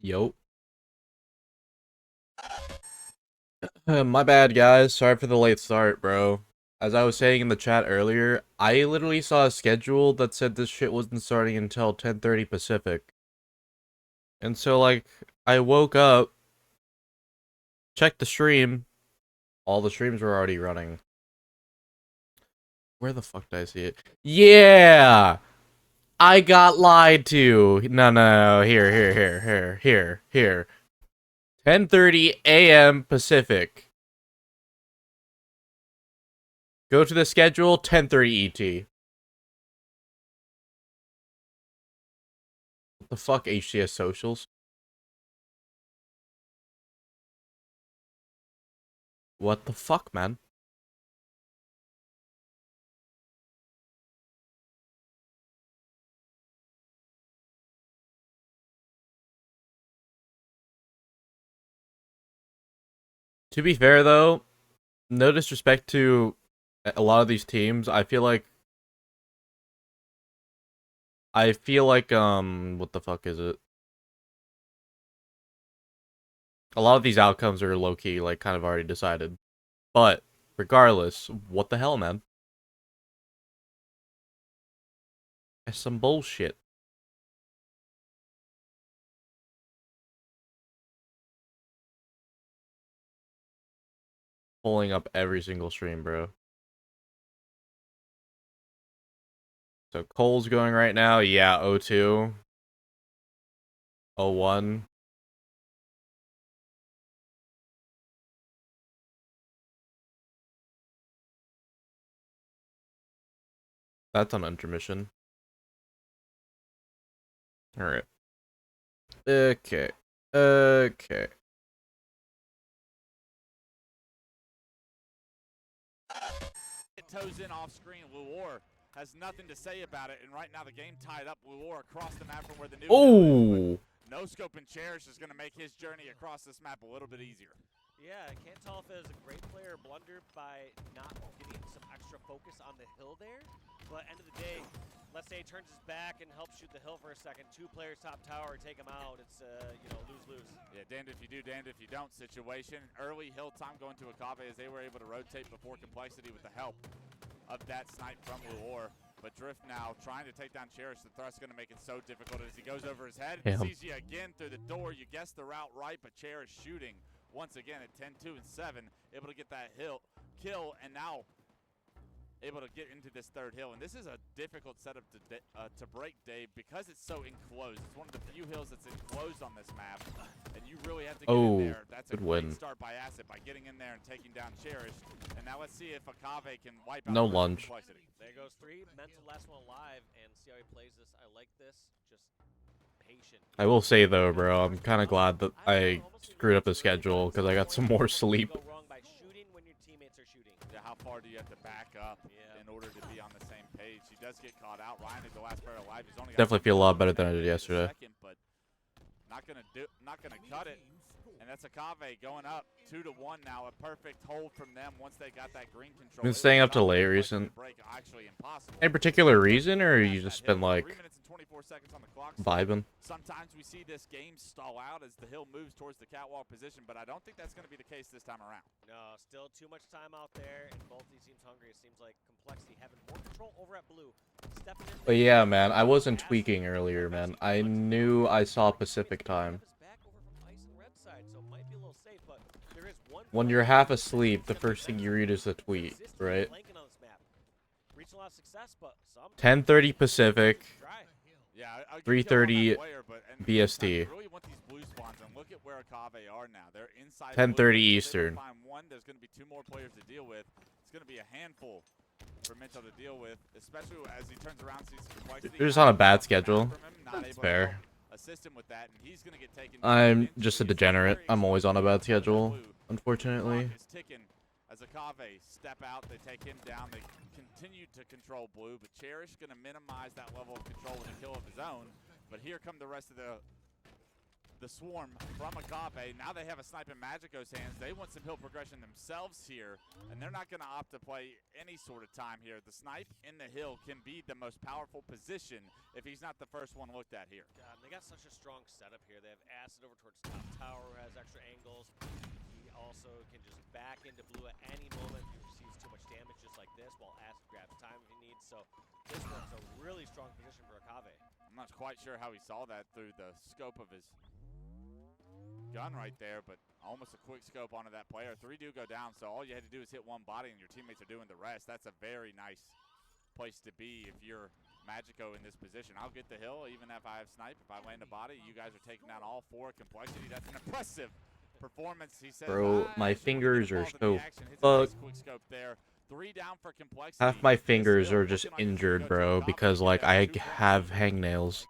Yo. My bad, guys. Sorry for the late start, bro. As I was saying in the chat earlier, I literally saw a schedule that said this shit wasn't starting until 10:30 Pacific. And so, like, I woke up, checked the stream. All the streams were already running. Where the fuck did I see it? Yeah! I got lied to. No. Here. 10:30 a.m. Pacific. Go to the schedule, 10:30 ET. What the fuck, HCS socials? What the fuck, man? To be fair, though, no disrespect to a lot of these teams, what the fuck is it? A lot of these outcomes are low-key, like, kind of already decided. But, regardless, what the hell, man? That's some bullshit. Pulling up every single stream, bro. So, Cole's going right now. Yeah, 02. 01. That's on intermission. Alright. Okay. It toes in off screen. Luor has nothing to say about it, and right now the game tied up. Luor across the map from where the new hill is. No scope and Cherish is going to make his journey across this map a little bit easier. Yeah, I can't tell if it was a great player blunder by not getting some extra focus on the hill there. But end of the day, let's say he turns his back and helps shoot the hill for a second. Two players top tower, take him out. It's lose-lose. Yeah, damned if you do, damned if you don't situation. Early hill time going to Akave as they were able to rotate before complexity with the help of that snipe from Luor. But Drift now trying to take down Cherish. The thrust's going to make it so difficult as he goes over his head. Damn. Sees you again through the door. You guessed the route right, but Cherish shooting once again at 10-2 and 7, able to get that kill, and now able to get into this third hill. And this is a difficult setup to break, Dave, because it's so enclosed. It's one of the few hills that's enclosed on this map, and you really have to get in there. That's a good great win. start by Acid by getting in there and taking down Cherish. And now let's see if Akave can wipe out No the rest of lunge. Complexity. There goes 3. Mental last one alive, and see how he plays this. I like this. Just patient. I will say though, bro, I'm kind of glad that I screwed up the schedule because I got some more sleep. Go wrong by shooting when your teammates are shooting. Yeah, how far do you have to back up in order to be on the same page? He does get caught out. Ryan is the last player alive. He's only got Definitely feel a lot better than I did yesterday. Second, but not gonna cut it. And that's Akave going up 2-1 now. A perfect hold from them once they got that green control. Been staying up till late recent. Actually impossible. Any particular reason, or you just been like 3 minutes and 24 seconds on the clock. vibing? Sometimes we see this game stall out as the hill moves towards the catwalk position, but I don't think that's going to be the case this time around. No, still too much time out there, and both these teams hungry. It seems like Complexity having more control over at blue. Stepping in. But yeah, man, I wasn't tweaking earlier, man. I knew I saw Pacific time. When you're half asleep, the first thing you read is the tweet, right? 10:30 Pacific, Yeah, 3:30 BST. I really want these blue spawns, and look at where Akave are now. They're inside 10:30 blue. Eastern. If they find one, there's going to be 2 more players to deal with. It's going to be a handful for Mitchell to deal with, especially as he turns around and sees Complexity. They're just on a bad schedule. That's fair. Assist him with that, and he's going to get taken. I'm just a degenerate. I'm always on a bad schedule, unfortunately. Clock is ticking as Akave step out. They take him down. They continue to control blue, but Cherish going to minimize that level of control with a kill of his own. But here come the rest of the swarm from Akave. Now they have a snipe in Magico's hands. They want some hill progression themselves here, and they're not going to opt to play any sort of time here. The snipe in the hill can be the most powerful position if he's not the first one looked at here. They got such a strong setup here. They have Acid over towards top tower, who has extra angles. He also can just back into blue at any moment if he receives too much damage just like this, while Acid grabs time if he needs. So this one's a really strong position for Akave. I'm not quite sure how he saw that through the scope of his gun right there, but almost a quick scope onto that player. 3 do go down, so all you had to do is hit one body and your teammates are doing the rest. That's a very nice place to be if you're Magico in this position. I'll get the hill even if I have snipe. If I land a body, you guys are taking down all 4. Complexity, that's an impressive performance. He says, Bro, my fingers are so fucked. Quick scope there. 3 down for Complexity. Half my fingers are just injured, bro, because like I have hangnails.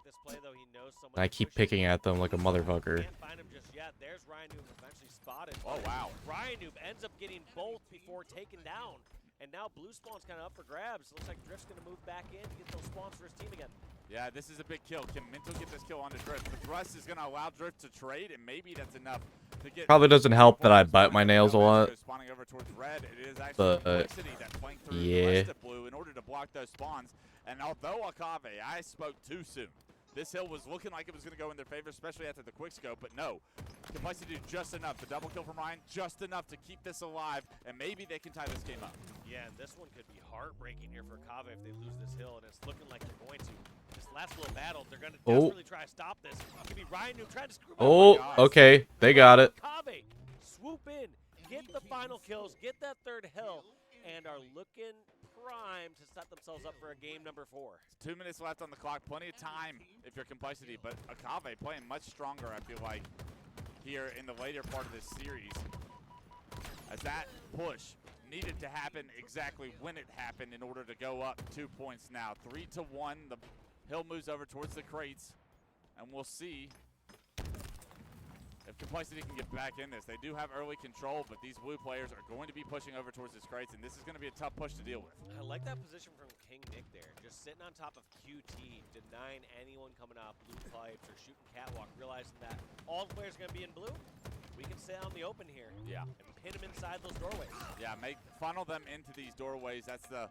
And I keep picking at them like a motherfucker. Can't find him just yet. There's Ryan Noob eventually spotted. Oh wow. Ryan Noob ends up getting both before taken down. And now blue spawn's kind of up for grabs. Looks like Drift's going to move back in to get those spawns for his team again. Yeah, this is a big kill. Can Minto get this kill onto Drift? The thrust is going to allow Drift to trade, and maybe that's enough to get. Probably doesn't help that I bite my nails a lot. Spawning over towards red. It is actually Complexity that's playing through the rest of blue in order to block those spawns. And although Akave, I spoke too soon. This hill was looking like it was going to go in their favor, especially after the quick scope, but no. Complexity do just enough. The double kill from Ryan, just enough to keep this alive, and maybe they can tie this game up. Yeah, and this one could be heartbreaking here for Akave if they lose this hill, and it's looking like they're going to. This last little battle, they're going to desperately try to stop this. It could be Ryan Noob trying to screw up. Okay, they got it. Akave, swoop in, get the final kills, get that third hill, and are looking prime to set themselves up for a game number 4. 2 minutes left on the clock, plenty of time if you're Complexity, but Akave playing much stronger, I feel like, here in the later part of this series. As that push needed to happen exactly when it happened in order to go up 2 points now. 3-1, the hill moves over towards the crates, and we'll see if Complexity can get back in this. They do have early control, but these blue players are going to be pushing over towards this crates, and this is going to be a tough push to deal with. I like that position from King Nick there. Just sitting on top of QT, denying anyone coming out blue pipes or shooting catwalk, realizing that all the players are going to be in blue. We can stay on the open here. Yeah. And pin them inside those doorways. Yeah, funnel them into these doorways. That's the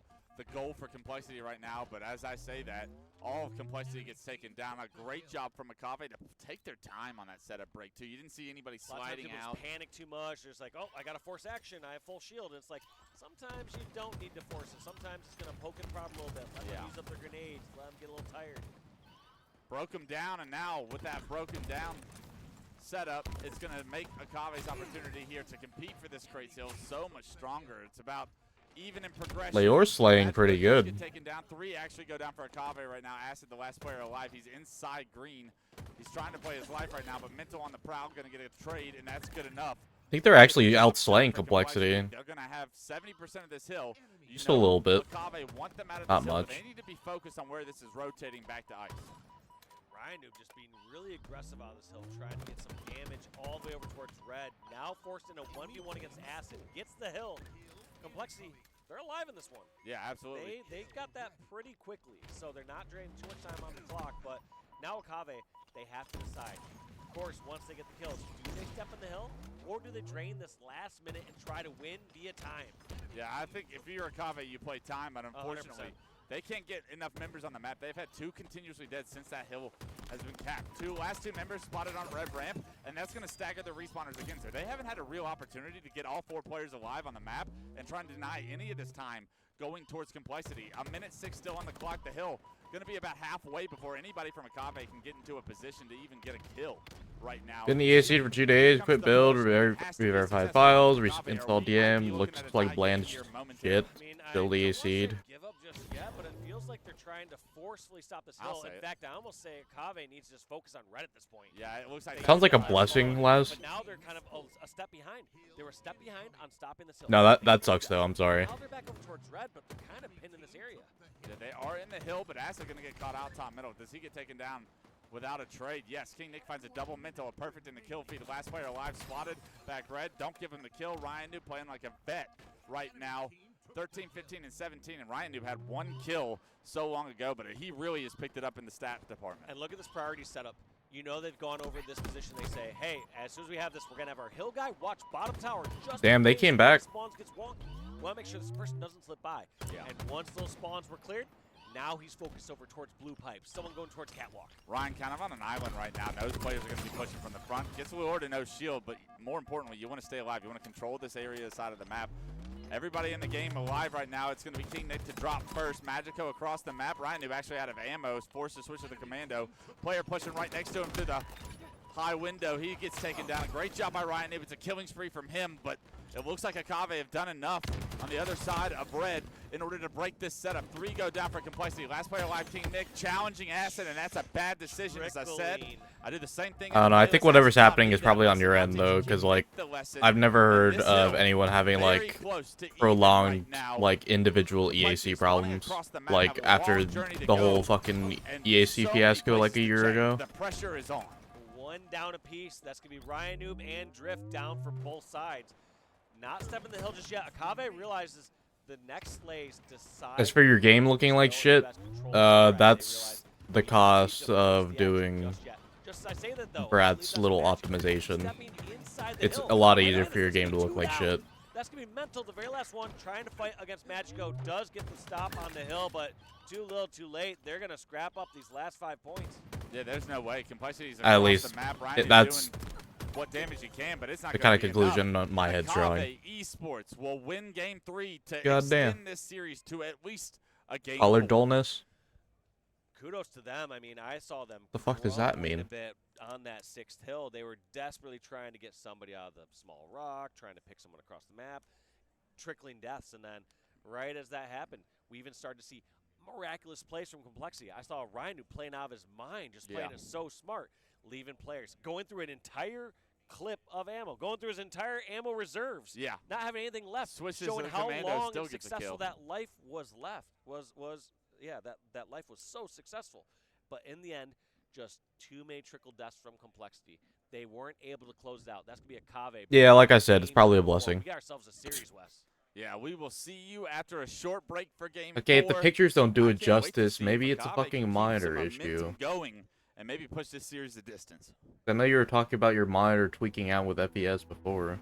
goal for Complexity right now, but as I say that, all of Complexity gets taken down. A great job from Akave to take their time on that setup break, too. You didn't see anybody sliding out. Panic too much. There's like, oh, I got to force action. I have full shield. And it's like, sometimes you don't need to force it. Sometimes it's going to poke and prod a little bit. Let them use up their grenades. Let them get a little tired. Broke them down, and now with that broken down setup, it's going to make Akave's opportunity here to compete for this crate hill so much stronger. It's about even in progression. Leor's slaying pretty good. Get taken down. 3 actually go down for Akave right now. Acid, the last player alive. He's inside green. He's trying to play his life right now, but Mental on the prowl, going to get a trade, and that's good enough. I think they're actually outslaying Complexity. They're going to have 70% of this hill. Just a little bit. Akave want them out of Not this hill, much. but they need to be focused on where this is rotating back to ice. Ryan just being really aggressive on this hill, trying to get some damage all the way over towards red. Now forced in a 1v1 against Acid. Gets the hill. Complexity, they're alive in this one. Yeah, absolutely. They got that pretty quickly, so they're not draining too much time on the clock. But now Akave, they have to decide. Of course, once they get the kills, do they step in the hill, or do they drain this last minute and try to win via time? Yeah, I think if you're Akave, you play time, but unfortunately, 100%. they can't get enough members on the map. They've had 2 continuously dead since that hill has been capped. Last two members spotted on red ramp, and that's going to stagger the respawners again. So they haven't had a real opportunity to get all 4 players alive on the map and try and deny any of this time going towards Complexity. A minute 6 still on the clock. The hill going to be about halfway before anybody from Akave can get into a position to even get a kill right now. Been the EAC for 2 days. Quit build, re-verify files, install DM. Looks like bland shit. Still EAC'd. Give up just yet, but it feels like they're trying to forcefully stop this hill. In fact, I almost say Akave needs to just focus on red at this point. Yeah, it looks like Sounds like a blessing, Les. But now they're kind of a step behind. They were a step behind on stopping this hill. No, that sucks though. I'm sorry. Now they're back over towards red, but they're kind of pinned in this area. Yeah, they are in the hill, but Acid going to get caught out top middle. Does he get taken down without a trade? Yes, King Nick finds a double Mental, a perfect in the kill feed. The last player alive spotted, back red. Don't give him the kill. Ryan Noob playing like a vet right now. 13, 15, and 17, and Ryan Noob had 1 kill so long ago, but he really has picked it up in the stat department. And look at this priority setup. You know they've gone over this position. They say, hey, as soon as we have this, we're going to have our hill guy watch bottom tower. Just Damn, they came back. Spawns gets wonky. We want to make sure this person doesn't slip by. Yeah. And once those spawns were cleared, now he's focused over towards blue pipes. Someone going towards catwalk. Ryan kind of on an island right now. Knows players are going to be pushing from the front. Gets Lure to no shield, but more importantly, you want to stay alive. You want to control this area side of the map. Everybody in the game alive right now. It's going to be King Nick to drop first. Magico across the map. Ryan, who actually out of ammo, is forced to switch to the commando. Player pushing right next to him through the high window. He gets taken down. Great job by Ryan. It's a killing spree from him, but it looks like Akave have done enough on the other side of red in order to break this setup. 3 go down for Complexity. Last player alive, King Nick, challenging Acid, and that's a bad decision, as I said. I did the same thing. I don't know. I think whatever's happening is probably on your end, though, because, like, I've never heard of anyone having, like, prolonged, like, individual EAC problems, like, after the whole fucking EAC fiasco, like, a year ago. The pressure is on. 1 down apiece. That's going to be Ryan Noob and Drift down for both sides. Not stepping the hill just yet. Akave realizes the next slays decide. As for your game looking like shit, that's the cost of doing Brad's little optimization. It's a lot easier for your game to look like shit. That's going to be Mental, the very last one, trying to fight against Magico. Does get the stop on the hill, but too little, too late. They're going to scrap up these last 5 points. Yeah, there's no way. Complexity's at least the map. that's what damage he can, but it's not the kind of conclusion my head's drawing. Esports will win game 3 to Goddamn. extend this series to at least a game. Color 4. dullness. Kudos to them. I mean, I saw them. The fuck does that mean? A bit on that 6th hill, they were desperately trying to get somebody out of the small rock, trying to pick someone across the map, trickling deaths, and then right as that happened, we even started to see miraculous plays from Complexity. I saw Ryan who playing out of his mind, just playing it so smart, leaving players, going through an entire clip of ammo, going through his entire ammo reserves. Yeah. Not having anything left. Switches showing how commando, long still and gets a successful kill. that life was left. That life was so successful. But in the end, just too many trickle deaths from Complexity. They weren't able to close it out. That's going to be a Cave. Yeah, like I said, it's probably a blessing. We got ourselves a series, Wes. Yeah, we will see you after a short break for game 4. Okay, if the pictures don't do it I can't wait to justice, see maybe if it's a Akave fucking can keep monitor some issue. momentum going and maybe push this series the distance. I know you were talking about your monitor tweaking out with FPS before.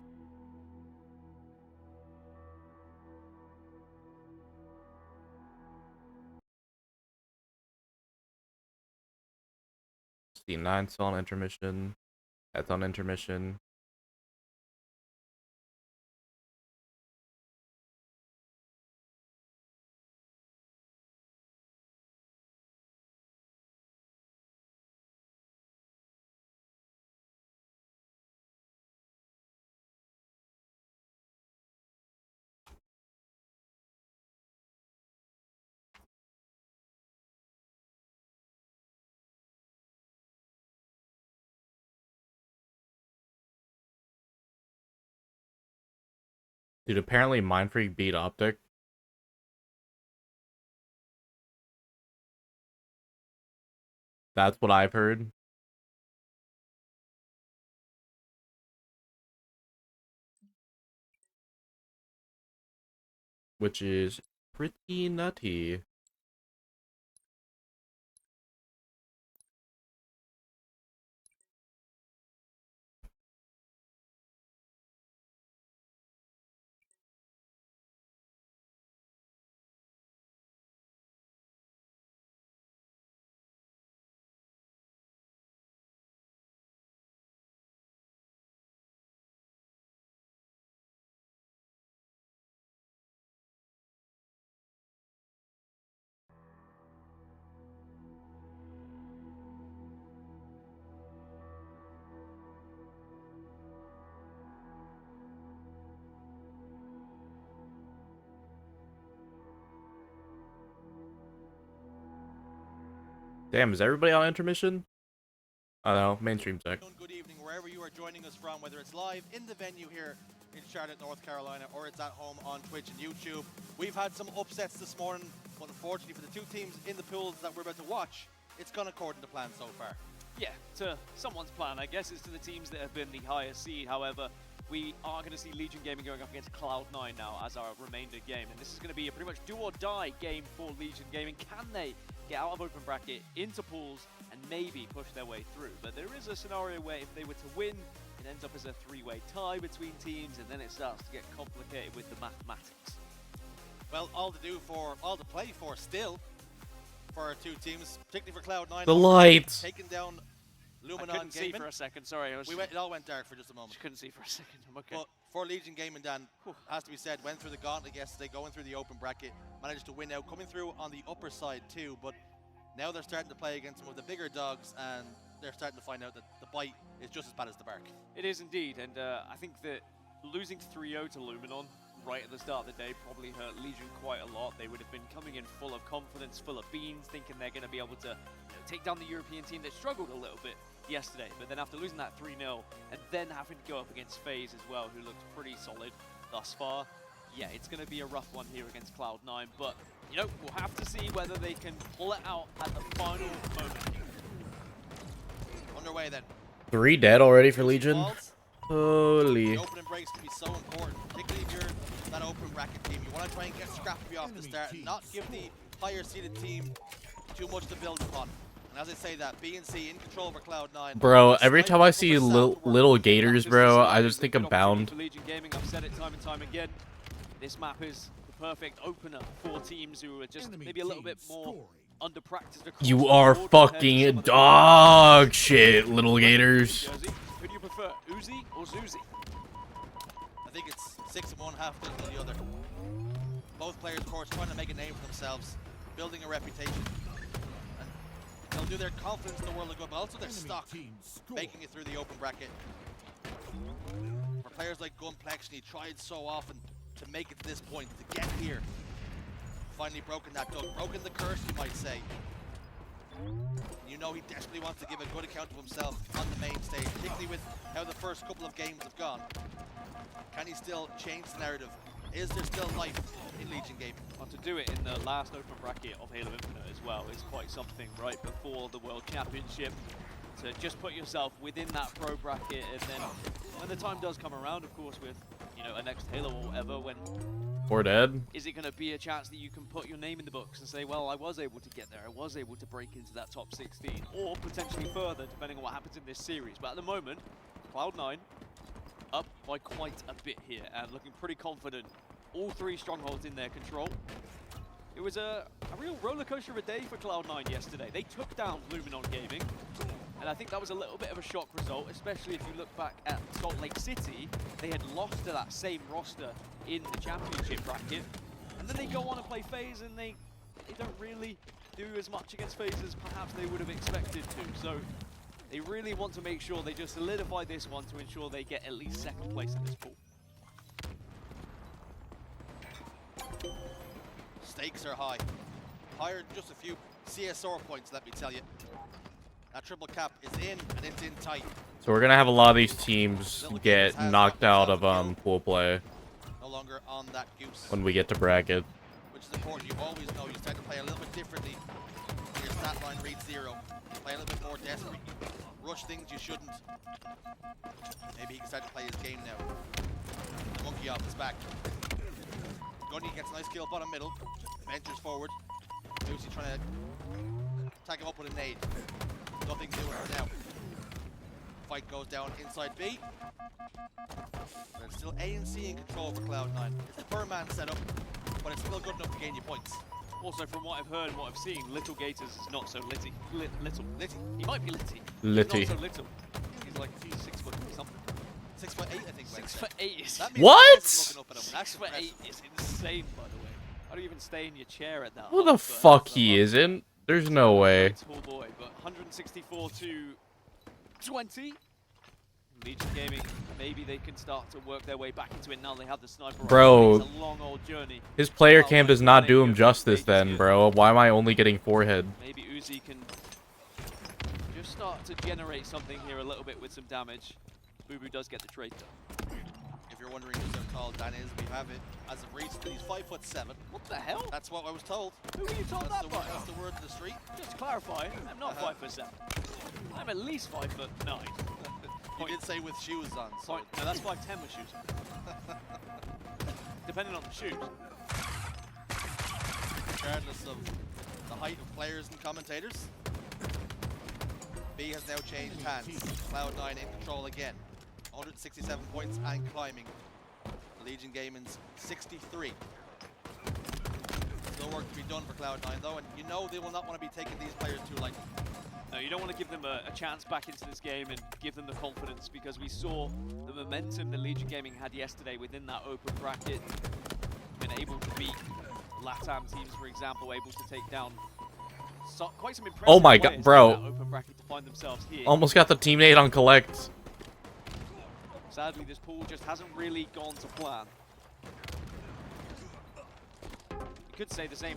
The 9's on intermission. That's on intermission. Dude, apparently Mind Freak beat Optic. That's what I've heard. Which is pretty nutty. Damn, is everybody on intermission? I don't know, mainstream tech. Good evening, wherever you are joining us from, whether it's live in the venue here in Charlotte, North Carolina, or it's at home on Twitch and YouTube. We've had some upsets this morning, but unfortunately for the two teams in the pools that we're about to watch, it's gone according to plan so far. Yeah, to someone's plan, I guess. It's to the teams that have been the highest seed. However, we are going to see Legion Gaming going up against Cloud9 now as our remainder game. And this is going to be a pretty much do-or-die game for Legion Gaming. Can they get out of open bracket, into pools, and maybe push their way through? But there is a scenario where if they were to win, it ends up as a three-way tie between teams, and then it starts to get complicated with the mathematics. Well, all to play for still for our two teams, particularly for Cloud9. The lights! Taking down Luminon I couldn't see Gaming. for a second, sorry. It all went dark for just a moment. Just couldn't see for a second, I'm okay. But for Legion Gaming, Dan, has to be said, went through the gauntlet yesterday, going through the open bracket, managed to win out, coming through on the upper side too, but now they're starting to play against some of the bigger dogs, and they're starting to find out that the bite is just as bad as the bark. It is indeed, and I think that losing 3-0 to Luminon right at the start of the day probably hurt Legion quite a lot. They would have been coming in full of confidence, full of beans, thinking they're going to be able to take down the European team that struggled a little bit yesterday. But then after losing that 3-0 and then having to go up against FaZe as well, who looked pretty solid thus far, yeah, it's going to be a rough one here against Cloud9. But, you know, we'll have to see whether they can pull it out at the final moment. Underway then. 3 dead already for Legion? Balls. Holy. The opening breaks can be so important, particularly if you're that open bracket team. You want to try and get scrappy off the start and not give the higher seeded team too much to build upon. And as I say that, BNC in control over Cloud9. Bro, every time I see little gators, bro, I just think I'm bound. For Legion Gaming, I've said it time and time again. This map is the perfect opener for teams who are just maybe a little bit more under-practiced. You are fucking dog shit, little gators. Who do you prefer, Uzi or Zuzi? I think it's 6 of one, half dozen of the other. Both players, of course, trying to make a name for themselves, building a reputation. And they'll do their confidence in the world of good, but also their stock, making it through the open bracket. For players like Gunplex, he tried so often to make it to this point, to get here. Finally broken that duck, broken the curse, you might say. You know he desperately wants to give a good account of himself on the main stage, particularly with how the first couple of games have gone. Can he still change the narrative? Is there still life in Legion Gaming? Well, to do it in the last open bracket of Halo Infinite as well is quite something, right before the World Championship. To just put yourself within that pro bracket, and then when the time does come around, of course, with a next Halo or whatever, when 4 dead. is it going to be a chance that you can put your name in the books and say, well, I was able to get there, I was able to break into that top 16, or potentially further, depending on what happens in this series. But at the moment, Cloud9 up by quite a bit here, and looking pretty confident. All 3 strongholds in their control. It was a real roller coaster of a day for Cloud9 yesterday. They took down Luminon Gaming, and I think that was a little bit of a shock result, especially if you look back at Salt Lake City. They had lost to that same roster in the championship bracket, and then they go on and play FaZe, and they don't really do as much against FaZe as perhaps they would have expected to. So they really want to make sure they just solidify this one to ensure they get at least second place in this pool. Stakes are high. Higher than just a few CSR points, let me tell you. That triple cap is in, and it's in tight. So we're gonna have a lot of these teams get knocked out of pool play. No longer longer on that goose. When we get to bracket. Which is important. You always know you start to play a little bit differently when your stat line reads 0. You play a little bit more desperate. You rush things you shouldn't. Maybe he can start to play his game now. Monkey off his back. Gunny gets a nice kill bottom middle. Ventures forward. Lucy trying to tag him up with a nade. Nothing doing for now. Fight goes down inside B. There's still A and C in control for Cloud9. It's the Furman setup, but it's still good enough to gain you points. Also, from what I've heard and what I've seen, Little Gators is not so litty. Little. Litty. He might be litty. Litty. He's not so little. He's like 6 foot something. 6'8", I think. 6'8" is... That means What? I wasn't looking up at him. That's 6'8" impressive. is insane, by the way. How do you even stay in your chair at that? Who the height? But fuck that's he a lot. isn't? There's no way. Tall boy, but 164 to 20. Legion Gaming, maybe they can start to work their way back into it now they have the sniper rifle. Bro. It's a long old journey. His player Cloud9 cam does not do playing him good justice stages then, here. bro. Why am I only getting forehead? Maybe Uzi can just start to generate something here a little bit with some damage. Boo Boo does get the trade though. If you're wondering just how tall Dan is, we have it. As of recently, he's 5'7". What the hell? That's what I was told. Who were you told That's that the, by? that's the word of the street. Just to clarify, I'm not Uh-huh. 5'7". I'm at least 5'9". You did say with shoes on. So Point. No, that's 5'10" with shoes. Depending on the shoes. regardless of the height of players and commentators, B has now changed hands. Cloud9 in control again. 167 points and climbing. Legion Gaming's 63. Still work to be done for Cloud9 though, and you know they will not want to be taking these players too lightly. No, you don't want to give them a chance back into this game and give them the confidence, because we saw the momentum that Legion Gaming had yesterday within that open bracket. Been able to beat LATAM teams, for example, able to take down quite some impressive Oh my God, players bro. in that open bracket to find themselves here. Almost got the teammate on collect. Sadly, this pool just hasn't really gone to plan. You could say the same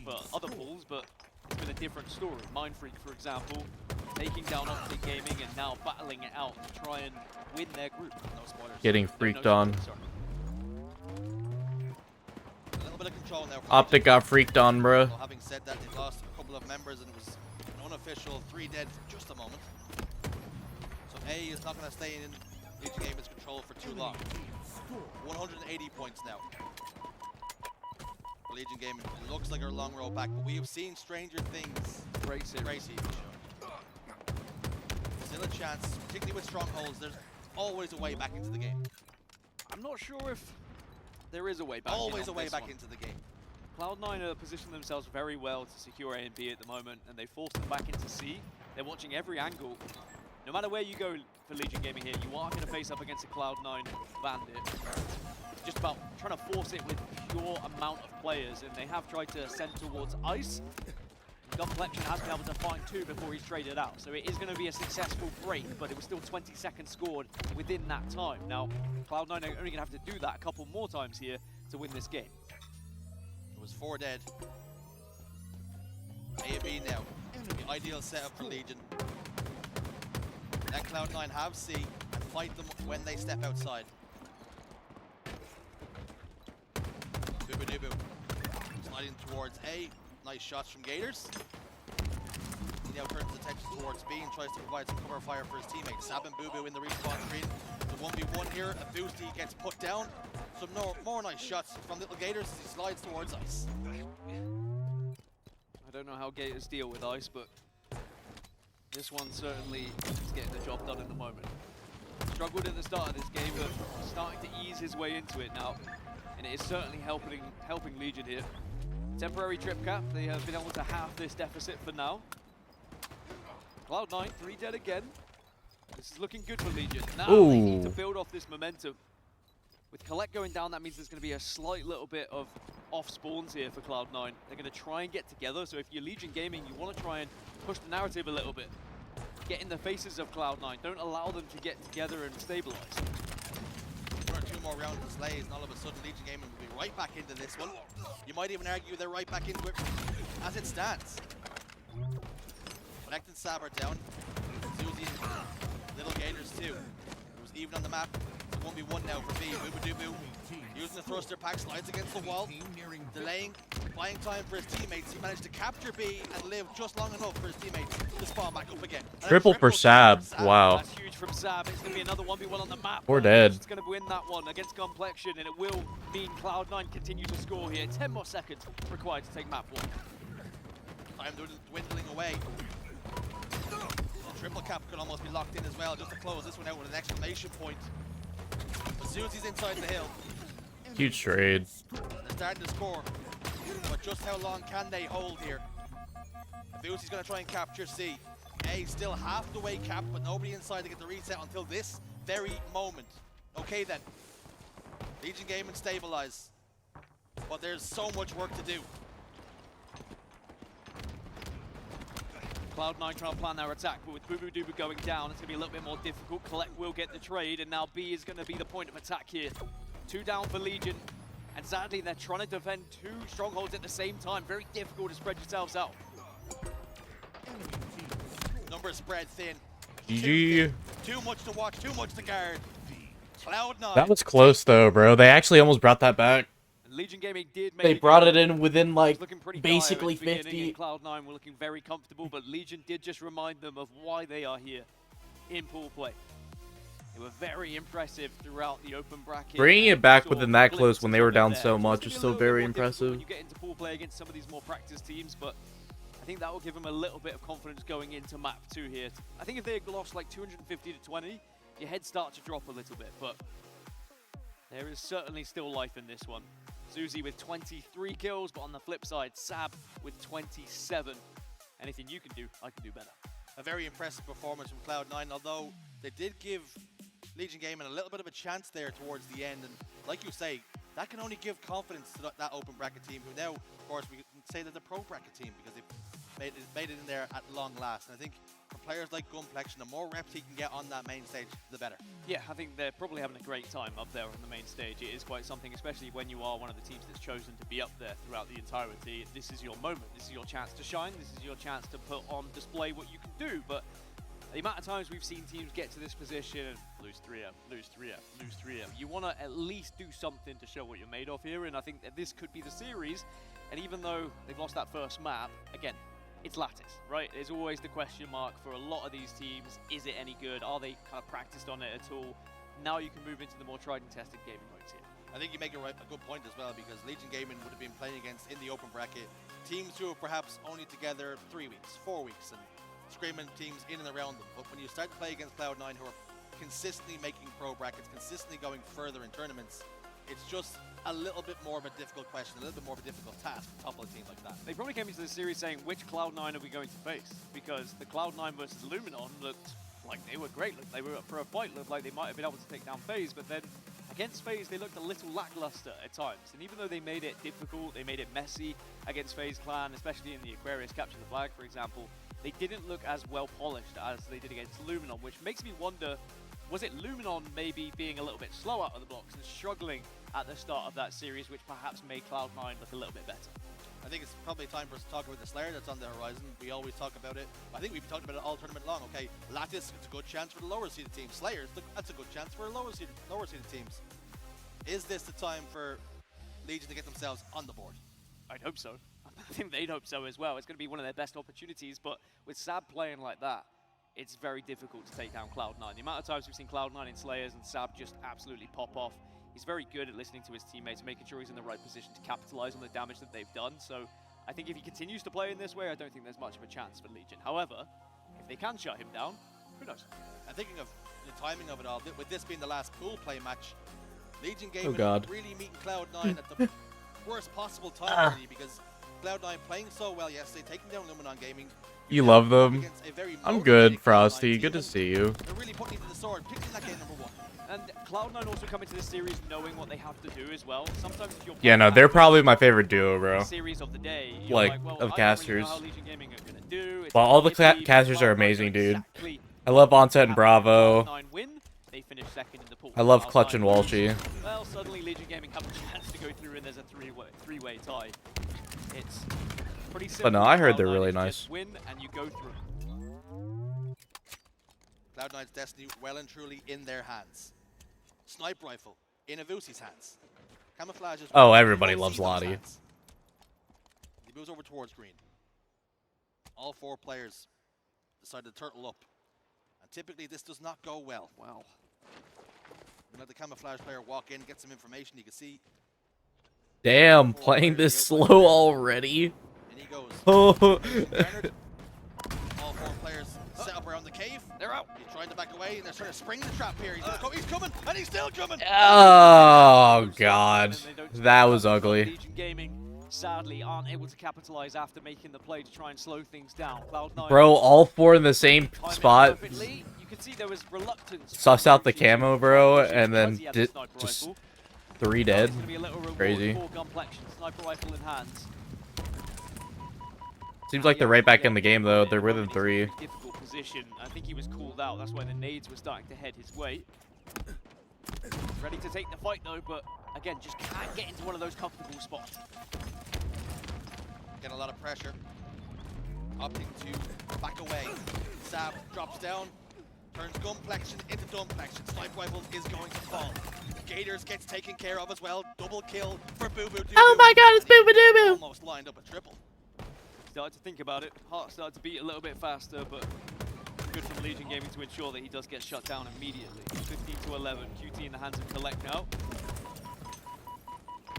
for other pools, but it's been a different story. Mindfreak, for example, taking down Optic Gaming and now battling it out to try and win their group. No spoilers. Getting No, freaked no on. spoilers, sorry. A little bit of control now. For Optic got freaked on, bruh. Well, having said that, they've lost a couple of members and it was an unofficial 3 dead for just a moment. So A is not going to stay in Legion Gaming's control for too long. 180 points now. Legion Gaming looks like a long road back, but we have seen stranger things. Great series. Great season. Still a chance, particularly with strongholds. There's always a way back into the game. I'm not sure if there is a way back. Always in a on way this back one. into the game. Cloud9 are positioning themselves very well to secure A and B at the moment, and they forced them back into C. They're watching every angle. No matter where you go for Legion Gaming here, you are going to face up against a Cloud9 bandit. Just about trying to force it with pure amount of players, and they have tried to send towards Ice. Gun Collection has been able to find 2 before he's traded out, so it is going to be a successful break, but it was still 20 seconds scored within that time. Now, Cloud9 are only going to have to do that a couple more times here to win this game. It was 4 dead. A and B now. The ideal setup for Legion. Let Cloud9 have C and fight them when they step outside. Boo Boo sliding towards A. Nice shots from Gators. He now turns his attention towards B and tries to provide some cover fire for his teammates. Sab and Boo Boo in the respawn screen. The 1v1 here. A boosty gets put down. Some more nice shots from Little Gators as he slides towards Ice. I don't know how Gators deal with Ice, but this one certainly is getting the job done in the moment. Struggled at the start of this game, but starting to ease his way into it now. And it is certainly helping Legion here. Temporary trip cap, they have been able to halve this deficit for now. Cloud9, 3 dead again. This is looking good for Legion. Now they need to Ooh. build off this momentum. With Collect going down, that means there's going to be a slight little bit of off spawns here for Cloud9. They're going to try and get together, so if you're Legion Gaming, you want to try and push the narrative a little bit. Get in the faces of Cloud9. Don't allow them to get together and stabilize. 1 or 2 more rounds of slays, and all of a sudden Legion Gaming will be right back into this one. You might even argue they're right back into it as it stands. Connected Saber down. Susie and Little Gators too. It was even on the map. 1v1 now for B. Boo using the thruster pack, slides against the wall, delaying, buying time for his teammates. He managed to capture B and live just long enough for his teammates to spawn back up again. And Triple for Sab. Wow. That's huge from Sab. It's going to be another 1v1 on the map. We're dead. It's going to win that one against Complexion, and it will mean Cloud9 continue to score here. 10 more seconds required to take map 1. Time dwindling away. The triple cap could almost be locked in as well, just to close this one out with an exclamation point. But Susie's inside the hill. Huge trade. They're starting to score. But just how long can they hold here? Fuzi's going to try and capture C. A still half the way capped, but nobody inside to get the reset until this very moment. Okay then. Legion Gaming stabilize. But there's so much work to do. Cloud9 trying to plan their attack, but with Boo Boo Doo going down, it's going to be a little bit more difficult. Collect will get the trade, and now B is going to be the point of attack here. 2 down for Legion, and sadly they're trying to defend 2 strongholds at the same time. Very difficult to spread yourselves out. Numbers spread thin. GG. Too much to watch, too much to guard. Cloud9. That was close though, bro. They actually almost brought that back. And Legion Gaming did make They brought it in within like looking pretty basically dire at the beginning, 50. and Cloud9 were looking very comfortable, but Legion did just remind them of why they are here in pool play. They were very impressive throughout the open bracket. Bringing it back Saw within that blips close when they were down there. so it's much gonna is be a still little bit very more difficult impressive. when you get into pool play against some of these more practice teams, but I think that will give them a little bit of confidence going into map 2 here. I think if they had lost like 250 to 20, your head starts to drop a little bit, but there is certainly still life in this one. Susie with 23 kills, but on the flip side, Sab with 27. Anything you can do, I can do better. A very impressive performance from Cloud9, although they did give Legion Gaming a little bit of a chance there towards the end, and like you say, that can only give confidence to that open bracket team, who now, of course, we can say they're the pro bracket team because they've made it in there at long last. And I think for players like Gunplexion, the more reps he can get on that main stage, the better. Yeah, I think they're probably having a great time up there on the main stage. It is quite something, especially when you are one of the teams that's chosen to be up there throughout the entirety. This is your moment. This is your chance to shine. This is your chance to put on display what you can do. But the amount of times we've seen teams get to this position and lose 3-0, lose 3-0, lose 3-0. You want to at least do something to show what you're made of here, and I think that this could be the series. And even though they've lost that first map, again, it's Lattice, right? There's always the question mark for a lot of these teams. Is it any good? Are they kind of practiced on it at all? Now you can move into the more tried and tested gaming modes here. I think you make a good point as well, because Legion Gaming would have been playing against, in the open bracket, teams who are perhaps only together 3 weeks, 4 weeks, and screaming teams in and around them. But when you start to play against Cloud9, who are consistently making pro brackets, consistently going further in tournaments, it's just a little bit more of a difficult question, a little bit more of a difficult task to topple a team like that. They probably came into the series saying, which Cloud9 are we going to face? Because the Cloud9 versus Luminon looked like they were great. They were up for a fight, looked like they might have been able to take down FaZe, but then against FaZe, they looked a little lackluster at times. And even though they made it difficult, they made it messy against FaZe Clan, especially in the Aquarius Capture the Flag, for example, they didn't look as well polished as they did against Luminon, which makes me wonder, was it Luminon maybe being a little bit slow out of the blocks and struggling at the start of that series, which perhaps made Cloud9 look a little bit better? I think it's probably time for us to talk about the Slayer that's on the horizon. We always talk about it. I think we've talked about it all tournament long. Okay, Lattice, it's a good chance for the lower seeded teams. Slayer, that's a good chance for lower seeded teams. Is this the time for Legion to get themselves on the board? I'd hope so. I think they'd hope so as well. It's going to be one of their best opportunities, but with Sab playing like that, it's very difficult to take down Cloud9. The amount of times we've seen Cloud9 in Slayers and Sab just absolutely pop off. He's very good at listening to his teammates, making sure he's in the right position to capitalize on the damage that they've done. So I think if he continues to play in this way, I don't think there's much of a chance for Legion. However, if they can shut him down, who knows? And thinking of the timing of it all, with this being the last pool play match, Legion Gaming really meeting Cloud9 at the worst possible time, really, because Cloud9 playing so well yesterday, taking down Luminon Gaming. You love them. I'm good, motivated Frosty. Cloud9 Good to team. see you. They're really putting it to the sword, picking that game #1. And Cloud9 also come into this series knowing what they have to do as well. Sometimes if you're Yeah, no, they're probably my favorite duo, bro. series of the day, you're Like, well, of I don't really know casters. how Legion Gaming are gonna do. It's Well, all the iffy, casters are Cloud9 amazing, don't dude. exactly I love Onset and Bravo. Cloud9 win, they finish second in the pool. I love Cloud9 Clutch and lose. Walshy. Well, suddenly Legion Gaming have a chance to go through and there's a three-way tie. It's pretty simple. But no, I heard they're Cloud9 really is nice. just win and you go through. Cloud9's destiny well and truly in their hands. Sniper rifle in Avusi's hands. Camouflage is Oh, you everybody don't loves see those Lottie. hands. He moves over towards green. All 4 players decide to turtle up. And typically this does not go well. Wow. You let the camouflage player walk in, get some information. You can see. Damn, 4 playing players this the outside slow there. already. And he goes. Oh. Bernard. All 4 players set up around the cave. They're out. He's trying to back away, and they're trying to spring the trap here. He's coming, and he's still coming. Oh god, that was ugly. Legion Gaming sadly aren't able to capitalize after making the play to try and slow things down. Cloud9 Bro, all 4 in the same timed it spot. perfectly. You could see there was reluctance. Suss out the from Fusion camo, bro, because and then he had the did sniper just rifle. 3 Now dead. it's gonna be a little reward Crazy. for Gunplexion, sniper rifle in hands. Seems like they're right back in the game though. They're within 3. Difficult position. I think he was called out. That's why the nades were starting to head his way. Ready to take the fight though, but again, just can't get into one of those comfortable spots. Get a lot of pressure. Opting to back away. Sab drops down, turns Gunplexion into Dumbplexion. Sniper rifle is going to fall. Gators gets taken care of as well. Double kill for Boo Boo Doo. Oh my god, it's Boo Boo Doo Boo! Almost lined up a triple. Started to think about it. Heart started to beat a little bit faster, but good from Legion Gaming to ensure that he does get shut down immediately. 15 to 11. QT in the hands of Collect now.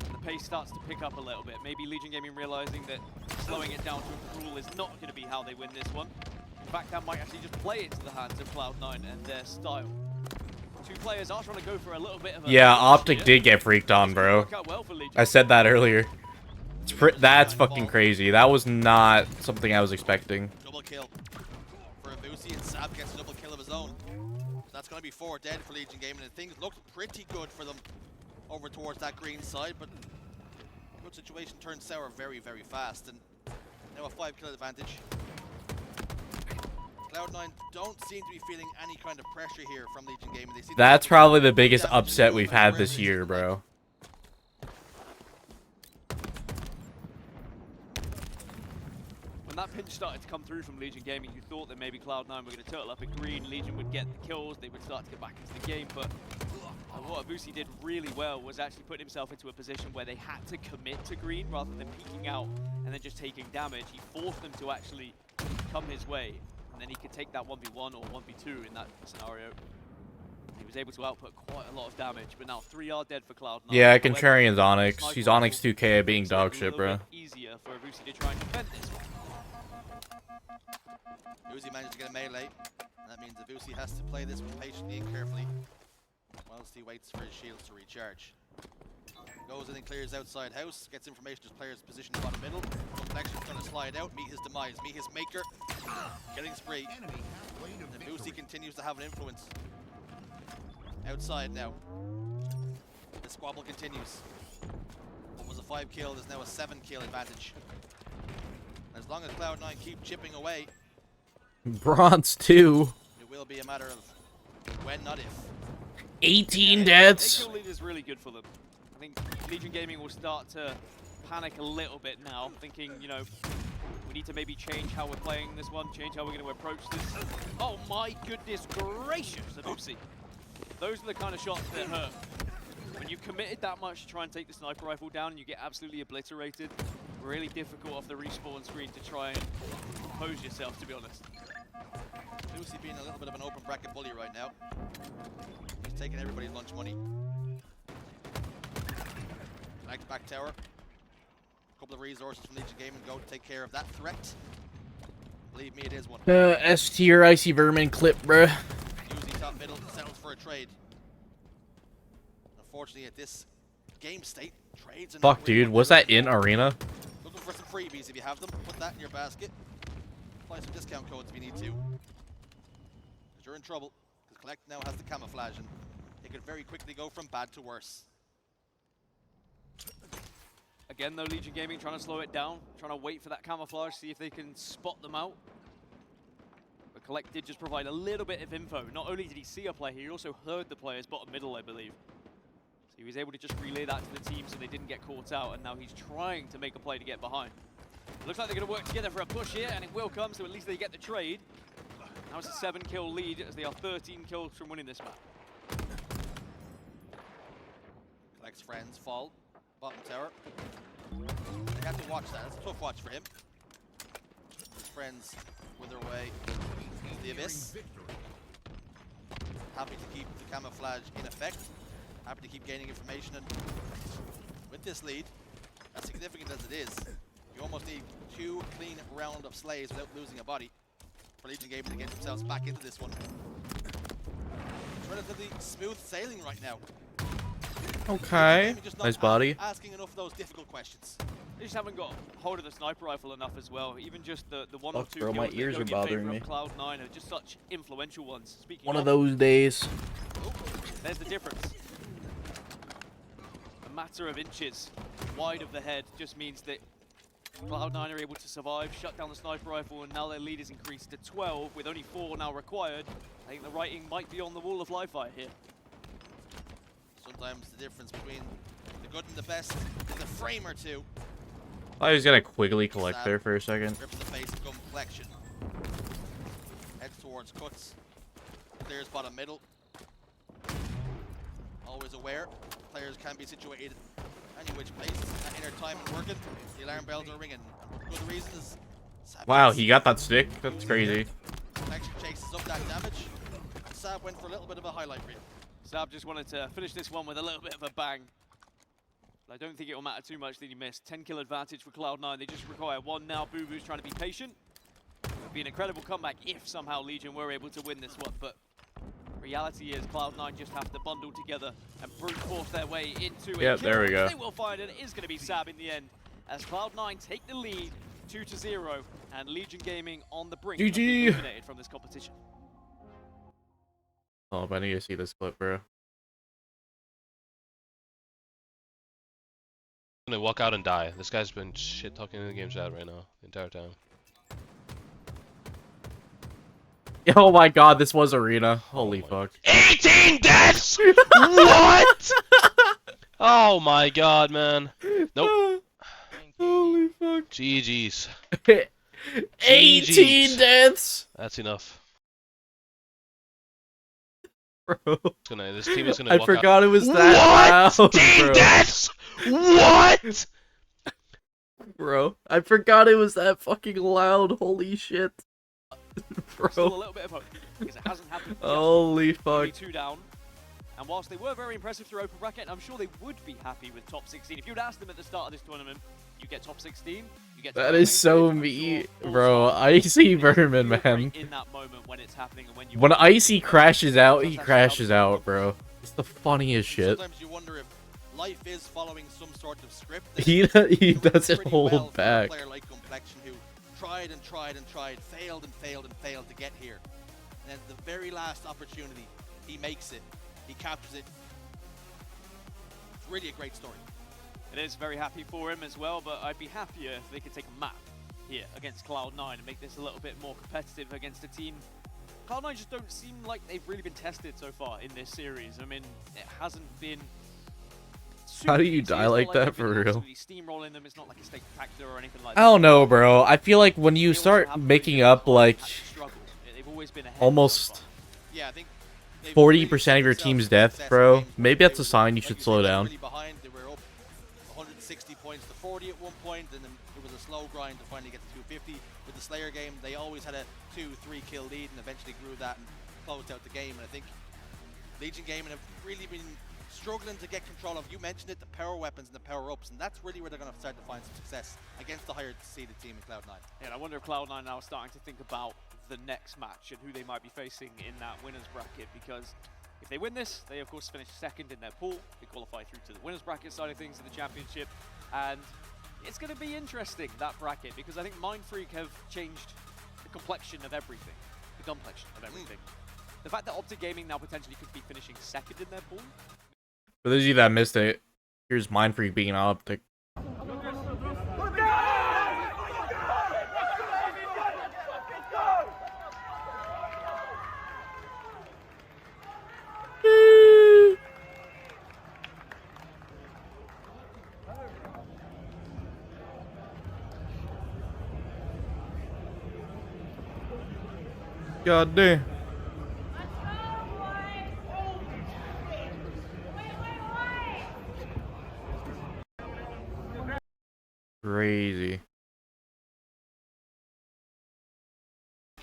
And the pace starts to pick up a little bit. Maybe Legion Gaming realizing that slowing it down to a cruel is not going to be how they win this one. In fact, that might actually just play into the hands of Cloud9 and their style. 2 players are trying to go for a little bit of a... Yeah, Optic did get freaked on, bro. Well for Legion. I said that earlier. That's fucking crazy. That was not something I was expecting. Double kill for Avusi, and Sab gets a double kill of his own. So that's going to be 4 dead for Legion Gaming, and things looked pretty good for them over towards that green side, but good situation turned sour very, very fast, and now a 5-kill advantage. Cloud9 don't seem to be feeling any kind of pressure here from Legion Gaming. They seem That's to probably the biggest down to upset we've had wherever this it is year, in the night. bro. When that pinch started to come through from Legion Gaming, you thought that maybe Cloud9 were going to turtle up at green, Legion would get the kills, they would start to get back into the game, but what Avusi did really well was actually put himself into a position where they had to commit to green rather than peeking out and then just taking damage. He forced them to actually come his way, and then he could take that 1v1 or 1v2 in that scenario. He was able to output quite a lot of damage, but now 3 are dead for Cloud9. Yeah, However, Contrarian's Onyx. Sniper He's Onyx rifle 2K being makes it dog a shit, little bro. bit easier for Avusi to try and defend this one. Avusi managed to get a melee, and that means Avusi has to play this one patiently and carefully whilst he waits for his shields to recharge. Goes in and clears outside house, gets information as players positioned in the bottom middle. Complexion's going to slide out, meet his demise, meet his maker. Killing spree. And Avusi continues to have an influence. Outside now. The squabble continues. What was a 5-kill, there's now a 7-kill advantage. As long as Cloud9 keep chipping away, Bronze 2. it will be a matter of when, not if. 18 Their deaths. kill lead is really good for them. I think Legion Gaming will start to panic a little bit now, thinking, you know, we need to maybe change how we're playing this one, change how we're going to approach this. Oh my goodness gracious, Avusi. Those are the kind of shots that hurt. When you committed that much to try and take the sniper rifle down and you get absolutely obliterated, really difficult off the respawn screen to try and compose yourself, to be honest. Lucy being a little bit of an open bracket bully right now. He's taking everybody's lunch money. Back tower. A couple of resources from Legion Gaming go to take care of that threat. Believe me, it is one. S tier Icy Vermin clip, bruh. Usually top middle settles for a trade. Unfortunately, at this game state, trades are not Fuck, really dude. what Was they're that in looking for. Arena? Looking for some freebies if you have them. Put that in your basket. Apply some discount codes if you need to. Because you're in trouble. Because Collect now has the camouflage and it could very quickly go from bad to worse. Again, though, Legion Gaming trying to slow it down, trying to wait for that camouflage, see if they can spot them out. But Collect did just provide a little bit of info. Not only did he see a player, he also heard the players bottom middle, I believe. So he was able to just relay that to the team so they didn't get caught out, and now he's trying to make a play to get behind. Looks like they're going to work together for a push here, and it will come, so at least they get the trade. Now it's a 7-kill lead, as they are 13 kills from winning this map. Mike's friends fall. Bottom tower. They have to watch that. It's a tough watch for him. His friends wither away into the abyss. Happy to keep the camouflage in effect. Happy to keep gaining information, and with this lead, as significant as it is, you almost need 2 clean round of slays without losing a body for Legion Gaming to get themselves back into this one. It's relatively smooth sailing right now. Okay. Nice body. Asking enough of those difficult questions. They just haven't got hold of the sniper rifle enough as well. Even just the one or Fuck, two bro, my kills that ears go are in your bothering favor me. of Cloud9 are just such influential ones. Speaking One of those days. Oh, there's the difference. A matter of inches wide of the head just means that Cloud9 are able to survive, shut down the sniper rifle, and now their lead is increased to 12 with only 4 now required. I think the writing might be on the wall of Li-Fi here. sometimes the difference between the good and the best is a frame or two. I was gonna quickly collect there for a second. Rips the face of gun collection. Heads towards cuts. Clears bottom middle. Always aware. Players can be situated any which place. At inner time and working. The alarm bells are ringing. And good reason is Wow, he got that stick. That's crazy. Collection chases up that damage. And Sab went for a little bit of a highlight reel. Sab just wanted to finish this one with a little bit of a bang. I don't think it will matter too much that he missed. 10 kill advantage for Cloud9. They just require 1 now. Boo Boo's trying to be patient. It would be an incredible comeback if somehow Legion were able to win this one, but reality is Cloud9 just have to bundle together and brute force their way into it. Yep, there we go. They will find it. It is going to be Sab in the end as Cloud9 take the lead 2-0 and Legion Gaming on the brink of being GG. eliminated from this competition. Oh, I need to see this clip, bro. Gonna walk out and die. This guy's been shit talking in the game chat right now the entire time. Oh my god, this was Arena. Holy fuck. 18 deaths! What? Oh my god, man. Nope. Holy fuck. GG's. 18 deaths! That's enough. Bro. This team is gonna I walk forgot out. it was that What? loud, 18 bro. deaths? What? Bro, I forgot it was that fucking loud. Holy shit. Still a Bro. little bit of hope because it hasn't happened. Holy fuck. Only 2 down. And whilst they were very impressive through open bracket, I'm sure they would be happy with top 16. If you'd asked them at the start of this tournament, you get top 16, you get That is so me, bro. Icy Vermin, man. In that moment when it's happening and when you When Icy crashes out, he crashes out, bro. It's the funniest shit. Sometimes you wonder if life is following some sort of script. He It worked doesn't pretty hold well for a back. player like Complexion who tried and tried and tried, failed and failed and failed to get here. And at the very last opportunity, he makes it. He captures it. It's really a great story. It is very happy for him as well, but I'd be happier if they could take a map here against Cloud9 and make this a little bit more competitive against a team. Cloud9 just don't seem like they've really been tested so far in this series. I mean, it hasn't been... How do you easy. die It's not like that they've been for real? absolutely steamrolling them. It's not like a spectacular or anything like I that. don't know, bro. I feel like when you They also start haven't making really up had like patchy struggles. They've always been ahead so almost far. Yeah, I think they've 40% really of your set themselves team's for death, success in bro, games where maybe they that's a were, sign you like should say, slow they were down. Really behind. They were up 160 points to 40 at one point, and then it was a slow grind to finally get to 250. With the Slayer game, they always had a 2-3 kill lead and eventually grew that and closed out the game. And I think Legion Gaming have really been struggling to get control of, you mentioned it, the power weapons and the power ups, and that's really where they're going to start to find some success against the higher seeded team in Cloud9. Yeah, and I wonder if Cloud9 now are starting to think about the next match and who they might be facing in that winners bracket, because if they win this, they of course finish second in their pool. They qualify through to the winners bracket side of things in the championship, and it's going to be interesting, that bracket, because I think Mindfreak have changed the complexion of everything, the complexion of everything. The fact that Optic Gaming now potentially could be finishing second in their pool. For those of you that missed it, here's Mindfreak being Optic. God damn. Crazy.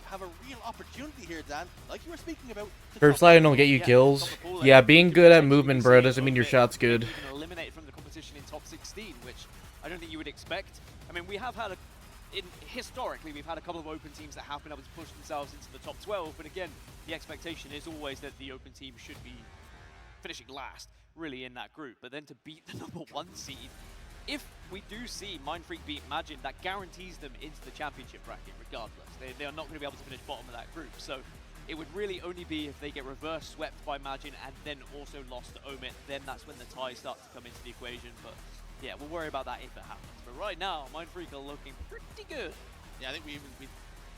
Have a real opportunity here, Dan, like you were speaking about. to First top line the don't get you Yeah, kills. top the ball Yeah, and being could good at potentially movement, see bro, doesn't mean your Omit shot's good. Even eliminated from the competition in top 16, which I don't think you would expect. I mean, we have had historically, we've had a couple of open teams that have been able to push themselves into the top 12, but again, the expectation is always that the open team should be finishing last, really, in that group. But then to beat the #1 seed, if we do see Mindfreak beat Imagine, that guarantees them into the championship bracket regardless. They are not going to be able to finish bottom of that group. So it would really only be if they get reverse swept by Imagine and then also lost to Omit, then that's when the ties start to come into the equation. But yeah, we'll worry about that if it happens. But right now, Mindfreak are looking pretty good. Yeah, I think we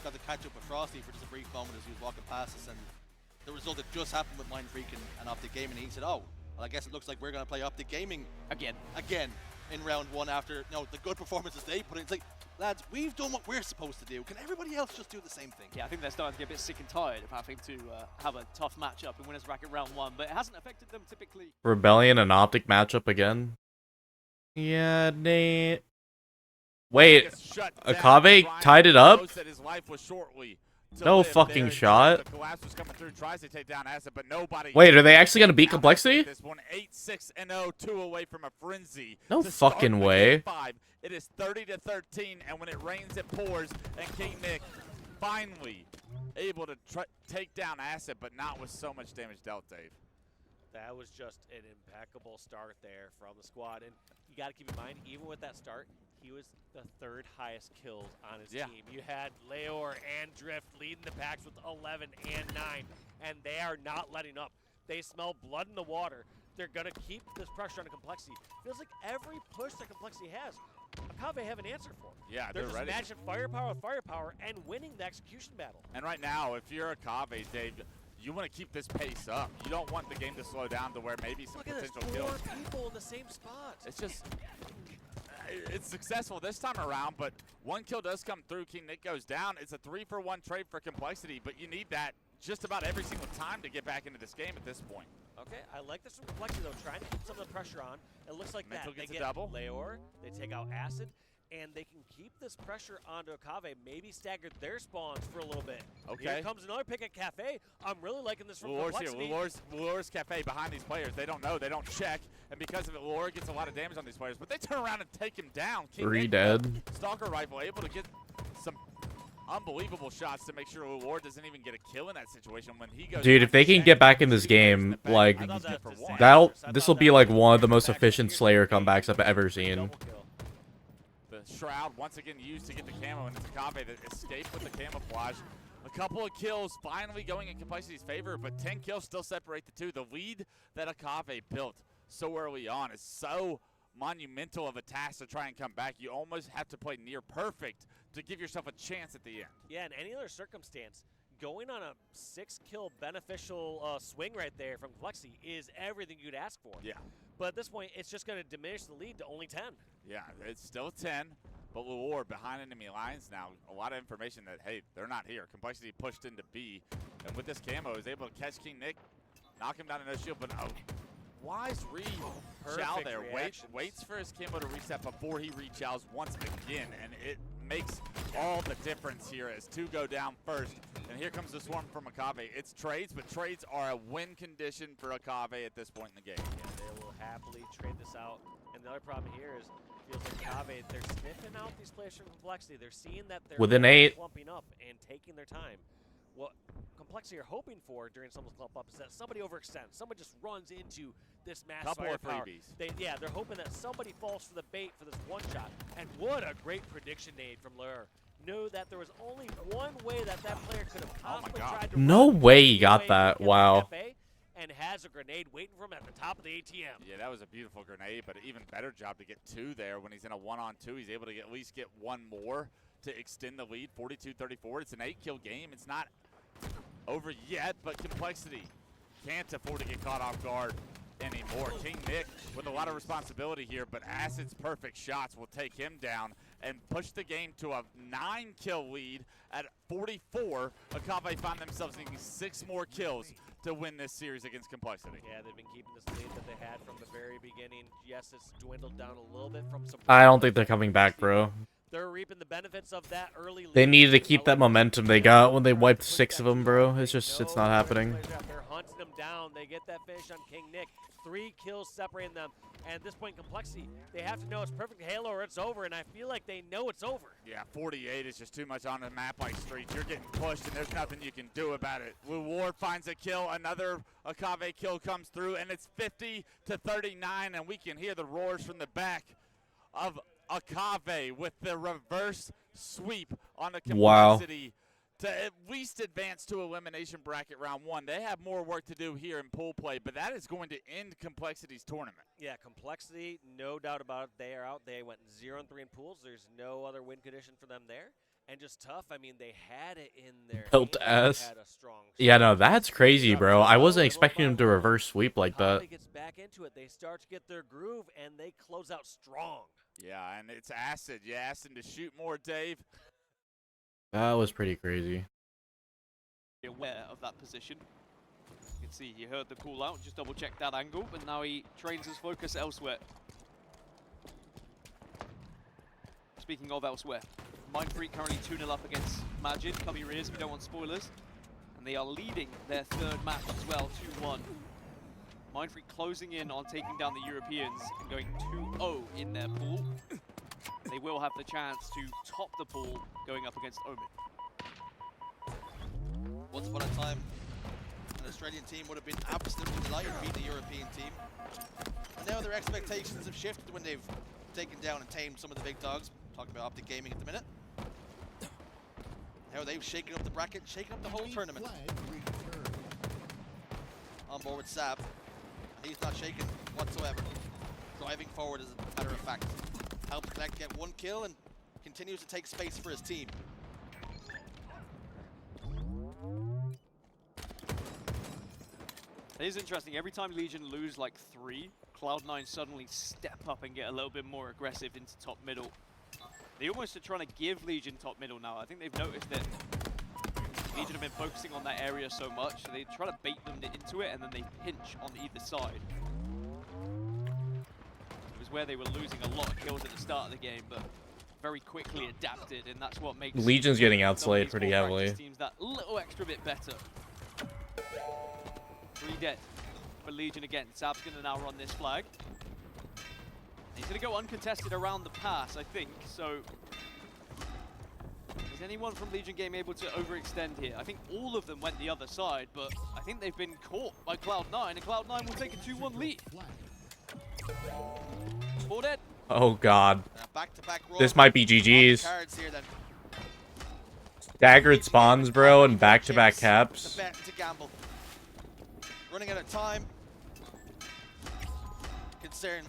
got to catch up with Frosty for just a brief moment as he was walking past us, and the result that just happened with Mindfreak and Optic Gaming, and he said, oh, well, I guess it looks like we're going to play Optic Gaming Again. in round 1 after the good performances they put in. It's like, lads, we've done what we're supposed to do. Can everybody else just do the same thing? Yeah, I think they're starting to get a bit sick and tired of having to have a tough matchup in winners bracket round 1, but it hasn't affected them typically. Rebellion and Optic matchup again. Yeah, Nate. Wait, Akave tied it up? No fucking shot. Wait, are they actually gonna beat Complexity? This one 8-6-0, 2 away from a frenzy. No to start fucking the way. game 5. It is 30-13, and when it rains, it pours. And King Nick finally able to take down Acid, but not with so much damage dealt, Dave. That was just an impeccable start there from the squad. And you got to keep in mind, even with that start, he was the 3rd highest kills on his team. You had Leor and Drift leading the packs with 11 and 9, and they are not letting up. They smell blood in the water. They're going to keep this pressure on Complexity. Feels like every push that Complexity has, Akave have an answer for. Yeah, they're they're just ready. matching firepower with firepower and winning the execution battle. And right now, if you're Akave, Dave, you want to keep this pace up. You don't want the game to slow down to where maybe some Look at this, potential 4 kills. people in the same spot. It's just, it's successful this time around, but 1 kill does come through. King Nick goes down. It's a 3-for-1 trade for Complexity, but you need that just about every single time to get back into this game at this point. Okay, I like this from Complexity though, trying to keep some of the pressure on. It looks like Mental that. They gets a get double. Leor, they take out Acid, and they can keep this pressure onto Akave, maybe stagger their spawns for a little bit. Okay. Here comes another pick at Cafe. I'm really liking this from Lure's here. Complexity. Lure's Cafe behind these players. They don't know. They don't check. And because of it, Lure gets a lot of damage on these players. But they turn around and take him down. King 3 Nick, dead. Stalker Rifle able to get some unbelievable shots to make sure Lure doesn't even get a kill in that situation when he goes. Dude, if they can get back in this game, like, this will be like one of the most efficient Slayer comebacks I've ever seen. Double kill. The Shroud once again used to get the camo, and it's Akave that escaped with the camouflage. A couple of kills finally going in Complexity's favor, but 10 kills still separate the two. The lead that Akave built so early on is so monumental of a task to try and come back. You almost have to play near perfect to give yourself a chance at the end. Yeah, in any other circumstance, going on a 6-kill beneficial swing right there from Complexity is everything you'd ask for. Yeah. But at this point, it's just going to diminish the lead to only 10. Yeah, it's still 10, but Lure behind enemy lines now. A lot of information that, hey, they're not here. Complexity pushed into B, and with this camo, is able to catch King Nick, knock him down to no shield, but wise read. Chow there, waits for his camo to reset before he re-chows once again, and it makes all the difference here as 2 go down first. And here comes the swarm from Akave. It's trades, but trades are a win condition for Akave at this point in the game. Yeah, they will happily trade this out. And the other problem here is, feels like Akave, they're sniffing out these players from Complexity. They're seeing that they're Within 8. clumping up and taking their time. What Complexity are hoping for during someone's clump up is that somebody overextends. Somebody just runs into this mass Couple of firepower. freebies. They're hoping that somebody falls for the bait for this one shot. And what a great prediction made from Lure. Knew that there was only one way that player could have possibly tried to No run way he away got from that. the Wow. cafe, and has a grenade waiting for him at the top of the ATM. Yeah, that was a beautiful grenade, but an even better job to get 2 there. When he's in a 1-on-2, he's able to at least get 1 more to extend the lead, 42-34. It's an 8-kill game. It's not over yet, but Complexity can't afford to get caught off guard anymore. King Nick with a lot of responsibility here, but Acid's perfect shots will take him down and push the game to a 9-kill lead at 44. Akave find themselves needing 6 more kills to win this series against Complexity. Yeah, they've been keeping this lead that they had from the very beginning. Yes, it's dwindled down a little bit from some. I don't think they're coming back, bro. They're reaping the benefits of that early lead. They needed to keep that momentum they got when they wiped 6 of them, bro. It's not happening. They're hunting them down. They get that finish on King Nick. 3 kills separating them. And at this point, Complexity, they have to know it's perfect Halo or it's over, and I feel like they know it's over. Yeah, 48 is just too much on a map like Streets. You're getting pushed, and there's nothing you can do about it. Blue Ward finds a kill. Another Akave kill comes through, and it's 50-39, and we can hear the roars from the back of Akave with the reverse sweep on the Complexity to at least advance to elimination bracket round 1. They have more work to do here in pool play, but that is going to end Complexity's tournament. Yeah, Complexity, no doubt about it. They are out. They went 0-3 in pools. There's no other win condition for them there. And just tough. I mean, they had it in their Built hands. ass. Had a strong Yeah, no, that's crazy, bro. I wasn't expecting them to reverse sweep like that. Akave gets back into it. They start to get their groove, and they close out strong. Yeah, and it's Acid. You asked him to shoot more, Dave. That was pretty crazy. Be aware of that position. You can see he heard the call out, just double check that angle, but now he trains his focus elsewhere. Speaking of elsewhere, Mindfreak currently 2-0 up against Majid. Cover your ears if you don't want spoilers. And they are leading their third match as well, 2-1. Mindfreak closing in on taking down the Europeans and going 2-0 in their pool. They will have the chance to top the pool going up against Omen. Once upon a time, an Australian team would have been absolutely delighted to beat the European team. And now their expectations have shifted when they've taken down and tamed some of the big dogs. Talking about Optic Gaming at the minute. Now they've shaken up the bracket, shaken up the whole tournament. On board with Sab. He's not shaken whatsoever. Driving forward as a matter of fact. Helps Connect get 1 kill and continues to take space for his team. It is interesting, every time Legion lose like 3, Cloud9 suddenly step up and get a little bit more aggressive into top middle. They almost are trying to give Legion top middle now. I think they've noticed that Legion have been focusing on that area so much, so they try to bait them into it and then they pinch on either side. It was where they were losing a lot of kills at the start of the game, but very quickly adapted, and that's what makes Legion's getting some of outslayed these pretty more heavily. practice teams that little extra bit better. 3 dead for Legion again. Sab's going to now run this flag. He's going to go uncontested around the pass, I think, so is anyone from Legion Game able to overextend here? I think all of them went the other side, but I think they've been caught by Cloud9, and Cloud9 will take a 2-1 lead. 4 dead. Oh god. Back-to-back This might be GG's. Staggered spawns, bro, and back-to-back caps. To bet, to gamble. Running out of time. Concern,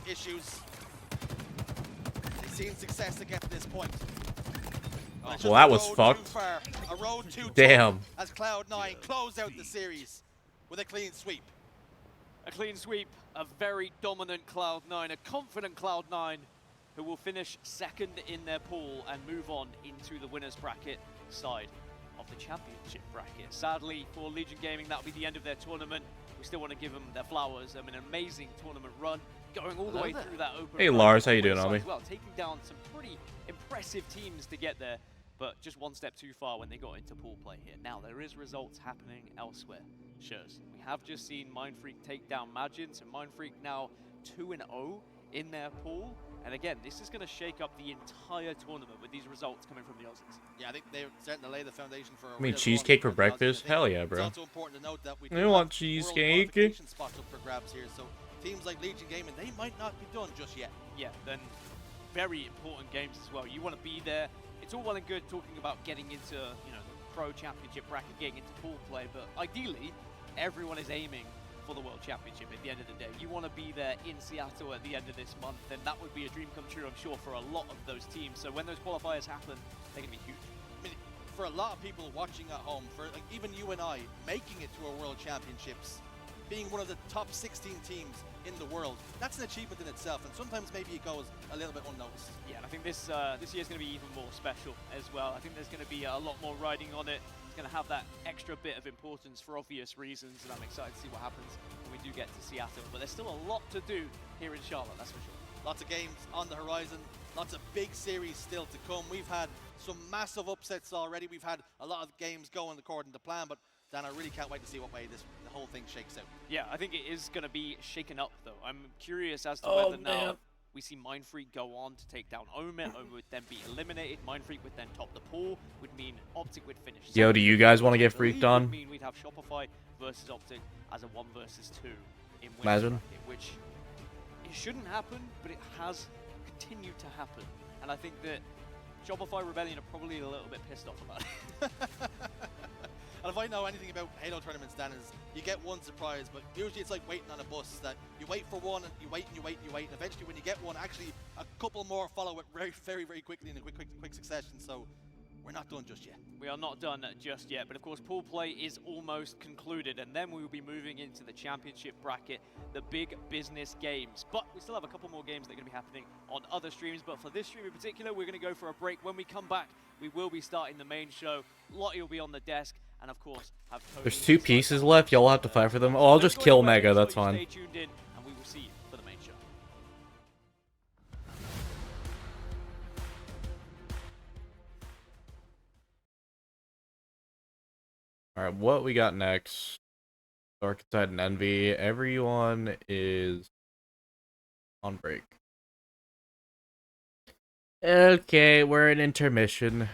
issues. They've seen success to get to this point. Well, that was fucked. A road too Damn. as Cloud9 close out the series with a clean sweep. A clean sweep, a very dominant Cloud9, a confident Cloud9 who will finish second in their pool and move on into the winners bracket side of the championship bracket. Sadly for Legion Gaming, that'll be the end of their tournament. We still want to give them their flowers. I mean, an amazing tournament run, going all the way through that open. Hey Lars, how you doing, homie? Well, taking down some pretty impressive teams to get there, but just one step too far when they got into pool play here. Now, there is results happening elsewhere. Shurs. We have just seen Mindfreak take down Majin, so Mindfreak now 2-0 in their pool. And again, this is going to shake up the entire tournament with these results coming from the Aussies. Yeah, I think they're starting to lay the foundation for a I mean, real cheesecake run for breakfast? Hell yeah, It's bro. also important to note that we I want cheesecake. spots up for grabs here, so teams like Legion Gaming, they might not be done just yet. Yeah, then very important games as well. You want to be there. It's all well and good talking about getting into, you know, the pro championship bracket, getting into pool play, but ideally, everyone is aiming for the World Championship at the end of the day. You want to be there in Seattle at the end of this month, and that would be a dream come true, I'm sure, for a lot of those teams. So when those qualifiers happen, they're going to be huge. I mean, for a lot of people watching at home, for like even you and I, making it to a World Championships being one of the top 16 teams in the world. That's an achievement in itself, and sometimes maybe it goes a little bit unnoticed. Yeah, and I think this year is going to be even more special as well. I think there's going to be a lot more riding on it. It's going to have that extra bit of importance for obvious reasons, and I'm excited to see what happens when we do get to Seattle. But there's still a lot to do here in Charlotte, that's for sure. Lots of games on the horizon, lots of big series still to come. We've had some massive upsets already. We've had a lot of games going according to plan, but Dan, I really can't wait to see what way the whole thing shakes out. Yeah, I think it is going to be shaken up, though. I'm curious as to Oh, whether now man. we see Mindfreak go on to take down Omen. Omen would then be eliminated. Mindfreak would then top the pool, would mean Optic would finish. Yo, do you guys want to I get believe freaked would on? mean we'd have Shopify versus Optic as a 1 versus 2 in Winter Imagine. bracket, which it shouldn't happen, but it has continued to happen. And I think that Shopify Rebellion are probably a little bit pissed off about it. And if I know anything about Halo tournaments, Dan, is you get one surprise, but usually it's like waiting on a bus, that you wait for one, and you wait, and you wait, and you wait, and eventually when you get one, actually a couple more follow it very, very quickly in a quick succession, so we're not done just yet. We are not done just yet, but of course pool play is almost concluded, and then we will be moving into the championship bracket, the big business games. But we still have a couple more games that are going to be happening on other streams, but for this stream in particular, we're going to go for a break. When we come back, we will be starting the main show. Lottie will be on the desk, and of course, have Tony. There's 2 pieces left. Y'all have to fight for them. Oh, I'll just kill Mega. That's fine. Stay tuned in, and we will see you for the main show. Alright, what we got next? Dark Side and Envy. Everyone is on break. Okay, we're in intermission.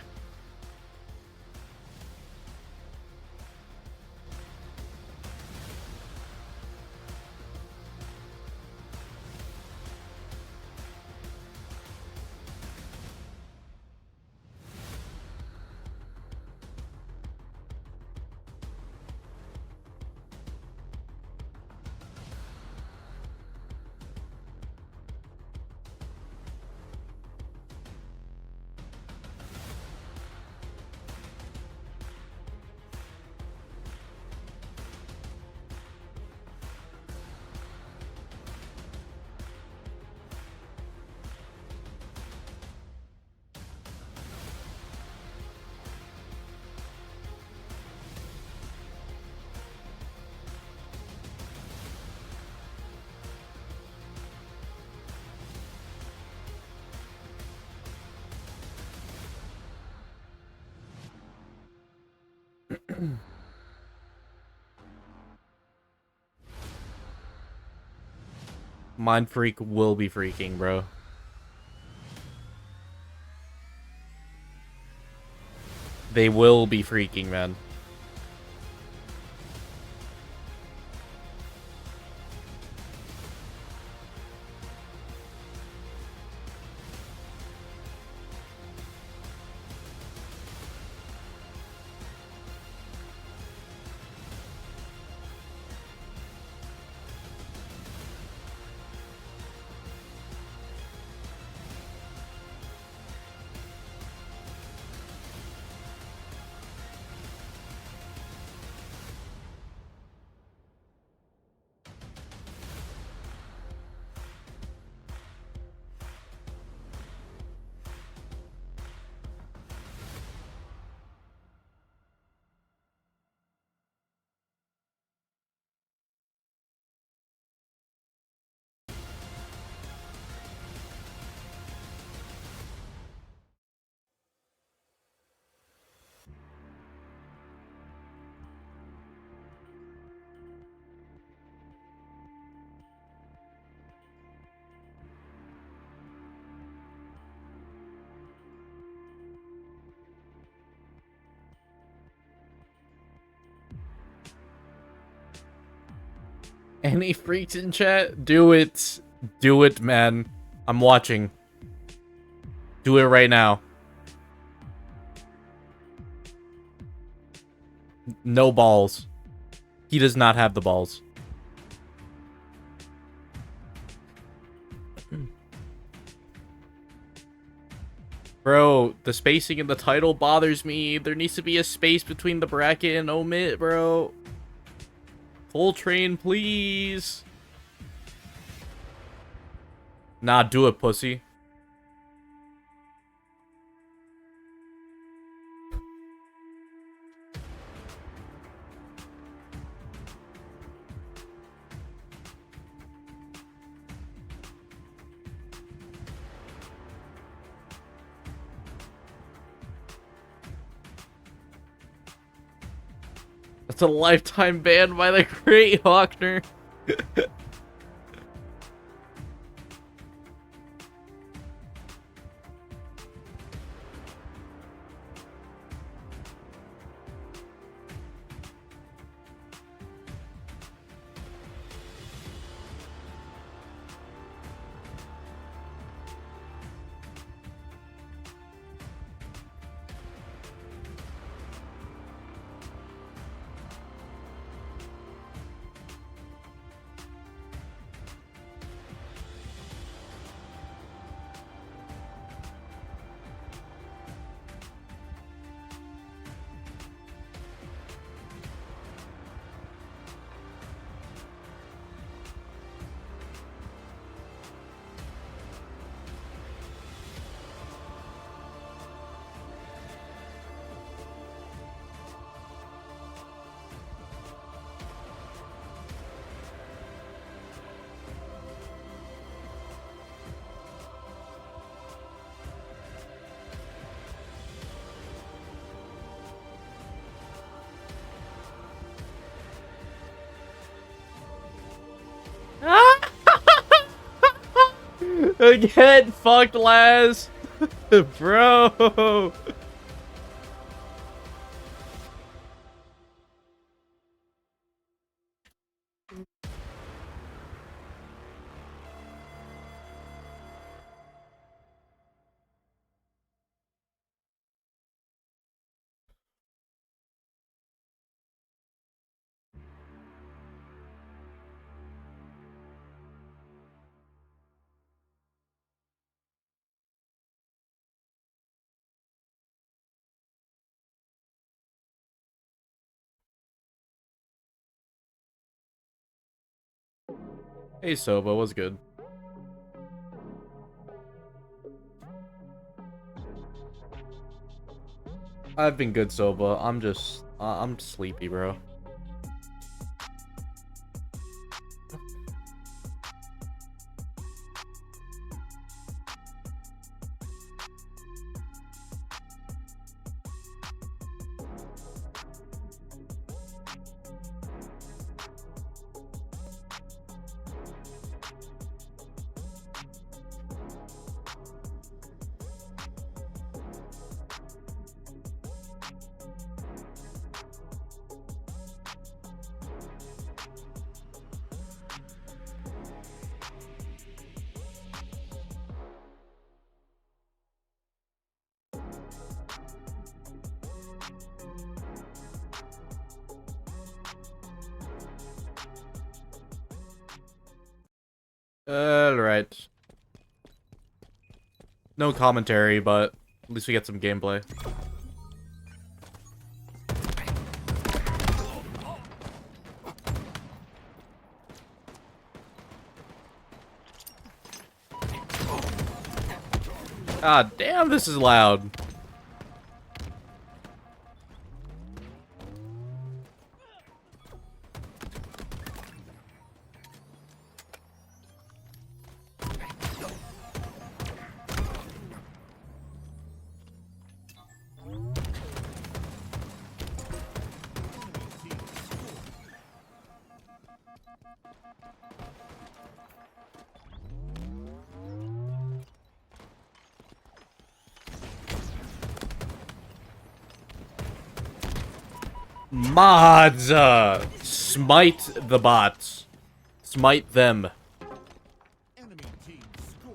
Mind Freak will be freaking, bro. They will be freaking, man. Any freaks in chat? Do it. Do it, man. I'm watching. Do it right now. No balls. He does not have the balls. Bro, the spacing in the title bothers me. There needs to be a space between the bracket and omit, bro. Full train, please. Nah, do it, pussy. That's a lifetime ban by the great Hawkner. Get fucked, Laz. Bro. Hey, Soba, what's good? I've been good, Soba. I'm sleepy, bro. Alright. No commentary, but at least we get some gameplay. Ah, damn, this is loud. Mods! Smite the bots. Smite them. Enemy team score.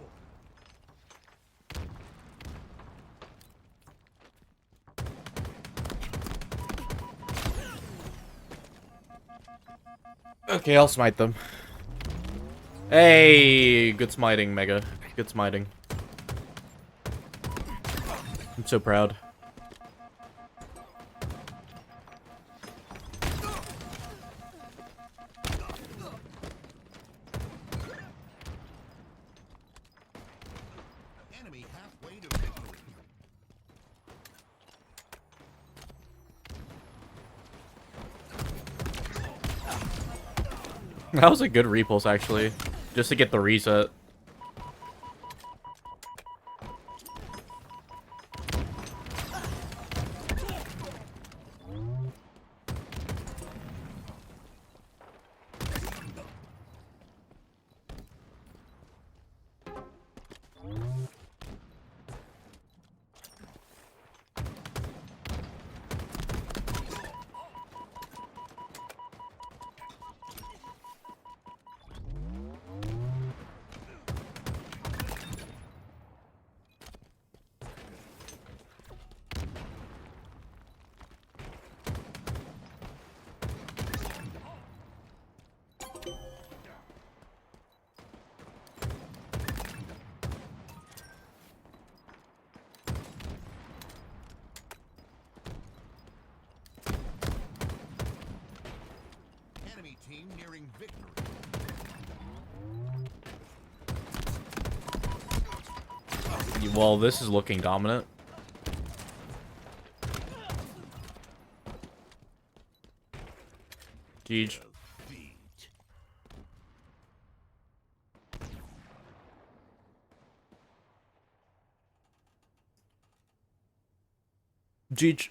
Okay, I'll smite them. Hey, good smiting, Mega. Good smiting. I'm so proud. That was a good repulse, actually. Just to get the reset. Enemy team nearing victory. Well, this is looking dominant. Jeej. Defeat. Jeej.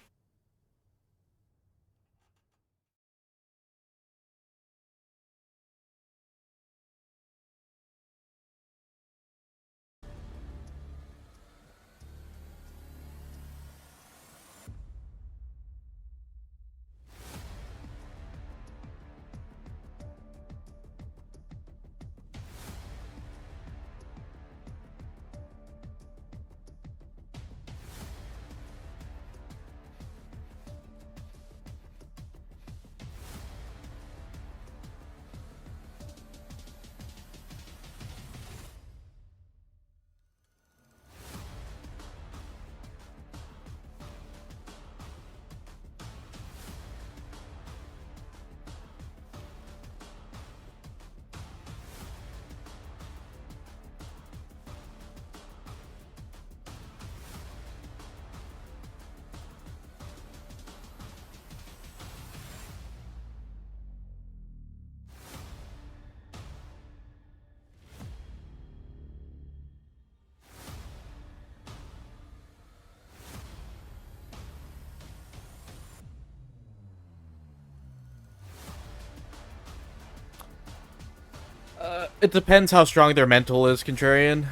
It depends how strong their mental is, Contrarian.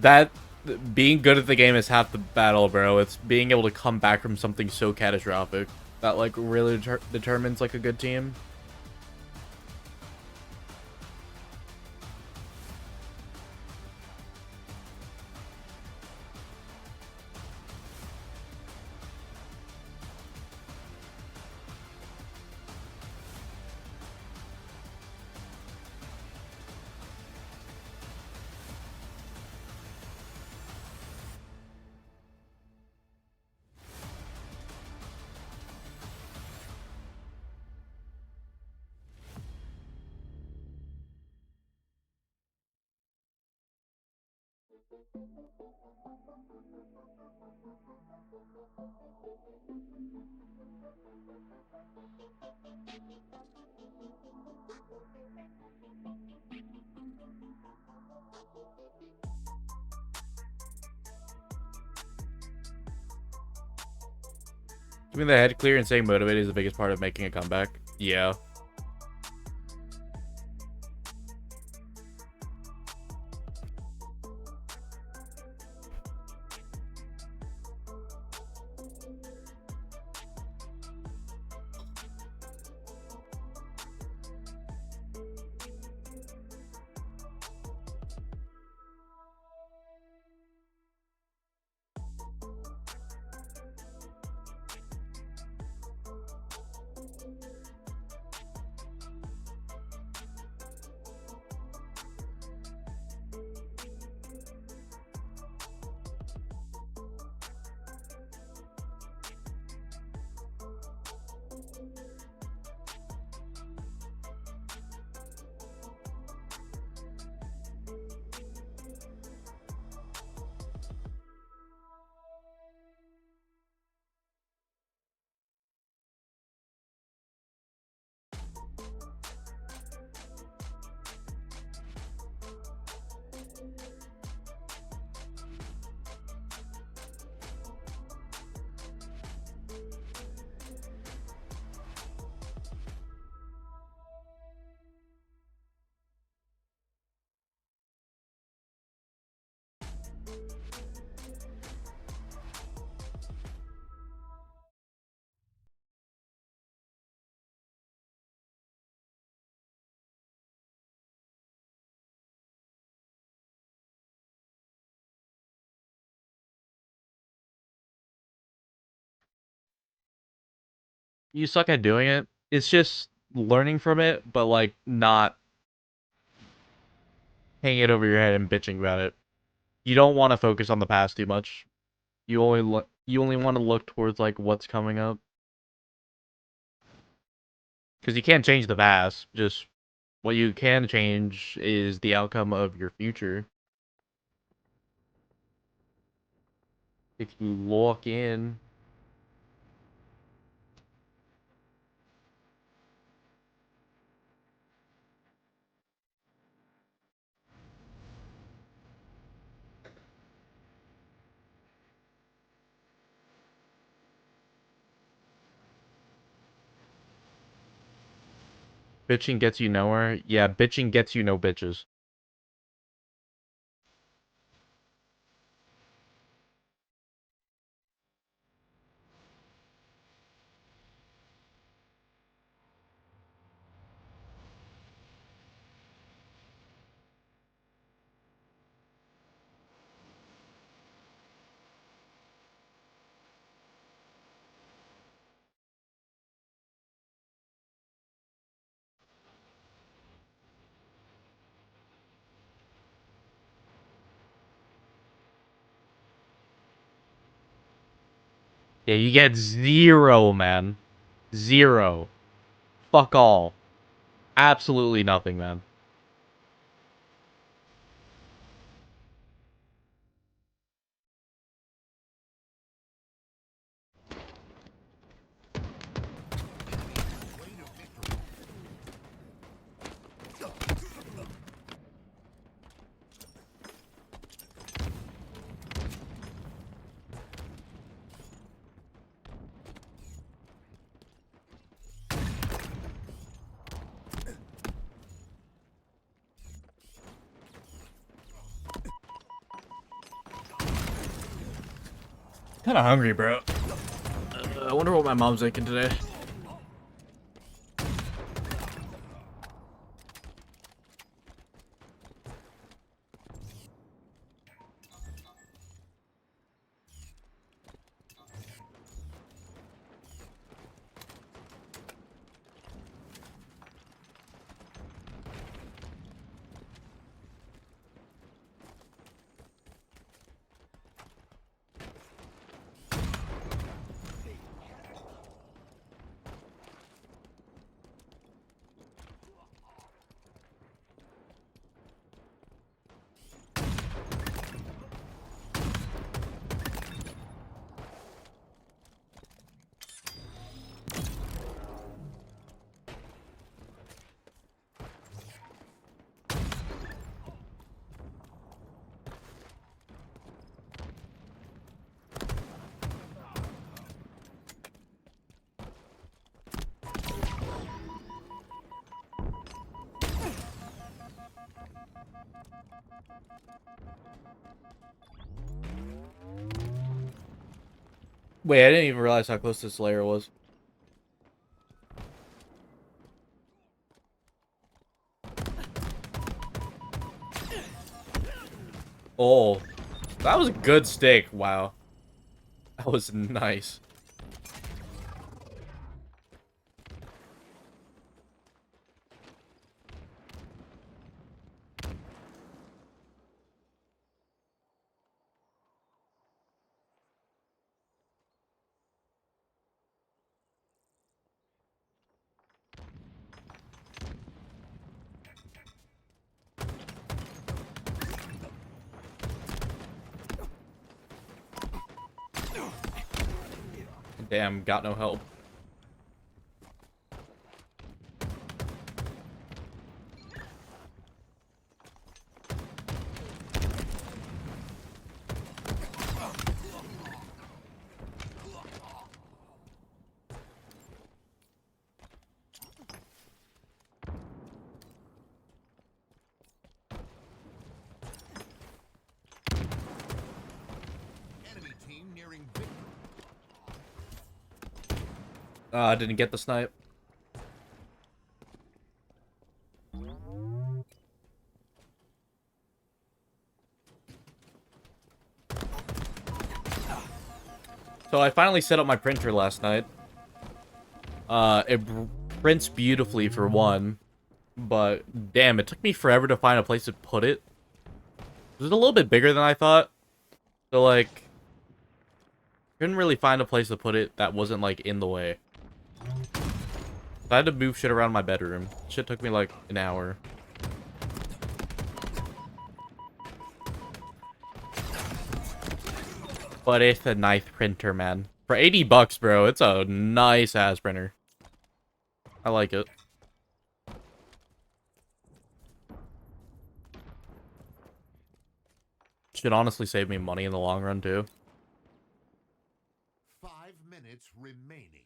That being good at the game is half the battle, bro. It's being able to come back from something so catastrophic that like really determines like a good team. Keeping the head clear and staying motivated is the biggest part of making a comeback. Yeah. you suck at doing it. It's just learning from it, but like not hanging it over your head and bitching about it. You don't want to focus on the past too much. You only want to look towards like what's coming up. Because you can't change the past. Just what you can change is the outcome of your future. If you lock in. Bitching gets you nowhere. Yeah, bitching gets you no bitches. Yeah, you get 0, man. 0. Fuck all. Absolutely nothing, man. Way to victory. Kind of hungry, bro. I wonder what my mom's making today. Wait, I didn't even realize how close this layer was. Oh, that was a good stick. Wow. That was nice. Damn, got no help. Enemy team nearing victory. I didn't get the snipe. So I finally set up my printer last night. It prints beautifully for one, but damn, it took me forever to find a place to put it. It was a little bit bigger than I thought, so like, couldn't really find a place to put it that wasn't like in the way. So I had to move shit around my bedroom. Shit took me like an hour. But it's a nice printer, man. For 80 bucks, bro, it's a nice ass printer. I like it. Should honestly save me money in the long run, too. 5 minutes remaining.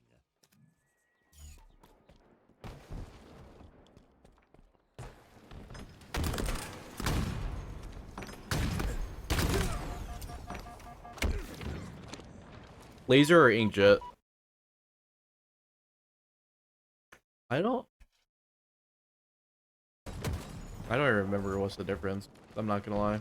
Laser or inkjet? I don't even remember what's the difference. I'm not gonna lie.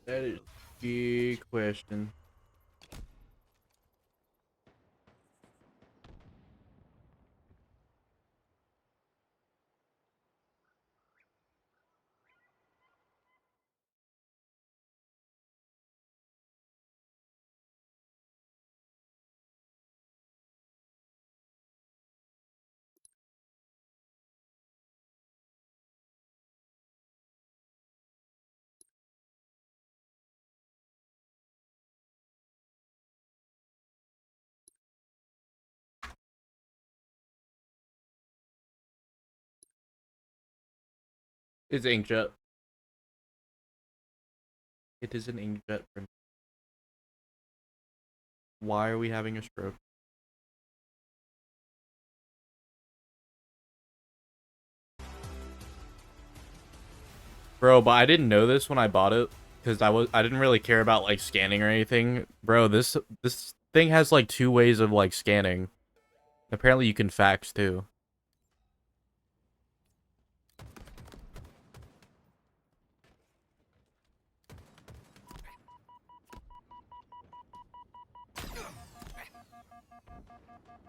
That is a good question. It's inkjet. It is an inkjet printer. Why are we having a stroke? Bro, but I didn't know this when I bought it because I didn't really care about like scanning or anything. Bro, this thing has like 2 ways of like scanning. Apparently you can fax too.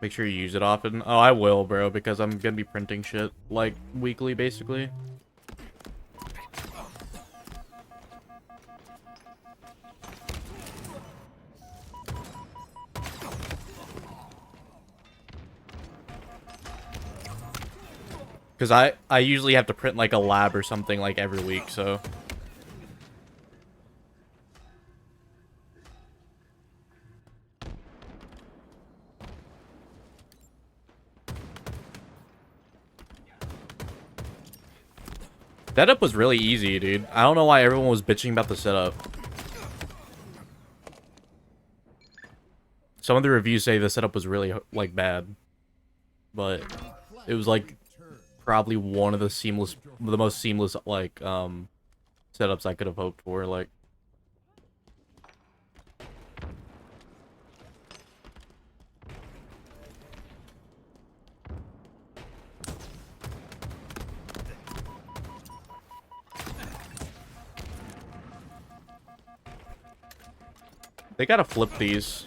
Make sure you use it often. Oh, I will, bro, because I'm gonna be printing shit like weekly basically. Because I usually have to print like a lab or something like every week, so. Setup was really easy, dude. I don't know why everyone was bitching about the setup. Some of the reviews say the setup was really like bad, but it was like probably one of the most seamless like setups I could have hoped for. Like, they gotta flip these.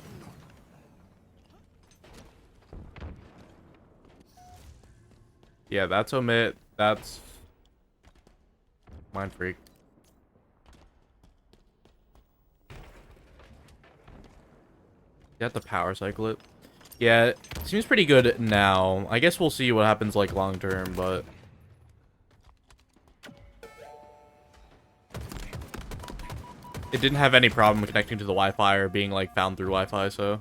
Yeah, that's omit. That's Mind Freak. You have to power cycle it. Yeah, it seems pretty good now. I guess we'll see what happens like long term, but it didn't have any problem connecting to the Wi-Fi or being like found through Wi-Fi, so.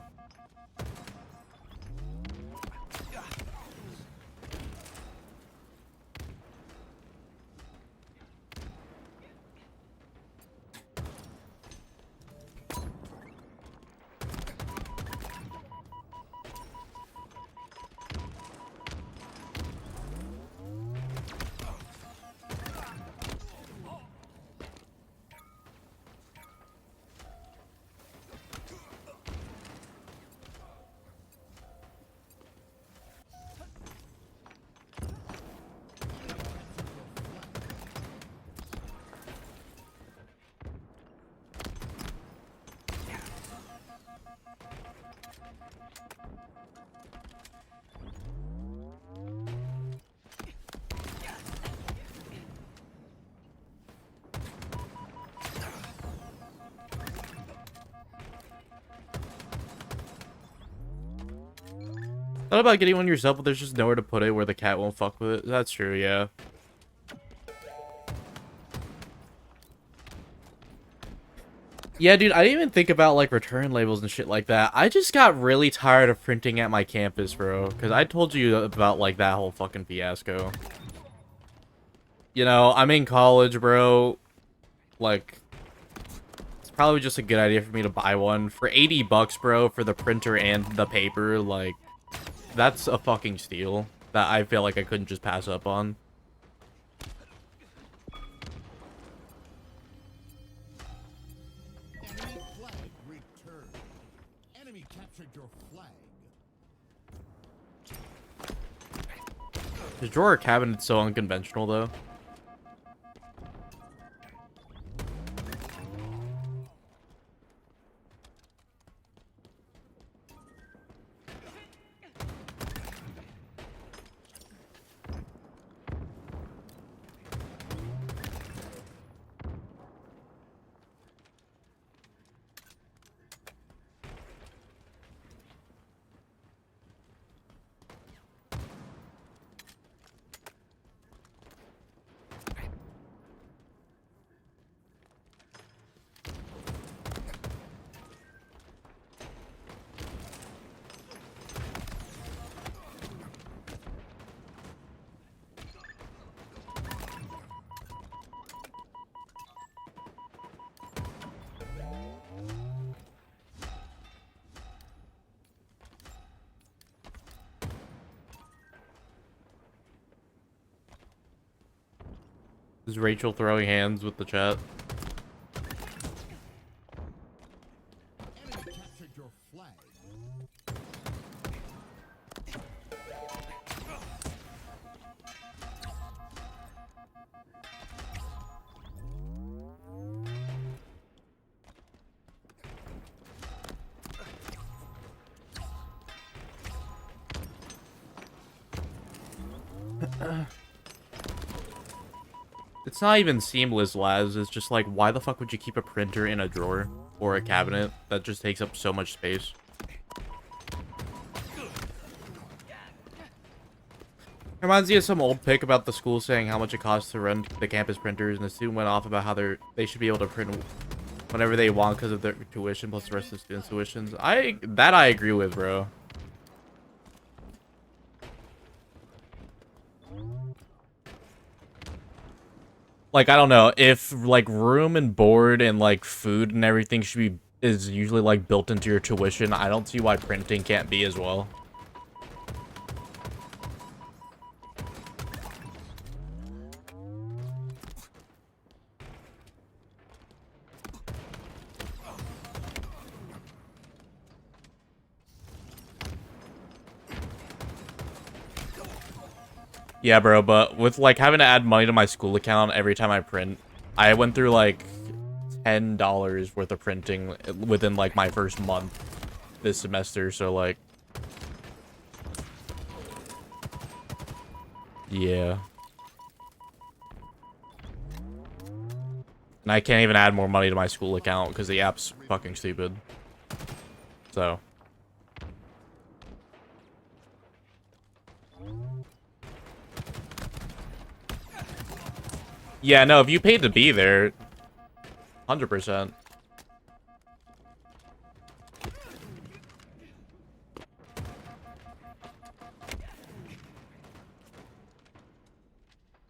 Thought about getting one yourself, but there's just nowhere to put it where the cat won't fuck with it. That's true, yeah. Yeah, dude, I didn't even think about, like, return labels and shit like that. I just got really tired of printing at my campus, bro. Because I told you about, like, that whole fucking fiasco. You know, I'm in college, bro. Like, it's probably just a good idea for me to buy one. For 80 bucks, bro, for the printer and the paper, like, that's a fucking steal that I feel like I couldn't just pass up on. Enemy flag returned. Enemy captured your flag. The drawer cabinet's so unconventional, though. Is Rachel throwing hands with the chat? Enemy captured your flag. It's not even seamless, Laz. It's just like, why the fuck would you keep a printer in a drawer or a cabinet? That just takes up so much space. Reminds me of some old pic about the school saying how much it costs to run the campus printers, and the student went off about how they should be able to print whenever they want because of their tuition plus the rest of the students' tuitions. I agree with, bro. Like, I don't know, if, like, room and board and, like, food and everything is usually, like, built into your tuition, I don't see why printing can't be as well. Yeah, bro, but with, like, having to add money to my school account every time I print, I went through, like, $10 worth of printing within, like, my first month this semester, so, like... Yeah. And I can't even add more money to my school account because the app's fucking stupid. So... Yeah, no, if you paid to be there, 100%.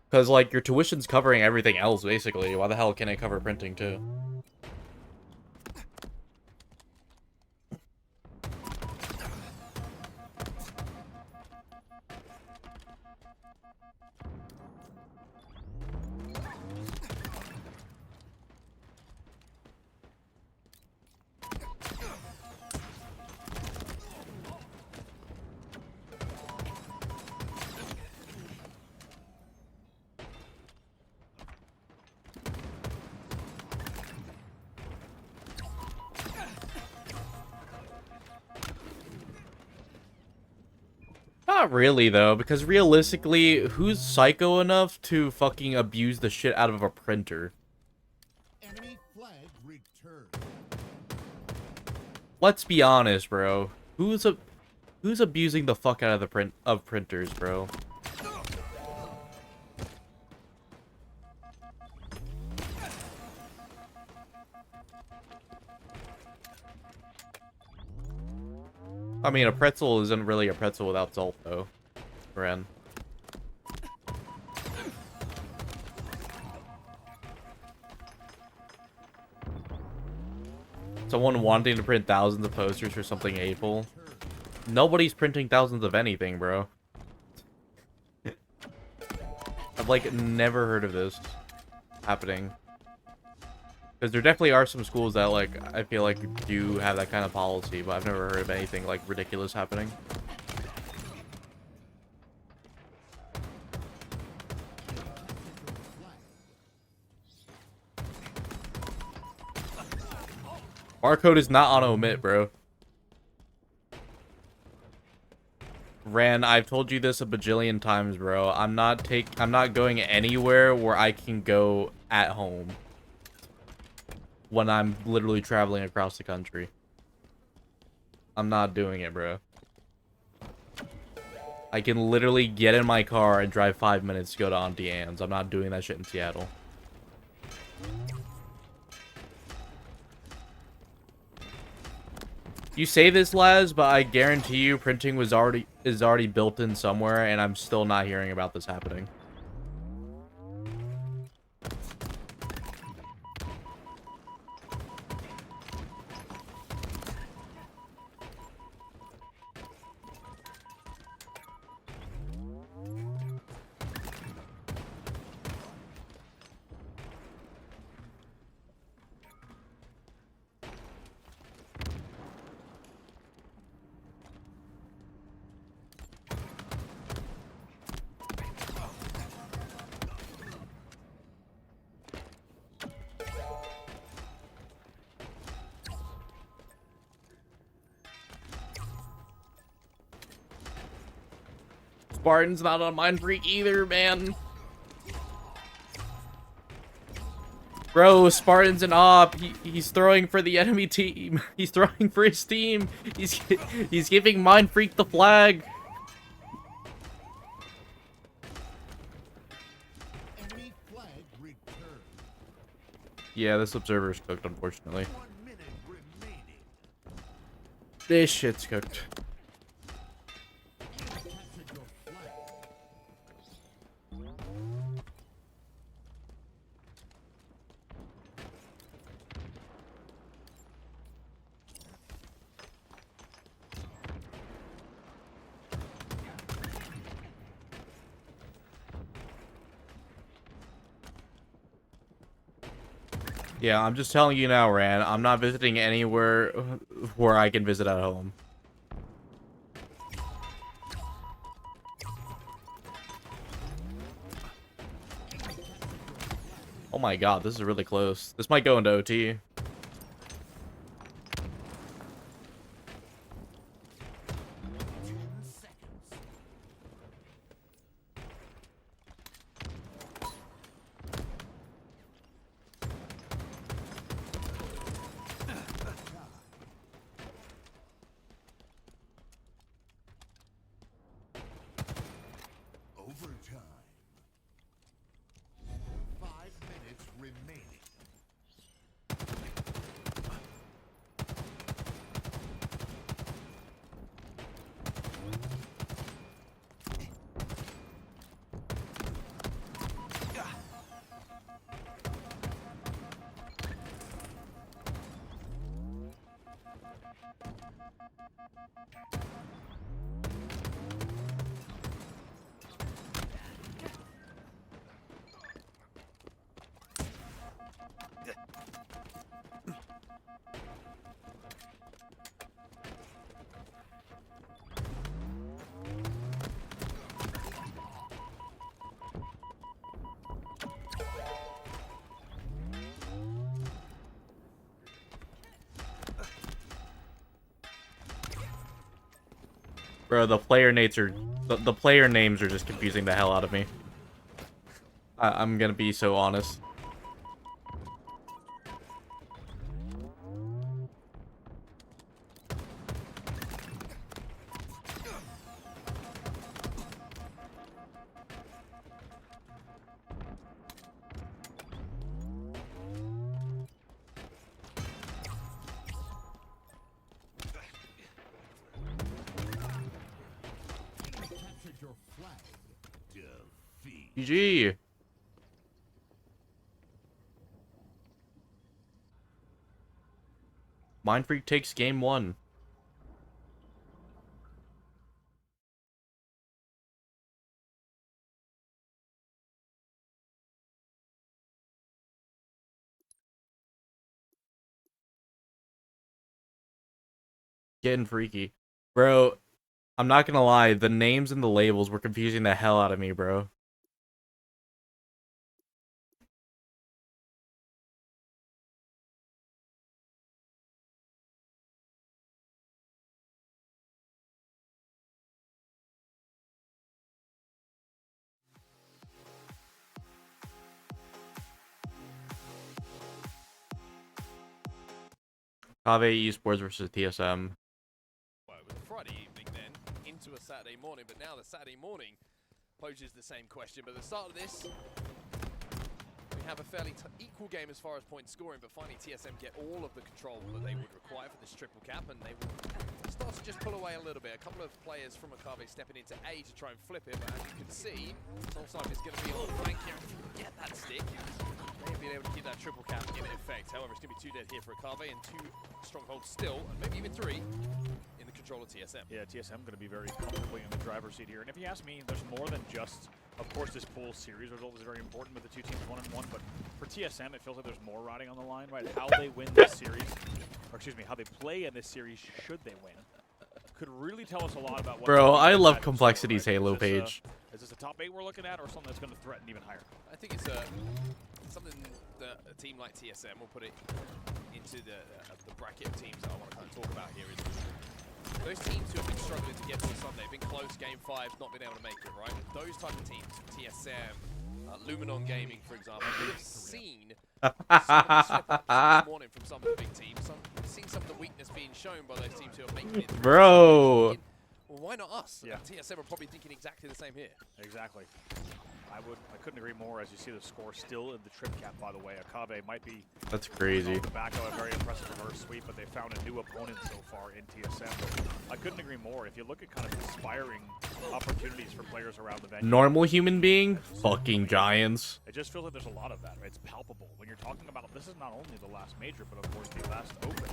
Because, like, your tuition's covering everything else, basically. Why the hell can't it cover printing, too? Not really, though, because realistically, who's psycho enough to fucking abuse the shit out of a printer? Enemy flag returned. Let's be honest, bro. Who's Who's abusing the fuck out of the printers, bro? I mean, a pretzel isn't really a pretzel without salt, though. Ren. Someone wanting to print thousands of posters for something hateful. Nobody's printing thousands of anything, bro. I've, like, never heard of this happening. Because there definitely are some schools that, like, I feel like do have that kind of policy, but I've never heard of anything, like, ridiculous happening. Barcode is not on omit, bro. Ran, I've told you this a bajillion times, bro. I'm not going anywhere where I can go at home when I'm literally traveling across the country. I'm not doing it, bro. I can literally get in my car and drive 5 minutes to go to Auntie Anne's. I'm not doing that shit in Seattle. You say this, Laz, but I guarantee you printing is already built in somewhere, and I'm still not hearing about this happening. Spartan's not on Mind Freak either, man. Bro, Spartan's an op. He's throwing for the enemy team. He's throwing for his team. He's giving Mind Freak the flag. Enemy flag returned. Yeah, this observer's cooked, unfortunately. 1 minute remaining. This shit's cooked. Captured your flag. Yeah, I'm just telling you now, Ran. I'm not visiting anywhere where I can visit at home. Oh my god, this is really close. This might go into OT. Overtime. 5 minutes remaining. Bro, the player names are just confusing the hell out of me. I'm gonna be so honest. GG. Mind Freak takes game 1. Getting freaky. Bro, I'm not gonna lie, the names and the labels were confusing the hell out of me, bro. Kave Esports versus TSM. Well, it was a Friday evening then, into a Saturday morning, but now the Saturday morning poses the same question. But at the start of this, we have a fairly equal game as far as point scoring, but finally TSM get all of the control that they would require for this triple cap, and they will start to just pull away a little bit. A couple of players from Akave stepping into A to try and flip it, but as you can see, Solside is going to be on the flank here. If you can get that stick, they've been able to keep that triple cap in effect. However, it's going to be 2 dead here for Akave and 2 strongholds still, and maybe even 3 in the control of TSM. Yeah, TSM going to be very comfortably in the driver's seat here. And if you ask me, there's more than just, of course, this pool series result is very important with the 2 teams 1-1, but for TSM, it feels like there's more riding on the line, right? How they win this series, or excuse me, how they play in this series should they win, could really tell us a lot about what... Bro, I love Complexity's Halo page. Is this a top 8 we're looking at, or something that's going to threaten even higher? I think it's something that a team like TSM will put it into the bracket of teams that I want to kind of talk about here. Is those teams who have been struggling to get to the Sunday, been close, game 5, not been able to make it, right? Those type of teams, TSM, Luminon Gaming, for example, we have seen some of the slip-ups this morning from some of the big teams. We've seen some of the weakness being shown by those teams who are making it. Bro. Well, why not us? Yeah. TSM are probably thinking exactly the same here. Exactly. I couldn't agree more. As you see the score still in the trip cap, by the way. Akave might be... That's crazy. The back of a very impressive reverse sweep, but they found a new opponent so far in TSM. I couldn't agree more. If you look at kind of inspiring opportunities for players around the venue. Normal human being? Fucking Giants. It just feels like there's a lot of that. Right? It's palpable. When you're talking about, this is not only the last major, but of course the last open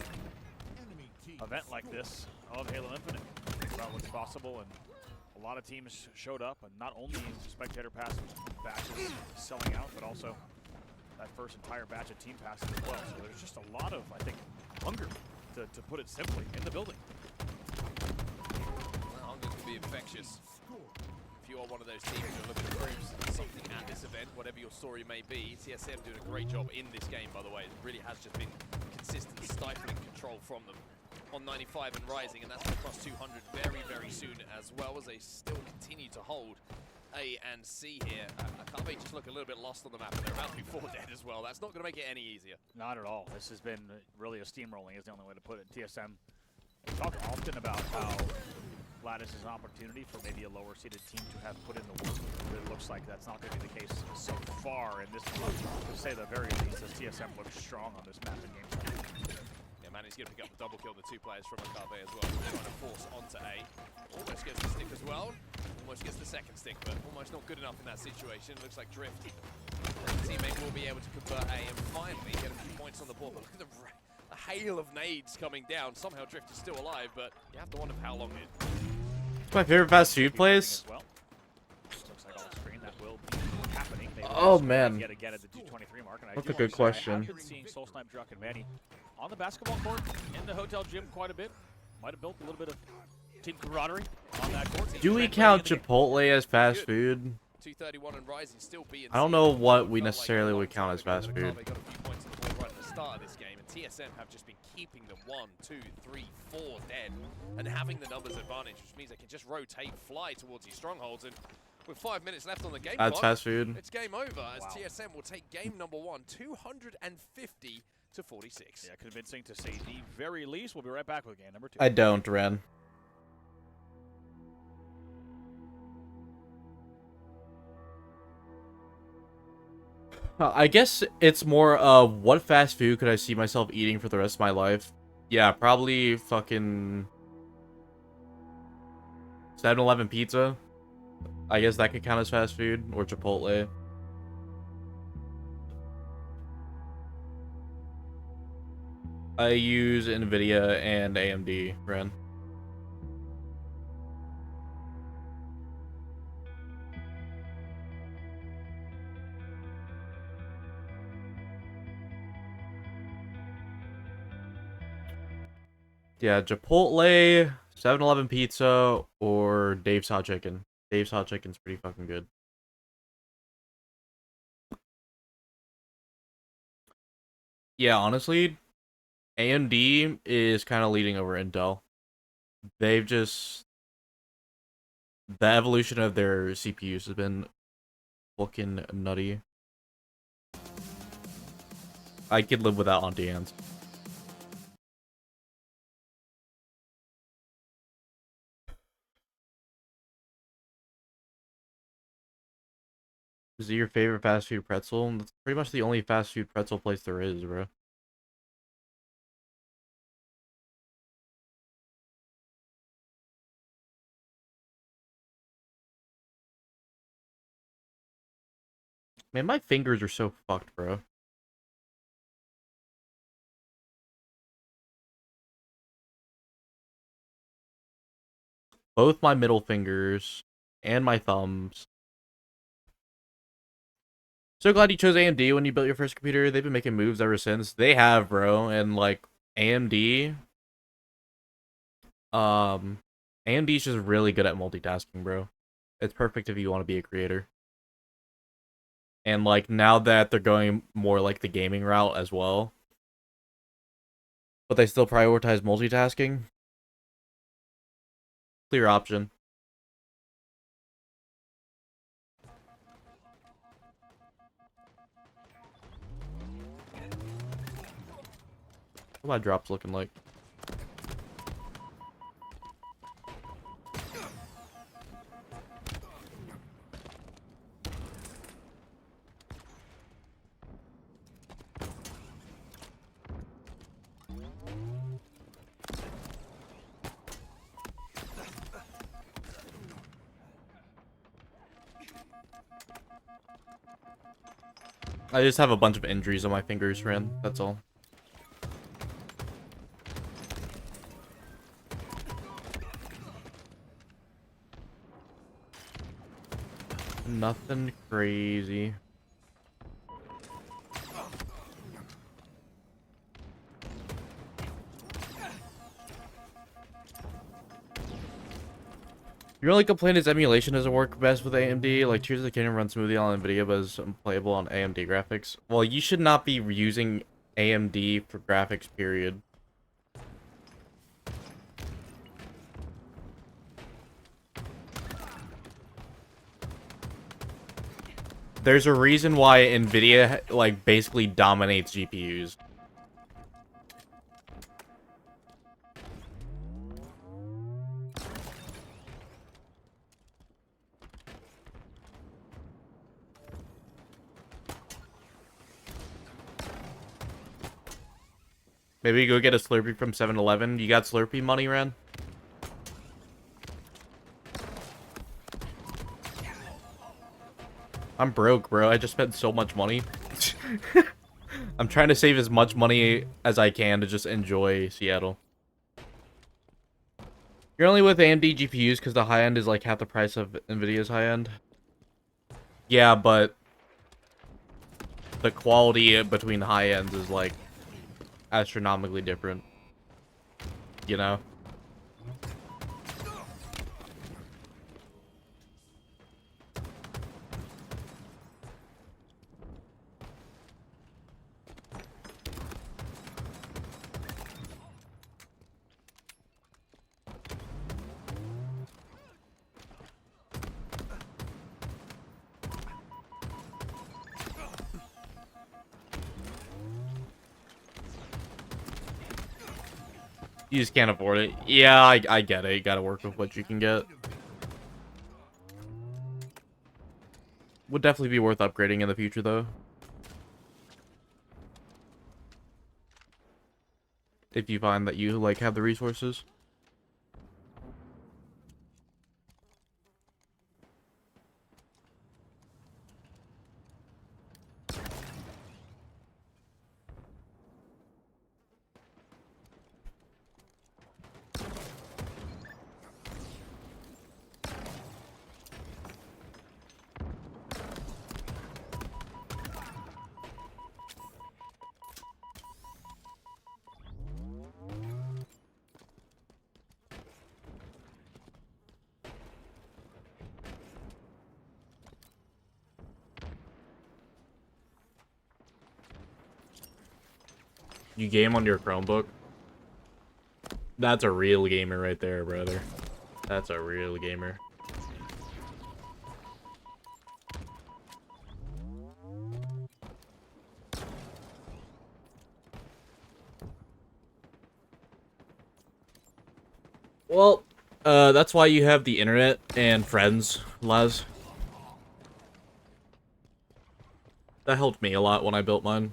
event like this of Halo Infinite. Think about what's possible, and a lot of teams showed up, and not only spectator pass batches selling out, but also that first entire batch of team passes as well. So there's just a lot of, I think, hunger, to put it simply, in the building. Well, hunger can be infectious. If you are one of those teams who are looking to prove something at this event, whatever your story may be, TSM doing a great job in this game, by the way. It really has just been consistent, stifling control from them on 95 and rising, and that's going to cross 200 very, very soon, as well as they still continue to hold A and C here. Akave just look a little bit lost on the map, and they're about to be 4 dead as well. That's not going to make it any easier. Not at all. This has been really a steamrolling is the only way to put it. TSM, we talk often about how Lattice is an opportunity for maybe a lower-seeded team to have put in the work. But it looks like that's not going to be the case so far in this one, to say the very least, as TSM looks strong on this map in game time. Manny's going to pick up the double kill, the 2 players from Akave as well. Trying to force onto A. Almost gets the stick as well. Almost gets the second stick, but almost not good enough in that situation. Looks like Drift. The teammate will be able to convert A and finally get a few points on the board. But look at the hail of nades coming down. Somehow Drift is still alive, but you have to wonder for how long it. My favorite fast food place? Well. Looks like on the screen that will be happening. Oh, man. Yet again at the 223 mark. And That's a good question. I've been seeing Soul Snipe, Druck, and Manny on the basketball court, in the hotel gym quite a bit. Might have built a little bit of team camaraderie on that court. Do we count Chipotle as fast food? 231 and rising, still B and I don't know what we necessarily would count as fast food. They got a few points on the board right at the start of this game, and TSM have just been keeping them 1, 2, 3, 4 dead, and having the numbers advantage, which means they can just rotate, fly towards these strongholds, and with 5 minutes left on the game That's clock, fast food. it's game over as TSM will take game number 1, 250 to 46. Yeah, convincing to say the very least. We'll be right back with game number 2. I don't, Ren. I guess it's more what fast food could I see myself eating for the rest of my life? Yeah, probably fucking 7-Eleven pizza. I guess that could count as fast food, or Chipotle. I use NVIDIA and AMD, Ren. Yeah, Chipotle, 7-Eleven pizza, or Dave's Hot Chicken. Dave's Hot Chicken's pretty fucking good. Yeah, honestly, AMD is kind of leading over Intel. They've just... The evolution of their CPUs has been fucking nutty. I could live without Auntie Anne's. Is it your favorite fast food pretzel? That's pretty much the only fast food pretzel place there is, bro. Man, my fingers are so fucked, bro. Both my middle fingers and my thumbs. So glad you chose AMD when you built your first computer. They've been making moves ever since. They have, bro. And like AMD, AMD's just really good at multitasking, bro. It's perfect if you want to be a creator. And like now that they're going more like the gaming route as well, but they still prioritize multitasking. Clear option. What my drops looking like? I just have a bunch of injuries on my fingers, Ren. That's all. Nothing crazy. Your only complaint is emulation doesn't work best with AMD. Like, Tears of the Kingdom runs smoothly on NVIDIA, but is unplayable on AMD graphics. Well, you should not be using AMD for graphics, period. There's a reason why NVIDIA, like, basically dominates GPUs. Maybe go get a Slurpee from 7-Eleven. You got Slurpee money, Ren? I'm broke, bro. I just spent so much money. I'm trying to save as much money as I can to just enjoy Seattle. You're only with AMD GPUs because the high end is like half the price of NVIDIA's high end. Yeah, but the quality between the high ends is like astronomically different. You know? You just can't afford it. Yeah, I get it. You gotta work with what you can get. Would definitely be worth upgrading in the future, though. If you find that you, like, have the resources. You game on your Chromebook? That's a real gamer right there, brother. That's a real gamer. Well, that's why you have the internet and friends, Les. That helped me a lot when I built mine.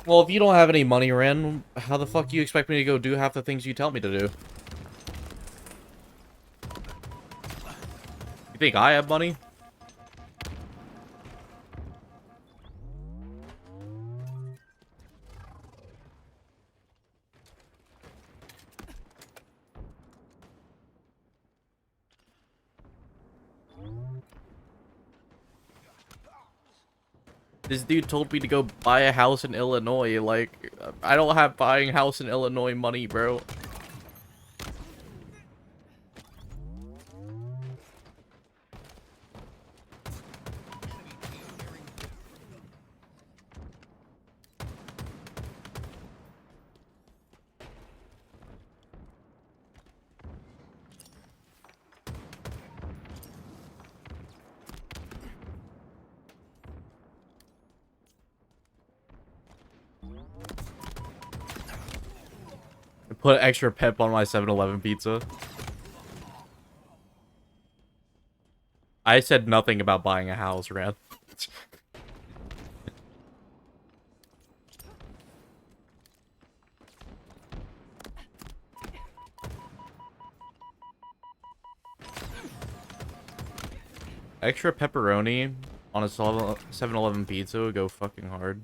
Well, if you don't have any money, Ren, how the fuck do you expect me to go do half the things you tell me to do? You think I have money? This dude told me to go buy a house in Illinois. Like, I don't have buying house in Illinois money, bro. Put extra pep on my 7-Eleven pizza. I said nothing about buying a house, Ren. Extra pepperoni on a 7-Eleven pizza would go fucking hard.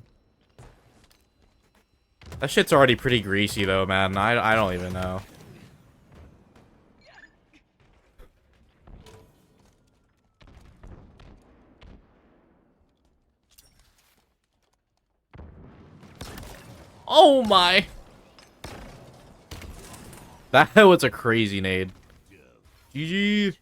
That shit's already pretty greasy though, man. I don't even know. Oh my! That was a crazy nade. GG.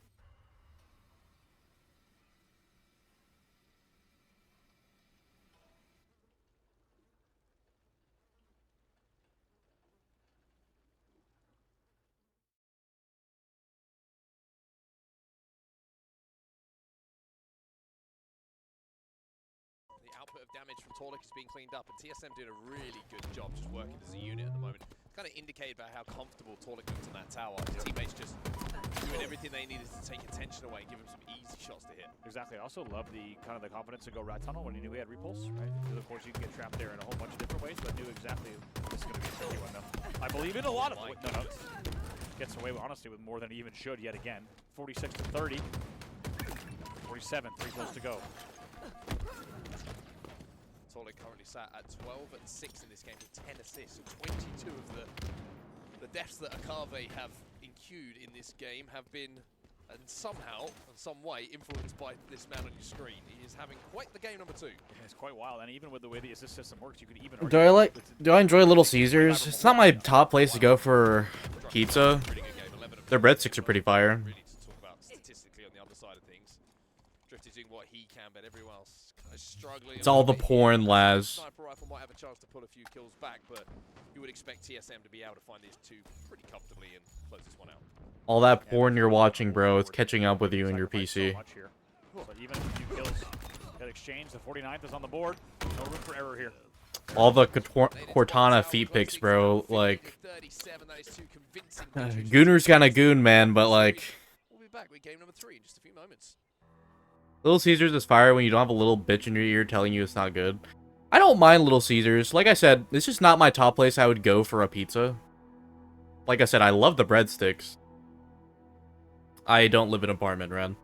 The output of damage from Torlik is being cleaned up, and TSM did a really good job just working as a unit at the moment. Kind of indicated about how comfortable Torlik looked on that tower. His teammates just doing everything they needed to take attention away and give him some easy shots to hit. Exactly. I also love the kind of the confidence to go rat tunnel when he knew he had repulse, right? Because of course you can get trapped there in a whole bunch of different ways, but knew exactly this is going to be a tricky one though. I believe in a lot of no. Gets away with honestly with more than he even should yet again. 46 to 30. 47, 3 kills to go. Torlik currently sat at 12 and 6 in this game with 10 assists. So 22 of the deaths that Akave have enqueued in this game have been, and somehow, in some way, influenced by this man on your screen. He is having quite the game number 2. Yeah, it's quite wild, and even with the way the assist system works, you could even Do I enjoy Little Caesars? It's not my top place to go for pizza. Their breadsticks are pretty fire. Really to talk about statistically on the other side of things. Drift is doing what he can, but everyone else is struggling. It's all the porn, Laz. Sniper rifle might have a chance to pull a few kills back, but you would expect TSM to be able to find these two pretty comfortably and close this one out. All that porn you're watching, bro, it's catching up with you in your PC. So even a few kills get exchanged, the 49th is on the board. No room for error here. All the Cortana feet picks, bro. Like, Gooner's kind of goon, man, but like, We'll be back with game number 3 in just a few moments. Little Caesars is fire when you don't have a little bitch in your ear telling you it's not good. I don't mind Little Caesars. Like I said, this is not my top place I would go for a pizza. Like I said, I love the breadsticks. I don't live in an apartment, Ren.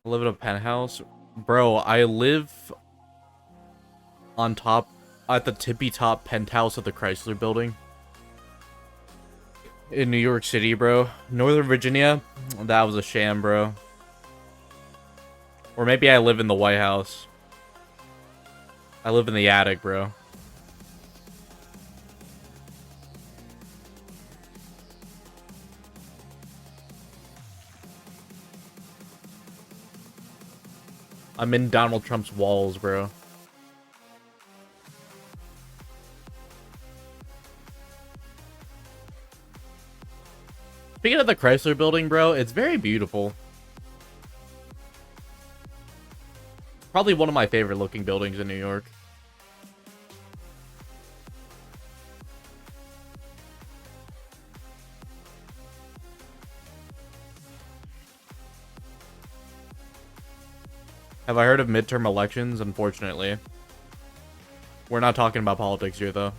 I live in a penthouse. Bro, I live on top, at the tippy top penthouse of the Chrysler building. In New York City, bro. Northern Virginia, that was a sham, bro. Or maybe I live in the White House. I live in the attic, bro. I'm in Donald Trump's walls, bro. Speaking of the Chrysler building, bro, it's very beautiful. Probably one of my favorite looking buildings in New York. Have I heard of midterm elections? Unfortunately. We're not talking about politics here, though.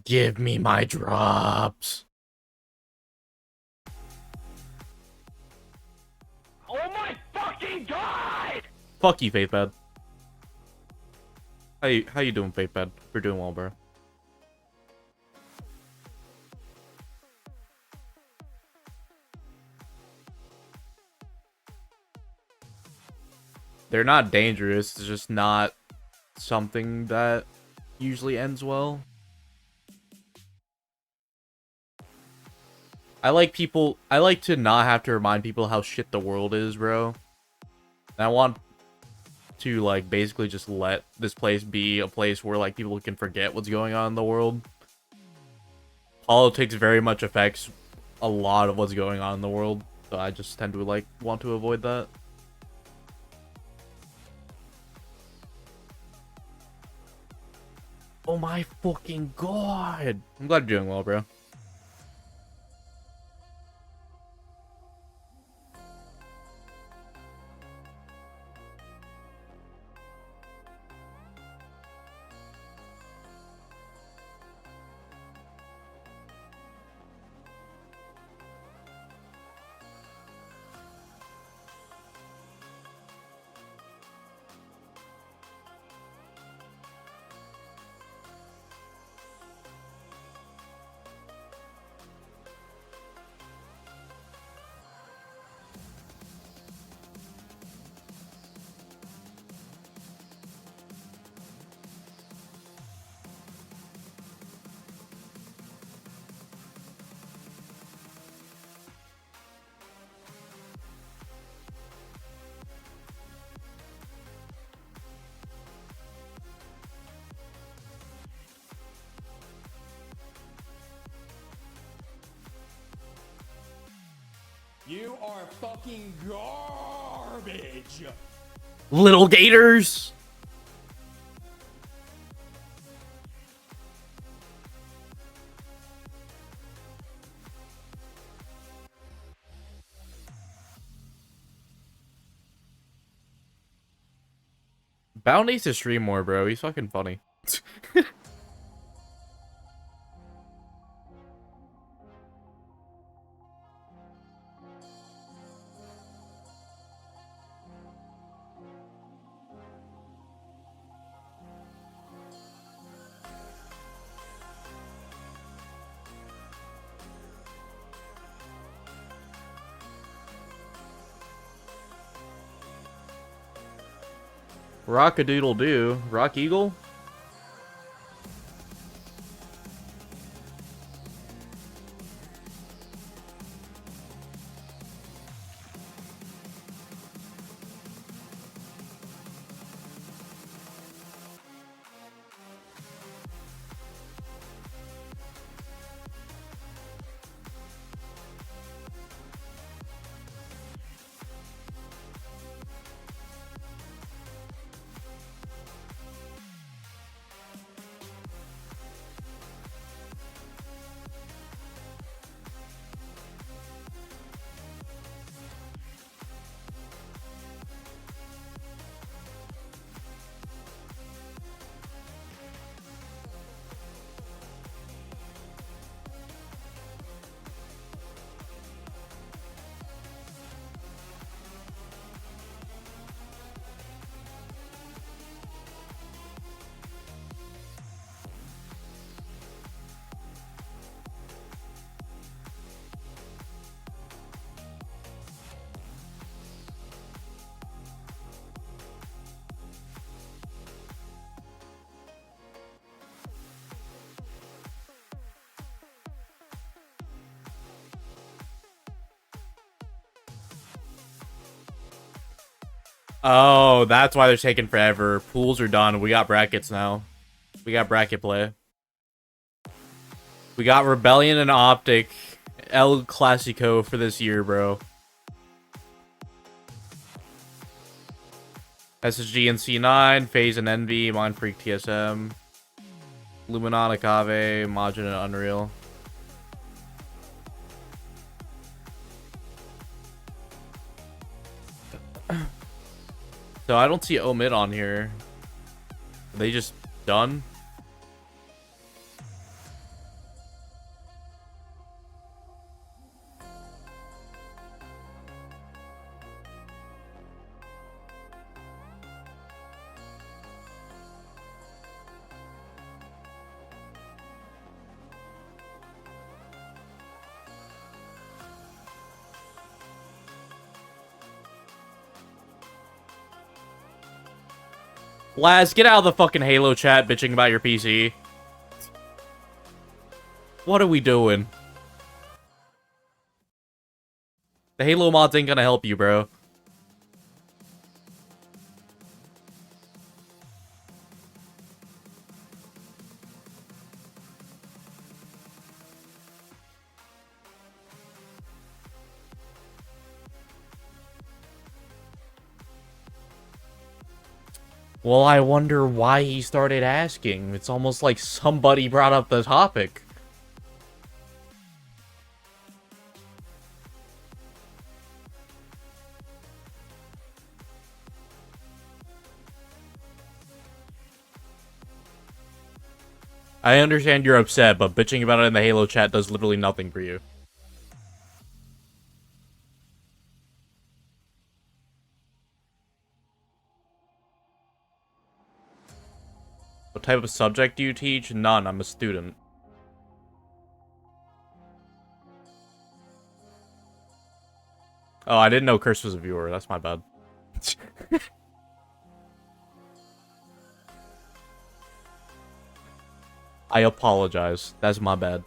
Give me my drops. Oh my fucking god! Fuck you, Faithbad. How you doing, Faithbad? You're doing well, bro. They're not dangerous. It's just not something that usually ends well. I like to not have to remind people how shit the world is, bro. And I want to, like, basically just let this place be a place where, like, people can forget what's going on in the world. Politics very much affects a lot of what's going on in the world, so I just tend to, like, want to avoid that. Oh my fucking god! I'm glad you're doing well, bro. You are fucking garbage! Little Gators! Bound needs to stream more, bro. He's fucking funny. Rock-a-doodle-doo. Rock Eagle? Oh, that's why they're taking forever. Pools are done. We got brackets now. We got bracket play. We got Rebellion and Optic. El Clasico for this year, bro. SSG and C9, FaZe and Envy, Mindfreak TSM, Luminon, Agave, Majin and Unreal. So I don't see Omid on here. Are they just done? Laz, get out of the fucking Halo chat bitching about your PC. What are we doing? The Halo mods ain't gonna help you, bro. Well, I wonder why he started asking. It's almost like somebody brought up the topic. I understand you're upset, but bitching about it in the Halo chat does literally nothing for you. What type of subject do you teach? None, I'm a student. Oh, I didn't know Curse was a viewer. That's my bad. I apologize. That's my bad.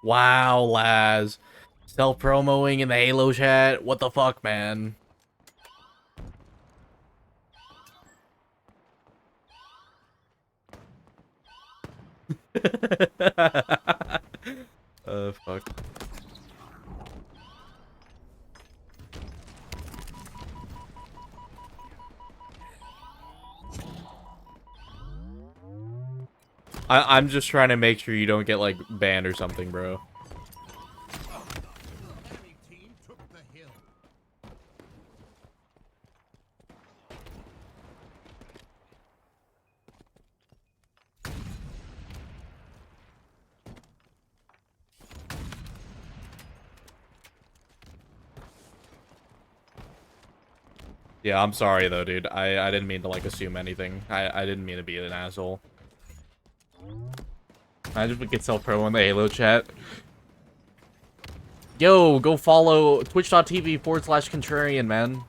Wow, Laz. Self-promoing in the Halo chat? What the fuck, man? Fuck. I'm just trying to make sure you don't get, like, banned or something, bro. Enemy team took the hill. Yeah, I'm sorry, though, dude. I didn't mean to, like, assume anything. I didn't mean to be an asshole. I just would get self-pro in the Halo chat. Yo, go follow twitch.tv/contrarian, man.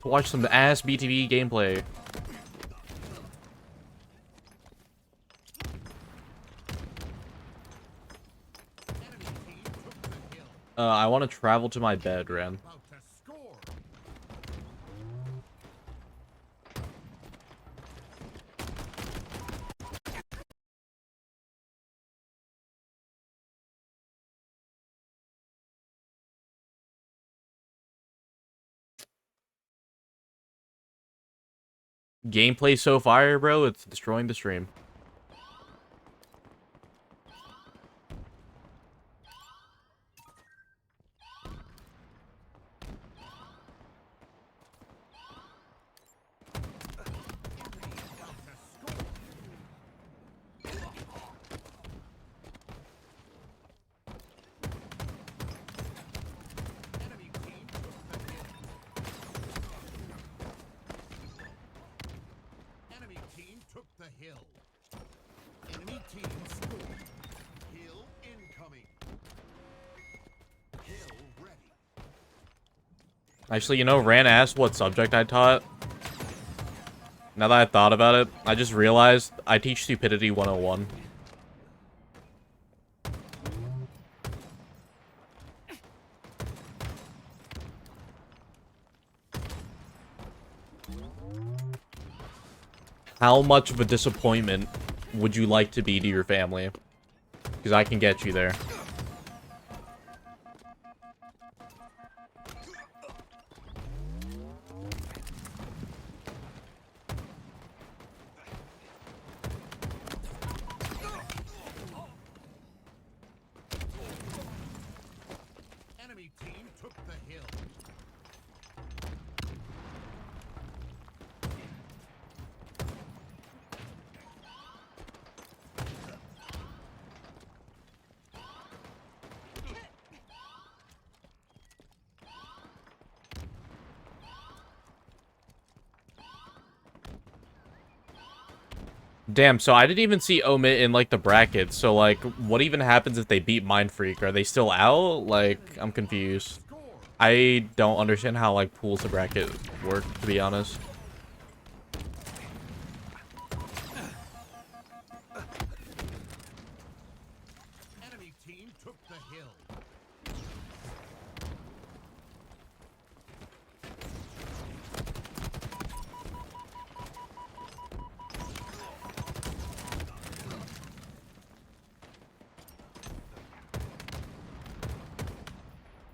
To watch some ass BTV gameplay. I want to travel to my bed, Ren. About to score. Gameplay so fire, bro. It's destroying the stream. Enemy team took the hill. Enemy team took the hill. Enemy team scored. Hill incoming. Hill ready. Actually, you know, Ran asked what subject I taught. Now that I thought about it, I just realized I teach Stupidity 101. How much of a disappointment would you like to be to your family? Because I can get you there. Enemy team took the hill. Damn, so I didn't even see Omit in, like, the brackets. So, like, what even happens if they beat Mind Freak? Are they still out? Like, I'm confused. I don't understand how, like, pools to bracket work, to be honest. Enemy team took the hill.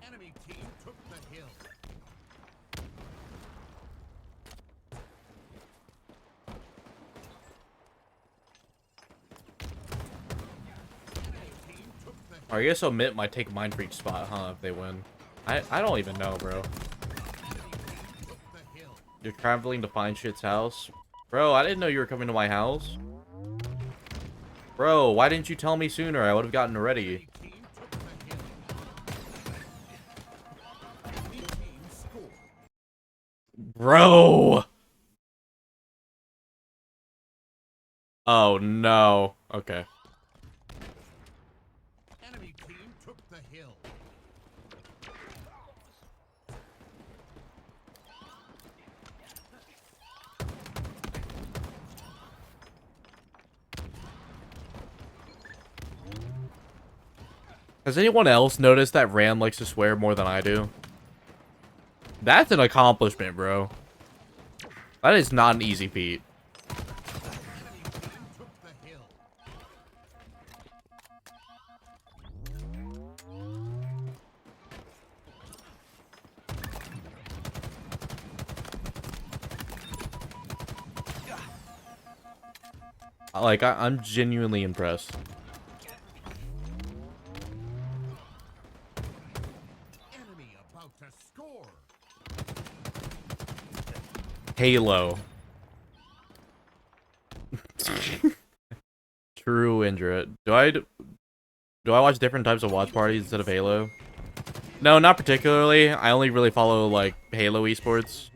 Enemy team took the hill. Enemy team took the hill. I guess Omit might take Mind Freak's spot, huh, if they win. I don't even know, bro. Enemy team took the hill. You're traveling to find shit's house? Bro, I didn't know you were coming to my house. Bro, why didn't you tell me sooner? I would have gotten ready. Enemy team took the hill. Enemy team scored. Bro! Oh, no. Okay. Enemy team took the hill. Has anyone else noticed that Ram likes to swear more than I do? That's an accomplishment, bro. That is not an easy feat. Enemy team took the hill. Like, I'm genuinely impressed. Enemy about to score. Halo. True Indra. Do I watch different types of watch parties instead of Halo? No, not particularly. I only really follow, like, Halo esports.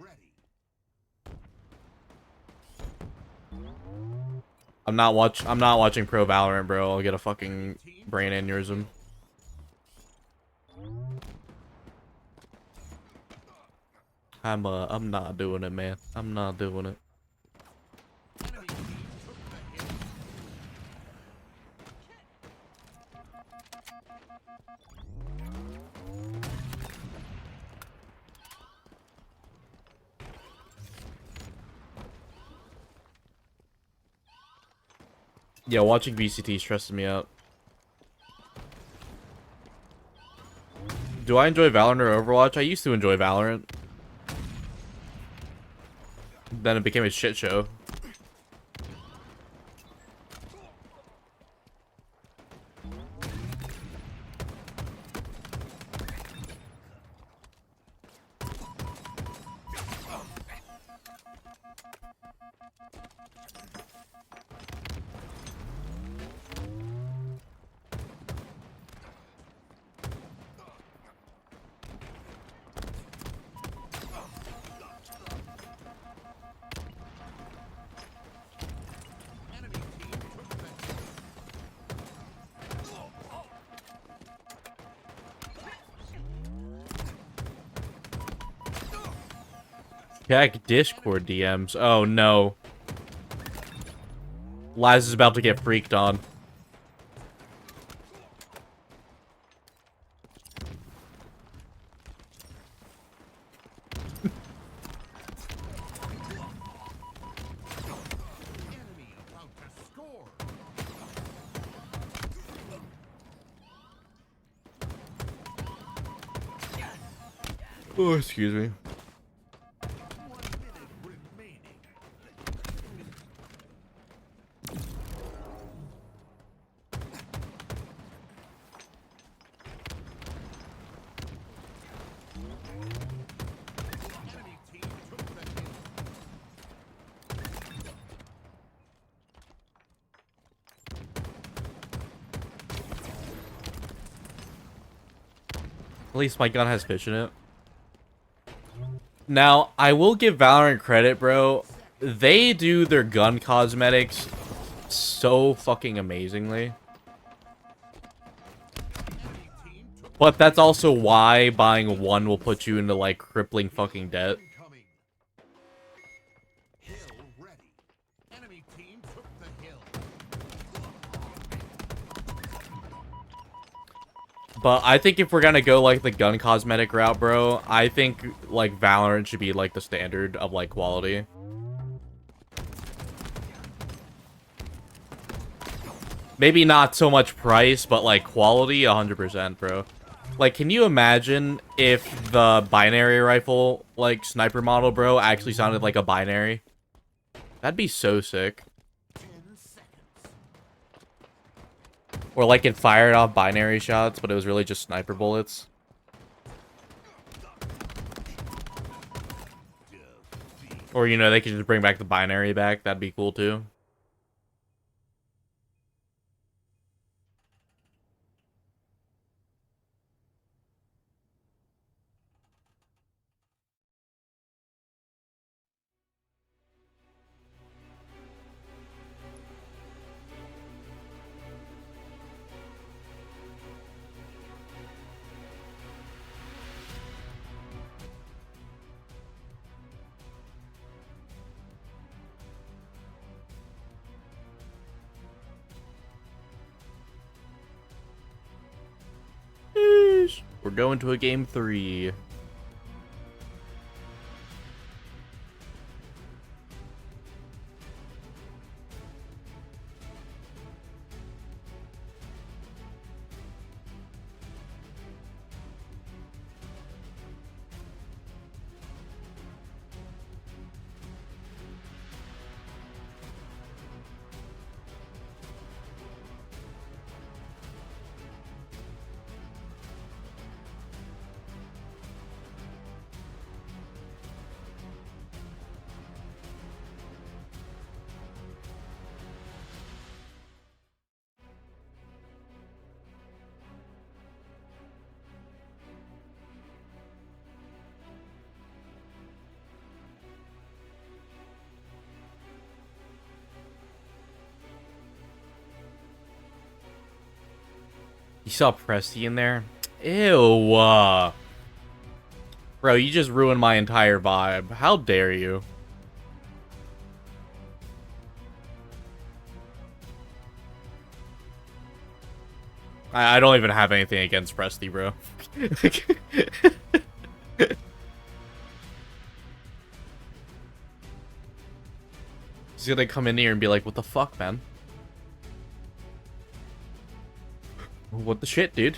I'm not watching Pro Valorant, bro. I'll get a fucking brain aneurysm. I'm not doing it, man. I'm not doing it. Enemy team took the hill. Yeah, watching VCT stresses me out. Do I enjoy Valorant or Overwatch? I used to enjoy Valorant. Then it became a shit show. Enemy team took the hill. Check Discord DMs. Oh no. Laz is about to get freaked on. Oh, excuse me. 1 minute remaining. Enemy team took the hill. At least my gun has fish in it. Now, I will give Valorant credit, bro. They do their gun cosmetics so fucking amazingly. But that's also why buying one will put you into, like, crippling fucking debt. Incoming. Hill ready. Enemy team took the hill. But I think if we're gonna go, like, the gun cosmetic route, bro, I think, like, Valorant should be, like, the standard of, like, quality. Maybe not so much price, but, like, quality, 100%, bro. Like, can you imagine if the binary rifle, like, sniper model, bro, actually sounded like a binary? That'd be so sick. 10 seconds. Or, like, it fired off binary shots, but it was really just sniper bullets. Or, you know, they could just bring back the binary back. That'd be cool, too. We're going to a game 3. You saw Presty in there? Ew. Bro, you just ruined my entire vibe. How dare you? I don't even have anything against Presty, bro. He's gonna come in here and be like, what the fuck, man? What the shit, dude?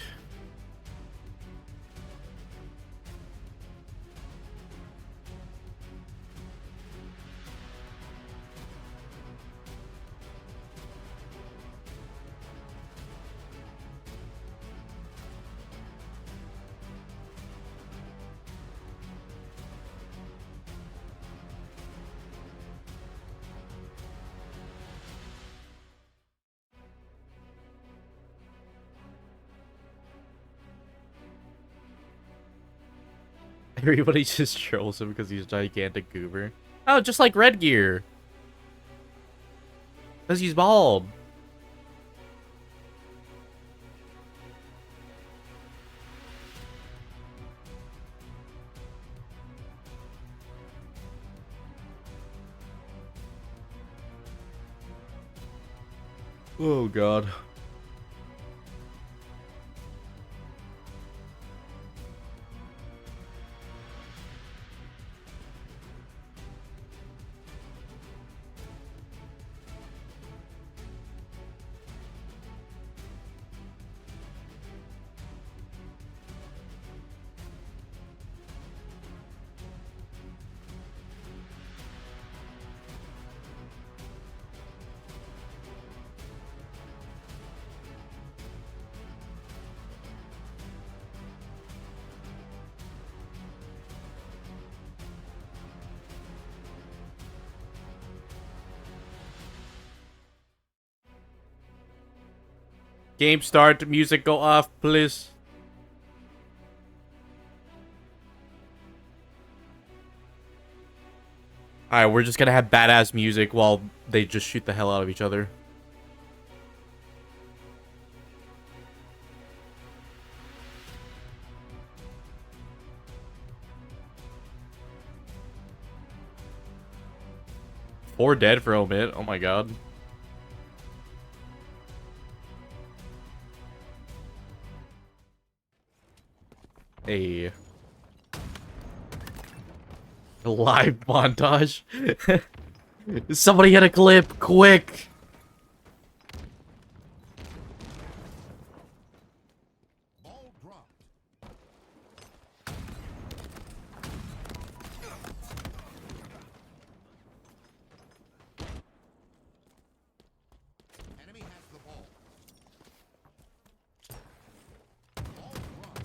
Everybody just trolls him because he's a gigantic goober. Oh, just like Red Gear. Because he's bald. Oh, God. Game start, music go off, please. Alright, we're just gonna have badass music while they just shoot the hell out of each other. Four dead for a bit. Oh my god. A live montage. Somebody get a clip, quick! Ball dropped. Enemy has the ball. Ball dropped. Enemy has the ball. Ball dropped.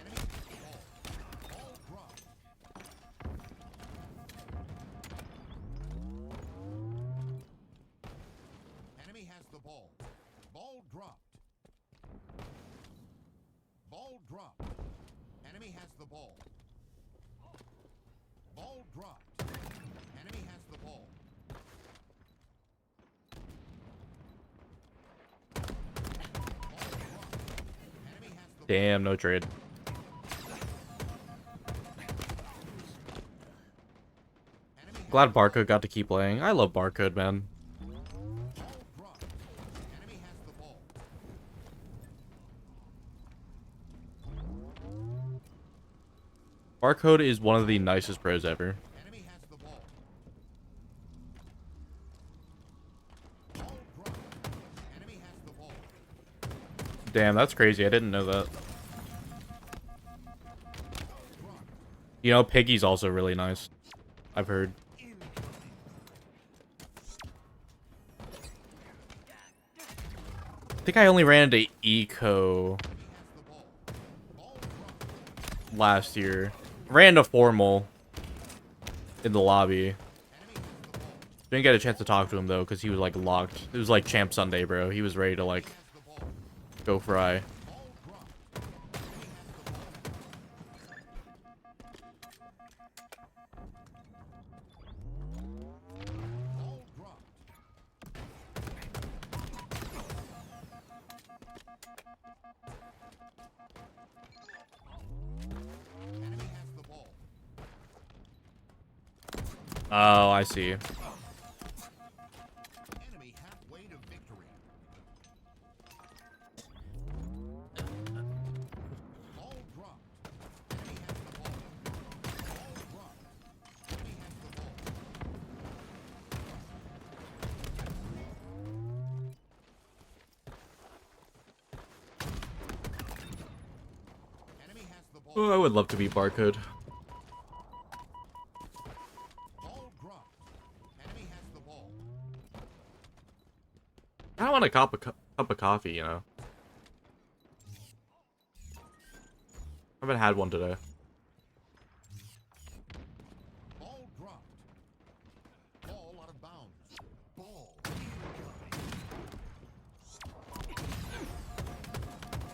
Enemy has the ball. Ball dropped. Enemy has the ball. Ball dropped. Ball dropped. Enemy has the ball. Ball dropped. Enemy has the ball. Ball dropped. Enemy has the Damn, no trade. Glad Barcode got to keep playing. I love Barcode, man. ball dropped. Enemy has the ball. Barcode is one of the nicest pros ever. Enemy has the ball. Ball dropped. Enemy has the ball. Damn, that's crazy. I didn't know that. You know, Piggy's also really nice. I've heard. I think I only ran into Eco last year. Ran into Formal in the lobby. Didn't get a chance to talk to him though, because he was like locked. It was like Champ Sunday, bro. He was ready to like go fry. Ball dropped. Enemy has the ball. Oh, I see. Enemy halfway to victory. Ball dropped. Enemy has the ball. Ball dropped. Enemy has the ball. Enemy has the ball. Oh, I would love to be Barcode. Ball dropped. Enemy has the ball. I want a cup of coffee, you know. I haven't had one today. Ball dropped. Ball out of bounds. Ball incoming.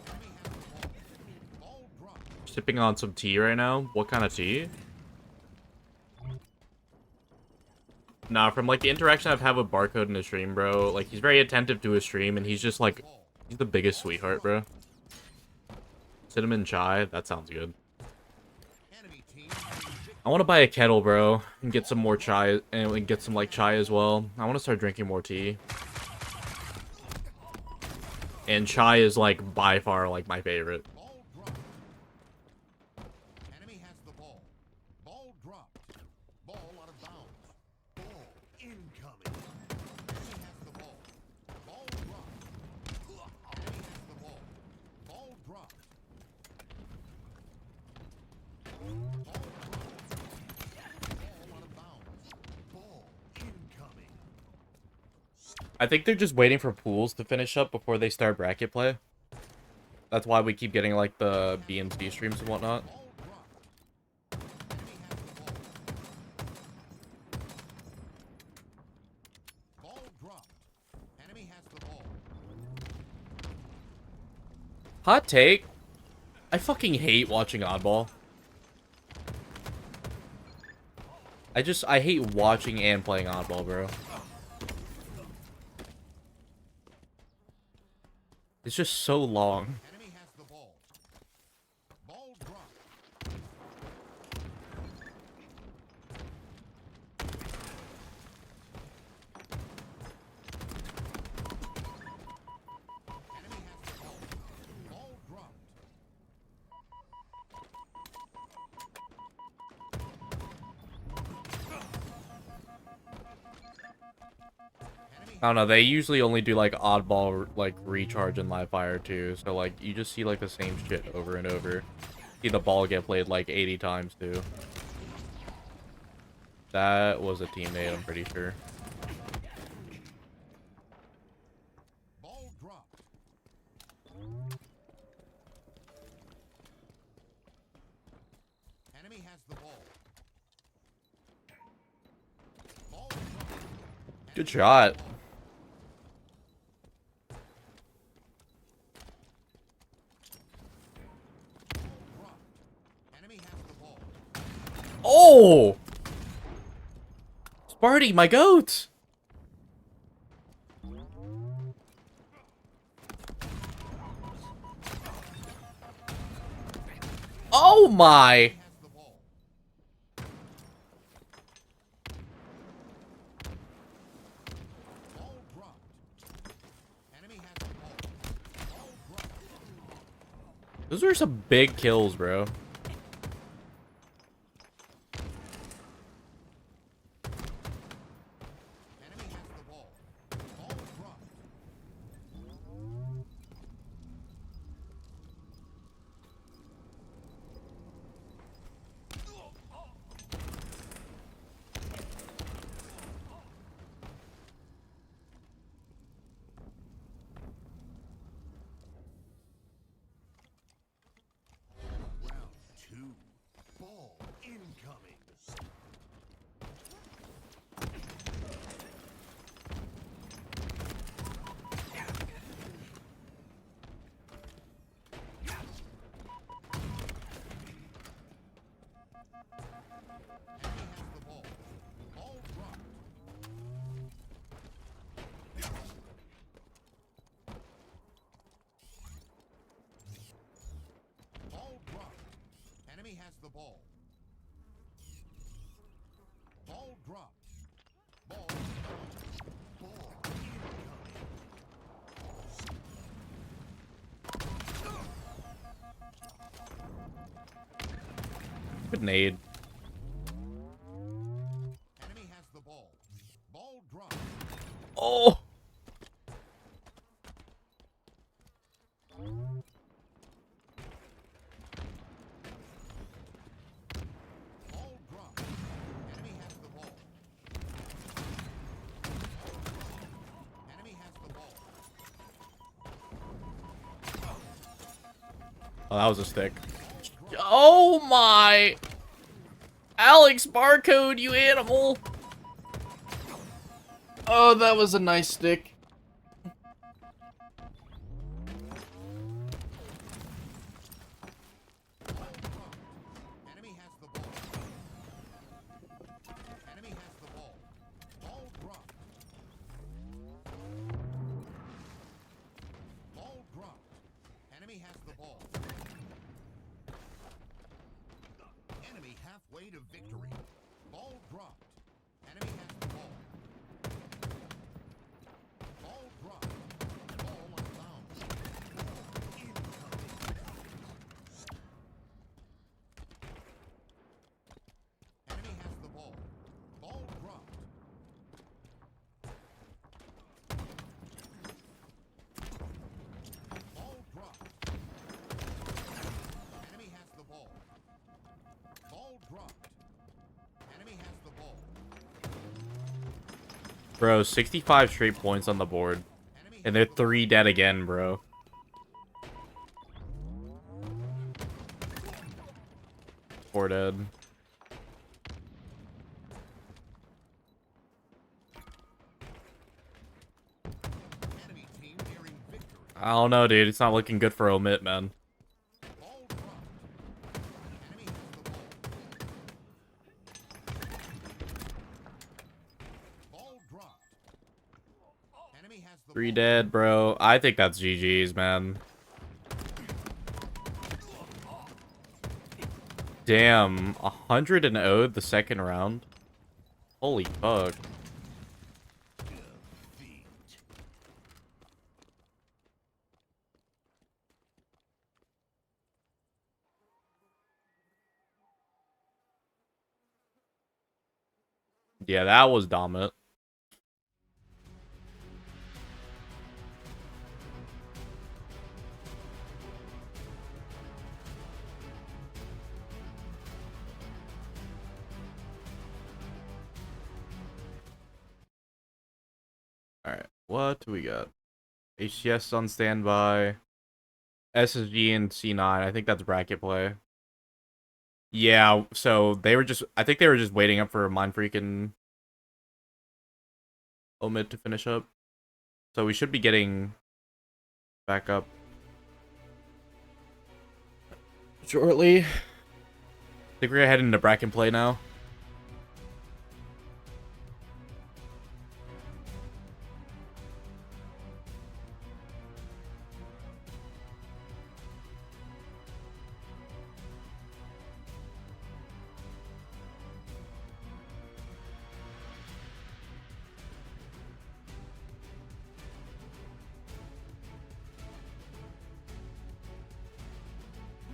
Enemy has the ball. Ball dropped. Sipping on some tea right now. What kind of tea? Nah, from like the interaction I've had with Barcode in his stream, bro. Like he's very attentive to his stream, and he's just like, he's the biggest sweetheart, bro. Cinnamon chai, that sounds good. Enemy team. I want to buy a kettle, bro, and get some more chai, and get some like chai as well. I want to start drinking more tea. And chai is like by far like my favorite. Ball dropped. Enemy has the ball. Ball dropped. Ball out of bounds. Ball incoming. Enemy has the ball. Ball dropped. Enemy has the ball. Ball dropped. Ball dropped. Ball out of bounds. Ball incoming. I think they're just waiting for pools to finish up before they start bracket play. That's why we keep getting like the BMC streams and whatnot. Ball dropped. Enemy has the ball. Hot take. I fucking hate watching Oddball. I hate watching and playing Oddball, bro. It's just so long. Enemy has the ball. Ball dropped. Enemy has the ball. Ball dropped. I don't know, they usually only do like oddball like recharge and live fire too, so like you just see like the same shit over and over. See the ball get played like 80 times too. That was a teammate, I'm pretty sure. Ball dropped. Enemy has the ball. Ball dropped. Good shot. Enemy has the ball. Oh! Sparty, my goat! Oh my! Has the ball. Ball dropped. Enemy has the ball. Ball dropped. Those were some big kills, bro. Enemy has the ball. Ball dropped. Round 2. Ball incoming. Enemy has the ball. Ball dropped. Ball dropped. Enemy has the ball. Ball dropped. Ball. Ball incoming. Good nade. Enemy has the ball. Ball dropped. Oh! Ball dropped. Enemy has the ball. Enemy has the ball. Oh, that was a stick. Oh my! Alex Barcode, you animal! Oh, that was a nice stick. Ball dropped. Enemy has the ball. Enemy has the ball. Ball dropped. Ball dropped. Enemy has the ball. Enemy halfway to victory. Ball dropped. Enemy has the ball. Ball dropped. Ball unbound. Incoming. Enemy has the ball. Ball dropped. Ball dropped. Enemy has the ball. Ball dropped. Enemy has the ball. Bro, 65 straight points on the board. Enemy And they're 3 dead again, bro. Four dead. enemy team I don't know, dude. It's not looking good for Omit, man. Ball dropped. Enemy has the ball. Ball dropped. Enemy has the 3 ball. dead, bro. I think that's GG's, man. Damn, 100 and 0 the second round. Holy fuck. Yeah, that was dominant. Alright, what do we got? HCS on standby. SSG and C9. I think that's bracket play. Yeah, so they were just... I think they were just waiting up for Mindfreak and Omid to finish up. So we should be getting back up shortly. I think we're heading into bracket play now.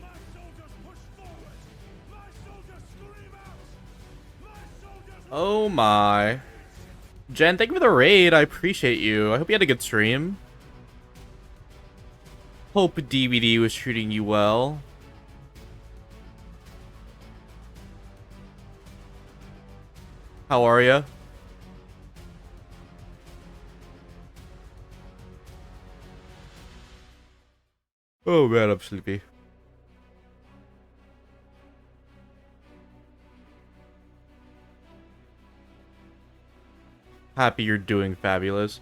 My soldiers push forward! My soldiers scream out! My soldiers Oh my. Jen, thank you for the raid. I appreciate you. I hope you had a good stream. Hope DVD was treating you well. How are ya? Oh man, I'm sleepy. Happy you're doing fabulous.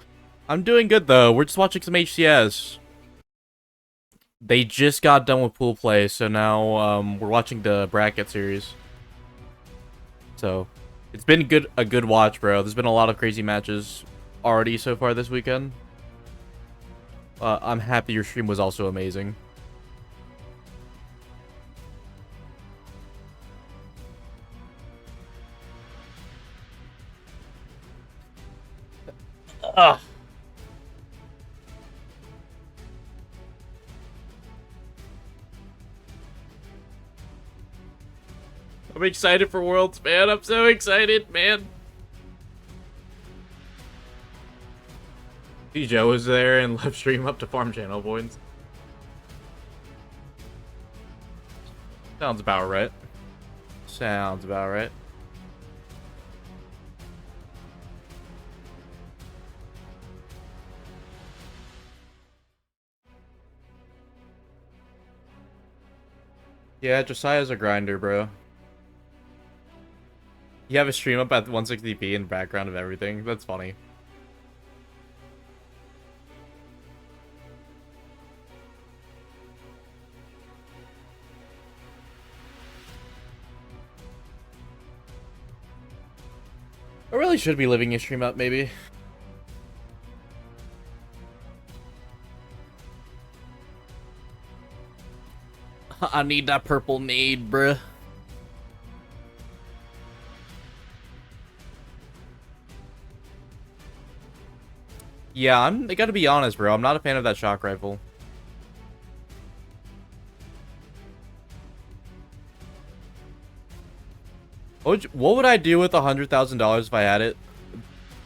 I'm doing good though. We're just watching some HCS. They just got done with pool play, so now we're watching the bracket series. So it's been a good watch, bro. There's been a lot of crazy matches already so far this weekend. I'm happy your stream was also amazing. Ugh. I'm excited for Worlds, man. I'm so excited, man. Joe was there and live stream up to farm channel points. Sounds about right. Sounds about right. Yeah, Josiah's a grinder, bro. You have a stream up at 160p in the background of everything. That's funny. I really should be living your stream up, maybe. I need that purple nade, bruh. Yeah, I gotta be honest, bro. I'm not a fan of that shock rifle. What would I do with $100,000 if I had it?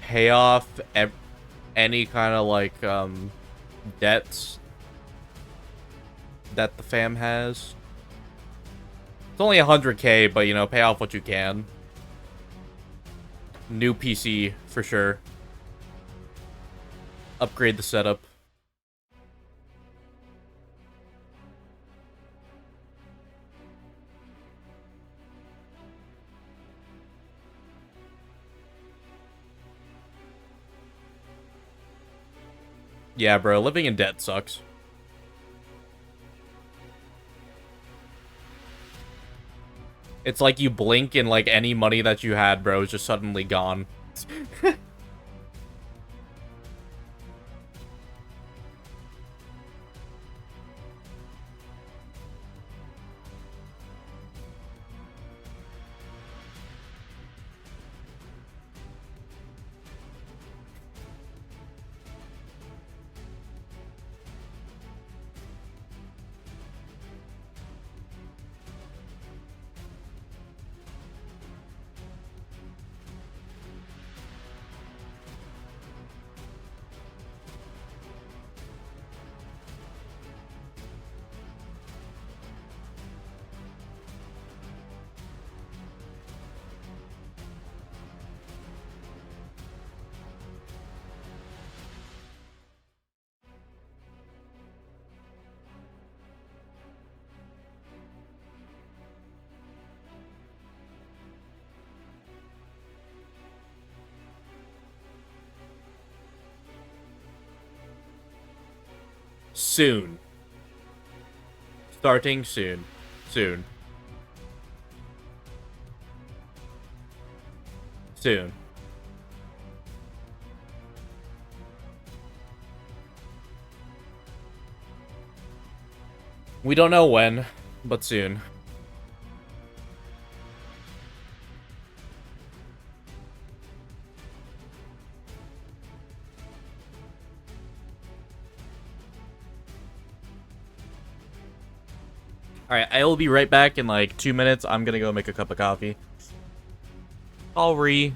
Pay off any kind of like debts that the fam has. It's only 100K, but you know, pay off what you can. New PC for sure. Upgrade the setup. Yeah, bro, living in debt sucks. It's like you blink and like any money that you had, bro, is just suddenly gone. Soon. Starting soon. Soon. Soon. We don't know when, but soon. Alright, I will be right back in like 2 minutes. I'm gonna go make a cup of coffee. Sorry.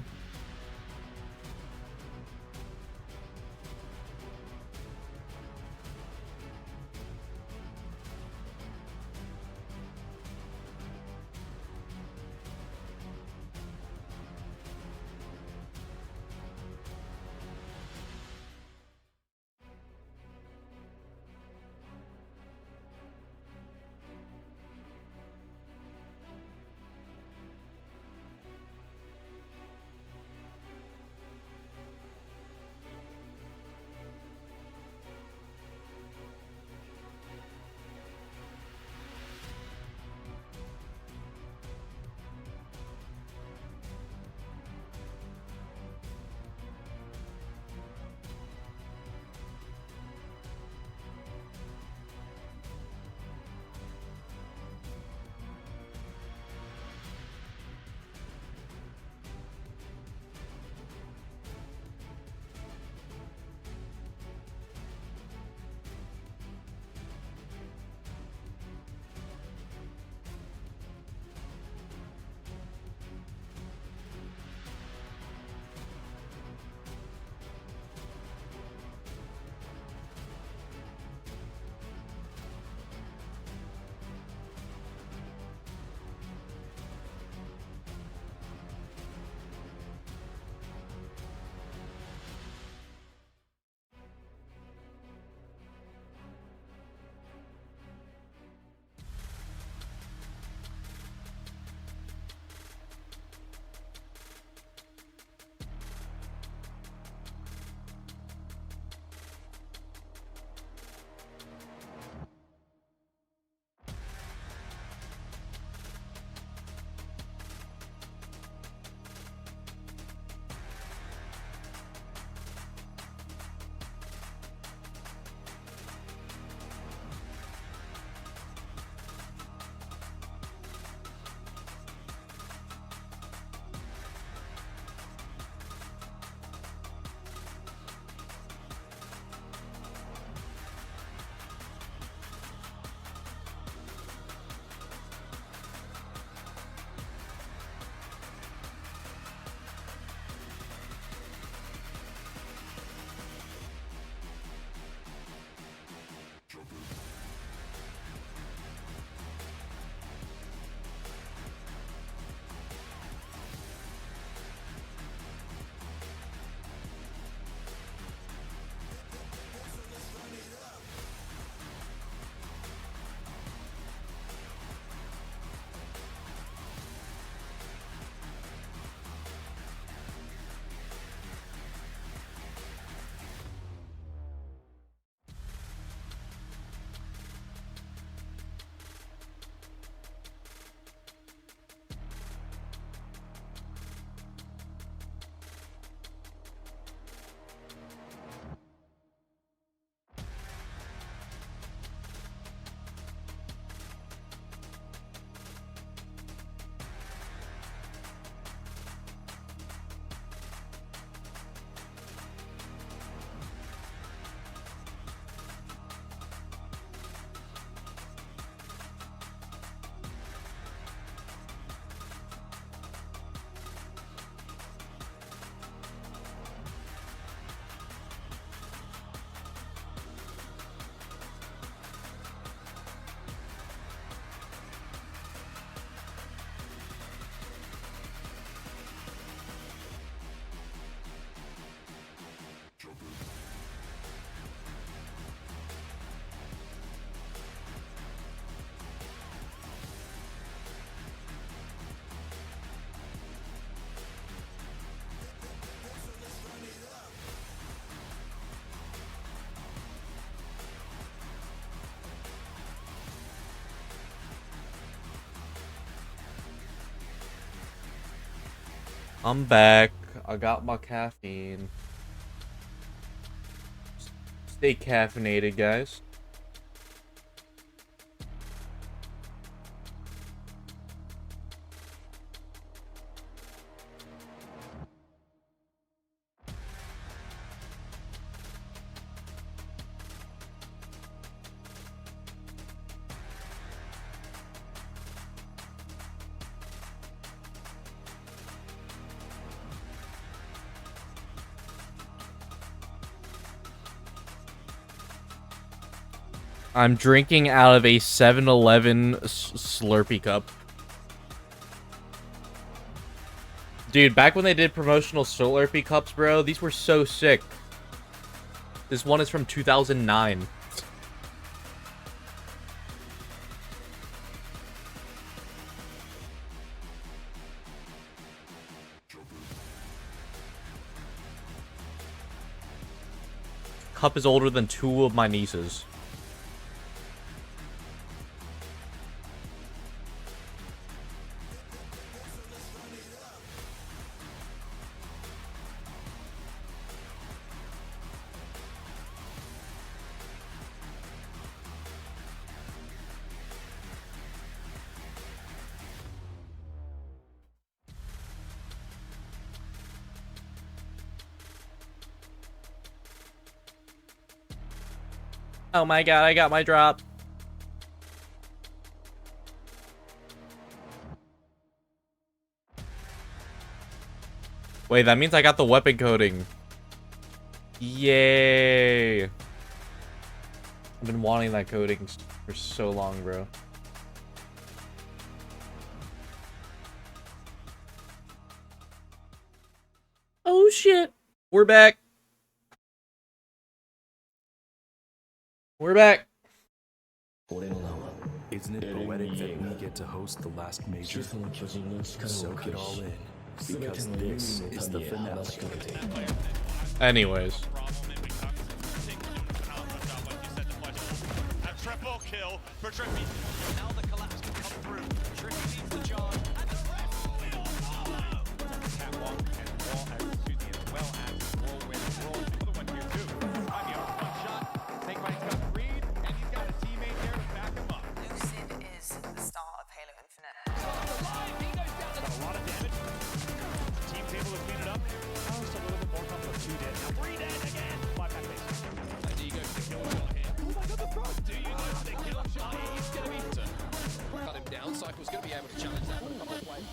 I'm back. I got my caffeine. Stay caffeinated, guys. I'm drinking out of a 7-Eleven Slurpee cup. Dude, back when they did promotional Slurpee cups, bro, these were so sick. This one is from 2009. Cup is older than 2 of my nieces. Oh my god, I got my drop. Wait, that means I got the weapon coding. Yay. I've been wanting that coding for so long, bro. Oh shit. We're back. We're back. Isn't it poetic that we get to host the last major? Soak it all in, because this is the finale. Anyways. A triple kill for Trippy. Now the collapse can come through. Trippy leads the charge. And the rest will follow. Catwalk and wall as well as whirlwind roll. Another one here too. Might be off one shot. Take by got Reed, and he's got a teammate there to back him up. Lucid is the star of Halo Infinite. Got a lot of damage. Team's able to clean it up. Oh, it's a little bit more comfortable. 2 dead. Now 3 dead again. 5 back base. Do you go for the kill shot here? Oh my god, the pro! Do you go for the kill shot? He's going to be to cut him down. Cycle's going to be able to challenge that with a couple of plays.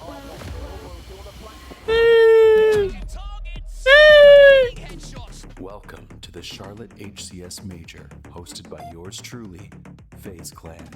Welcome to the Charlotte HCS Major, hosted by yours truly, FaZe Clan.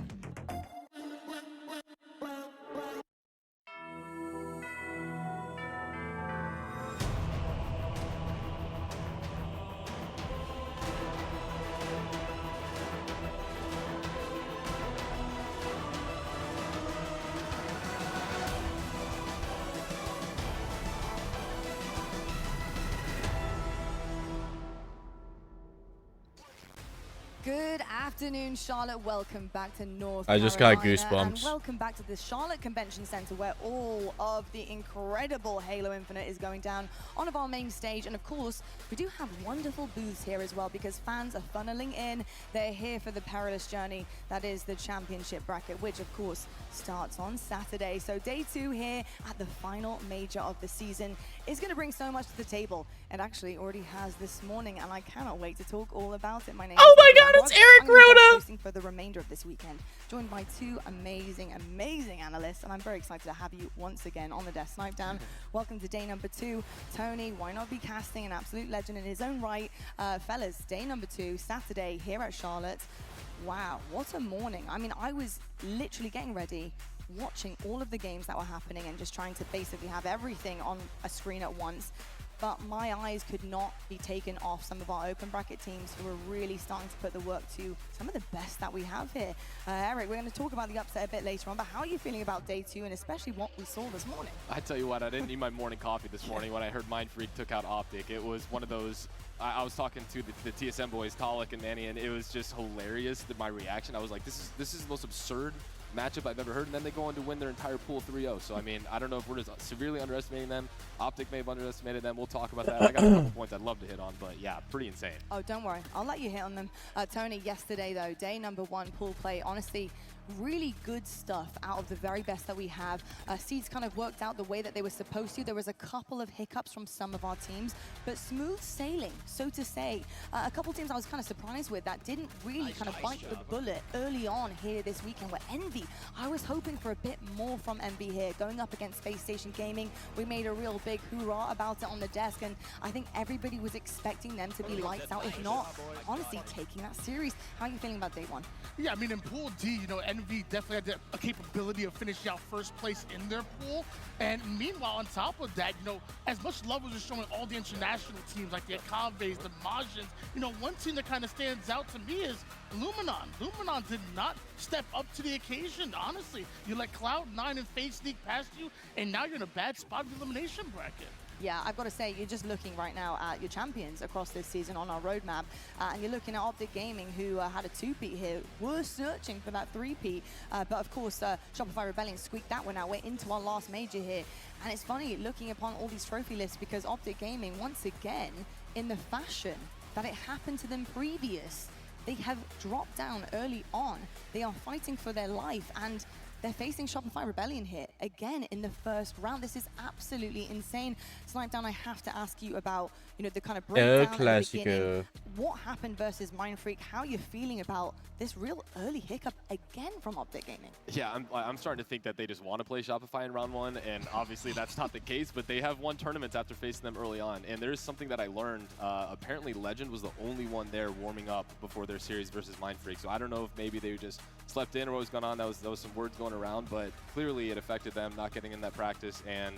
Good afternoon, Charlotte. Welcome back to North I just got Carolina, goosebumps. And welcome back to the Charlotte Convention Center, where all of the incredible Halo Infinite is going down on our main stage. And of course, we do have wonderful booths here as well, because fans are funneling in. They're here for the perilous journey that is the championship bracket, which of course starts on Saturday. So day 2 here at the final major of the season is going to bring so much to the table. It actually already has this morning, and I cannot wait to talk all about it. My name Oh is my god, it's Eric Rhoda! hosting for the remainder of this weekend, joined by 2 amazing analysts, and I'm very excited to have you once again on the Death Snipe Down. Welcome to day number 2. Tony, why not be casting an absolute legend in his own right? Fellas, day number 2, Saturday here at Charlotte. Wow, what a morning. I mean, I was literally getting ready, watching all of the games that were happening and just trying to basically have everything on a screen at once. But my eyes could not be taken off some of our open bracket teams who are really starting to put the work to some of the best that we have here. Eric, we're going to talk about the upset a bit later on, but how are you feeling about day 2 and especially what we saw this morning? I tell you what, I didn't need my morning coffee this morning when I heard Mindfreed took out Optic. It was one of those, I was talking to the TSM boys, Talik and Manny, and it was just hilarious, my reaction. I was like, this is the most absurd matchup I've ever heard, and then they go on to win their entire pool 3-0. So, I mean, I don't know if we're just severely underestimating them. Optic may have underestimated them. We'll talk about that. I got a couple points I'd love to hit on, but yeah, pretty insane. Oh, don't worry. I'll let you hit on them. Tony, yesterday, though, day number 1 pool play, honestly, really good stuff out of the very best that we have. Seeds kind of worked out the way that they were supposed to. There was a couple of hiccups from some of our teams, but smooth sailing, so to say. A couple teams I was kind of surprised with that didn't really kind of bite the bullet early on here this weekend were Envy. I was hoping for a bit more from Envy here. Going up against Space Station Gaming, we made a real big hoorah about it on the desk, and I think everybody was expecting them to be lights out, if not, honestly, taking that series. How are you feeling about day 1? Yeah, I mean, in Pool D, you know, Envy definitely had a capability of finishing out first place in their pool. And meanwhile, on top of that, you know, as much love was showing all the international teams like the Akaves, the Majins, you know, one team that kind of stands out to me is Luminon. Luminon did not step up to the occasion, honestly. You let Cloud9 and FaZe sneak past you, and now you're in a bad spot in the elimination bracket. Yeah, I've got to say, you're just looking right now at your champions across this season on our roadmap, and you're looking at Optic Gaming, who had a 2-peat here. We're searching for that 3-peat, but of course, Shopify Rebellion squeaked that one out. We're into our last major here, and it's funny looking upon all these trophy lists because Optic Gaming, once again, in the fashion that it happened to them previous, they have dropped down early on. They are fighting for their life, and they're facing Shopify Rebellion here again in the first round. This is absolutely insane. Snipedown, I have to ask you about, you know, the kind of breakdown at the beginning. What happened versus Mindfreak? How are you feeling about this real early hiccup again from Optic Gaming? Yeah, I'm starting to think that they just want to play Shopify in round 1, and obviously that's not the case, but they have won tournaments after facing them early on. And there's something that I learned. Apparently Legend was the only one there warming up before their series versus Mindfreak. So I don't know if maybe they just slept in or what was going on. There was some words going around, but clearly it affected them not getting in that practice. And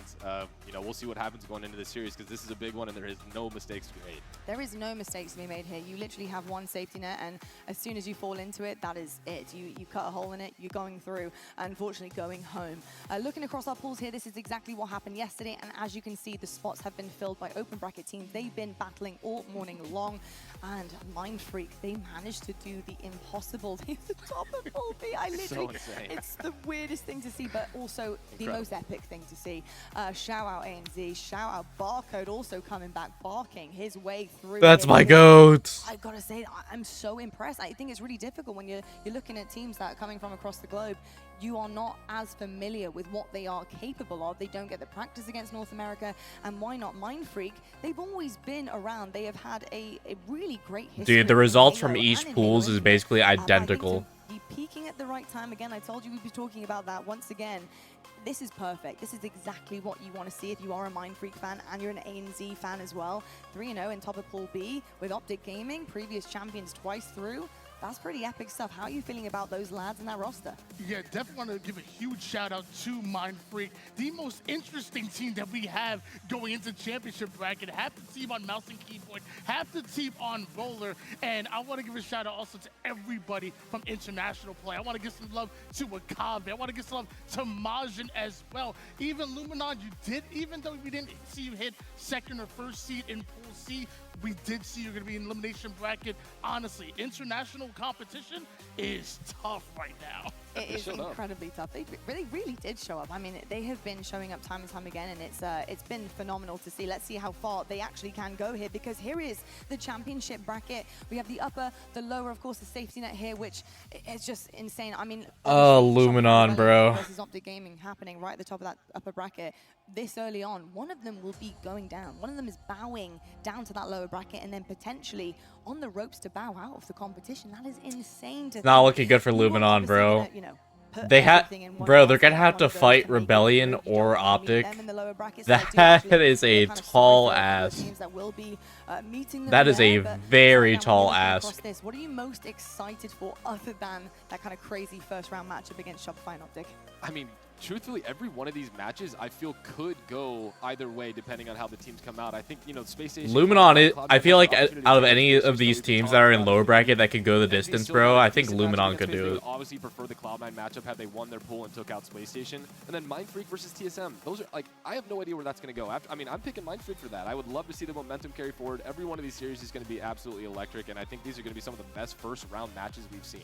you know, we'll see what happens going into the series because this is a big one and there is no mistakes to be made. There is no mistakes to be made here. You literally have one safety net, and as soon as you fall into it, that is it. You cut a hole in it, you're going through, unfortunately going home. Looking across our pools here, this is exactly what happened yesterday, and as you can see, the spots have been filled by open bracket teams. They've been battling all morning long, and Mindfreak, they managed to do the impossible. They're the top of Pool B. I literally, it's the weirdest thing to see, but also the most epic thing to see. Shout out ANZ, shout out Barcode also coming back, barking his way through. That's my goat. I've got to say, I'm so impressed. I think it's really difficult when you're looking at teams that are coming from across the globe. You are not as familiar with what they are capable of. They don't get the practice against North America, and why not Mindfreak? They've always been around. They have had a really great history. Dude, the results from East pools is basically identical. Be peaking at the right time again. I told you we'd be talking about that once again. This is perfect. This is exactly what you want to see if you are a Mindfreak fan and you're an ANZ fan as well. 3-0 in top of Pool B with Optic Gaming, previous champions twice through. That's pretty epic stuff. How are you feeling about those lads in that roster? Yeah, definitely want to give a huge shout out to Mindfreak, the most interesting team that we have going into championship bracket. Half the team on mouse and keyboard, half the team on roller, and I want to give a shout out also to everybody from international play. I want to give some love to Akabe. I want to give some love to Majin as well. Even Luminon, even though we didn't see you hit second or first seed in Pool C, we did see you're going to be in elimination bracket. Honestly, international competition is tough right now. It is incredibly tough. They really did show up. I mean, they have been showing up time and time again, and it's been phenomenal to see. Let's see how far they actually can go here, because here is the championship bracket. We have the upper, the lower, of course, the safety net here, which is just insane. I mean, Luminon, bro. Versus Optic Gaming happening right at the top of that upper bracket this early on. One of them will be going down. One of them is bowing down to that lower bracket, and then potentially on the ropes to bow out of the competition. That is insane to Not looking good for Luminon, bro. They they're gonna have to fight Rebellion or Optic. That is a tall ass. That is a very tall ass. What are you most excited for other than that kind of crazy first round matchup against Shopify and Optic? I mean, truthfully, every one of these matches I feel could go either way depending on how the teams come out. I think, you know, Space Station... Luminon, I feel like out of any of these teams that are in lower bracket that could go the distance, bro, I think Luminon could do it. Obviously prefer the Cloud9 matchup had they won their pool and took out Space Station. And then Mindfreak versus TSM. Those are, like, I have no idea where that's going to go. I mean, I'm picking Mindfreak for that. I would love to see the momentum carry forward. Every one of these series is going to be absolutely electric, and I think these are going to be some of the best first round matches we've seen.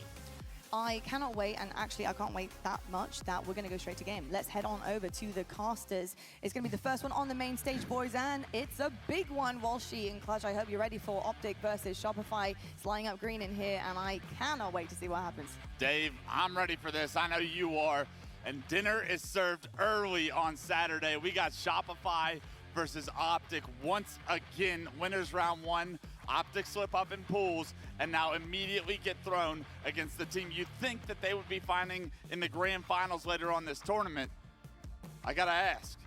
I cannot wait, and actually I can't wait that much that we're going to go straight to game. Let's head on over to the casters. It's going to be the first one on the main stage, boys, and it's a big one. Walshy and Clutch, I hope you're ready for Optic versus Shopify. It's lining up green in here, and I cannot wait to see what happens. Dave, I'm ready for this. I know you are. And dinner is served early on Saturday. We got Shopify versus Optic once again. Winners round one. Optic slip up in pools and now immediately get thrown against the team you'd think that they would be finding in the grand finals later on this tournament. I gotta ask,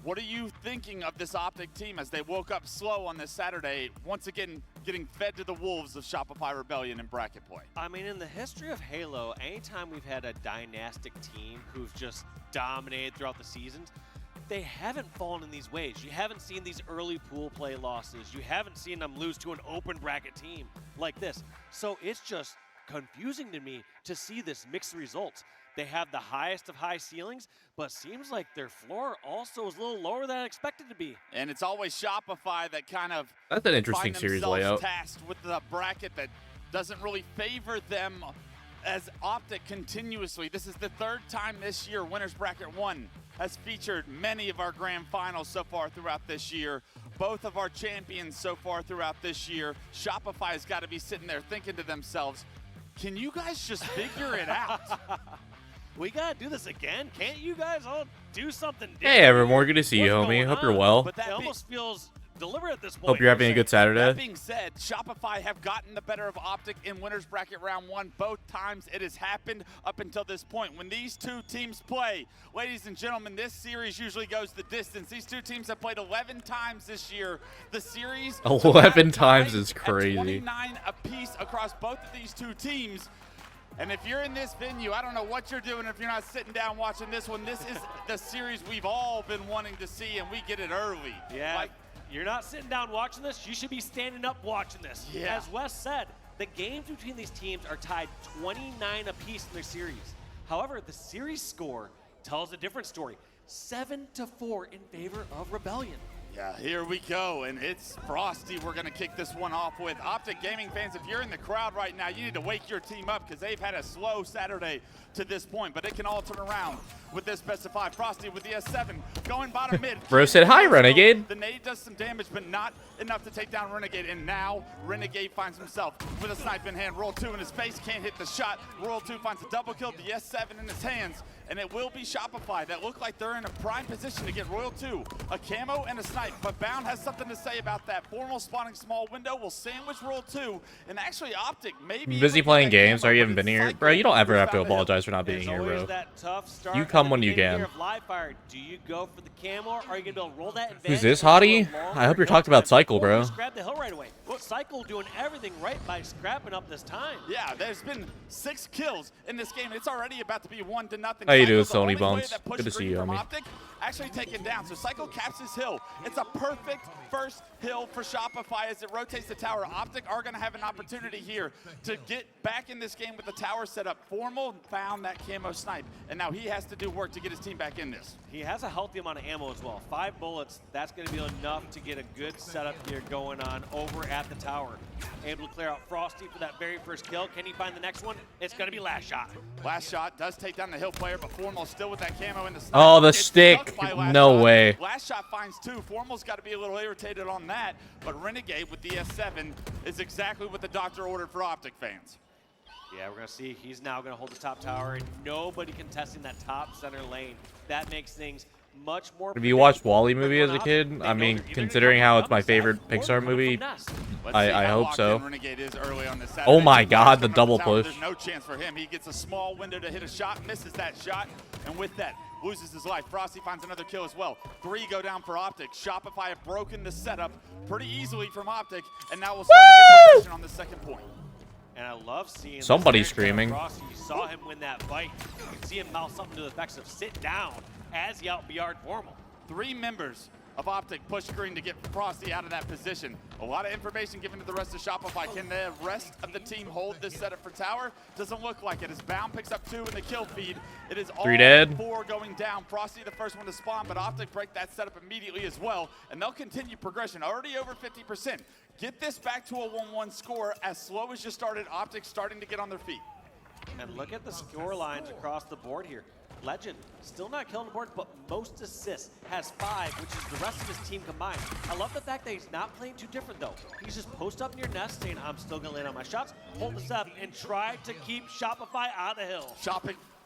what are you thinking of this Optic team as they woke up slow on this Saturday, once again getting fed to the wolves of Shopify Rebellion in bracket play? I mean, in the history of Halo, anytime we've had a dynastic team who've just dominated throughout the seasons, they haven't fallen in these ways. You haven't seen these early pool play losses. You haven't seen them lose to an open bracket team like this. So it's just confusing to me to see this mixed results. They have the highest of high ceilings, but seems like their floor also is a little lower than I expected to be. And it's always Shopify that kind of That's an interesting series layout. tasked with the bracket that doesn't really favor them as Optic continuously. This is the third time this year Winners Bracket 1 has featured many of our grand finals so far throughout this year. Both of our champions so far throughout this year. Shopify has got to be sitting there thinking to themselves, can you guys just figure it out? We gotta do this again. Can't you guys all do something different? Hey, Evermore, good to see you, homie. Hope you're well. But that almost feels deliberate at this point. Hope you're having a good Saturday. That being said, Shopify have gotten the better of Optic in Winners Bracket Round 1. Both times it has happened up until this point. When these two teams play, ladies and gentlemen, this series usually goes the distance. These two teams have played 11 times this year. The series 11 times is crazy. 29 apiece across both of these two teams. And if you're in this venue, I don't know what you're doing if you're not sitting down watching this one. This is the series we've all been wanting to see, and we get it early. Yeah. Like, you're not sitting down watching this, you should be standing up watching this. Yeah. As Wes said, the games between these teams are tied 29 apiece in their series. However, the series score tells a different story. 7-4 in favor of Rebellion. Yeah, here we go, and it's Frosty we're going to kick this one off with. Optic Gaming fans, if you're in the crowd right now, you need to wake your team up because they've had a slow Saturday to this point, but it can all turn around with this best of 5. Frosty with the S7 going bottom mid. Bro said hi, Renegade. The nade does some damage, but not enough to take down Renegade, and now Renegade finds himself with a snipe in hand. Royal 2 in his face, can't hit the shot. Royal 2 finds a double kill, the S7 in his hands, and it will be Shopify that look like they're in a prime position to get Royal 2, a camo and a snipe, but Bound has something to say about that. Formal spawning small window will sandwich Royal 2, and actually Optic may be Busy playing games. Sorry you haven't been here. Bro, you don't ever have to apologize for not being here, bro. You come when you can. Do you go for the camo, or are you going to be able to roll that advantage? Who's this, Hottie? I hope you're talking about Cycle, bro. Just grab the hill right away. Cycle doing everything right by scrapping up this time. Yeah, there's been 6 kills in this game. It's already about to be 1-0. How you doing, Sony Bones? Good to see you, homie. Optic actually taken down. So Cycle caps his hill. It's a perfect first hill for Shopify as it rotates the tower. Optic are going to have an opportunity here to get back in this game with the tower set up. Formal found that camo snipe, and now he has to do work to get his team back in this. He has a healthy amount of ammo as well. 5 bullets, that's going to be enough to get a good setup here going on over at the tower. Able to clear out Frosty for that very first kill. Can he find the next one? It's going to be Last Shot. Last Shot does take down the hill player, but Formal still with that camo in the snipe. Oh, the stick. No way. Last Shot finds 2. Formal's got to be a little irritated on that, but Renegade with the S7 is exactly what the doctor ordered for Optic fans. Yeah, we're going to see he's now going to hold the top tower, and nobody contesting that top center lane. That makes things much more. Have you watched Wall-E movie as a kid? I mean, considering how it's my favorite Pixar movie, I hope so. Oh my God, the double push. There's no chance for him. He gets a small window to hit a shot, misses that shot, and with that, loses his life. Frosty finds another kill as well. 3 go down for Optic. Shopify have broken the setup pretty easily from Optic, and now we'll start to get progression on the second point. And I love seeing somebody screaming. Frosty. You saw him win that fight. You can see him mouth something to the effects of sit down as he out-BR'd Formal. 3 members of Optic push screen to get Frosty out of that position. A lot of information given to the rest of Shopify. Can the rest of the team hold this setup for tower? Doesn't look like it. As Bound picks up 2 in the kill feed, it is all 3 dead. 4 going down. Frosty the first one to spawn, but Optic break that setup immediately as well, and they'll continue progression. Already over 50%. Get this back to a 1-1 score as slow as you started. Optic starting to get on their feet. And look at the score lines across the board here. Legend, still not killing the board, but most assists, has 5, which is the rest of his team combined. I love the fact that he's not playing too different though. He's just post up in your nest saying, I'm still gonna land on my shots, hold this up, and try to keep Shopify out of the hill.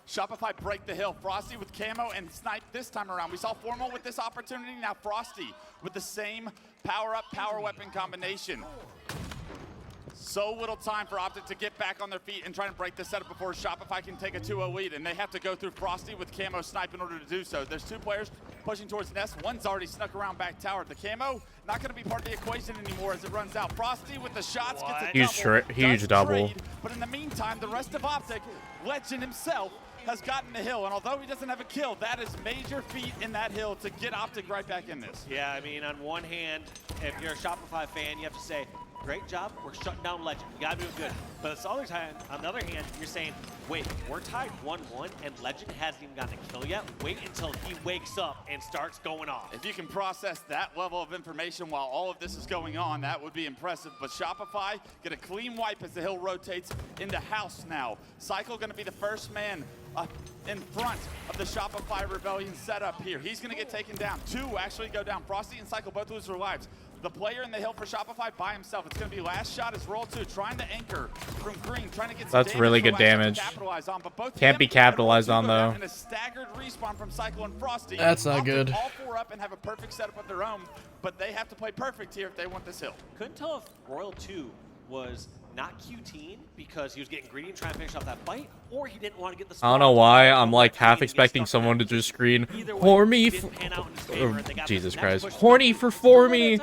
Shopify break the hill. Frosty with camo and snipe this time around. We saw Formal with this opportunity, now Frosty with the same power-up, power weapon combination. So little time for Optic to get back on their feet and try and break the setup before Shopify can take a 2-0 lead, and they have to go through Frosty with camo snipe in order to do so. There's 2 players pushing towards Nest. One's already snuck around back tower. The camo not going to be part of the equation anymore as it runs out. Frosty with the shots gets a huge double. Trade, but in the meantime, the rest of Optic, Legend himself, has gotten the hill, and although he doesn't have a kill, that is major feat in that hill to get Optic right back in this. Yeah, I mean, on one hand, if you're a Shopify fan, you have to say, great job, we're shutting down Legend. You gotta do it good. But on the other hand, you're saying, wait, we're tied 1-1 and Legend hasn't even gotten a kill yet. Wait until he wakes up and starts going off. If you can process that level of information while all of this is going on, that would be impressive. But Shopify get a clean wipe as the hill rotates into house now. Cycle gonna be the first man in front of the Shopify Rebellion setup here. He's gonna get taken down. 2 actually go down. Frosty and Cycle both lose their lives. The player in the hill for Shopify by himself. It's going to be last shot is roll 2, trying to anchor from green, trying to get some That's really good damage. Capitalize on, but both Can't be capitalized on though. And a staggered respawn from Cycle and Frosty. That's not good. All 4 up and have a perfect setup of their own, but they have to play perfect here if they want this hill. Couldn't tell if Royal 2 was not QTing because he was getting greedy and trying to finish off that fight, or he didn't want to get the I don't know why I'm like half expecting someone to just scream horny Jesus Christ. Horny for me.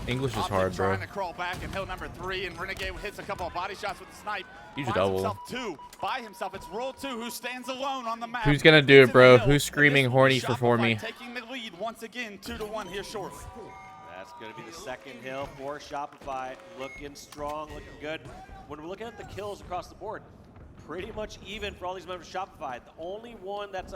English is hard, bro. Trying to crawl back in hill number 3, and Renegade hits a couple of body shots with the snipe. Huge Finds double. himself 2 by himself. It's roll 2 who stands alone on the map. Who's gonna do it, bro? Who's screaming horny for me? Taking the lead once again, 2-1 here shortly. That's going to be the second hill for Shopify. Looking strong, looking good. When we're looking at the kills across the board, pretty much even for all these members of Shopify. The only one that's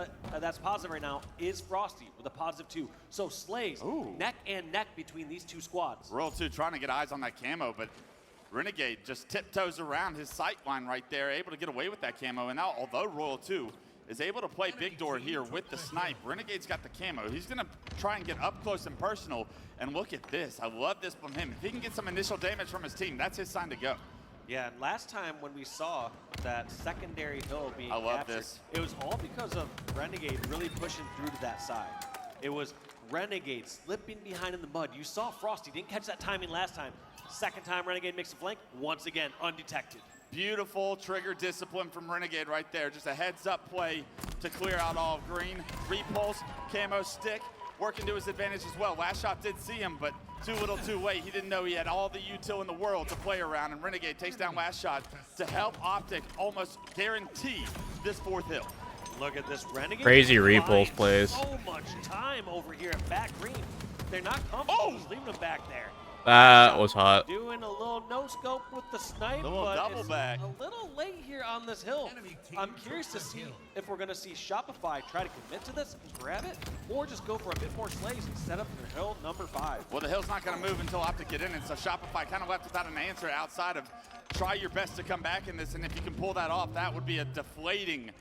positive right now is Frosty with a positive 2. So Slays, neck and neck between these 2 squads. Royal 2 trying to get eyes on that camo, but Renegade just tiptoes around his sight line right there, able to get away with that camo. And now, although Royal 2 is able to play big door here with the snipe, Renegade's got the camo. He's going to try and get up close and personal. And look at this. I love this from him. If he can get some initial damage from his team, that's his sign to go. Yeah, and last time when we saw that secondary hill being captured, this. It was all because of Renegade really pushing through to that side. It was Renegade slipping behind in the mud. You saw Frosty didn't catch that timing last time. Second time Renegade makes a flank, once again undetected. Beautiful trigger discipline from Renegade right there. Just a heads up play to clear out all of green. Repulse, camo stick, working to his advantage as well. Last shot did see him, but too little too late. He didn't know he had all the util in the world to play around, and Renegade takes down last shot to help Optic almost guarantee this 4th hill. Look at this Renegade. Crazy repulse plays. So much time over here at back green. They're not comfortable just leaving them back there. That was hot. Doing a little no scope with the snipe, but double back. A little late here on this hill. I'm curious to see if we're going to see Shopify try to commit to this and grab it, or just go for a bit more slays and set up for hill number 5. Well, the hill's not going to move until Optic get in it, so Shopify kind of left without an answer outside of try your best to come back in this, and if you can pull that off, that would be a deflating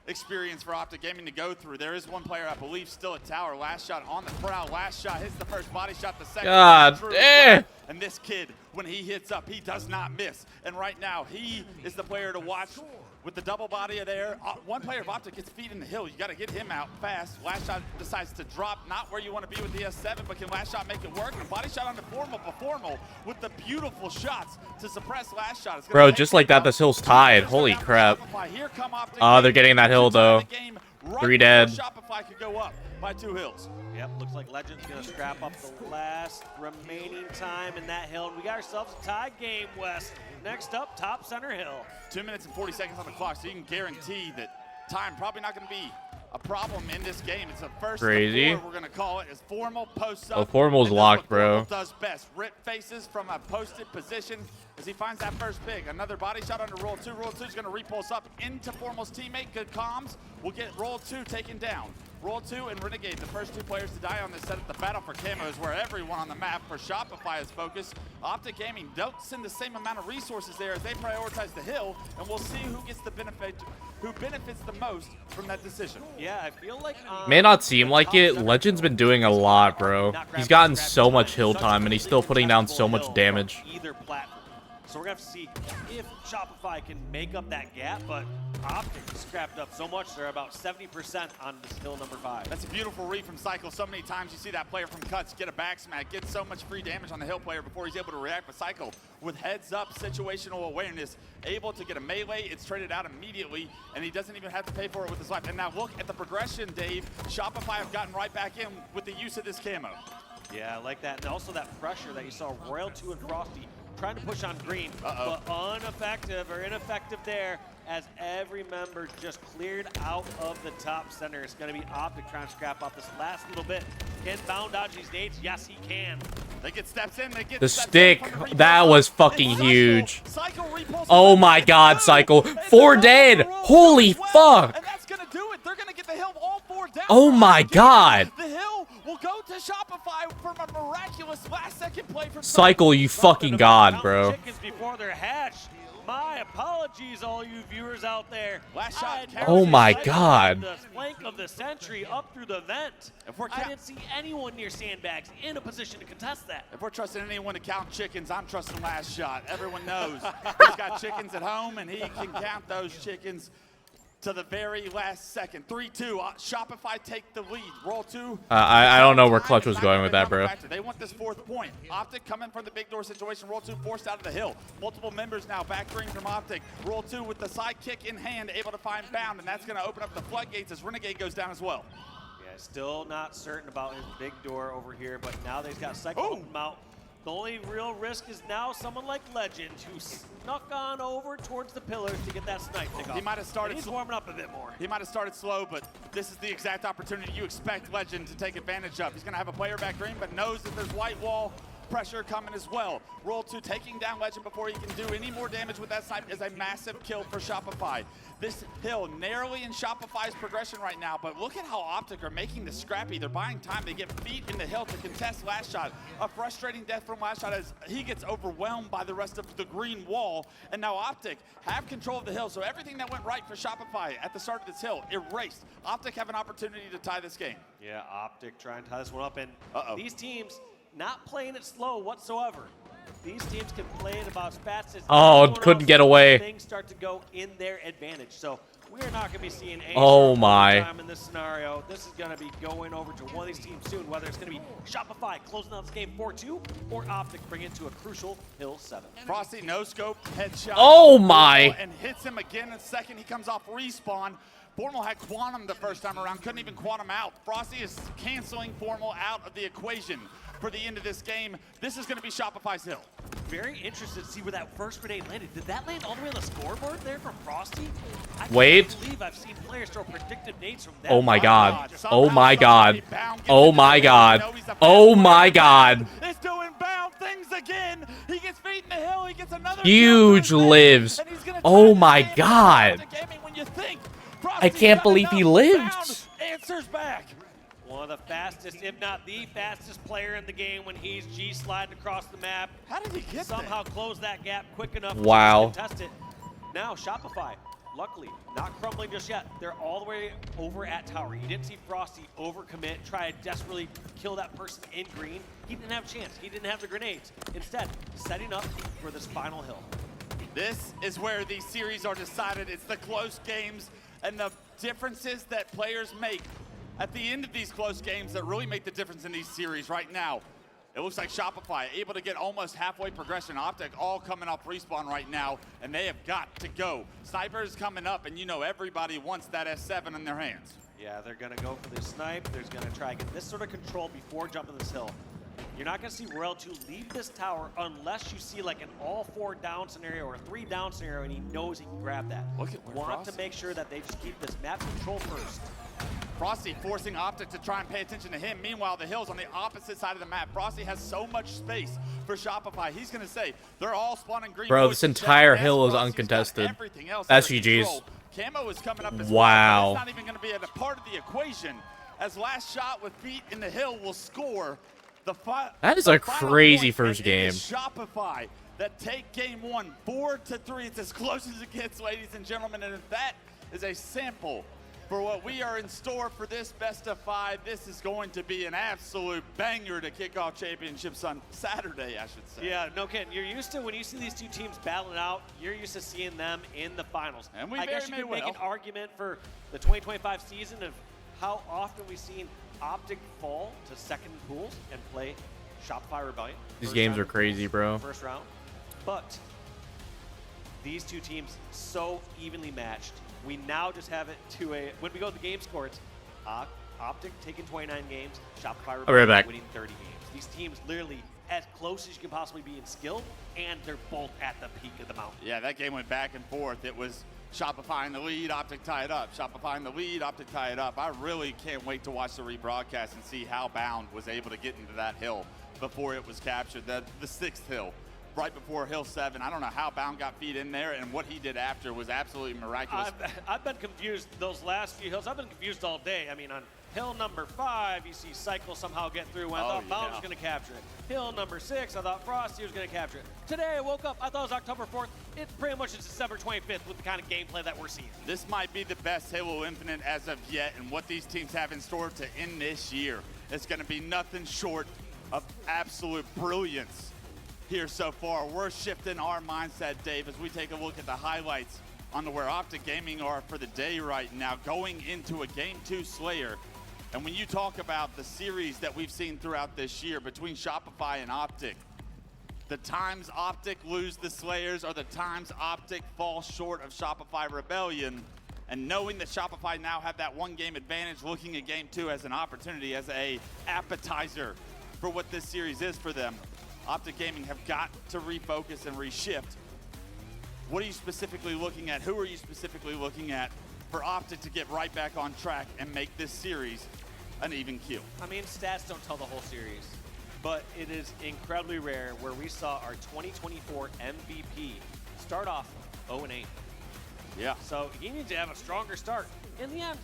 experience for Optic Gaming to go through. There is one player, I believe, still at tower. Last shot on the prowl. Last shot hits the first body shot. The second. God damn. And this kid, when he hits up, he does not miss. And right now, he is the player to watch with the double body there. One player of Optic gets feet in the hill. You got to get him out fast. Last shot decides to drop, not where you want to be with the S7, but can last shot make it work? And body shot onto Formal, but Formal with the beautiful shots to suppress last shot. Bro, just like that, this hill's tied. Holy crap. Oh, they're getting that hill though. 3 dead. Shopify could go up by 2 hills. Yep, looks like Legend's going to scrap up the last remaining time in that hill. And we got ourselves a tie game, Wes. Next up, top center hill. 2 minutes and 40 seconds on the clock, so you can guarantee that time probably not going to be a problem in this game. It's a first Crazy. We're going to call it as Formal posts up. Oh, Formal's locked, bro. Formal does best. Rip faces from a posted position as he finds that first big. Another body shot under roll 2. Roll 2 is going to repulse up into Formal's teammate. Good comms. We'll get roll 2 taken down. Roll 2 and Renegade, the first 2 players to die on this set of the battle for camo is where everyone on the map for Shopify is focused. Optic Gaming don't send the same amount of resources there as they prioritize the hill, and we'll see who gets the benefit, who benefits the most from that decision. Yeah, I feel like May not seem like it. Legend's been doing a lot, bro. He's gotten so much hill time, and he's still putting down so much damage. Either platform. So we're gonna have to see if Shopify can make up that gap, but Optic scrapped up so much, they're about 70% on this hill number 5. That's a beautiful read from Cycle. So many times you see that player from Cuts get a back smack, get so much free damage on the hill player before he's able to react. But Cycle, with heads-up situational awareness, able to get a melee, it's traded out immediately, and he doesn't even have to pay for it with his life. And now look at the progression, Dave. Shopify have gotten right back in with the use of this camo. Yeah, I like that. And also that pressure that you saw Royal 2 and Frosty trying to push on green, but ineffective there as every member just cleared out of the top center. It's going to be Optic trying to scrap off this last little bit. Can Bound dodge these nades? Yes, he can. They get steps in, they get The steps stick, in from the that was fucking Cycle. huge. Cycle repulse. Oh my god, Cycle. 4 dead. Holy fuck. And that's going to do it. They're going to get the hill all 4 down. Oh my god. The hill will go to Shopify from a miraculous last-second play from Cycle, you fucking god, bro. Chickens before they're hatched. My apologies, all you viewers out there. Last shot. Oh my god. The flank of the sentry up through the vent. I didn't see anyone near sandbags in a position to contest that. If we're trusting anyone to count chickens, I'm trusting Last Shot. Everyone knows he's got chickens at home, and he can count those chickens to the very last second. 3-2. Shopify take the lead. Roll 2. I don't know where Clutch was going with that, bro. They want this 4th point. Optic coming from the big door situation. Roll 2 forced out of the hill. Multiple members now back green from Optic. Roll 2 with the side kick in hand, able to find Bound, and that's going to open up the floodgates as Renegade goes down as well. Yeah, still not certain about his big door over here, but now they've got Cycle out. The only real risk is now someone like Legend, who snuck on over towards the pillars to get that snipe pick off. He might have started. He's warming up a bit more. He might have started slow, but this is the exact opportunity you expect Legend to take advantage of. He's going to have a player back green, but knows that there's white wall pressure coming as well. Roll 2, taking down Legend before he can do any more damage with that snipe is a massive kill for Shopify. This hill narrowly in Shopify's progression right now, but look at how Optic are making this scrappy. They're buying time. They get feet in the hill to contest Last Shot. A frustrating death from Last Shot as he gets overwhelmed by the rest of the green wall. And now Optic have control of the hill, so everything that went right for Shopify at the start of this hill erased. Optic have an opportunity to tie this game. Yeah, Optic trying to tie this one up, and these teams not playing it slow whatsoever. These teams can play it about as fast as couldn't get away. Things start to go in their advantage. So we're not going to be seeing any time in this scenario. This is going to be going over to one of these teams soon, whether it's going to be Shopify closing out this game 4-2 or Optic bringing it to a crucial Hill 7. Frosty no scope headshot. Oh my! And hits him again in a second. He comes off respawn. Formal had Quantum the first time around, couldn't even Quantum out. Frosty is canceling Formal out of the equation for the end of this game. This is going to be Shopify's hill. Very interested to see where that first grenade landed. Did that land all the way on the scoreboard there from Frosty? I Wait. can't believe I've seen players throw predictive nades from that. Oh my god. Oh my god. Oh my god. Oh my god. It's doing Bound things again. He gets feet in the hill. He gets another Huge lives. Oh my god. When you think I can't believe he lived. Answers back. One of the fastest, if not the fastest player in the game when he's G-sliding across the map. How did he get Somehow close that gap quick enough Wow. to contest it. Now Shopify, luckily, not crumbling just yet. They're all the way over at tower. You didn't see Frosty overcommit, try to desperately kill that person in green. He didn't have a chance. He didn't have the grenades. Instead, setting up for this final hill. This is where these series are decided. It's the close games and the differences that players make at the end of these close games that really make the difference in these series right now. It looks like Shopify able to get almost halfway progression. Optic all coming off respawn right now, and they have got to go. Sniper's coming up, and you know everybody wants that S7 in their hands. Yeah, they're going to go for the snipe. They're going to try to get this sort of control before jumping this hill. You're not going to see Royal 2 leave this tower unless you see like an all 4 down scenario or a 3 down scenario, and he knows he can grab that. Look at where Want Frosty. to make sure that they just keep this map control first. Frosty forcing Optic to try and pay attention to him. Meanwhile, the hill's on the opposite side of the map. Frosty has so much space for Shopify. He's going to say they're all spawning green. Bro, this entire hill is uncontested. Everything else SGGs. Camo is coming up as wow. well. It's not even going to be a part of the equation. as Last Shot with feet in the hill will score That is the a final crazy point, first and it game. is Shopify that take game one 4-3. It's as close as it gets, ladies and gentlemen, and if that is a sample for what we are in store for this best of 5, this is going to be an absolute banger to kick off championships on Saturday, I should say. Yeah, no kidding. You're used to, when you see these two teams battle it out, you're used to seeing them in the finals. And we I guess you very could may make well. an argument for the 2025 season of how often we've seen Optic fall to second pools and play Shopify Rebellion. These First games round are crazy, bro. First round. But these two teams so evenly matched. We now just have it to a, when we go to the game scores, Optic taking 29 games, Shopify Rebellion winning 30 games. These teams literally as close as you can possibly be in skill, and they're both at the peak of the mountain. Yeah, that game went back and forth. It was Shopify in the lead, Optic tie it up. Shopify in the lead, Optic tie it up. I really can't wait to watch the rebroadcast and see how Bound was able to get into that hill before it was captured. The sixth hill, right before Hill 7. I don't know how Bound got feet in there, and what he did after was absolutely miraculous. I've been confused those last few hills. I've been confused all day. I mean, on hill number 5, you see Cycle somehow get through when I thought Bound was going to capture it. Hill number 6, I thought Frosty was going to capture it. Today I woke up, I thought it was October 4th. It's pretty much December 25th with the kind of gameplay that we're seeing. This might be the best Halo Infinite as of yet, and what these teams have in store to end this year. It's going to be nothing short of absolute brilliance here so far. We're shifting our mindset, Dave, as we take a look at the highlights on where Optic Gaming are for the day right now, going into a Game 2 Slayer. And when you talk about the series that we've seen throughout this year between Shopify and Optic, the times Optic lose the Slayers are the times Optic fall short of Shopify Rebellion. And knowing that Shopify now have that one game advantage, looking at Game 2 as an opportunity, as a appetizer for what this series is for them, Optic Gaming have got to refocus and reshift. What are you specifically looking at? Who are you specifically looking at for Optic to get right back on track and make this series an even keel? I mean, stats don't tell the whole series, but it is incredibly rare where we saw our 2024 MVP start off 0-8. Yeah. So he needs to have a stronger start. In the end,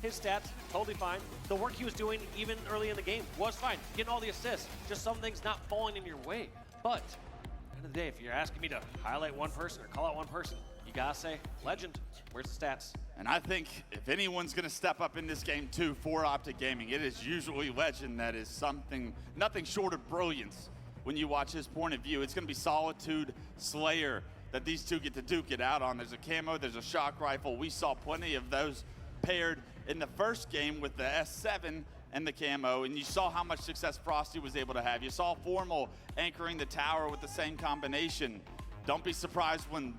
his stats, totally fine. The work he was doing even early in the game was fine. Getting all the assists, just some things not falling in your way. But at the end of the day, if you're asking me to highlight one person or call out one person, you gotta say, Legend, where's the stats? And I think if anyone's gonna step up in this game too for Optic Gaming, it is usually Legend that is nothing short of brilliance when you watch his point of view. It's gonna be Solitude, Slayer that these two get to duke it out on. There's a camo, there's a shock rifle. We saw plenty of those paired in the first game with the S7 and the camo, and you saw how much success Frosty was able to have. You saw Formal anchoring the tower with the same combination. Don't be surprised when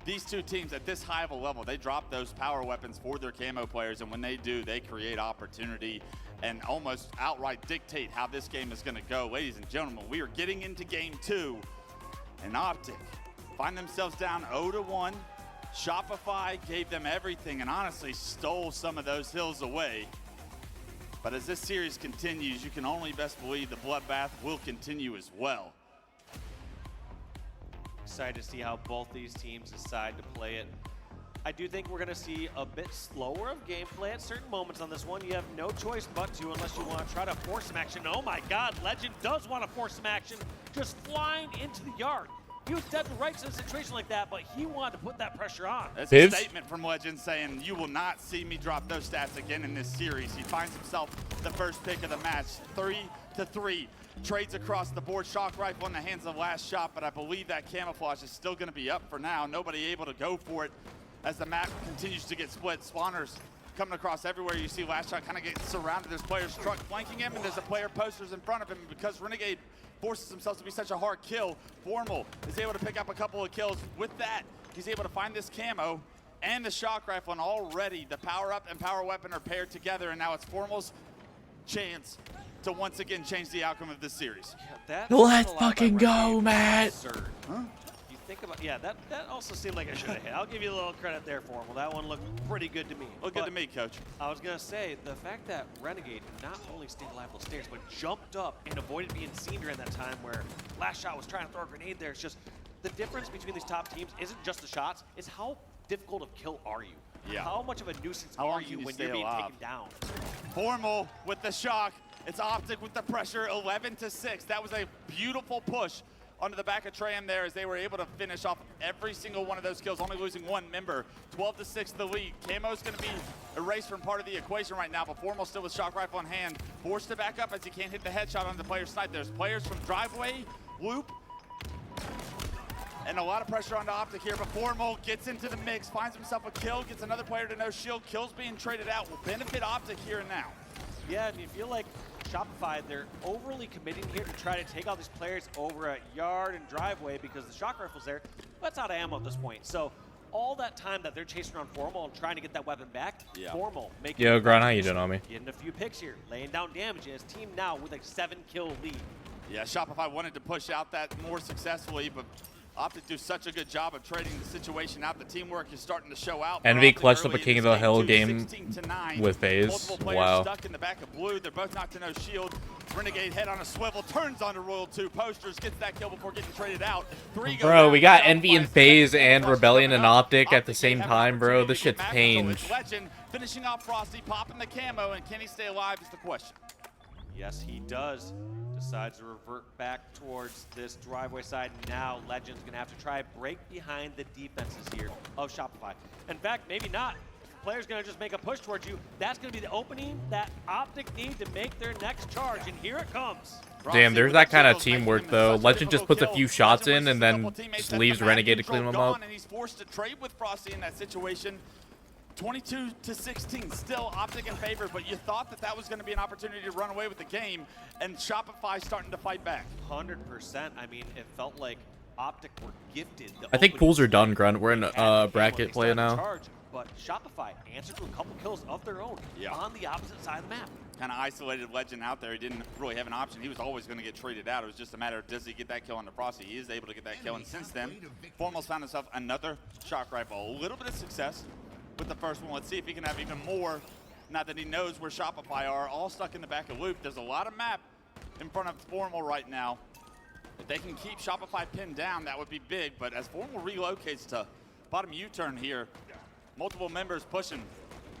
these two teams at this high of a level, they drop those power weapons for their camo players, and when they do, they create opportunity and almost outright dictate how this game is gonna go. Ladies and gentlemen, we are getting into Game 2, and Optic find themselves down 0-1. Shopify gave them everything and honestly stole some of those hills away. But as this series continues, you can only best believe the bloodbath will continue as well. Excited to see how both these teams decide to play it. I do think we're going to see a bit slower of gameplay at certain moments on this one. You have no choice but to, unless you want to try to force some action. Oh my God, Legend does want to force some action, just flying into the yard. He was dead to rights in a situation like that, but he wanted to put that pressure on. That's a statement from Legend saying, you will not see me drop those stats again in this series. He finds himself the first pick of the match, 3-3. Trades across the board, shock rifle in the hands of Last Shot, but I believe that camouflage is still gonna be up for now. Nobody able to go for it as the map continues to get split. Spawners coming across everywhere. You see Last Shot kind of get surrounded. There's players truck flanking him, and there's a player posters in front of him. Because Renegade forces himself to be such a hard kill, Formal is able to pick up a couple of kills. With that, he's able to find this camo and the shock rifle, and already the power up and power weapon are paired together, and now it's Formal's chance to once again change the outcome of this series. Yeah, let's fucking go, Matt. Huh? You think about, yeah, that also seemed like I should have hit. I'll give you a little credit there for him. Well, that one looked pretty good to me. Looked good to me, Coach. I was gonna say, the fact that Renegade not only stayed alive on the stairs, but jumped up and avoided being seen during that time where Last Shot was trying to throw a grenade there. It's just, the difference between these top teams isn't just the shots, it's how difficult of kill are you? Yeah. How much of a nuisance How long are can you you when stay you're being alive? taken down? Formal with the shock. It's Optic with the pressure, 11-6. That was a beautiful push onto the back of Tram there as they were able to finish off every single one of those kills, only losing one member. 12-6 the lead. Camo's going to be erased from part of the equation right now, but Formal still with shock rifle in hand, forced to back up as he can't hit the headshot on the player snipe. There's players from driveway, loop, and a lot of pressure onto Optic here, but Formal gets into the mix, finds himself a kill, gets another player to no shield. Kills being traded out will benefit Optic here and now. Yeah, and you feel like Shopify, they're overly committing here to try to take all these players over at yard and driveway because the shock rifle's there, but it's out of ammo at this point. So all that time that they're chasing around Formal and trying to get that weapon back, Formal making Yo, Grunt, how you doing, homie? getting a few picks here, laying down damage, and his team now with a 7-kill lead. Yeah, Shopify wanted to push out that more successfully, but Optic do such a good job of trading the situation out. The teamwork is starting to show out. Envy clutched up a early in King of this the Hill too, game 16-9. with FaZe. Multiple players Wow. stuck in the back of blue. They're both knocked to no shield. Renegade head on a swivel, turns onto Royal 2 posters, gets that kill before getting traded out. Three go Bro, down. we got Shopify Envy and second FaZe kill and rush Rebellion coming and up. Optic at the Optic same have an time, bro. opportunity This to get shit's back, so pain. it's Legend finishing off Frosty, popping the camo, and can he stay alive is the question. Yes, he does. Decides to revert back towards this driveway side. Now Legend's gonna have to try break behind the defenses here of Shopify. In fact, maybe not. Player's gonna just make a push towards you. That's gonna be the opening that Optic need to make their next charge, and here it comes. Damn, there's that kind of teamwork, though. Legend just puts a few shots in and then just leaves Renegade to clean them up. And he's forced to trade with Frosty in that situation. 22-16, still Optic in favor, but you thought that was going to be an opportunity to run away with the game, and Shopify starting to fight back. 100%. I mean, it felt like Optic were gifted. I think pools are done, Grunt. We're in bracket play now. Charge, but Shopify answered to a couple kills of their own on the opposite side of the map. Kind of isolated Legend out there. He didn't really have an option. He was always going to get traded out. It was just a matter of does he get that kill on the Frosty. He is able to get that kill, and since then, Formal's found himself another shock rifle. A little bit of success with the first one. Let's see if he can have even more, now that he knows where Shopify are, all stuck in the back of loop. There's a lot of map in front of Formal right now. If they can keep Shopify pinned down, that would be big, but as Formal relocates to bottom U-turn here, multiple members pushing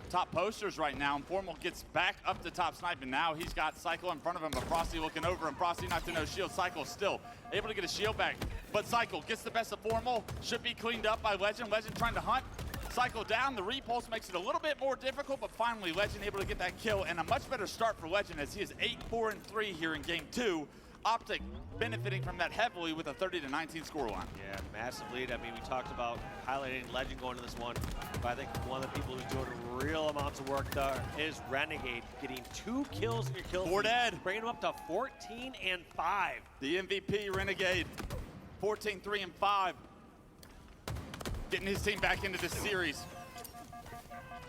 top posters right now, and Formal gets back up to top snipe, and now he's got Cycle in front of him, but Frosty looking over, and Frosty not to no shield. Cycle still able to get a shield back, but Cycle gets the best of Formal, should be cleaned up by Legend. Legend trying to hunt. Cycle down, the repulse makes it a little bit more difficult, but finally Legend able to get that kill, and a much better start for Legend as he is 8-4-3 here in game 2. Optic benefiting from that heavily with a 30-19 scoreline. Yeah, massive lead. I mean, we talked about highlighting Legend going to this one, but I think one of the people who's doing real amounts of work there is Renegade, getting 2 kills in your kill feed, dead, bringing him up to 14-5. The MVP Renegade, 14-3-5. Getting his team back into this series.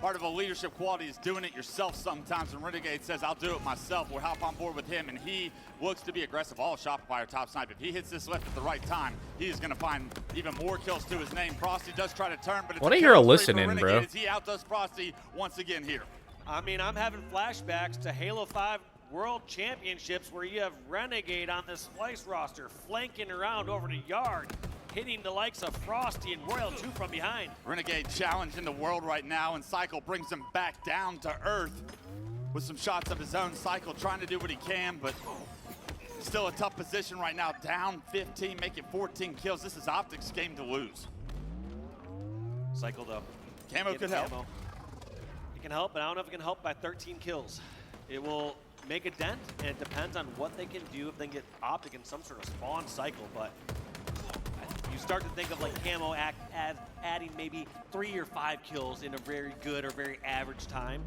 Part of a leadership quality is doing it yourself sometimes, and Renegade says, I'll do it myself. We'll hop on board with him, and he looks to be aggressive. All Shopify are top snipe. If he hits this left at the right time, he is going to find even more kills to his name. Frosty does try to turn, but it's Wanna hear a listen in, bro. As he outdoes Frosty once again here. I mean, I'm having flashbacks to Halo 5 World Championships where you have Renegade on this Splice roster, flanking around over to Yard, hitting the likes of Frosty and Royal 2 from behind. Renegade challenging the world right now, and Cycle brings him back down to earth with some shots of his own. Cycle trying to do what he can, but still a tough position right now. Down 15, making 14 kills. This is Optic's game to lose. Cycle though. Camo could help. It can help, but I don't know if it can help by 13 kills. It will make a dent, and it depends on what they can do if they can get Optic in some sort of spawn cycle, but you start to think of like Camo adding maybe 3 or 5 kills in a very good or very average time.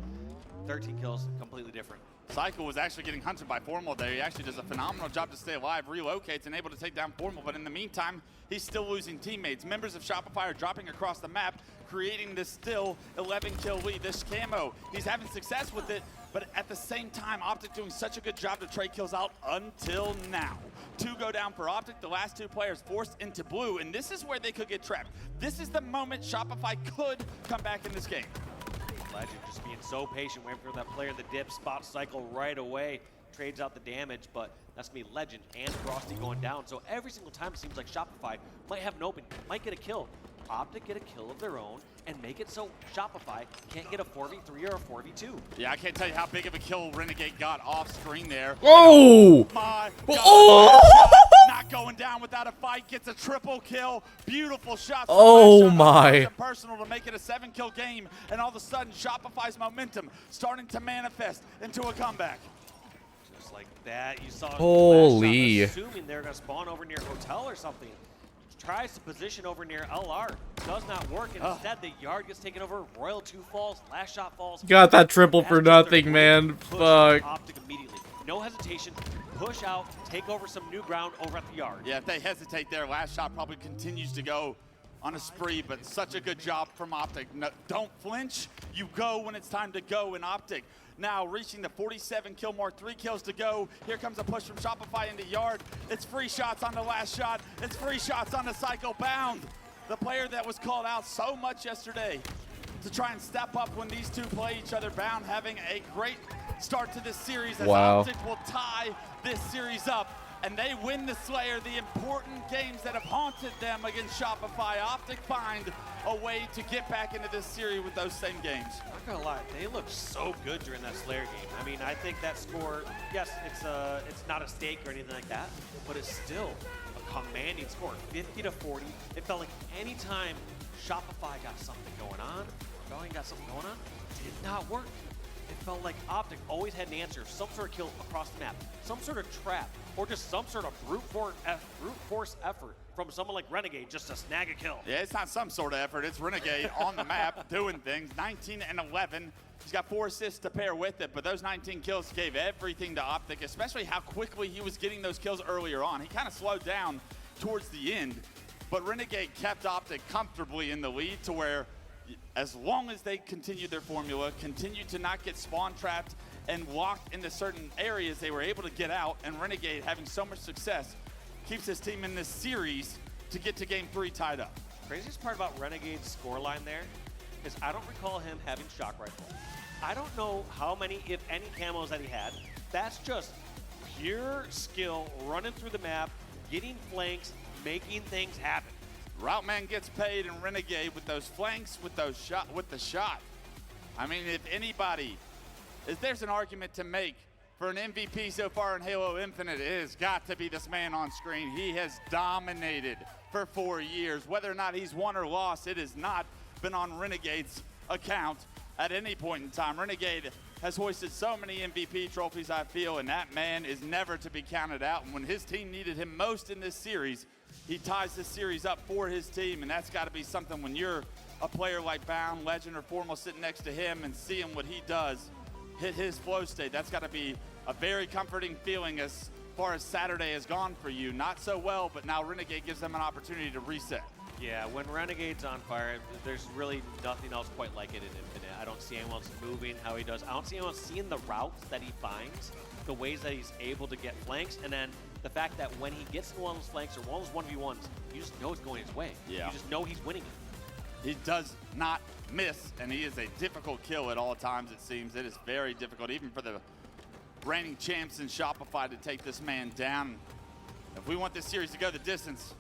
13 kills, completely different. Cycle was actually getting hunted by Formal there. He actually does a phenomenal job to stay alive, relocates, and able to take down Formal, but in the meantime, he's still losing teammates. Members of Shopify are dropping across the map, creating this still 11-kill lead. This Camo, he's having success with it, but at the same time, Optic doing such a good job to trade kills out until now. 2 go down for Optic, the last 2 players forced into blue, and this is where they could get trapped. This is the moment Shopify could come back in this game. Legend just being so patient, waiting for that player in the dip, spot Cycle right away, trades out the damage, but that's gonna be Legend and Frosty going down. So every single time it seems like Shopify might have an open, might get a kill. Optic get a kill of their own, and make it so Shopify can't get a 4v3 or a 4v2. Yeah, I can't tell you how big of a kill Renegade got off screen there. Oh! My God. Oh! Not going down without a fight. Gets a triple kill. Beautiful shots. Oh my. Personal to make it a 7-kill game. And all of a sudden, Shopify's momentum starting to manifest into a comeback. Just like that, you saw Holy. last shot, assuming they're going to spawn over near hotel or something. Tries to position over near LR. Does not work. And instead, the yard gets taken over. Royal 2 falls. Last shot falls. Got that triple for nothing, man. Fuck. Optic immediately. No hesitation. Push out. Take over some new ground over at the yard. Yeah, if they hesitate there, last shot probably continues to go on a spree, but such a good job from Optic. No, don't flinch. You go when it's time to go in Optic. Now reaching the 47 kill mark, 3 kills to go. Here comes a push from Shopify into yard. It's free shots on the last shot. It's free shots on the Psycho Bound. The player that was called out so much yesterday to try and step up when these two play each other. Bound having a great start to this series as Optic will tie this series up. And they win the Slayer, the important games that have haunted them against Shopify. Optic find a way to get back into this series with those same games. Not gonna lie, they look so good during that Slayer game. I mean, I think that score, yes, it's not a stake or anything like that, but it's still a commanding score, 50-40. It felt like any time Shopify got something going on, Valiant got something going on, it did not work. It felt like Optic always had an answer, some sort of kill across the map, some sort of trap, or just some sort of brute force effort from someone like Renegade just to snag a kill. Yeah, it's not some sort of effort. It's Renegade on the map doing things. 19 and 11. He's got 4 assists to pair with it, but those 19 kills gave everything to Optic, especially how quickly he was getting those kills earlier on. He kind of slowed down towards the end, but Renegade kept Optic comfortably in the lead to where as long as they continue their formula, continue to not get spawn trapped and locked into certain areas, they were able to get out, and Renegade, having so much success, keeps his team in this series to get to game 3 tied up. Craziest part about Renegade's scoreline there is I don't recall him having shock rifle. I don't know how many, if any, camos that he had. That's just pure skill, running through the map, getting flanks, making things happen. Route Man gets paid, and Renegade with those flanks, with the shot. I mean, if anybody, if there's an argument to make for an MVP so far in Halo Infinite, it has got to be this man on screen. He has dominated for 4 years. Whether or not he's won or lost, it has not been on Renegade's account at any point in time. Renegade has hoisted so many MVP trophies, I feel, and that man is never to be counted out. And when his team needed him most in this series, he ties this series up for his team, and that's got to be something when you're a player like Bound, Legend, or Formal sitting next to him and seeing what he does hit his flow state. That's got to be a very comforting feeling as far as Saturday has gone for you. Not so well, but now Renegade gives them an opportunity to reset. Yeah, when Renegade's on fire, there's really nothing else quite like it in Infinite. I don't see anyone else moving how he does. I don't see anyone else seeing the routes that he finds, the ways that he's able to get flanks, and then the fact that when he gets to one of those flanks or one of those 1v1s, you just know it's going his way. Yeah. You just know he's winning it. He does not miss, and he is a difficult kill at all times, it seems. It is very difficult, even for the reigning champs in Shopify, to take this man down. If we want this series to go the distance,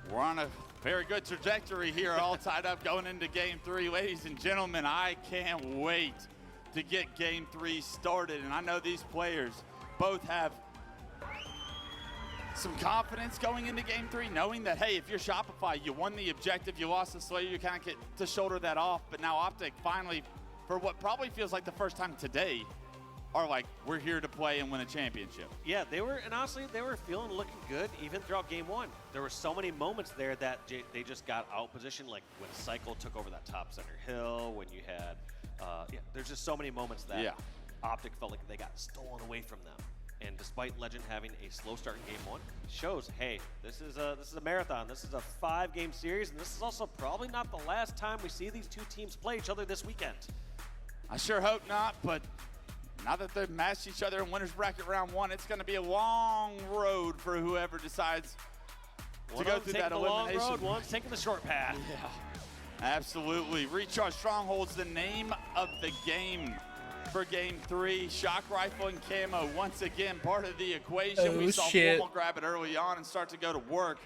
we're on a very good trajectory here, all tied up going into game 3. Ladies and gentlemen, I can't wait to get game 3 started. And I know these players both have some confidence going into game 3, knowing that, hey, if you're Shopify, you won the objective, you lost the Slayer, you kind of get to shoulder that off. But now Optic finally, for what probably feels like the first time today, are like, we're here to play and win a championship. Yeah, they were, and honestly, they were feeling looking good even throughout game 1. There were so many moments there that they just got out positioned, like when Cycle took over that top center hill, when you had, yeah, there's just so many moments that Optic felt like they got stolen away from them. And despite Legend having a slow start in game 1, shows, hey, this is a marathon. This is a 5-game series, and this is also probably not the last time we see these two teams play each other this weekend. I sure hope not, but now that they've matched each other in winners bracket round 1, it's going to be a long road for whoever decides to go through that elimination. Long road, one's taking the short path. Yeah, absolutely. Recharge Stronghold's the name of the game for game 3. Shock rifle and camo once again part of the equation. We saw Formal grab it early on and start to go to work.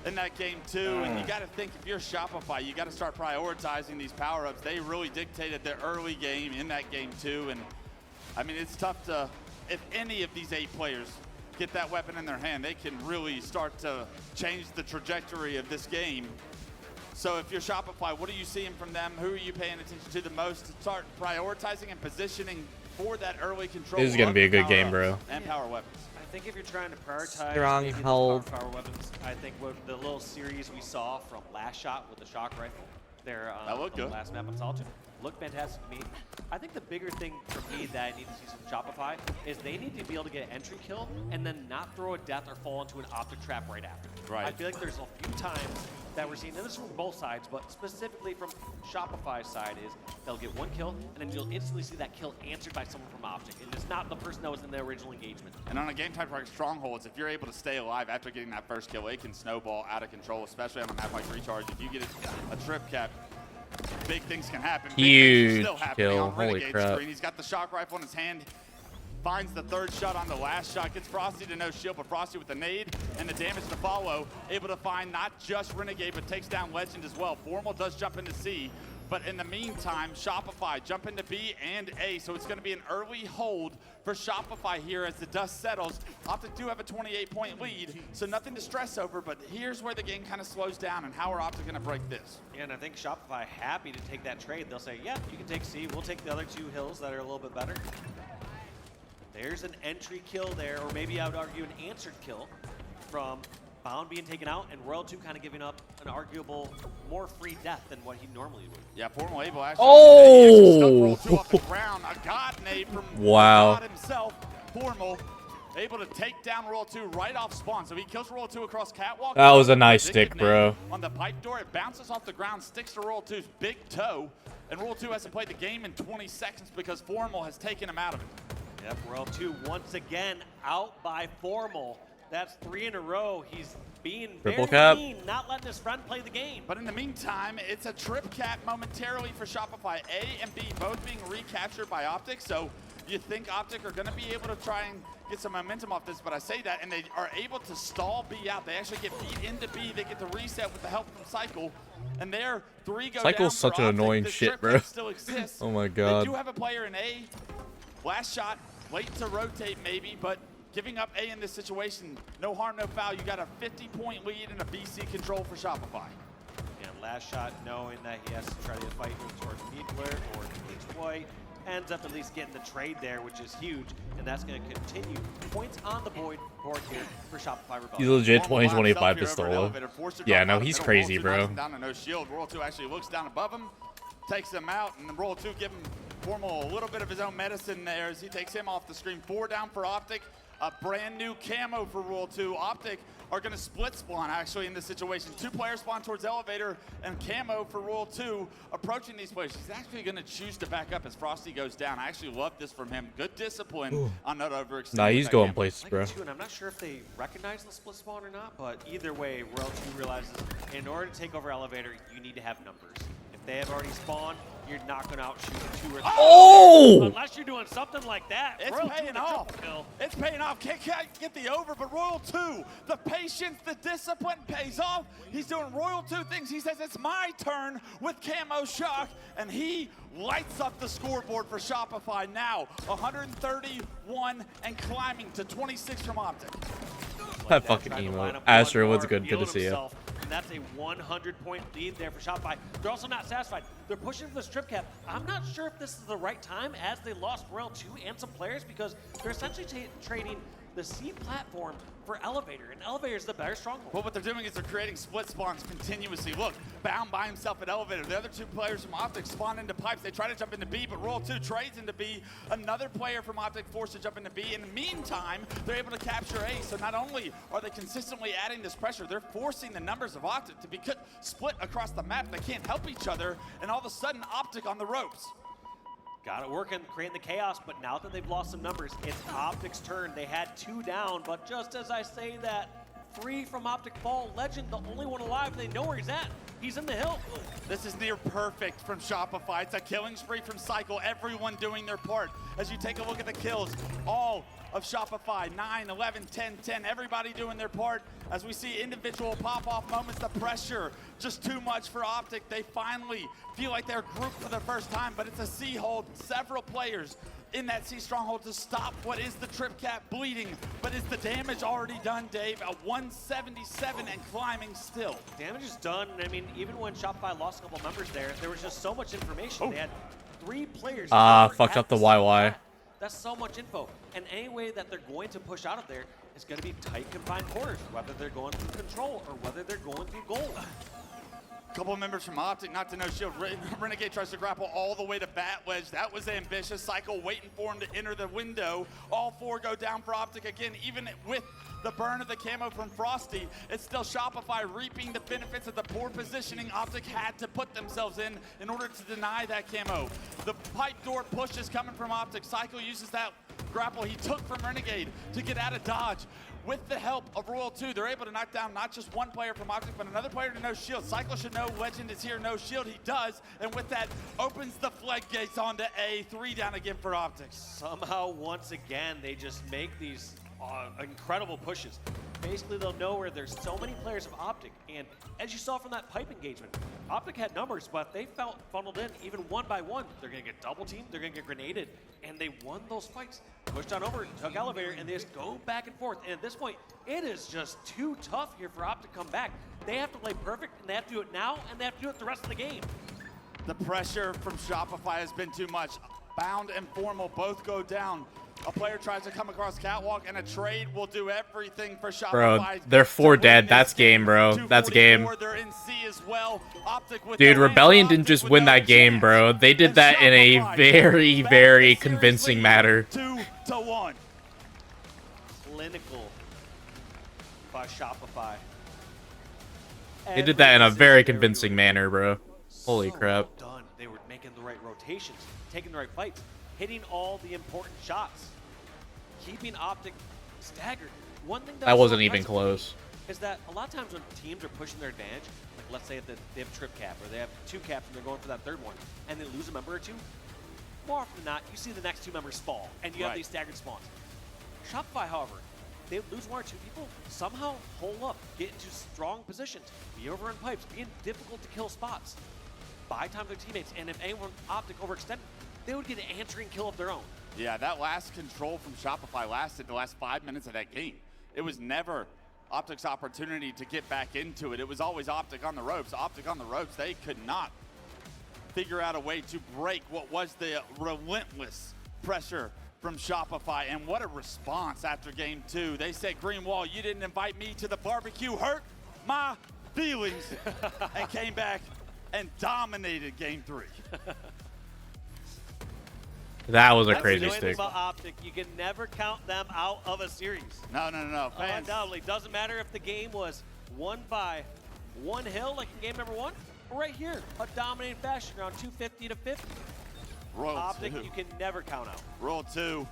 in that game too, and you got to think if you're Shopify, you got to start prioritizing these power-ups. They really dictated their early game in that game too, and I mean, it's tough to, if any of these 8 players get that weapon in their hand, they can really start to change the trajectory of this game. So if you're Shopify, what are you seeing from them? Who are you paying attention to the most to start prioritizing and positioning for that early control? This is going to be a good game, bro. And power weapons. I think if you're trying to prioritize maybe those Stronghold. power weapons, I think with the little series we saw from last shot with the shock rifle, there on the last map on Solitude, looked fantastic to me. I think the bigger thing for me that I need to see some Shopify is they need to be able to get an entry kill and then not throw a death or fall into an optic trap right after. Right. I feel like there's a few times that we're seeing, and this is from both sides, but specifically from Shopify's side, is they'll get one kill, and then you'll instantly see that kill answered by someone from Optic, and it's not the person that was in the original engagement. And on a game type like Strongholds, if you're able to stay alive after getting that first kill, it can snowball out of control, especially on a map like Recharge. If you get a trip cap, big things can happen. Huge still happening kill. on Holy Renegade's crap. screen. He's got the shock rifle in his hand. Finds the third shot on the last shot. Gets Frosty to no shield, but Frosty with the nade and the damage to follow. Able to find not just Renegade, but takes down Legend as well. Formal does jump into C. But in the meantime, Shopify jump into B and A. So it's going to be an early hold for Shopify here as the dust settles. Optic do have a 28-point lead, so nothing to stress over. But here's where the game kind of slows down, and how are Optic going to break this? Yeah, and I think Shopify happy to take that trade. They'll say, yeah, you can take C. We'll take the other 2 hills that are a little bit better. There's an entry kill there, or maybe I would argue an answered kill from Bound being taken out, and Royal 2 kind of giving up an arguable more free death than what he normally would. Yeah, Formal able actually. Oh! Off the ground. A god nade from Wow. God himself. Formal able to take down Royal 2 right off spawn. So he kills Royal 2 across catwalk. That was a nice Addictive stick, bro. nade on the pipe door, it bounces off the ground, sticks to Royal 2's big toe, and Royal 2 hasn't played the game in 20 seconds because Formal has taken him out of it. Yep, Royal 2 once again out by Formal. That's 3 in a row. He's being Triple very cap. mean, not letting his friend play the game. But in the meantime, it's a trip cap momentarily for Shopify. A and B both being recaptured by Optic, so you think Optic are going to be able to try and get some momentum off this, but I say that, and they are able to stall B out. They actually get beat into B. They get the reset with the help from Cycle, and there 3 go Cycle's down such for an Optic. annoying The shit, trip bro. cap still exists. Oh my god. They do have a player in A. Last shot, late to rotate maybe, but giving up A in this situation, no harm, no foul. You got a 50-point lead and a BC control for Shopify. And last shot, knowing that he has to try to fight towards Needler or towards White, ends up at least getting the trade there, which is huge, and that's going to continue. Points on the board here for Shopify Rebellion. He's legit Formal 2025 by himself here over Pistola. an elevator, forced to Yeah, drop no, out he's middle. crazy, Royal 2 knocks bro. him down to no shield. Royal 2 actually looks down above him, takes him out, and then Royal 2 give him Formal a little bit of his own medicine there as he takes him off the screen. 4 down for Optic. A brand new camo for Royal 2. Optic are going to split spawn actually in this situation. 2 players spawn towards elevator and camo for Royal 2 approaching these players. He's actually going to choose to back up as Frosty goes down. I actually love this from him. Good discipline on not overextending. Nah, he's with that going camo. places, bro. And I'm not sure if they recognize the split spawn or not, but either way, Royal 2 realizes in order to take over elevator, you need to have numbers. If they have already spawned, you're not going to outshoot the 2 or 3. Oh! Unless you're doing something like that. It's Royal 2 paying with a off. triple kill. It's paying off. Can't get the over, but Royal 2, the patience, the discipline pays off. He's doing Royal 2 things. He says, it's my turn with camo shock, and he lights up the scoreboard for Shopify now. 131 and climbing to 26 from Optic. That fucking emo. Astro, what's good? Good to see you. And that's a 100-point lead there for Shopify. They're also not satisfied. They're pushing for the strip cap. I'm not sure if this is the right time as they lost Royal 2 and some players because they're essentially trading the C platform for elevator, and elevator is the better stronghold. Well, what they're doing is they're creating split spawns continuously. Look, Bound by himself at elevator. The other 2 players from Optic spawn into pipes. They try to jump into B, but Royal 2 trades into B. Another player from Optic forced to jump into B. In the meantime, they're able to capture A. So not only are they consistently adding this pressure, they're forcing the numbers of Optic to be split across the map. They can't help each other, and all of a sudden, Optic on the ropes. Got it working, creating the chaos, but now that they've lost some numbers, it's Optic's turn. They had 2 down, but just as I say that, 3 from Optic fall. Legend, the only one alive, they know where he's at. He's in the hill. This is near perfect from Shopify. It's a killing spree from Cycle. Everyone doing their part. As you take a look at the kills, all of Shopify, 9, 11, 10, 10, everybody doing their part. As we see individual pop-off moments, the pressure just too much for Optic. They finally feel like they're grouped for the first time, but it's a C-hold, several players in that C stronghold to stop what is the trip cap bleeding, but is the damage already done, Dave? A 177 and climbing still. Damage is done. I mean, even when Shopify lost a couple members there was just so much information. They had 3 players. Fucked up the YY. That's so much info. And any way that they're going to push out of there is going to be tight confined quarters, whether they're going through control or whether they're going through gold. Couple of members from Optic, not to no shield. Renegade tries to grapple all the way to Bat Wedge. That was ambitious. Cycle waiting for him to enter the window. All 4 go down for Optic again, even with the burn of the camo from Frosty. It's still Shopify reaping the benefits of the poor positioning Optic had to put themselves in order to deny that camo. The pipe door push is coming from Optic. Cycle uses that grapple he took from Renegade to get out of dodge. With the help of Royal 2, they're able to knock down not just one player from Optic, but another player to no shield. Cycle should know Legend is here, no shield. He does, and with that, opens the floodgates onto A. 3 down again for Optic. Somehow, once again, they just make these incredible pushes. Basically, they'll know where there's so many players of Optic, and as you saw from that pipe engagement, Optic had numbers, but they felt funneled in even one by one. They're going to get double teamed, they're going to get grenaded, and they won those fights. Pushed on over, took elevator, and they just go back and forth. And at this point, it is just too tough here for Optic to come back. They have to play perfect, and they have to do it now, and they have to do it the rest of the game. The pressure from Shopify has been too much. Bound and Formal both go down. A player tries to come across catwalk, and a trade will do everything for Shopify. Bro, they're 4 dead. That's game, bro. That's game. They're in C as well. Dude, Rebellion didn't just win that game, bro. They did that in a very, very convincing manner. 2-1. Clinical by Shopify. They did that in a very convincing manner, bro. Holy crap. Well done. They were making the right rotations, taking the right fights, hitting all the important shots, keeping Optic staggered. One thing that wasn't even close. Is that a lot of times when teams are pushing their advantage, like let's say that they have a trip cap or they have 2 caps and they're going for that 3rd one, and they lose a member or 2, more often than not, you see the next 2 members fall, and you have these staggered spawns. Shopify, however, they lose 1 or 2 people, somehow hole up, get into strong positions, be over in pipes, be in difficult to kill spots, buy time to their teammates, and if anyone Optic overextended, they would get an answering kill of their own. Yeah, that last control from Shopify lasted the last 5 minutes of that game. It was never Optic's opportunity to get back into it. It was always Optic on the ropes. Optic on the ropes, they could not figure out a way to break what was the relentless pressure from Shopify. And what a response after game 2. They said, Greenwall, you didn't invite me to the barbecue, hurt my feelings, and came back and dominated game 3. That was a That's crazy the only thing stick. about Optic, you can never count them out of a series. No. Fans. Undoubtedly, doesn't matter if the game was won by 1 hill, like in game number 1, or right here, a dominating fashion around 250 to 50. Royal Optic, 2. you can never count out. Royal 2.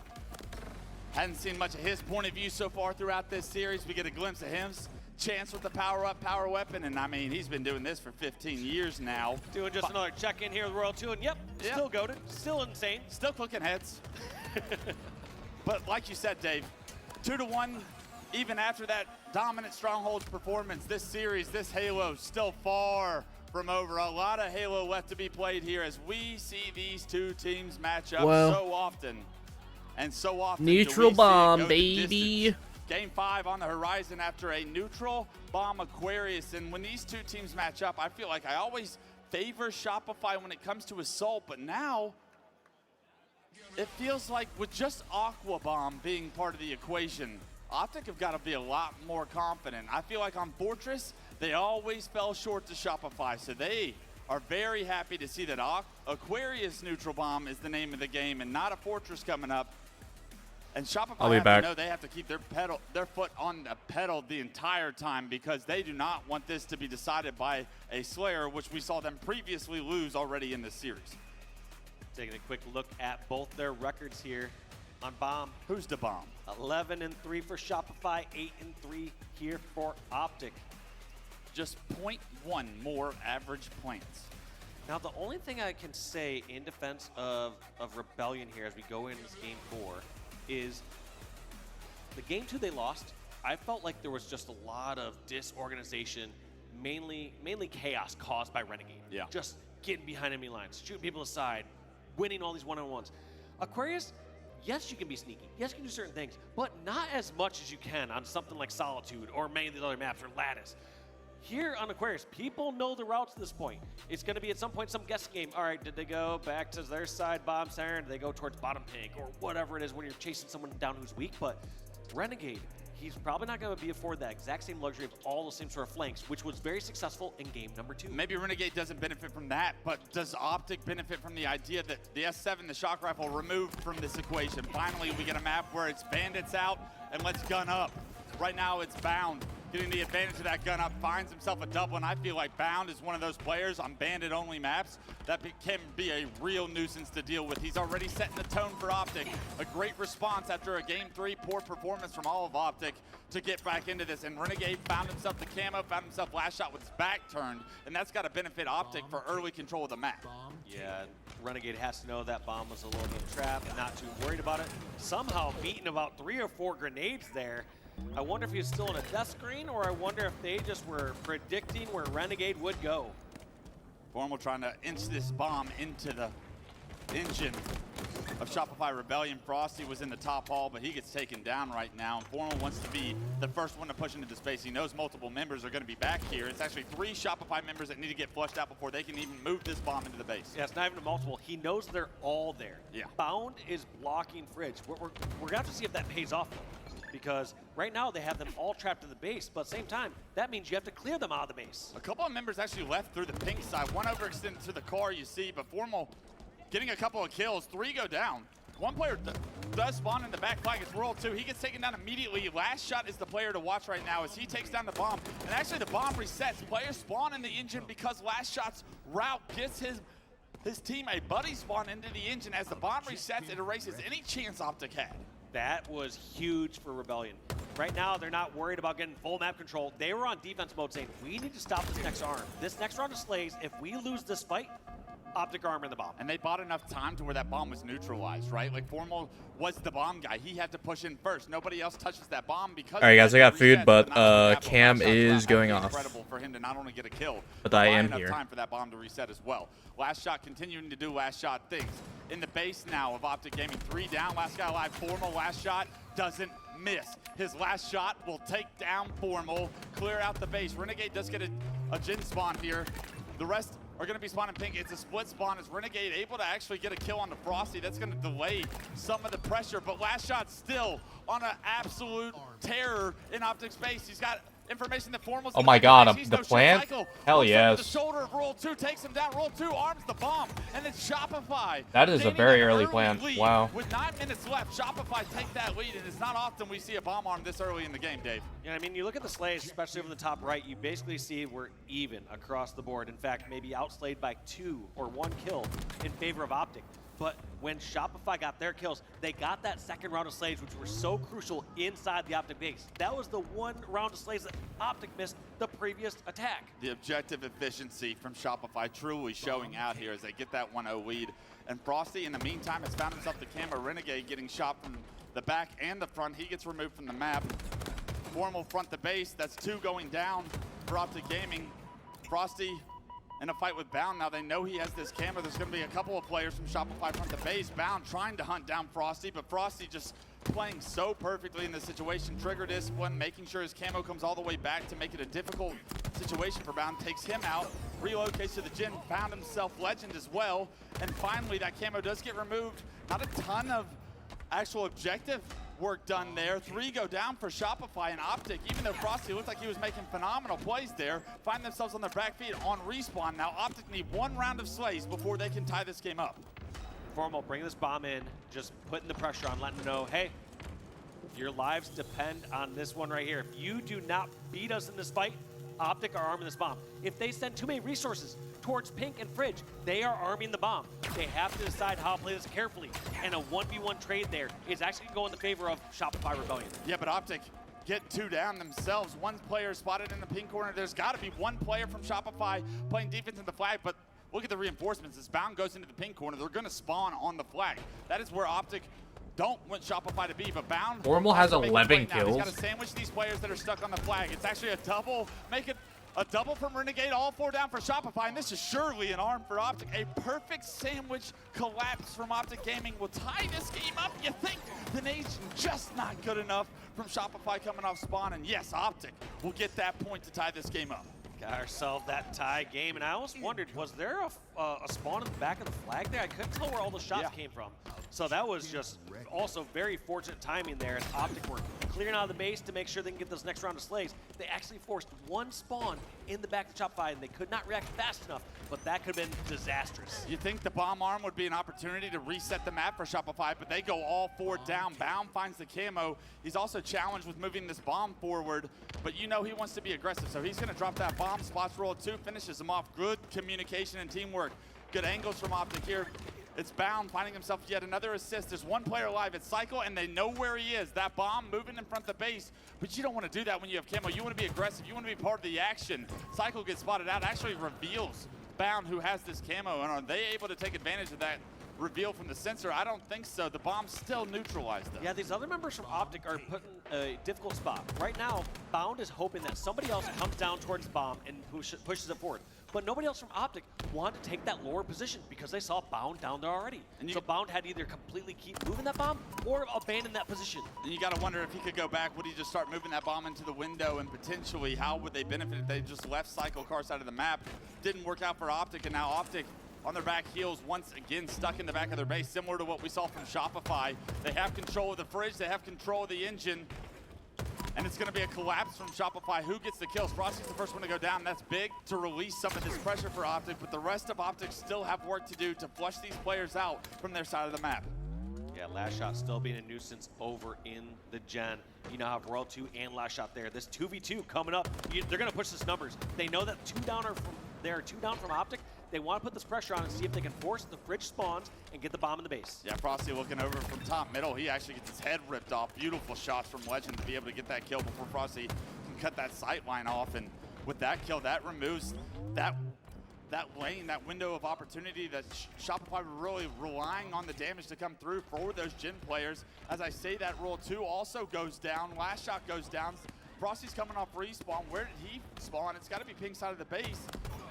Hadn't seen much of his point of view so far throughout this series. We get a glimpse of him. Chance with the power-up, power weapon, and I mean, he's been doing this for 15 years now. Doing just another check-in here with Royal 2, and still goated, still insane. Still cooking heads. But like you said, Dave, 2-1, even after that dominant Strongholds performance, this series, this Halo, still far from over. A lot of Halo left to be played here as we see these 2 teams match up so often. And so often. Neutral bomb, baby. Game 5 on the horizon after a neutral bomb Aquarius. And when these 2 teams match up, I feel like I always favor Shopify when it comes to Assault, but now it feels like with just Aqua Bomb being part of the equation, Optic have got to be a lot more confident. I feel like on Fortress, they always fell short to Shopify, so they are very happy to see that Aquarius Neutral Bomb is the name of the game and not a Fortress coming up. And Shopify have to know they have to keep their foot on the pedal the entire time because they do not want this to be decided by a Slayer, which we saw them previously lose already in this series. Taking a quick look at both their records here on Bomb. Who's the Bomb? 11-3 for Shopify, 8-3 here for Optic. just 0.1 more average plants. Now, the only thing I can say in defense of Rebellion here as we go into this game 4 is the game 2 they lost. I felt like there was just a lot of disorganization, mainly chaos caused by Renegade. Yeah. Just getting behind enemy lines, shooting people aside, winning all these one-on-ones. Aquarius, yes, you can be sneaky. Yes, you can do certain things, but not as much as you can on something like Solitude or many of the other maps or Lattice. Here on Aquarius, people know the routes at this point. It's going to be at some point some guessing game. All right, did they go back to their side bomb center? Did they go towards bottom pink or whatever it is when you're chasing someone down who's weak? But Renegade, he's probably not going to be afforded that exact same luxury of all the same sort of flanks, which was very successful in game number 2. Maybe Renegade doesn't benefit from that, but does Optic benefit from the idea that the S7, the shock rifle, removed from this equation? Finally, we get a map where it's bandits out and let's gun up. Right now, it's Bound getting the advantage of that gun up, finds himself a double, and I feel like Bound is one of those players on bandit-only maps that can be a real nuisance to deal with. He's already setting the tone for Optic. A great response after a game 3 poor performance from all of Optic to get back into this, and Renegade found himself the camo, found himself last shot with his back turned, and that's got to benefit Optic for early control of the map. Yeah, Renegade has to know that bomb was a little bit of a trap and not too worried about it. Somehow beating about 3 or 4 grenades there. I wonder if he was still on a death screen, or I wonder if they just were predicting where Renegade would go. Formal trying to inch this bomb into the engine of Shopify Rebellion. Frosty was in the top hall, but he gets taken down right now. And Formal wants to be the first one to push into the space. He knows multiple members are going to be back here. It's actually 3 Shopify members that need to get flushed out before they can even move this bomb into the base. Yeah, it's not even a multiple. He knows they're all there. Yeah. Bound is blocking Fridge. We're going to have to see if that pays off, because right now they have them all trapped in the base, but at the same time, that means you have to clear them out of the base. A couple of members actually left through the pink side. One overextended to the car, you see, but Formal getting a couple of kills. 3 go down. One player does spawn in the back flag. It's World 2. He gets taken down immediately. Last shot is the player to watch right now as he takes down the bomb. And actually the bomb resets. Players spawn in the engine because Last Shot's route gets his team a buddy spawn into the engine. As the bomb resets, it erases any chance Optic had. That was huge for Rebellion. Right now, they're not worried about getting full map control. They were on defense mode saying, we need to stop this next arm. This next round of Slays, if we lose this fight, Optic armor in the bomb. And they bought enough time to where that bomb was neutralized, right? Like Formal was the bomb guy. He had to push in first. Nobody else touches that bomb because. All right, guys, I got food, but resets, cam is going off. Incredible for him to not only get a kill, but I am enough here. Time for that bomb to reset as well. Last Shot continuing to do Last Shot things. In the base now of Optic Gaming, 3 down. Last guy alive. Formal Last Shot doesn't miss. His last shot will take down Formal, clear out the base. Renegade does get a Jin spawn here. The rest are going to be spawning pink. It's a split spawn. Is Renegade able to actually get a kill on the Frosty? That's going to delay some of the pressure, but Last Shot still on an absolute terror in Optic space. He's got information that Formal's oh my god, the plant? Hell yes. The yes. shoulder of Roll 2 takes him down. Roll 2 arms the bomb, and it's Shopify. That is a very early plant. Wow. With 9 minutes left, Shopify take that lead, and it's not often we see a bomb arm this early in the game, Dave. Yeah, I mean, you look at the slays, especially over the top right, you basically see we're even across the board. In fact, maybe outslayed by 2 or 1 kill in favor of Optic. But when Shopify got their kills, they got that second round of slays, which were so crucial inside the Optic base. That was the one round of slays that Optic missed the previous attack. The objective efficiency from Shopify truly showing out here as they get that 1-0 lead. And Frosty, in the meantime, has found himself the camera Renegade getting shot from the back and the front. He gets removed from the map. Formal front the base. That's 2 going down for Optic Gaming. Frosty in a fight with Bound. Now they know he has this camera. There's going to be a couple of players from Shopify front the base. Bound trying to hunt down Frosty, but Frosty just playing so perfectly in this situation. Trigger discipline, making sure his camo comes all the way back to make it a difficult situation for Bound. Takes him out, relocates to the Jin, found himself Legend as well. And finally, that camo does get removed. Not a ton of actual objective work done there. 3 go down for Shopify and Optic. Even though Frosty looked like he was making phenomenal plays there, find themselves on their back feet on respawn. Now Optic need 1 round of slays before they can tie this game up. Formal, bring this bomb in, just putting the pressure on, letting them know, hey, your lives depend on this one right here. If you do not beat us in this fight, Optic are arming this bomb. If they send too many resources towards Pink and Fridge, they are arming the bomb. They have to decide how to play this carefully. And a 1v1 trade there is actually going in the favor of Shopify Rebellion. Yeah, but Optic get 2 down themselves. One player spotted in the pink corner. There's got to be one player from Shopify playing defense in the flag, but look at the reinforcements. As Bound goes into the pink corner, they're going to spawn on the flag. That is where Optic don't want Shopify to be, but Bound... Formal has 11 kills. He's got kills. to sandwich these players that are stuck on the flag. It's actually a double. Make it a double from Renegade, all 4 down for Shopify, and this is surely an arm for Optic. A perfect sandwich collapse from Optic Gaming will tie this game up. You think the nation just not good enough from Shopify coming off spawn, and yes, Optic will get that point to tie this game up. Got ourselves that tie game, and I almost wondered, was there a spawn in the back of the flag there? I couldn't tell where all the shots came from. So that was just also very fortunate timing there, as Optic were clearing out of the base to make sure they can get this next round of slays. They actually forced one spawn in the back of Shopify, and they could not react fast enough, but that could have been disastrous. You think the bomb arm would be an opportunity to reset the map for Shopify, but they go all 4 down. Bound finds the camo. He's also challenged with moving this bomb forward, but you know he wants to be aggressive, so he's going to drop that bomb. Spots roll 2, finishes him off. Good communication and teamwork. Good angles from Optic here. It's Bound finding himself yet another assist. There's one player alive. It's Cycle, and they know where he is. That bomb moving in front of the base, but you don't want to do that when you have camo. You want to be aggressive. You want to be part of the action. Cycle gets spotted out, actually reveals Bound who has this camo, and are they able to take advantage of that reveal from the sensor? I don't think so. The bomb's still neutralized though. Yeah, these other members from Optic are put in a difficult spot. Right now, Bound is hoping that somebody else comes down towards the bomb and pushes it forward. But nobody else from Optic wanted to take that lower position because they saw Bound down there already. And so Bound had to either completely keep moving that bomb or abandon that position. And you got to wonder if he could go back, would he just start moving that bomb into the window, and potentially how would they benefit if they just left Cycle car side of the map? Didn't work out for Optic, and now Optic on their back heels once again stuck in the back of their base, similar to what we saw from Shopify. They have control of the fridge, they have control of the engine, and it's going to be a collapse from Shopify. Who gets the kills? Frosty's the first one to go down. That's big to release some of this pressure for Optic, but the rest of Optic still have work to do to flush these players out from their side of the map. Yeah, Last Shot still being a nuisance over in the gen. You now have Royal 2 and Last Shot there. This 2v2 coming up. They're going to push this numbers. They know that 2 down from Optic. They want to put this pressure on and see if they can force the fridge spawns and get the bomb in the base. Yeah, Frosty looking over from top middle. He actually gets his head ripped off. Beautiful shots from Legend to be able to get that kill before Frosty can cut that sight line off. And with that kill, that removes that lane, that window of opportunity that Shopify were really relying on the damage to come through for those gen players. As I say that, Roll 2 also goes down. Last Shot goes down. Frosty's coming off respawn. Where did he spawn? It's got to be pink side of the base.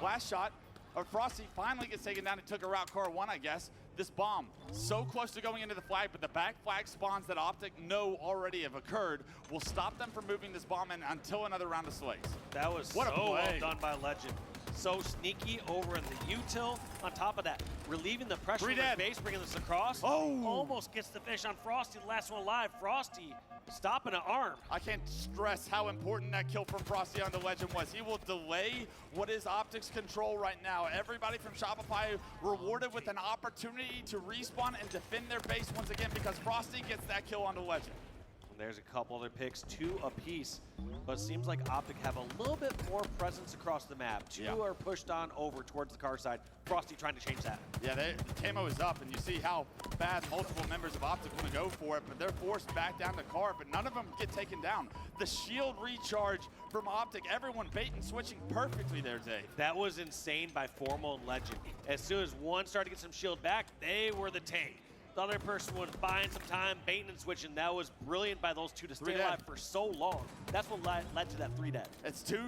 Last Shot, or Frosty finally gets taken down. He took a route car 1, I guess. This bomb, so close to going into the flag, but the back flag spawns that Optic know already have occurred will stop them from moving this bomb in until another round of slays. That was so well done by Legend. So sneaky over in the util. On top of that, relieving the pressure on the base, bringing this across. Oh! Almost gets the fish on Frosty, the last one alive. Frosty stopping an arm. I can't stress how important that kill from Frosty on the Legend was. He will delay what is Optic's control right now. Everybody from Shopify rewarded with an opportunity to respawn and defend their base once again because Frosty gets that kill on the Legend. And there's a couple other picks, 2 apiece, but it seems like Optic have a little bit more presence across the map. 2 are pushed on over towards the car side. Frosty trying to change that. Yeah, the camo is up, and you see how bad multiple members of Optic want to go for it, but they're forced back down the car, but none of them get taken down. The shield recharge from Optic, everyone bait and switching perfectly there, Dave. That was insane by Formal and Legend. As soon as one started to get some shield back, they were the tank. The other person was buying some time, baiting and switching. That was brilliant by those 2 to stay alive for so long. That's what led to that 3 dead. It's 2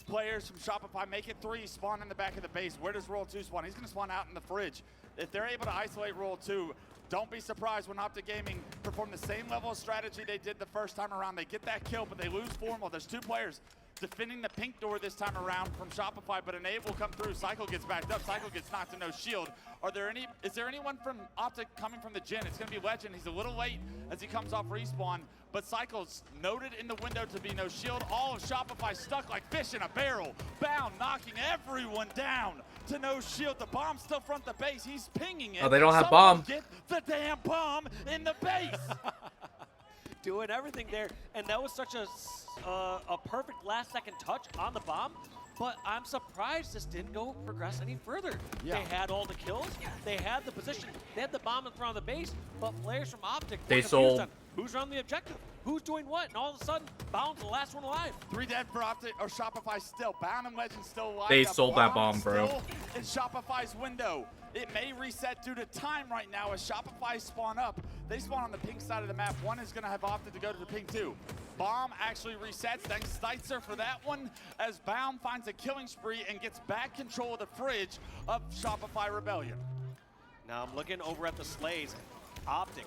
players from Shopify make it 3, spawn in the back of the base. Where does Roll 2 spawn? He's going to spawn out in the fridge. If they're able to isolate Roll 2, don't be surprised when Optic Gaming perform the same level of strategy they did the first time around. They get that kill, but they lose Formal. There's 2 players defending the pink door this time around from Shopify, but Enable will come through. Cycle gets backed up. Cycle gets knocked to no shield. Is there anyone from Optic coming from the gen? It's going to be Legend. He's a little late as he comes off respawn, but Cycle's noted in the window to be no shield. All of Shopify stuck like fish in a barrel. Bound, knocking everyone down to no shield. The bomb's still front the base. He's pinging it. Oh, they don't have Someone bomb. Get the damn bomb in the base. Doing everything there, and that was such a perfect last-second touch on the bomb. But I'm surprised this didn't go progress any further. Yeah. They had all the kills, they had the position, they had the bomb in front of the base, but players from Optic They were confused sold. on who's on the objective? Who's doing what? And all of a sudden, Bound's the last one alive. 3 dead for Optic or Shopify still. Bound and Legend still alive. They The sold that bomb, bro. Still in Shopify's window. It may reset due to time right now as Shopify spawn up. They spawn on the pink side of the map. One is going to have opted to go to the pink too. Bomb actually resets. Thanks Steitzer for that one as Bound finds a killing spree and gets back control of the fridge of Shopify Rebellion. Now I'm looking over at the Slays. Optic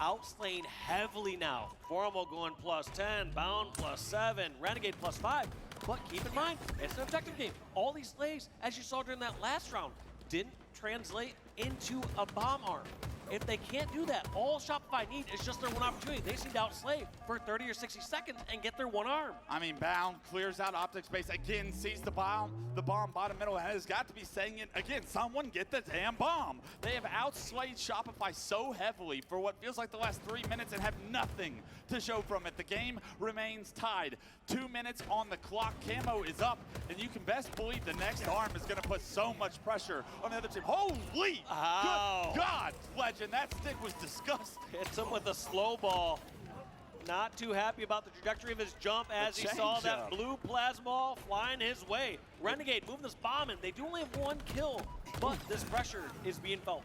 outslaying heavily now. Formal going +10, Bound +7, Renegade +5. But keep in mind, it's an objective game. All these Slays, as you saw during that last round, didn't translate into a bomb arm. If they can't do that, all Shopify need is just their one opportunity. They seem to outslay for 30 or 60 seconds and get their one arm. I mean, Bound clears out Optic space again, sees the bomb bottom middle, and has got to be saying it again. Someone get the damn bomb. They have outslayed Shopify so heavily for what feels like the last 3 minutes and have nothing to show from it. The game remains tied. 2 minutes on the clock. Camo is up, and you can best believe the next arm is going to put so much pressure on the other team. Holy, good God, Legend, that stick was disgusting. Hits him with a slow ball. Not too happy about the trajectory of his jump as he saw that blue plasma flying his way. Renegade moving this bomb in. They do only have 1 kill, but this pressure is being felt.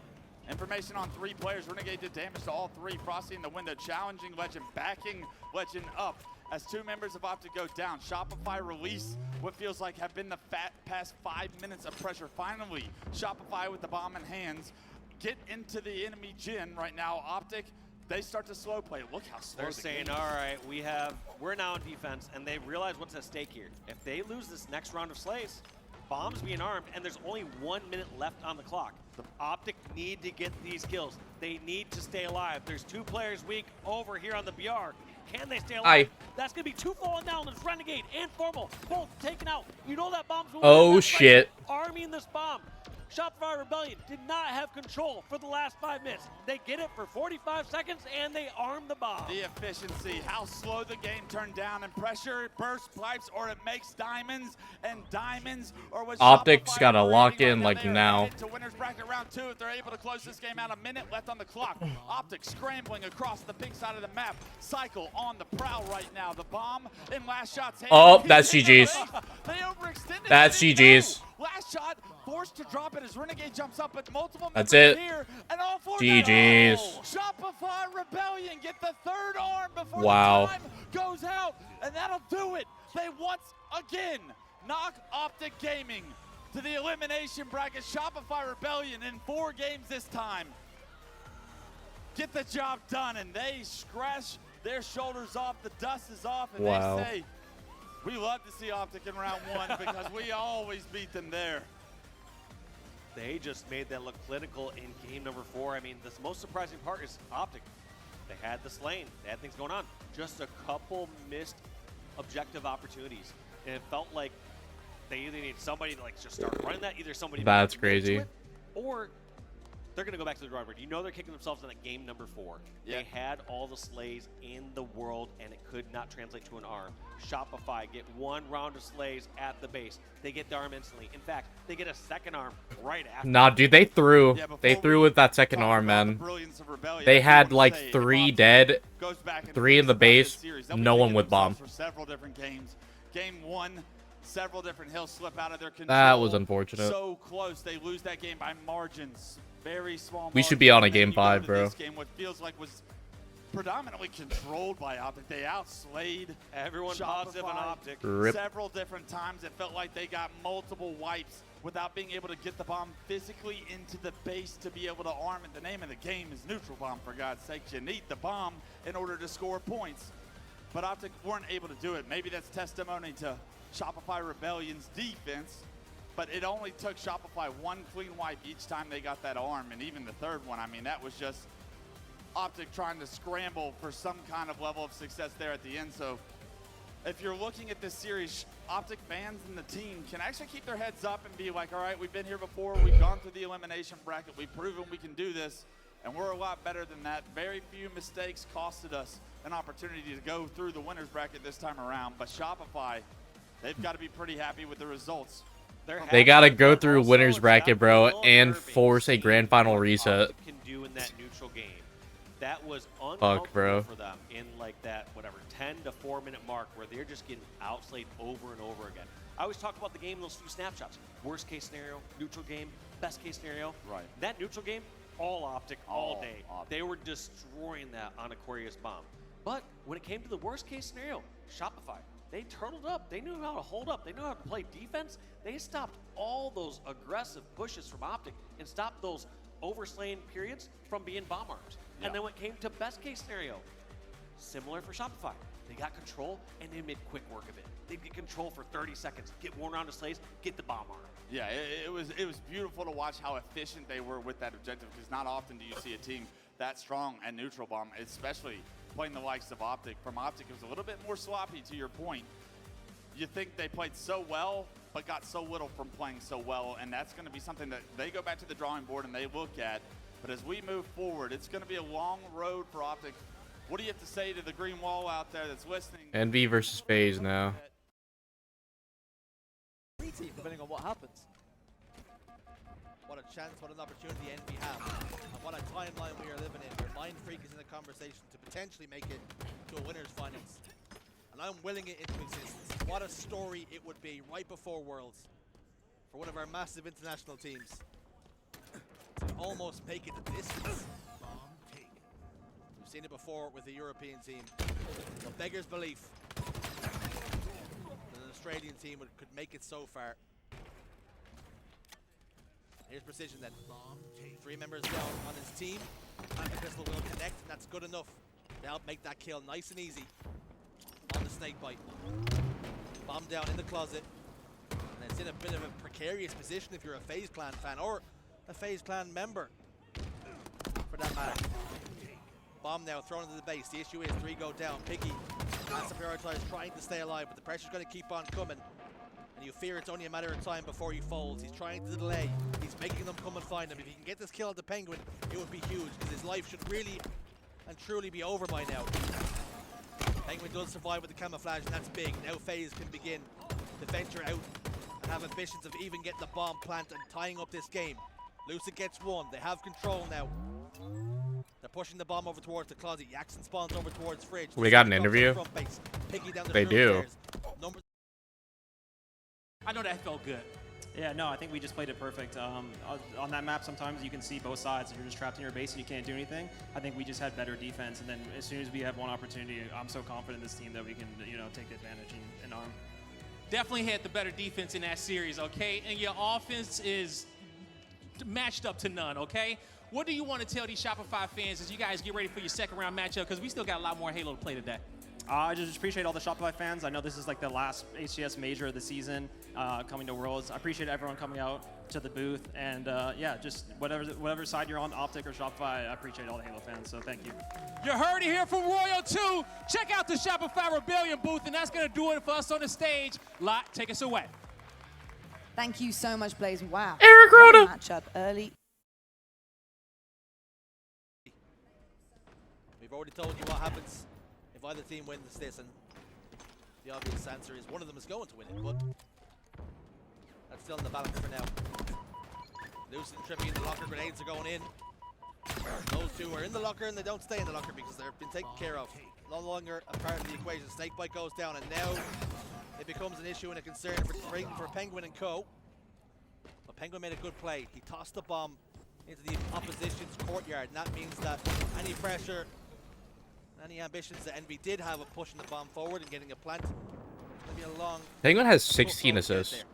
Information on 3 players. Renegade did damage to all 3. Frosty in the window, challenging Legend, backing Legend up as 2 members of Optic go down. Shopify release what feels like have been the past 5 minutes of pressure. Finally, Shopify with the bomb in hands get into the enemy gin right now. Optic, they start to slow play. Look how slow they're saying, all right, we're now in defense, and they realize what's at stake here. If they lose this next round of Slays, Bomb's being armed, and there's only 1 minute left on the clock. The Optic need to get these kills. They need to stay alive. There's 2 players weak over here on the BR. Can they stay alive? That's going to be 2 falling down. There's Renegade and Formal, both taken out. You know that bomb's moving. Oh, shit. Arming this bomb. Shopify Rebellion did not have control for the last 5 minutes. They get it for 45 seconds, and they arm the bomb. The efficiency, how slow the game turned down, and pressure, it bursts pipes, or it makes diamonds, and diamonds, or was Optic's Shopify gotta lock in right like now. To winners bracket round 2 if they're able to close this game out. A minute left on the clock. Optic scrambling across the pink side of the map. Cycle on the prowl right now. The bomb in last shot's hand. Oh, that's GG's. They overextended. That's GG's. Last shot forced to drop it as Renegade jumps up, but multiple That's members it. here, and all 4 GG's. Shopify Rebellion get the 3rd arm before Wow. the time goes out, and that'll do it. They once again knock Optic Gaming to the elimination bracket. Shopify Rebellion in 4 games this time get the job done, and they scratch their shoulders off. The dust is off, and Wow. they say, we love to see Optic in round 1 because we always beat them there. They just made that look clinical in game number 4. I mean, the most surprising part is Optic. They had the Slain. They had things going on. Just a couple missed objective opportunities. And it felt like they either need somebody to just start running that, either somebody That's to commit to crazy. it, or they're going to go back to the drawing board. You know they're kicking themselves in that game number 4. Yeah. They had all the Slays in the world, and it could not translate to an arm. Shopify get 1 round of Slays at the base. They get the arm instantly. In fact, they get a 2nd arm right after. Nah, dude, they threw. Yeah, They before threw we with that 2nd talk arm, about the man. brilliance of Rebellion, They I do had wanna like say, if 3 Optic dead, goes back and 3 in the thinks about this base, series, they'll be no one kicking with bomb. themselves for several different games. Game 1, several different hills slip out of their control. That was unfortunate. So close, they lose that game by margins. Very small. We should be on a margins. And then game you go 5, to bro. This game, what feels like was predominantly controlled by Optic. They outslayed Everyone positive on Shopify Optic. Rip. several different times. It felt like they got multiple wipes without being able to get the bomb physically into the base to be able to arm it. The name of the game is neutral bomb, for God's sake. You need the bomb in order to score points. But Optic weren't able to do it. Maybe that's testimony to Shopify Rebellion's defense, but it only took Shopify 1 clean wipe each time they got that arm, and even the 3rd one, I mean, that was just Optic trying to scramble for some kind of level of success there at the end. So if you're looking at this series, Optic fans and the team can actually keep their heads up and be like, all right, we've been here before, we've gone through the elimination bracket, we've proven we can do this, and we're a lot better than that. Very few mistakes costed us an opportunity to go through the winners bracket this time around, but Shopify, they've got to be pretty happy with the results. They gotta go through winners bracket, bro, and force a grand final reset. Can do in that neutral game. that was bro. uncomfortable for them in like that, whatever, 10 to 4 minute mark where they're just getting outslayed over and over again. I always talk about the game in those few snapshots. Worst case scenario, neutral game, best case scenario. Right. That neutral game, all optic, all day. Optic. They were destroying that on Aquarius Bomb. But when it came to the worst case scenario, Shopify, they turtled up. They knew how to hold up. They knew how to play defense. They stopped all those aggressive pushes from Optic and stopped those overslaying periods from being bomb arms. Yeah. And then when it came to best case scenario, similar for Shopify. They got control and they made quick work of it. They'd get control for 30 seconds, get one round of slays, get the bomb arm. Yeah, it was beautiful to watch how efficient they were with that objective, because not often do you see a team that strong at neutral bomb, especially playing the likes of Optic. From Optic, it was a little bit more sloppy, to your point. You think they played so well, but got so little from playing so well, and that's going to be something that they go back to the drawing board and they look at. But as we move forward, it's going to be a long road for Optic. What do you have to say to the green wall out there that's listening? Envy versus FaZe now. Team, depending on what happens. What a chance, what an opportunity Envy have, and what a timeline we are living in, where Mind Freak is in a conversation to potentially make it to a winners finals. And I'm willing it into existence. What a story it would be right before Worlds for one of our massive international teams to almost make it the distance. We've seen it before with the European team. So beggars belief. Australian team could make it so far. Here's Precision then. 3 members down on his team. And the pistol will connect, and that's good enough. They'll make that kill nice and easy on the snake bite. Bomb down in the closet. And it's in a bit of a precarious position if you're a FaZe Clan fan, or a FaZe Clan member, for that matter. Bomb now thrown into the base. The issue is 3 go down. Piggy has to prioritize trying to stay alive, but the pressure's going to keep on coming. And you fear it's only a matter of time before he folds. He's trying to delay. He's making them come and find him. If he can get this kill on the Penguin, it would be huge, because his life should really and truly be over by now. Penguin does survive with the camouflage, and that's big. Now FaZe can begin to venture out and have ambitions of even getting the bomb plant and tying up this game. Lucid gets one. They have control now. They're pushing the bomb over towards the closet. Jackson spawns over towards Fridge. We got an interview. They do. I know that felt good. Yeah, no, I think we just played it perfect. On that map, sometimes you can see both sides. If you're just trapped in your base and you can't do anything, I think we just had better defense. And then as soon as we have one opportunity, I'm so confident in this team that we can, take advantage and arm. Definitely had the better defense in that series, okay? And your offense is matched up to none, okay? What do you want to tell these Shopify fans as you guys get ready for your second round matchup? Because we still got a lot more Halo to play today. I just appreciate all the Shopify fans. I know this is like the last HCS major of the season coming to Worlds. I appreciate everyone coming out to the booth. And yeah, just whatever side you're on, Optic or Shopify, I appreciate all the Halo fans. So thank you. You heard it here from Royal 2. Check out the Shopify Rebellion booth, and that's going to do it for us on the stage. Lot, take us away. Thank you so much, Blaze. Wow. Eric Rhoda. Matchup early. We've already told you what happens if either team wins this, and the obvious answer is one of them is going to win it, but that's still in the balance for now. Lucid and Trippy in the locker, grenades are going in. Those two are in the locker, and they don't stay in the locker because they've been taken care of. No longer a part of the equation. Snakebite goes down, and now it becomes an issue and a concern for Penguin and co. But Penguin made a good play. He tossed the bomb into the opposition's courtyard, and that means that any pressure, any ambitions that Envy did have of pushing the bomb forward and getting a plant, it's going to be a long... Penguin has 16 assists.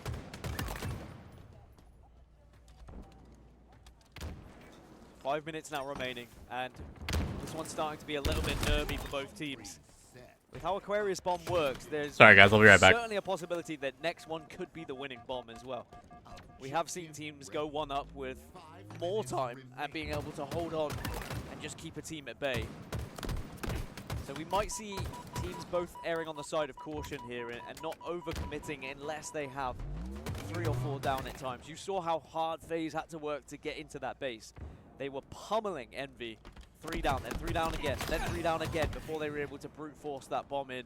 Five minutes now remaining, and this one's starting to be a little bit nervy for both teams. With how Aquarius bomb works, there's Sorry guys, I'll be right back. certainly a possibility that next one could be the winning bomb as well. We have seen teams go one up with more time and being able to hold on and just keep a team at bay. So we might see teams both erring on the side of caution here and not overcommitting unless they have 3 or 4 down at times. You saw how hard FaZe had to work to get into that base. They were pummeling Envy. 3 down, then 3 down again, then 3 down again before they were able to brute force that bomb in.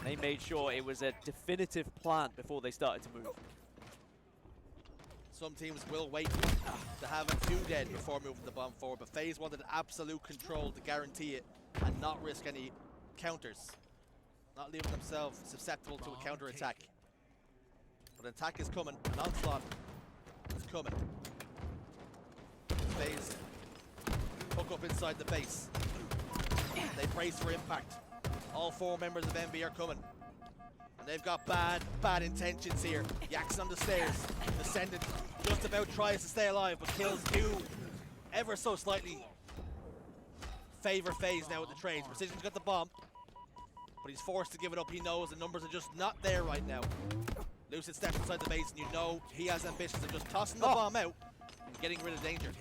They made sure it was a definitive plan before they started to move. Some teams will wait to have a 2 dead before moving the bomb forward, but FaZe wanted absolute control to guarantee it and not risk any counters. Not leaving themselves susceptible to a counter attack. But an attack is coming, an onslaught is coming. FaZe hook up inside the base. They brace for impact. All 4 members of Envy are coming. And they've got bad intentions here. Yaks on the stairs. Descendant just about tries to stay alive, but kills do ever so slightly favor FaZe now with the trades. Precision's got the bomb, but he's forced to give it up. He knows the numbers are just not there right now. Lucid steps inside the base, and you know he has ambitions of just tossing the bomb out and getting rid of danger.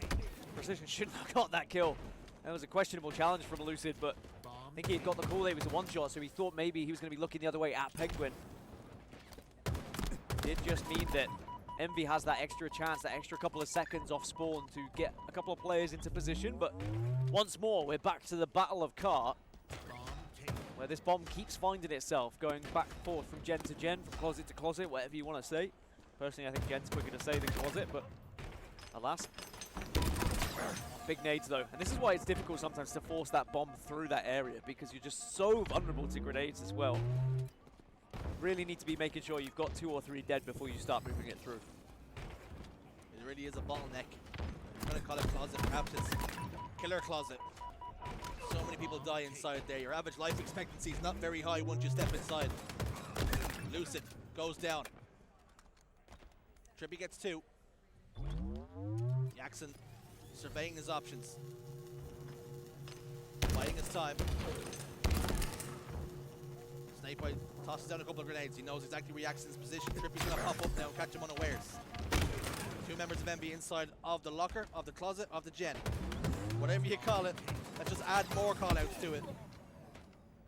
Precision shouldn't have got that kill. That was a questionable challenge from Lucid, but I think he had got the call there. It was a one-shot, so he thought maybe he was going to be looking the other way at Penguin. It just mean that Envy has that extra chance, that extra couple of seconds off spawn to get a couple of players into position, but once more, we're back to the Battle of Cart, where this bomb keeps finding itself, going back and forth from gen to gen, from closet to closet, whatever you want to say. Personally, I think gen's quicker to say than closet, but alas. Big nades though, and this is why it's difficult sometimes to force that bomb through that area, because you're just so vulnerable to grenades as well. Really need to be making sure you've got 2 or 3 dead before you start moving it through. It really is a bottleneck. I'm going to call it closet, perhaps it's killer closet. So many people die inside there. Your average life expectancy is not very high once you step inside. Lucid goes down. Trippy gets 2. Jackson surveying his options. Biding his time. Snakebite tosses down a couple of grenades. He knows exactly where Jackson's position. Trippy's going to pop up now and catch him unawares. 2 members of Envy inside of the locker, of the closet, of the gen. Whatever you call it, let's just add more callouts to it.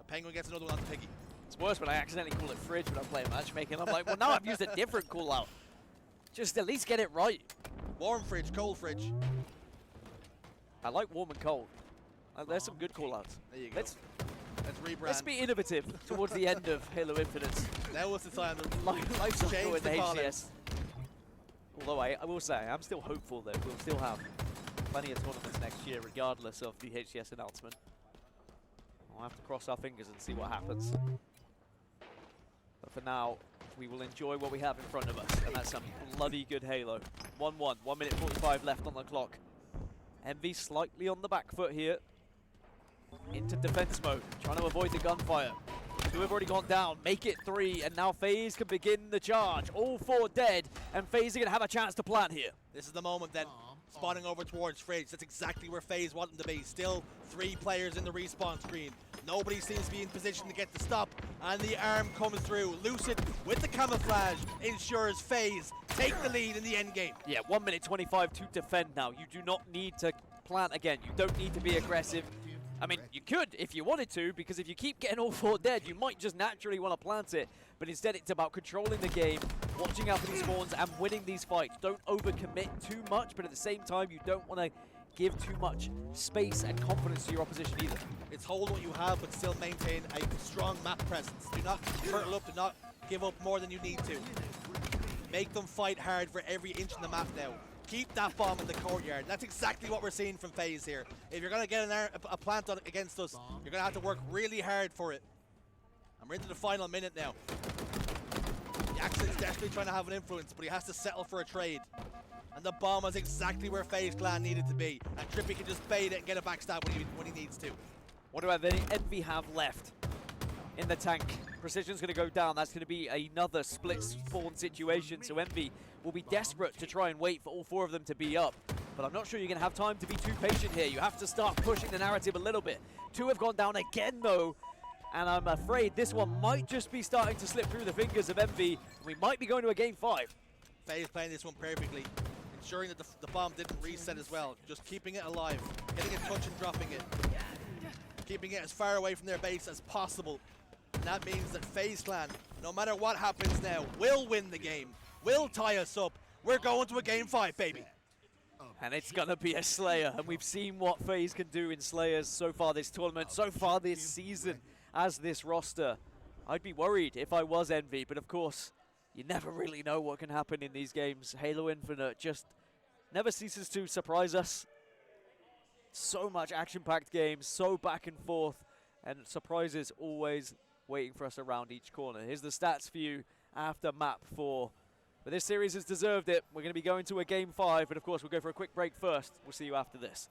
A Penguin gets another one on Piggy. It's worse when I accidentally call it fridge when I'm playing matchmaking. I'm like, well, now I've used a different call out. Just at least get it right. Warm fridge, cold fridge. I like warm and cold. There's some good call outs. There you go. Let's rebrand. Let's be innovative towards the end of Halo Infinite. Now was the time to Life cycle in the HCS. HCS. Although I will say, I'm still hopeful that we'll still have plenty of tournaments next year, regardless of the HCS announcement. We'll have to cross our fingers and see what happens. But for now, we will enjoy what we have in front of us, and that's some bloody good Halo. 1-1, 1 minute 45 left on the clock. Envy slightly on the back foot here. Into defense mode, trying to avoid the gunfire. 2 have already gone down, make it 3, and now FaZe can begin the charge. All 4 dead, and FaZe are going to have a chance to plant here. This is the moment then, spawning over towards Fridge. That's exactly where FaZe want them to be. Still 3 players in the respawn screen. Nobody seems to be in position to get the stop, and the arm comes through. Lucid with the camouflage ensures FaZe take the lead in the end game. Yeah, 1 minute 25 to defend now. You do not need to plant again. You don't need to be aggressive. I mean, you could if you wanted to, because if you keep getting all 4 dead, you might just naturally want to plant it. But instead, it's about controlling the game, watching out for these spawns, and winning these fights. Don't overcommit too much, but at the same time, you don't want to give too much space and confidence to your opposition either. It's hold what you have, but still maintain a strong map presence. Do not turtle up, do not give up more than you need to. Make them fight hard for every inch of the map now. Keep that bomb in the courtyard. That's exactly what we're seeing from FaZe here. If you're going to get a plant on against us, you're going to have to work really hard for it. And we're into the final minute now. Jackson's desperately trying to have an influence, but he has to settle for a trade. And the bomb is exactly where FaZe clan needed to be. And Trippy can just bait it and get a backstab when he needs to. What do Envy have left in the tank? Precision's going to go down. That's going to be another split spawn situation. So Envy will be desperate to try and wait for all 4 of them to be up. But I'm not sure you're going to have time to be too patient here. You have to start pushing the narrative a little bit. 2 have gone down again, though. And I'm afraid this one might just be starting to slip through the fingers of Envy. We might be going to a game 5. FaZe playing this one perfectly. Ensuring that the bomb didn't reset as well. Just keeping it alive. Getting it touch and dropping it. Keeping it as far away from their base as possible. And that means that FaZe clan, no matter what happens now, will win the game. Will tie us up. We're going to a game 5, baby. And it's going to be a Slayer. And we've seen what FaZe can do in Slayers so far this tournament, so far this season as this roster. I'd be worried if I was Envy, but of course, You never really know what can happen in these games. Halo Infinite just never ceases to surprise us. So much action-packed games, so back and forth, and surprises always waiting for us around each corner. Here's the stats for you after map 4. But this series has deserved it. We're going to be going to a game 5, but of course we'll go for a quick break first. We'll see you after this.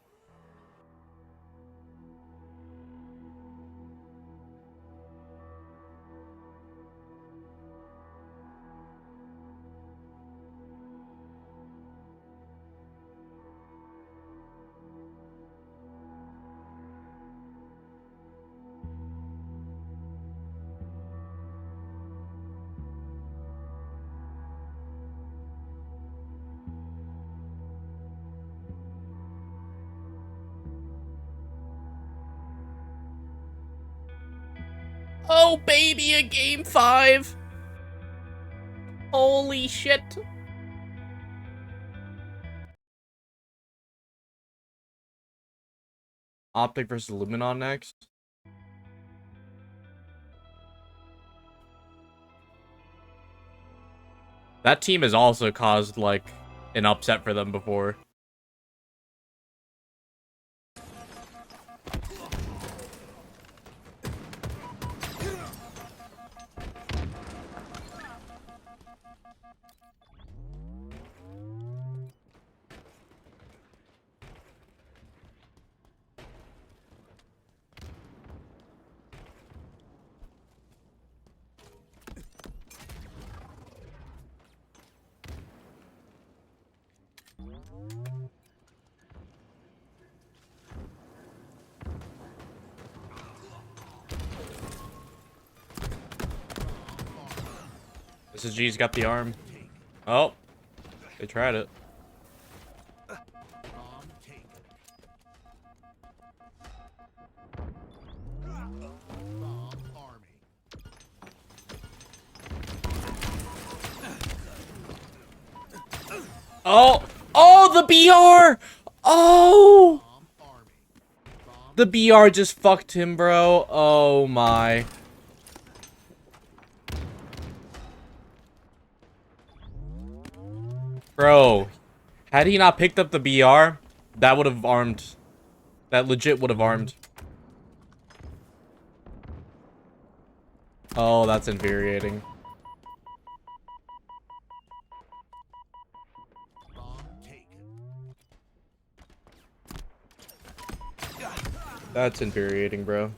Oh, baby, a game 5. Holy shit. Optic versus Luminon next. That team has also caused, like, an upset for them before. SSG's got the arm. Oh, they tried it. Oh, oh, the BR. Oh, the BR just fucked him, bro. Oh my. Bro, had he not picked up the BR, that would have armed. That legit would have armed. Oh, that's infuriating. That's infuriating, bro.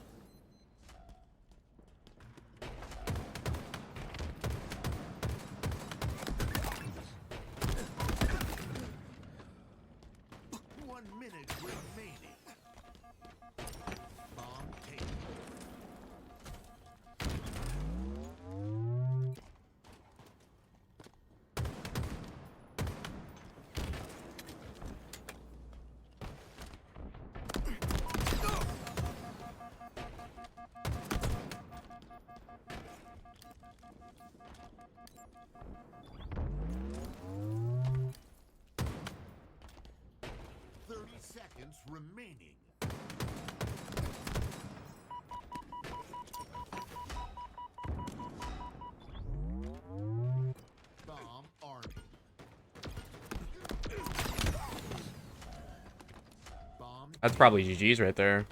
Remaining. Bomb army. That's probably GG's right there.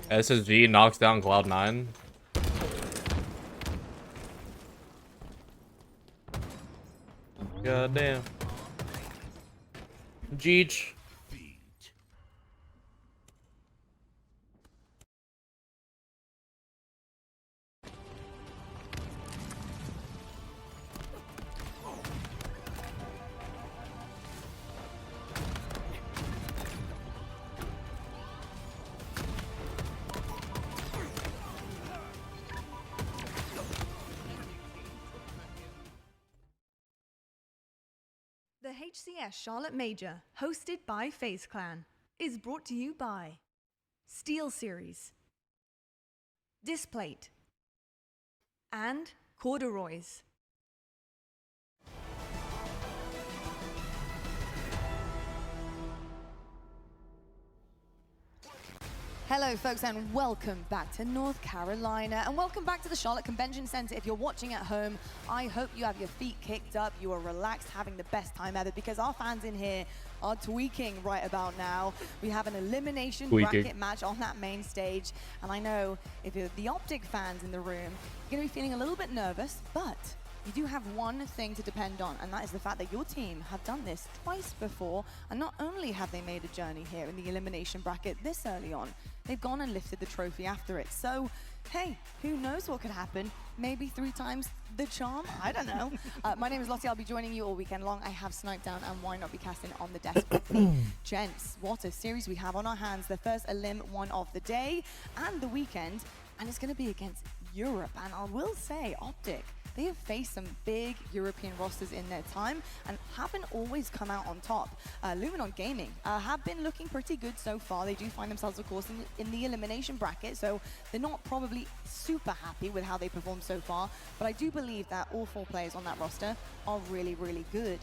SSG knocks down Cloud9. God damn. Jeech. The HCS Charlotte Major, hosted by FaZe Clan, is brought to you by Steel Series, Displate, and Corduroys. Hello, folks, and welcome back to North Carolina, and welcome back to the Charlotte Convention Center. If you're watching at home, I hope you have your feet kicked up, you are relaxed, having the best time ever, because our fans in here are tweaking right about now. We have an elimination bracket match on that main stage, and I know if you're the Optic fans in the room, you're going to be feeling a little bit nervous, but you do have one thing to depend on, and that is the fact that your team have done this twice before, and not only have they made a journey here in the elimination bracket this early on, they've gone and lifted the trophy after it. So, hey, who knows what could happen? Maybe 3 times the charm? I don't know. My name is Lottie. I'll be joining you all weekend long. I have Snipe Down and Why Not Be Casting on the desk with me. Gents, what a series we have on our hands. The first elim one of the day and the weekend, and it's going to be against Europe. And I will say, Optic, they have faced some big European rosters in their time and haven't always come out on top. Luminon Gaming have been looking pretty good so far. They do find themselves, of course, in the elimination bracket, so they're not probably super happy with how they performed so far, but I do believe that all 4 players on that roster are really, really good.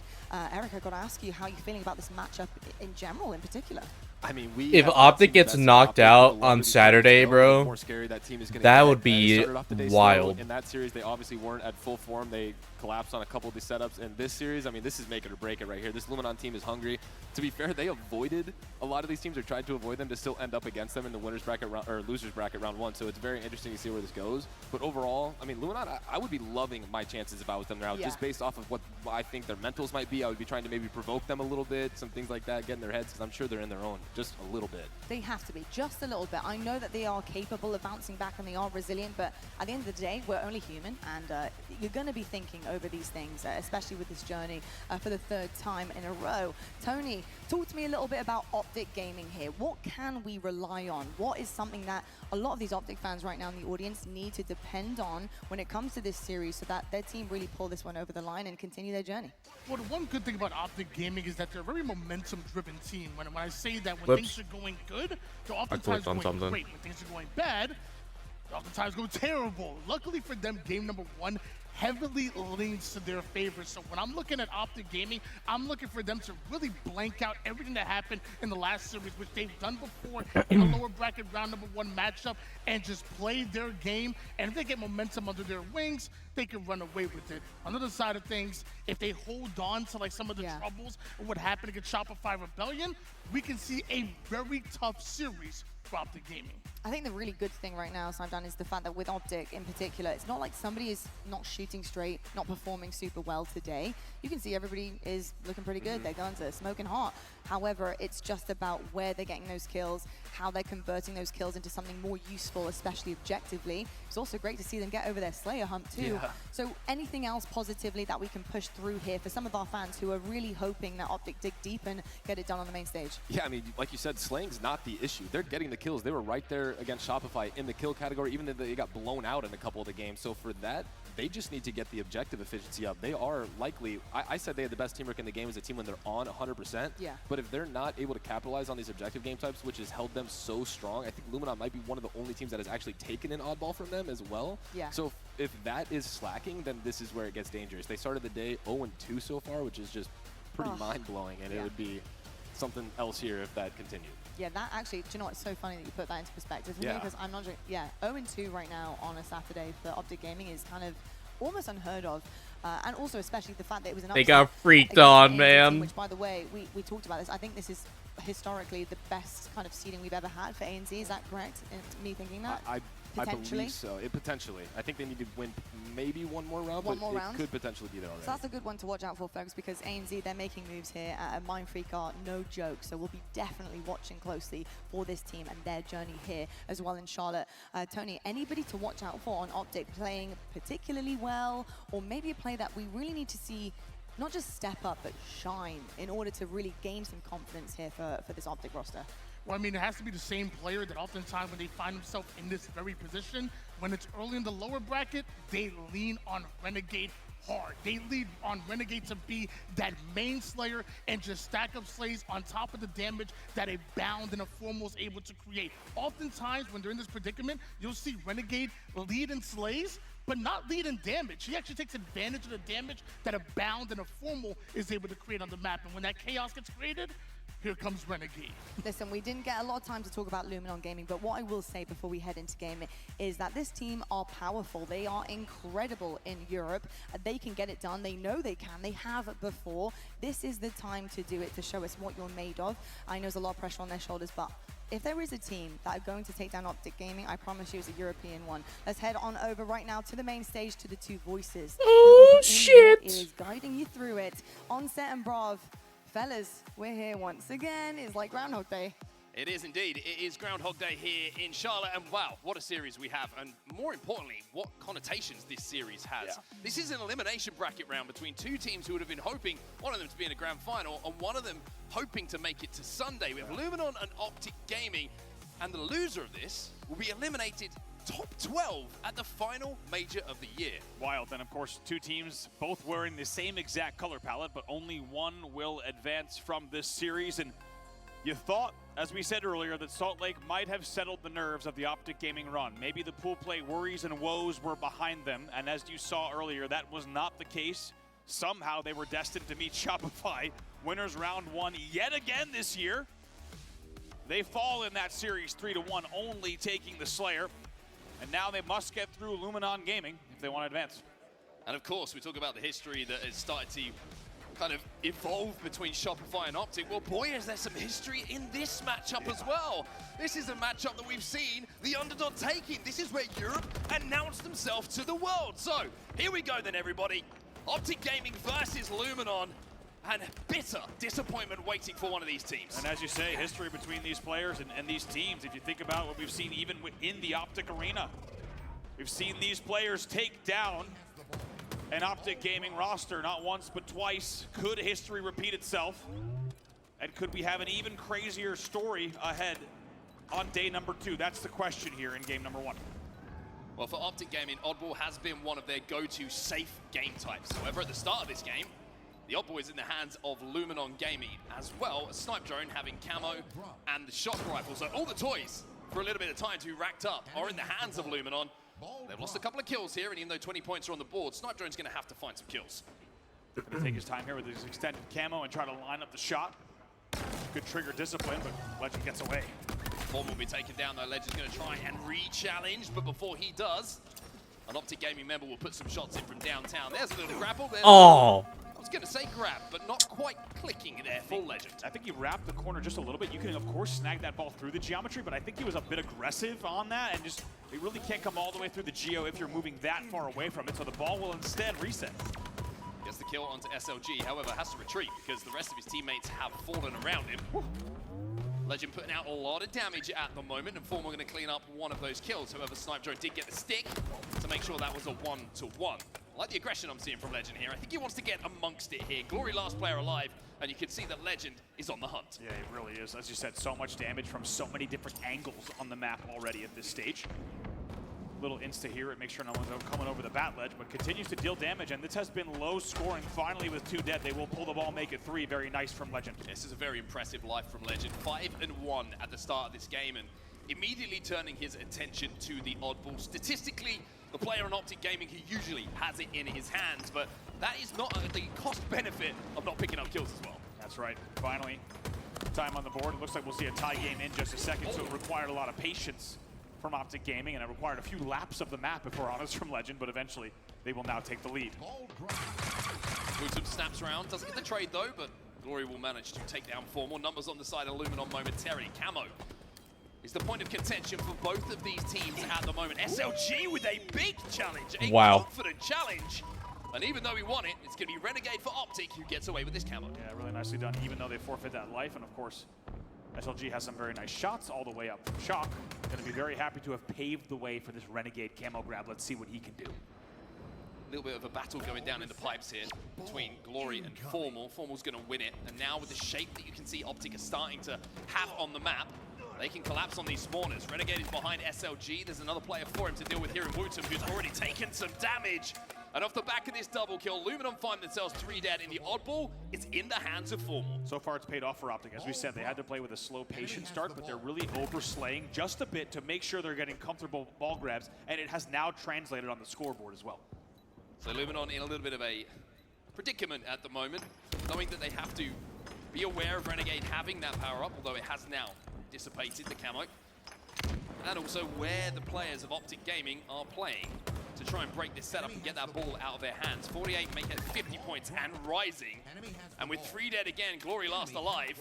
Eric, I've got to ask you how you're feeling about this matchup in general, in particular. I mean, if Optic gets knocked out on Saturday, bro, that would be wild. In that series, they obviously weren't at full form. They collapsed on a couple of these setups. In this series, I mean, this is make it or break it right here. This Luminon team is hungry. To be fair, they avoided a lot of these teams, or tried to avoid them to still end up against them in the winners bracket or losers bracket round 1. So it's very interesting to see where this goes. But overall, I mean, Luminon, I would be loving my chances if I was them now, just based off of what I think their mentals might be. I would be trying to maybe provoke them a little bit, some things like that, get in their heads, because I'm sure they're in their own just a little bit. They have to be, just a little bit. I know that they are capable of bouncing back and they are resilient, but at the end of the day, we're only human, and you're going to be thinking over these things, especially with this journey for the 3rd time in a row. Tony, talk to me a little bit about Optic Gaming here. What can we rely on? What is something that a lot of these Optic fans right now in the audience need to depend on when it comes to this series so that their team really pull this one over the line and continue their journey? Well, the one good thing about Optic Gaming is that they're a very momentum-driven team. When I say that when things are going good, they're oftentimes going great. When things are going bad, they oftentimes go terrible. Luckily for them, game number 1 heavily leans to their favor. So when I'm looking at Optic Gaming, I'm looking for them to really blank out everything that happened in the last series, which they've done before in the lower bracket round number 1 matchup, and just play their game. And if they get momentum under their wings, they can run away with it. On the other side of things, if they hold on to like some of the troubles of what happened against Shopify Rebellion, we can see a very tough series for Optic Gaming. I think the really good thing right now, Snipe, is the fact that with Optic in particular, it's not like somebody is not shooting straight, not performing super well today. You can see everybody is looking pretty good. Their guns are smoking hot. However, it's just about where they're getting those kills, how they're converting those kills into something more useful, especially objectively. It's also great to see them get over their Slayer hump too. So anything else positively that we can push through here for some of our fans who are really hoping that Optic dig deep and get it done on the main stage? Yeah, I mean, like you said, slaying's not the issue. They're getting the kills. They were right there against Shopify in the kill category, even though they got blown out in a couple of the games. So for that, they just need to get the objective efficiency up. They are likely, I said they had the best teamwork in the game as a team when they're on 100%. Yeah. But if they're not able to capitalize on these objective game types, which has held them so strong, I think Luminon might be one of the only teams that has actually taken an oddball from them as well. Yeah. So if that is slacking, then this is where it gets dangerous. They started the day 0-2 so far, which is just pretty mind-blowing, and it would be something else here if that continued. Yeah, that actually, do you know what, it's so funny that you put that into perspective for me, because I'm not, 0-2 right now on a Saturday for Optic Gaming is kind of almost unheard of. And also, especially the fact that it was an upset. They got freaked on, man. Which, by the way, we talked about this. I think this is historically the best kind of seeding we've ever had for ANZ. Is that correct? Me thinking that? I believe so. Potentially. I think they need to win maybe one more round, but it could potentially be there already. So that's a good one to watch out for, folks, because ANZ, they're making moves here. Mindfreak are no joke, so we'll be definitely watching closely for this team and their journey here as well in Charlotte. Tony, anybody to watch out for on Optic playing particularly well, or maybe a play that we really need to see not just step up, but shine in order to really gain some confidence here for this Optic roster? Well, I mean, it has to be the same player that oftentimes when they find themselves in this very position, when it's early in the lower bracket, they lean on Renegade hard. They lean on Renegade to be that main slayer and just stack up slays on top of the damage that a Bound and a Formal is able to create. Oftentimes, when they're in this predicament, you'll see Renegade lead in slays, but not lead in damage. He actually takes advantage of the damage that a Bound and a Formal is able to create on the map. And when that chaos gets created, here comes Renegade. Listen, we didn't get a lot of time to talk about Luminon Gaming, but what I will say before we head into game is that this team are powerful. They are incredible in Europe. They can get it done. They know they can. They have before. This is the time to do it, to show us what you're made of. I know there's a lot of pressure on their shoulders, but if there is a team that are going to take down Optic Gaming, I promise you it's a European one. Let's head on over right now to the main stage to the two voices. Oh, shit! It is guiding you through it. Onset and Brav. Fellas, we're here once again. It's like Groundhog Day. It is indeed. It is Groundhog Day here in Charlotte, and wow, what a series we have, and more importantly, what connotations this series has. Yeah. This is an elimination bracket round between two teams who would have been hoping, one of them to be in a grand final, and one of them hoping to make it to Sunday. We have Luminon and Optic Gaming, and the loser of this will be eliminated top 12 at the final major of the year. Wild. And of course, two teams both wearing the same exact color palette, but only one will advance from this series. And you thought, as we said earlier, that Salt Lake might have settled the nerves of the Optic Gaming run. Maybe the pool play worries and woes were behind them, and as you saw earlier, that was not the case. Somehow they were destined to meet Shopify, winners round one yet again this year. They fall in that series 3-1, only taking the Slayer. And now they must get through Luminon Gaming if they want to advance. And of course, we talk about the history that has started to kind of evolve between Shopify and Optic. Well, boy, is there some history in this matchup as well. This is a matchup that we've seen the underdog taking. This is where Europe announced themselves to the world. So here we go then, everybody. Optic Gaming versus Luminon. And bitter disappointment waiting for one of these teams. And as you say, history between these players and these teams, if you think about what we've seen even in the Optic arena, we've seen these players take down an Optic Gaming roster not once but twice. Could history repeat itself? And could we have an even crazier story ahead on day number 2? That's the question here in game number 1. Well, for Optic Gaming, Oddball has been one of their go-to safe game types. However, at the start of this game, the Oddball is in the hands of Luminon Gaming, as well as Snipe Drone having camo and the shock rifle. So all the toys, for a little bit of time to be racked up, are in the hands of Luminon. They've lost a couple of kills here, and even though 20 points are on the board, Snipe Drone's going to have to find some kills. Going to take his time here with his extended camo and try to line up the shot. Good trigger discipline, but Legend gets away. Form will be taken down, though. Legend's going to try and re-challenge, but before he does, an Optic Gaming member will put some shots in from downtown. There's a little grapple. Oh! I was going to say grab, but not quite clicking there for Legend. I think he wrapped the corner just a little bit. You can, of course, snag that ball through the geometry, but I think he was a bit aggressive on that, and just, you really can't come all the way through the geo if you're moving that far away from it, so the ball will instead reset. Gets the kill onto SLG, however, has to retreat because the rest of his teammates have fallen around him. Legend putting out a lot of damage at the moment, and Formal going to clean up one of those kills. However, Snipe Drone did get the stick to make sure that was a 1-1. I like the aggression I'm seeing from Legend here. I think he wants to get amongst it here. Glory last player alive, and you can see that Legend is on the hunt. Yeah, it really is. As you said, so much damage from so many different angles on the map already at this stage. Little insta here, it makes sure no one's coming over the bat ledge, but continues to deal damage, and this has been low scoring. Finally, with 2 dead, they will pull the ball, make it 3. Very nice from Legend. This is a very impressive life from Legend. 5-1 at the start of this game, and immediately turning his attention to the Oddball. Statistically, the player in Optic Gaming who usually has it in his hands, but that is not the cost benefit of not picking up kills as well. That's right. Finally, time on the board. It looks like we'll see a tie game in just a second, so it required a lot of patience from Optic Gaming, and it required a few laps of the map, if we're honest, from Legend, but eventually they will now take the lead. Wooten snaps around, doesn't get the trade though, but Glory will manage to take down 4 more numbers on the side of Luminon momentarily. Camo is the point of contention for both of these teams at the moment. SLG with a big challenge, a confident challenge. And even though he won it, it's going to be Renegade for Optic who gets away with this camo. Yeah, really nicely done, even though they forfeit that life. And of course, SLG has some very nice shots all the way up from Shock. Going to be very happy to have paved the way for this Renegade camo grab. Let's see what he can do. A little bit of a battle going down in the pipes here between Glory and Formal. Formal's going to win it. And now with the shape that you can see Optic are starting to have on the map, they can collapse on these spawners. Renegade is behind SLG. There's another player for him to deal with here in Wooten, who's already taken some damage. And off the back of this double kill, Luminon find themselves 3 dead in the Oddball. It's in the hands of Formal. So far, it's paid off for Optic. As we said, they had to play with a slow, patient start, but they're really overslaying just a bit to make sure they're getting comfortable ball grabs, and it has now translated on the scoreboard as well. So Luminon in a little bit of a predicament at the moment, knowing that they have to Be aware of Renegade having that power up, although it has now dissipated the camo. And also where the players of Optic Gaming are playing to try and break this setup and get that ball out of their hands. 48 make it 50 points and rising. And with 3 dead again, Glory last alive.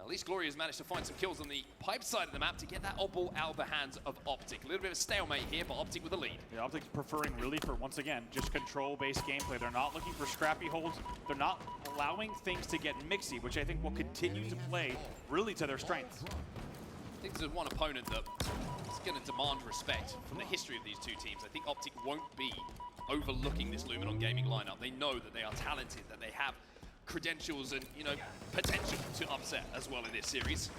At least Glory has managed to find some kills on the pipe side of the map to get that odd ball out of the hands of Optic. A little bit of a stalemate here, but Optic with the lead. Yeah, Optic's preferring really for, once again, just control-based gameplay. They're not looking for scrappy holds. They're not allowing things to get mixy, which I think will continue to play really to their strengths. I think there's one opponent that is going to demand respect from the history of these two teams. I think Optic won't be overlooking this Luminon Gaming lineup. They know that they are talented, that they have credentials and, you know, potential to upset as well in this series.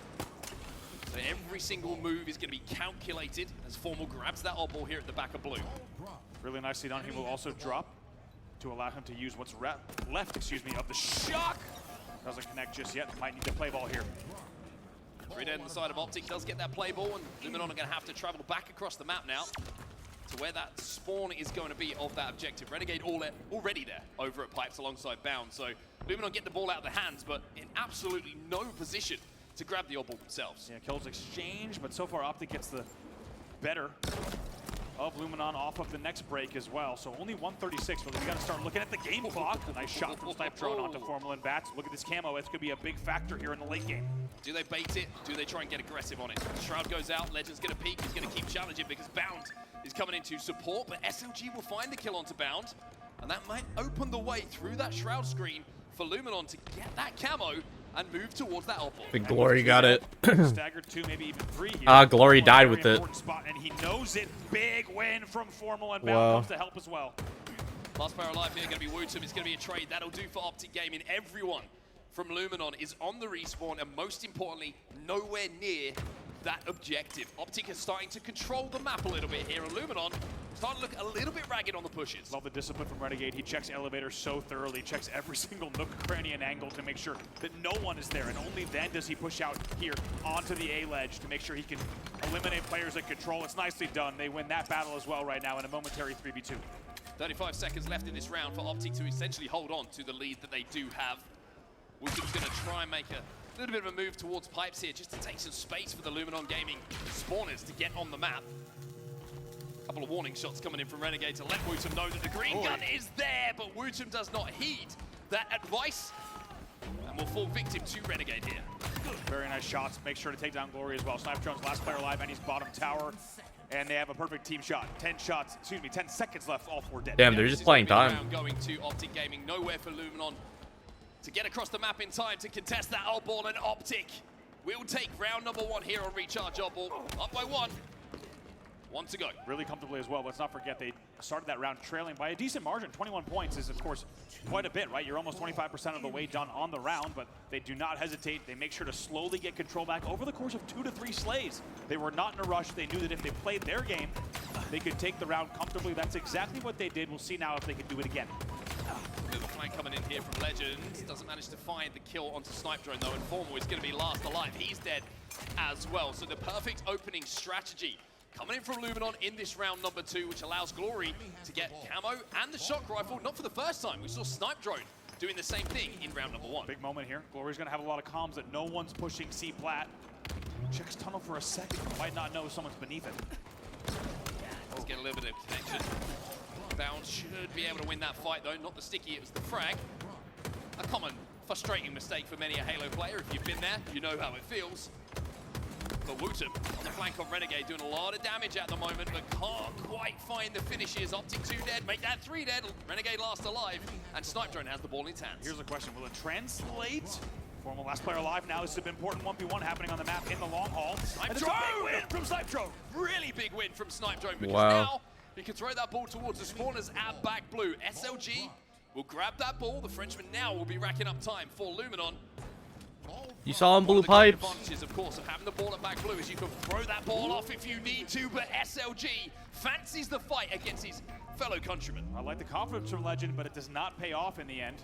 So every single move is going to be calculated as Formal grabs that odd ball here at the back of blue. Really nicely done. He will also drop to allow him to use what's left, of the shock. Doesn't connect just yet. Might need to play ball here. 3 dead on the side of Optic does get that play ball, and Luminon are going to have to travel back across the map now to where that spawn is going to be of that objective. Renegade already there over at Pipes alongside Bound, so Luminon get the ball out of their hands, but in absolutely no position to grab the odd ball themselves. Yeah, kills exchange, but so far Optic gets the better of Luminon off of the next break as well. So only 136, but we got to start looking at the game clock. A nice shot from Snipe Drone onto Formal and Bats. Look at this camo. It's going to be a big factor here in the late game. Do they bait it? Do they try and get aggressive on it? Shroud goes out. Legend's going to peek. He's going to keep challenging because Bound is coming in to support, but SLG will find the kill onto Bound, and that might open the way through that Shroud screen for Luminon to get that camo and move towards that odd ball. Big Glory got it. Staggered 2, maybe even 3 here. Glory died with it. Spot, and he knows it. Big win from Formal, and Wow. Bound comes to help as well. Last player alive here going to be Wootum. It's going to be a trade. That'll do for Optic Gaming. Everyone from Luminon is on the respawn, and most importantly, nowhere near that objective. Optic is starting to control the map a little bit here, and Luminon starting to look a little bit ragged on the pushes. Love the discipline from Renegade. He checks elevator so thoroughly, checks every single nook, cranny, and angle to make sure that no one is there, and only then does he push out here onto the A ledge to make sure he can eliminate players at control. It's nicely done. They win that battle as well right now in a momentary 3v2. 35 seconds left in this round for Optic to essentially hold on to the lead that they do have. Wootum's going to try and make a little bit of a move towards Pipes here just to take some space for the Luminon Gaming spawners to get on the map. A couple of warning shots coming in from Renegade to let Wootum know that the green gun is there, but Wootum does not heed that advice and will fall victim to Renegade here. Very nice shots. Make sure to take down Glory as well. Snipe Drone's last player alive, and he's bottom tower. And they have a perfect team shot. 10 seconds left, all 4 dead. Damn, they're just playing time. Going to Optic Gaming, nowhere for Luminon to get across the map in time to contest that odd ball, and Optic will take round number 1 here on Recharge Odd Ball. Up by 1. 1 to go. Really comfortably as well. Let's not forget they started that round trailing by a decent margin. 21 points is, of course, quite a bit, right? You're almost 25% of the way done on the round, but they do not hesitate. They make sure to slowly get control back over the course of 2 to 3 slays. They were not in a rush. They knew that if they played their game, they could take the round comfortably. That's exactly what they did. We'll see now if they can do it again. Little flank coming in here from Legend. Doesn't manage to find the kill onto Snipe Drone though, and Formal is going to be last alive. He's dead as well. So the perfect opening strategy coming in from Luminon in this round number 2, which allows Glory to get camo and the shock rifle. Not for the first time. We saw Snipe Drone doing the same thing in round number 1. Big moment here. Glory's going to have a lot of comms that no one's pushing C plat. Checks tunnel for a second. Might not know someone's beneath it. Let's get a little bit of connection. Bound should be able to win that fight though. Not the sticky, it was the frag. A common frustrating mistake for many a Halo player. If you've been there, you know how it feels. But Wootum on the flank of Renegade doing a lot of damage at the moment, but can't quite find the finishes. Optic 2 dead, make that 3 dead. Renegade last alive, and Snipe Drone has the ball in its hands. Here's a question, will it translate? Formal last player alive now. This is an important 1v1 happening on the map in the long haul. Snipe Drone! Big win from Snipe Drone! Really big win from Snipe Drone, because now he can throw that ball towards the spawners at back blue. SLG will grab that ball. The Frenchman now will be racking up time for Luminon. You saw him, blue pipes. Advantages, of course, of having the ball at back blue is you can throw that ball off if you need to, but SLG fancies the fight against his fellow countrymen. I like the confidence from Legend, but it does not pay off in the end.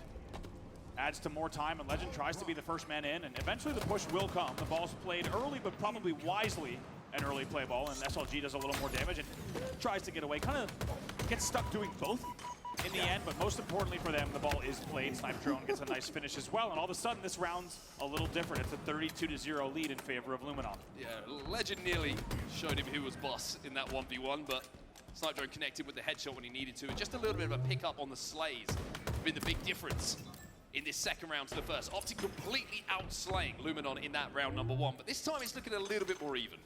Adds to more time, and Legend tries to be the first man in, and eventually the push will come. The ball's played early, but probably wisely an early play ball, and SLG does a little more damage and tries to get away. Kind of gets stuck doing both in the end, but most importantly for them, the ball is played. Snipe Drone gets a nice finish as well, and all of a sudden this round's a little different. It's a 32-0 lead in favor of Luminon. Yeah, Legend nearly showed him who was boss in that 1v1, but Snipe Drone connected with the headshot when he needed to, and just a little bit of a pickup on the slays been the big difference in this second round to the first. Optic completely outslaying Luminon in that round number 1, but this time it's looking a little bit more even.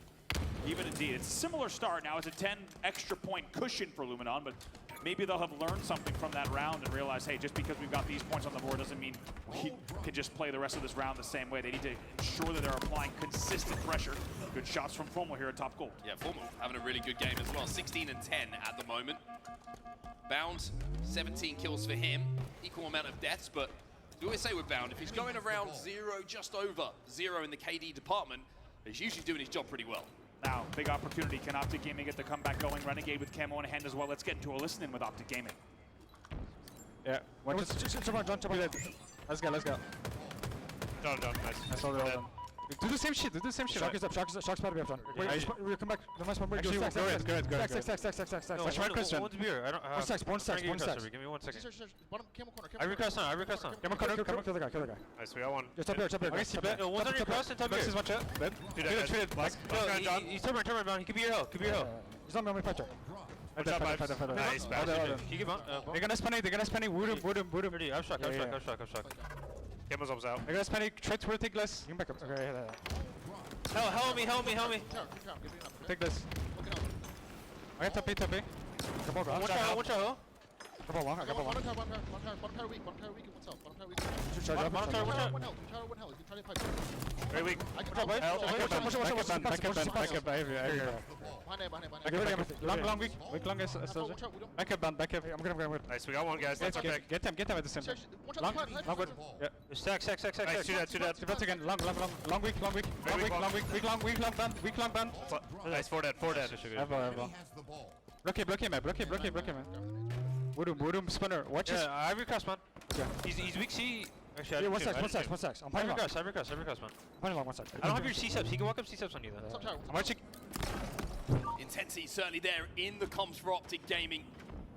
Even indeed. It's a similar start. Now it's a 10 extra point cushion for Luminon, but maybe they'll have learned something from that round and realize, hey, just because we've got these points on the board doesn't mean we can just play the rest of this round the same way. They need to ensure that they're applying consistent pressure. Good shots from Formal here at top gold. Yeah, Formal having a really good game as well. 16 and 10 at the moment. Bound, 17 kills for him. Equal amount of deaths, but we always say with Bound, if he's going around 0, just over 0 in the KD department, he's usually doing his job pretty well. Now, big opportunity. Can Optic Gaming get the comeback going? Renegade with camo in hand as well. Let's get into a listen-in with Optic Gaming. Yeah, jump on. Let's go. Done, nice. That's all they're all done. Do the same shit, Shock is up, Shock's about to be up done. Wait, come back. The nice one, wait, go stack. Watch my question. One's beer. I don't have... One stacks. Give me 1 second. Bottom camel corner. I recross on. Kill the guy. Nice, we got one. Just up here. Okay, see, one's on your cross and top here. This is one shot. Treat it. He's turn around. He could be your hill. He's not on my fighter. Nice, bastard. He give up. They're gonna spanny. Wood him. I'm shocked. Camel's almost out. They're gonna spanny. Try to take less. You can back up. Okay, Help me. Take this. I got top A. Come on, One shot. Come on, long. I got one. One power weak, and one's out. One hell. You try to pipe. Very weak. Long weak. Back up. I'm gonna. Nice, we got one, guys. That's our pick. Get them at the center. Long good. Yeah. Stack. Nice, two dead. That's again. Long weak. Weak long band. Nice, 4 dead. Ever. Block him, man. Wood him, spinner. Watch his. I recross, man. Yeah. He's weak C. Actually, yeah, one stacks. I'm playing long. I recross, man. Playing long, one stack. I don't have your C-subs. He can walk up C-subs on you, though. I'm watching. Intensity certainly there in the comms for Optic Gaming.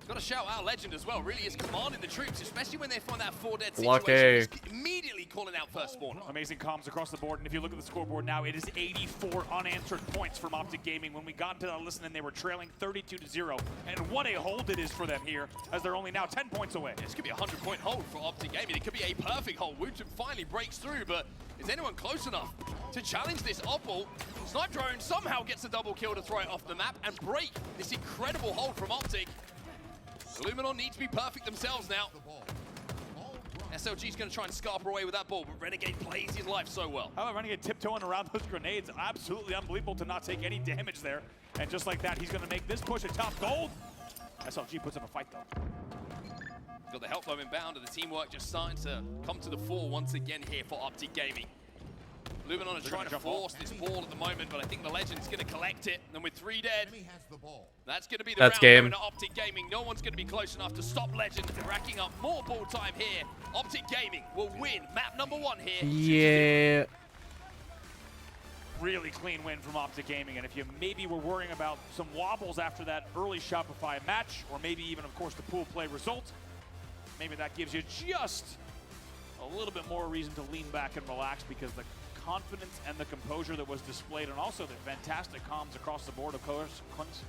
Got to shout out Legend as well. Really is commanding the troops, especially when they find that 4 dead situation. He's immediately calling out first spawn. Amazing comms across the board, and if you look at the scoreboard now, it is 84 unanswered points from Optic Gaming. When we got into that listen, they were trailing 32-0, and what a hold it is for them here, as they're only now 10 points away. This could be a 100-point hold for Optic Gaming. It could be a perfect hold. Wootton finally breaks through, but is anyone close enough to challenge this Opal? Snipe Drone somehow gets a double kill to throw it off the map and break this incredible hold from Optic. Luminon need to be perfect themselves now. SLG's going to try and scarper away with that ball, but Renegade plays his life so well. However, Renegade tiptoeing around those grenades, absolutely unbelievable to not take any damage there. And just like that, he's going to make this push at top gold. SLG puts up a fight, though. Got the help low inbound, and the teamwork just starting to come to the fore once again here for Optic Gaming. Luminon is trying to force this ball at the moment, but I think the Legend's going to collect it. And with 3 dead, that's going to be the round going to Optic Gaming. No one's going to be close enough to stop Legend racking up more ball time here. Optic Gaming will win map number 1 here. Yeah. Really clean win from Optic Gaming, and if you maybe were worrying about some wobbles after that early Shopify match, or maybe even, of course, the pool play result, maybe that gives you just a little bit more reason to lean back and relax, because the confidence and the composure that was displayed, and also the fantastic comms across the board, of course,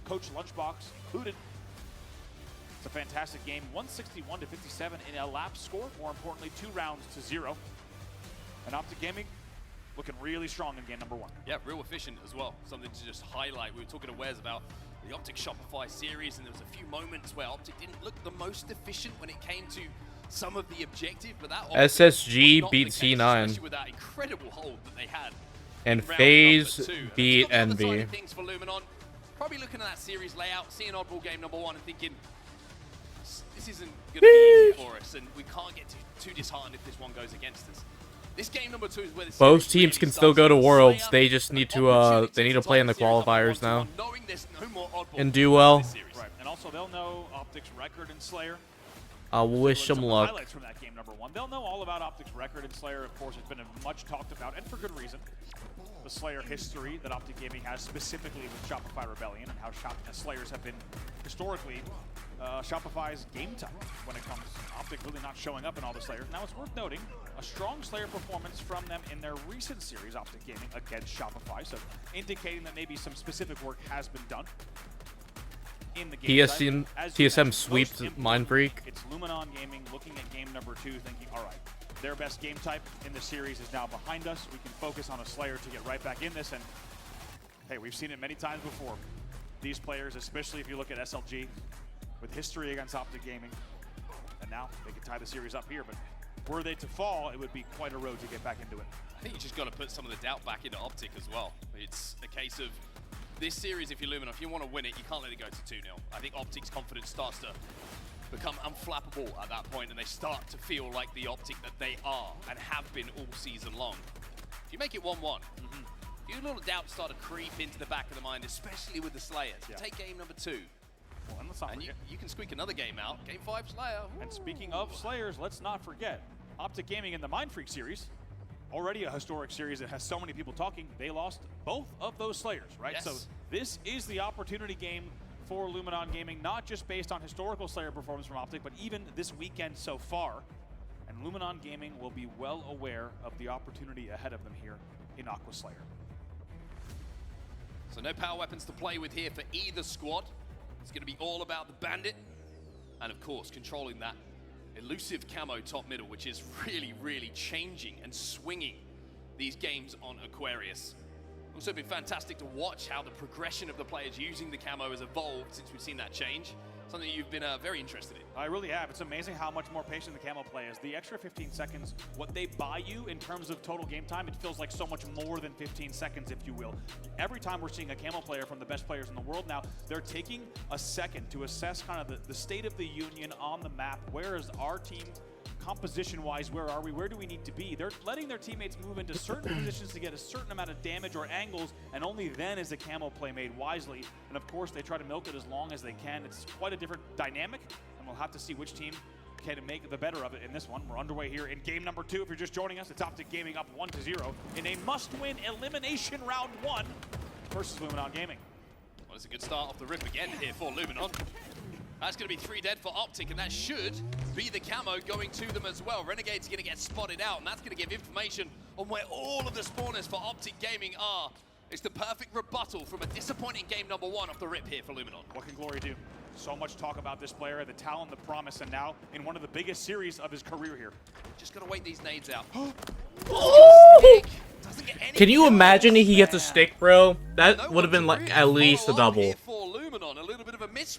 Coach Lunchbox included. It's a fantastic game, 161-57 in a lap score, more importantly, 2 rounds to 0. And Optic Gaming looking really strong in game number 1. Yeah, real efficient as well. Something to just highlight. We were talking to Wes about the Optic Shopify series, and there was a few moments where Optic didn't look the most efficient when it came to some of the objective, but that SSG beat C9. Especially with that incredible hold that they had. And FaZe beat Envy. Things for Luminon. Probably looking at that series layout, seeing oddball game number 1 and thinking, this isn't going to be easy for us, and we can't get too disheartened if this one goes against us. This game number 2 is where the both teams can still go to Worlds. They just need to play in the qualifiers now and do well. Right, and also they'll know Optic's record in Slayer. I wish them luck. Highlights from that game number 1. They'll know all about Optic's record in Slayer. Of course, it's been much talked about, and for good reason. The Slayer history that Optic Gaming has, specifically with Shopify Rebellion, and how Slayers have been historically Shopify's game type when it comes to Optic really not showing up in all the Slayers. Now it's worth noting a strong Slayer performance from them in their recent series, Optic Gaming, against Shopify, so indicating that maybe some specific work has been done in the game. TSM sweeps Mindfreak. It's Luminon Gaming looking at game number 2, thinking, all right, their best game type in the series is now behind us. We can focus on a Slayer to get right back in this, and hey, we've seen it many times before. These players, especially if you look at SLG, with history against Optic Gaming, and now they can tie the series up here, but were they to fall, it would be quite a road to get back into it. I think you just got to put some of the doubt back into Optic as well. It's a case of this series, if you're Luminon, if you want to win it, you can't let it go to 2-0. I think Optic's confidence starts to become unflappable at that point, and they start to feel like the Optic that they are and have been all season long. If you make it 1-1, a little doubts start to creep into the back of the mind, especially with the Slayers. Yeah. Take game number 2. Well, and let's not and forget. you can squeak another game out. Game 5 Slayer. Ooh. And speaking of Slayers, let's not forget, Optic Gaming in the Mindfreak series, already a historic series that has so many people talking, they lost both of those Slayers, right? Yes. So this is the opportunity game for Luminon Gaming, not just based on historical Slayer performance from Optic, but even this weekend so far. And Luminon Gaming will be well aware of the opportunity ahead of them here in Aqua Slayer. So no power weapons to play with here for either squad. It's going to be all about the Bandit. And of course, controlling that elusive camo top middle, which is really, really changing and swinging these games on Aquarius. Also been fantastic to watch how the progression of the players using the camo has evolved since we've seen that change. Something you've been very interested in. I really have. It's amazing how much more patient the camo play is. The extra 15 seconds, what they buy you in terms of total game time, it feels like so much more than 15 seconds, if you will. Every time we're seeing a camo player from the best players in the world now, they're taking a second to assess kind of the state of the union on the map. Where is our team composition-wise? Where are we? Where do we need to be? They're letting their teammates move into certain positions to get a certain amount of damage or angles, and only then is the camo play made wisely. And of course, they try to milk it as long as they can. It's quite a different dynamic, and we'll have to see which team can make the better of it in this one. We're underway here in game number 2. If you're just joining us, it's Optic Gaming up 1-0 in a must-win elimination round 1 versus Luminon Gaming. Well, it's a good start off the rip again here for Luminon. That's going to be 3 dead for Optic, and that should be the camo going to them as well. Renegade's going to get spotted out, and that's going to give information on where all of the spawners for Optic Gaming are. It's the perfect rebuttal from a disappointing game number 1 off the rip here for Luminon. What can Glory do? So much talk about this player, the talent, the promise, and now in one of the biggest series of his career here. Just got to wait these nades out. Oh! Can you imagine if he gets a stick, bro? That would have been like at least a double.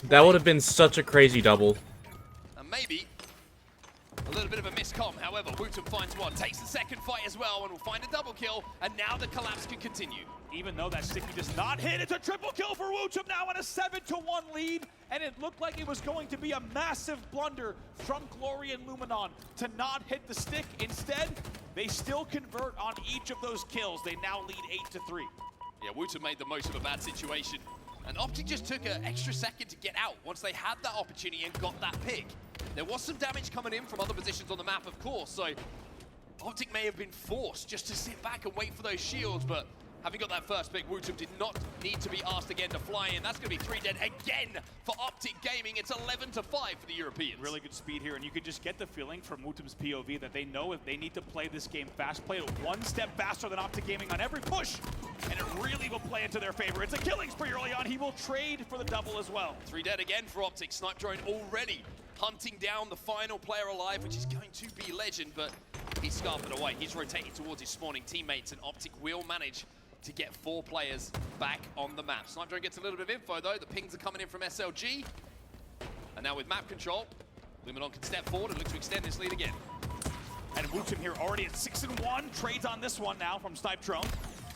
That would have been such a crazy double. And maybe a little bit of a miscom. However, Wootum finds one, takes the second fight as well, and will find a double kill. And now the collapse can continue. Even though that sticky does not hit, it's a triple kill for Wootum now on a 7-1 lead. And it looked like it was going to be a massive blunder from Glory and Luminon to not hit the stick. Instead, they still convert on each of those kills. They now lead 8-3. Yeah, Wootum made the most of a bad situation. And Optic just took an extra second to get out once they had that opportunity and got that pick. There was some damage coming in from other positions on the map, of course, so Optic may have been forced just to sit back and wait for those shields, but having got that first pick, Wootum did not need to be asked again to fly in. That's going to be 3 dead again for Optic Gaming. It's 11-5 for the Europeans. Really good speed here, and you can just get the feeling from Wootum's POV that they know if they need to play this game fast, play it one step faster than Optic Gaming on every push, and it really will play into their favor. It's a killing spree early on. He will trade for the double as well. 3 dead again for Optic. Snipe Drone already hunting down the final player alive, which is going to be Legend, but he's scarfed away. He's rotating towards his spawning teammates, and Optic will manage to get 4 players back on the map. Snipe Drone gets a little bit of info though. The pings are coming in from SLG. And now with map control, Luminon can step forward and look to extend this lead again. And Wootum here already at 6-1. Trades on this one now from Snipe Drone.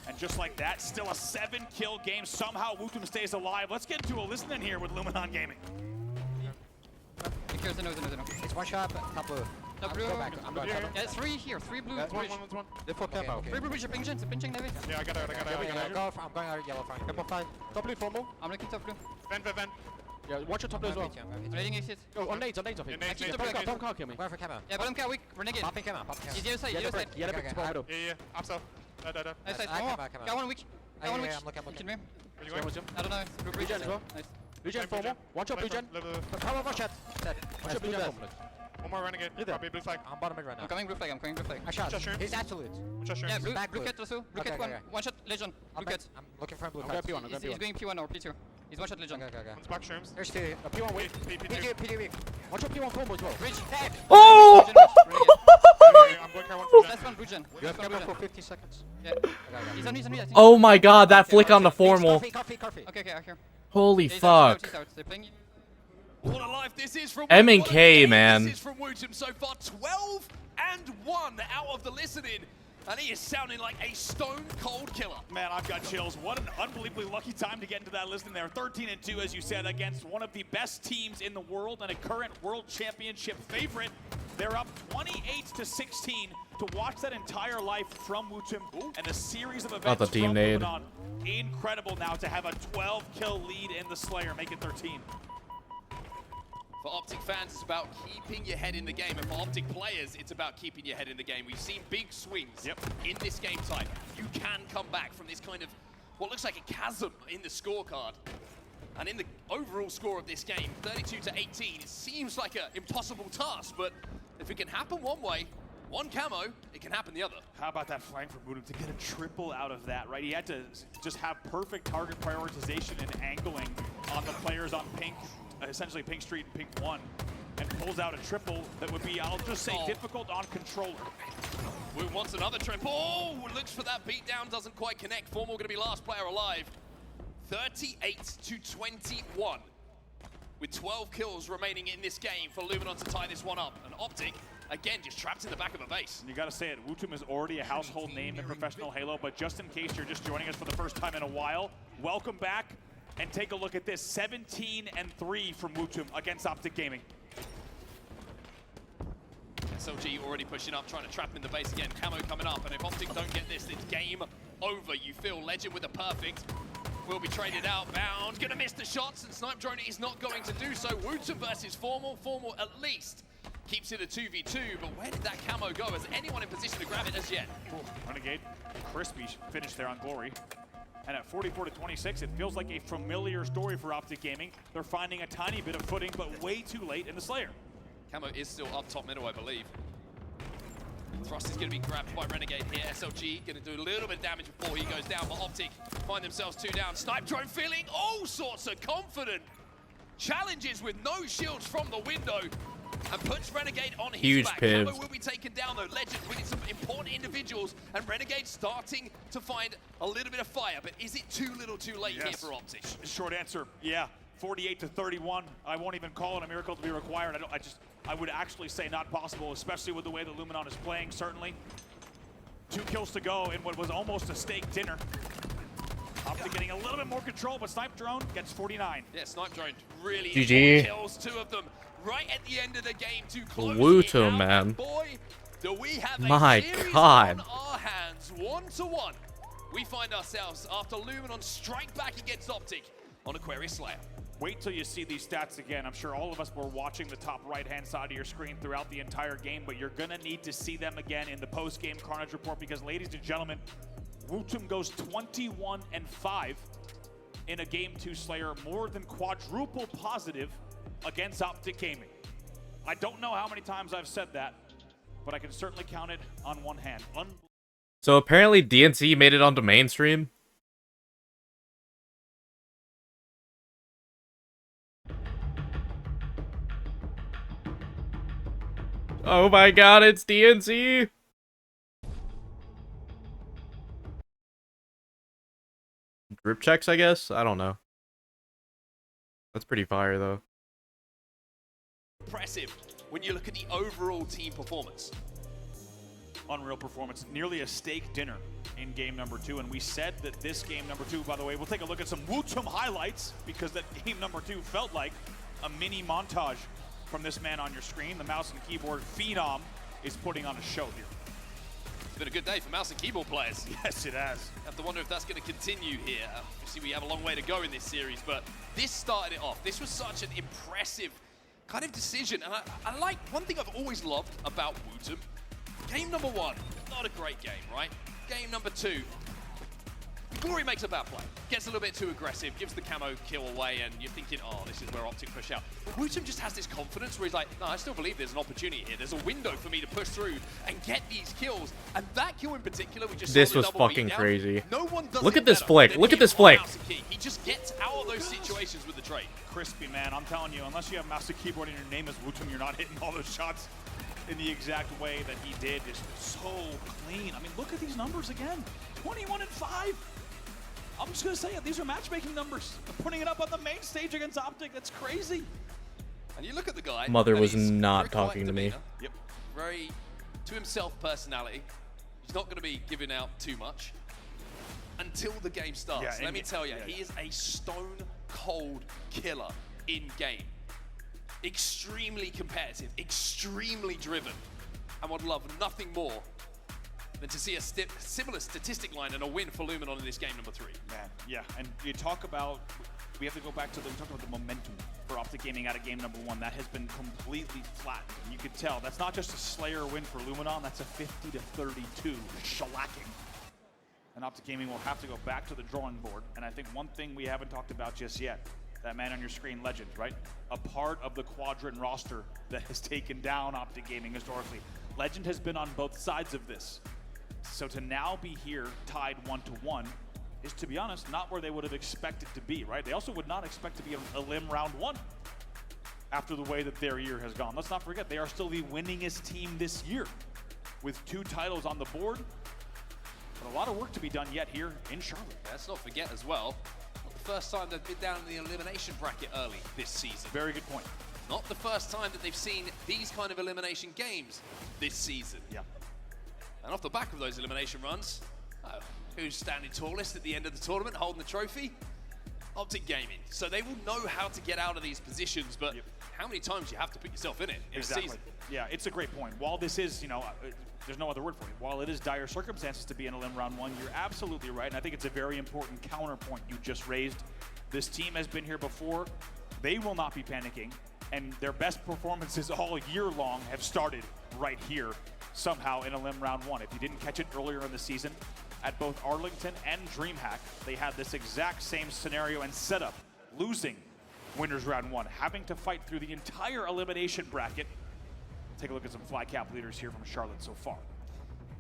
And just like that, still a 7-kill game. Somehow Wootum stays alive. Let's get into a listening here with Luminon Gaming. It's one shot, top blue. Top blue. Go back. I'm going top. Yeah, 3 here, 3 blue. That's one. They're full camo. 3 blue, you're pinching, David. Yeah, I got it. I'm going out yellow front. Couple 5. Top blue, formal. I'm looking top blue. Vent. Yeah, watch your top blue as well. I'm letting exit. Oh, on nades, I think. Don't car kill me. Going for camo. Yeah, bottom car weak, Renegade. Popping camo. He's the other side, Yeah, up south. Nice, got one weak. I'm looking. I don't know. Blue bridge as well. Nice. Regen formal. One shot regen. Come on, one shot. Dead. One shot regen. One more renegade. Probably blue flag. I'm bottom mid right now. I'm coming blue flag, I'm coming blue flag. I shot. Shot shrooms. He's absolute. Shot shrooms. Yeah, blue Back kit blue. also. Blue kit Okay. one shot Legion. Blue kit. I'm looking for him blue. I'm I'm going going P1. He's going P1 or P2. He's one shot Legion. Okay. One's back shrooms. There's P1 weak. P2. PD weak. One shot P1 combo as well. Bridge. Dead. Oh! I'm going car 1 for Last one Brugen. You have camera for 50 seconds. Yeah. He's on, I think. Oh my god, that flick on the formal. Coffee. Okay, I hear. Holy He's fuck. out. They're playing. What a life this is from M and what a K, game man. This is from Wootum so far. 12-1 out of the listening. And he is sounding like a stone-cold killer. Man, I've got chills. What an unbelievably lucky time to get into that listing there. 13-2, as you said, against one of the best teams in the world and a current World Championship favorite. They're up 28-16 to watch that entire life from Wootum and a series of events Not the team from nade. Luminon. Incredible now to have a 12-kill lead in the Slayer, make it 13. For Optic fans, it's about keeping your head in the game. And for Optic players, it's about keeping your head in the game. We've seen big swings in this game type. You can come back from this kind of what looks like a chasm in the scorecard. And in the overall score of this game, 32-18, it seems like an impossible task. But if it can happen one way, one camo, it can happen the other. How about that flank from Wootum to get a triple out of that, right? He had to just have perfect target prioritization and angling on the players on pink, essentially Pink Street and Pink 1, and pulls out a triple that would be, I'll just say, difficult on controller. Woon wants another triple. Oh, looks for that beatdown, doesn't quite connect. Formal gonna be last player alive. 38-21. With 12 kills remaining in this game for Luminon to tie this one up. And Optic, again, just trapped in the back of a base. You gotta say it, Wootum is already a household name in professional Halo, but just in case you're just joining us for the first time in a while, welcome back and take a look at this. 17-3 from Wootum against Optic Gaming. SLG already pushing up, trying to trap him in the base again. Camo coming up, and if Optic don't get this, it's game over. You feel Legend with a perfect. Will be traded out, bound, gonna miss the shots, and Snipe Drone is not going to do so. Wootum versus Formal. Formal at least keeps it a 2v2, but where did that camo go? Is anyone in position to grab it as yet? Renegade, crispy finish there on Glory. And at 44-26, it feels like a familiar story for Optic Gaming. They're finding a tiny bit of footing, but way too late in the Slayer. Camo is still up top middle, I believe. Thrust is going to be grabbed by Renegade here. SLG going to do a little bit of damage before he goes down, but Optic find themselves 2 down. Snipe Drone feeling all sorts of confident. Challenges with no shields from the window and puts Renegade on his Huge back. piv. Camo will be taken down though. Legend winning some important individuals, and Renegade starting to find a little bit of fire, but is it too little too late here for Optic? Short answer, yeah. 48-31. I won't even call it a miracle to be required. I would actually say not possible, especially with the way that Luminon is playing, certainly. 2 kills to go in what was almost a steak dinner. Optic getting a little bit more control, but Snipe Drone gets 49. Yeah, Snipe Drone really GG. kills 2 of them right at the end of the game to close Wootum, it out. man. And boy, do we have a My series God. on our hands, 1-1. We find ourselves after Luminon strike back against Optic on Aquarius Slayer. Wait till you see these stats again. I'm sure all of us were watching the top right-hand side of your screen throughout the entire game, but you're gonna need to see them again in the post-game Carnage report because, ladies and gentlemen, Wootum goes 21-5 in a Game 2 Slayer, more than quadruple positive against Optic Gaming. I don't know how many times I've said that, but I can certainly count it on one hand. So apparently DNC made it onto mainstream. Oh my god, it's DNC! Drip checks, I guess? I don't know. That's pretty fire, though. Impressive when you look at the overall team performance. Unreal performance, nearly a steak dinner in game number 2, and we said that this game number 2, by the way, we'll take a look at some Wootum highlights because that game number 2 felt like a mini montage from this man on your screen. The mouse and keyboard phenom is putting on a show here. It's been a good day for mouse and keyboard players. Yes, it has. Have to wonder if that's going to continue here. Obviously, we have a long way to go in this series, but this started it off. This was such an impressive kind of decision, and I like, one thing I've always loved about Wootum, game number 1, not a great game, right? Game number 2, Glory makes a bad play, gets a little bit too aggressive, gives the camo kill away, and you're thinking, oh, this is where Optic push out. But Wootum just has this confidence where he's like, no, I still believe there's an opportunity here. There's a window for me to push through and get these kills. And that kill in particular, we just This saw the was double fucking beatdown. crazy. No one does Look it at this better flick. than Look at him this on flick. mouse and key. He just gets out of those situations with the trade. Crispy, man. I'm telling you, unless you have mouse and keyboard and your name is Wootum, you're not hitting all those shots in the exact way that he did. Just so clean. I mean, look at these numbers again. 21 and 5. I'm just gonna say it. These are matchmaking numbers. They're putting it up on the main stage against Optic. That's crazy. And you look at the guy. Mother and was he's not very quiet talking to me. demeanor, Yep. Very to himself personality. He's not going to be giving out too much until the game starts. Yeah, Let me tell you, he is a stone cold killer in game. Extremely competitive, extremely driven, and would love nothing more than to see a similar statistic line and a win for Luminon in this game number 3. Man, yeah, and you talk about, we have to go back to we talked about the momentum for Optic Gaming out of game number 1. That has been completely flattened. And you could tell that's not just a Slayer win for Luminon, that's a 50-32 shellacking. And Optic Gaming will have to go back to the drawing board. And I think one thing we haven't talked about just yet, that man on your screen, Legend, right? A part of the Quadrant roster that has taken down Optic Gaming historically. Legend has been on both sides of this. So to now be here tied 1-1 is, to be honest, not where they would have expected to be, right? They also would not expect to be a limb round 1 after the way that their year has gone. Let's not forget, they are still the winningest team this year with 2 titles on the board. But a lot of work to be done yet here in Charlotte. Let's not forget as well, not the first time they've been down in the elimination bracket early this season. Very good point. Not the first time that they've seen these kind of elimination games this season. Yeah. And off the back of those elimination runs, who's standing tallest at the end of the tournament holding the trophy? Optic Gaming. So they will know how to get out of these positions, but how many times you have to put yourself in it in a season? Yeah, it's a great point. While this is, you know, there's no other word for it. While it is dire circumstances to be in a limb round 1, you're absolutely right. And I think it's a very important counterpoint you just raised. This team has been here before. They will not be panicking. And their best performances all year long have started right here, somehow in a limb round 1. If you didn't catch it earlier in the season, at both Arlington and DreamHack, they had this exact same scenario and setup, losing winners round 1, having to fight through the entire elimination bracket. Take a look at some fly cap leaders here from Charlotte so far.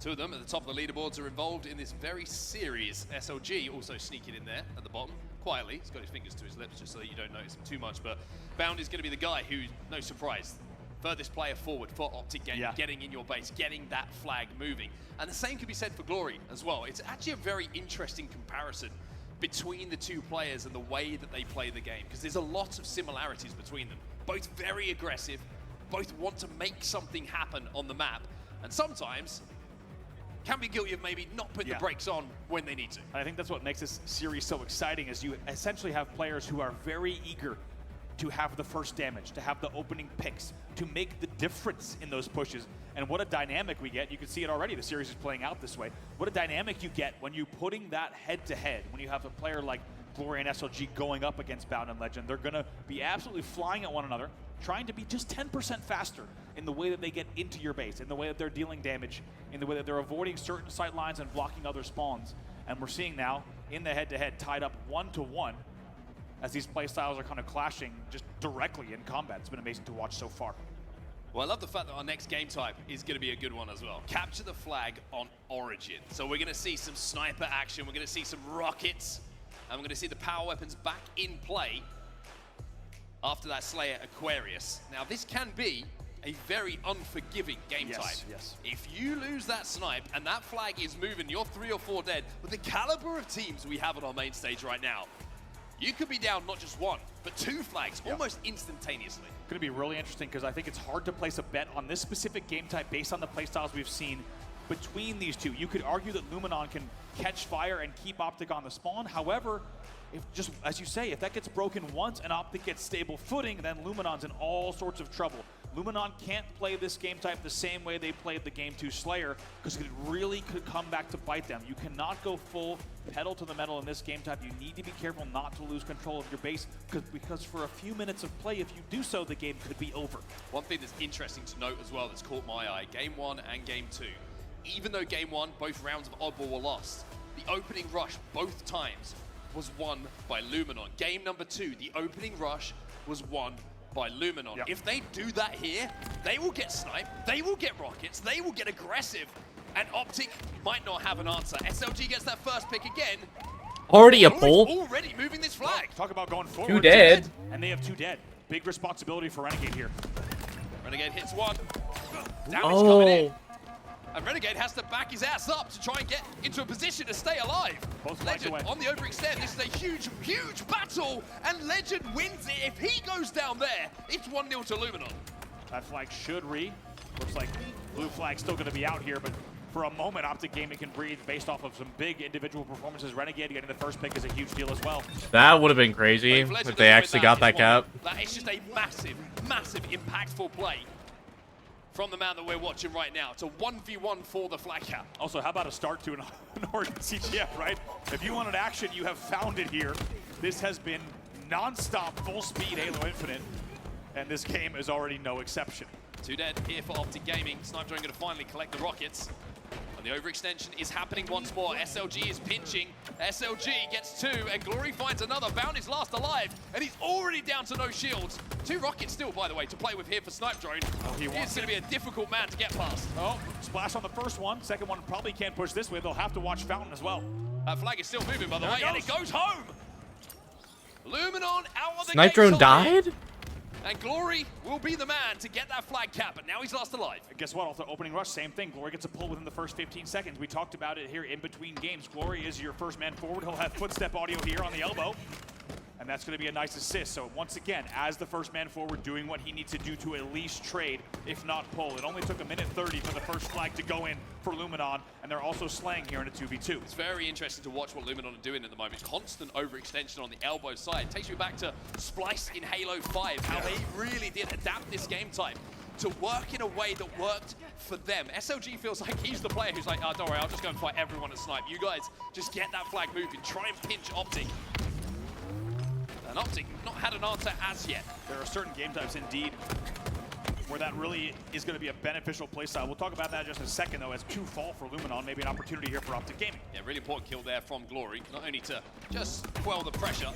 2 of them at the top of the leaderboards are involved in this very series. SLG also sneaking in there at the bottom, quietly. He's got his fingers to his lips just so that you don't notice him too much, but Bound is going to be the guy who, no surprise, furthest player forward for Optic Gaming, getting in your base, getting that flag moving. And the same could be said for Glory as well. It's actually a very interesting comparison between the 2 players and the way that they play the game, because there's a lot of similarities between them. Both very aggressive, both want to make something happen on the map, and sometimes can be guilty of maybe not putting the brakes on when they need to. And I think that's what makes this series so exciting, is you essentially have players who are very eager to have the first damage, to have the opening picks, to make the difference in those pushes. And what a dynamic we get. You can see it already. The series is playing out this way. What a dynamic you get when you're putting that head-to-head, when you have a player like Glory and SLG going up against Bound and Legend. They're going to be absolutely flying at one another, trying to be just 10% faster in the way that they get into your base, in the way that they're dealing damage, in the way that they're avoiding certain sight lines and blocking other spawns. And we're seeing now, in the head-to-head, tied up 1-1, as these playstyles are kind of clashing just directly in combat. It's been amazing to watch so far. Well, I love the fact that our next game type is going to be a good one as well. Capture the flag on Origin. So we're going to see some sniper action, we're going to see some rockets, and we're going to see the power weapons back in play after that Slayer Aquarius. Now, this can be a very unforgiving game type. If you lose that snipe and that flag is moving, you're 3 or 4 dead. With the caliber of teams we have on our main stage right now, you could be down not just 1, but 2 flags almost instantaneously. Going to be really interesting, because I think it's hard to place a bet on this specific game type based on the playstyles we've seen between these 2. You could argue that Luminon can catch fire and keep Optic on the spawn. However, if just, as you say, if that gets broken once and Optic gets stable footing, then Luminon's in all sorts of trouble. Luminon can't play this game type the same way they played the Game 2 Slayer, because it really could come back to bite them. You cannot go full pedal to the metal in this game type. You need to be careful not to lose control of your base, because for a few minutes of play, if you do so, the game could be over. One thing that's interesting to note as well that's caught my eye, Game 1 and Game 2. Even though Game 1, both rounds of Oddball were lost, the opening rush both times was won by Luminon. Game number 2, the opening rush was won by Luminon. If they do that here, they will get sniped, they will get rockets, they will get aggressive, and Optic might not have an answer. SLG gets that first pick again. Already a pull. Already moving this flag. Talk about going forward. 2 dead. And they have 2 dead. Big responsibility for Renegade here. Renegade hits one. Damage coming in. And Renegade has to back his ass up to try and get into a position to stay alive. Legend on the overextend. This is a huge, huge battle. And Legend wins it. If he goes down there, it's 1-0 to Luminon. That flag should Looks like blue flag's still going to be out here, but for a moment, Optic Gaming can breathe based off of some big individual performances. Renegade getting the first pick is a huge deal as well. That would have been crazy if they actually got that cap. That is just a massive, massive, impactful play from the man that we're watching right now. It's a 1v1 for the flag cap. Also, how about a start to an Oregon CGF, right? If you wanted action, you have found it here. This has been non-stop, full-speed Halo Infinite, and this game is already no exception. 2 dead here for Optic Gaming. Sniper going to finally collect the rockets. And the overextension is happening once more. SLG is pinching. SLG gets 2, and Glory finds another. Bound is last alive, and he's already down to no shields. 2 rockets still, by the way, to play with here for Snipe Drone. He's going to be a difficult man to get past. Oh, splash on the first one. Second one probably can't push this way. They'll have to watch Fountain as well. That flag is still moving, by the way, and it goes home. Luminon out of the Snipe Drone died? And Glory will be the man to get that flag cap, but now he's lost alive. Guess what? Off the opening rush, same thing. Glory gets a pull within the first 15 seconds. We talked about it here in between games. Glory is your first man forward. He'll have footstep audio here on the elbow. And that's going to be a nice assist. So once again, as the first man forward, doing what he needs to do to at least trade, if not pull. It only took 1:30 for the first flag to go in for Luminon, and they're also slaying here in a 2v2. It's very interesting to watch what Luminon are doing at the moment. Constant overextension on the elbow side. Takes you back to Splice in Halo 5, how they really did adapt this game type to work in a way that worked for them. SLG feels like he's the player who's like, oh, don't worry, I'll just go and fight everyone at Snipe. You guys just get that flag moving. Try and pinch Optic. And Optic not had an answer as yet. There are certain game types indeed where that really is going to be a beneficial playstyle. We'll talk about that in just a second, though, as 2 fall for Luminon. Maybe an opportunity here for Optic Gaming. Yeah, really important kill there from Glory. Not only to just quell the pressure,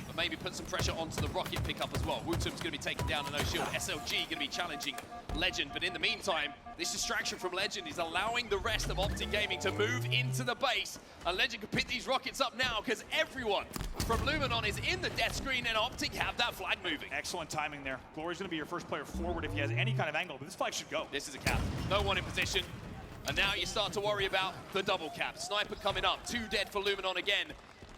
but maybe put some pressure onto the rocket pickup as well. Wutum's going to be taken down to no shield. SLG going to be challenging Legend, but in the meantime, this distraction from Legend is allowing the rest of Optic Gaming to move into the base. And Legend can pick these rockets up now because everyone from Luminon is in the death screen, and Optic have that flag moving. Excellent timing there. Glory's going to be your first player forward if he has any kind of angle, but this flag should go. This is a cap. No one in position. And now you start to worry about the double cap. Sniper coming up. 2 dead for Luminon again.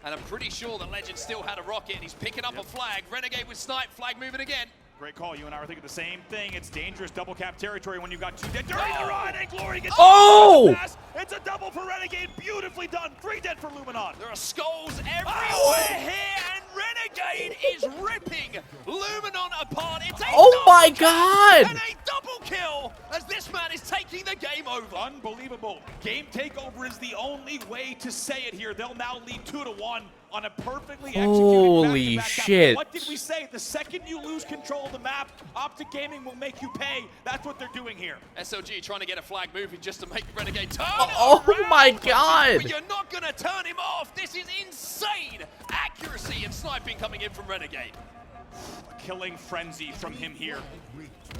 And I'm pretty sure that Legend still had a rocket. He's picking up a flag. Renegade with Snipe. Flag moving again. Great call. You and I were thinking the same thing. It's dangerous double cap territory when you've got 2 dead during the run, and Glory gets the pass. It's a double for Renegade. Beautifully done. 3 dead for Luminon. There are skulls everywhere here, and Renegade is ripping Luminon apart. It's a my God! And a double kill as this man is taking the game over. Unbelievable. Game takeover is the only way to say it here. They'll now lead 2-1 on a perfectly executed Holy back-to-back shit. What did we say? The second you lose control of the map, Optic Gaming will make you pay. That's what they're doing here. SLG trying to get a flag moving just to make Renegade turn Oh my God! But you're not going to turn him off. This is insane accuracy and sniping coming in from Renegade. A killing frenzy from him here.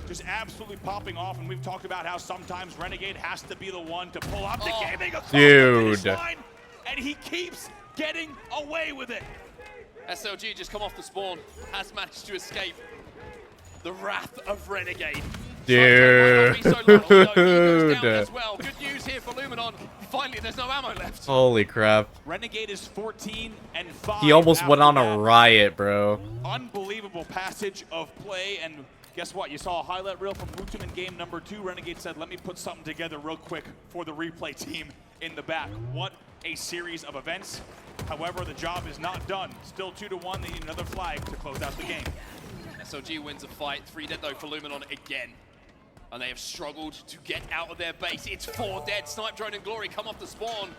Just absolutely popping off, and we've talked about how sometimes Renegade has to be the one to pull Optic Gaming across the finish line, and he keeps getting away with it. SLG just come off the spawn, has managed to escape the wrath of Renegade. Dude. As well. Good news here for Luminon. Finally, there's no ammo left. Holy crap. Renegade is 14-5. He almost went on a riot, bro. Unbelievable passage of play, and guess what? You saw a highlight reel from Wutum in game number 2. Renegade said, let me put something together real quick for the replay team in the back. What a series of events. However, the job is not done. Still 2-1. They need another flag to close out the game. SLG wins a fight. 3 dead, though, for Luminon again. And they have struggled to get out of their base. It's 4 dead. Snipe Drone and Glory come off the spawn.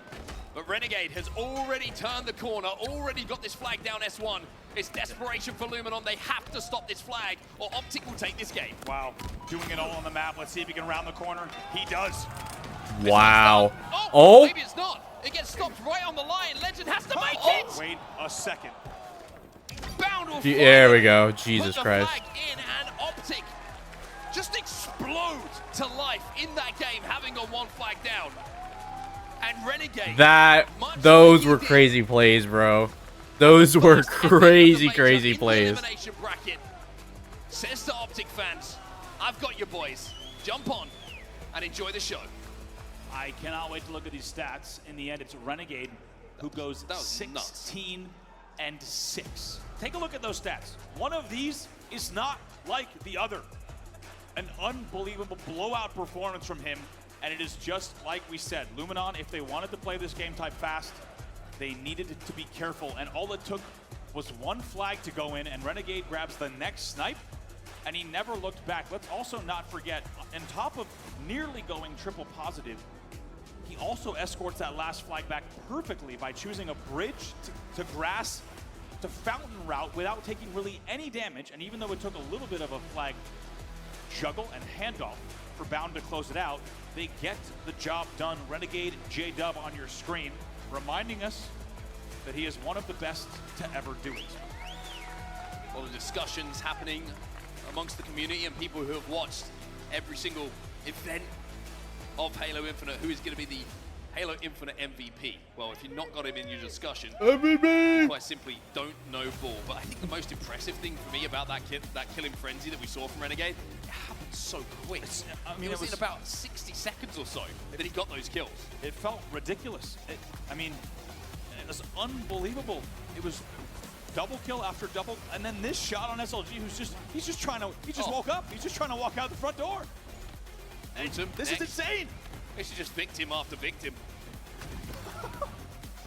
But Renegade has already turned the corner, already got this flag down S1. It's desperation for Luminon. They have to stop this flag, or Optic will take this game. Wow, doing it all on the map. Let's see if he can round the corner. He does. Wow. Oh, maybe it's not. It gets stopped right on the line. Legend has to make it. Wait a second. Bound will There we go. Jesus put the Christ. flag in, and Optic just explode to life in that game, having got one flag down. And Renegade. Those were crazy plays, bro. Those were crazy plays. Elimination bracket says to Optic fans, I've got you boys. Jump on and enjoy the show. I cannot wait to look at these stats. In the end, it's Renegade who goes 16-6. Take a look at those stats. One of these is not like the other. An unbelievable blowout performance from him, and it is just like we said. Luminon, if they wanted to play this game type fast, they needed to be careful, and all it took was one flag to go in, and Renegade grabs the next snipe, and he never looked back. Let's also not forget, on top of nearly going triple positive, he also escorts that last flag back perfectly by choosing a bridge to grass to fountain route without taking really any damage, and even though it took a little bit of a flag juggle and handoff for Bound to close it out, they get the job done. Renegade J-Dub on your screen, reminding us that he is one of the best to ever do it. A lot of discussions happening amongst the community and people who have watched every single event of Halo Infinite. Who is going to be the Halo Infinite MVP? Well, if you've not got him in your discussion, MVP! quite simply don't know ball. But I think the most impressive thing for me about that killing frenzy that we saw from Renegade, it happened so quick. I mean, it was in about 60 seconds or so that he got those kills. It felt ridiculous. It was unbelievable. It was double kill after double, and then this shot on SLG, he just woke up. He's just trying to walk out the front door. And this is insane. This is just victim after victim.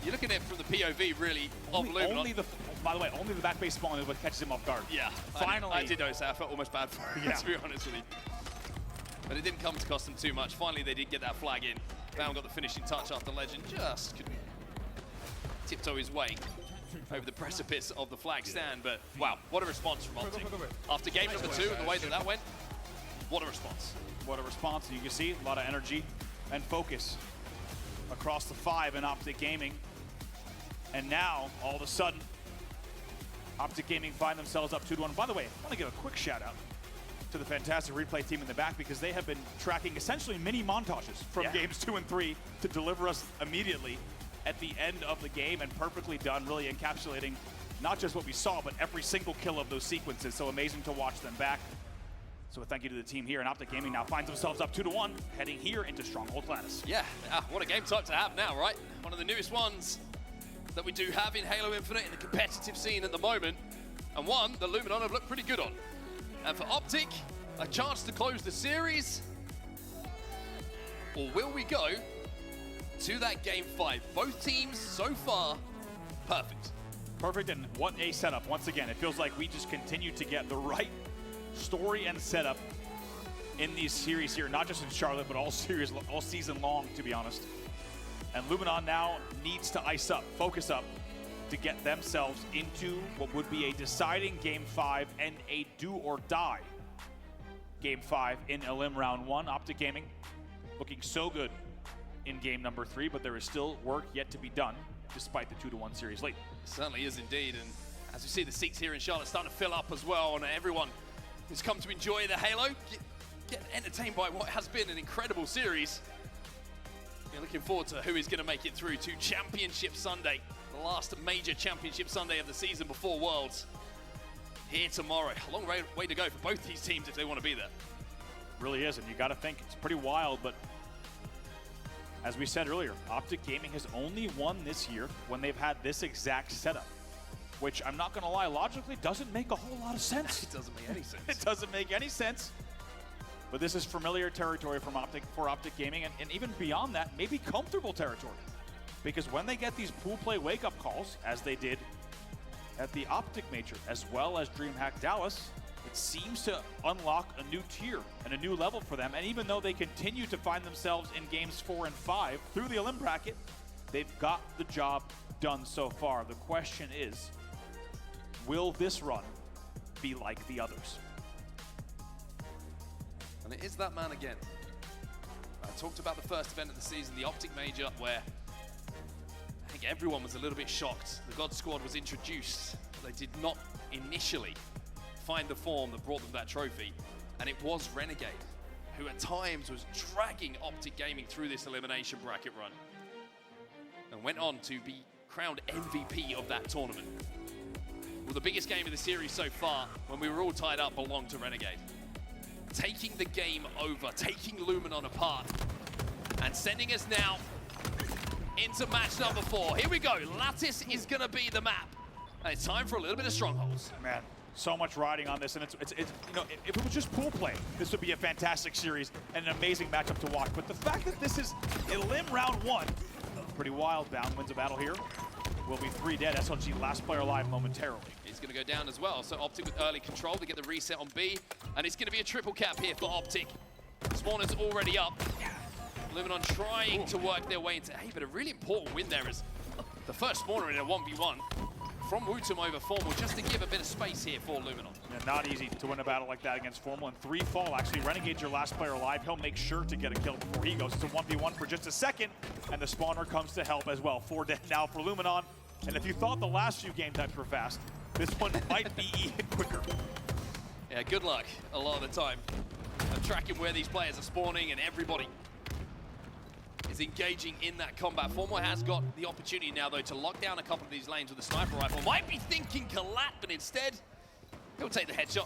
You're looking at it from the POV, really, of Luminon. By the way, only the back base spawn is what catches him off guard. Yeah, finally. I did notice that. I felt almost bad for him, to be honest with you. But it didn't come to cost them too much. Finally, they did get that flag in. Bound got the finishing touch after Legend just couldn't tiptoe his way over the precipice of the flag stand. But wow, what a response from Optic. After game number 2 and the way that went, what a response. What a response. You can see a lot of energy and focus across the 5 in Optic Gaming. And now, all of a sudden, Optic Gaming find themselves up 2-1. By the way, I want to give a quick shout out to the fantastic replay team in the back, because they have been tracking essentially mini montages from games 2 and 3 to deliver us immediately at the end of the game, and perfectly done, really encapsulating not just what we saw, but every single kill of those sequences. So amazing to watch them back. So a thank you to the team here, and Optic Gaming now finds themselves up 2-1, heading here into Stronghold Atlantis. Yeah, what a game type to have now, right? One of the newest ones that we do have in Halo Infinite in the competitive scene at the moment, and one that Luminon have looked pretty good on. And for Optic, a chance to close the series, or will we go to that game 5? Both teams so far, perfect. Perfect, and what a setup. Once again, it feels like we just continue to get the right story and setup in these series here, not just in Charlotte, but all season long, to be honest. And Luminon now needs to ice up, focus up, to get themselves into what would be a deciding Game 5 and a do-or-die Game 5 in Elim Round 1. Optic Gaming looking so good in Game number 3, but there is still work yet to be done, despite the 2-1 series lead. Certainly is indeed, and as we see, the seats here in Charlotte starting to fill up as well, and everyone who's come to enjoy the Halo, get entertained by what has been an incredible series. You're looking forward to who is going to make it through to Championship Sunday, the last major Championship Sunday of the season before Worlds. Here tomorrow. A long way to go for both these teams if they want to be there. Really is, and you got to think it's pretty wild, but as we said earlier, Optic Gaming has only won this year when they've had this exact setup, which I'm not going to lie, logically doesn't make a whole lot of sense. It doesn't make any sense. It doesn't make any sense. But this is familiar territory for Optic Gaming, and even beyond that, maybe comfortable territory. Because when they get these pool play wake-up calls, as they did at the Optic Major, as well as DreamHack Dallas, it seems to unlock a new tier and a new level for them. And even though they continue to find themselves in games 4 and 5 through the Elim bracket, they've got the job done so far. The question is, will this run be like the others? And it is that man again. I talked about the first event of the season, the Optic Major, where think everyone was a little bit shocked. The God Squad was introduced. They did not initially find the form that brought them that trophy, and it was Renegade, who at times was dragging Optic Gaming through this elimination bracket run, and went on to be crowned MVP of that tournament. Well, the biggest game of the series so far, when we were all tied up, belonged to Renegade. Taking the game over, taking Luminon apart, and sending us now into match number 4. Here we go. Lattice is going to be the map. And it's time for a little bit of Strongholds. Man, so much riding on this, and it's you know, if it was just pool play, this would be a fantastic series and an amazing matchup to watch. But the fact that this is Elim round 1, pretty wild. Bound wins a battle here. Will be 3 dead. SLG last player alive momentarily. He's going to go down as well. So Optic with early control to get the reset on B. And it's going to be a triple cap here for Optic. Spawner's already up. Luminon trying to work their way into A, but a really important win there is the first spawner in a 1v1 from Wutum over Formal, just to give a bit of space here for Luminon. Yeah, not easy to win a battle like that against Formal, and 3 fall. Actually, Renegade's your last player alive. He'll make sure to get a kill before he goes. It's a 1v1 for just a second, and the spawner comes to help as well. 4 dead now for Luminon, and if you thought the last few game types were fast, this one might be even quicker. Yeah, good luck a lot of the time of tracking where these players are spawning, and everybody is engaging in that combat. Formal has got the opportunity now, though, to lock down a couple of these lanes with a sniper rifle. Might be thinking Kalat, but instead, he'll take the headshot.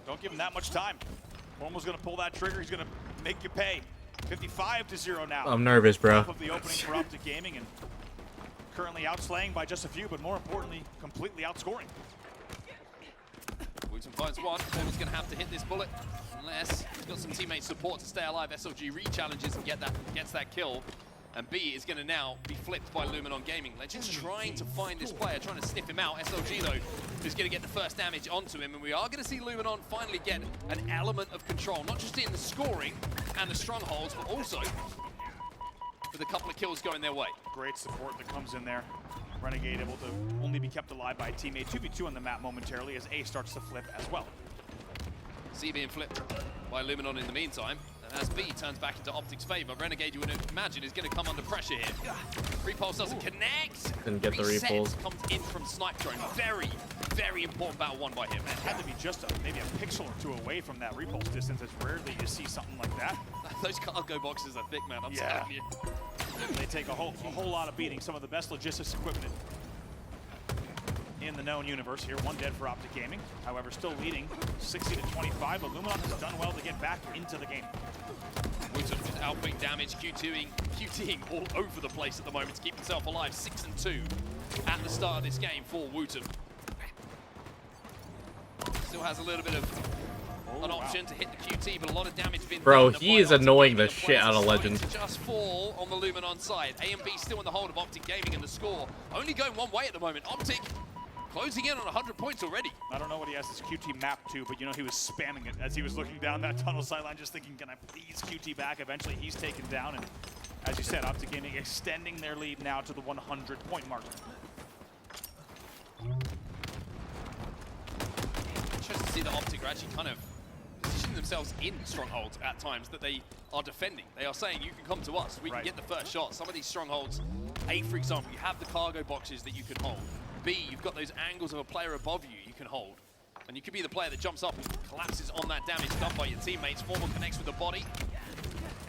Don't give him that much time. Formal's going to pull that trigger. He's going to make you pay. 55-0 now. I'm nervous, bro. Top of the opening for Optic Gaming, and currently outslaying by just a few, but more importantly, completely outscoring. Wutum finds one. Formal's going to have to hit this bullet, unless he's got some teammate support to stay alive. SLG re-challenges and gets that kill. And B is going to now be flipped by Luminon Gaming. Legends trying to find this player, trying to sniff him out. SLG, though, is going to get the first damage onto him. And we are going to see Luminon finally get an element of control, not just in the scoring and the strongholds, but also with a couple of kills going their way. Great support that comes in there. Renegade able to only be kept alive by a teammate. 2v2 on the map momentarily as A starts to flip as well. C being flipped by Luminon in the meantime. And as B turns back into Optic's favor, Renegade, you would imagine, is going to come under pressure here. Repulse doesn't connect. Didn't get the Reset repulse. comes in from Snipe Drone. Very, very important battle won by him. It had to be just maybe a pixel or 2 away from that repulse distance. It's rarely you see something like that. Those cargo boxes are thick, man. I'm telling you. They take a whole lot of beating. Some of the best logistics equipment in the known universe here. 1 dead for Optic Gaming. However, still leading 60-25. But Luminon has done well to get back into the game. Wutum with outbreak damage, QTing all over the place at the moment to keep himself alive. 6-2 at the start of this game for Wutum. Still has a little bit of an option to hit the QT, but a lot of damage been Bro, done. he is annoying the shit out of Legend. Just fall on the Luminon side. A and B still in the hold of Optic Gaming, and the score only going one way at the moment. Optic closing in on 100 points already. I don't know what he has his QT map to, but you know he was spamming it as he was looking down that tunnel sideline, just thinking, can I please QT back? Eventually he's taken down, and as you said, Optic Gaming extending their lead now to the 100-point mark. Interesting to see that Optic are actually kind of positioning themselves in strongholds at times that they are defending. They are saying, you can come to us, we can get the first shot. Some of these strongholds, A, for example, you have the cargo boxes that you can hold. B, you've got those angles of a player above you can hold. And you could be the player that jumps up and collapses on that damage done by your teammates. Formal connects with the body.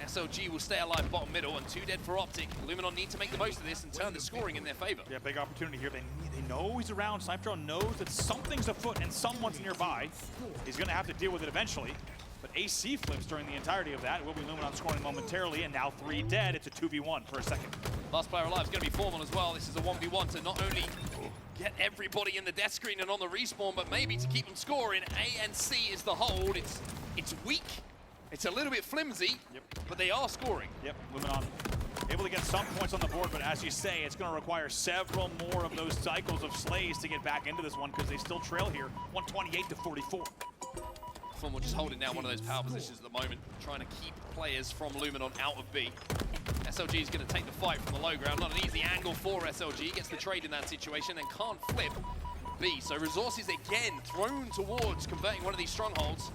SLG will stay alive bottom middle, and 2 dead for Optic. Luminon need to make the most of this and turn the scoring in their favor. Yeah, big opportunity here. They know he's around. Snipe Drone knows that something's afoot and someone's nearby. He's going to have to deal with it eventually. But AC flips during the entirety of that. Will be Luminon scoring momentarily, and now 3 dead. It's a 2v1 for a second. Last player alive is going to be Formal as well. This is a 1v1 to not only get everybody in the death screen and on the respawn, but maybe to keep them scoring. A and C is the hold. It's weak. It's a little bit flimsy, but they are scoring. Yep, Luminon able to get some points on the board, but as you say, it's going to require several more of those cycles of slays to get back into this one, because they still trail here, 128-44. Formal just holding down one of those power positions at the moment, trying to keep players from Luminon out of B. SLG is going to take the fight from the low ground. Not an easy angle for SLG. Gets the trade in that situation and can't flip B. So resources again thrown towards converting one of these strongholds.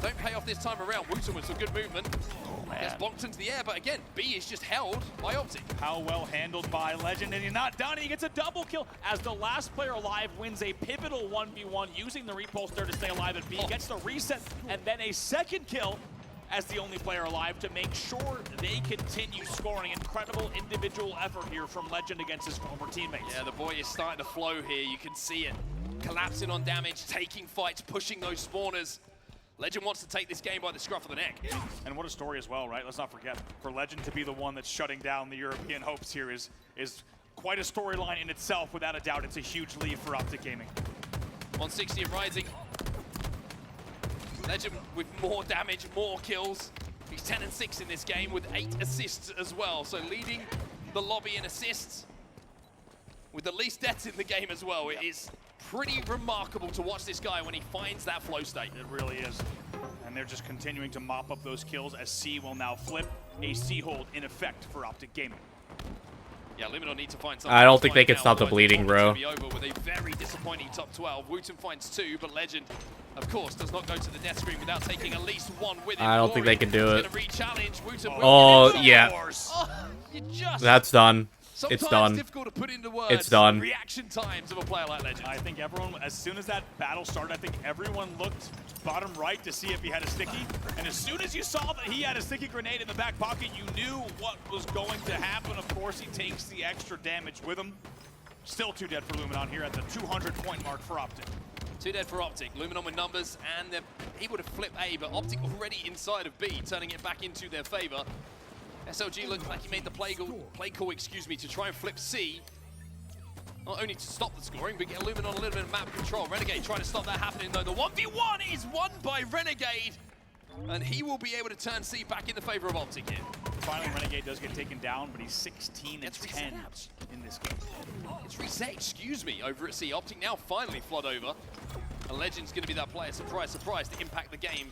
Don't pay off this time around. Wooten with some good movement. Gets blocked into the air, but again, B is just held by Optic. How well handled by Legend, and he's not done. He gets a double kill as the last player alive wins a pivotal 1v1 using the repulse there to stay alive, and B gets the reset and then a second kill as the only player alive to make sure they continue scoring. Incredible individual effort here from Legend against his former teammates. Yeah, the boy is starting to flow here. You can see it. Collapsing on damage, taking fights, pushing those spawners. Legend wants to take this game by the scruff of the neck. And what a story as well, right? Let's not forget, for Legend to be the one that's shutting down the European hopes here is quite a storyline in itself. Without a doubt, it's a huge lead for Optic Gaming. 160 and rising. Legend with more damage, more kills. He's 10 and 6 in this game with 8 assists as well. So leading the lobby in assists with the least deaths in the game as well. It is pretty remarkable to watch this guy when he finds that flow state. It really is. And they're just continuing to mop up those kills as C will now flip a C hold in effect for Optic Gaming. Yeah, Luminon need to find something. I don't think they can stop the bleeding, bro. Be over with a very disappointing top 12. Wooten finds 2, but Legend, of course, does not go to the death screen without taking at least 1 with him. I don't think they can do it. Oh, yeah. That's done. It's done. Difficult to put into words. It's done. Reaction times of a player like Legend. I think everyone, as soon as that battle started, I think everyone looked bottom right to see if he had a sticky. And as soon as you saw that he had a sticky grenade in the back pocket, you knew what was going to happen. Of course, he takes the extra damage with him. Still 2 dead for Luminon here at the 200-point mark for Optic. 2 dead for Optic. Luminon with numbers, and they're able to flip A, but Optic already inside of B, turning it back into their favor. SLG looked like he made the play call, to try and flip C. Not only to stop the scoring, but get Luminon a little bit of map control. Renegade trying to stop that happening, though. The 1v1 is won by Renegade, and he will be able to turn C back in the favor of Optic here. Finally, Renegade does get taken down, but he's 16 and 10 in this game. It's reset, over at C. Optic now finally flood over. And Legend's going to be that player, surprise, surprise, to impact the game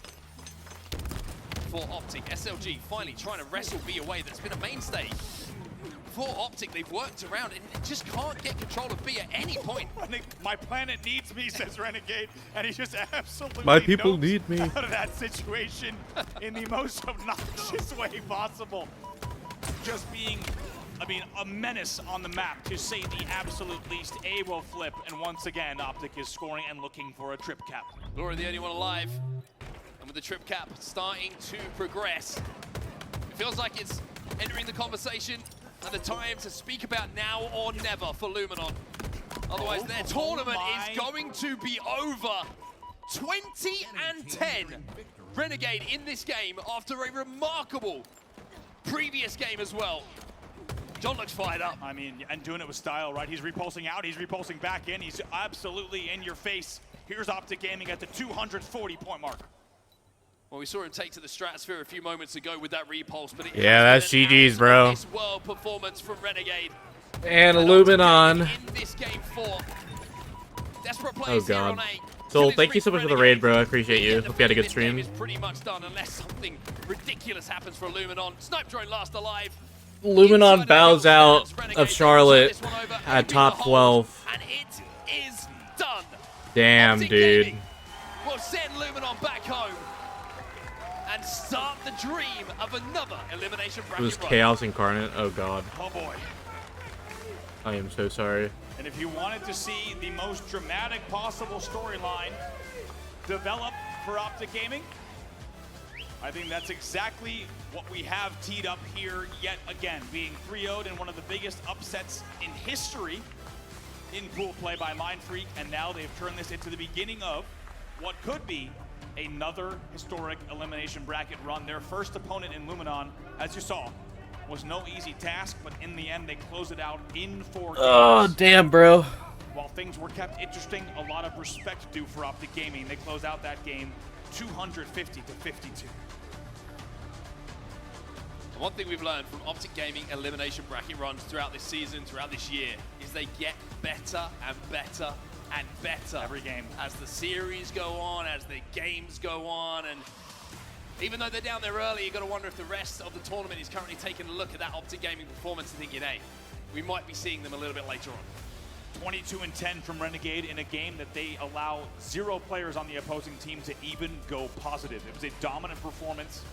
for Optic. SLG finally trying to wrestle B away. That's been a mainstay for Optic. They've worked around and they just can't get control of B at any point. My planet needs me, says Renegade, and he just absolutely My people need me. out of that situation in the most obnoxious way possible. Just being, a menace on the map, to say the absolute least. A will flip, and once again, Optic is scoring and looking for a trip cap. Laura, the only one alive. With the trip cap starting to progress. It feels like it's entering the conversation and the time to speak about now or never for Luminon. Otherwise, their tournament is going to be over. 20 and 10. Renegade in this game after a remarkable previous game as well. John looks fired up. And doing it with style, right? He's repulsing out, he's repulsing back in. He's absolutely in your face. Here's Optic Gaming at the 240-point mark. Well, we saw him take to the stratosphere a few moments ago with that repulse, but yeah, that's GG's, bro. World performance from Renegade. And Luminon. In this game 4. Desperate Oh plays here on god. A. So thank you so much for the raid, bro. I appreciate you. Hope you had a good stream. Is pretty much done unless something ridiculous happens for Luminon. Snipe drone last alive. Luminon bows out of Charlotte at top 12. And it is done. Damn, dude. Will send Luminon back home and start the dream of another elimination bracket It was run. Chaos Incarnate. Oh god. Oh boy. I am so sorry. And if you wanted to see the most dramatic possible storyline develop for Optic Gaming, I think that's exactly what we have teed up here yet again, being 3-0'd in one of the biggest upsets in history in pool play by Mindfreak, and now they've turned this into the beginning of what could be another historic elimination bracket run. Their first opponent in Luminon, as you saw, was no easy task, but in the end they closed it out in 4 games. Oh, damn, bro. While things were kept interesting, a lot of respect due for Optic Gaming. They closed out that game 250 to 52. One thing we've learned from Optic Gaming elimination bracket runs throughout this season, throughout this year, is they get better and better and better every game as the series go on, as the games go on. And even though they're down there early, you got to wonder if the rest of the tournament is currently taking a look at that Optic Gaming performance and thinking, hey, we might be seeing them a little bit later on. 22 and 10 from Renegade in a game that they allow 0 players on the opposing team to even go positive. It was a dominant performance,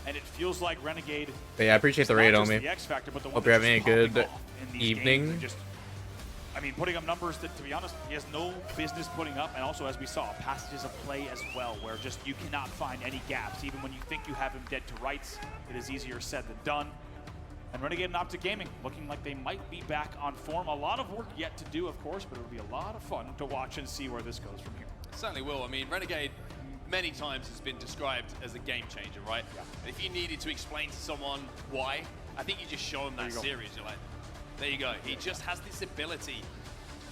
and it feels like Renegade. But yeah, I appreciate the raid, homie. The X factor, but the one Hope you're that's having a just good popping off in these evening. games and just, I mean, putting up numbers that, to be honest, he has no business putting up, and also, as we saw, passages of play as well, where just you cannot find any gaps. Even when you think you have him dead to rights, it is easier said than done. And Renegade and Optic Gaming looking like they might be back on form. A lot of work yet to do, of course, but it'll be a lot of fun to watch and see where this goes from here. Certainly will. I mean, Renegade many times has been described as a game changer, right? Yeah. If you needed to explain to someone why, I think you just show them that series. You're like, there you go. He just has this ability,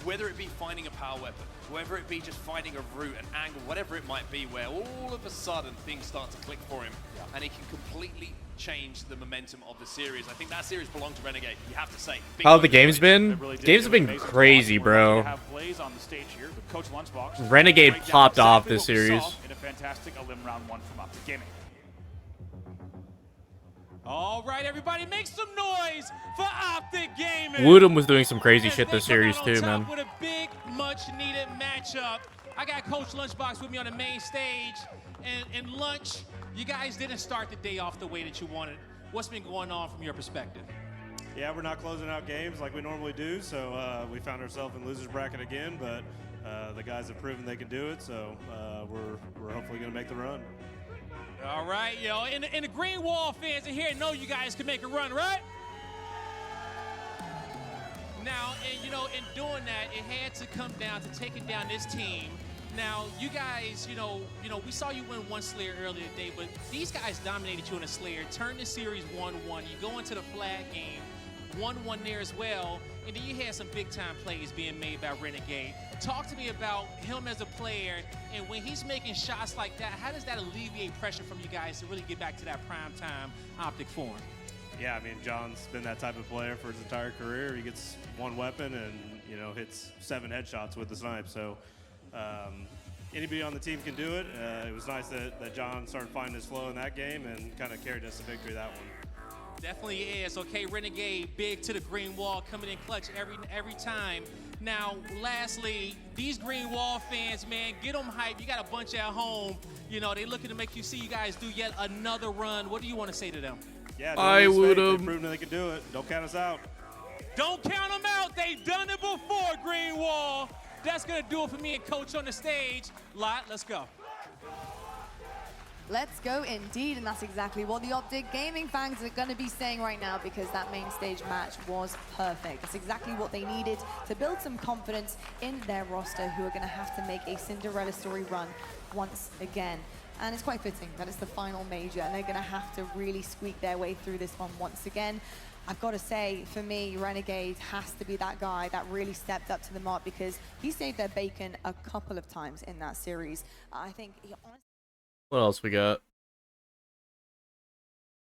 whether it be finding a power weapon, whether it be just finding a route, an angle, whatever it might be, where all of a sudden things start to click for him, and he can completely change the momentum of the series. I think that series belonged to Renegade, you have to say. How have the games been? Games have been crazy, bro. Renegade popped off this series. In a fantastic Elim round 1 from Optic Gaming. All right, everybody, make some noise for Optic Gaming. Woodham was doing some crazy shit this series too, man. With a big, much-needed matchup. I got Coach Lunchbox with me on the main stage, and Lunch, you guys didn't start the day off the way that you wanted. What's been going on from your perspective? Yeah, we're not closing out games like we normally do, so we found ourselves in losers bracket again, but the guys have proven they can do it, so we're hopefully going to make the run. All right, yo, and the Green Wall fans in here know you guys can make a run, right? Now, and you know, in doing that, it had to come down to taking down this team. Now, you guys, you know, we saw you win one Slayer earlier today, but these guys dominated you in a Slayer, turned the series 1-1. You go into the flag game, 1-1 there as well, and then you had some big-time plays being made by Renegade. Talk to me about him as a player, and when he's making shots like that, how does that alleviate pressure from you guys to really get back to that prime-time Optic form? Yeah, I mean, John's been that type of player for his entire career. He gets one weapon and, you know, hits 7 headshots with the snipe. So anybody on the team can do it. It was nice that John started finding his flow in that game and kind of carried us to victory that one. Definitely is. Okay, Renegade, big to the green wall, coming in clutch every time. Now, lastly, these Green Wall fans, man, get them hyped. You got a bunch at home. You know, they looking to make you see you guys do yet another run. What do you want to say to them? Yeah, I would have. They've proven they can do it. Don't count us out. Don't count them out. They've done it before, Green Wall. That's going to do it for me and Coach on the stage. Lot, let's go. Let's go indeed, and that's exactly what the Optic Gaming fans are going to be saying right now, because that main stage match was perfect. That's exactly what they needed to build some confidence in their roster, who are going to have to make a Cinderella story run once again. And it's quite fitting that it's the final major, and they're going to have to really squeak their way through this one once again. I've got to say, for me, Renegade has to be that guy that really stepped up to the mark, because he saved their bacon a couple of times in that series. I think he honestly... What else we got?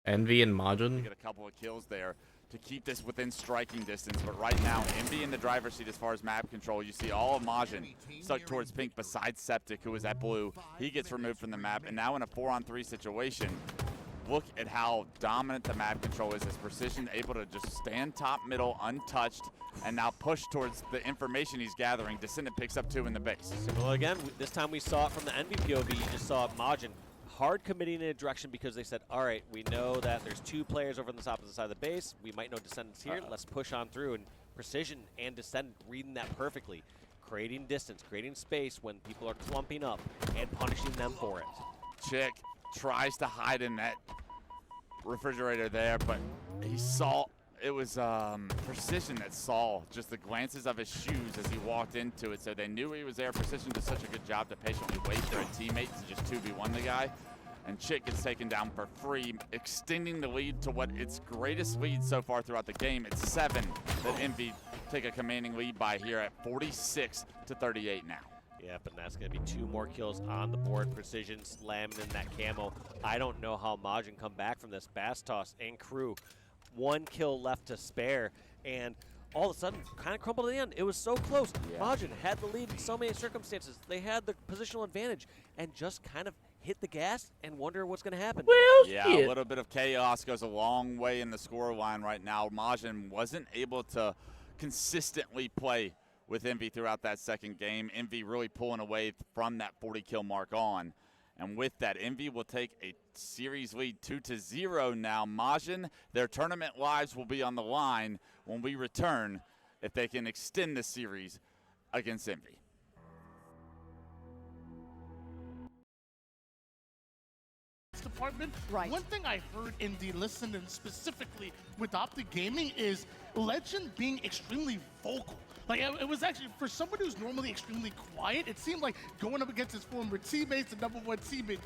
Envy and Majin. Get a couple of kills there to keep this within striking distance, but right now, Envy in the driver's seat as far as map control. You see all of Majin stuck towards pink besides Septic, who was at blue. He gets removed from the map, and now in a 4-on-3 situation, look at how dominant the map control is. As Precision able to just stand top middle untouched and now push towards the information he's gathering. Descendant picks up 2 in the base. Similar again, this time we saw it from the Envy POV. You just saw Majin hard committing in a direction, because they said, all right, we know that there's 2 players over on the opposite side of the base. We might know Descendants here. Let's push on through. And Precision and Descendant reading that perfectly. Creating distance, creating space when people are clumping up, and punishing them for it. Chick tries to hide in that refrigerator there, but he saw, it was Precision that saw just the glances of his shoes as he walked into it, so they knew he was there. Precision did such a good job to patiently wait for a teammate to just 2v1 the guy, and Chick gets taken down for free, extending the lead to what its greatest lead so far throughout the game. It's 7 that Envy take a commanding lead by here at 46-38 now. Yep, and that's going to be 2 more kills on the board. Precision slamming in that camo. I don't know how Majin come back from this. Bastos and crew, 1 kill left to spare, and all of a sudden, kind of crumbled at the end. It was so close. Yeah. Majin had the lead in so many circumstances. They had the positional advantage, and just kind of hit the gas and wonder what's going to happen. Well, yeah, a little bit of chaos goes a long way in the score line right now. Majin wasn't able to consistently play with Envy throughout that second game. Envy really pulling away from that 40 kill mark on. And with that, Envy will take a series lead 2-0 now. Majin, their tournament lives will be on the line when we return if they can extend the series against Envy. Department. Right. One thing I heard in the listen and specifically with Optic Gaming is Legend being extremely vocal. Like, it was actually, for someone who's normally extremely quiet, it seemed like going up against his former teammates, the number one teammate,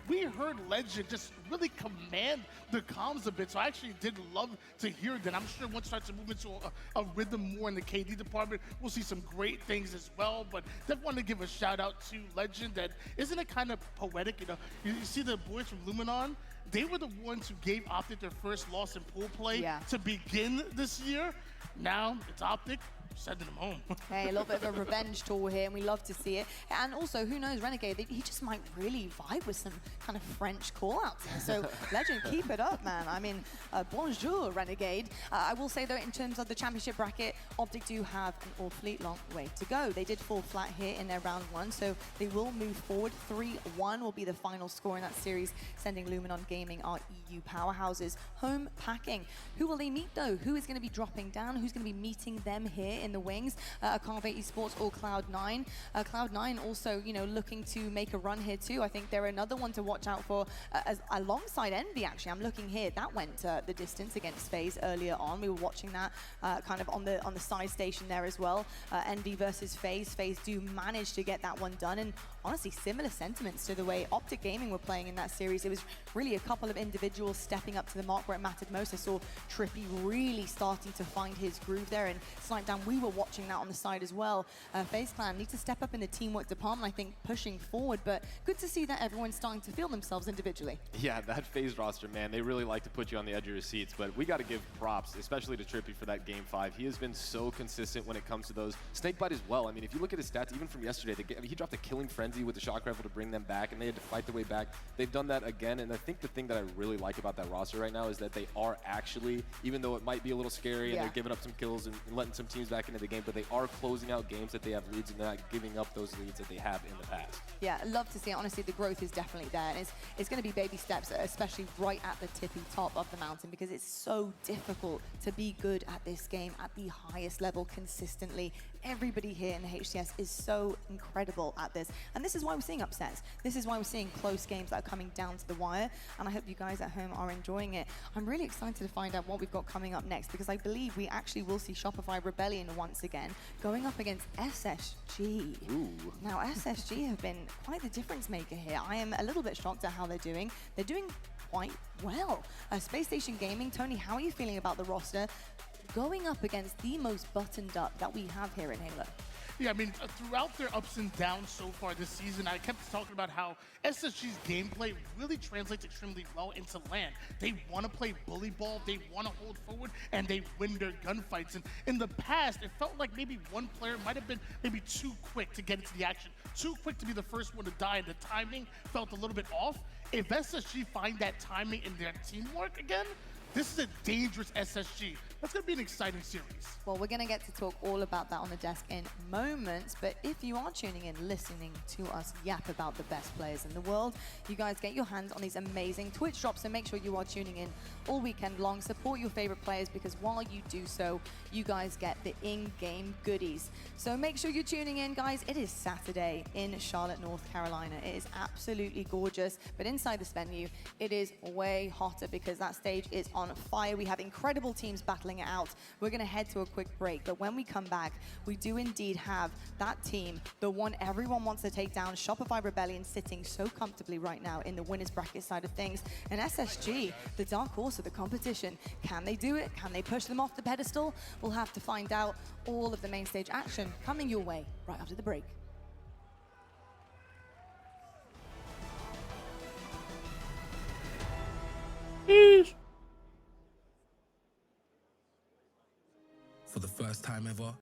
we heard Legend just really command the comms a bit. So I actually did love to hear that. I'm sure once it starts to move into a rhythm more in the KD department, we'll see some great things as well. But definitely want to give a shout out to Legend. That isn't it kind of poetic? You know, you see the boys from Luminon. They were the ones who gave Optic their first loss in pool play to begin this year. Now it's Optic sending them home. Hey, a little bit of a revenge tour here, and we love to see it. And also, who knows, Renegade, he just might really vibe with some kind of French call-outs here. So, Legend, keep it up, man. I mean, bonjour, Renegade. I will say, though, in terms of the championship bracket, Optic do have an awfully long way to go. They did fall flat here in their round one, so they will move forward. 3-1 will be the final score in that series, sending Luminon Gaming, our EU powerhouses, home packing. Who will they meet, though? Who is going to be dropping down? Who's going to be meeting them here in the wings? Carve Esports or Cloud9. Cloud9 also, you know, looking to make a run here too. I think they're another one to watch out for alongside Envy, actually. I'm looking here. That went the distance against FaZe earlier on. We were watching that kind of on the side station there as well. Envy versus FaZe. FaZe do manage to get that one done, and honestly, similar sentiments to the way Optic Gaming were playing in that series. It was really a couple of individuals stepping up to the mark where it mattered most. I saw Trippy really starting to find his groove there, and Snipedown, we were watching that on the side as well. FaZe Clan need to step up in the teamwork department, I think, pushing forward, but good to see that everyone's starting to feel themselves individually. Yeah, that FaZe roster, man, they really like to put you on the edge of your seats, but we got to give props, especially to Trippy for that Game 5. He has been so consistent when it comes to those. Snakebite as well. I mean, if you look at his stats, even from yesterday, he dropped a killing frenzy with the shock rifle to bring them back, and they had to fight their way back. They've done that again, and I think the thing that I really like about that roster right now is that they are actually, even though it might be a little scary and they're giving up some kills and letting some teams back into the game, but they are closing out games that they have leads and they're not giving up those leads that they have in the past. Yeah, love to see it. Honestly, the growth is definitely there, and it's going to be baby steps, especially right at the tippy top of the mountain, because it's so difficult to be good at this game at the highest level consistently. Everybody here in the HCS is so incredible at this, and this is why we're seeing upsets. This is why we're seeing close games that are coming down to the wire, and I hope you guys at home are enjoying it. I'm really excited to find out what we've got coming up next, because I believe we actually will see Shopify Rebellion once again going up against SSG. Ooh. Now, SSG have been quite the difference maker here. I am a little bit shocked at how they're doing. They're doing quite well. Space Station Gaming, Tony, how are you feeling about the roster going up against the most buttoned up that we have here in Halo? Yeah, I mean, throughout their ups and downs so far this season, I kept talking about how SSG's gameplay really translates extremely well into LAN. They want to play bully ball, they want to hold forward, and they win their gunfights. And in the past, it felt like maybe one player might have been maybe too quick to get into the action, too quick to be the first one to die, and the timing felt a little bit off. If SSG find that timing in their teamwork again, this is a dangerous SSG. That's going to be an exciting series. Well, we're going to get to talk all about that on the desk in moments, but if you are tuning in, listening to us yap about the best players in the world, you guys get your hands on these amazing Twitch drops, so make sure you are tuning in all weekend long. Support your favorite players, because while you do so, you guys get the in-game goodies. So make sure you're tuning in, guys. It is Saturday in Charlotte, North Carolina. It is absolutely gorgeous, but inside this venue, it is way hotter because that stage is on fire. We have incredible teams battling it out. We're going to head to a quick break, but when we come back, we do indeed have that team, the one everyone wants to take down, Shopify Rebellion, sitting so comfortably right now in the winners bracket side of things, and SSG, the dark horse of the competition. Can they do it? Can they push them off the pedestal? We'll have to find out. All of the main stage action coming your way right after the break. For the first time ever. All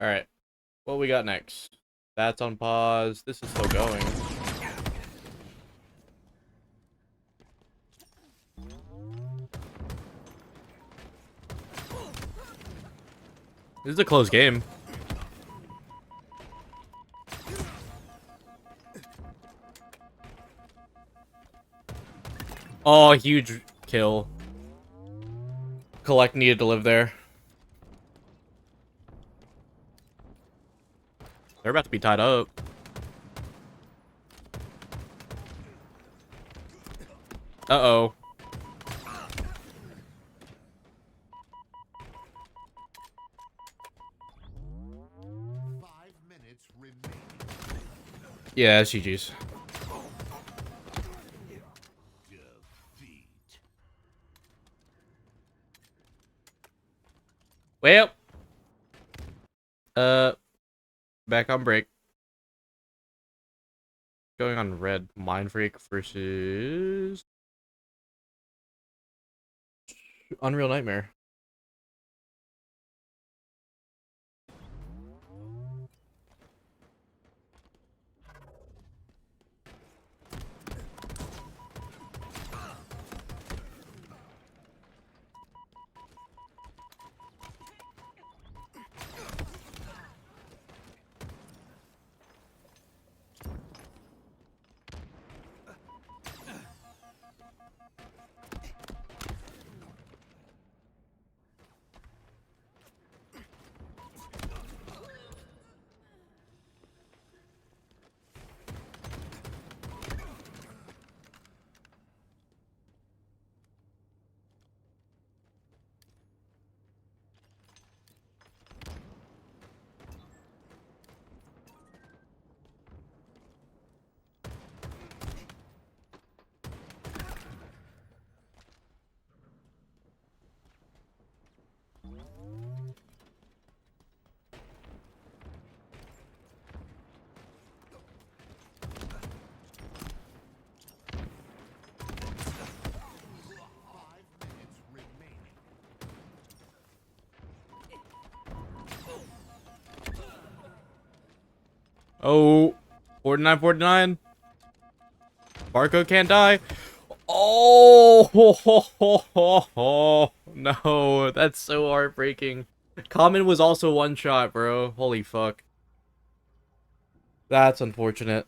right, what we got next? That's on pause. This is still going. This is a close game. Oh, huge kill. Collect needed to live there. They're about to be tied up. Uh-oh. Yeah, it's GG's. Well, back on break. Going on red. Mind Freak versus Unreal Nightmare. Oh, 49-49. Barco can't die. Oh, no, that's so heartbreaking. Common was also one shot, bro. Holy fuck. That's unfortunate.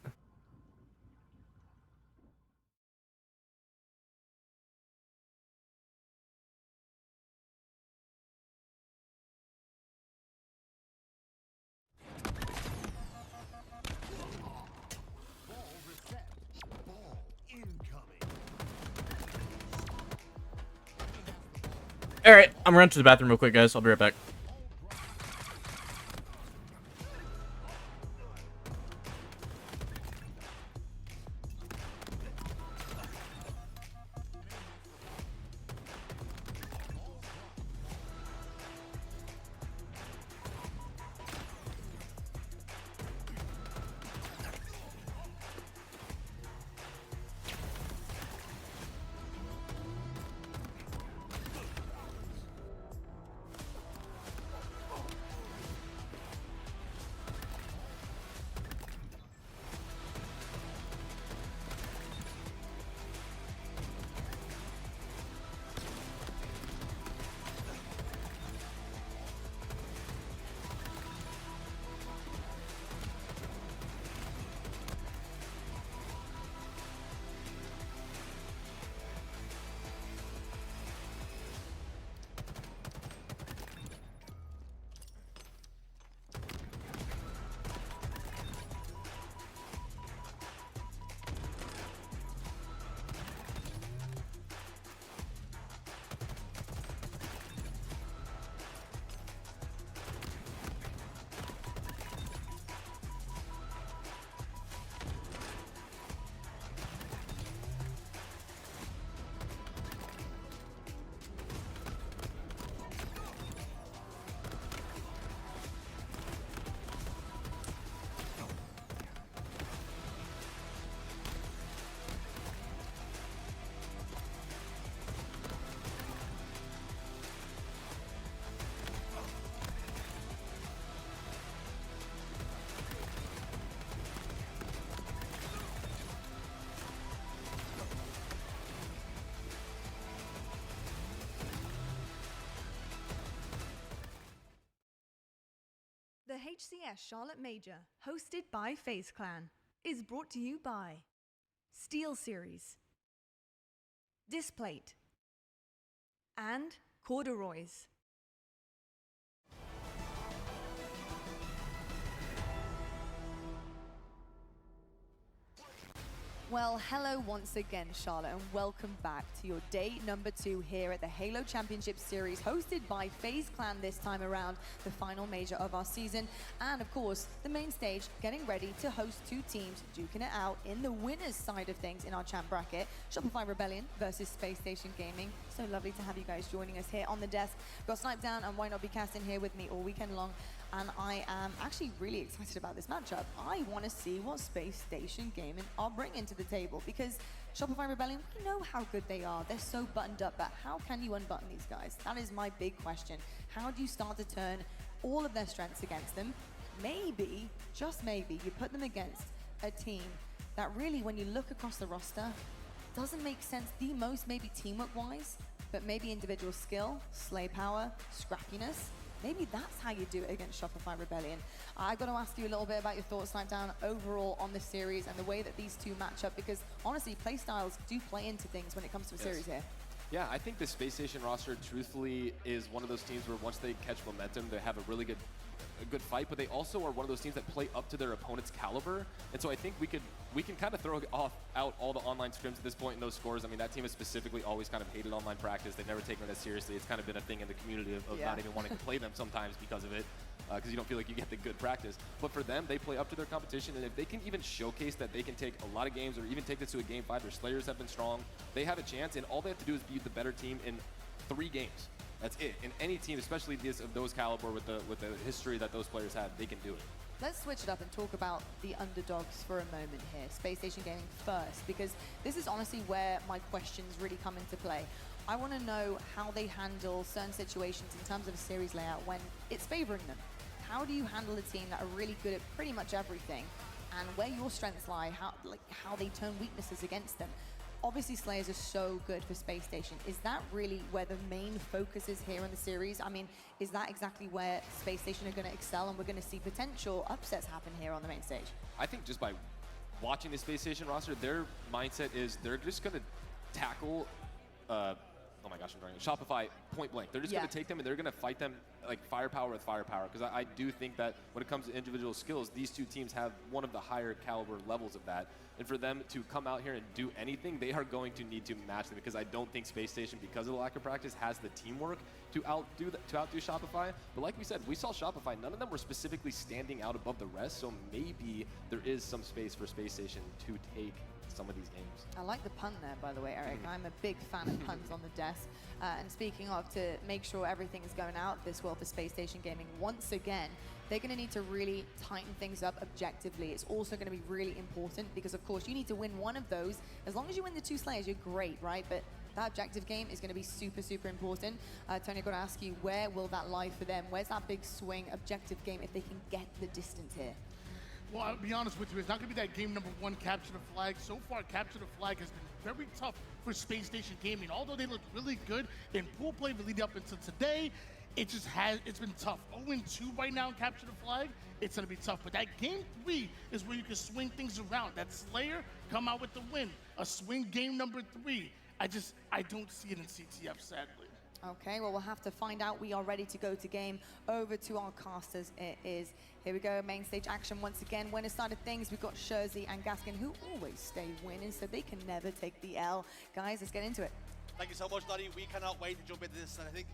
Alright, I'm running to the bathroom real quick, guys. I'll be right back. The HCS Charlotte Major, hosted by FaZe Clan, is brought to you by Steel Series. Displate, and corduroys. Well, hello once again, Charlotte, and welcome back to your day number 2 here at the Halo Championship Series, hosted by FaZe Clan this time around, the final major of our season. And of course, the main stage, getting ready to host 2 teams, duking it out in the winners side of things in our champ bracket. Shopify Rebellion versus Space Station Gaming. So lovely to have you guys joining us here on the desk. We've got Snipe Down and Why Not Be Casting here with me all weekend long. And I am actually really excited about this matchup. I want to see what Space Station Gaming are bringing to the table, because Shopify Rebellion, we know how good they are. They're so buttoned up, but how can you unbutton these guys? That is my big question. How do you start to turn all of their strengths against them? Maybe, just maybe, you put them against a team that really, when you look across the roster, doesn't make sense the most, maybe teamwork-wise, but maybe individual skill, slay power, scrappiness. Maybe that's how you do it against Shopify Rebellion. I got to ask you a little bit about your thoughts, Snipe Down, overall on the series and the way that these two match up, because honestly, playstyles do play into things when it comes to a series here. Yeah, I think the Space Station roster, truthfully, is one of those teams where once they catch momentum, they have a really good fight, but they also are one of those teams that play up to their opponent's caliber. And so I think we can kind of throw out all the online scrims at this point and those scores. I mean, that team has specifically always kind of hated online practice. They've never taken it as seriously. It's kind of been a thing in the community of not even wanting to play them sometimes because of it, because you don't feel like you get the good practice. But for them, they play up to their competition, and if they can even showcase that they can take a lot of games or even take this to a game 5, their Slayers have been strong, they have a chance, and all they have to do is be the better team in 3 games. That's it. And any team, especially of those caliber with the history that those players have, they can do it. Let's switch it up and talk about the underdogs for a moment here. Space Station Gaming first, because this is honestly where my questions really come into play. I want to know how they handle certain situations in terms of a series layout when it's favoring them. How do you handle a team that are really good at pretty much everything, and where your strengths lie, how they turn weaknesses against them? Obviously, Slayers are so good for Space Station. Is that really where the main focus is here in the series? I mean, is that exactly where Space Station are going to excel, and we're going to see potential upsets happen here on the main stage? I think just by watching the Space Station roster, their mindset is they're just going to tackle, oh my gosh, I'm drawing Shopify point blank. They're just going to take them and they're going to fight them like firepower with firepower, because I do think that when it comes to individual skills, these two teams have one of the higher caliber levels of that. And for them to come out here and do anything, they are going to need to match them, because I don't think Space Station, because of the lack of practice, has the teamwork to outdo Shopify. But like we said, we saw Shopify, none of them were specifically standing out above the rest, so maybe there is some space for Space Station to take some of these games. I like the pun there, by the way, Eric. I'm a big fan of puns on the desk. And speaking of, to make sure everything is going out this well for Space Station Gaming, once again, they're going to need to really tighten things up objectively. It's also going to be really important because, of course, you need to win one of those. As long as you win the 2 Slayers, you're great, right? But that objective game is going to be super, super important. Tony, I've got to ask you, where will that lie for them? Where's that big swing objective game if they can get the distance here? Well, I'll be honest with you, it's not going to be that game number 1, Capture the Flag. So far, Capture the Flag has been very tough for Space Station Gaming. Although they look really good in pool play leading up until today, it's been tough. 0-2 right now in Capture the Flag, it's going to be tough. But that game 3 is where you can swing things around. That Slayer come out with the win. A swing game number 3. I don't see it in CTF, sadly. Okay, well, we'll have to find out. We are ready to go to game. Over to our casters it is. Here we go, main stage action once again. Winner side of things, we've got Shurzy and Gaskin, who always stay winning, so they can never take the L. Guys, let's get into it. Thank you so much, Lottie. We cannot wait to jump into this, and I think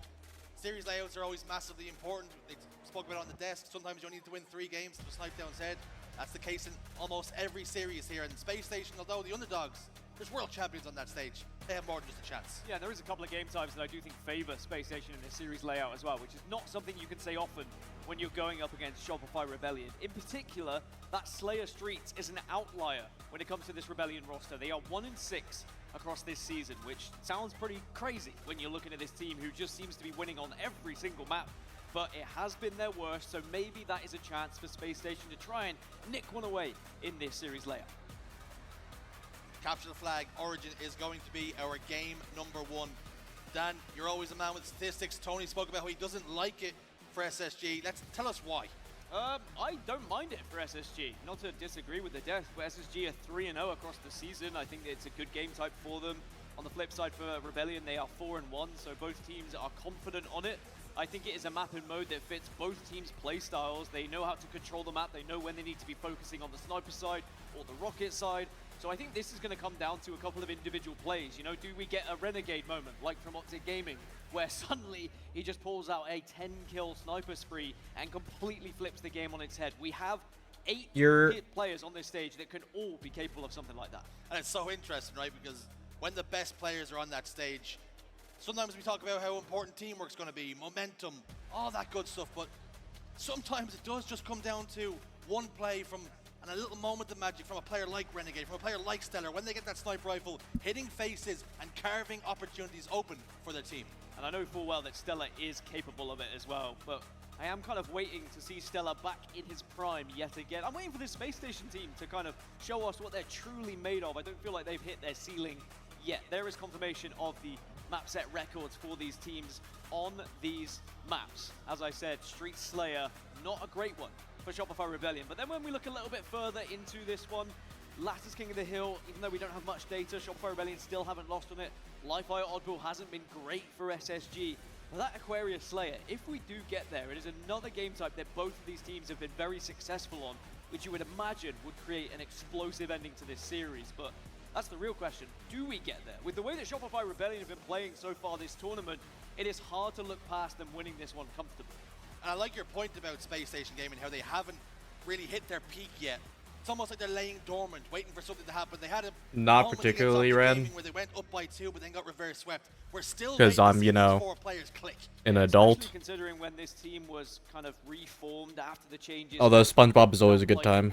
series layouts are always massively important. They spoke about it on the desk. Sometimes you need to win 3 games, as Snipe Down said. That's the case in almost every series here in Space Station, although the underdogs, there's world champions on that stage. They have more than just a chance. Yeah, there is a couple of game types that I do think favor Space Station in this series layout as well, which is not something you can say often when you're going up against Shopify Rebellion. In particular, that Slayer Streets is an outlier when it comes to this Rebellion roster. They are 1-6 across this season, which sounds pretty crazy when you're looking at this team who just seems to be winning on every single map. But it has been their worst, so maybe that is a chance for Space Station to try and nick one away in this series layout. Capture the Flag Origin is going to be our game number 1. Dan, you're always a man with statistics. Tony spoke about how he doesn't like it for SSG. Tell us why. I don't mind it for SSG. Not to disagree with the desk, but SSG are 3-0 across the season. I think it's a good game type for them. On the flip side for Rebellion, they are 4-1, so both teams are confident on it. I think it is a map and mode that fits both teams' play styles. They know how to control the map. They know when they need to be focusing on the sniper side or the rocket side. So I think this is going to come down to a couple of individual plays. You know, do we get a renegade moment like from Optic Gaming, where suddenly he just pulls out a 10-kill sniper spree and completely flips the game on its head? We have 8 hit players on this stage that could all be capable of something like that. And it's so interesting, right? Because when the best players are on that stage, sometimes we talk about how important teamwork's going to be, momentum, all that good stuff, but sometimes it does just come down to one play from and a little moment of magic from a player like Renegade, from a player like Stellar, when they get that sniper rifle, hitting faces and carving opportunities open for their team. And I know full well that Stellar is capable of it as well, but I am kind of waiting to see Stellar back in his prime yet again. I'm waiting for this Space Station team to kind of show us what they're truly made of. I don't feel like they've hit their ceiling yet. There is confirmation of the map set records for these teams on these maps. As I said, Street Slayer, not a great one for Shopify Rebellion. But then when we look a little bit further into this one, Lattice King of the Hill, even though we don't have much data, Shopify Rebellion still haven't lost on it. Li-Fi Oddball hasn't been great for SSG. But that Aquarius Slayer, if we do get there, it is another game type that both of these teams have been very successful on, which you would imagine would create an explosive ending to this series. But that's the real question. Do we get there? With the way that Shopify Rebellion have been playing so far this tournament, it is hard to look past them winning this one comfortably. And I like your point about Space Station Gaming, how they haven't really hit their peak yet. It's almost like they're laying dormant, waiting for something to happen. They had a not particularly red where they went up by 2, but then got reverse swept. We're still because I'm, you know, 4 players click. an adult. Especially considering when this team was kind of reformed after the changes. Although SpongeBob is always a good time.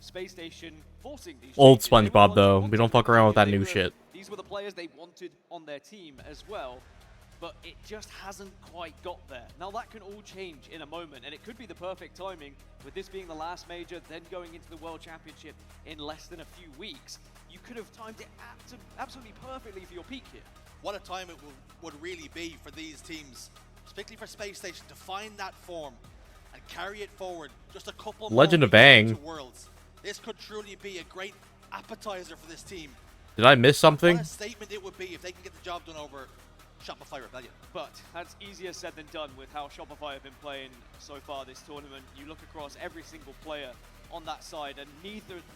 Space Station forcing these Old changes. SpongeBob though, we don't fuck around with that new shit. These were the players they wanted on their team as well, but it just hasn't quite got there. Now that can all change in a moment, and it could be the perfect timing with this being the last major, then going into the World Championship in less than a few weeks. You could have timed it absolutely perfectly for your peak here. What a time it would really be for these teams, particularly for Space Station, to find that form and carry it forward just a couple Legend more of Bang. to Worlds. This could truly be a great appetizer for this team. Did I miss something? What a statement it would be if they can get the job done over Shopify Rebellion. But that's easier said than done with how Shopify have been playing so far this tournament. You look across every single player on that side, and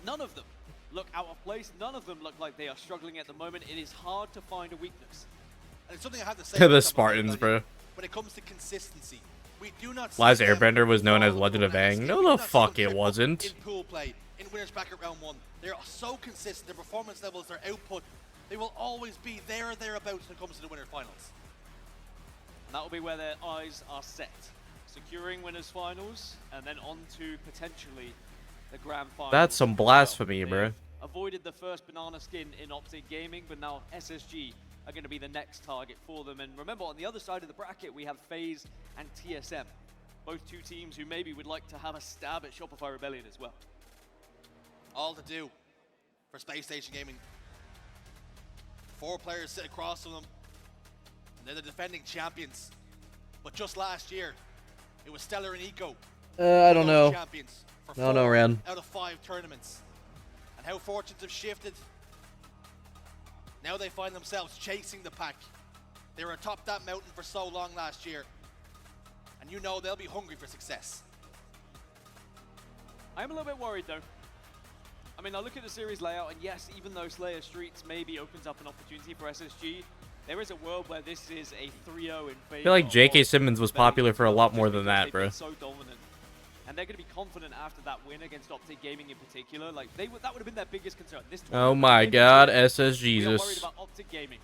none of them look out of place. None of them look like they are struggling at the moment. It is hard to find a weakness. And it's something I have to say. The Spartans, bro. When it comes to consistency, we do not. Last Airbender was known as Legend of Bang. No, the fuck it wasn't. In pool play, in winners bracket round 1, they're so consistent. Their performance levels, their output, they will always be there or thereabouts when it comes to the winner finals. And that will be where their eyes are set. Securing winners finals, and then on to potentially the grand finals. That's some blasphemy, bro. Avoided the first banana skin in Optic Gaming, but now SSG are going to be the next target for them. And remember, on the other side of the bracket, we have FaZe and TSM. Both two teams who maybe would like to have a stab at Shopify Rebellion as well. All to do for Space Station Gaming. 4 players sit across from them, and they're the defending champions. But just last year, it was Stellar and Eco. I don't know. Champions for I don't know, Ran. 4 out of 5 tournaments. And how fortunes have shifted. Now they find themselves chasing the pack. They were atop that mountain for so long last year. And you know they'll be hungry for success. I'm a little bit worried though. I mean, I look at the series layout, and yes, even though Slayer Streets maybe opens up an opportunity for SSG, there is a world where this is a 3-0 in favor. I feel like J.K. Simmons was popular for a lot more than that, bro. So dominant. And they're going to be confident after that win against Optic Gaming in particular. Like, that would have been their biggest concern. This Oh my god, SS we are worried Jesus. about Optic Gaming.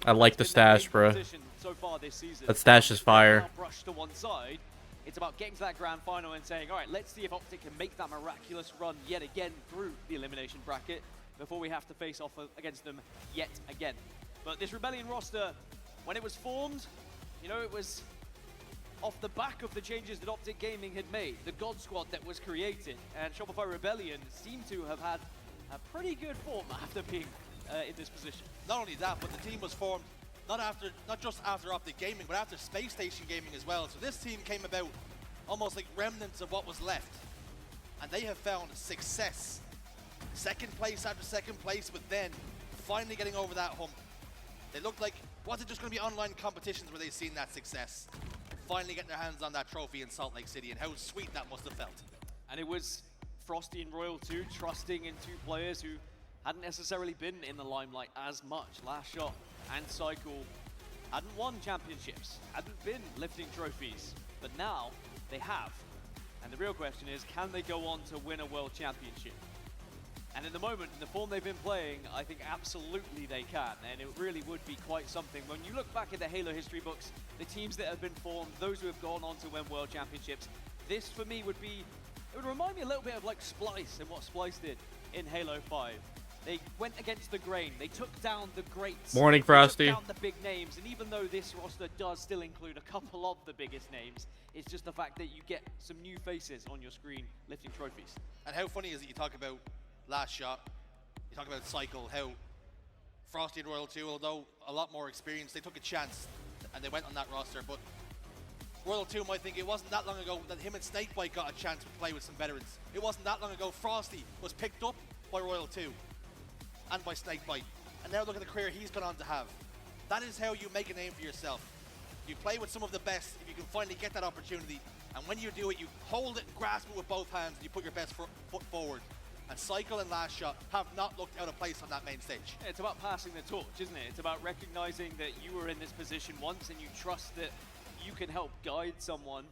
I like the stash, bro. So far this season. That stash is fire. Now brushed to one side. It's about getting to that grand final and saying, all right, let's see if Optic can make that miraculous run yet again through the elimination bracket before we have to face off against them yet again. But this Rebellion roster, when it was formed, you know, it was off the back of the changes that Optic Gaming had made, the God Squad that was created, and Shopify Rebellion seemed to have had a pretty good form after being in this position. Not only that, but the team was formed not just after Optic Gaming, but after Space Station Gaming as well. So this team came about almost like remnants of what was left. And they have found success. Second place after second place, but then finally getting over that hump. They looked like, was it just going to be online competitions where they've seen that success? Finally getting their hands on that trophy in Salt Lake City, and how sweet that must have felt. And it was Frosty and Royal too, trusting in two players who hadn't necessarily been in the limelight as much. Last Shot and Cycle hadn't won championships, hadn't been lifting trophies, but now they have. And the real question is, can they go on to win a world championship? And in the moment, in the form they've been playing, I think absolutely they can, and it really would be quite something. When you look back at the Halo history books, the teams that have been formed, those who have gone on to win world championships, this for me would be, it would remind me a little bit of like Splice and what Splice did in Halo 5. They went against the grain, they took down the greats. Morning, Frosty. They took down the big names, and even though this roster does still include a couple of the biggest names, it's just the fact that you get some new faces on your screen lifting trophies. And how funny is it you talk about Last Shot, you talk about Cycle, how Frosty and Royal 2, although a lot more experienced, they took a chance and they went on that roster. But Royal 2 might think it wasn't that long ago that him and Snakebite got a chance to play with some veterans. It wasn't that long ago Frosty was picked up by Royal 2 and by Snakebite. And now look at the career he's gone on to have. That is how you make a name for yourself. You play with some of the best if you can finally get that opportunity. And when you do it, you hold it and grasp it with both hands and you put your best foot forward. And Cycle and Last Shot have not looked out of place on that main stage. It's about passing the torch, isn't it? It's about recognizing that you were in this position once and you trust that you can help guide someone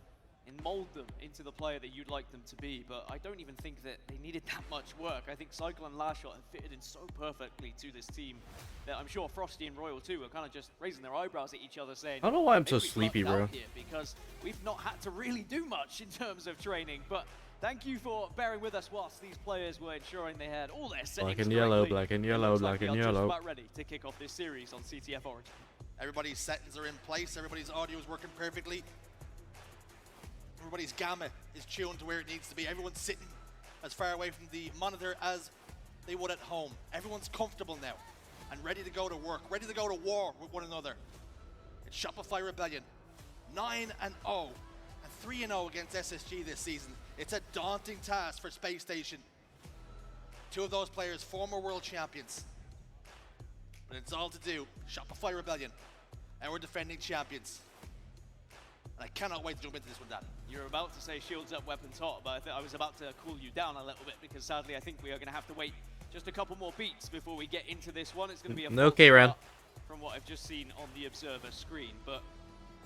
and mold them into the player that you'd like them to be. But I don't even think that they needed that much work. I think Cycle and Last Shot have fitted in so perfectly to this team that I'm sure Frosty and Royal too are kind of just raising their eyebrows at each other saying, I don't know why I'm so "Maybe we've sleepy, lucked bro." out here because we've not had to really do much in terms of training." But thank you for bearing with us whilst these players were ensuring they had all their settings Black and yellow, correctly. black and It yellow, looks like black and we are just yellow. about ready to kick off this series on CTF Origin. Everybody's settings are in place, everybody's audio is working perfectly. Everybody's gamma is tuned to where it needs to be. Everyone's sitting as far away from the monitor as they would at home. Everyone's comfortable now and ready to go to work, ready to go to war with one another. It's Shopify Rebellion, 9-0 and 3-0 against SSG this season. It's a daunting task for Space Station. Two of those players, former world champions. But it's all to do. Shopify Rebellion, and we're defending champions. And I cannot wait to jump into this one, Dan. You're about to say shields up, weapons hot, but I was about to cool you down a little bit because sadly I think we are going to have to wait just a couple more beats before we get into this one. It's going to be a full Okay, Ran. start from what I've just seen on the observer screen. But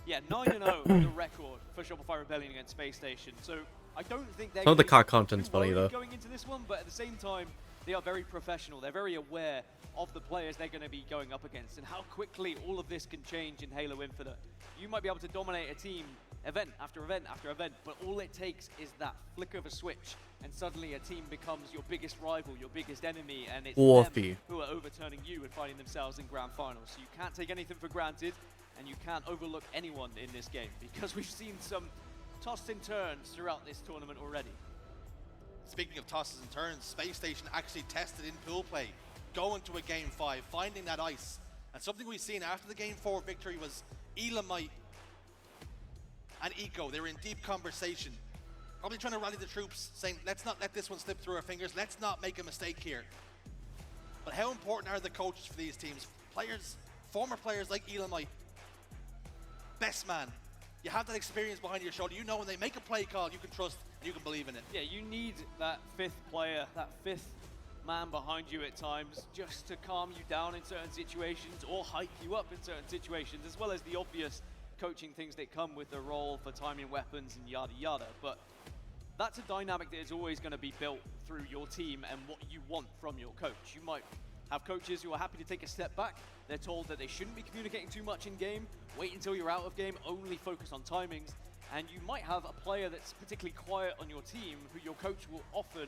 yeah, 9-0 the record for Shopify Rebellion against Space Station. So I don't think they're Some of the gonna be COD content's too funny, worried though. going into this one, but at the same time, they are very professional. They're very aware of the players they're going to be going up against and how quickly all of this can change in Halo Infinite. You might be able to dominate a team event after event after event, but all it takes is that flick of a switch and suddenly a team becomes your biggest rival, your biggest enemy, and it's Wolfie. them who are overturning you and finding themselves in grand finals. So you can't take anything for granted and you can't overlook anyone in this game because we've seen some tossed and turns throughout this tournament already. Speaking of tosses and turns, Space Station actually tested in pool play, going to a Game 5, finding that ice. And something we've seen after the Game 4 victory was Elamite and Eco. They were in deep conversation, probably trying to rally the troops, saying, let's not let this one slip through our fingers, let's not make a mistake here. But how important are the coaches for these teams? Players, former players like Elamite, best man. You have that experience behind your shoulder. You know when they make a play call, you can trust and you can believe in it. Yeah, you need that fifth player, that fifth man behind you at times just to calm you down in certain situations or hype you up in certain situations, as well as the obvious coaching things that come with the role for timing weapons and yada yada. But that's a dynamic that is always going to be built through your team and what you want from your coach. You might have coaches who are happy to take a step back. They're told that they shouldn't be communicating too much in game, wait until you're out of game, only focus on timings. And you might have a player that's particularly quiet on your team who your coach will often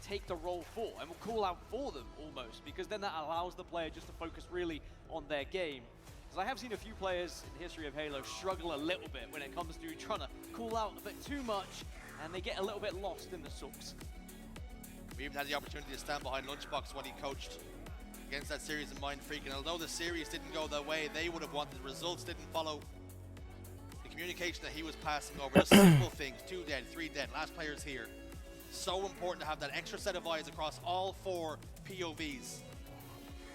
take the role for and will call out for them almost, because then that allows the player just to focus really on their game. Because I have seen a few players in the history of Halo struggle a little bit when it comes to trying to call out a bit too much, and they get a little bit lost in the sauce. We even had the opportunity to stand behind Lunchbox when he coached against that series in Mind Freak, and although the series didn't go the way they would have wanted, the results didn't follow. The communication that he was passing over, the simple things, 2 dead, 3 dead, last player's here. So important to have that extra set of eyes across all 4 POVs.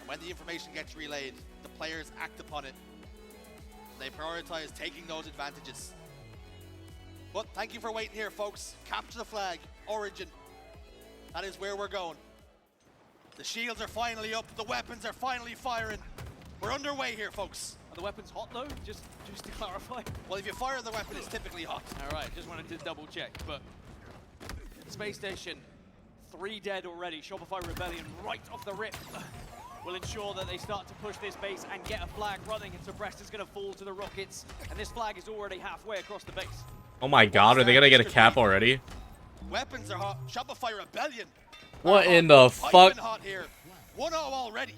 And when the information gets relayed, the players act upon it. They prioritize taking those advantages. But thank you for waiting here, folks. Capture the flag, Origin. That is where we're going. The shields are finally up. The weapons are finally firing. We're underway here, folks. Are the weapons hot though? Just to clarify. Well, if you fire the weapon, it's typically hot. All right, just wanted to double check. But Space Station, 3 dead already. Shopify Rebellion right off the rip will ensure that they start to push this base and get a flag running. And Suppressed is going to fall to the rockets, and this flag is already halfway across the base. Oh my god, are they gonna get a cap already? Weapons are hot. Shopify Rebellion. What in the fuck? Hot here. 1-0 already.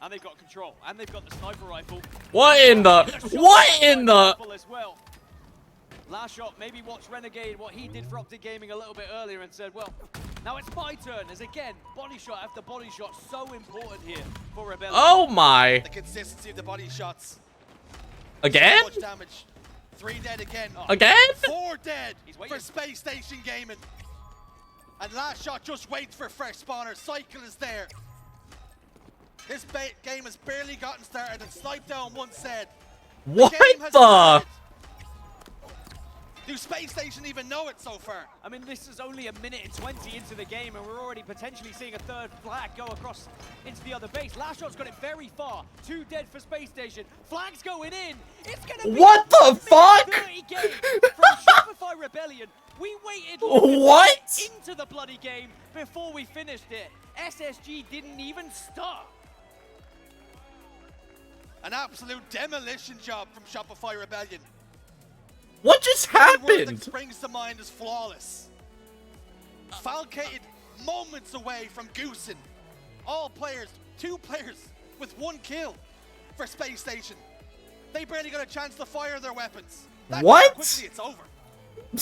And they've got control, and they've got the sniper rifle. What in the? What in the? As well. Last shot, maybe watch Renegade, what he did for Optic Gaming a little bit earlier and said, well, now it's my turn, as again, body shot after body shot, so important here for Rebellion. Oh my. The consistency of the body shots. Again? So much damage. 3 dead again. Again? 4 dead for Space Station Gaming. And last shot just waits for fresh spawner. Cycle is there. This game has barely gotten started, and Snipe Down once said, What the? Started. Do Space Station even know it so far? I mean, this is only 1 minute and 20 into the game, and we're already potentially seeing a 3rd flag go across into the other base. Last shot's got it very far. 2 dead for Space Station. Flag's going in. It's gonna be what the fuck? 30 game from Shopify Rebellion. We waited what? into the bloody game before we finished it. SSG didn't even start. An absolute demolition job from Shopify Rebellion. What just The word that happened? springs to mind is flawless. Falcated moments away from goosing. All players, 2 players with 1 kill for Space Station. They barely got a chance to fire their weapons. That's What? how quickly it's over.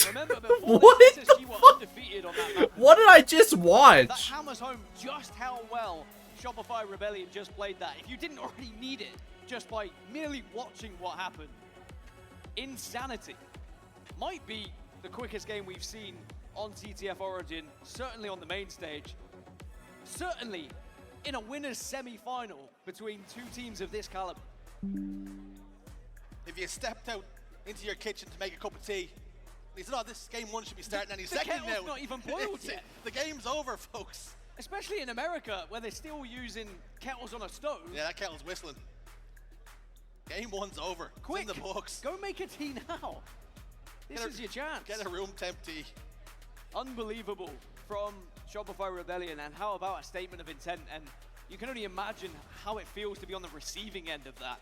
Remember, before What this, the SSG were fuck? undefeated on that map. What did I just That watch? hammers home just how well Shopify Rebellion just played that. If you didn't already need it just by merely watching what happened. Insanity. Might be the quickest game we've seen on TTF Origin, certainly on the main stage. Certainly in a winner's semi-final between 2 teams of this caliber. If you stepped out into your kitchen to make a cup of tea, and you said, oh, this game 1 should be starting any second now. The kettle's not even boiled yet. The game's over, folks. Especially in America, where they're still using kettles on a stove. Yeah, that kettle's whistling. Game 1's over. Quick, it's in the books. Go make a tea now. This is your chance. Get a room temp tea. Unbelievable from Shopify Rebellion, and how about a statement of intent? And you can only imagine how it feels to be on the receiving end of that.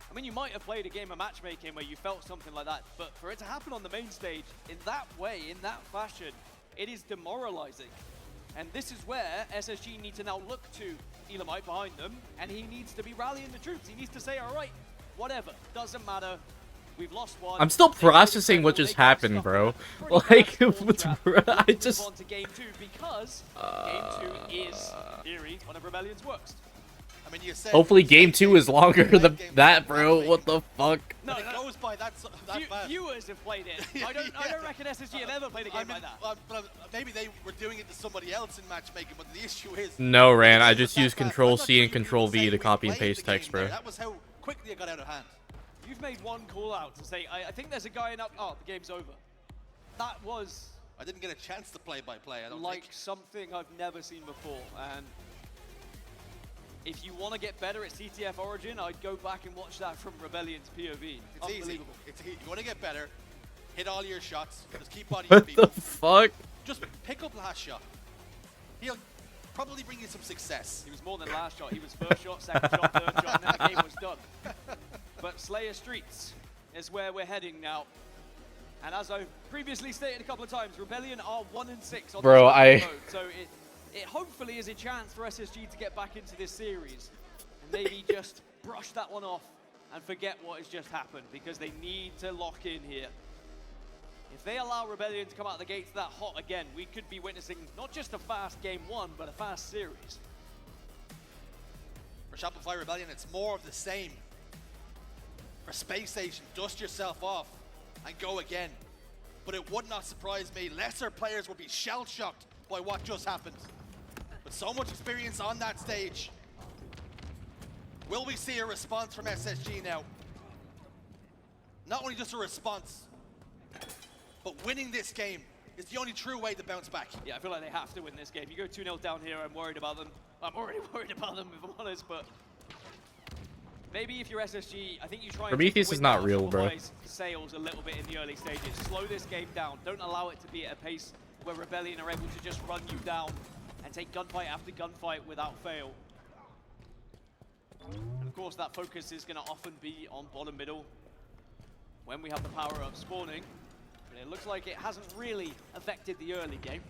I mean, you might have played a game of matchmaking where you felt something like that, but for it to happen on the main stage in that way, in that fashion, it is demoralizing. And this is where SSG need to now look to Elamite behind them, and he needs to be rallying the troops. He needs to say, all right, whatever, doesn't matter. We've lost 1. I'm still processing what just happened, bro. Like, I just. On to game 2 because game 2 is, in theory, one of Rebellion's worst. I mean, you said Hopefully, game 2 is longer than that, bro. What the fuck? No, it goes by that fast. Viewers have played it. I don't reckon SSG have ever played a game like that. Maybe they were doing it to somebody else in matchmaking, but the issue is. No, Ran. I just used Control C and Control V to copy and paste text, bro. That was how quickly it got out of hand. You've made 1 call out to say, I think there's a guy in up. Oh, the game's over. That was. I didn't get a chance to play by play. I don't like think. something I've never seen before. And if you want to get better at CTF Origin, I'd go back and watch that from Rebellion's POV. It's easy. Unbelievable. You want to get better, hit all your shots, just keep bodying What people. the fuck? Just pick up last shot. He'll probably bring you some success. He was more than last shot. He was first shot, second shot, 3rd shot, and then the game was done. But Slayer Streets is where we're heading now. And as I've previously stated a couple of times, Rebellion are 1-6 on Bro, this mode. So it hopefully is a chance for SSG to get back into this series. And maybe just brush that one off and forget what has just happened, because they need to lock in here. If they allow Rebellion to come out of the gates that hot again, we could be witnessing not just a fast game 1, but a fast series. For Shopify Rebellion, it's more of the same. For Space Station, dust yourself off and go again. But it would not surprise me. Lesser players will be shell-shocked by what just happened. But so much experience on that stage. Will we see a response from SSG now? Not only just a response, but winning this game is the only true way to bounce back. Yeah, I feel like they have to win this game. You go 2-0 down here, I'm worried about them. I'm already worried about them, if I'm honest, but maybe if you're SSG, I think you try and Prometheus is not real, bro. Sails a little bit in the early stages. Slow this game down. Don't allow it to be at a pace where Rebellion are able to just run you down and take gunfight after gunfight without fail. And of course, that focus is going to often be on bottom middle when we have the power of spawning. But it looks like it hasn't really affected the early game.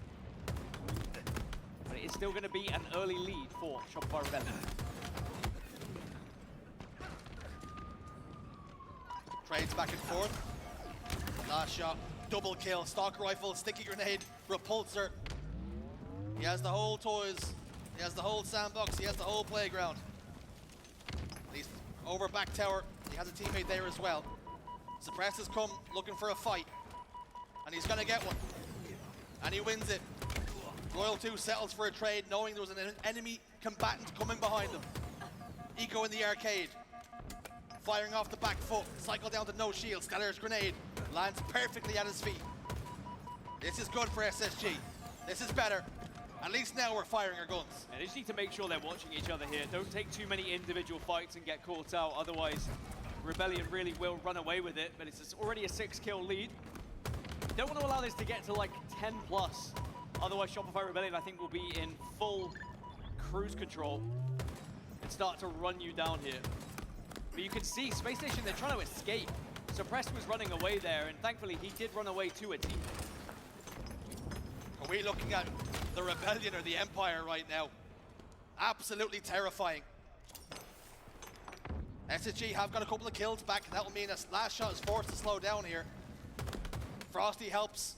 But it is still going to be an early lead for Shopify Rebellion. Trades back and forth. Last shot, double kill, stalker rifle, sticky grenade, repulsor. He has the whole toys, he has the whole sandbox, he has the whole playground. He's over back tower, he has a teammate there as well. Suppress has come looking for a fight, and he's gonna get one. And he wins it. Royal 2 settles for a trade, knowing there was an enemy combatant coming behind him. Eco in the arcade. Firing off the back foot, cycle down to no shield, Stellar's grenade lands perfectly at his feet. This is good for SSG. This is better. At least now we're firing our guns. And they just need to make sure they're watching each other here. Don't take too many individual fights and get caught out, otherwise Rebellion really will run away with it, but it's already a 6-kill lead. Don't want to allow this to get to like 10 plus. Otherwise Shopify Rebellion I think will be in full cruise control and start to run you down here. But you can see, Space Station, they're trying to escape. Suppressed was running away there, and thankfully he did run away to a team. Are we looking at the Rebellion or the Empire right now? Absolutely terrifying. SSG have got a couple of kills back. That will mean a last shot is forced to slow down here. Frosty helps.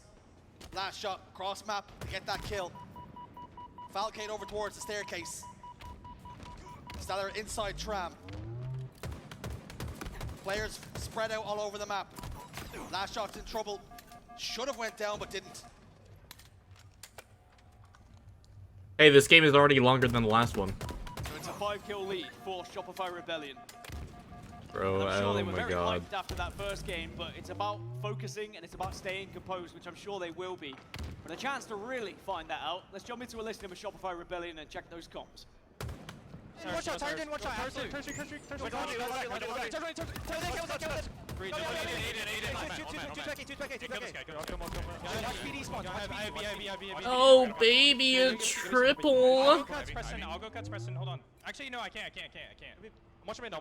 Last shot, cross map to get that kill. Falcade over towards the staircase. Stellar inside tram. Players spread out all over the map. Last shot's in trouble. Should have went down, but didn't. Hey, this game is already longer than the last one. So it's a 5-kill lead for Shopify Rebellion. Bro, I'm sure they oh were my very god. hyped after that first game, but it's about focusing and it's about staying composed, which I'm sure they will be. But a chance to really find that out. Let's jump into a listing of Shopify Rebellion and check those comps. Watch out, Titan, watch out. Turn streak. Oh, baby, a triple. I'll go cuts, Preston. Hold on. Actually, no, I can't. Watch him in,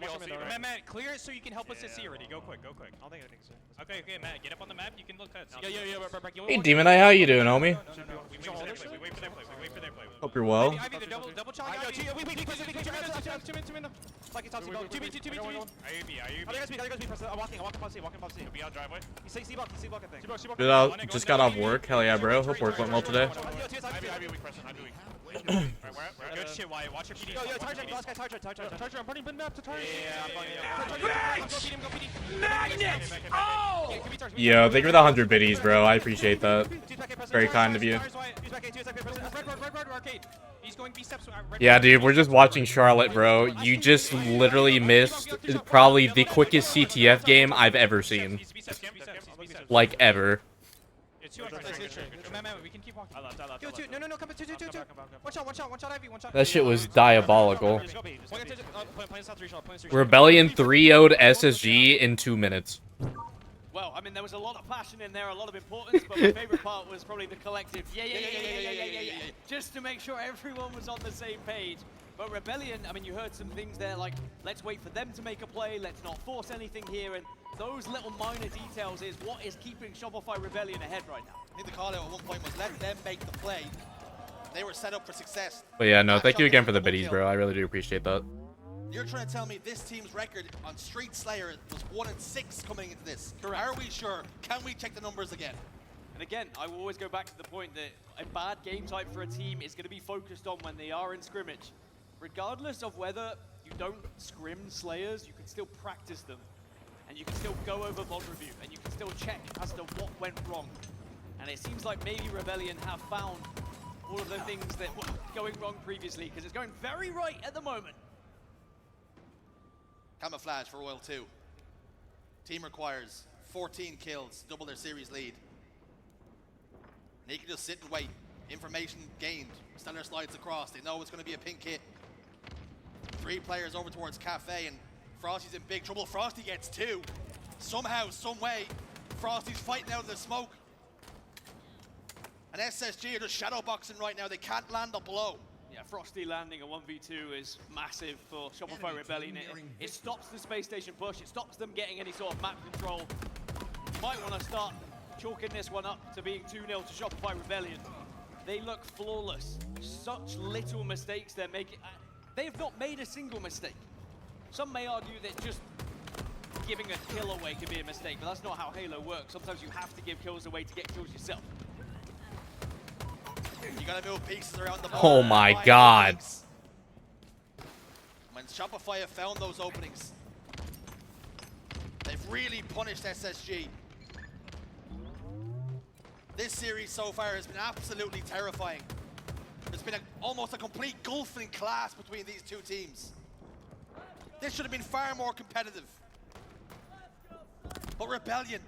Matt, clear it so you can help us to see already. Go quick. I don't think anything's okay, Matt, get up on the map. You can look cuts. Yeah. Hey, Demon Eye, how you doing, homie? We wait for their play. Hope you're well. Ivy, they're double challenge. Two min. Like it's top C. Two min. Ivy. How do you guys be, Preston? I'm walking past C. He'll be on driveway. He's C block, I think. Dude, just got off work. Hell yeah, bro. Hope work went well today. Ivy weak, Preston. Ivy weak. We're good shit, Wyatt. Watch your PD. Yo, Target, last guy, Target. I'm putting bin map to Target. Yeah, I'm going. Go PD. Magnet! Oh! Yo, thank you for the 100 biddies, bro. I appreciate that. Very kind of you. Yeah, dude, we're just watching Charlotte, bro. You just literally missed probably the quickest CTF game I've ever seen. Like, ever. No, come two. One shot, Ivy, one shot. That shit was diabolical. Rebellion 3-0'd SSG in 2 minutes. Well, I mean, there was a lot of passion in there, a lot of importance, but my favorite part was probably the collective. Yeah. Just to make sure everyone was on the same page. But Rebellion, I mean, you heard some things there like, let's wait for them to make a play, let's not force anything here, and those little minor details is what is keeping Shopify Rebellion ahead right now. I think the call out at one point was let them make the play. They were set up for success. But yeah, no, thank you again for the biddies, bro. I really do appreciate that. You're trying to tell me this team's record on Street Slayer was 1-6 coming into this. Correct. Are we sure? Can we check the numbers again? And again, I will always go back to the point that a bad game type for a team is going to be focused on when they are in scrimmage. Regardless of whether you don't scrim Slayers, you can still practice them. And you can still go over VOD review, and you can still check as to what went wrong. And it seems like maybe Rebellion have found all of the things that were going wrong previously, because it's going very right at the moment. Camouflage for Royal 2. Team requires 14 kills, double their series lead. They can just sit and wait. Information gained. Stellar slides across. They know it's going to be a pink hit. 3 players over towards Cafe, and Frosty's in big trouble. Frosty gets 2. Somehow, some way, Frosty's fighting out of the smoke. And SSG are just shadowboxing right now. They can't land a blow. Yeah, Frosty landing a 1v2 is massive for Shopify Rebellion. It stops the space station push. It stops them getting any sort of map control. You might want to start chalking this one up to being 2-0 to Shopify Rebellion. They look flawless. Such little mistakes they're making. They have not made a single mistake. Some may argue that just giving a kill away can be a mistake, but that's not how Halo works. Sometimes you have to give kills away to get kills yourself. You gotta move pieces around the board. Oh my god. When Shopify have found those openings, they've really punished SSG. This series so far has been absolutely terrifying. There's been almost a complete gulf in class between these two teams. This should have been far more competitive. But Rebellion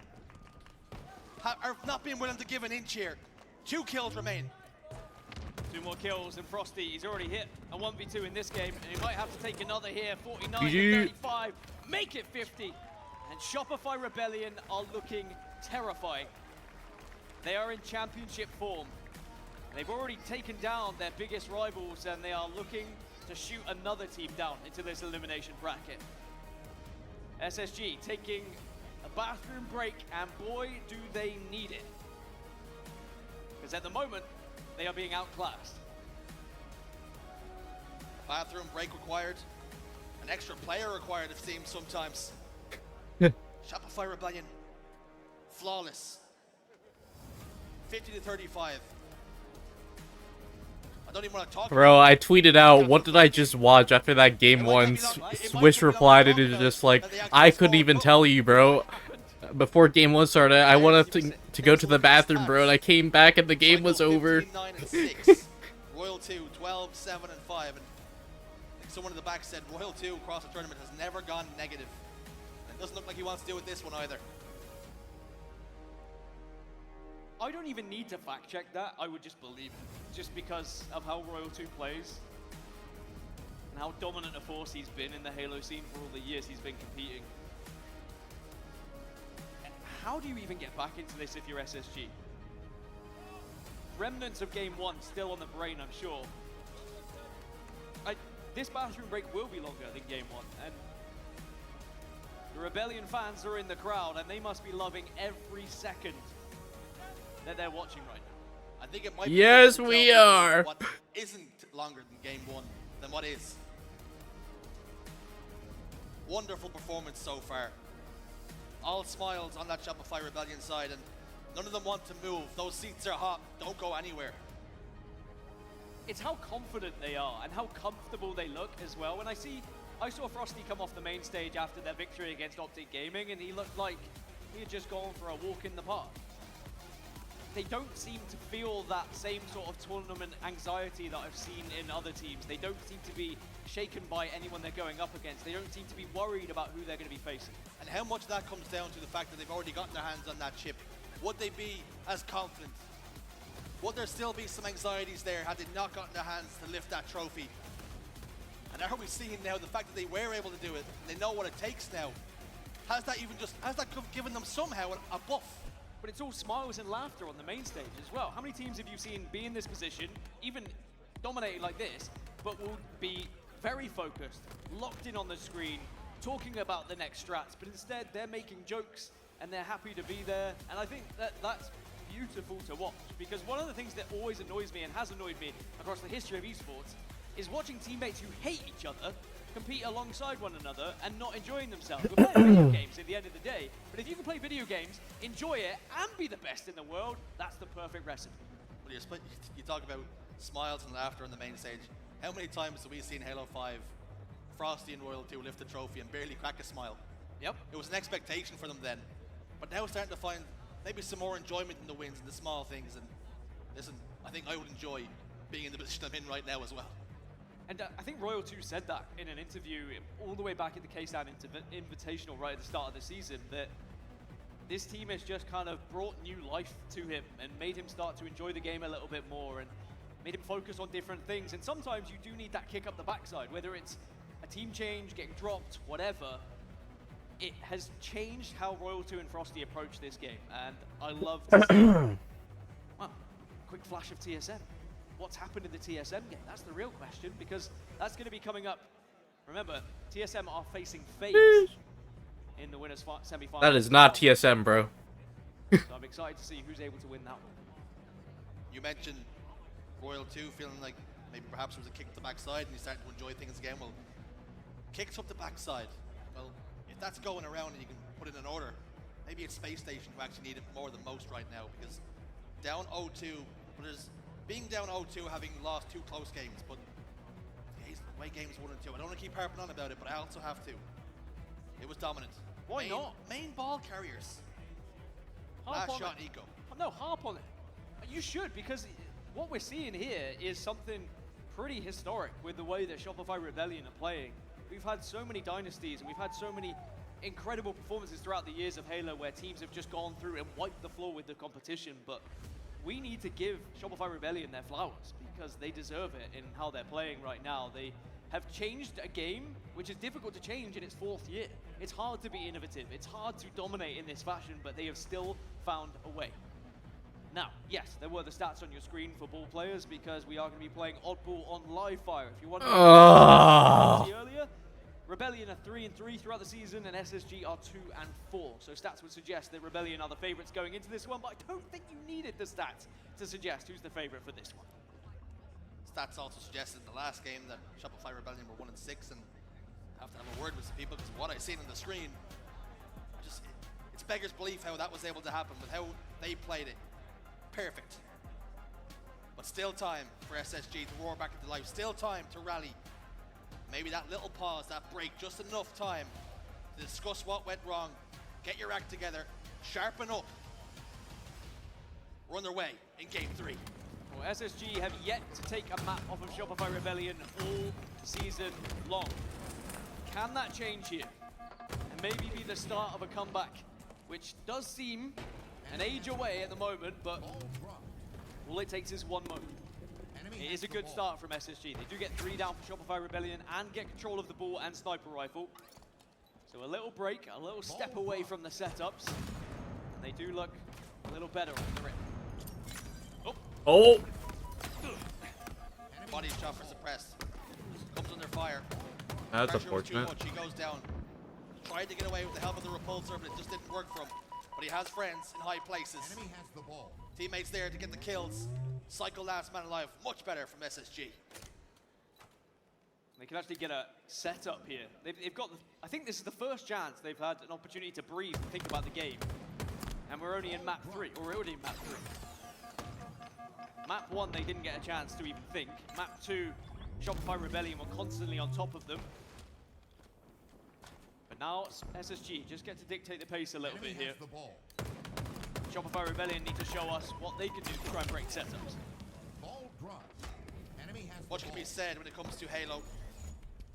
are not being willing to give an inch here. 2 kills remain. 2 more kills, and Frosty, he's already hit a 1v2 in this game, and he might have to take another here. 49 to 35, make it 50. And Shopify Rebellion are looking terrifying. They are in championship form. They've already taken down their biggest rivals, and they are looking to shoot another team down into this elimination bracket. SSG taking a bathroom break, and boy, do they need it. Because at the moment, they are being outclassed. Bathroom break required. An extra player required, it seems sometimes. Shopify Rebellion, flawless. 50 to 35. I don't even want to talk. Bro, I tweeted out, what did I just watch after that game 1? Swish replied and it's just like, I couldn't even tell you, bro. Before game 1 started, I wanted to go to the bathroom, bro, and I came back and the game was over. 15, 9, and 6. Royal 2, 12, 7, and 5. And someone in the back said Royal 2 across the tournament has never gone negative. And it doesn't look like he wants to do it this one either. I don't even need to fact check that, I would just believe it. Just because of how Royal 2 plays. And how dominant a force he's been in the Halo scene for all the years he's been competing. How do you even get back into this if you're SSG? Remnants of game 1 still on the brain, I'm sure. This bathroom break will be longer than game 1, and the Rebellion fans are in the crowd, and they must be loving every second that they're watching right now. I think it might be yes, we are. What isn't longer than game 1 than what is. Wonderful performance so far. All smiles on that Shopify Rebellion side, and none of them want to move. Those seats are hot. Don't go anywhere. It's how confident they are and how comfortable they look as well. When I saw Frosty come off the main stage after their victory against Optic Gaming, and he looked like he had just gone for a walk in the park. They don't seem to feel that same sort of tournament anxiety that I've seen in other teams. They don't seem to be shaken by anyone they're going up against. They don't seem to be worried about who they're going to be facing. And how much of that comes down to the fact that they've already gotten their hands on that chip. Would they be as confident? Would there still be some anxieties there had they not gotten their hands to lift that trophy? And are we seeing now the fact that they were able to do it, they know what it takes now? Has that given them somehow a buff? But it's all smiles and laughter on the main stage as well. How many teams have you seen be in this position, even dominated like this, but will be very focused, locked in on the screen, talking about the next strats, but instead they're making jokes and they're happy to be there. And I think that's beautiful to watch, because one of the things that always annoys me and has annoyed me across the history of esports is watching teammates who hate each other compete alongside one another and not enjoing themselves. We're playing video games at the end of the day, but if you can play video games, enjoy it, and be the best in the world, that's the perfect recipe. Well, you talk about smiles and laughter on the main stage. How many times have we seen Halo 5, Frosty and Royal 2 lift the trophy and barely crack a smile? Yep. It was an expectation for them then, but now starting to find maybe some more enjoyment in the wins and the small things. And listen, I think I would enjoy being in the position I'm in right now as well. And I think Royal 2 said that in an interview all the way back at the K-Stan Invitational right at the start of the season, that this team has just kind of brought new life to him and made him start to enjoy the game a little bit more and made him focus on different things. And sometimes you do need that kick up the backside, whether it's a team change, getting dropped, whatever. It has changed how Royal 2 and Frosty approach this game, and I love to see well, quick flash of TSM. What's happened in the TSM game? That's the real question, because that's going to be coming up. Remember, TSM are facing FaZe in the winners semi-final. That is not TSM, bro. So I'm excited to see who's able to win that one. You mentioned Royal 2 feeling like maybe perhaps there was a kick up the backside and you started to enjoy things again. Well, kicks up the backside. Well, if that's going around and you can put it in order, maybe it's Space Station who actually need it more than most right now, because down 0-2, but there's being down 0-2, having lost 2 close games, but the way games 1 and 2, I don't want to keep harping on about it, but I also have to. It was dominant. Why not? Main ball carriers. Harp Last on shot, it. Eco. No, harp on it. You should, because what we're seeing here is something pretty historic with the way that Shopify Rebellion are playing. We've had so many dynasties and we've had so many incredible performances throughout the years of Halo where teams have just gone through and wiped the floor with the competition, but we need to give Shopify Rebellion their flowers because they deserve it in how they're playing right now. They have changed a game which is difficult to change in its 4th year. It's hard to be innovative, it's hard to dominate in this fashion, but they have still found a way. Now, yes, there were the stats on your screen for ball players because we are going to be playing Oddball on live fire. If you want to see earlier, Rebellion are 3-3 throughout the season and SSG are 2-4. So stats would suggest that Rebellion are the favorites going into this one, but I don't think you needed the stats to suggest who's the favorite for this one. Stats also suggested in the last game that Shopify Rebellion were 1-6, and I have to have a word with some people because what I seen on the screen, it's beggars belief how that was able to happen with how they played it. Perfect. But still time for SSG to roar back into life. Still time to rally. Maybe that little pause, that break, just enough time to discuss what went wrong, get your act together, sharpen up. We're on their way in Game 3. Well, SSG have yet to take a map off of Shopify Rebellion all season long. Can that change here? And maybe be the start of a comeback, which does seem an age away at the moment, but all it takes is one moment. It is a good start from SSG. They do get 3 down for Shopify Rebellion and get control of the ball and sniper rifle. So a little break, a little step away from the setups. And they do look a little better on the rim. Oh! Body shot for suppressed. Comes under fire. That's Pressure was too unfortunate. much. He goes down. Tried to get away with the help of the repulsor, but it just didn't work for him. But he has friends in high places. Enemy has the ball. Teammates there to get the kills. Cycle last man alive. Much better from SSG. They can actually get a setup here. They've got, I think this is the first chance they've had an opportunity to breathe and think about the game. And we're only in map 3, or we're already in map 3. Map 1, they didn't get a chance to even think. Map 2, Shopify Rebellion were constantly on top of them. But now SSG just get to dictate the pace a little bit here. Shopify Rebellion need to show us what they can do to try and break setups. Much can be said when it comes to Halo.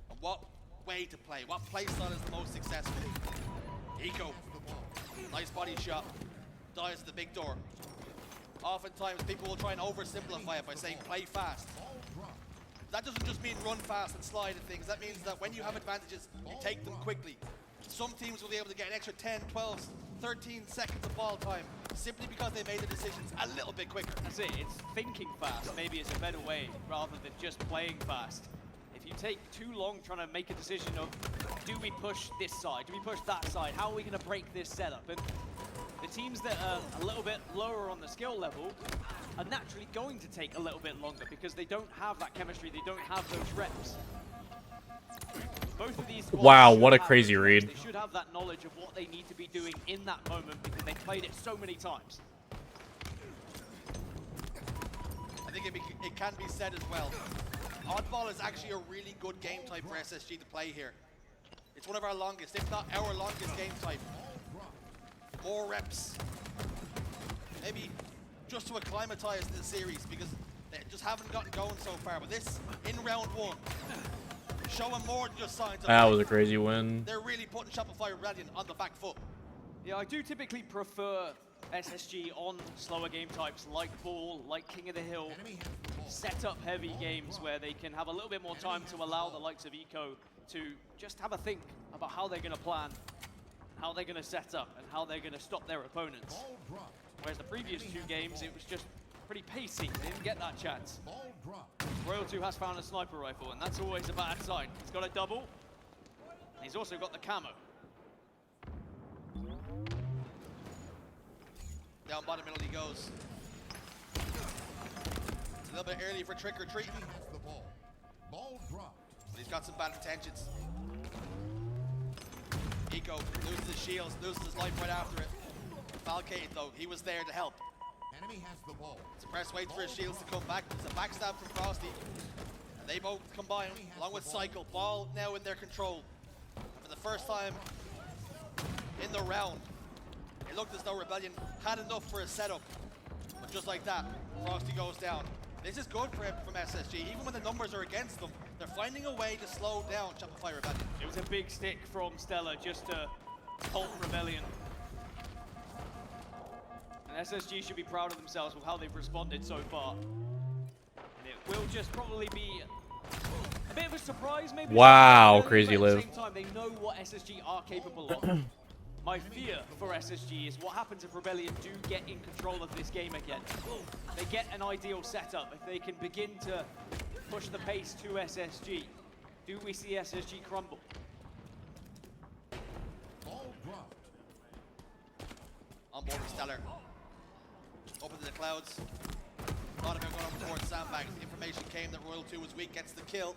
And what way to play, what play style is the most successful. Eco, nice body shot, dies at the big door. Oftentimes people will try and oversimplify it by saying play fast. That doesn't just mean run fast and slide and things. That means that when you have advantages, you take them quickly. Some teams will be able to get an extra 10, 12, 13 seconds of ball time simply because they made the decisions a little bit quicker. That's it, it's thinking fast. Maybe it's a better way rather than just playing fast. If you take too long trying to make a decision of, do we push this side, do we push that side, how are we going to break this setup? And the teams that are a little bit lower on the skill level are naturally going to take a little bit longer because they don't have that chemistry, they don't have those reps. Both of these Wow, what a crazy read. They should have that knowledge of what they need to be doing in that moment because they played it so many times. I think it can be said as well. Oddball is actually a really good game type for SSG to play here. It's one of our longest, if not our longest game type. More reps. Maybe just to acclimatize to the series, because They just haven't gotten going so far, but this, in round 1, showing more than just signs of That life. was a crazy win. They're really putting Shopify Rebellion on the back foot. Yeah, I do typically prefer SSG on slower game types like Ball, like King of the Hill, set-up heavy games where they can have a little bit more time to allow the likes of Eco to just have a think about how they're going to plan, how they're going to set up, and how they're going to stop their opponents. Whereas the previous 2 games, it was just pretty pacey. They didn't get that chance. Royal 2 has found a sniper rifle, and that's always a bad sign. He's got a double, and he's also got the camo. Down bottom middle he goes. It's a little bit early for trick or treat. But he's got some bad intentions. Eco loses his shields, loses his life right after it. Falcade though, he was there to help. Enemy has the ball. Suppress waits for his shields to come back. There's a backstab from Frosty. And they both combine along with Cycle. Ball now in their control. For the first time in the round, it looked as though Rebellion had enough for a setup. But just like that, Frosty goes down. This is good for him from SSG. Even when the numbers are against them, they're finding a way to slow down Shopify Rebellion. It was a big stick from Stella just to halt Rebellion. And SSG should be proud of themselves with how they've responded so far. And it will just probably be a bit of a surprise, maybe. Wow, crazy At live. the same time, they know what SSG are capable of. My fear for SSG is what happens if Rebellion do get in control of this game again. They get an ideal setup. If they can begin to push the pace to SSG, do we see SSG crumble? On board with Stellar. Up into the clouds. Thought about going over towards Sandbags. The information came that Royal 2 was weak, gets the kill.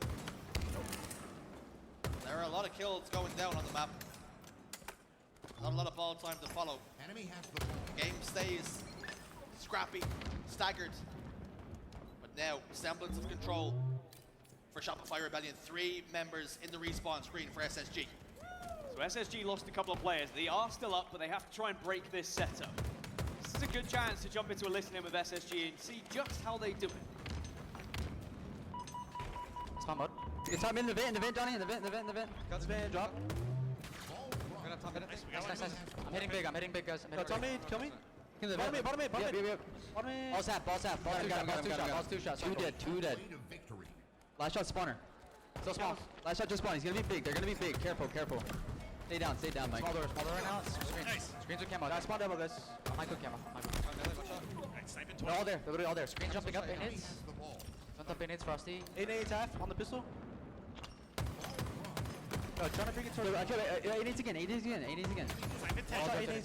There are a lot of kills going down on the map. Not a lot of ball time to follow. Enemy has the ball. Game stays scrappy, staggered. But now, semblance of control for Shopify Rebellion. 3 members in the respawn screen for SSG. So SSG lost a couple of players. They are still up, but they have to try and break this setup. This is a good chance to jump into a listening with SSG and see just how they do it. Spawn mode. It's top in the vent, Johnny, in the vent. Got the vent, drop. Nice. I'm hitting big, guys. Top mid, kill me. Bottom mid. Ball's half. Balls 2 shots. Two dead. Last shot spawner. Still spawn. Last shot just spawn. He's gonna be big. They're gonna be big. Careful. Stay down, Mike. Small door right now. Screens with camo. Guys, spawn double this. Mike with camo. They're all there. They're literally all there. Screen jumping up. 8 nades. Jumped up 8 nades, Frosty. 8 nades half on the pistol. Trying to bring it towards... 8 nades again.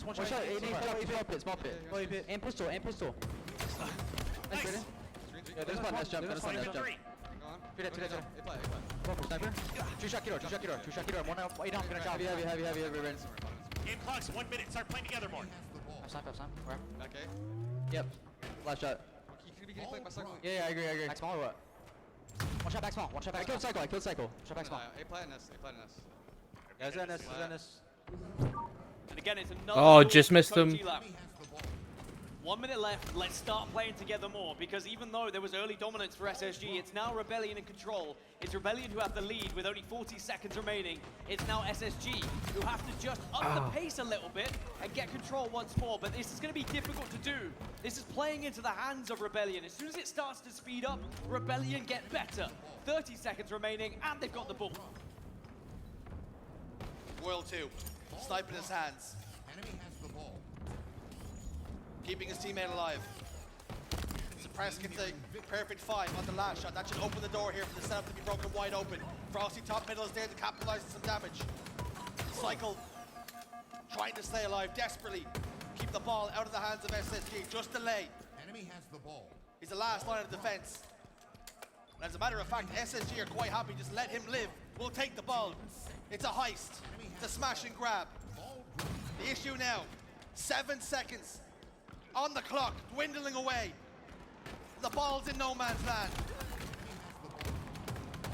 One shot. 8 nades. Small pit. And pistol. Nice, Brayden. Yeah, there's one. Nice jump. Two dead. One for sniper. 2-shot killer. 1 out. 8 down. Gonna drop. Heavy. Game clocks, 1 minute. Start playing together more. I've snipe. Where? Okay. Yep. Last shot. Can you play my cycle? Yeah, I agree. Back small or what? One shot back small. I killed cycle. Shot back small. A playing this. Yeah, Zenus. And again, it's another... Oh, just missed him. 1 minute left. Let's start playing together more, because even though there was early dominance for SSG, it's now Rebellion in control. It's Rebellion who have the lead with only 40 seconds remaining. It's now SSG who have to just up the pace a little bit and get control once more. But this is going to be difficult to do. This is playing into the hands of Rebellion. As soon as it starts to speed up, Rebellion get better. 30 seconds remaining, and they've got the ball. Royal 2, snipe in his hands. Enemy has the ball. Keeping his teammate alive. Suppress gets the perfect 5 on the last shot. That should open the door here for the setup to be broken wide open. Frosty top middle is there to capitalize on some damage. Cycle trying to stay alive desperately. Keep the ball out of the hands of SSG. Just delay. Enemy has the ball. He's the last line of defense. And as a matter of fact, SSG are quite happy. Just let him live. We'll take the ball. It's a heist. It's a smash and grab. The issue now, 7 seconds on the clock, dwindling away. The ball's in no man's land.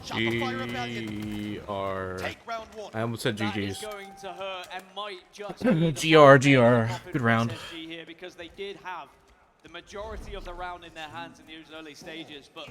Shopify Rebellion take round 1. I almost said That is GG's. going to hurt and might just be the GR. Good round. SSG here, because they did have the majority of the round in their hands in those early stages, but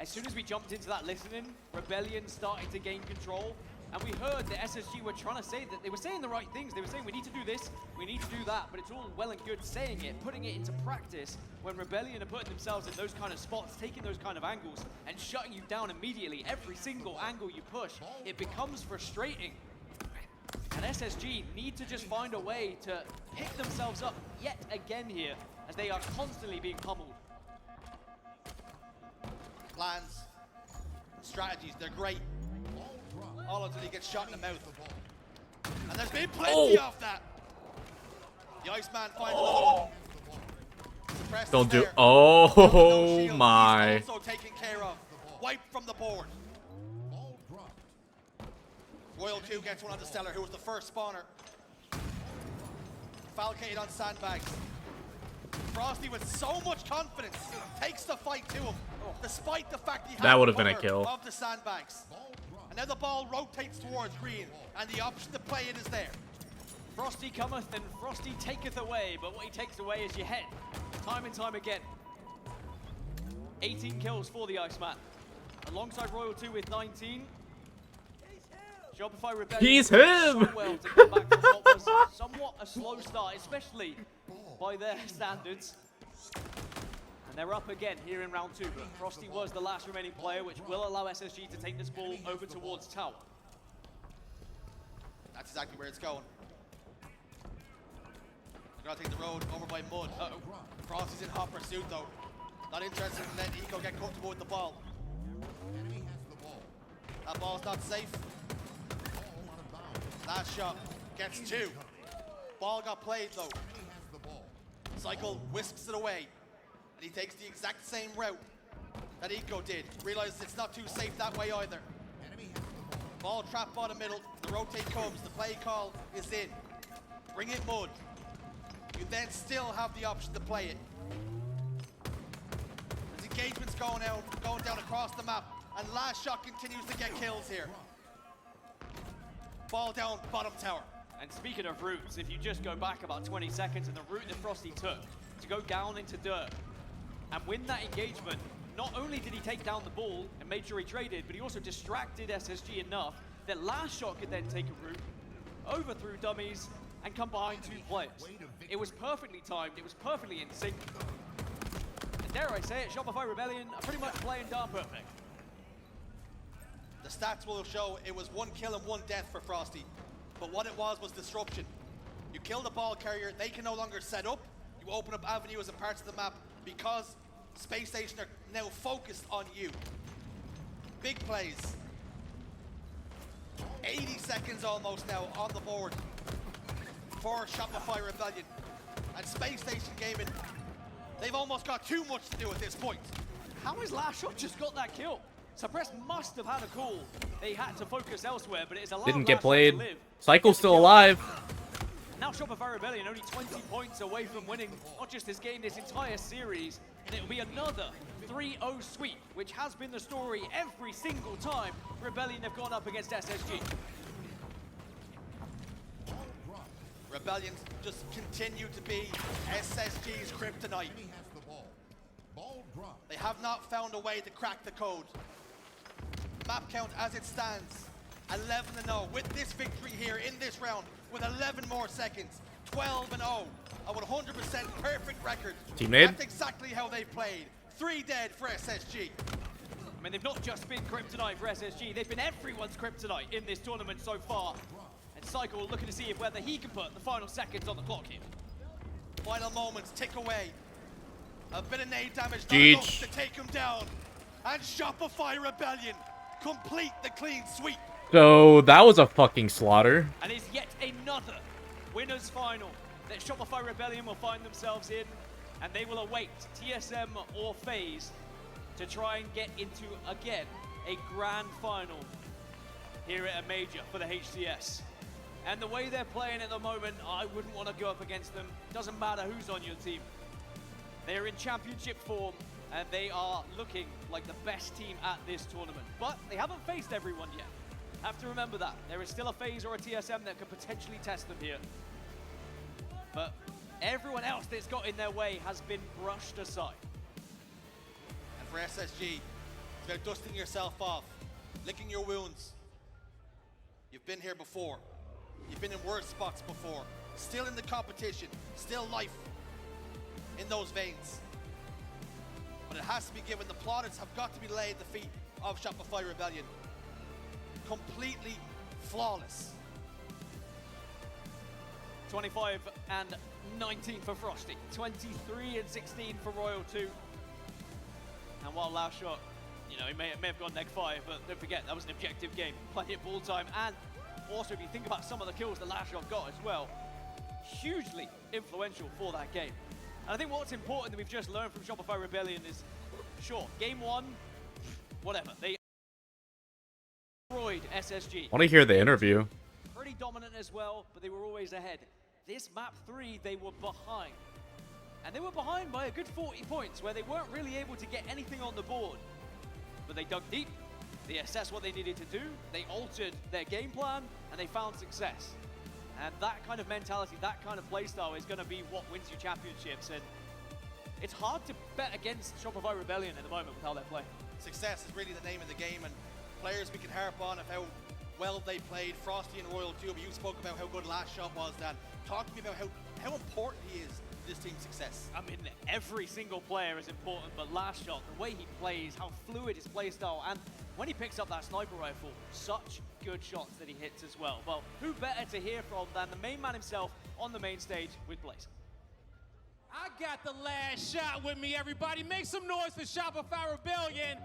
as soon as we jumped into that listening, Rebellion started to gain control, and we heard that SSG were trying to say that they were saying the right things. They were saying we need to do this, we need to do that, but it's all well and good saying it, putting it into practice. When Rebellion are putting themselves in those kind of spots, taking those kind of angles, and shutting you down immediately, every single angle you push, it becomes frustrating. And SSG need to just find a way to pick themselves up yet again here, as they are constantly being pummeled. Plans, strategies, they're great. All until he gets shot in the mouth. And there's been plenty of that. The Iceman finds another one. Suppressed Don't do. there. Oh Shield, my. he's also taken care of. Wiped from the board. Royal 2 gets one on the Stellar, who was the first spawner. Falcated on sandbags. Frosty with so much confidence takes the fight to him, despite the fact he That would have had been a the kill. cover of the sandbags. And now the ball rotates towards green, and the option to play it is there. Frosty cometh and Frosty taketh away, but what he takes away is your head, time and time again. 18 kills for the Iceman, alongside Royal 2 with 19. Shopify Rebellion He's did him! so well to come back from what was somewhat a slow start, especially by their standards. And they're up again here in round 2, but Frosty was the last remaining player, which will allow SSG to take this ball over towards Tower. That's exactly where it's going. They're gonna take the road over by Mud. Uh-oh. Frosty's in hot pursuit though. Not interested in letting Eco get comfortable with the ball. That ball's not safe. Last shot gets 2. Ball got played though. Cycle whisks it away. And he takes the exact same route that Eco did. Realizes it's not too safe that way either. Ball trapped bottom middle. The rotate comes. The play call is in. Bring it Mud. You then still have the option to play it. There's engagements going down across the map. And last shot continues to get kills here. Ball down, bottom tower. And speaking of routes, if you just go back about 20 seconds and the route that Frosty took to go down into dirt and win that engagement, not only did he take down the ball and made sure he traded, but he also distracted SSG enough that last shot could then take a route, overthrew dummies, and come behind 2 players. It was perfectly timed, it was perfectly in sync. And dare I say it, Shopify Rebellion are pretty much playing darn perfect. The stats will show it was 1 kill and 1 death for Frosty. But what it was disruption. You kill the ball carrier, they can no longer set up. You open up avenues and parts of the map because Space Station are now focused on you. Big plays. 80 seconds almost now on the board for Shopify Rebellion. And Space Station Gaming, they've almost got too much to do at this point. How has last shot just got that kill? Suppress must have had a call. They had to focus elsewhere, but it's allowed Didn't get Last Shot played. to live. Cycle's still alive. Now Shopify Rebellion only 20 points away from winning not just this game, this entire series, and it will be another 3-0 sweep, which has been the story every single time Rebellion have gone up against SSG. Rebellion just continue to be SSG's kryptonite. They have not found a way to crack the code. Map count as it stands, 11-0. With this victory here in this round, with 11 more seconds, 12-0. A 100% perfect record. Teammate. That's exactly how they played. 3 dead for SSG. I mean, they've not just been kryptonite for SSG, they've been everyone's kryptonite in this tournament so far. And Cycle looking to see if whether he can put the final seconds on the clock here. Final moments tick away. A bit of nade damage, not Jeech. enough to take him down. And Shopify Rebellion complete the clean sweep. So that was a fucking slaughter. And is yet another winners final that Shopify Rebellion will find themselves in, and they will await TSM or FaZe to try and get into, again, a grand final here at a major for the HCS. And the way they're playing at the moment, I wouldn't want to go up against them. Doesn't matter who's on your team. They're in championship form, and they are looking like the best team at this tournament. But they haven't faced everyone yet. Have to remember that. There is still a FaZe or a TSM that could potentially test them here. But Everyone else that's got in their way has been brushed aside. And for SSG, it's about dusting yourself off, licking your wounds. You've been here before. You've been in worse spots before. Still in the competition, still life in those veins. But it has to be given, the plaudits have got to be laid at the feet of Shopify Rebellion. Completely flawless. 25 and 19 for Frosty, 23 and 16 for Royal 2. And while last shot, you know, he may have gone neg 5, but don't forget, that was an objective game. Plenty of ball time, and also if you think about some of the kills the last shot got as well, hugely influential for that game. And I think what's important that we've just learned from Shopify Rebellion is, sure, game 1, whatever, they destroyed SSG. Want to hear the interview? Pretty dominant as well, but they were always ahead. This map 3, they were behind. And they were behind by a good 40 points, where they weren't really able to get anything on the board. But they dug deep, they assessed what they needed to do, they altered their game plan, and they found success. And that kind of mentality, that kind of playstyle is going to be what wins you championships. And it's hard to bet against Shopify Rebellion at the moment with how they're playing. Success is really the name of the game, and players we can harp on of how well they played. Frosty and Royal 2, but you spoke about how good last shot was, Dan. Talk to me about how important he is to this team's success. I mean, every single player is important, but last shot, the way he plays, how fluid his play style, and when he picks up that sniper rifle, such good shots that he hits as well. Well, who better to hear from than the main man himself on the main stage with Blaze? I got the last shot with me, everybody. Make some noise for Shopify Rebellion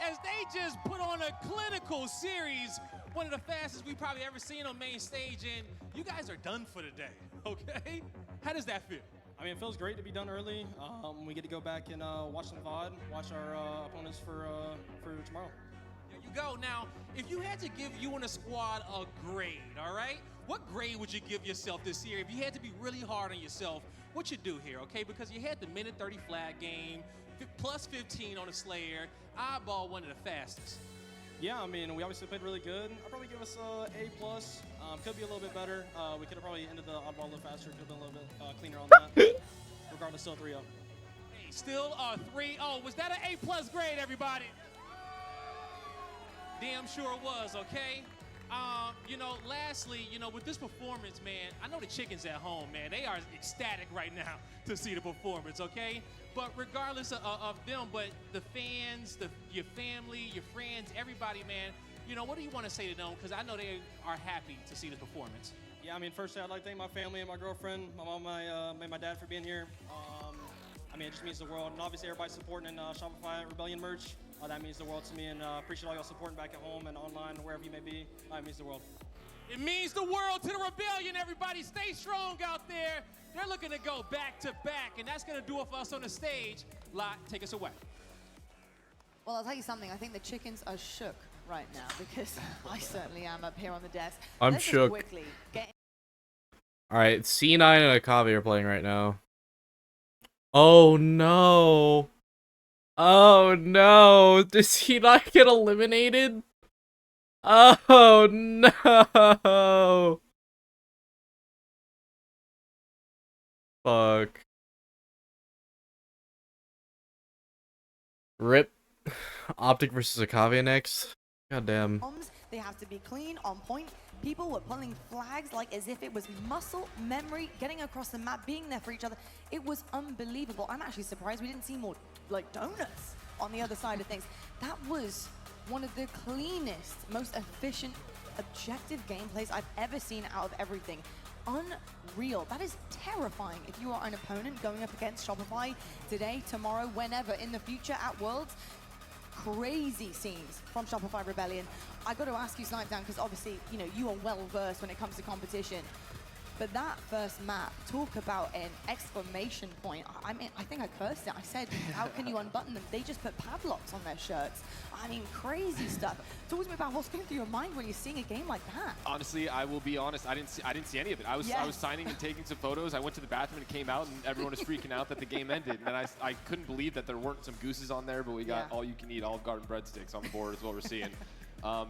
as they just put on a clinical series, one of the fastest we've probably ever seen on main stage, and you guys are done for the day, okay? How does that feel? I mean, it feels great to be done early. We get to go back and watch some VOD, watch our opponents for tomorrow. There you go. Now, if you had to give you and the squad a grade, all right? What grade would you give yourself this year? If you had to be really hard on yourself, what you do here, okay? Because you had the minute 30 flag game, plus 15 on the Slayer, eyeball one of the fastest. Yeah, I mean, we obviously played really good. I'd probably give us A+. Could be a little bit better. We could have probably ended the oddball a little faster. Could have been a little bit cleaner on that. But regardless, still 3-0. Hey, still a 3-0. Was that an A+ grade, everybody? Damn sure it was, okay? You know, lastly, you know, with this performance, man, I know the chickens at home, man, they are ecstatic right now to see the performance, okay? But regardless of them, but the fans, your family, your friends, everybody, man, you know, what do you want to say to them? Because I know they are happy to see this performance. Yeah, I mean, firstly, I'd like to thank my family and my girlfriend, my mom, my dad for being here. I mean, it just means the world. And obviously, everybody supporting in Shopify Rebellion merch. That means the world to me, and appreciate all y'all supporting back at home and online, wherever you may be. It means the world. It means the world to the Rebellion, everybody. Stay strong out there. They're looking to go back to back, and that's going to do it for us on the stage. Lot, take us away. Well, I'll tell you something. I think the chickens are shook right now because I certainly am up here on the desk. I'm Let's shook. Just quickly get Alright, C9 and Akavi are playing right now. Oh no. Oh no. Does he not get eliminated? Oh no. Fuck. Rip. Optic versus Akavi next. Goddamn. bombs. They have to be clean, on point. People were pulling flags like as if it was muscle memory, getting across the map, being there for each other. It was unbelievable. I'm actually surprised we didn't see more like donuts on the other side of things. That was one of the cleanest, most efficient, objective gameplays I've ever seen out of everything. Unreal. That is terrifying if you are an opponent going up against Shopify today, tomorrow, whenever, in the future at Worlds. Crazy scenes from Shopify Rebellion. I got to ask you, Snipedown, because obviously, you know, you are well versed when it comes to competition. But that first map, talk about an exclamation point. I mean, I think I cursed it. I said, how can you unbutton them? They just put padlocks on their shirts. I mean, crazy stuff. Talk to me about what's going through your mind when you're seeing a game like that. Honestly, I will be honest. I didn't see any of it. I was signing and taking some photos. I went to the bathroom and came out, and everyone was freaking out that the game ended. And then I couldn't believe that there weren't some gooses on there, but we got all you can eat Olive Garden breadsticks on the board is what we're seeing.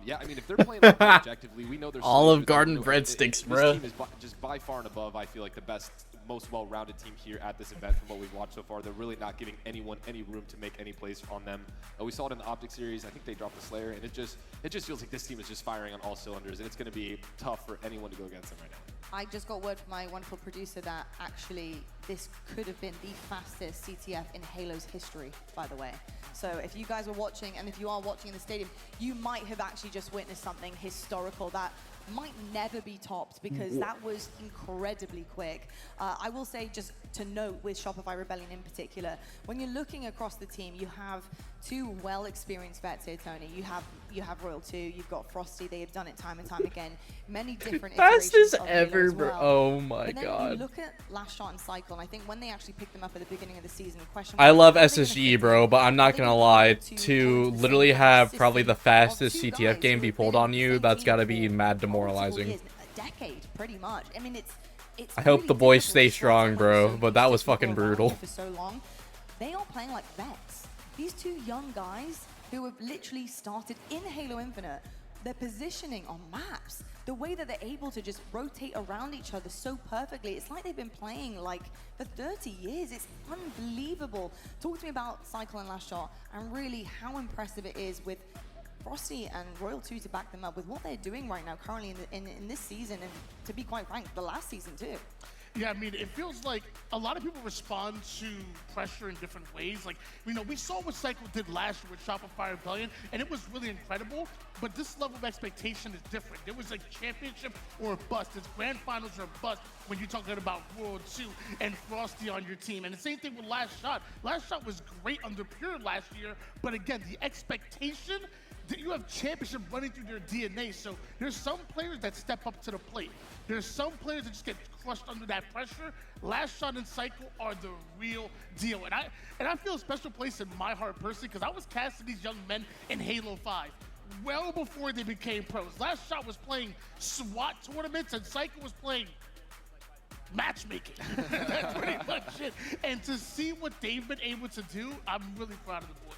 Yeah, I mean, if they're playing objectively, we know there's Olive Garden breadsticks, bro. This team is just by far and above, I feel like, the best most well-rounded team here at this event from what we've watched so far. They're really not giving anyone any room to make any plays on them. We saw it in the Optic series. I think they dropped the Slayer, and it just feels like this team is just firing on all cylinders, and it's going to be tough for anyone to go against them right now. I just got word from my wonderful producer that actually this could have been the fastest CTF in Halo's history, by the way. So if you guys were watching, and if you are watching in the stadium, you might have actually just witnessed something historical that might never be topped, because that was incredibly quick. I will say, just to note with Shopify Rebellion in particular, when you're looking across the team, you have two well-experienced vets here, Tony. You have Royal 2, you've got Frosty. They have done it time and time again. Many different Fastest iterations of Halo ever, as bro. well. Oh my But then god. you look at Last Shot and Cycle, and I think when they actually picked them up at the beginning of the season, the question I was, love how are they gonna SSG, fit bro, but I'm not Are they gonna gonna be lie. able to To go into the literally same have system probably the of fastest two CTF guys game who be have pulled been on in the you, same that's team gotta for be mad multiple demoralizing. years, a decade, pretty much. I mean, it's I hope really the boys difficult stay to swap strong, someone who's bro, so but used that to was people fucking around brutal. you for so long. They are playing like vets. These two young guys who have literally started in Halo Infinite, their positioning on maps, the way that they're able to just rotate around each other so perfectly, it's like they've been playing like for 30 years. It's unbelievable. Talk to me about Cycle and Last Shot, and really how impressive it is with Frosty and Royal 2 to back them up with what they're doing right now currently in this season, and to be quite frank, the last season too. Yeah, I mean, it feels like a lot of people respond to pressure in different ways. Like, you know, we saw what Cycle did last year with Shopify Rebellion, and it was really incredible, but this level of expectation is different. There was like championship or a bust. It's grand finals or a bust when you're talking about World 2 and Frosty on your team. And the same thing with Last Shot. Last Shot was great under Pure last year, but again, the expectation that you have championship running through their DNA. So there's some players that step up to the plate. There's some players that just get crushed under that pressure. Last Shot and Cycle are the real deal. And I feel a special place in my heart personally, because I was casting these young men in Halo 5 well before they became pros. Last Shot was playing SWAT tournaments, and Cycle was playing matchmaking. That's pretty much it. And to see what they've been able to do, I'm really proud of the boys.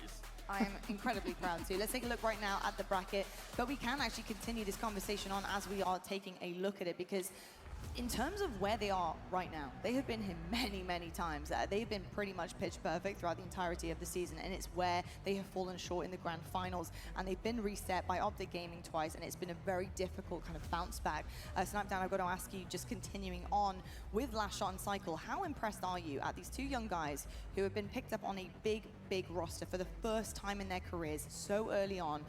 I am incredibly proud too. Let's take a look right now at the bracket, but we can actually continue this conversation on as we are taking a look at it, because in terms of where they are right now, they have been here many, many times. They've been pretty much pitch perfect throughout the entirety of the season, and it's where they have fallen short in the grand finals, and they've been reset by Optic Gaming twice, and it's been a very difficult kind of bounce back. Snapdown, I've got to ask you, just continuing on with Last Shot and Cycle, how impressed are you at these two young guys who have been picked up on a big, big roster for the first time in their careers so early on,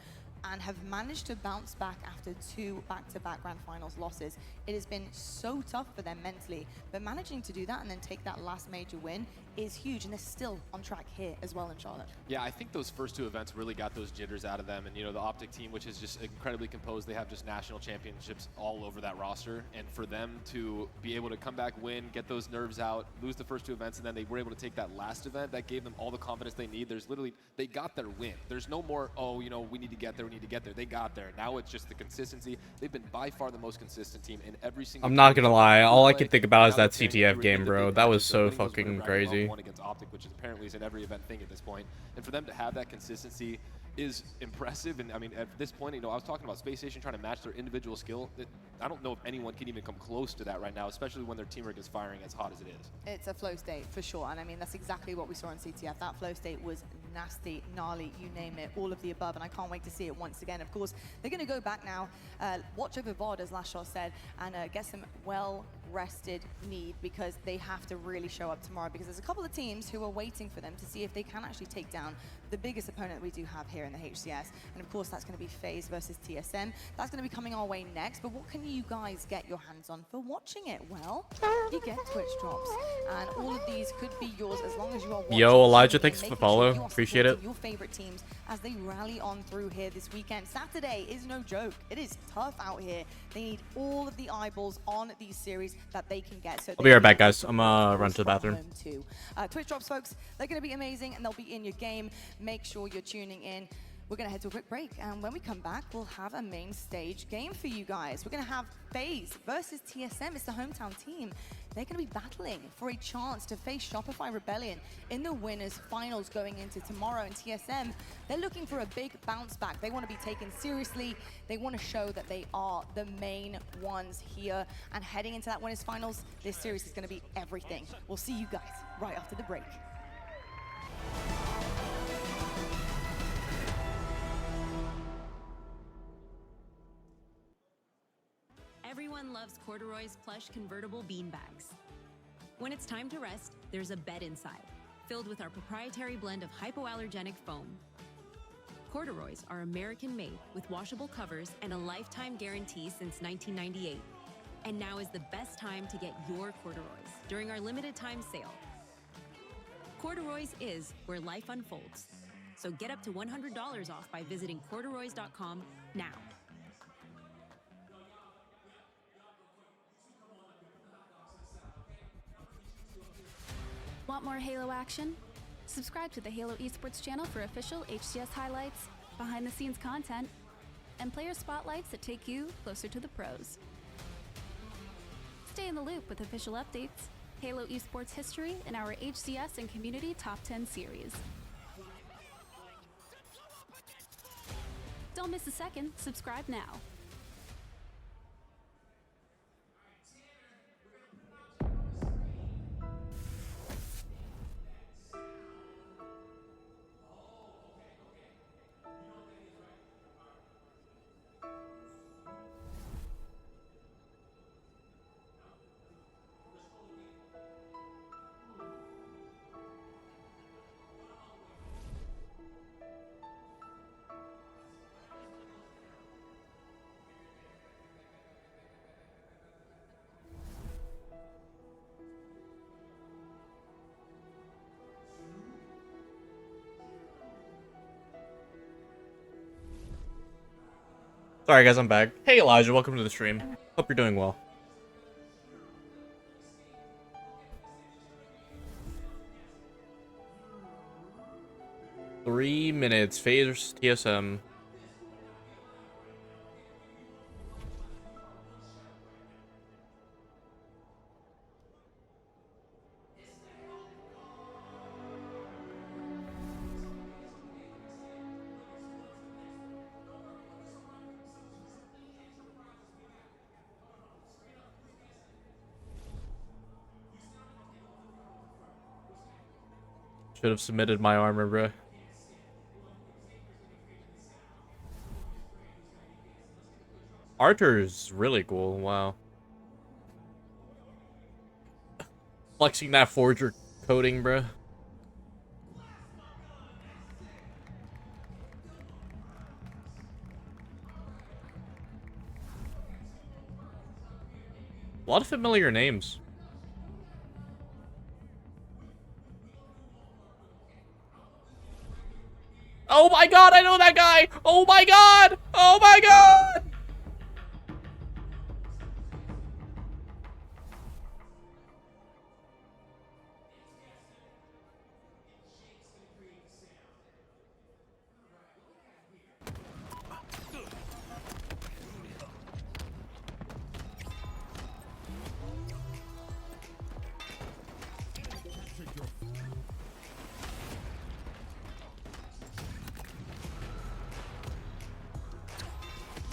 and have managed to bounce back after two back-to-back grand finals losses? It has been so tough for them mentally, but managing to do that and then take that last major win is huge, and they're still on track here as well in Charlotte. Yeah, I think those first two events really got those jitters out of them, and you know, the Optic team, which is just incredibly composed, they have just national championships all over that roster, and for them to be able to come back, win, get those nerves out, lose the first two events, and then they were able to take that last event, that gave them all the confidence they need. There's literally, they got their win. There's no more, oh, you know, we need to get there, we need to get there. They got there. Now it's just the consistency. They've been by far the most consistent team in every single I'm not gonna lie, all I can think about is Now that they're playing CTF through game, the bro. big That was matches. They're so winning those fucking whenever Ragnarok crazy. won against Optic, which apparently is an every event thing at this point. And for them to have that consistency is impressive. And I mean, at this point, you know, I was talking about Space Station trying to match their individual skill. I don't know if anyone can even come close to that right now, especially when their teamwork is firing as hot as it is. It's a flow state for sure, and I mean, that's exactly what we saw in CTF. That flow state was nasty, gnarly, you name it, all of the above, and I can't wait to see it once again. Of course, they're going to go back now, watch over VOD, as Last Shot said, and get some well-rested need, because they have to really show up tomorrow, because there's a couple of teams who are waiting for them to see if they can actually take down the biggest opponent that we do have here in the HCS, and of course that's going to be FaZe versus TSM. That's going to be coming our way next, but what can you guys get your hands on for watching it? Well, you get Twitch drops, and all of these could be yours as long as you are watching. Yo, Elijah, tuning in, thanks for the making follow. you are Appreciate it. supporting your favorite teams as they rally on through here this weekend. Saturday is no joke. It is tough out here. They need all of the eyeballs on these series that they can get. So I'll be right back, guys. I'm run to the bathroom. Twitch drops, folks, they're going to be amazing, and they'll be in your game. Make sure you're tuning in. We're going to head to a quick break, and when we come back, we'll have a main stage game for you guys. We're going to have FaZe versus TSM. It's the hometown team. They're going to be battling for a chance to face Shopify Rebellion in the winners finals going into tomorrow. And TSM, they're looking for a big bounce back. They want to be taken seriously. They want to show that they are the main ones here. And heading into that winners finals, this series is going to be everything. We'll see you guys right after the break. Everyone loves Corduroy's plush convertible beanbags. When it's time to rest, there's a bed inside, filled with our proprietary blend of hypoallergenic foam. Corduroys are American-made with washable covers and a lifetime guarantee since 1998. And now is the best time to get your corduroys during our limited time sale. Corduroys is where life unfolds. So get up to $100 off by visiting corduroys.com now. Want more Halo action? Subscribe to the Halo Esports channel for official HCS highlights, behind-the-scenes content, and player spotlights that take you closer to the pros. Stay in the loop with official updates, Halo Esports history, and our HCS and Community Top 10 series. Don't miss a second. Subscribe now. Sorry guys, I'm back. Hey Elijah, welcome to the stream. Hope you're doing well. Three minutes, FaZe versus TSM. Should have submitted my armor, bro. Archer's really cool, wow. Flexing that forger coding, bro. A lot of familiar names. Oh my god, I know that guy! Oh my god! Oh my god!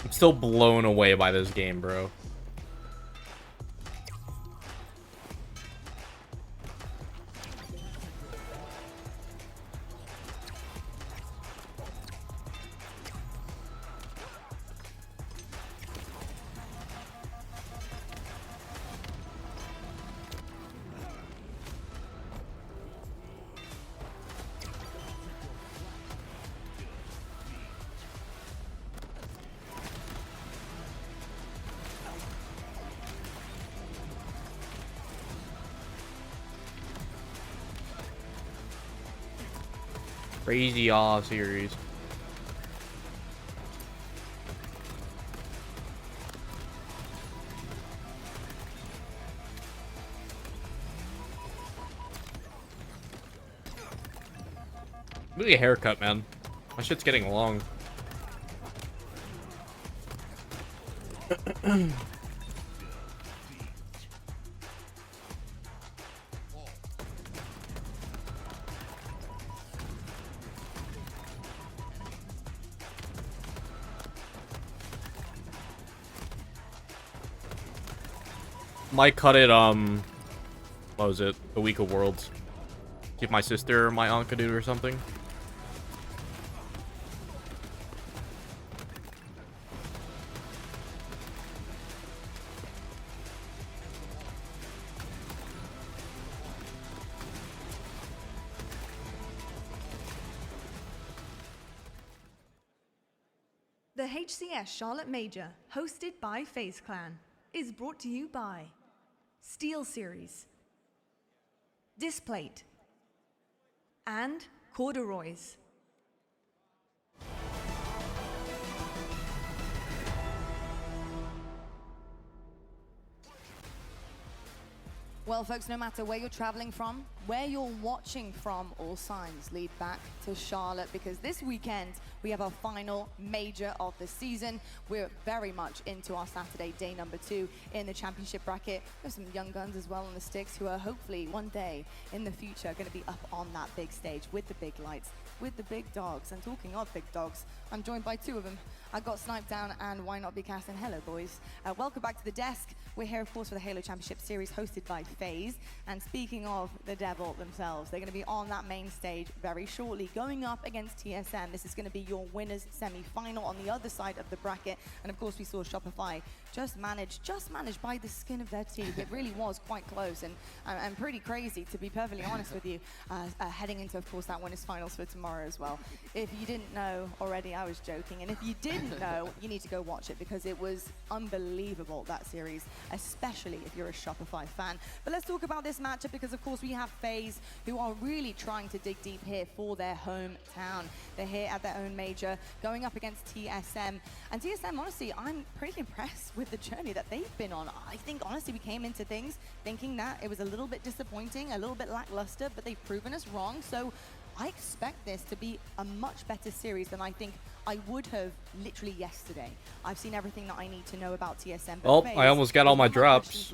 I'm still blown away by this game, bro. Crazy off series. Look at your haircut, man. My shit's getting long. Might cut it, what was it? The Week of Worlds. Give my sister my aunt could do or something. The HCS Charlotte Major, hosted by FaZe Clan, is brought to you by Steel Series, Displate, and Corduroys. Well, folks, no matter where you're traveling from, where you're watching from, all signs lead back to Charlotte, because this weekend we have our final major of the season. We're very much into our Saturday, day number 2 in the championship bracket. There's some young guns as well on the sticks who are hopefully one day in the future going to be up on that big stage with the big lights, with the big dogs. And talking of big dogs, I'm joined by 2 of them. I got Sniped Down and Why Not Be Casting. Hello, boys. Welcome back to the desk. We're here, of course, for the Halo Championship Series hosted by FaZe. And speaking of the devil themselves, they're going to be on that main stage very shortly, going up against TSM. This is going to be your winners semi-final on the other side of the bracket. And of course, we saw Shopify just managed by the skin of their teeth. It really was quite close and pretty crazy, to be perfectly honest with you, heading into, of course, that winners finals for tomorrow as well. If you didn't know already, I was joking. And if you didn't know, you need to go watch it, because it was unbelievable, that series, especially if you're a Shopify fan. But let's talk about this matchup, because of course we have FaZe, who are really trying to dig deep here for their hometown. They're here at their own major, going up against TSM. And TSM, honestly, I'm pretty impressed with the journey that they've been on. I think, honestly, we came into things thinking that it was a little bit disappointing, a little bit lackluster, but they've proven us wrong. So I expect this to be a much better series than I think I would have literally yesterday. I've seen everything that I need to know about TSM. Oh, I almost got all my drops.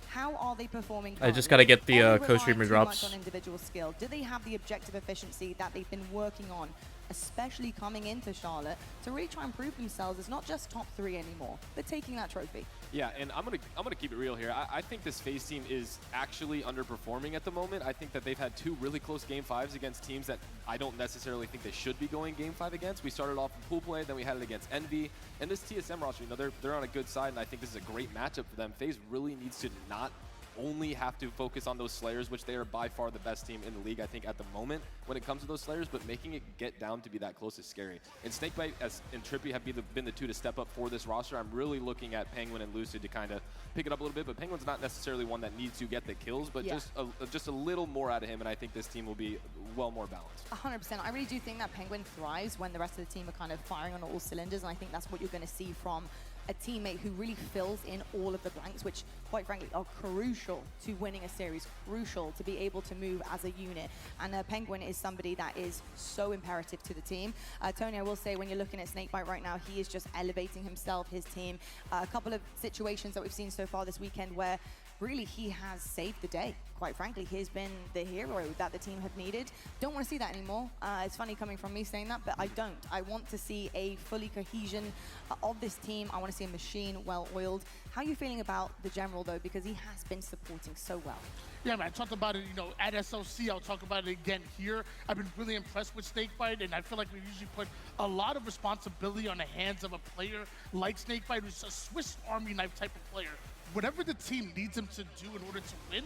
How are they performing? I just gotta get the co-streamer drops. On individual skill. Do they have the objective efficiency that they've been working on, especially coming into Charlotte, to really try and prove themselves as not just top 3 anymore, but taking that trophy? Yeah, and I'm gonna keep it real here. I think this FaZe team is actually underperforming at the moment. I think that they've had 2 really close game 5s against teams that I don't necessarily think they should be going game 5 against. We started off in pool play, then we had it against Envy, and this TSM roster, you know, they're on a good side, and I think this is a great matchup for them. FaZe really needs to not only have to focus on those Slayers, which they are by far the best team in the league, I think, at the moment when it comes to those Slayers, but making it get down to be that close is scary. And Snakebite and Trippy have been the 2 to step up for this roster. I'm really looking at Penguin and Lucid to kind of pick it up a little bit, but Penguin's not necessarily one that needs to get the kills, but just a little more out of him, and I think this team will be well more balanced. 100%. I really do think that Penguin thrives when the rest of the team are kind of firing on all cylinders, and I think that's what you're going to see from a teammate who really fills in all of the blanks, which quite frankly are crucial to winning a series, crucial to be able to move as a unit. And Penguin is somebody that is so imperative to the team. Tony, I will say, when you're looking at Snakebite right now, he is just elevating himself, his team. A couple of situations that we've seen so far this weekend where really he has saved the day. Quite frankly, he's been the hero that the team have needed. Don't want to see that anymore. It's funny coming from me saying that, but I don't. I want to see a fully cohesion of this team. I want to see a machine well-oiled. How are you feeling about the general, though? Because he has been supporting so well. Yeah, man, I talked about it, you know, at SLC. I'll talk about it again here. I've been really impressed with Snakebite, and I feel like we usually put a lot of responsibility on the hands of a player like Snakebite, who's a Swiss Army knife type of player. Whatever the team needs him to do in order to win,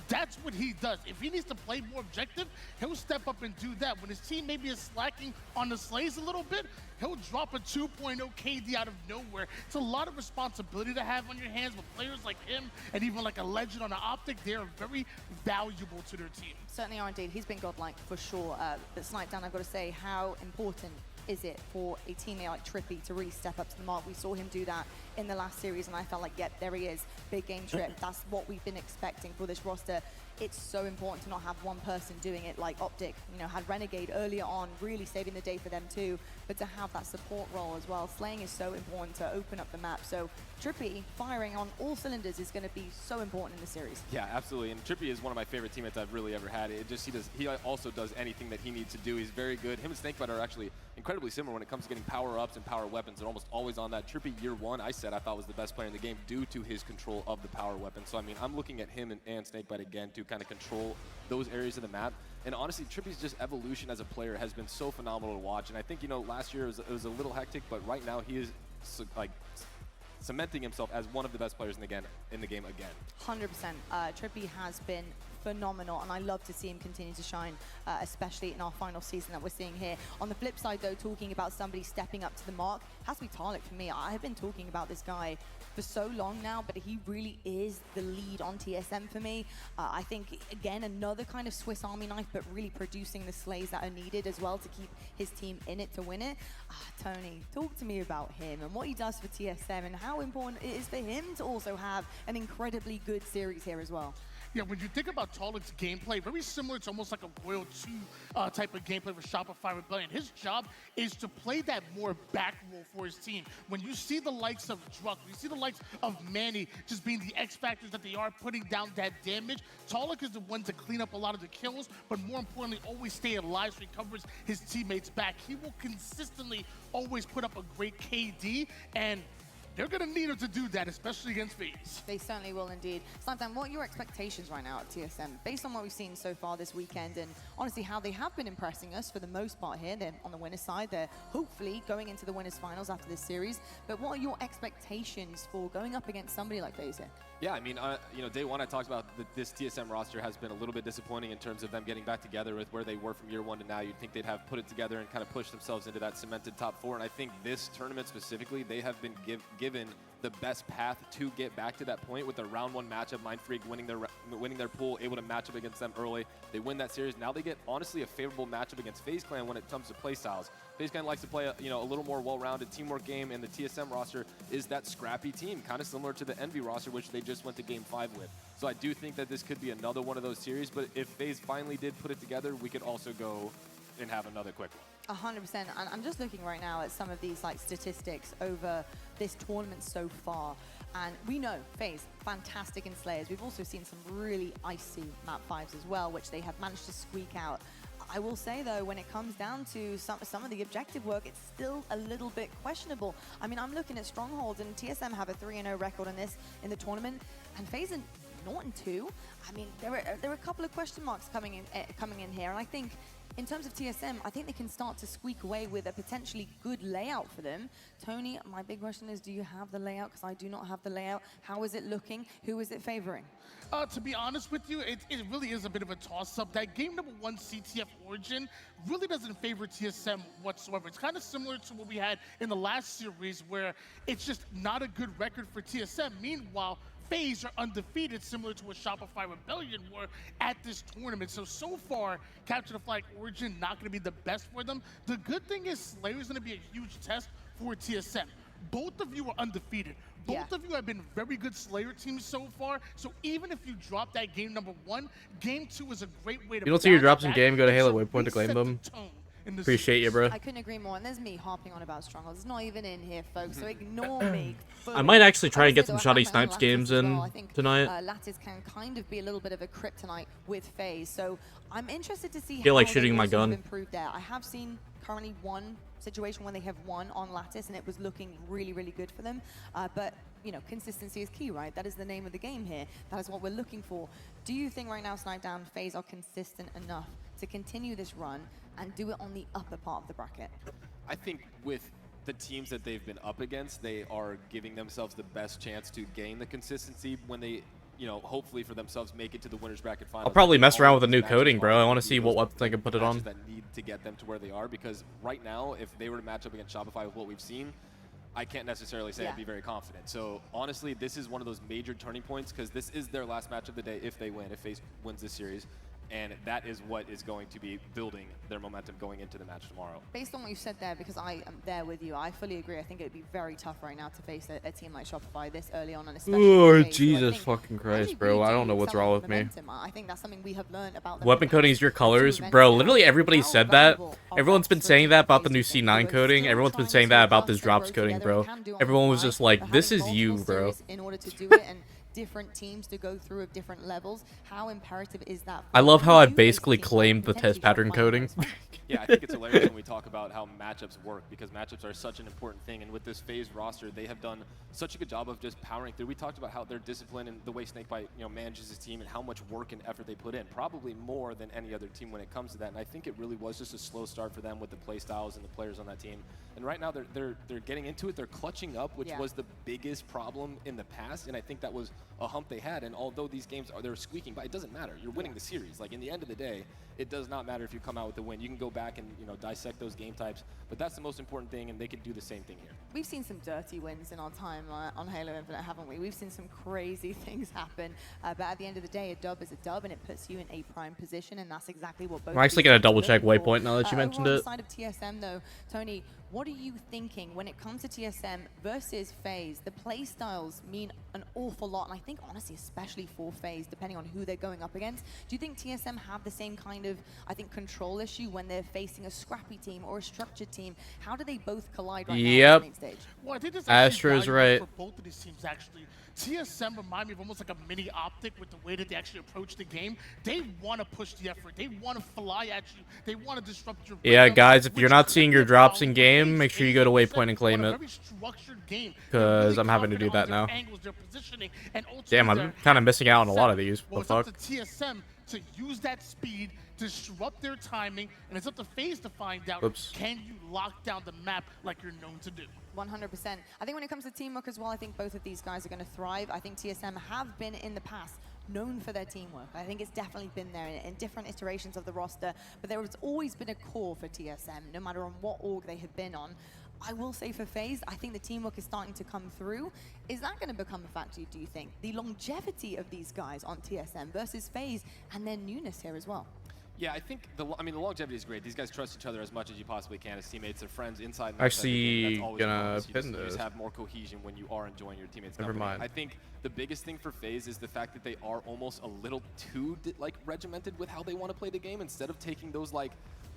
that's what he does. If he needs to play more objective, he'll step up and do that. When his team maybe is slacking on the slays a little bit, he'll drop a 2.0 KD out of nowhere. It's a lot of responsibility to have on your hands, but players like him and even like a Legend on the Optic, they are very valuable to their team. Certainly are indeed. He's been godlike for sure. But Sniped Down, I've got to say, how important is it for a teammate like Trippy to really step up to the mark? We saw him do that in the last series, and I felt like, yep, there he is. Big game Trip. That's what we've been expecting for this roster. it's so important to not have one person doing it like Optic, you know, had Renegade earlier on, really saving the day for them too, but to have that support role as well. Slaying is so important to open up the map, so Trippy firing on all cylinders is going to be so important in the series. Yeah, absolutely. And Trippy is one of my favorite teammates I've really ever had. He also does anything that he needs to do. He's very good. Him and Snakebite are actually incredibly similar when it comes to getting power-ups and power weapons. They're almost always on that. Trippy, year one, I said I thought was the best player in the game due to his control of the power weapon. So, I mean, I'm looking at him and Snakebite again to kind of control those areas of the map. And honestly, Trippy's just evolution as a player has been so phenomenal to watch. And I think, you know, last year it was a little hectic, but right now he is like cementing himself as one of the best players in the game again. 100%. Trippy has been phenomenal, and I love to see him continue to shine, especially in our final season that we're seeing here. On the flip side, though, talking about somebody stepping up to the mark, has to be Tarlik for me. I have been talking about this guy for so long now, but he really is the lead on TSM for me. I think, again, another kind of Swiss Army knife, but really producing the slays that are needed as well to keep his team in it to win it. Tony, talk to me about him and what he does for TSM and how important it is for him to also have an incredibly good series here as well. Yeah, when you think about Tarlik's gameplay, very similar to almost like a Royal 2 type of gameplay for Shopify Rebellion. His job is to play that more back role for his team. When you see the likes of Druck, you see the likes of Manny just being the X factors that they are, putting down that damage, Tarlik is the one to clean up a lot of the kills, but more importantly, always stay alive so he covers his teammates back. He will consistently always put up a great KD, and they're going to need him to do that, especially against FaZe. They certainly will indeed. Slapdown, what are your expectations right now at TSM, based on what we've seen so far this weekend, and honestly how they have been impressing us for the most part here? They're on the winner's side. They're hopefully going into the winners finals after this series. But what are your expectations for going up against somebody like FaZe here? Yeah, I mean, you know, day one I talked about this TSM roster has been a little bit disappointing in terms of them getting back together with where they were from year one to now. You'd think they'd have put it together and kind of pushed themselves into that cemented top four. And I think this tournament specifically, they have been given the best path to get back to that point with a round one matchup. Mindfreak winning their pool, able to match up against them early. They win that series. Now they get honestly a favorable matchup against FaZe Clan when it comes to play styles. FaZe Clan likes to play a little more well-rounded teamwork game, and the TSM roster is that scrappy team, kind of similar to the Envy roster, which they just went to Game 5 with. So I do think that this could be another one of those series, but if FaZe finally did put it together, we could also go and have another quick one. 100%. And I'm just looking right now at some of these like statistics over this tournament so far. And we know FaZe, fantastic in Slayers. We've also seen some really icy map 5s as well, which they have managed to squeak out. I will say, though, when it comes down to some of the objective work, it's still a little bit questionable. I mean, I'm looking at Strongholds, and TSM have a 3-0 record in the tournament, and FaZe are 0-2. I mean, there are a couple of question marks coming in here, and I think in terms of TSM, I think they can start to squeak away with a potentially good layout for them. Tony, my big question is, do you have the layout? Because I do not have the layout. How is it looking? Who is it favoring? To be honest with you, it really is a bit of a toss-up. That game number 1 CTF Origin really doesn't favor TSM whatsoever. It's kind of similar to what we had in the last series, where it's just not a good record for TSM. Meanwhile, FaZe are undefeated, similar to what Shopify Rebellion were at this tournament. So far, Capture the Flag Origin not going to be the best for them. The good thing is Slayer is going to be a huge test for TSM. Both of you are undefeated. Both of you have been very good Slayer teams so far. So even if you drop that game number 1, game 2 is a great way to. You don't see your drops in game, go to Halo Waypoint to claim them. Appreciate you, bro. I couldn't agree more. And there's me harping on about Strongholds. It's not even in here, folks, so ignore me. I might actually try and get some Shoddy Snipes games in tonight. Lattice can kind of be a little bit of a kryptonite with FaZe, so I'm interested to see Feel how like they shooting my also have gun. improved there. I have seen currently one situation when they have won on Lattice, and it was looking really, really good for them. But you know, consistency is key, right? That is the name of the game here. That is what we're looking for. Do you think right now, Snipedown, FaZe are consistent enough to continue this run and do it on the upper part of the bracket? I think with the teams that they've been up against, they are giving themselves the best chance to gain the consistency when they, you know, hopefully for themselves make it to the winners bracket final. I'll probably mess around with a new coding, bro. I want to see what weapons I can put it on. That need to get them to where they are, because right now, if they were to match up against Shopify with what we've seen, I can't necessarily say I'd be very confident. So honestly, this is one of those major turning points, because this is their last match of the day if they win, if FaZe wins this series. And that is what is going to be building their momentum going into the match tomorrow. Based on what you said there, because I am there with you, I fully agree. I think it would be very tough right now to face a team like Shopify this early on, and especially Oh, FaZe, who I Jesus think fucking really, Christ, bro. really I do don't know what's excel wrong with with me. momentum. I think that's something we have learned about them. Weapon coding is your colors? Bro, literally everybody's said that. Everyone's been saying that about the new C9 coding. Everyone's been saying that about this drops coding, bro. Everyone was just like, this is you, bro. In order to do it, and different teams to go through of different levels, how imperative is that? I love how I basically claimed the test pattern coding. Yeah, I think it's hilarious when we talk about how matchups work, because matchups are such an important thing. And with this FaZe roster, they have done such a good job of just powering through. We talked about how their discipline and the way Snakebite, manages his team and how much work and effort they put in. Probably more than any other team when it comes to that. And I think it really was just a slow start for them with the play styles and the players on that team. And right now they're getting into it. They're clutching up, which was the biggest problem in the past. And I think that was a hump they had. And although these games they're squeaking by, it doesn't matter. You're winning the series. Like, in the end of the day, it does not matter if you come out with a win. You can go back and dissect those game types, but that's the most important thing, and they can do the same thing here. We've seen some dirty wins in our time on Halo Infinite, haven't we? We've seen some crazy things happen, but at the end of the day, a dub is a dub, and it puts you in a prime position, and that's exactly what both. I'm actually gonna double check waypoint now that you mentioned it. On the side of TSM though, Tony, what are you thinking when it comes to TSM versus FaZe? The play styles mean an awful lot, and I think honestly, especially for FaZe, depending on who they're going up against. Do you think TSM have the same kind of, control issue when they're facing a scrappy team or a structured team? How do they both collide right now on the main stage? Well, I think that's Astro's right. for both of these teams, actually. TSM remind me of almost like a mini Optic with the way that they actually approach the game. They want to push the effort. They want to fly at you. They want to disrupt your Yeah, rhythm, guys, if you're not which seeing your drops in game, make sure you go to waypoint and claim it. Because I'm having to do that now. Damn, I'm kind of missing out on a lot of these. Well, The fuck? it's up to TSM to use that speed, disrupt their timing, and it's up to FaZe to find out, can you lock down the map like you're known to do? 100%. I think when it comes to teamwork as well, I think both of these guys are going to thrive. I think TSM have been in the past known for their teamwork. I think it's definitely been there in different iterations of the roster, but there has always been a core for TSM, no matter on what org they have been on. I will say for FaZe, I think the teamwork is starting to come through. Is that going to become a factor, do you think? The longevity of these guys on TSM versus FaZe and their newness here as well. Yeah, I think the longevity is great. These guys trust each other as much as you possibly can as teammates. They're friends inside and outside the game. That's always a bonus. You just have more cohesion when you are enjoying your teammates' company. Never mind. I think the biggest thing for FaZe is the fact that they are almost a little too regimented with how they want to play the game, instead of taking those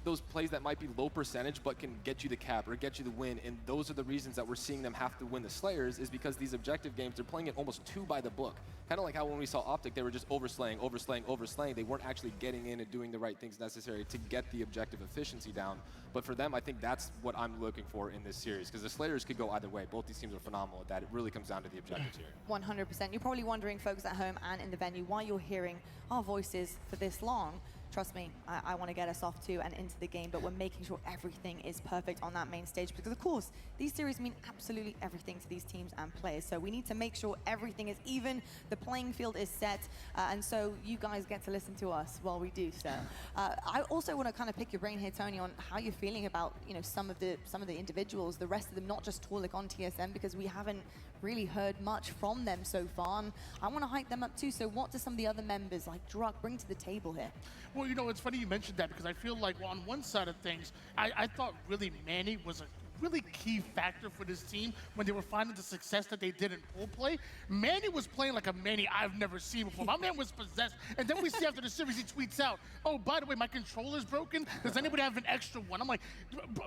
those plays that might be low percentage but can get you the cap or get you the win. And those are the reasons that we're seeing them have to win the Slayers, is because these objective games, they're playing it almost too by the book. Kind of like how when we saw Optic, they were just overslaying. They weren't actually getting in and doing the right things necessary to get the objective efficiency down. But for them, I think that's what I'm looking for in this series, because the Slayers could go either way. Both these teams are phenomenal at that. It really comes down to the objectives here. 100%. You're probably wondering, folks at home and in the venue, why you're hearing our voices for this long. Trust me, I want to get us off to and into the game, but we're making sure everything is perfect on that main stage, because of course, these series mean absolutely everything to these teams and players. So we need to make sure everything is even, the playing field is set, and so you guys get to listen to us while we do so. I also want to kind of pick your brain here, Tony, on how you're feeling about some of the individuals, the rest of them, not just Torlik on TSM, because we haven't really heard much from them so far, and I want to hype them up too. So what do some of the other members like Druck bring to the table here? Well, it's funny you mentioned that, because I feel like, well, on one side of things, I thought really Manny was a really key factor for this team when they were finding the success that they did in pool play. Manny was playing like a Manny I've never seen before. My man was possessed. And then we see after the series, he tweets out, oh, by the way, my controller's broken. Does anybody have an extra one? I'm like,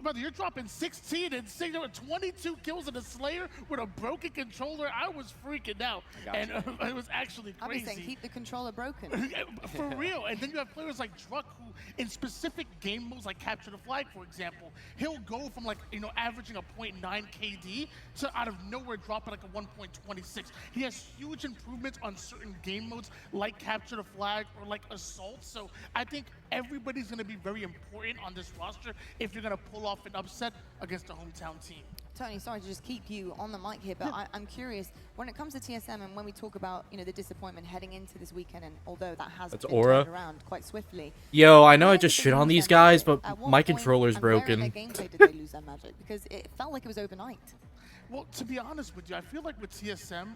brother, you're dropping 16 and 22 kills in a Slayer with a broken controller. I was freaking out. And it was actually crazy. I'll be saying, keep the controller broken. For real. And then you have players like Druck, who in specific game modes like Capture the Flag, for example, he'll go from averaging a 0.9 KD to out of nowhere dropping like a 1.26. He has huge improvements on certain game modes like Capture the Flag or like Assault. So I think everybody's going to be very important on this roster if you're going to pull off an upset against a hometown team. Tony, sorry to just keep you on the mic here, but I'm curious, when it comes to TSM and when we talk about, the disappointment heading into this weekend, and although that has been turned around quite swiftly. Yo, I know I just shit on these guys, but my controller's broken. Where in their gameplay did they lose their magic? Because it felt like it was overnight. Well, to be honest with you, I feel like with TSM,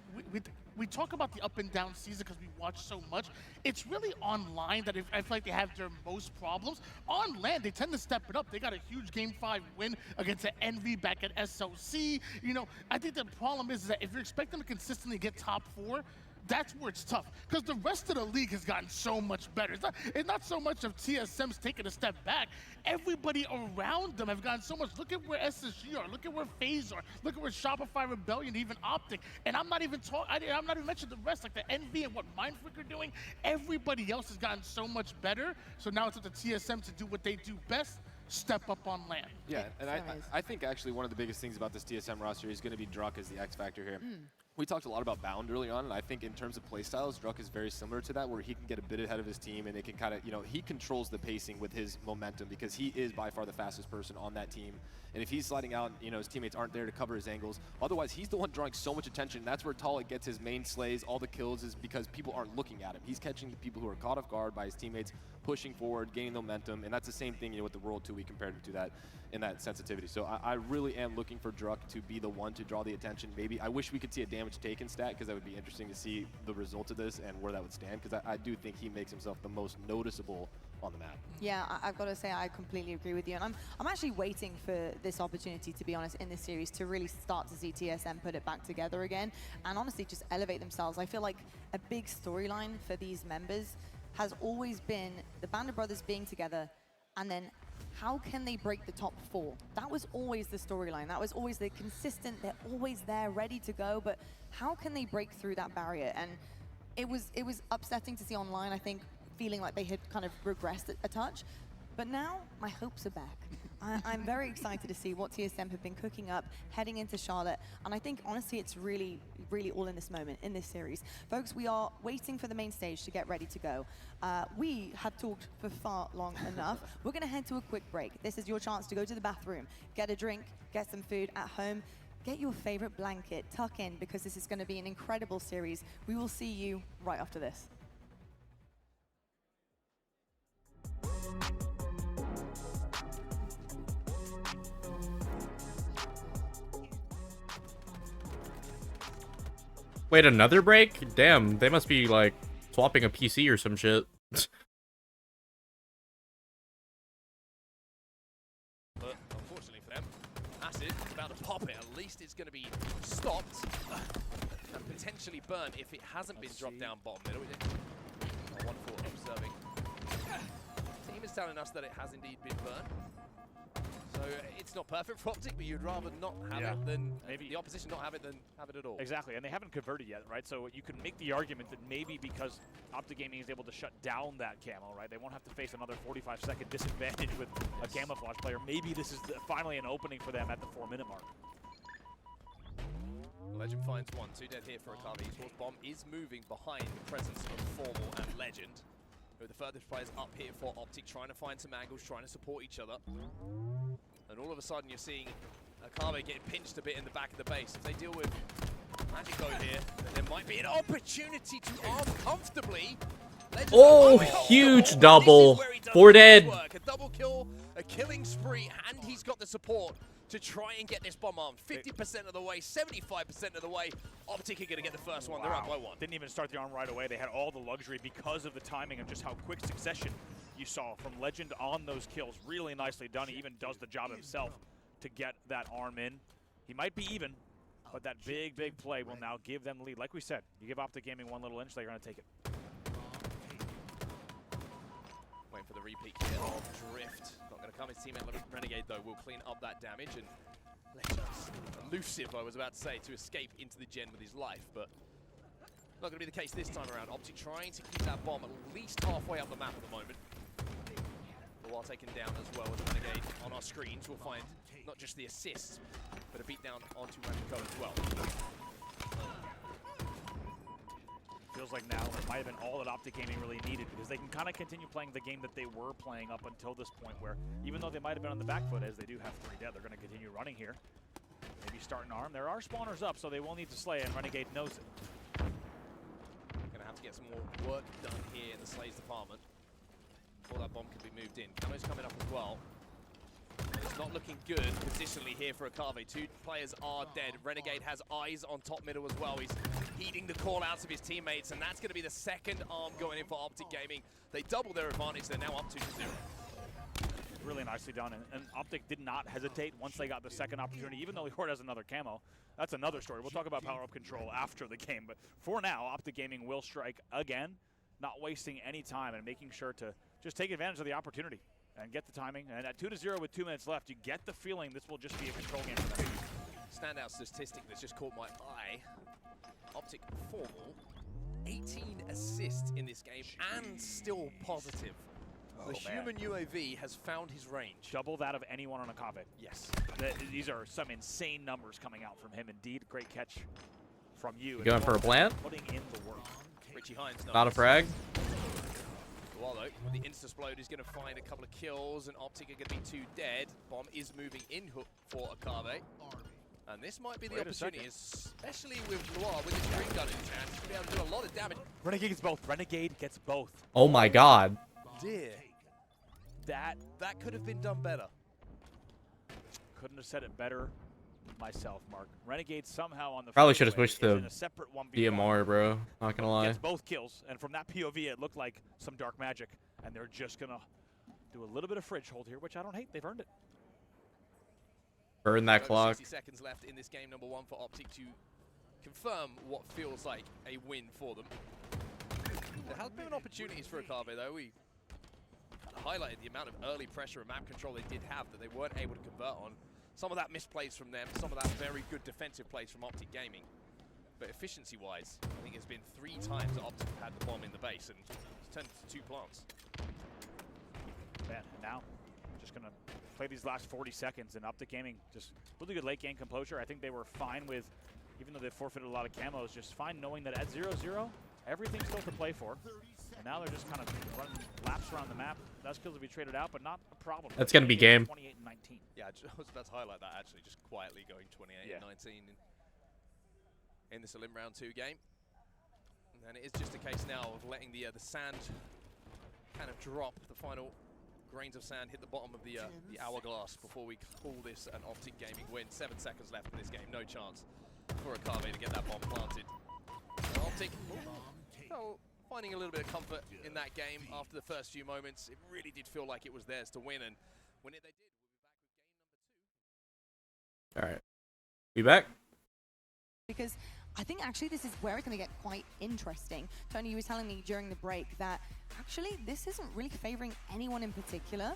we talk about the up and down season because we watch so much. It's really online that I feel like they have their most problems. On land, they tend to step it up. They got a huge Game 5 win against the Envy back at SOC. You know, I think the problem is that if you're expecting them to consistently get top 4, that's where it's tough, because the rest of the league has gotten so much better. It's not so much of TSM's taking a step back. Everybody around them have gotten so much. Look at where SSG are. Look at where FaZe are. Look at where Shopify Rebellion, even Optic. And I'm not even mentioning the rest, like the Envy and what Mindfreak are doing. Everybody else has gotten so much better. So now it's up to TSM to do what they do best. Step up on land. Yeah, and I think actually one of the biggest things about this TSM roster is going to be Druck as the X factor here. We talked a lot about Bound early on, and I think in terms of playstyles, Druck is very similar to that, where he can get a bit ahead of his team, and they can kind of, you know, he controls the pacing with his momentum because he is by far the fastest person on that team. And if he's sliding out, you know, his teammates aren't there to cover his angles. Otherwise, he's the one drawing so much attention. That's where Talik gets his main slays, all the kills, is because people aren't looking at him. He's catching the people who are caught off guard by his teammates, pushing forward, gaining momentum, and that's the same thing, you know, with the World 2 we compared him to that in that sensitivity. So I really am looking for Druck to be the one to draw the attention. Maybe I wish we could see a damage taken stat, because that would be interesting to see the result of this and where that would stand, because I do think he makes himself the most noticeable on the map. Yeah, I've got to say I completely agree with you, and I'm actually waiting for this opportunity, to be honest, in this series to really start to see TSM put it back together again, and honestly just elevate themselves. I feel like a big storyline for these members has always been the Band of Brothers being together, and then how can they break the top 4? That was always the storyline. That was always the consistent, they're always there, ready to go, but how can they break through that barrier? And it was upsetting to see online, I think, feeling like they had kind of regressed a touch. But now, my hopes are back. I'm very excited to see what TSM have been cooking up heading into Charlotte. And I think, honestly, it's really, really all in this moment, in this series. Folks, we are waiting for the main stage to get ready to go. We have talked for far long enough. We're going to head to a quick break. This is your chance to go to the bathroom, get a drink, get some food at home, get your favorite blanket, tuck in, because this is going to be an incredible series. We will see you right after this. Wait, another break? Damn, they must be, like, swapping a PC or some shit. But unfortunately for them, Acid is about to pop it. At least it's going to be stopped and potentially burned if it hasn't been dropped down bottom middle. One for observing. Team is telling us that it has indeed been burned. So it's not perfect for Optic, but you'd rather not have it than maybe the opposition not have it than have it at all. Exactly, and they haven't converted yet, right? So you can make the argument that maybe because Optic Gaming is able to shut down that camo, right? They won't have to face another 45-second disadvantage with a camouflage player. Maybe this is finally an opening for them at the 4-minute mark. Legend finds one, 2 dead here for Akabe. Esports Bomb is moving behind the presence of Formal and Legend, who are the furthest players up here for Optic, trying to find some angles, trying to support each other. And all of a sudden you're seeing Akabe getting pinched a bit in the back of the base. If they deal with Magic Boat here, then there might be an opportunity to arm comfortably. Legend huge double. 4 dead. A double kill, a killing spree, and he's got the support to try and get this bomb armed. 50% of the way, 75% of the way. Optic are going to get the first one. They're up by 1. Didn't even start the arm right away. They had all the luxury because of the timing of just how quick succession you saw from Legend on those kills. Really nicely done. He even does the job himself to get that arm in. He might be even, but that big play will now give them the lead. Like we said, you give Optic Gaming 1 little inch, they're going to take it. Waiting for the repeat here of Drift. Not going to come. His teammate Renegade, though, will clean up that damage. And Legend's elusive, I was about to say, to escape into the gen with his life, but not going to be the case this time around. Optic trying to keep that bomb at least halfway up the map at the moment. But while taken down as well as Renegade on our screens, we'll find not just the assists, but a beat down onto Ramco as well. Feels like now it might have been all that Optic Gaming really needed, because they can kind of continue playing the game that they were playing up until this point, where even though they might have been on the back foot, as they do have 3 dead, they're going to continue running here. Maybe start an arm. There are spawners up, so they will need to slay, and Renegade knows it. Going to have to get some more work done here in the Slays department before that bomb can be moved in. Camo's coming up as well. It's not not looking good positionally here for Akave. 2 players are dead. Renegade has eyes on top middle as well. He's heeding the call-outs of his teammates, and that's going to be the second arm going in for Optic Gaming. They double their advantage. They're now up 2-0. Really nicely done, and Optic did not hesitate once they got the second opportunity, even though Lord has another camo. That's another story. We'll talk about power-up control after the game, but for now, Optic Gaming will strike again, not wasting any time and making sure to just take advantage of the opportunity and get the timing. And at 2-0 with 2 minutes left, you get the feeling this will just be a control game for them. Standout statistic that's just caught my eye. Optic Formal, 18 assists in this game and still positive. The human UAV has found his range. Double that of anyone on Akave. Yes. These are some insane numbers coming out from him. Indeed, great catch from you. Going for a plant? Putting in the work. Richie Hines. Not a frag. Wallow with the insta-splode is going to find a couple of kills, and Optic are going to be 2 dead. Bomb is moving in for Akave. And this might be the opportunity, especially with Noir with his green gun in his hand. He's going to be able to do a lot of damage. Renegade gets both. Renegade gets both. Oh my god. Dear. That could have been done better. Couldn't have said it better myself, Mark. Renegade somehow on the Probably should have switched to to DMR, bro. Not gonna lie. Gets both kills, and from that POV, it looked like some dark magic, and they're just gonna do a little bit of fridge hold here, which I don't hate. They've earned it. Burn that clock. 60 seconds left in this game number 1 for Optic to confirm what feels like a win for them. There has been opportunities for Akave, though. We highlighted the amount of early pressure and map control they did have that they weren't able to convert on. Some of that misplays from them, some of that very good defensive plays from Optic Gaming. But efficiency-wise, I think it's been 3 times that Optic have had the bomb in the base, and it's turned to 2 plants. Man, and now just gonna play these last 40 seconds, and Optic Gaming just really good late game composure. I think they were fine with, even though they forfeited a lot of camos, just fine knowing that at 0-0, everything's still to play for. And now they're just kind of running laps around the map. Those kills will be traded out, but not a problem. That's gonna be game. 28 and 19. Yeah, I was about to highlight that actually, just quietly going 28 and 19 in this Elim round 2 game. And it is just a case now of letting the sand kind of drop, the final grains of sand hit the bottom of the hourglass before we call this an Optic Gaming win. 7 seconds left in this game, no chance for Akave to get that bomb planted. And Optic, finding a little bit of comfort in that game after the first few moments. It really did feel like it was theirs to win, and when they did, we'll be back with game number 2. All right. Be back? Because I think actually this is where it's going to get quite interesting. Tony, you were telling me during the break that actually this isn't really favoring anyone in particular,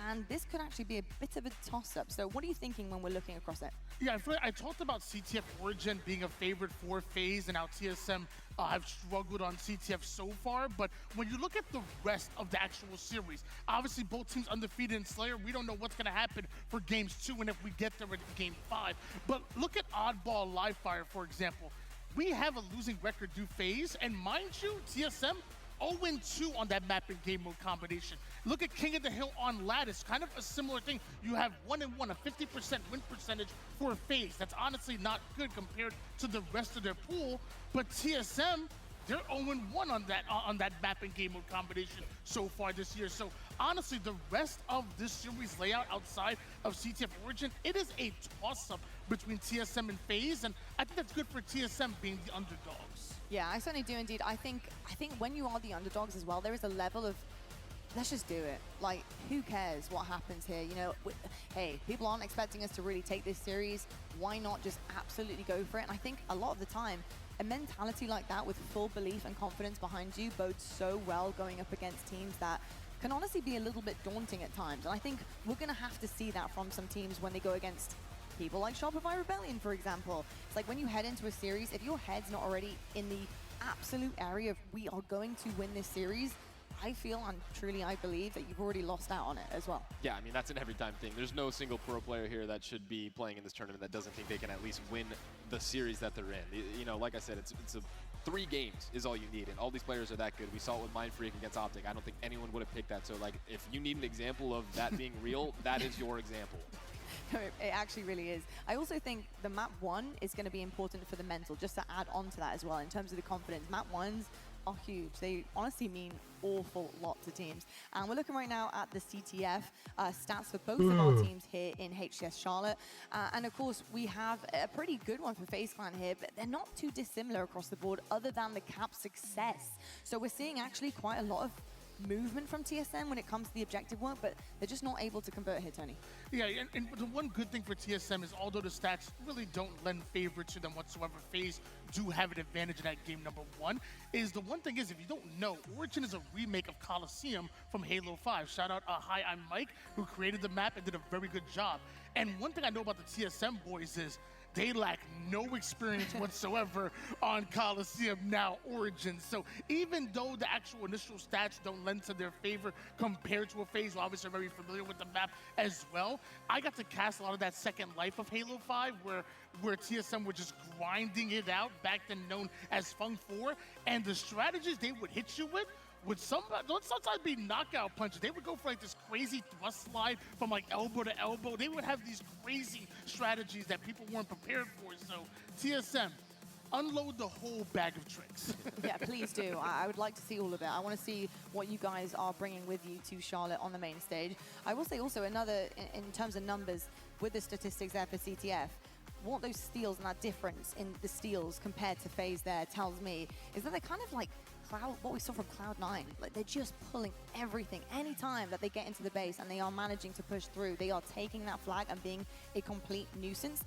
and this could actually be a bit of a toss-up. So what are you thinking when we're looking across it? Yeah, I feel like I talked about CTF Origin being a favorite for FaZe, and how TSM have struggled on CTF so far. But when you look at the rest of the actual series, obviously both teams undefeated in Slayer. We don't know what's going to happen for games 2 and if we get there in game 5. But look at Oddball Livefire, for example. We have a losing record due FaZe, and mind you, TSM 0-2 on that map and game mode combination. Look at King of the Hill on Lattice, kind of a similar thing. You have 1-1, a 50% win percentage for FaZe. That's honestly not good compared to the rest of their pool, but TSM, they're 0-1 on that map and game mode combination so far this year. So honestly, the rest of this series layout outside of CTF Origin, it is a toss-up between TSM and FaZe, and I think that's good for TSM being the underdogs. Yeah, I certainly do indeed. I think when you are the underdogs as well, there is a level of, let's just do it. Like, who cares what happens here? You know, hey, people aren't expecting us to really take this series. Why not just absolutely go for it? And I think a lot of the time, a mentality like that with full belief and confidence behind you bodes so well going up against teams that can honestly be a little bit daunting at times. And I think we're going to have to see that from some teams when they go against people like Shopify Rebellion, for example. It's like when you head into a series, if your head's not already in the absolute area of we are going to win this series, I feel and truly I believe that you've already lost out on it as well. Yeah, I mean, that's an every time thing. There's no single pro player here that should be playing in this tournament that doesn't think they can at least win the series that they're in. You know, like I said, it's 3 games is all you need, and all these players are that good. We saw it with Mindfreak against Optic. I don't think anyone would have picked that. So, like, if you need an example of that being real, that is your example. It actually really is. I also think the map 1 is going to be important for the mental, just to add on to that as well, in terms of the confidence. Map 1's are huge. They honestly mean awful lot to teams. And we're looking right now at the CTF stats for both of our teams here in HCS Charlotte. And of course, we have a pretty good one for FaZe Clan here, but they're not too dissimilar across the board other than the cap success. So we're seeing actually quite a lot of movement from TSM when it comes to the objective work, but they're just not able to convert here, Tony. Yeah, and the one good thing for TSM is although the stats really don't lend favor to them whatsoever, FaZe do have an advantage in that game. Number one is the one thing is, if you don't know, Origin is a remake of Coliseum from Halo 5. Shout out, hi, I'm Mike, who created the map and did a very good job. And one thing I know about the TSM boys is they lack no experience whatsoever on Coliseum, now Origins. So even though the actual initial stats don't lend to their favor compared to a FaZe, who obviously are very familiar with the map as well, I got to cast a lot of that second life of Halo 5 where TSM were just grinding it out, back then known as Fung 4, and the strategies they would hit you with would sometimes be knockout punches. They would go for like this crazy thrust slide from like elbow to elbow. They would have these crazy strategies that people weren't prepared for. So TSM, unload the whole bag of tricks. Yeah, please do. I would like to see all of it. I want to see what you guys are bringing with you to Charlotte on the main stage. I will say also another, in terms of numbers, with the statistics there for CTF, what those steals and that difference in the steals compared to FaZe there tells me is that they're kind of like what we saw from Cloud9. Like, they're just pulling everything. Anytime that they get into the base and they are managing to push through, they are taking that flag and being a complete nuisance.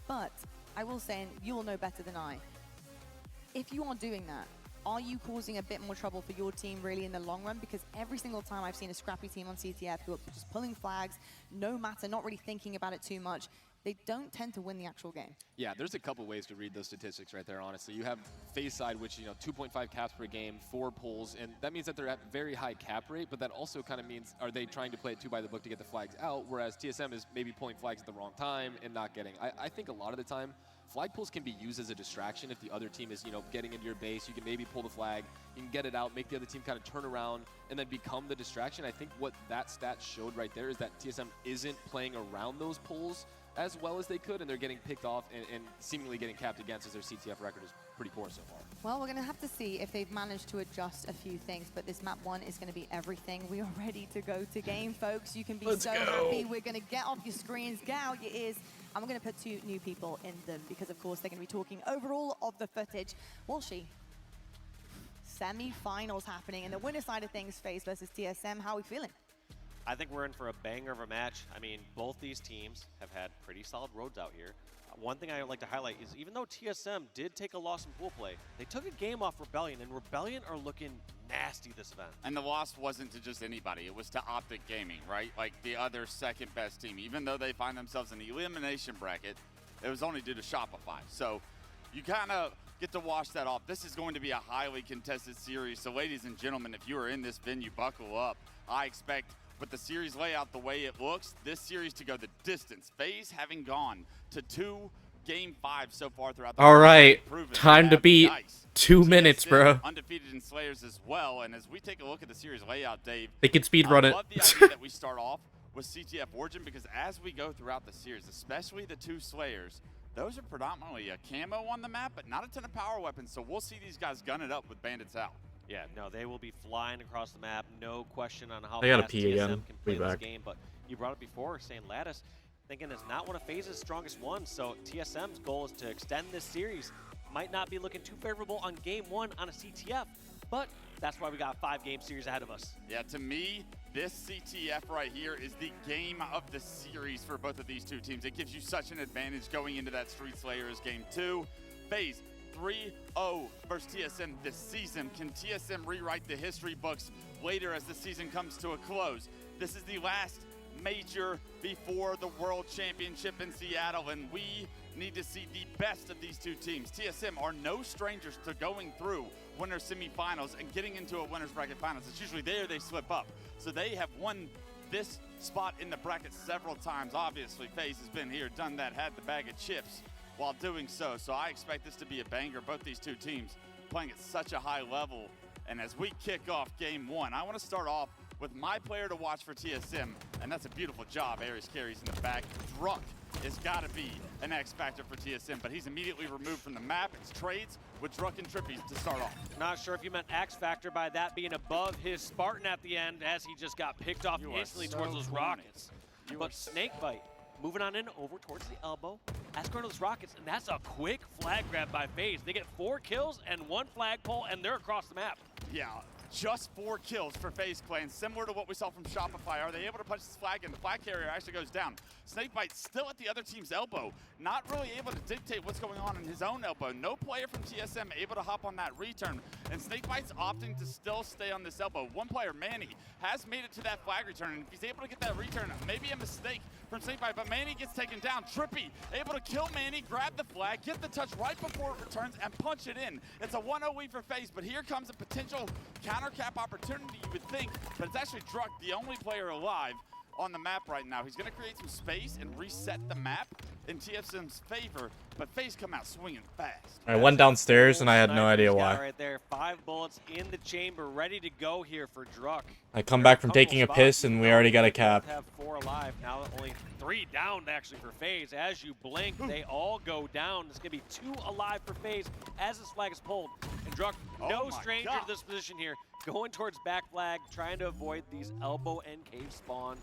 But I will say, and you'll know better than I, if you are doing that, are you causing a bit more trouble for your team really in the long run? Because every single time I've seen a scrappy team on CTF who are just pulling flags, no matter, not really thinking about it too much, they don't tend to win the actual game. Yeah, there's a couple ways to read those statistics right there, honestly. You have FaZe side, which, 2.5 caps per game, 4 pulls, and that means that they're at very high cap rate, but that also kind of means, are they trying to play it 2 by the book to get the flags out, whereas TSM is maybe pulling flags at the wrong time and not getting. I think a lot of the time, flag pulls can be used as a distraction. If the other team is, getting into your base, you can maybe pull the flag, you can get it out, make the other team kind of turn around, and then become the distraction. I think what that stat showed right there is that TSM isn't playing around those pulls as well as they could, and they're getting picked off and seemingly getting capped against, as their CTF record is pretty poor so far. Well, we're going to have to see if they've managed to adjust a few things, but this map 1 is going to be everything. We are ready to go to game, folks. You can be so happy. We're going to get off your screens, get out your ears, and we're going to put 2 new people in them because, of course, they're going to be talking overall of the footage. Walshy, semi-finals happening, and the winner side of things, FaZe versus TSM. How are we feeling? I think we're in for a banger of a match. I mean, both these teams have had pretty solid roads out here. One thing I would like to highlight is even though TSM did take a loss in pool play, they took a game off Rebellion, and Rebellion are looking nasty this event. And the loss wasn't to just anybody. It was to Optic Gaming, right? Like the other second best team. Even though they find themselves in the elimination bracket, it was only due to Shopify. So you kind of get to wash that off. This is going to be a highly contested series. So ladies and gentlemen, if you are in this venue, buckle up. I expect, with the series layout the way it looks, this series to go the distance. FaZe having gone to 2 Game 5 so far throughout the All right, time to beat 2 minutes, bro. Undefeated in Slayers as well, and as we take a look at the series layout, Dave, They can speedrun it. I love the idea that we start off with CTF Origin, because as we go throughout the series, especially the 2 Slayers, those are predominantly a camo on the map, but not a ton of power weapons, so we'll see these guys gun it up with bandits out. Yeah, no, they will be flying across the map. No question on how I gotta fast pee TSM again. can play Be this back. game. But you brought it before, saying Lattice, thinking it's not one of FaZe's strongest ones. So TSM's goal is to extend this series. Might not be looking too favorable on game 1 on a CTF, but that's why we got a 5-game series ahead of us. Yeah, to me, this CTF right here is the game of the series for both of these 2 teams. It gives you such an advantage going into that Street Slayers game 2. FaZe 3-0 versus TSM this season. Can TSM rewrite the history books later as the season comes to a close? This is the last major before the World Championship in Seattle, and we need to see the best of these 2 teams. TSM are no strangers to going through winner semifinals and getting into a winner's bracket finals. It's usually there they slip up. So they have won this spot in the bracket several times. Obviously, FaZe has been here, done that, had the bag of chips while doing so. So I expect this to be a banger. Both these 2 teams playing at such a high level. And as we kick off game 1, I want to start off with my player to watch for TSM, And that's a beautiful job. Aries carries in the back. Druck has got to be an X factor for TSM, but he's immediately removed from the map. It's trades with Druck and Trippy to start off. Not sure if you meant X Factor by that being above his Spartan at the end, as he just got picked off instantly towards those rockets. But Snakebite moving on in over towards the elbow. As going to those rockets, and that's a quick flag grab by FaZe. They get 4 kills and 1 flagpole, and they're across the map. Yeah, just 4 kills for FaZe Clan, similar to what we saw from Shopify. Are they able to punch this flag in? The flag carrier actually goes down. Snakebite still at the other team's elbow, not really able to dictate what's going on in his own elbow. No player from TSM able to hop on that return, and Snakebite's opting to still stay on this elbow. One player, Manny, has made it to that flag return, and if he's able to get that return, maybe a mistake from Snakebite, but Manny gets taken down. Trippy able to kill Manny, grab the flag, get the touch right before it returns, and punch it in. It's a 1-0 lead for FaZe, but here comes a potential counter cap opportunity, you would think, but it's actually Druck, the only player alive on the map right now. He's going to create some space and reset the map in TSM's favor, but FaZe come out swinging fast. I went downstairs and I had no idea why. Right there, 5 bullets in the chamber, ready to go here for Druck. I come back from taking a piss and we already got a cap. Have 4 alive now, only 3 down actually for FaZe. As you blink, they all go down. It's gonna be 2 alive for FaZe as this flag is pulled. And Druck, no stranger to this position here, going towards back flag, trying to avoid these elbow and cave spawn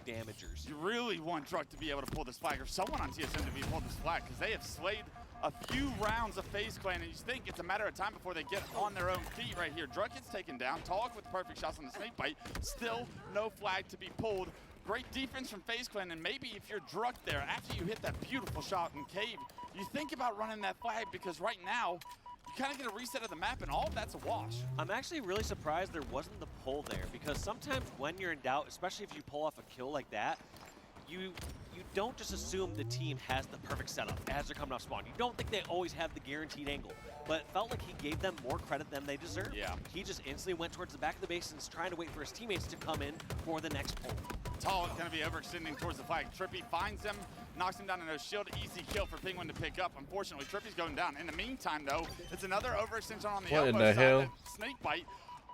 damagers. You really want Druck to be able to pull this flag, or someone on TSM to be able to pull this flag, because they have slayed a few rounds of FaZe Clan, and you think it's a matter of time before they get on their own feet right here. Druck gets taken down. Tog with perfect shots on the Snakebite. Still no flag to be pulled. Great defense from FaZe Clan, and maybe if you're Druck there, after you hit that beautiful shot in Cave, you think about running that flag, because right now, you kind of get a reset of the map, and all of that's a wash. I'm actually really surprised there wasn't the pull there, because sometimes when you're in doubt, especially if you pull off a kill like that, you don't just assume the team has the perfect setup as they're coming off spawn. You don't think they always have the guaranteed angle, but it felt like he gave them more credit than they deserved. Yeah. He just instantly went towards the back of the base and is trying to wait for his teammates to come in for the next pull. Tall is going to be overextending towards the flag. Trippy finds him, knocks him down in a shield. Easy kill for Penguin to pick up. Unfortunately, Trippy's going down. In the meantime, though, it's another overextension on the elbow What in the hell? Snakebite,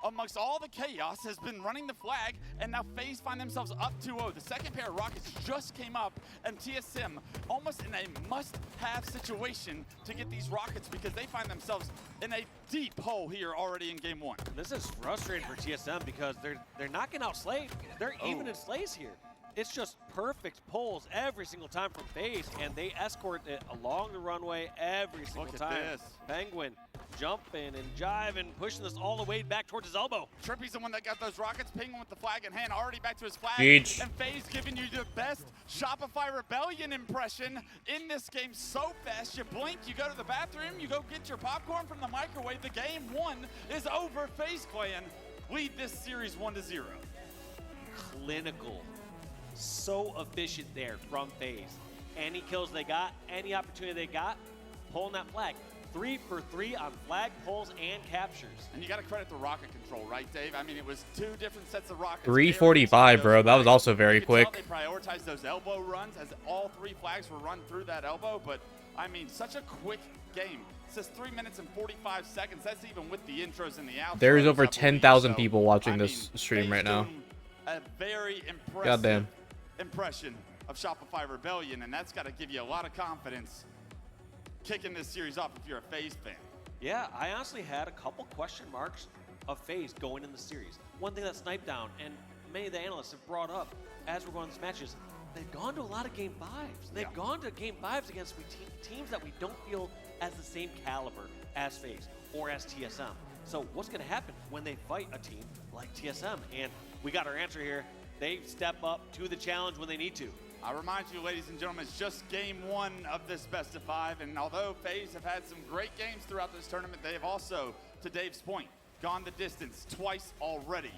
amongst all the chaos, has been running the flag, and now FaZe find themselves up 2-0. The second pair of rockets just came up, and TSM almost in a must-have situation to get these rockets, because they find themselves in a deep hole here already in game 1. This is frustrating for TSM because they're not getting outslayed. They're even in slays here. It's just perfect pulls every single time from FaZe, and they escort it along the runway every single time. This. Penguin jumping and jiving, pushing this all the way back towards his elbow. Trippy's the one that got those rockets. Penguin with the flag in hand, already back to his flag. Huge. And FaZe giving you the best Shopify Rebellion impression in this game so fast. You blink, you go to the bathroom, you go get your popcorn from the microwave. The game 1 is over. FaZe Clan lead this series 1-0. Clinical. So efficient there from FaZe. Any kills they got, any opportunity they got, pulling that flag. 3 for 3 on flag pulls and captures. And you got to credit the rocket control, right, Dave? I mean, it was 2 different sets of rockets. 3:45, bro. That was also very quick. They prioritized those elbow runs as all 3 flags were run through that elbow. But, I mean, such a quick game. It says 3 minutes and 45 seconds. That's even with the intros and the outros. There's over 10,000 people watching this stream right now. A very impressive Goddamn. impression of Shopify Rebellion, and that's got to give you a lot of confidence kicking this series off if you're a FaZe fan. Yeah, I honestly had a couple question marks of FaZe going in the series. One thing that Sniped down, and many of the analysts have brought up as we're going through matches, they've gone to a lot of game 5s. They've gone to game 5s against teams that we don't feel as the same caliber as FaZe or as TSM. So what's going to happen when they fight a team like TSM? And we got our answer here. They step up to the challenge when they need to. I remind you, ladies and gentlemen, it's just game 1 of this best of 5, and although FaZe have had some great games throughout this tournament, they have also, to Dave's point, gone the distance twice already.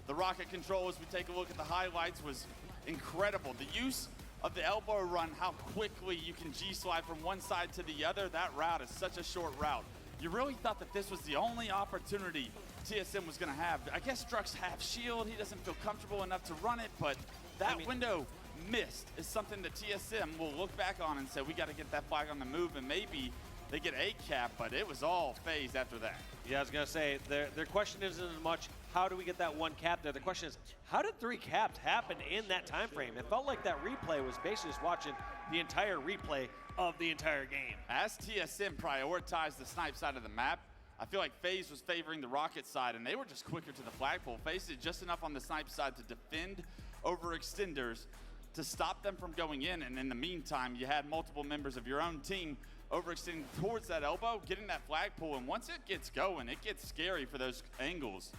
The rocket control, as we take a look at the highlights, was incredible. The use of the elbow run, how quickly you can G-slide from one side to the other, that route is such a short route. You really thought that this was the only opportunity TSM was going to have. I guess Druck's half shield, he doesn't feel comfortable enough to run it, but that window missed is something that TSM will look back on and say, we got to get that flag on the move, and maybe they get a cap, but it was all FaZe after that. Yeah, I was going to say, their question isn't as much how do we get that one cap there? The question is, how did 3 caps happen in that time frame? It felt like that replay was basically just watching the entire replay of the entire game. As TSM prioritized the snipe side of the map, I feel like FaZe was favoring the Rocket side, and they were just quicker to the flagpole. FaZe did just enough on the snipe side to defend overextenders to stop them from going in, and in the meantime, you had multiple members of your own team overextending towards that elbow, getting that flagpole, and once it gets going, it gets scary for those angles.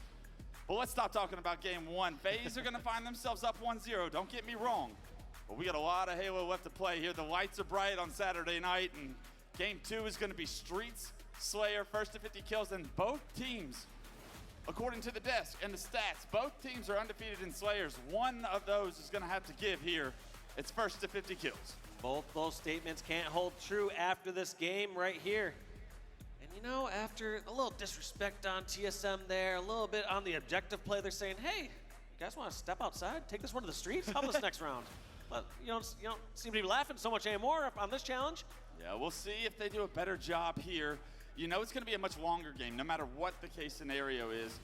But let's stop talking about game 1. FaZe are going to find themselves up 1-0, don't get me wrong. But we got a lot of Halo left to play here. The lights are bright on Saturday night, and game 2 is going to be Streets, Slayer, first to 50 kills, and both teams, according to the desk and the stats, both teams are undefeated in Slayers. One of those is going to have to give here. It's first to 50 kills. Both those statements can't hold true after this game right here. And you know, after a little disrespect on TSM there, a little bit on the objective play, they're saying, hey, you guys want to step outside, take this one to the streets? How about this next round? But you don't seem to be laughing so much anymore on this challenge. Yeah, we'll see if they do a better job here. You know it's going to be a much longer game, no matter what the case scenario is.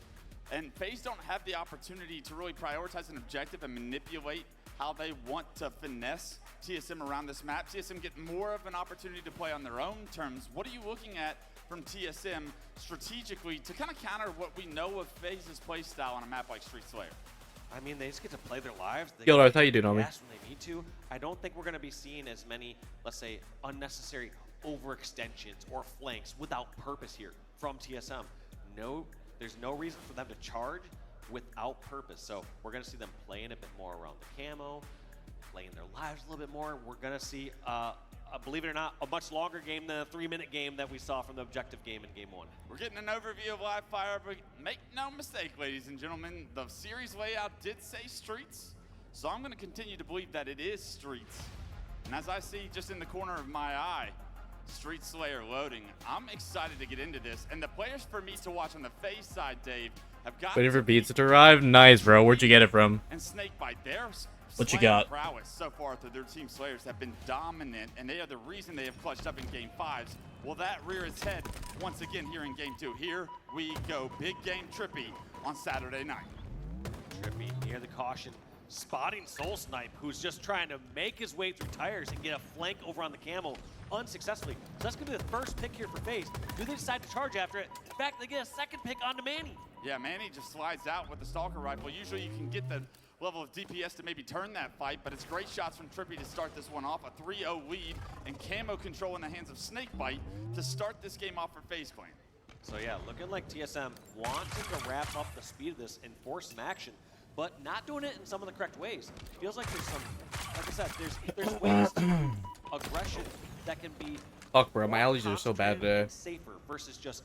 And FaZe don't have the opportunity to really prioritize an objective and manipulate how they want to finesse TSM around this map. TSM get more of an opportunity to play on their own terms. What are you looking at from TSM strategically to kind of counter what we know of FaZe's play style on a map like Street Slayer? I mean, they just get to play their lives. They Yo, Darth, how you doing, homie? when they need to. I don't think we're going to be seeing as many, let's say, unnecessary overextensions or flanks without purpose here from TSM. No, there's no reason for them to charge without purpose. So we're going to see them playing a bit more around the camo, playing their lives a little bit more. We're going to see, believe it or not, a much longer game than a 3-minute game that we saw from the objective game in game 1. We're getting an overview of live fire, but make no mistake, ladies and gentlemen, the series layout did say Streets, so I'm going to continue to believe that it is Streets. And as I see just in the corner of my eye, Street Slayer loading, I'm excited to get into this. And the players for me to watch on the FaZe side, Dave, have got Waiting for pizza to arrive. Nice, bro. Where'd you get it from? and Snakebite. Their What you Slayer got? prowess so far through their team Slayers have been dominant, and they are the reason they have clutched up in game 5s. Will that rear its head once again here in game 2? Here we go. Big game Trippy on Saturday night. Trippy near the caution, spotting Soul Snipe, who's just trying to make his way through tires and get a flank over on the camo unsuccessfully. So that's going to be the first pick here for FaZe. Do they decide to charge after it? In fact, they get a second pick onto Manny. Yeah, Manny just slides out with the Stalker rifle. Usually you can get the level of DPS to maybe turn that fight, but it's great shots from Trippy to start this one off. A 3-0 lead and camo control in the hands of Snakebite to start this game off for FaZe Clan. So yeah, looking like TSM wanting to wrap up the speed of this and force some action, but not doing it in some of the correct ways. Feels like there's some, like I said, there's ways to aggression that can be Fuck, bro. My allergies are so bad today. safer versus just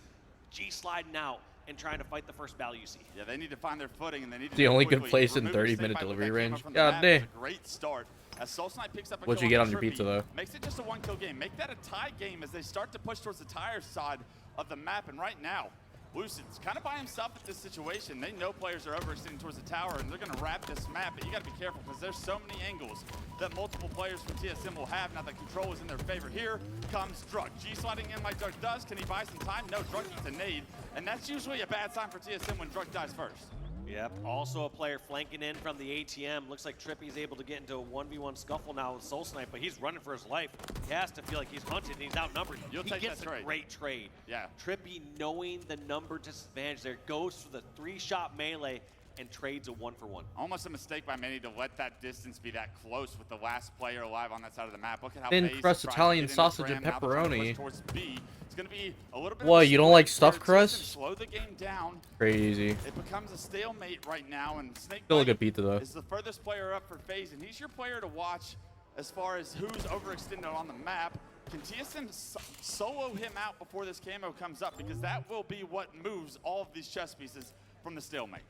G-sliding out and trying to fight the first battle you see. Yeah, they need to find their footing, and they need to The do it only good quickly. place in Removing 30-minute Snakebite delivery with that camo range. from the God map damn. is a great start. As Soul Snipe picks up a What'd kill you get on on your Trippy, pizza, though? Makes it just a 1-kill game. Make that a tie game as they start to push towards the tire side of the map. And right now, Lucid's kind of by himself at this situation. They know players are overextending towards the tower, and they're going to wrap this map. But you got to be careful because there's so many angles that multiple players from TSM will have. Now that control is in their favor. Here comes Druk. G-sliding in like Druk does. Can he buy some time? No, Druk needs a nade. And that's usually a bad sign for TSM when Druk dies first. Yep, also a player flanking in from the ATM. Looks like Trippy's able to get into a 1v1 scuffle now with Soul Snipe, but he's running for his life. He has to feel like he's hunted and he's outnumbered. You'll he take gets that a trade. great trade. Yeah. Trippy, knowing the number disadvantage there, goes for the 3-shot melee and trades a 1-for-1. Almost a mistake by Manny to let that distance be that close with the last player alive on that side of the map. Look at how Thin FaZe crust tried to Italian get into sausage Tram. and Now they're trying to push pepperoni. towards B. It's going to be a little bit What, of a you don't like split stuffed where TSM crust? slow the game down. Crazy. It becomes a stalemate right now, and Still a Snakebite good pizza, though. is the furthest player up for FaZe, and he's your player to watch as far as who's overextended on the map. Can TSM solo him out before this camo comes up? Because that will be what moves all of these chess pieces from the stalemate.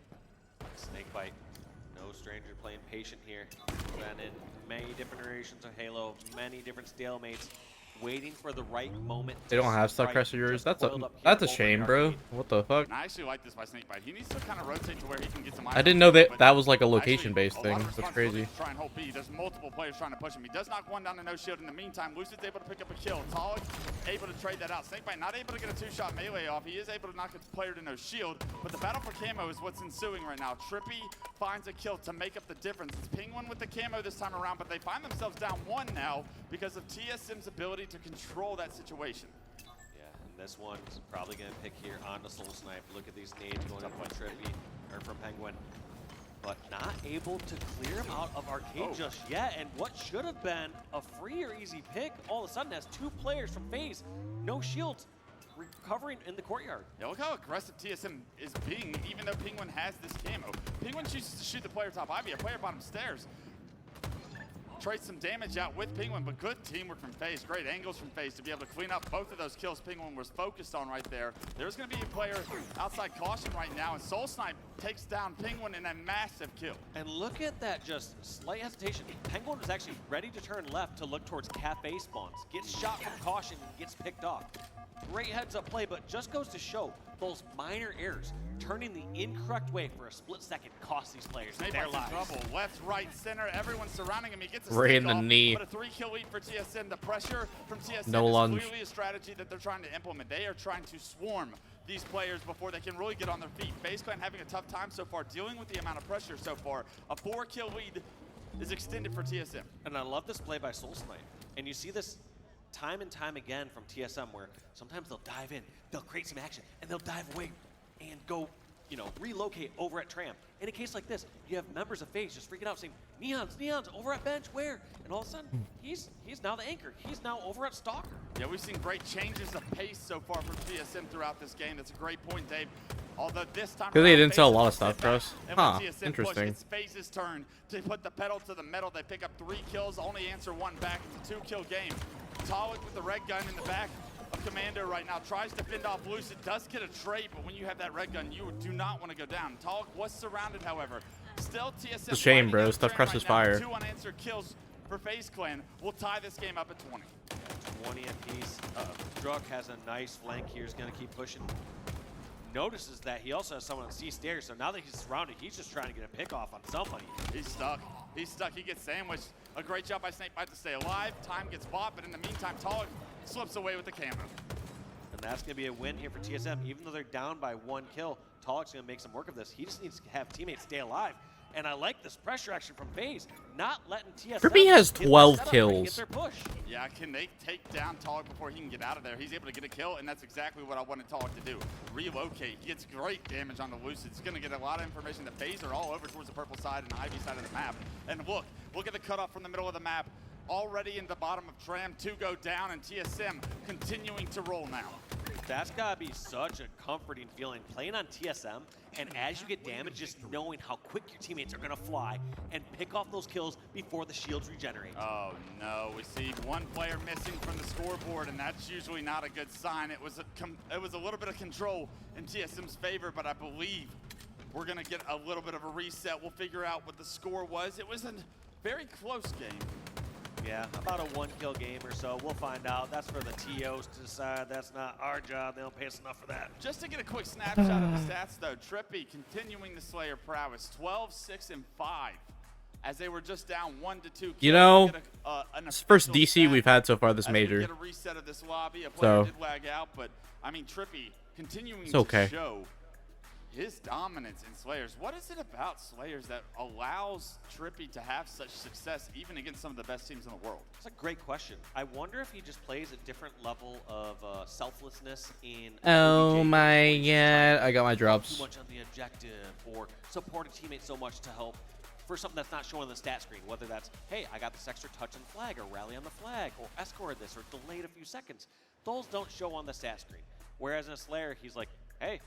Snakebite, no stranger playing patient here. Been in many different iterations of Halo, many different stalemates. waiting for the right moment. They don't have stock cressers. That's a shame, bro. What the fuck? And I actually like this by Snakebite. He needs to kind of rotate to where he can get some. I didn't know that was like a location-based thing. That's crazy. Try and hold B. There's multiple players trying to push him. He does knock one down to no shield. In the meantime, Lucid's able to pick up a kill. Talik able to trade that out. Snakebite not able to get a two-shot melee off. He is able to knock a player to no shield, but the battle for camo is what's ensuing right now. Trippy finds a kill to make up the difference. It's Penguin with the camo this time around, but they find themselves down one now because of TSM's ability to control that situation. Yeah, and this one's probably going to pick here on the Soul Snipe. Look at these nades going up from Trippy, or from Penguin. But not able to clear him out of Arcade just yet. And what should have been a free or easy pick, all of a sudden has two players from FaZe, no shields, recovering in the courtyard. Yeah, look how aggressive TSM is being, even though Penguin has this camo. Penguin chooses to shoot the player top Ivy, a player bottom stairs. Trade some damage out with Penguin, but good teamwork from FaZe. Great angles from FaZe to be able to clean up both of those kills Penguin was focused on right there. There's going to be a player outside caution right now, and Soul Snipe takes down Penguin in a massive kill. And look at that, just slight hesitation. Penguin was actually ready to turn left to look towards cafe spawns. Gets shot from caution and gets picked off. Great heads up play, but just goes to show those minor errors. Turning the incorrect way for a split second costs these players their lives. Trouble. Left, right, center, everyone's surrounding him. He gets a right in stick the off, knee. But a 3-kill lead for TSM. The pressure from TSM No is lunge. clearly a strategy that they're trying to implement. They are trying to swarm these players before they can really get on their feet. FaZe Clan having a tough time so far, dealing with the amount of pressure so far. A 4-kill lead is extended for TSM. And I love this play by Soul Snipe. And you see this time and time again from TSM where sometimes they'll dive in, they'll create some action, and they'll dive away and go, you know, relocate over at Tram. In a case like this, you have members of FaZe just freaking out saying, Neon's over at bench, where? And all of a sudden, he's now the anchor. He's now over at Stalker. Yeah, we've seen great changes of pace so far from TSM throughout this game. That's a great point, Dave. Although this time Because they around, didn't sell a FaZe lot of sit stuff, back, Gross. and when Huh, TSM interesting. Push, it's FaZe's turn to put the pedal to the metal. They pick up 3 kills, only answer 1 back. It's a 2-kill game. Talik with the red gun in the back of Commando right now tries to fend off Lucid, does get a trade, but when you have that red gun, you do not want to go down. Talik was surrounded, however. Still, TSM. It's a shame, bro. Stuff crosses fire. 2 unanswered kills for FaZe Clan will tie this game up at 20. 20 apiece. Druk has a nice flank here. He's going to keep pushing. Notices that he also has someone on C stairs, so now that he's surrounded, he's just trying to get a pick off on somebody. He's stuck. He's stuck. He gets sandwiched. A great job by Snakebite to stay alive. Time gets bought, but in the meantime, Talik slips away with the camo. And that's going to be a win here for TSM. Even though they're down by 1 kill, Talik's going to make some work of this. He just needs to have teammates stay alive. And I like this pressure action from FaZe, not letting TSM Trippy has get 12 set up kills. to get their push. Yeah, can they take down Talik before he can get out of there? He's able to get a kill, and that's exactly what I wanted Talik to do. Relocate. He gets great damage on the Lucid. He's going to get a lot of information. The FaZe are all over towards the purple side and the Ivy side of the map. And look at the cutoff from the middle of the map. Already in the bottom of Tram, 2 go down, and TSM continuing to roll now. That's gotta be such a comforting feeling, playing on TSM, and as you get damage, just knowing how quick your teammates are gonna fly and pick off those kills before the shields regenerate. Oh no, we see 1 player missing from the scoreboard, and that's usually not a good sign. It was a little bit of control in TSM's favor, but I believe we're gonna get a little bit of a reset. We'll figure out what the score was. It was a very close game. Yeah, about a 1-kill game or so. We'll find out. That's for the TOs to decide. That's not our job. They don't pay us enough for that. Just to get a quick snapshot of the stats, though, Trippy continuing the Slayer prowess, 12, 6, and 5, as they were just down 1 to 2 kills. You know, it's the first DC we've had so far this as major. we get a reset of this lobby. A player So did lag out, but I mean, Trippy continuing It's okay. to show his dominance in Slayers. What is it about Slayers that allows Trippy to have such success even against some of the best teams in the world? That's a great question. I wonder if he just plays a different level of selflessness in Oh OBJ, my god, I got my drops. too much on the objective or support a teammate so much to help for something that's not showing on the stat screen, whether that's, hey, I got this extra touch on the flag or rally on the flag or escort this or delayed a few seconds. Those don't show on the stat screen. Whereas in a Slayer, he's like, hey,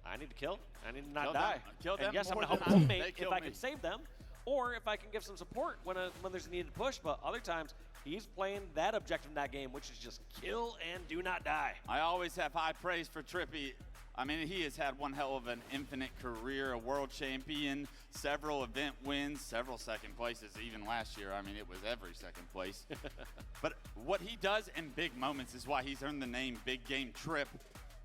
I need to kill. I need to not die. Kill them and yes, I'm more going to help than a they teammate if kill I me. can save them, or if I can give some support when there's a needed push. But other times, he's playing that objective in that game, which is just kill and do not die. I always have high praise for Trippy. I mean, he has had one hell of an infinite career, a world champion, several event wins, several second places, even last year. I mean, it was every second place. But what he does in big moments is why he's earned the name Big Game Trip.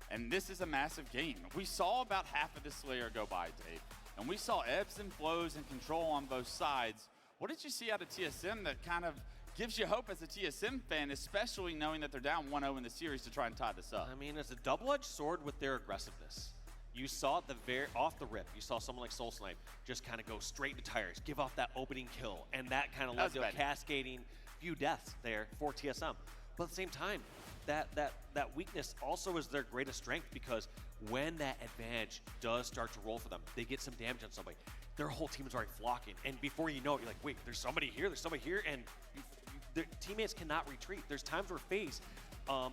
And this is a massive game. We saw about half of this Slayer go by, Dave. And we saw ebbs and flows and control on both sides. What did you see out of TSM that kind of gives you hope as a TSM fan, especially knowing that they're down 1-0 in the series to try and tie this up? I mean, it's a double-edged sword with their aggressiveness. You saw at the off the rip, you saw someone like Soul Snipe just kind of go straight to tires, give off that opening kill, and that kind of led to a cascading few deaths there for TSM. But at the same time, that weakness also is their greatest strength, because when that advantage does start to roll for them, they get some damage on somebody, their whole team is already flocking. And before you know it, you're like, wait, there's somebody here, and their teammates cannot retreat. There's times where FaZe,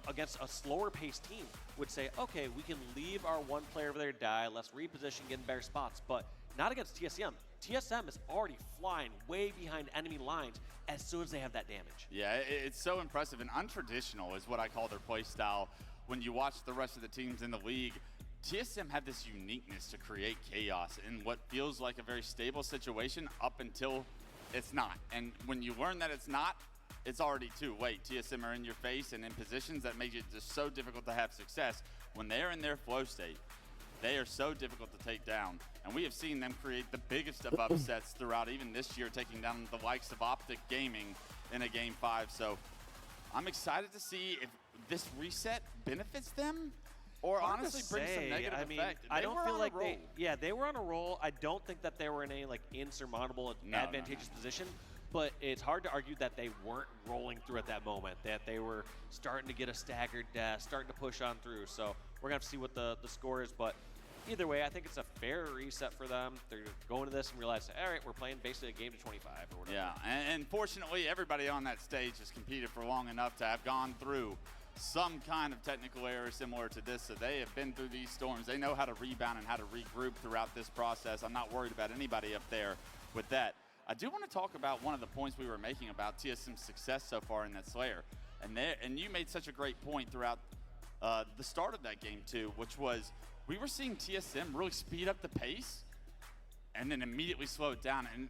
against a slower paced team, would say, okay, we can leave our one player over there to die, let's reposition, get in better spots, but not against TSM. TSM is already flying way behind enemy lines as soon as they have that damage. Yeah, it's so impressive and untraditional is what I call their play style. When you watch the rest of the teams in the league, TSM have this uniqueness to create chaos in what feels like a very stable situation up until it's not. And when you learn that it's not, it's already too late. TSM are in your face and in positions that make it just so difficult to have success. When they're in their flow state, they are so difficult to take down. And we have seen them create the biggest of upsets throughout, even this year, taking down the likes of Optic Gaming in a Game 5. So I'm excited to see if this reset benefits them or honestly brings some negative effect. I don't feel like they were on a roll. I don't think that they were in any like insurmountable advantageous position. But it's hard to argue that they weren't rolling through at that moment, that they were starting to get a staggered death, starting to push on through. So we're going to have to see what the score is. But either way, I think it's a fair reset for them. They're going to this and realize, all right, we're playing basically a game to 25 or whatever. Yeah, and fortunately, everybody on that stage has competed for long enough to have gone through some kind of technical error similar to this. So they have been through these storms. They know how to rebound and how to regroup throughout this process. I'm not worried about anybody up there with that. I do want to talk about one of the points we were making about TSM's success so far in that Slayer. And you made such a great point throughout the start of that game too, which was we were seeing TSM really speed up the pace and then immediately slow it down. And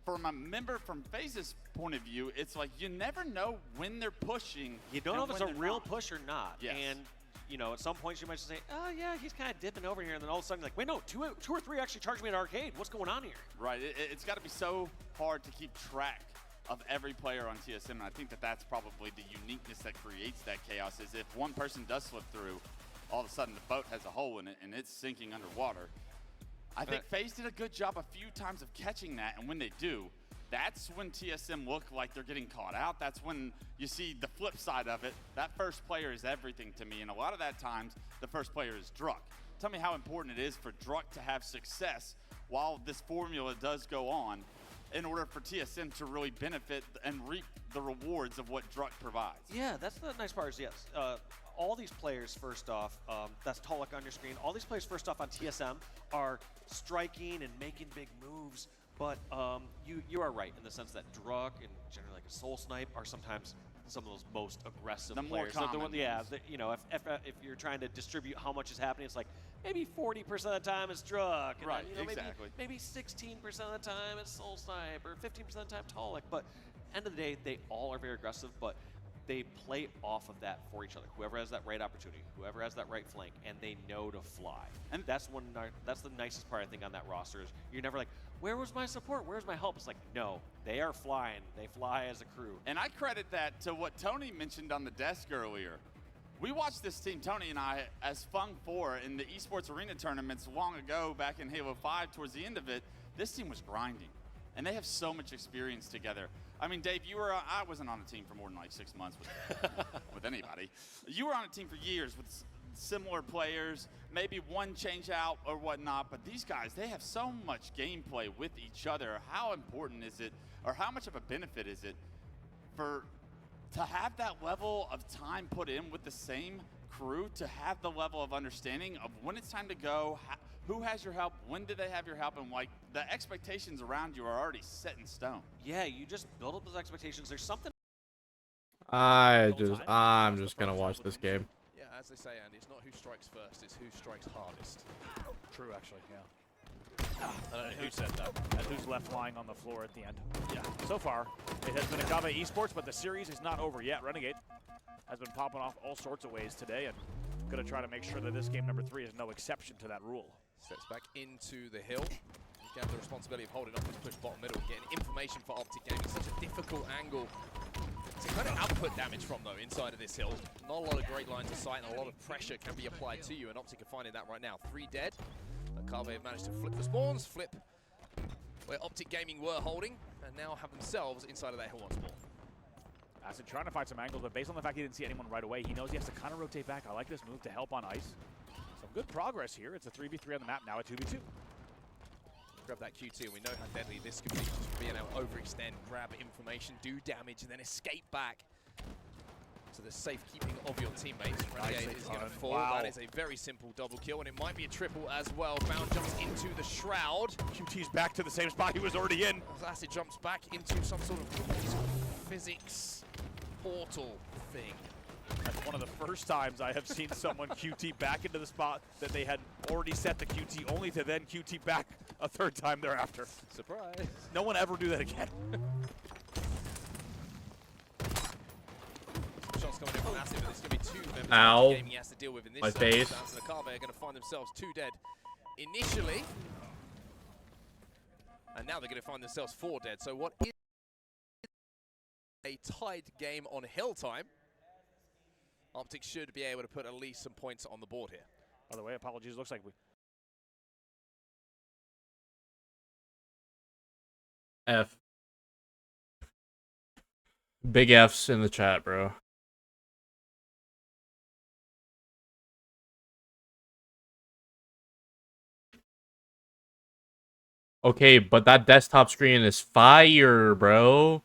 from a member from FaZe's point of view, it's like you never know when they're pushing. You don't know if it's a real push or not. Yes. And you know, at some points you might just say, oh yeah, he's kind of dipping over here, and then all of a sudden, like, wait, no, two or three actually charged me at arcade. What's going on here? Right, it's got to be so hard to keep track of every player on TSM, and I think that that's probably the uniqueness that creates that chaos, is if one person does slip through, all of a sudden the boat has a hole in it, and it's sinking underwater. I think FaZe did a good job a few times of catching that, and when they do, that's when TSM look like they're getting caught out. That's when you see the flip side of it. That first player is everything to me, and a lot of that times, the first player is Druck. Tell me how important it is for Druck to have success while this formula does go on in order for TSM to really benefit and reap the rewards of what Druck provides. Yeah, that's the nice part is, yes, all these players, first off, that's Tolek on your screen, all these players, first off, on TSM are striking and making big moves. But you are right in the sense that Druck and generally like a Soul Snipe are sometimes some of those most aggressive players. More common you know, if you're trying to distribute how much is happening, it's like maybe 40% of the time it's Druck. And right, then, you know, exactly. Maybe 16% of the time it's Soul Snipe or 15% of the time Tolek. But end of the day, they all are very aggressive, but they play off of that for each other. Whoever has that right opportunity, whoever has that right flank, and they know to fly. And that's the nicest part, I think, on that roster is you're never like, where was my support? Where's my help? It's like, no, they are flying. They fly as a crew. And I credit that to what Tony mentioned on the desk earlier. We watched this team, Tony and I, as Fung 4 in the esports arena tournaments long ago back in Halo 5 towards the end of it. This team was grinding, and they have so much experience together. I mean, Dave, I wasn't on a team for more than like 6 months with anybody. You were on a team for years with similar players, maybe one change out or whatnot, but these guys, they have so much gameplay with each other. How important is it, or how much of a benefit is it to have that level of time put in with the same crew, to have the level of understanding of when it's time to go, who has your help, when do they have your help, and like the expectations around you are already set in stone. Yeah, you just build up those expectations. There's something. I'm just gonna watch this game. Yeah, as they say, Andy, it's not who strikes first, it's who strikes hardest. True, actually, yeah. I don't know who said that. And who's left lying on the floor at the end. Yeah. So far, it has been Agave Esports, but the series is not over yet. Renegade has been popping off all sorts of ways today, and going to try to make sure that this game number 3 is no exception to that rule. Steps back into the hill. You have the responsibility of holding up this push bottom middle, getting information for Optic Gaming. Such a difficult angle to kind of output damage from, though, inside of this hill. Not a lot of great lines of sight, and a lot of pressure can be applied to you, and Optic are finding that right now. 3 dead. Carve have managed to flip the spawns, flip where Optic Gaming were holding, and now have themselves inside of that hill once more. Acid trying to find some angles, but based on the fact he didn't see anyone right away, he knows he has to kind of rotate back. I like this move to help on ice. Some good progress here. It's a 3v3 on the map, now a 2v2. Grab that Q2, we know how deadly this could be. Being able to overextend, grab information, do damage, and then escape back to the safekeeping of your teammates. Renegade is going to fall. Wow. That is a very simple double kill, and it might be a triple as well. Bound jumps into the shroud. QT's back to the same spot he was already in. As Acid jumps back into some sort of physics portal thing. That's one of the first times I have seen someone QT back into the spot that they had already set the QT, only to then QT back a third time thereafter. Surprise. No one ever do that again. Shots coming in from Acid, but there's going to be 2 members Ow. of the game he has to deal with in this My face. circumstance. And the Carve are going to find themselves 2 dead initially. And now they're going to find themselves 4 dead. So what is a tied game on hill time? Optic should be able to put at least some points on the board here. By the way, apologies. Looks like we... F. Big F's in the chat, bro. Okay, but that desktop screen is fire, bro.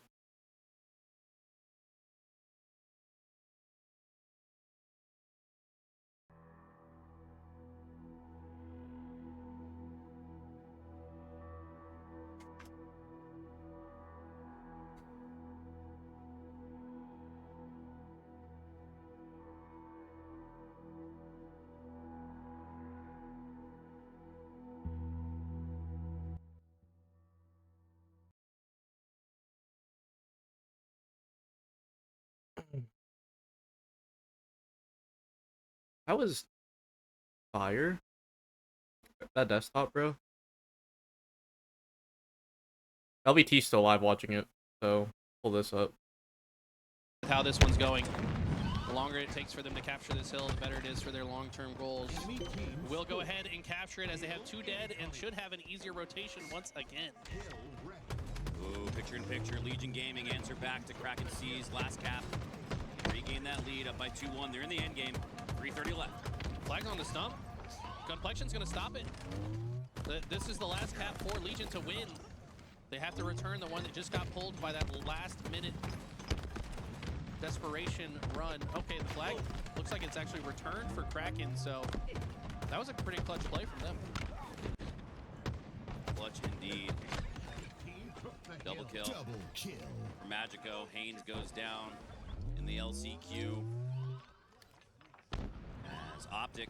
That was fire. That desktop, bro. LBT's still live watching it, so pull this up. How this one's going. The longer it takes for them to capture this hill, the better it is for their long-term goals. We'll go ahead and capture it as they have 2 dead and should have an easier rotation once again. Ooh, picture-in-picture. Legion Gaming answer back to Kraken C's last cap. Regain that lead up by 2-1. They're in the end game. 3:30 left. Flag on the stump. Gunplexion's going to stop it. This is the last cap for Legion to win. They have to return the one that just got pulled by that last-minute desperation run. Okay, the flag looks like it's actually returned for Kraken, so that was a pretty clutch play from them. Clutch indeed. Double kill. For Magico. Haynes goes down in the LCQ. As Optic,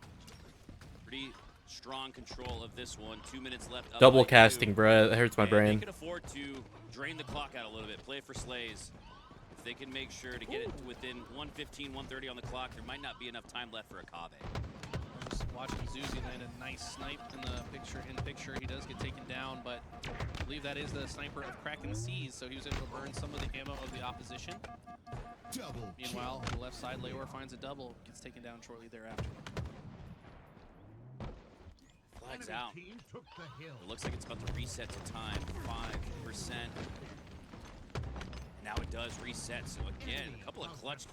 pretty strong control of this one. 2 minutes left. Double casting, bro. That hurts my brain. They can afford to drain the clock out a little bit. Play for Slays. If they can make sure to get it within 1:15, 1:30 on the clock, there might not be enough time left for Akabe. Just watching Zuzi land a nice snipe in the picture. He does get taken down, but I believe that is the sniper of Kraken C's, so he was able to burn some of the ammo of the opposition. Meanwhile, on the left side, Leor finds a double, gets taken down shortly thereafter. Flags out. It looks like it's about to reset to time. 5%. Now it does reset. So again, a couple of clutch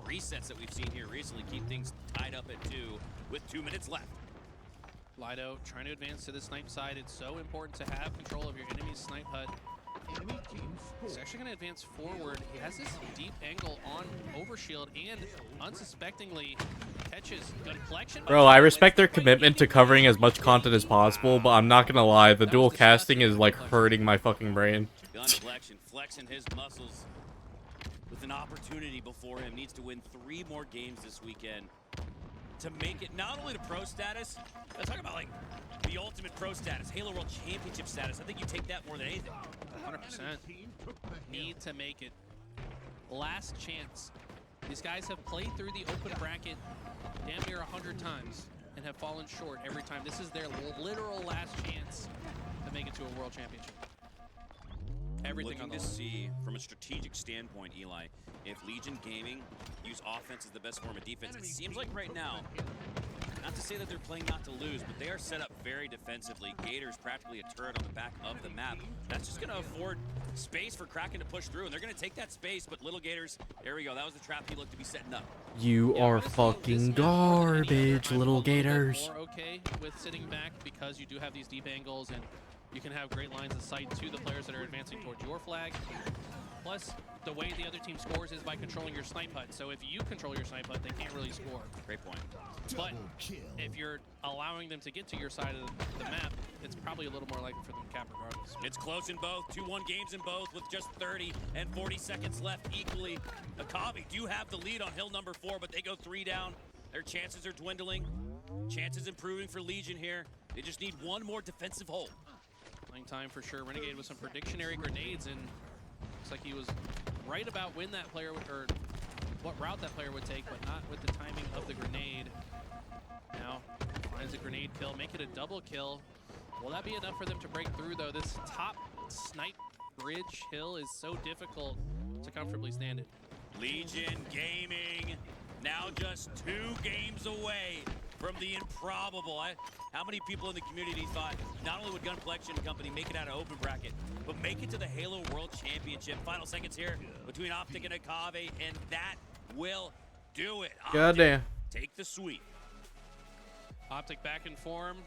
resets that we've seen here recently keep things tied up at 2 with 2 minutes left. Lido trying to advance to the snipe side. It's so important to have control of your enemy's snipe hut. He's actually going to advance forward. He has this deep angle on overshield and unsuspectingly catches Gunplexion. Bro, I respect their commitment to covering as much content as possible, but I'm not gonna lie, the dual casting is like hurting my fucking brain. Gunplexion flexing his muscles with an opportunity before him. Needs to win 3 more games this weekend. to make it not only to pro status, I'm talking about like the ultimate pro status, Halo World Championship status. I think you take that more than anything. 100%. Need to make it. Last chance. These guys have played through the open bracket damn near 100 times and have fallen short every time. This is their literal last chance to make it to a world championship. Everything on the Looking to line. see from a strategic standpoint, Eli, if Legion Gaming use offense as the best form of defense. It seems like right now, not to say that they're playing not to lose, but they are set up very defensively. Gator's practically a turret on the back of the map. That's just going to afford space for Kraken to push through, and they're going to take that space, but Little Gators, there we go. That was the trap he looked to be setting up. You are fucking garbage, Little Gators. More okay with sitting back because you do have these deep angles and you can have great lines of sight to the players that are advancing towards your flag. Plus, the way the other team scores is by controlling your snipe HUD. So if you control your snipe HUD, they can't really score. Great point. But if you're allowing them to get to your side of the map, it's probably a little more likely for them to cap regardless. It's close in both. 2-1 games in both with just 30 and 40 seconds left equally. Akavi do have the lead on hill number 4, but they go 3 down. Their chances are dwindling. Chances improving for Legion here. They just need one more defensive hole. Playing time for sure. Renegade with some predictionary grenades, and looks like he was right about when that player would, or what route that player would take, but not with the timing of the grenade. Now finds a grenade kill, make it a double kill. Will that be enough for them to break through though? This top snipe bridge hill is so difficult to comfortably stand it. Legion Gaming now just 2 games away from the improbable. How many people in the community thought not only would Gun Collection Company make it out of open bracket, but make it to the Halo World Championship? Final seconds here between Optic and Akave, and that will do it. Goddamn. Take the sweep. Optic back in form.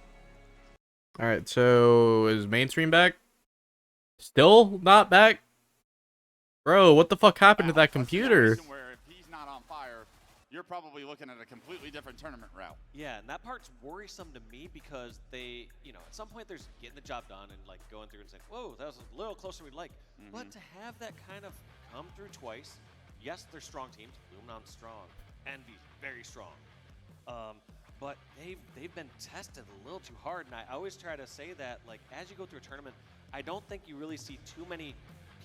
All right, so is mainstream back? Still not back? Bro, what the fuck happened to that computer? Where if he's not on fire, you're probably looking at a completely different tournament route. Yeah, and that part's worrisome to me because they, you know, at some point there's getting the job done and like going through and saying, whoa, that was a little closer than we'd like. But to have that kind of come through twice, yes, they're strong teams. Luminon's strong. Envy's very strong. But they've been tested a little too hard, and I always try to say that, like, as you go through a tournament, I don't think you really see too many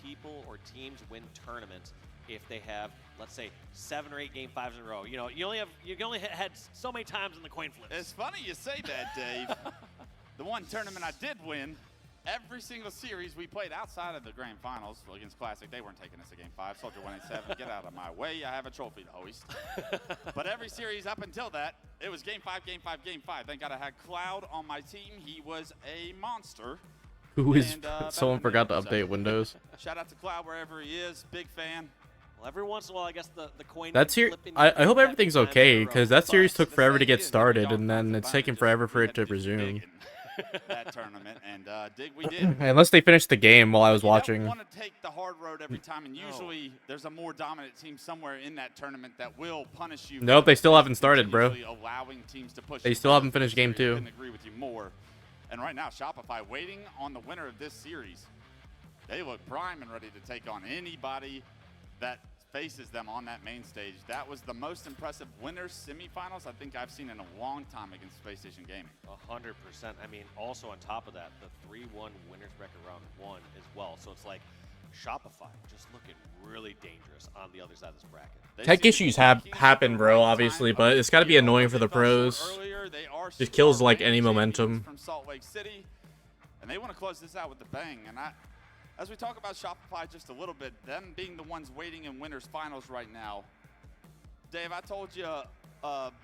people or teams win tournaments if they have, let's say, 7 or 8 game 5s in a row. You know, you can only had so many times in the coin flips. It's funny you say that, Dave. The one tournament I did win, every single series we played outside of the grand finals against Classic, they weren't taking us to game 5. Soldier 187, get out of my way. I have a trophy to hoist. But every series up until that, it was game 5, game 5, game 5. Thank God I had Cloud on my team. He was a monster. Who is And, someone forgot to update Windows? Shout out to Cloud wherever he is. Big fan. Well, every once in a while, I guess the coin. That's here. I hope everything's okay because that series took forever to get started and then it's taken forever for it to resume. That tournament, and dig we did. Unless they finished the game while I was You watching. don't want to take the hard road every time, and usually there's a more dominant team somewhere in that tournament that will punish you. Nope, they still haven't started, bro. Allowing teams to push They you still haven't further. finished game 2. Couldn't agree with you more. And right now, Shopify waiting on the winner of this series. They look prime and ready to take on anybody that faces them on that main stage. That was the most impressive winners semifinals I think I've seen in a long time against Space Station Gaming. 100%. I mean, also on top of that, the 3-1 winners record round 1 as well. So it's like Shopify just looking really dangerous on the other side of this bracket. Tech issues happen, bro, obviously, but it's got to be annoying for the pros. Just kills like any momentum. From Salt Lake City, and they want to close this out with a bang. And as we talk about Shopify just a little bit, them being the ones waiting in winners finals right now. Dave, I told you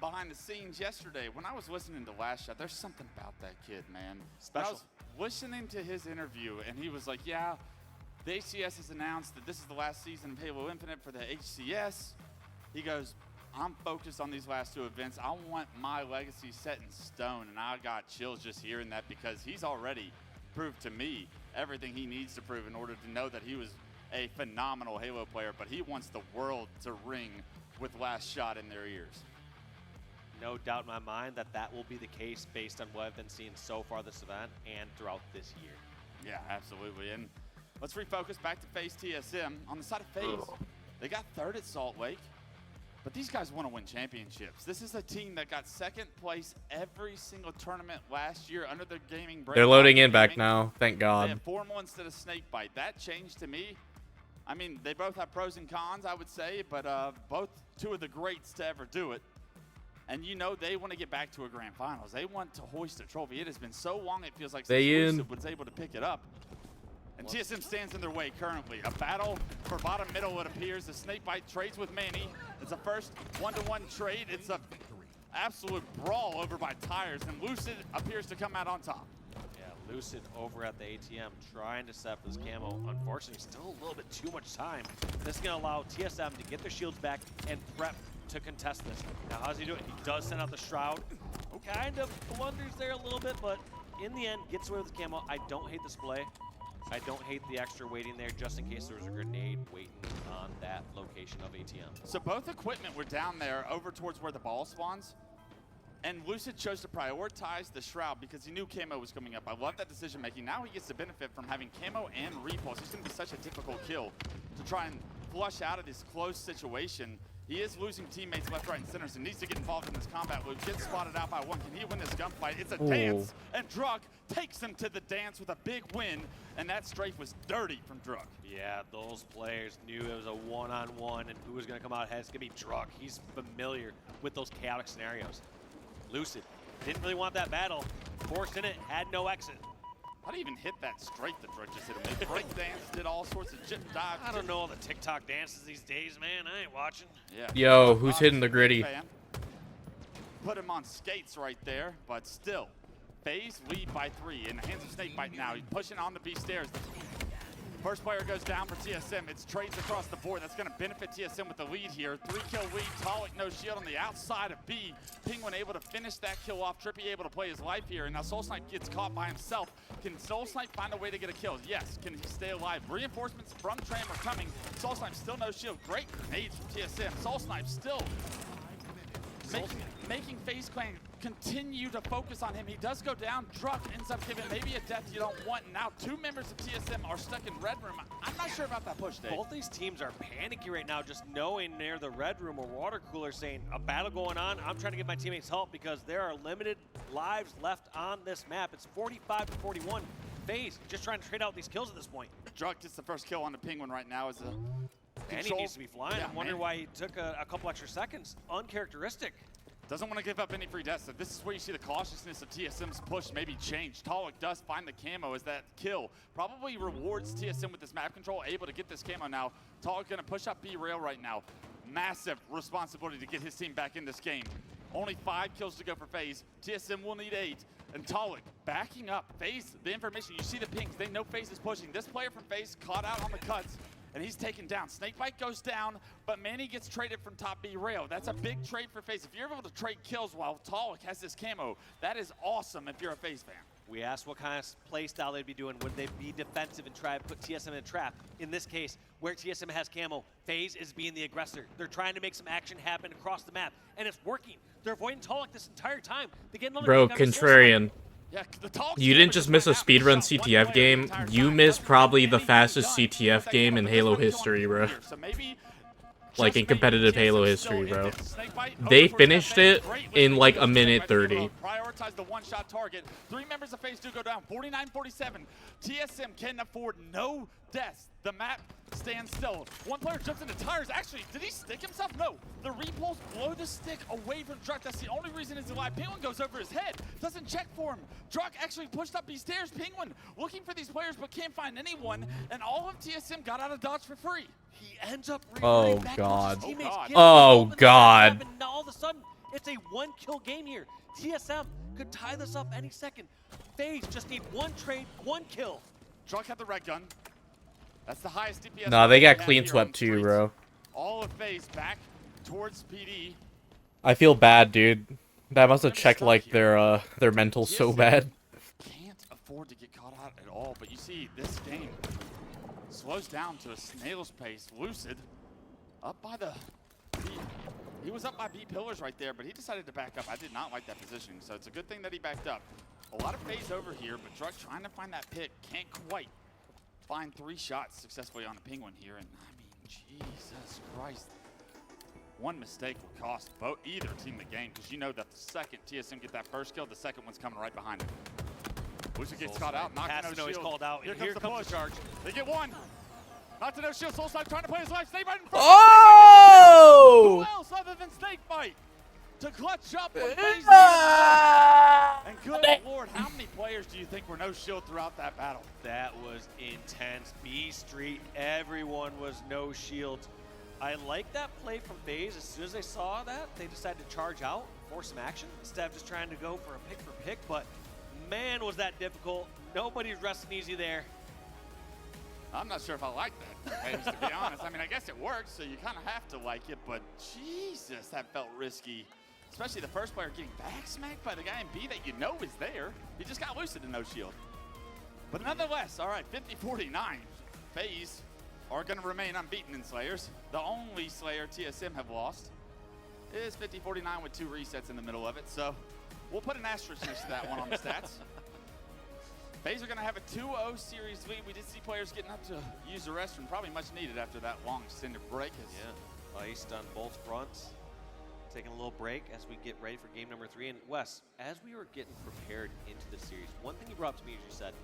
behind the scenes yesterday when I was listening to Last Shot, there's something about that kid, man. Special. I was listening to his interview, and he was like, yeah, the HCS has announced that this is the last season of Halo Infinite for the HCS. He goes, I'm focused on these last 2 events. I want my legacy set in stone, and I got chills just hearing that because he's already proved to me everything he needs to prove in order to know that he was a phenomenal Halo player, but he wants the world to ring with Last Shot in their ears. No doubt in my mind that that will be the case based on what I've been seeing so far this event and throughout this year. Yeah, absolutely. And let's refocus back to FaZe TSM. On the side of FaZe, they got 3rd at Salt Lake. But these guys want to win championships. This is a team that got second place every single tournament last year under the gaming brand. They're loading in back now. Thank They God. have Formal instead of Snakebite. That changed to me. I mean, they both have pros and cons, I would say, but both two of the greats to ever do it. And you know they want to get back to a grand finals. They want to hoist a trophy. It has been so long, it feels like since Lucid was able to pick it up. And TSM stands in their way currently. A battle for bottom middle, it appears. The Snakebite trades with Manny. It's a first one-to-one trade. It's a absolute brawl over by tires, and Lucid appears to come out on top. Yeah, Lucid over at the ATM trying to set up this camo. Unfortunately, still a little bit too much time. This is going to allow TSM to get their shields back and prep to contest this. Now, how's he doing? He does send out the Shroud. Kind of blunders there a little bit, but in the end, gets away with the camo. I don't hate the display. I don't hate the extra waiting there just in case there was a grenade waiting on that location of ATM. So both equipment were down there over towards where the ball spawns. And Lucid chose to prioritize the Shroud because he knew camo was coming up. I love that decision making. Now he gets to benefit from having camo and repulse. It's going to be such a difficult kill to try and flush out of this close situation. He is losing teammates left, right, and center, so needs to get involved in this combat loop. Gets spotted out by one. Can he win this gunfight? It's a dance, and Druk takes him to the dance with a big win, and that strafe was dirty from Druk. Yeah, those players knew it was a one-on-one, and who was going to come out ahead? It's going to be Druk. He's familiar with those chaotic scenarios. Lucid didn't really want that battle. Forced in it, had no exit. How do you even hit that straight that Druk just hit him? They break dance, did all sorts of jip dives. I don't know all the TikTok dances these days, man. I ain't watching. Yeah. Yo, who's hitting the gritty? Put him on skates right there, but still. FaZe lead by 3 in the hands of Snakebite now. He's pushing on the B stairs. First player goes down for TSM. It's trades across the board. That's going to benefit TSM with the lead here. 3-kill lead. Talik no shield on the outside of B. Penguin able to finish that kill off. Trippy able to play his life here. And now SoulSnipe gets caught by himself. Can SoulSnipe find a way to get a kill? Yes. Can he stay alive? Reinforcements from Tram are coming. SoulSnipe still no shield. Great grenades from TSM. SoulSnipe still making FaZe Clan continue to focus on him. He does go down. Druk ends up giving maybe a death you don't want. And now 2 members of TSM are stuck in Red Room. I'm not sure about that push, Dave. Both these teams are panicky right now, just knowing near the Red Room or water cooler saying, a battle going on. I'm trying to give my teammates help because there are limited lives left on this map. It's 45-41. FaZe just trying to trade out these kills at this point. Druk gets the first kill on the Penguin right now as a And he needs to be flying. Yeah, I'm wondering why he took a couple extra seconds. Uncharacteristic. Doesn't want to give up any free deaths. So this is where you see the cautiousness of TSM's push maybe change. Talik does find the camo as that kill probably rewards TSM with this map control, able to get this camo now. Talik going to push up B-rail right now. Massive responsibility to get his team back in this game. Only 5 kills to go for FaZe. TSM will need 8. And Talik backing up. FaZe, the information, you see the pings. They know FaZe is pushing. This player from FaZe caught out on the cuts. And he's taken down. Snakebite goes down, but Manny gets traded from top B rail. That's a big trade for FaZe. If you're able to trade kills while Talik has this camo, that is awesome if you're a FaZe fan. We asked what kind of play style they'd be doing. Would they be defensive and try to put TSM in a trap? In this case, where TSM has camo, FaZe is being the aggressor. They're trying to make some action happen across the map, and it's working. They're avoiding Talik this entire time. They get another Bro, kick on the contrarian. Yeah, You didn't just miss a speedrun CTF game, you missed probably the fastest CTF game in Halo history, bro. Like in competitive Halo history, bro. They finished it in like a minute 30. Prioritize the one-shot target. 3 members of FaZe do go down. 49-47. TSM can afford no deaths. The map stands still. One player jumps into tires. Actually, did he stick himself? No. The repulse blow the stick away from Druk. That's the only reason he's alive. Penguin goes over his head. Doesn't check for him. Druk actually pushed up these stairs. Penguin looking for these players but can't find anyone. And all of TSM got out of Dodge for free. He ends up Oh back God. towards his teammates, getting Oh involved in the God. and now all of a sudden, it's a 1-kill game here. TSM could tie this up any second. FaZe just need 1 trade, 1 kill. Druk had the red gun. That's the highest DPS. Nah, they got have clean here swept on too, streets. bro. All of FaZe back towards PD. I feel bad, dude. That must have checked like their mental so bad. Can't afford to get caught out at all, but you see this game slows down to a snail's pace. Lucid up by the he was up by B pillars right there, but he decided to back up. I did not like that positioning, so it's a good thing that he backed up. A lot of FaZe over here, but Druk trying to find that pick, can't quite find 3 shots successfully on the Penguin here, and I mean, Jesus Christ. one mistake will cost either team the game, because you know that the second TSM get that first kill, the second one's coming right behind it. Lucian gets caught out, knocked to no shield. He's called out. Here comes the charge. They get one. Knocked to no shield. Soulside trying to play his life. Snakebite in front. Oh! Who else other than Snakebite to clutch up when FaZe And good lord, how many players do you think were no shield throughout that battle? That was intense. B Street, everyone was no shields. I like that play from FaZe. As soon as they saw that, they decided to charge out, force some action, instead of just trying to go for a pick for pick. But man, was that difficult. Nobody's resting easy there. I'm not sure if I like that, FaZe, to be honest. I mean, I guess it works, so you kind of have to like it, but Jesus, that felt risky. Especially the first player getting back smacked by the guy in B that you know is there. He just got lucid in no shield. But nonetheless, all right, 50-49. FaZe are going to remain unbeaten in Slayers. The only Slayer TSM have lost is 50-49 with 2 resets in the middle of it. So we'll put an asterisk next to that one on the stats. FaZe are going to have a 2-0 series lead. We did see players getting up to use the restroom, probably much needed after that long extended break. Yeah, iced on both fronts. Taking a little break as we get ready for game number 3. And Wes, as we were getting prepared into the series, one thing you brought up to me is you said,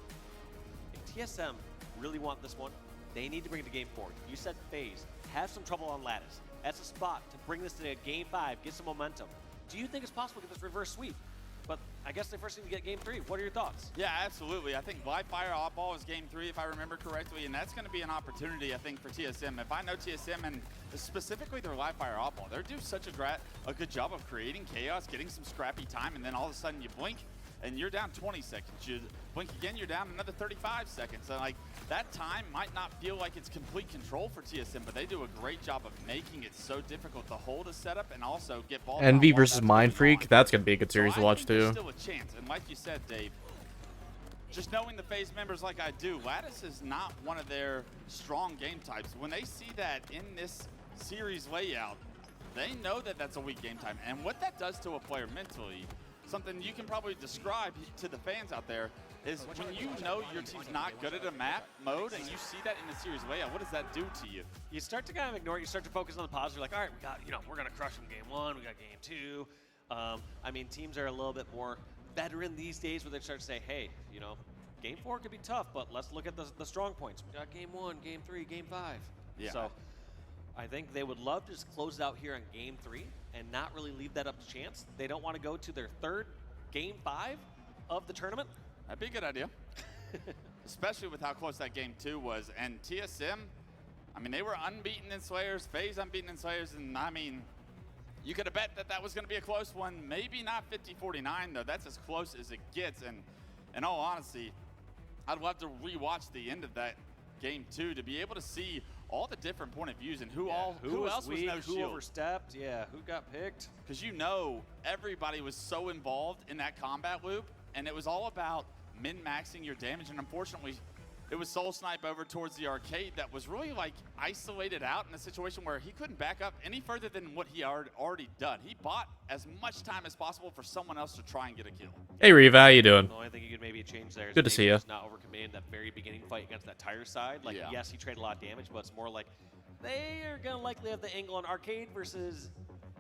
if TSM really want this one, they need to bring it to game 4. You said FaZe have some trouble on Lattice. That's a spot to bring this to game 5, get some momentum. Do you think it's possible to get this reverse sweep? But I guess they first need to get game 3. What are your thoughts? Yeah, absolutely. I think live fire oddball is game 3, if I remember correctly, and that's going to be an opportunity, I think, for TSM. If I know TSM and specifically their live fire oddball, they're doing such a good job of creating chaos, getting some scrappy time, and then all of a sudden you blink and you're down 20 seconds. You blink again, you're down another 35 seconds. So like that time might not feel like it's complete control for TSM, but they do a great job of making it so difficult to hold a setup and also get ball. Envy versus Mind Freak, that's gonna be a good series to watch too. There's still a chance, and like you said, Dave, just knowing the FaZe members like I do, Lattice is not one of their strong game types. When they see that in this series layout, they know that that's a weak game type, and what that does to a player mentally, something you can probably describe to the fans out there, is when you know your team's not good at a map mode and you see that in the series layout, what does that do to you? You start to kind of ignore it. You start to focus on the positive. You're like, all right, we got, we're going to crush them game 1. We got game 2. I mean, teams are a little bit more veteran these days where they start to say, hey, game 4 could be tough, but let's look at the strong points. We got game 1, game 3, game 5. Yeah. So I think they would love to just close it out here on game 3 and not really leave that up to chance. They don't want to go to their 3rd game 5 of the tournament. That'd be a good idea. Especially with how close that game 2 was. And TSM, I mean, they were unbeaten in Slayers, FaZe unbeaten in Slayers, and I mean, you could have bet that that was going to be a close one. Maybe not 50-49, though. That's as close as it gets. And in all honesty, I'd love to rewatch the end of that game 2 to be able to see all the different point of views and who else was no who shield. Overstepped, who got picked. Because everybody was so involved in that combat loop, and it was all about min-maxing your damage, and unfortunately, it was Soul Snipe over towards the arcade that was really like isolated out in a situation where he couldn't back up any further than what he already done. He bought as much time as possible for someone else to try and get a kill. Hey Reva, how you doing? The only thing you could maybe change there is good to see you. Not overcommitting that very beginning fight against that tire side. Like, yes, he traded a lot of damage, but it's more like they are going to likely have the angle on arcade versus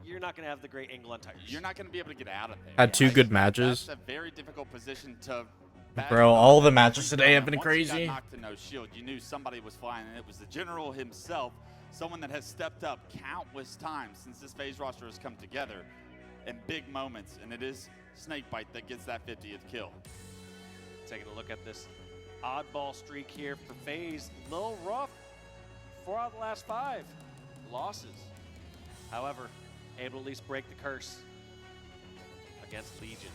you're not going to have the great angle on tires. You're not going to be able to get out of there. Had 2 good matches. That's a very difficult position to Bro, all the matches today have been crazy. Once you got knocked to no shield, you knew somebody was flying, and it was the general himself, someone that has stepped up countless times since this FaZe roster has come together in big moments, and it is Snakebite that gets that 50th kill. Taking a look at this oddball streak here for FaZe. A little rough. 4 out of the last 5 losses. However, able to at least break the curse against Legion.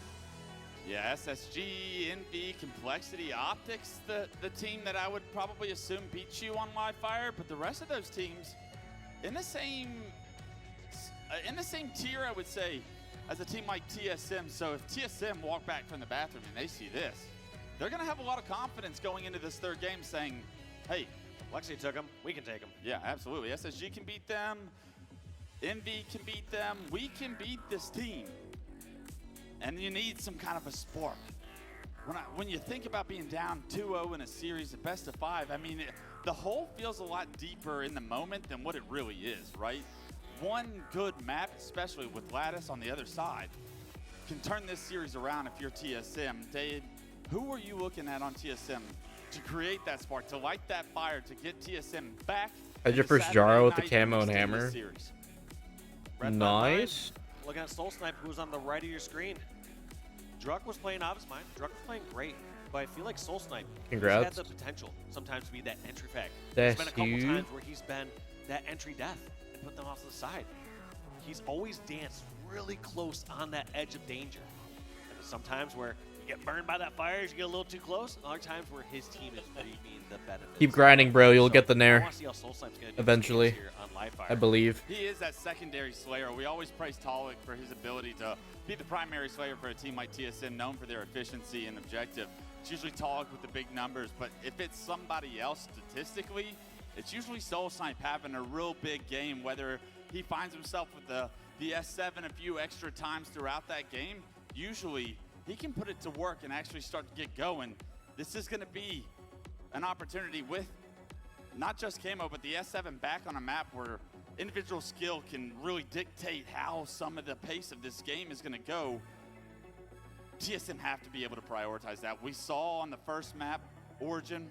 Yeah, SSG, Envy, Complexity, Optics, the team that I would probably assume beat you on live fire, but the rest of those teams in the same tier, I would say, as a team like TSM. So if TSM walk back from the bathroom and they see this, they're going to have a lot of confidence going into this 3rd game saying, hey, Lexi took them, we can take them. Yeah, absolutely. SSG can beat them, Envy can beat them, we can beat this team. And you need some kind of a spark. When you think about being down 2-0 in a series of best of 5, I mean, the hole feels a lot deeper in the moment than what it really is, right? one good map, especially with Lattice on the other side, can turn this series around if you're TSM. Dave, who are you looking at on TSM to create that spark, to light that fire, to get TSM back? Had your first Jaro with the camo and hammer. Nice. Looking at Soul Snipe, who's on the right of your screen. Druck was playing Obvious Mind. Druck was playing great, but I feel like Soul Snipe Congrats. has had the potential sometimes to be that entry fag. That's There's been a couple huge. times where he's been that entry death and put them off to the side. He's always danced really close on that edge of danger. And there's sometimes where you get burned by that fire as you get a little too close, and other times where his team is reaping the benefits. Keep grinding, bro. You'll get the I nair. want to see how Soul Snipe's gonna do Eventually. here on Live Fire. I believe. He is that secondary slayer. We always praise Talik for his ability to be the primary slayer for a team like TSM, known for their efficiency and objective. It's usually Talik with the big numbers, but if it's somebody else statistically, it's usually Soul Snipe having a real big game, whether he finds himself with the S7 a few extra times throughout that game. Usually, he can put it to work and actually start to get going. This is going to be an opportunity with not just Camo, but the S7 back on a map where individual skill can really dictate how some of the pace of this game is going to go. TSM have to be able to prioritize that. We saw on the first map, Origin,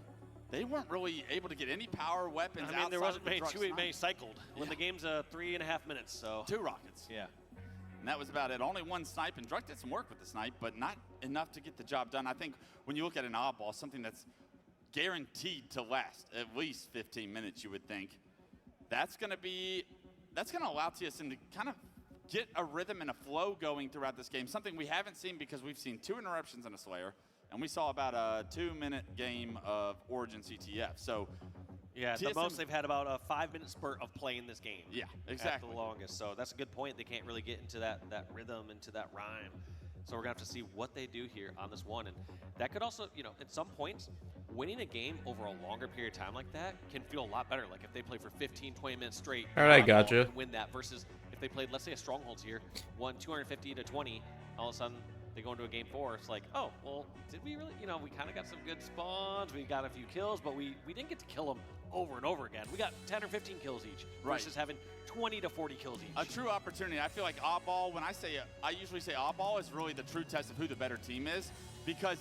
they weren't really able to get any power weapons I mean, there wasn't many, Druck too snipe. many cycled. When the game's 3.5 minutes, so. 2 rockets. Yeah. And that was about it. Only one snipe, and Druck did some work with the snipe, but not enough to get the job done. I think when you look at an oddball, something that's guaranteed to last at least 15 minutes, you would think, that's going to allow TSM to kind of get a rhythm and a flow going throughout this game, something we haven't seen because we've seen 2 interruptions and a Slayer, and we saw about a 2-minute game of Origin CTF. So yeah, the most they've had about a 5-minute spurt of playing this game. Yeah, exactly. At the longest. So that's a good point. They can't really get into that rhythm, into that rhyme. So we're going to have to see what they do here on this one. And that could also, you know, at some points, winning a game over a longer period of time like that can feel a lot better. Like if they play for 15, 20 minutes straight. All right, gotcha. And win that versus if they played, let's say, a Strongholds here, won 250 to 20, all of a sudden they go into a game 4. It's like, oh, well, did we really, you know, we kind of got some good spawns. We got a few kills, but we didn't get to kill them over and over again. We got 10 or 15 kills each versus having 20 to 40 kills each. A true opportunity. I feel like oddball, when I usually say oddball is really the true test of who the better team is, because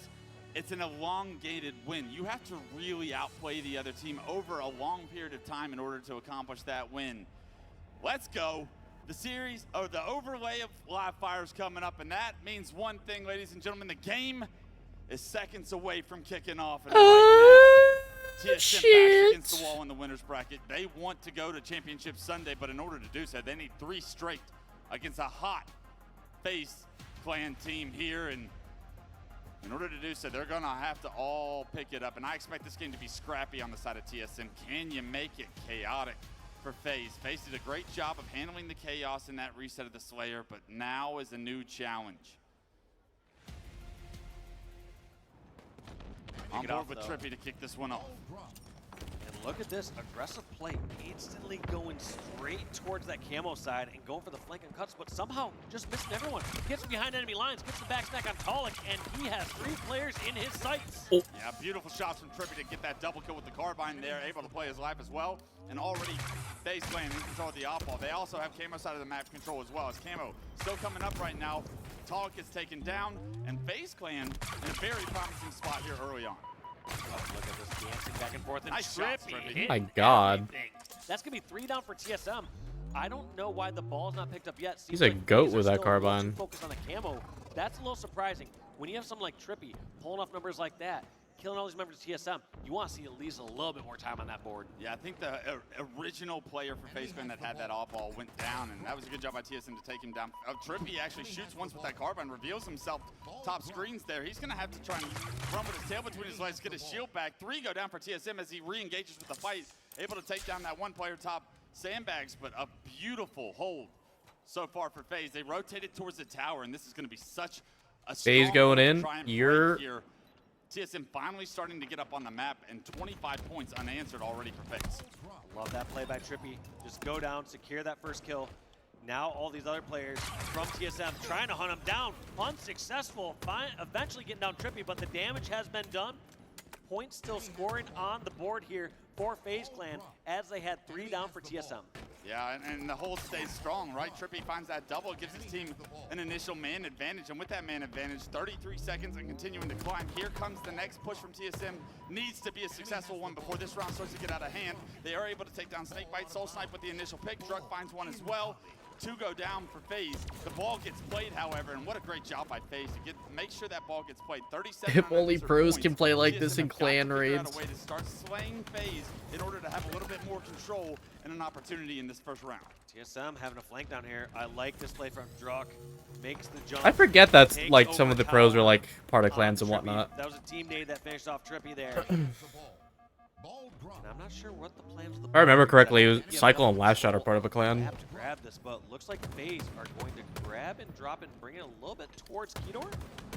it's an elongated win. You have to really outplay the other team over a long period of time in order to accomplish that win. Let's go. The series, or the overlay of live fires coming up, and that means one thing, ladies and gentlemen, the game is seconds away from kicking off. And right now, TSM backs against the wall in the winner's bracket. They want to go to Championship Sunday, but in order to do so, they need 3 straight against a hot FaZe Clan team here. And in order to do so, they're going to have to all pick it up. And I expect this game to be scrappy on the side of TSM. Can you make it chaotic for FaZe? FaZe did a great job of handling the chaos in that reset of the Slayer, but now is a new challenge. On board with Trippy to kick this one off. And look at this aggressive play, instantly going straight towards that camo side and going for the flank and cuts, but somehow just missing everyone. Gets behind enemy lines, gets the backsnack on Talik, and he has 3 players in his sights. Yeah, beautiful shots from Trippy to get that double kill with the carbine there, able to play his life as well. And already FaZe Clan in control of the off-ball. They also have Camo side of the map control as well, as Camo still coming up right now. Talik is taken down, and FaZe Clan in a very promising spot here early on. Oh, look at this dancing back and forth. And Nice shots, Trippy. Oh my God. That's going to be 3 down for TSM. I don't know why the ball's not picked up yet. Seems He's a like goat FaZe with are that still carbine. Focused on the camo. That's a little surprising. When you have someone like Trippy pulling off numbers like that, killing all these members of TSM, you want to see at least a little bit more time on that board. Yeah, I think the original player for FaZe Clan that had that off-ball went down, and that was a good job by TSM to take him down. Trippy actually shoots once with that carbine, reveals himself top screens there. He's going to have to try and run with his tail between his legs, get his shield back. 3 go down for TSM as he re-engages with the fight, able to take down that 1 player top sandbags, but a beautiful hold so far for FaZe. They rotated towards the tower, and this is going to be such a FaZe strong going to in. try and You're break here. TSM finally starting to get up on the map, and 25 points unanswered already for FaZe. Love that play by Trippy. Just go down, secure that first kill. Now all these other players from TSM trying to hunt him down. Unsuccessful. Eventually getting down Trippy, but the damage has been done. Points still scoring on the board here for FaZe Clan as they had 3 down for TSM. Yeah, and the hold stays strong, right? Trippy finds that double, gives his team an initial man advantage, and with that man advantage, 33 seconds and continuing to climb. Here comes the next push from TSM. Needs to be a successful one before this round starts to get out of hand. They are able to take down Snakebite. Soul Snipe with the initial pick. Drug finds one as well. 2 go down for FaZe. The ball gets played, however, and what a great job by FaZe to make sure that ball gets played. 37. If only pros can play like TSM this in have got to clan figure out raids. a way to start slaying FaZe in order to have a little bit more control and an opportunity in this first round. TSM having a flank down here. I like this play from Druk. Makes the jump. I forget that's takes like some of the over pros are tower like part of on clans and Trippy. whatnot. That was a team nade that finished off Trippy there. And I'm not sure what the plans of the If I remember ball correctly, is. it was Cycle and Last Shot are part of a clan. Have to grab this, but looks like FaZe are going to grab and drop it and bring it a little bit towards Kedor.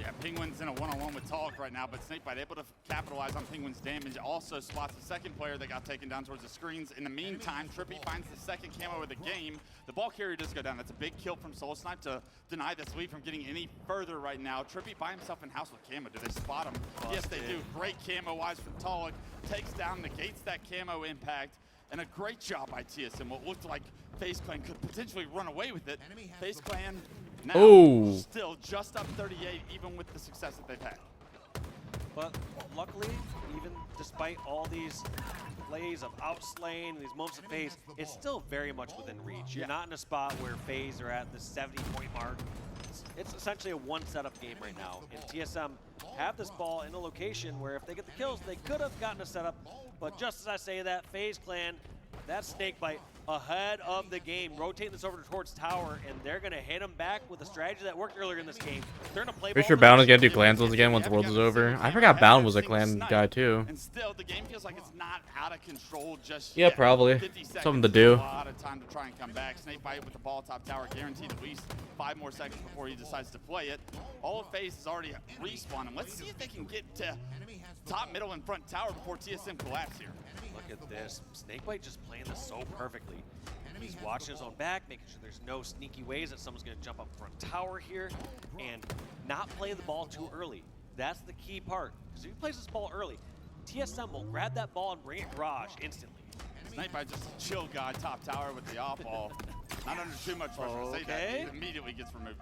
Yeah, Penguin's in a one-on-one with Talk right now, but Snakebite able to capitalize on Penguin's damage. Also spots the second player that got taken down towards the screens. In the meantime, Trippy finds the second camo of the game. The ball carrier does go down. That's a big kill from Soul Snipe to deny this lead from getting any further right now. Trippy by himself in house with camo. Do they spot him? Yes, they do. Great camo-wise from Talk. Takes down, negates that camo impact, and a great job by TSM. What looked like FaZe Clan could potentially run away with it. FaZe Clan now still just up 38, even with the success that they've had. But luckily, even despite all these plays of outslaying, these moments of FaZe, it's still very much within reach. You're not in a spot where FaZe are at the 70-point mark. It's essentially a one setup game right now, and TSM have this ball in a location where if they get the kills, they could have gotten a setup, but just as I say that, FaZe Clan, that Snakebite ahead of the game, rotating this over towards tower, and they're going to hit him back with a strategy that worked earlier in this game. They're going to play Pretty sure Bound is gonna do clans once again once the world is over. I forgot Bound was a clan guy too. And still, the game feels like it's not out of control just Yeah, yet. probably. 50 seconds Something to is do. A lot of time to try and come back. Snakebite with the ball top tower, guaranteed at least 5 more seconds before he decides to play it. All of FaZe is already respawning. Let's see if they can get to top, middle, and front tower before TSM collapse here. Look at this. Snakebite just playing this so perfectly. He's watching his own back, making sure there's no sneaky ways that someone's going to jump up front tower here, and not play the ball too early. That's the key part. Because if he plays this ball early, TSM will grab that ball and bring it garage instantly. Snakebite just a chill guy top tower with the off ball. Not under too much pressure. Say that, he immediately gets removed.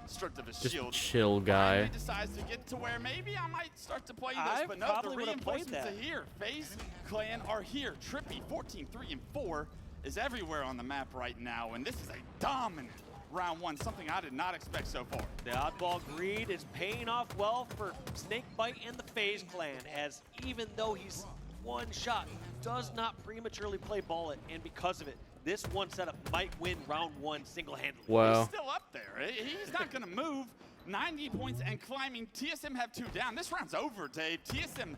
Stripped of his Just shield. chill guy. Finally decides to get to where maybe I might start to play this, I but no, the probably would've played reinforcements that. are here. FaZe Clan are here. Trippy, 14, 3, and 4 is everywhere on the map right now, and this is a dominant round one, something I did not expect so far. The oddball greed is paying off well for Snakebite and the FaZe Clan, as even though he's one shot, does not prematurely play ball it, and because of it, this one setup might win round one single-handedly. Wow. He's still up there. He's not going to move. 90 points and climbing. TSM have 2 down. This round's over, Dave. TSM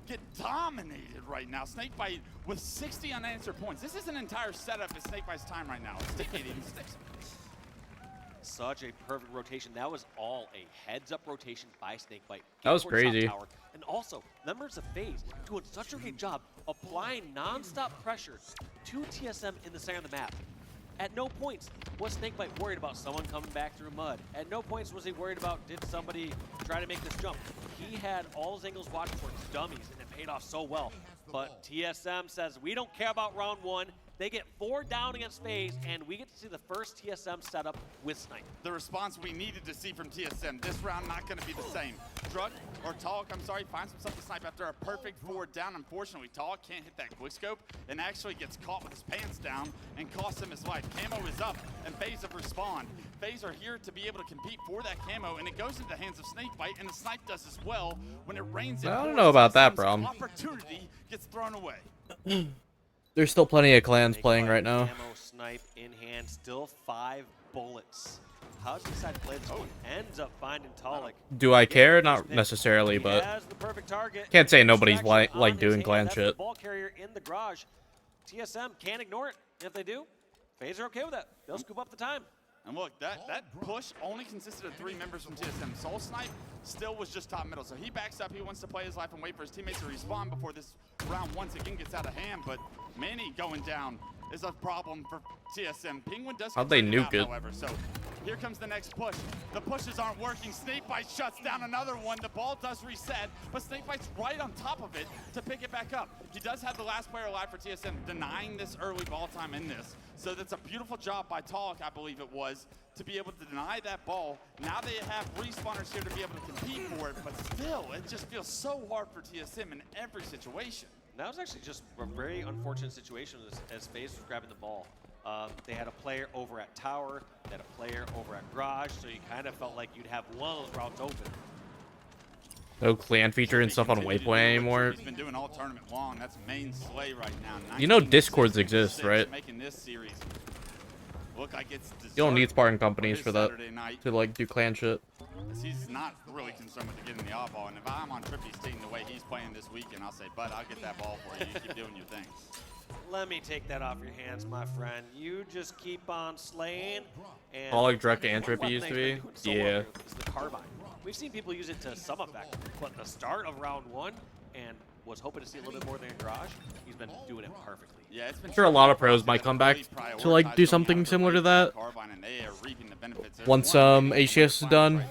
get dominated right now. Snakebite with 60 unanswered points. This is an entire setup at Snakebite's time right now. It's dictating sticks. Such a perfect rotation. That was all a heads-up rotation by Snakebite. That was Towards top crazy. tower. And also, members of FaZe doing such a great job applying non-stop pressure to TSM in the center of the map. At no points was Snakebite worried about someone coming back through mud. At no points was he worried about did somebody try to make this jump. He had all his angles watched towards dummies, and it paid off so well. But TSM says, we don't care about round one. They get 4 down against FaZe, and we get to see the first TSM setup with Snipe. The response we needed to see from TSM. This round not going to be the same. Drug, or Talk, I'm sorry, finds himself to Snipe after a perfect 4 down. Unfortunately, Talk can't hit that quick scope and actually gets caught with his pants down and costs him his life. Camo is up, and FaZe have respawned. FaZe are here to be able to compete for that camo, and it goes into the hands of Snakebite, and the Snipe does as well. When it rains in, I don't know about that, TSM's bro. opportunity gets thrown away. There's still plenty of clans playing right now. Camo Snipe in hand, still 5 bullets. How does he decide to play this one? Ends up finding Talik. Do I care? Not necessarily, He but has the perfect target. can't say nobody's Distraction on like his doing hand. clan That's the shit. ball carrier in the garage. TSM can't ignore it. If they do, FaZe are okay with that. They'll scoop up the time. And look, that push only consisted of 3 members from TSM. Soul Snipe still was just top middle, so he backs up. He wants to play his life and wait for his teammates to respawn before this round once again gets out of hand. But Manny going down is a problem for TSM. Penguin does How'd they continue nuke out, it? however, so here comes the next push. The pushes aren't working. Snakebite shuts down another one. The ball does reset, but Snakebite's right on top of it to pick it back up. He does have the last player alive for TSM, denying this early ball time in this. So that's a beautiful job by Talk, I believe it was, to be able to deny that ball. Now they have respawners here to be able to compete for it, but still, it just feels so hard for TSM in every situation. That was actually just a very unfortunate situation as FaZe was grabbing the ball. They had a player over at Tower, they had a player over at Garage, so you kind of felt like you'd have one of those routes open. No clan feature and stuff on Waypoint anymore. He's been doing all tournament long. That's main Slay right now. You know Discords exist, right? Making this series look like it's You don't need Spartan companies for that to like do clan shit. He's not really concerned with getting the off ball, and if I'm on Trippy's team the way he's playing this weekend, I'll say, bud, I'll get that ball for you. You keep doing your thing. Let me take that off your hands, my friend. You just keep on slaying. And All like direct and Trippy used to be. Yeah. Is the carbine. We've seen people use it to some effect, but the start of round 1 and was hoping to see a little bit more than Garage. He's been doing it perfectly. Yeah, it's been I'm sure a lot of pros might come back to like do something similar to that once HCS is done.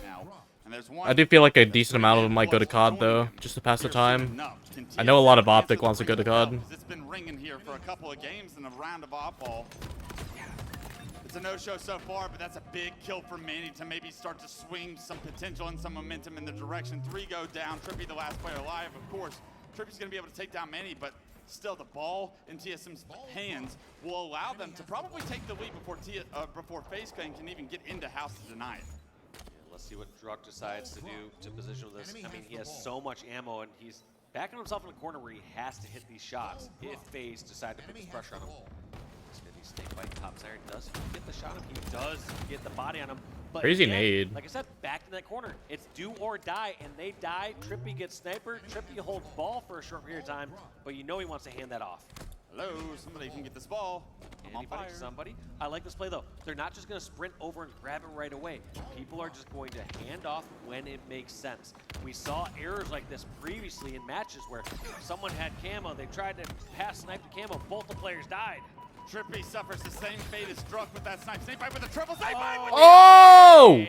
I do feel like a decent amount of them might go to COD though, just to pass the time. I know a lot of Optic wants to go to COD. It's been ringing here for a couple of games in a round of off ball. It's a no-show so far, but that's a big kill for Manny to maybe start to swing some potential and some momentum in the direction. 3 go down. Trippy, the last player alive, of course. Trippy's going to be able to take down Manny, but still the ball in TSM's hands will allow them to probably take the lead before FaZe Clan can even get into house to deny it. Yeah, let's see what Druk decides to do to position this. I mean, he has so much ammo, and he's backing himself in a corner where he has to hit these shots if FaZe decide to put this pressure on him. Snakebite top side does get the shot. He does get the body on him. But Crazy again, nade. Like I said, back in that corner. It's do or die, and they die. Trippy gets sniper. Trippy holds ball for a short period of time, but you know he wants to hand that off. Hello, somebody can get this ball. I'm on fire. Somebody. I like this play though. They're not just going to sprint over and grab it right away. People are just going to hand off when it makes sense. We saw errors like this previously in matches where someone had camo. They tried to pass snipe to camo. Both the players died. Trippy suffers the same fate as Druk with that snipe. Snakebite with a triple snakebite. Oh!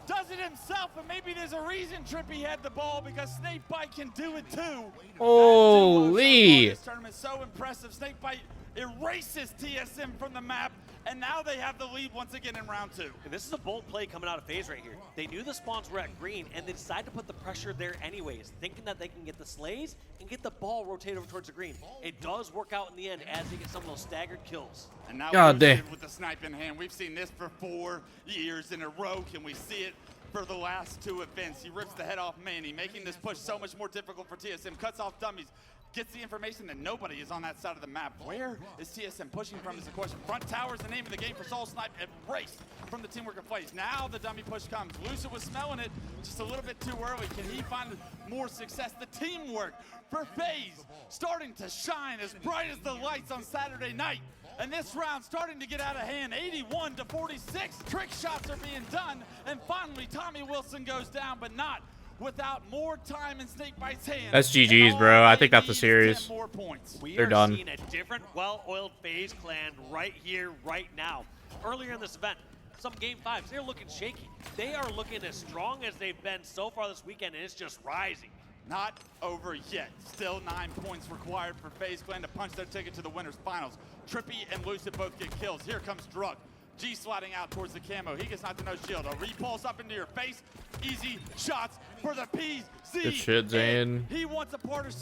Does it himself, but maybe there's a reason Trippy had the ball because Snakebite can do it too. Holy! This tournament so impressive. Snakebite erases TSM from the map, and now they have the lead once again in round 2. And this is a bold play coming out of FaZe right here. They knew the spawns were at green, and they decided to put the pressure there anyways, thinking that they can get the slays and get the ball rotated over towards the green. It does work out in the end as they get some of those staggered kills. And now with the snipe in hand, we've seen this for 4 years in a row. Can we see it for the last 2 events? He rips the head off Manny, making this push so much more difficult for TSM. Cuts off dummies. Gets the information that nobody is on that side of the map. Where is TSM pushing from is the question. Front tower is the name of the game for Soul Snipe. Erased from the teamwork of FaZe. Now the dummy push comes. Lucid was smelling it just a little bit too early. Can he find more success? The teamwork for FaZe starting to shine as bright as the lights on Saturday night. And this round starting to get out of hand, 81-46. Trick shots are being done. And finally, Tommy Wilson goes down, but not without more time in Snakebite's hands. That's GG's, bro. I think that's the series. They're done. We are seeing a different, well-oiled FaZe clan right here, right now. Earlier in this event, some Game 5s, they're looking shaky. They are looking as strong as they've been so far this weekend, and it's just rising. Not over yet. Still 9 points required for FaZe Clan to punch their ticket to the winners finals. Trippy and Lucid both get kills. Here comes Druk. G sliding out towards the camo. He gets knocked to no shield. A repulse up into your face. Easy shots for the PZ. Good shit, Zane. He wants a part of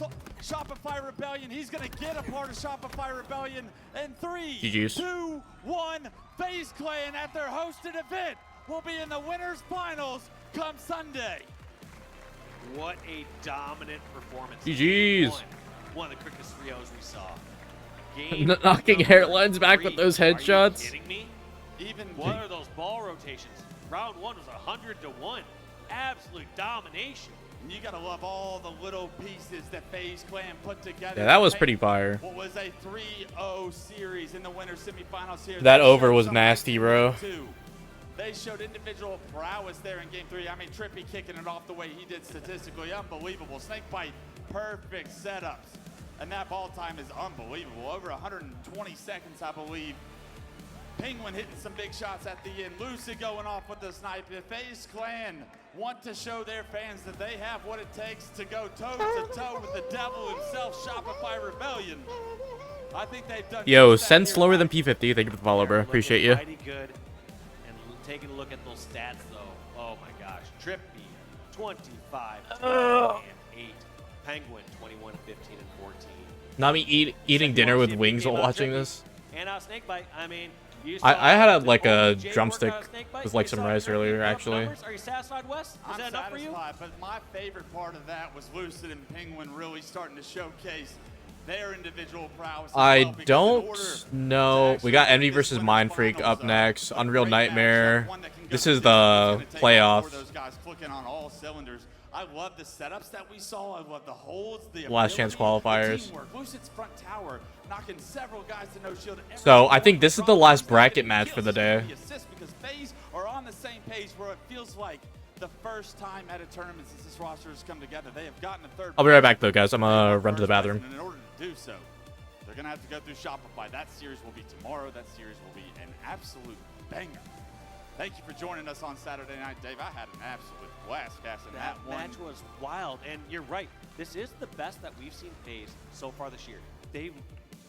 Shopify Rebellion. He's going to get a part of Shopify Rebellion. And 3, GG's. 2, 1. FaZe Clan at their hosted event will be in the winners finals come Sunday. What a dominant performance. GG's. One of the quickest 3-0s we saw. Knocking hairlines back with those headshots. Are you kidding me? What are those ball rotations? Round 1 was 100-1. Absolute domination. And you gotta love all the little pieces that FaZe Clan put together. Yeah, that was pretty fire. What was a 3-0 series in the winter semifinals here. That over was nasty, bro. They showed individual prowess there in Game 3. I mean, Trippy kicking it off the way he did statistically. Unbelievable. Snakebite, perfect setups. And that ball time is unbelievable. Over 120 seconds, I believe. Penguin hitting some big shots at the end. Lucid going off with the snipe. If FaZe Clan want to show their fans that they have what it takes to go toe-to-toe with the devil himself, Shopify Rebellion, I think they've done Yo, just that send here slower than tonight. P50. Thank you for the follow, bro. Appreciate you. Mighty good. And taking a look at those stats, though. Oh my gosh. Trippy, 25, 12, and 8. Penguin, 21, 15, and 14. Not me eating dinner with wings while watching this. And Snakebite, I mean, you I had the like a OBJ drumstick work, Snakebite. with like You some saw rice Trippy earlier, put up actually. numbers. Are you satisfied, Wes? Is I'm that enough for you? satisfied, but my favorite part of that was Lucid and Penguin really starting to showcase their individual prowess. I don't know. We got Envy versus Mind Freak up next. Unreal Nightmare. This is the playoff. Those guys clicking on all cylinders. I love the setups that we saw. I love the holds, the Last chance ability, qualifiers. the teamwork. Lucid's front tower knocking several guys to no shield. So I think this is the last bracket match for the day. Because FaZe are on the same page where it feels like the first time at a tournament since this roster has come together. They have gotten a third. I'll be right back though, guys. I'm gonna run to the bathroom. And in order to do so, they're gonna have to go through Shopify. That series will be tomorrow. That series will be an absolute banger. Thank you for joining us on Saturday night, Dave. I had an absolute blast casting that one. Match was wild, and you're right. This is the best that we've seen FaZe so far this year.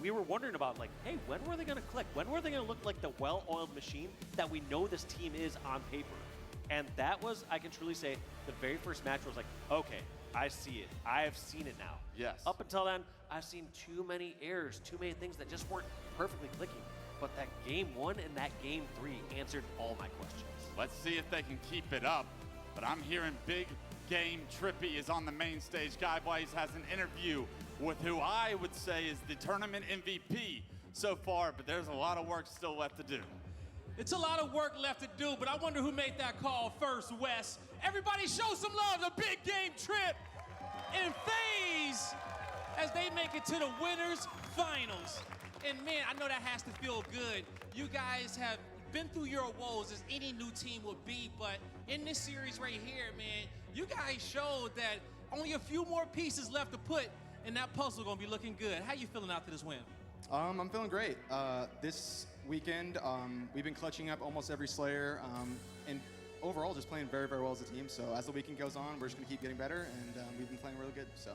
We were wondering about, like, hey, when were they going to click? When were they going to look like the well-oiled machine that we know this team is on paper? And that was, I can truly say, the very first match was like, okay, I see it. I have seen it now. Yes. Up until then, I've seen too many errors, too many things that just weren't perfectly clicking. But that game 1 and that game 3 answered all my questions. Let's see if they can keep it up. But I'm hearing Big Game Trippy is on the main stage. Guy Blaze has an interview with who I would say is the tournament MVP so far, but there's a lot of work still left to do. It's a lot of work left to do, but I wonder who made that call first, Wes. Everybody show some love to Big Game Trip and FaZe as they make it to the winners finals. And man, I know that has to feel good. You guys have been through your woes as any new team would be, but in this series right here, man, you guys showed that only a few more pieces left to put, and that puzzle gonna be looking good. How you feeling after this win? I'm feeling great. This weekend, we've been clutching up almost every Slayer, and overall just playing very, very well as a team. So as the weekend goes on, we're just gonna keep getting better, and we've been playing really good. So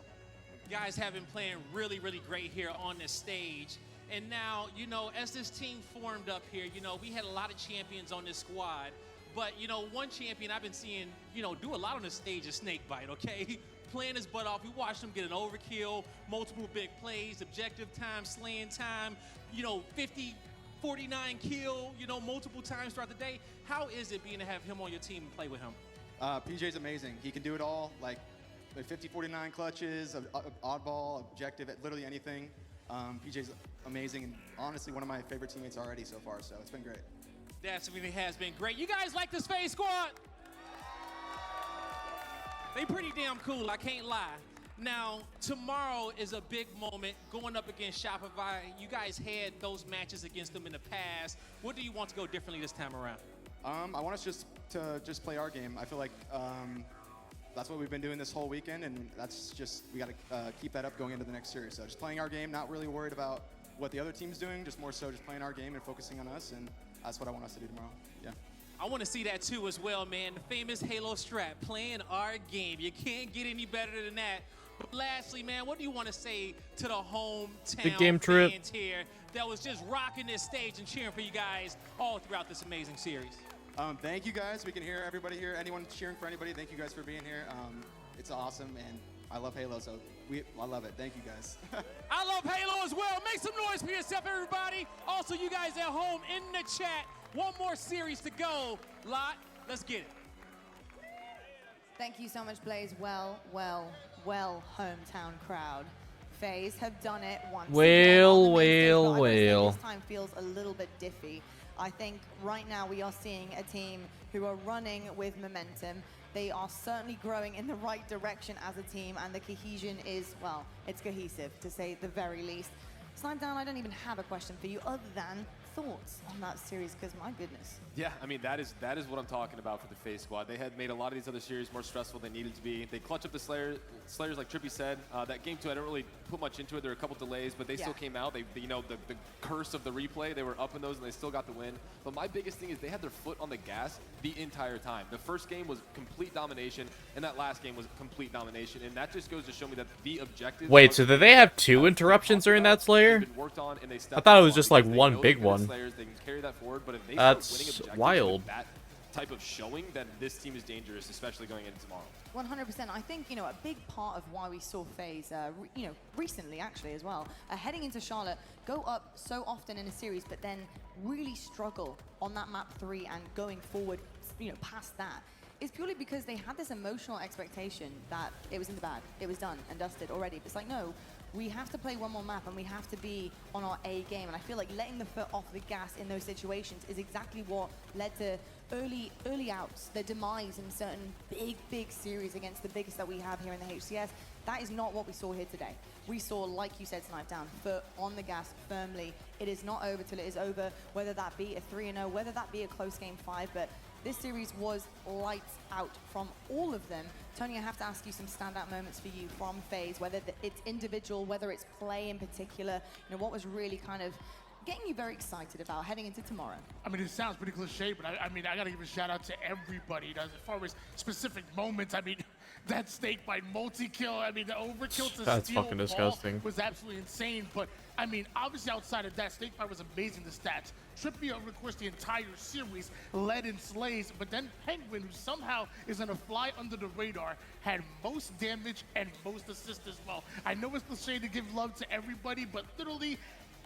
You guys have been playing really, really great here on this stage. And now, you know, as this team formed up here, you know, we had a lot of champions on this squad. But, you know, one champion I've been seeing, you know, do a lot on this stage is Snakebite, okay? Playing his butt off. We watched him get an overkill, multiple big plays, objective time, slaying time, you know, 50, 49 kill, you know, multiple times throughout the day. How is it being to have him on your team and play with him? PJ's amazing. He can do it all, like 50, 49 clutches, oddball, objective, literally anything. PJ's amazing and honestly one of my favorite teammates already so far, so it's been great. That really has been great. You guys like this FaZe squad? They pretty damn cool, I can't lie. Now, tomorrow is a big moment going up against Shopify. You guys had those matches against them in the past. What do you want to go differently this time around? I want us just play our game. I feel like that's what we've been doing this whole weekend, and that's just, we got to keep that up going into the next series. So just playing our game, not really worried about what the other team's doing, just more so just playing our game and focusing on us, and that's what I want us to do tomorrow. Yeah. I want to see that too as well, man. The famous Halo strat, playing our game. You can't get any better than that. But lastly, man, what do you want to say to the hometown Big Game Trip fans here that was just rocking this stage and cheering for you guys all throughout this amazing series? Thank you guys. We can hear everybody here. Anyone cheering for anybody, thank you guys for being here. It's awesome, and I love Halo, so I love it. Thank you guys. I love Halo as well. Make some noise for yourself, everybody. Also, you guys at home in the chat, one more series to go. Lot, let's get it. Thank you so much, Blaze. Well, hometown crowd. FaZe have done it once again on the main stage, but I will say this time feels a little bit diffy. I think right now we are seeing a team who are running with momentum. They are certainly growing in the right direction as a team, and the cohesion is, well, it's cohesive, to say the very least. Snipe Down, I don't even have a question for you other than thoughts on that series? Because my goodness. Yeah, I mean, that is what I'm talking about for the FaZe squad. They had made a lot of these other series more stressful than they needed to be. They clutch up the Slayers like Trippy said. That game 2, I don't really put much into it. There were a couple delays, but they still came out. They you know, the curse of the replay, they were up in those and they still got the win. But my biggest thing is they had their foot on the gas the entire time. The first game was complete domination, and that last game was complete domination. And that just goes to show me that the objective. Wait, so did they have 2 interruptions during that Slayer? I thought it was just like one big one. They can carry that forward, but if they That's start winning objectives wild. with that type of showing, then this team is dangerous, especially going into tomorrow. 100%. I think, you know, a big part of why we saw FaZe, you know, recently actually as well, heading into Charlotte, go up so often in a series, but then really struggle on that map 3 and going forward, you know, past that, is purely because they had this emotional expectation that it was in the bag, it was done and dusted already. It's like, no, we have to play one more map and we have to be on our A game. And I feel like letting the foot off the gas in those situations is exactly what led to early outs, the demise in certain big series against the biggest that we have here in the HCS. That is not what we saw here today. We saw, like you said, Snipe Down, foot on the gas firmly. It is not over till it is over, whether that be a 3-0, whether that be a close game 5, but this series was lights out from all of them. Tony, I have to ask you some standout moments for you from FaZe, whether it's individual, whether it's play in particular. You know, what was really kind of getting you very excited about heading into tomorrow? I mean, it sounds pretty cliche, but I mean, I gotta give a shout out to everybody. As far as specific moments, I mean, that snake bite multi-kill, I mean, the overkill to That's steal fucking ball disgusting. was absolutely insane. But I mean, obviously outside of that, snake bite was amazing, the stats. Trippy over the course of the entire series led in slays, but then Penguin, who somehow is gonna fly under the radar, had most damage and most assists as well. I know it's cliche to give love to everybody, but literally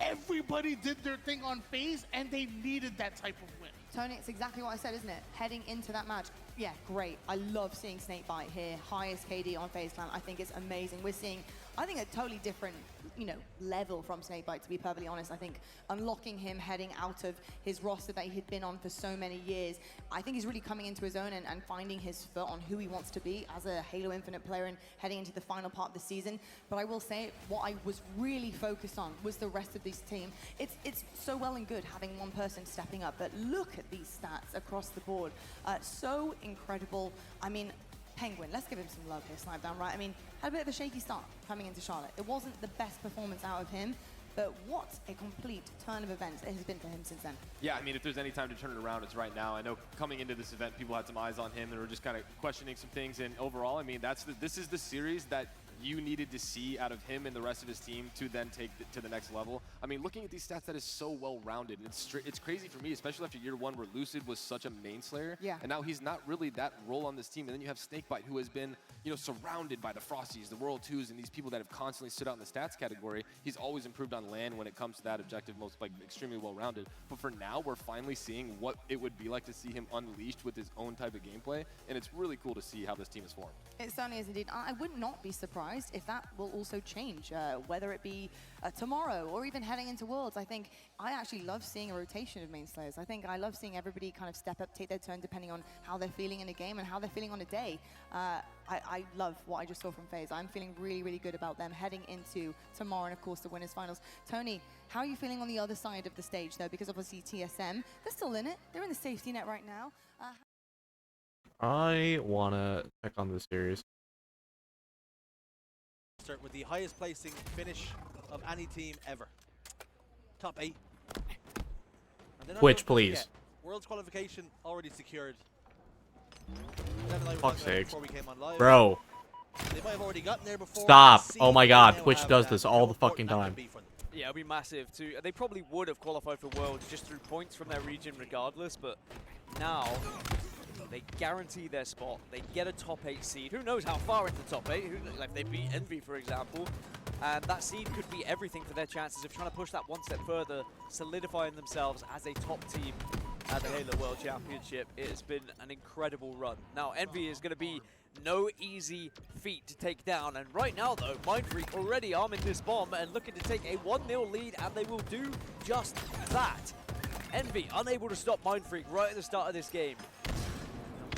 everybody did their thing on FaZe, and they needed that type of win. Tony, it's exactly what I said, isn't it? Heading into that match, yeah, great. I love seeing Snakebite here, highest KD on FaZe Clan. I think it's amazing. We're seeing, I think, a totally different, you know, level from Snakebite, to be perfectly honest. I think unlocking him heading out of his roster that he had been on for so many years, I think he's really coming into his own and finding his foot on who he wants to be as a Halo Infinite player and heading into the final part of the season. But I will say, what I was really focused on was the rest of this team. It's so well and good having one person stepping up, but look at these stats across the board. So incredible. I mean, Penguin, let's give him some love here, Snipe Down, right? I mean, had a bit of a shaky start coming into Charlotte. It wasn't the best performance out of him, but what a complete turn of events it has been for him since then. Yeah, I mean, if there's any time to turn it around, it's right now. I know coming into this event, people had some eyes on him and were just kind of questioning some things. And overall, I mean, this is the series that you needed to see out of him and the rest of his team to then take to the next level. I mean, looking at these stats, that is so well-rounded. It's crazy for me, especially after year 1 where Lucid was such a main slayer. Yeah. And now he's not really that role on this team. And then you have Snakebite, who has been, you know, surrounded by the Frosties, the World 2s, and these people that have constantly stood out in the stats category. He's always improved on LAN when it comes to that objective, most like extremely well-rounded. But for now, we're finally seeing what it would be like to see him unleashed with his own type of gameplay. And it's really cool to see how this team is formed. It certainly is indeed. I would not be surprised if that will also change, whether it be tomorrow or even heading into Worlds. I think I actually love seeing a rotation of main slayers. I think I love seeing everybody kind of step up, take their turn, depending on how they're feeling in a game and how they're feeling on a day. I love what I just saw from FaZe. I'm feeling really, really good about them heading into tomorrow and, of course, the Winners Finals. Tony, how are you feeling on the other side of the stage, though? Because obviously TSM, they're still in it. They're in the safety net right now. I want to check on this series. Start with the highest placing finish of any team ever. Top 8. Twitch, please. World's qualification already secured. Fuck's sakes. Before we came on live. Bro. They might have already gotten there before. Stop. Oh my god, Twitch does this all the fucking time. Yeah, it'll be massive too. They probably would have qualified for Worlds just through points from their region regardless, but now they guarantee their spot. They get a top 8 seed. Who knows how far into the top 8? Like they beat Envy, for example. And that seed could be everything for their chances of trying to push that one step further, solidifying themselves as a top team at the Halo World Championship. It has been an incredible run. Now, Envy is going to be no easy feat to take down. And right now, though, Mindfreak already arming this bomb and looking to take a 1-0 lead, and they will do just that. Envy unable to stop Mindfreak right at the start of this game.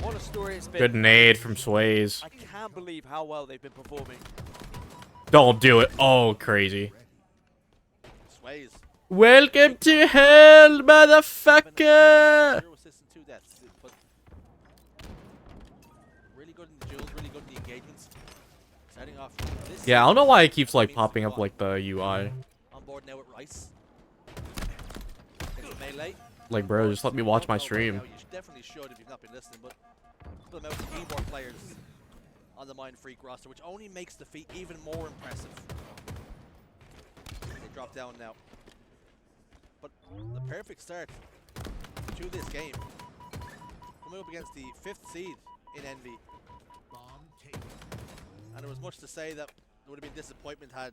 What a story it's been. Good nade from Sways. I can't believe how well they've been performing. Don't do it. Oh, crazy. Sways Welcome to hell, motherfucker! Zero assists and 2 deaths. But really good in the duels, really good in the engagements. Starting off this Yeah, I don't know why it keeps like means popping to up go like the UI. on board now with Rice. It's a melee. Like, bro, just let me watch my Now, stream. you definitely should if you've not been listening, but the amount of keyboard players on the Mind Freak roster, which only makes the feat even more impressive. They drop down now. But the perfect start to this game, coming up against the 5th seed in Envy. And there was much to say that there would have been disappointment had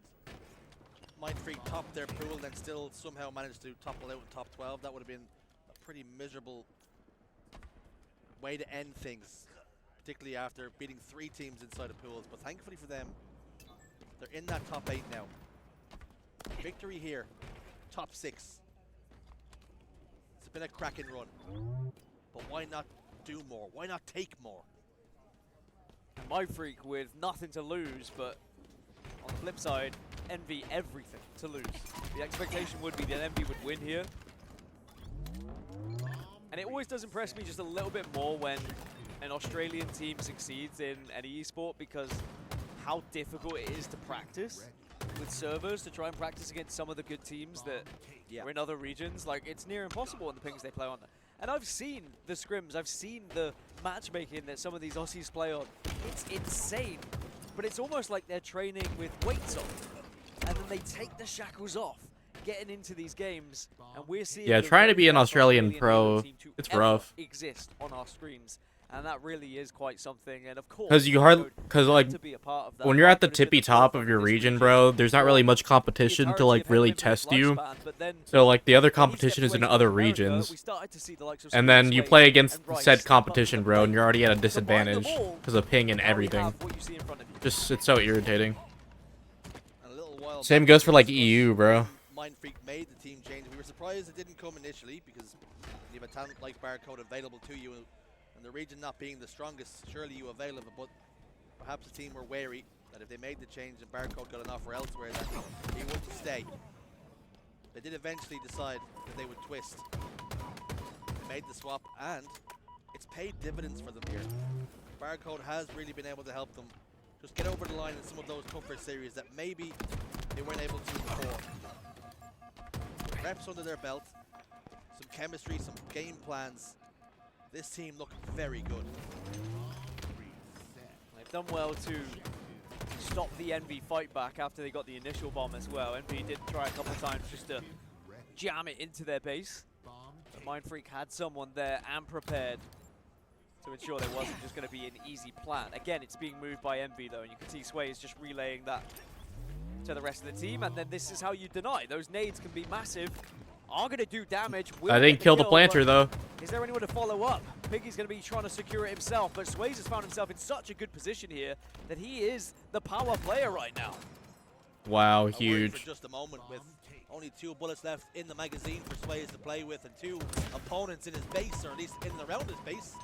Mind Freak topped their pool and then still somehow managed to topple out in top 12. That would have been a pretty miserable way to end things, particularly after beating 3 teams inside of pools. But thankfully for them, they're in that top 8 now. Victory here, top 6. It's been a cracking run, but why not do more? Why not take more? And My Freak with nothing to lose, but on the flip side, Envy everything to lose. The expectation would be that Envy would win here. And it always does impress me just a little bit more when an Australian team succeeds in any esport, because how difficult it is to practice with servers, to try and practice against some of the good teams that are in other regions. Like, it's near impossible on the pings they play on. And I've seen the scrims, I've seen the matchmaking that some of these Aussies play on. It's insane, but it's almost like they're training with weights on, and then they take the shackles off, getting into these games, and we're seeing Yeah, trying to be an Australian pro, it's rough. Exist on our screens. And that really is quite something, and of course, Cause like, when you're at the tippy top of your region, bro, there's not really much competition to like really test you. So like the other competition is in other regions, and then you play against said competition, bro, and you're already at a disadvantage because of ping and everything. Just, it's so irritating. Same goes for like EU, bro. Mind Freak made the team change. We were surprised it didn't come initially, because you have a talent like Barcode available to you. And the region not being the strongest, surely you avail of it, but perhaps the team were wary that if they made the change and Barcode got an offer elsewhere, that he wouldn't stay. They did eventually decide that they would twist. They made the swap, and it's paid dividends for them here. Barcode has really been able to help them just get over the line in some of those tougher series that maybe they weren't able to before. Reps under their belt, some chemistry, some game plans. This team look very good. They've done well to stop the Envy fight back after they got the initial bomb as well. Envy did try a couple of times just to jam it into their base. But Mind Freak had someone there and prepared to ensure there wasn't just going to be an easy plan. Again, it's being moved by Envy though, and you can see Sway is just relaying that to the rest of the team, and then this is how you deny. Those nades can be massive, are going to do damage. I didn't kill the planter though. Is there anyone to follow up? Piggy's going to be trying to secure it himself, but Sways has found himself in such a good position here that he is the power player right now. Wow, For huge. just a moment, with only 2 bullets left in the magazine for Sways to play with, and 2 opponents in his base, or at least in and around his base.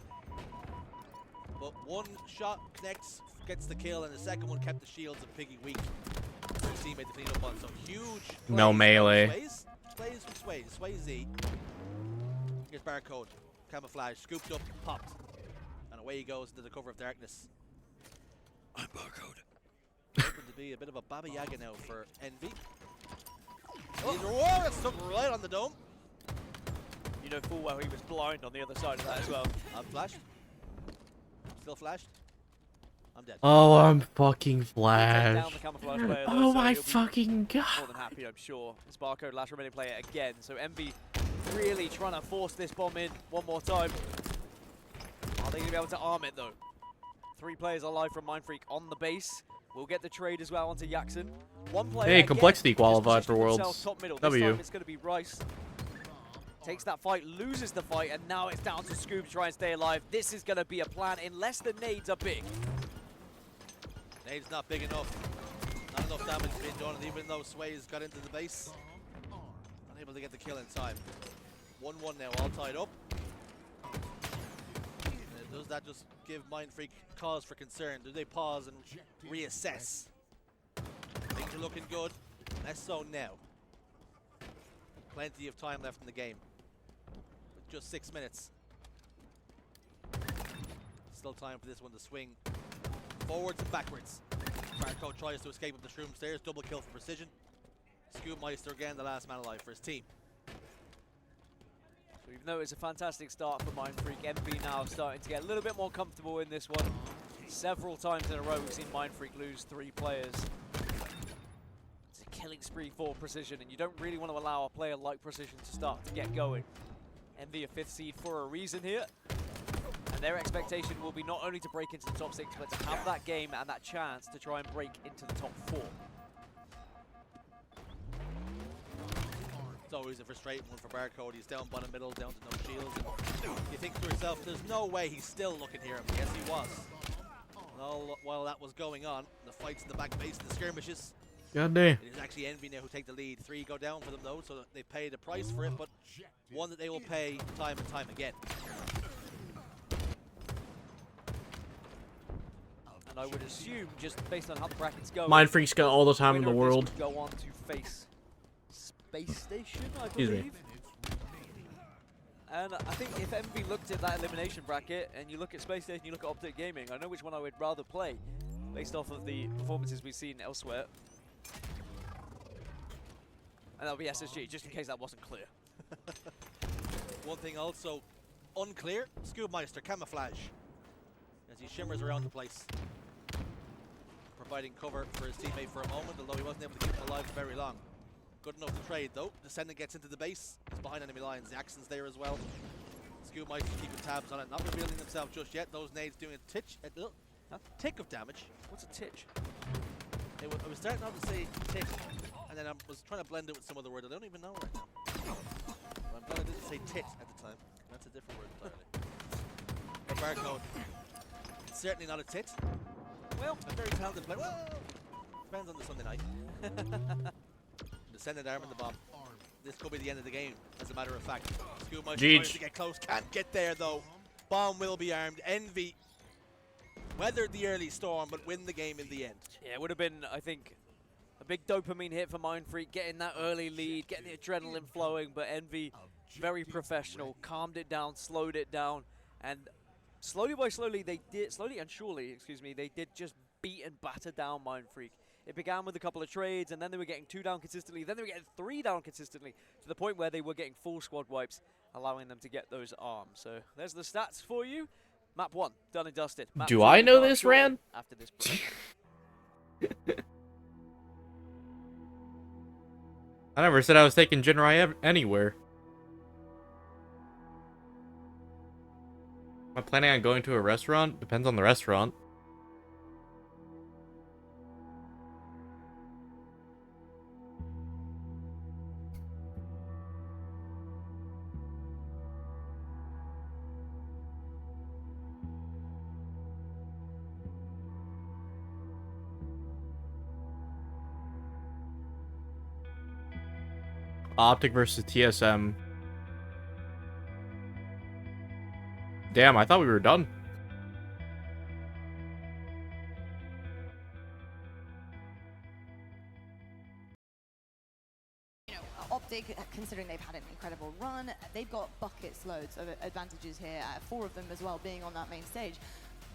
But one shot connects, gets the kill, and the second one kept the shields of Piggy weak. So his teammate to clean up on some huge. No melee. Plays from Sway, Swayze. Here's Barcode, camouflage, scooped up, popped, and away he goes into the cover of darkness. I'm Barcode. Hoping to be a bit of a Baba Yaga now for Envy. Oh, it's stuck right on the dome. You know full well he was blind on the other side of that as well. I'm flashed. Still flashed. I'm dead. Oh, I'm fucking flashed. Down the camouflage player, though, Oh so my he'll be fucking god. more than happy, I'm sure. It's Barcode, last remaining player again. So Envy really trying to force this bomb in one more time. Are they going to be able to arm it though? 3 players alive from Mind Freak on the base. We'll get the trade as well onto Jackson. 1 player Hey, again, complexity qualified for themselves Worlds. top middle. This W. time it's going to be Rice. Takes that fight, loses the fight, and now it's down to Scoob to try and stay alive. This is going to be a plan unless the nades are big. Nade's not big enough. Not enough damage being done, and even though Sway's got into the base, unable to get the kill in time. 1-1 now, all tied up. Does that just give Mind Freak cause for concern? Do they pause and reassess? Things are looking good. Less so now. Plenty of time left in the game. With just 6 minutes. Still time for this one to swing forwards and backwards. Barco tries to escape up the shroom stairs. Double kill for precision. Scoopmeister again, the last man alive for his team. So we've noticed a fantastic start for Mindfreak. MB now starting to get a little bit more comfortable in this one. Several times in a row we've seen Mindfreak lose 3 players. It's a killing spree for precision, and you don't really want to allow a player like precision to start to get going. MB a 5th seed for a reason here. And their expectation will be not only to break into the top 6, but to have that game and that chance to try and break into the top 4. It's always a frustrating one for Barcode. He's down bottom middle, down to no shields. And you think to yourself, there's no way he's still looking here. Yes, he was. And all while that was going on, the fights in the back base and the skirmishes. God damn. It is actually Envy now who take the lead. 3 go down for them though, so they paid a price for it, but one that they will pay time and time again. And I would assume, just based on how the brackets go, Mindfreak's got all the time in the winner of this world. would go on to face Space Station, I Excuse me. believe. And I think if MV looked at that elimination bracket, and you look at Space Station, you look at Optic Gaming, I know which one I would rather play, based off of the performances we've seen elsewhere. And that'll be SSG, just in case that wasn't clear. One thing also unclear, Scoopmeister camouflage. As he shimmers around the place. Providing cover for his teammate for a moment, although he wasn't able to keep him alive for very long. Good enough to trade though. Descendant gets into the base. He's behind enemy lines. The Axon's there as well. Scoopmeister keeping tabs on it. Not revealing himself just yet. Those nades doing a tick of damage. What's a titch? I was starting out to say tick, and then I was trying to blend it with some other word I don't even know right now. But I'm glad I didn't say tit at the time. That's a different word entirely. For Barcode, it's certainly not a tit. Well, a very talented player. Well, depends on the Sunday night. Descended arm in the bomb. This could be the end of the game, as a matter of fact. Scoopmeister trying to get close. Can't get there, though. Bomb will be armed. Envy weathered the early storm, but win the game in the end. Yeah, it would have been, I think, a big dopamine hit for Mindfreak, getting that early lead, getting the adrenaline flowing, but Envy, very professional, calmed it down, slowed it down, and slowly and surely, they did just beat and batter down Mindfreak. It began with a couple of trades, and then they were getting 2 down consistently, then they were getting 3 down consistently, to the point where they were getting full squad wipes, allowing them to get those arms. So there's the stats for you. Map 1, done and dusted. Map Do 2, I know done this, shortly Ran? After this break. I never said I was taking Jinrai anywhere. Am I planning on going to a restaurant? Depends on the restaurant. Optic versus TSM. Damn, I thought we were done. Optic, considering they've had an incredible run, they've got buckets loads of advantages here, 4 of them as well being on that main stage.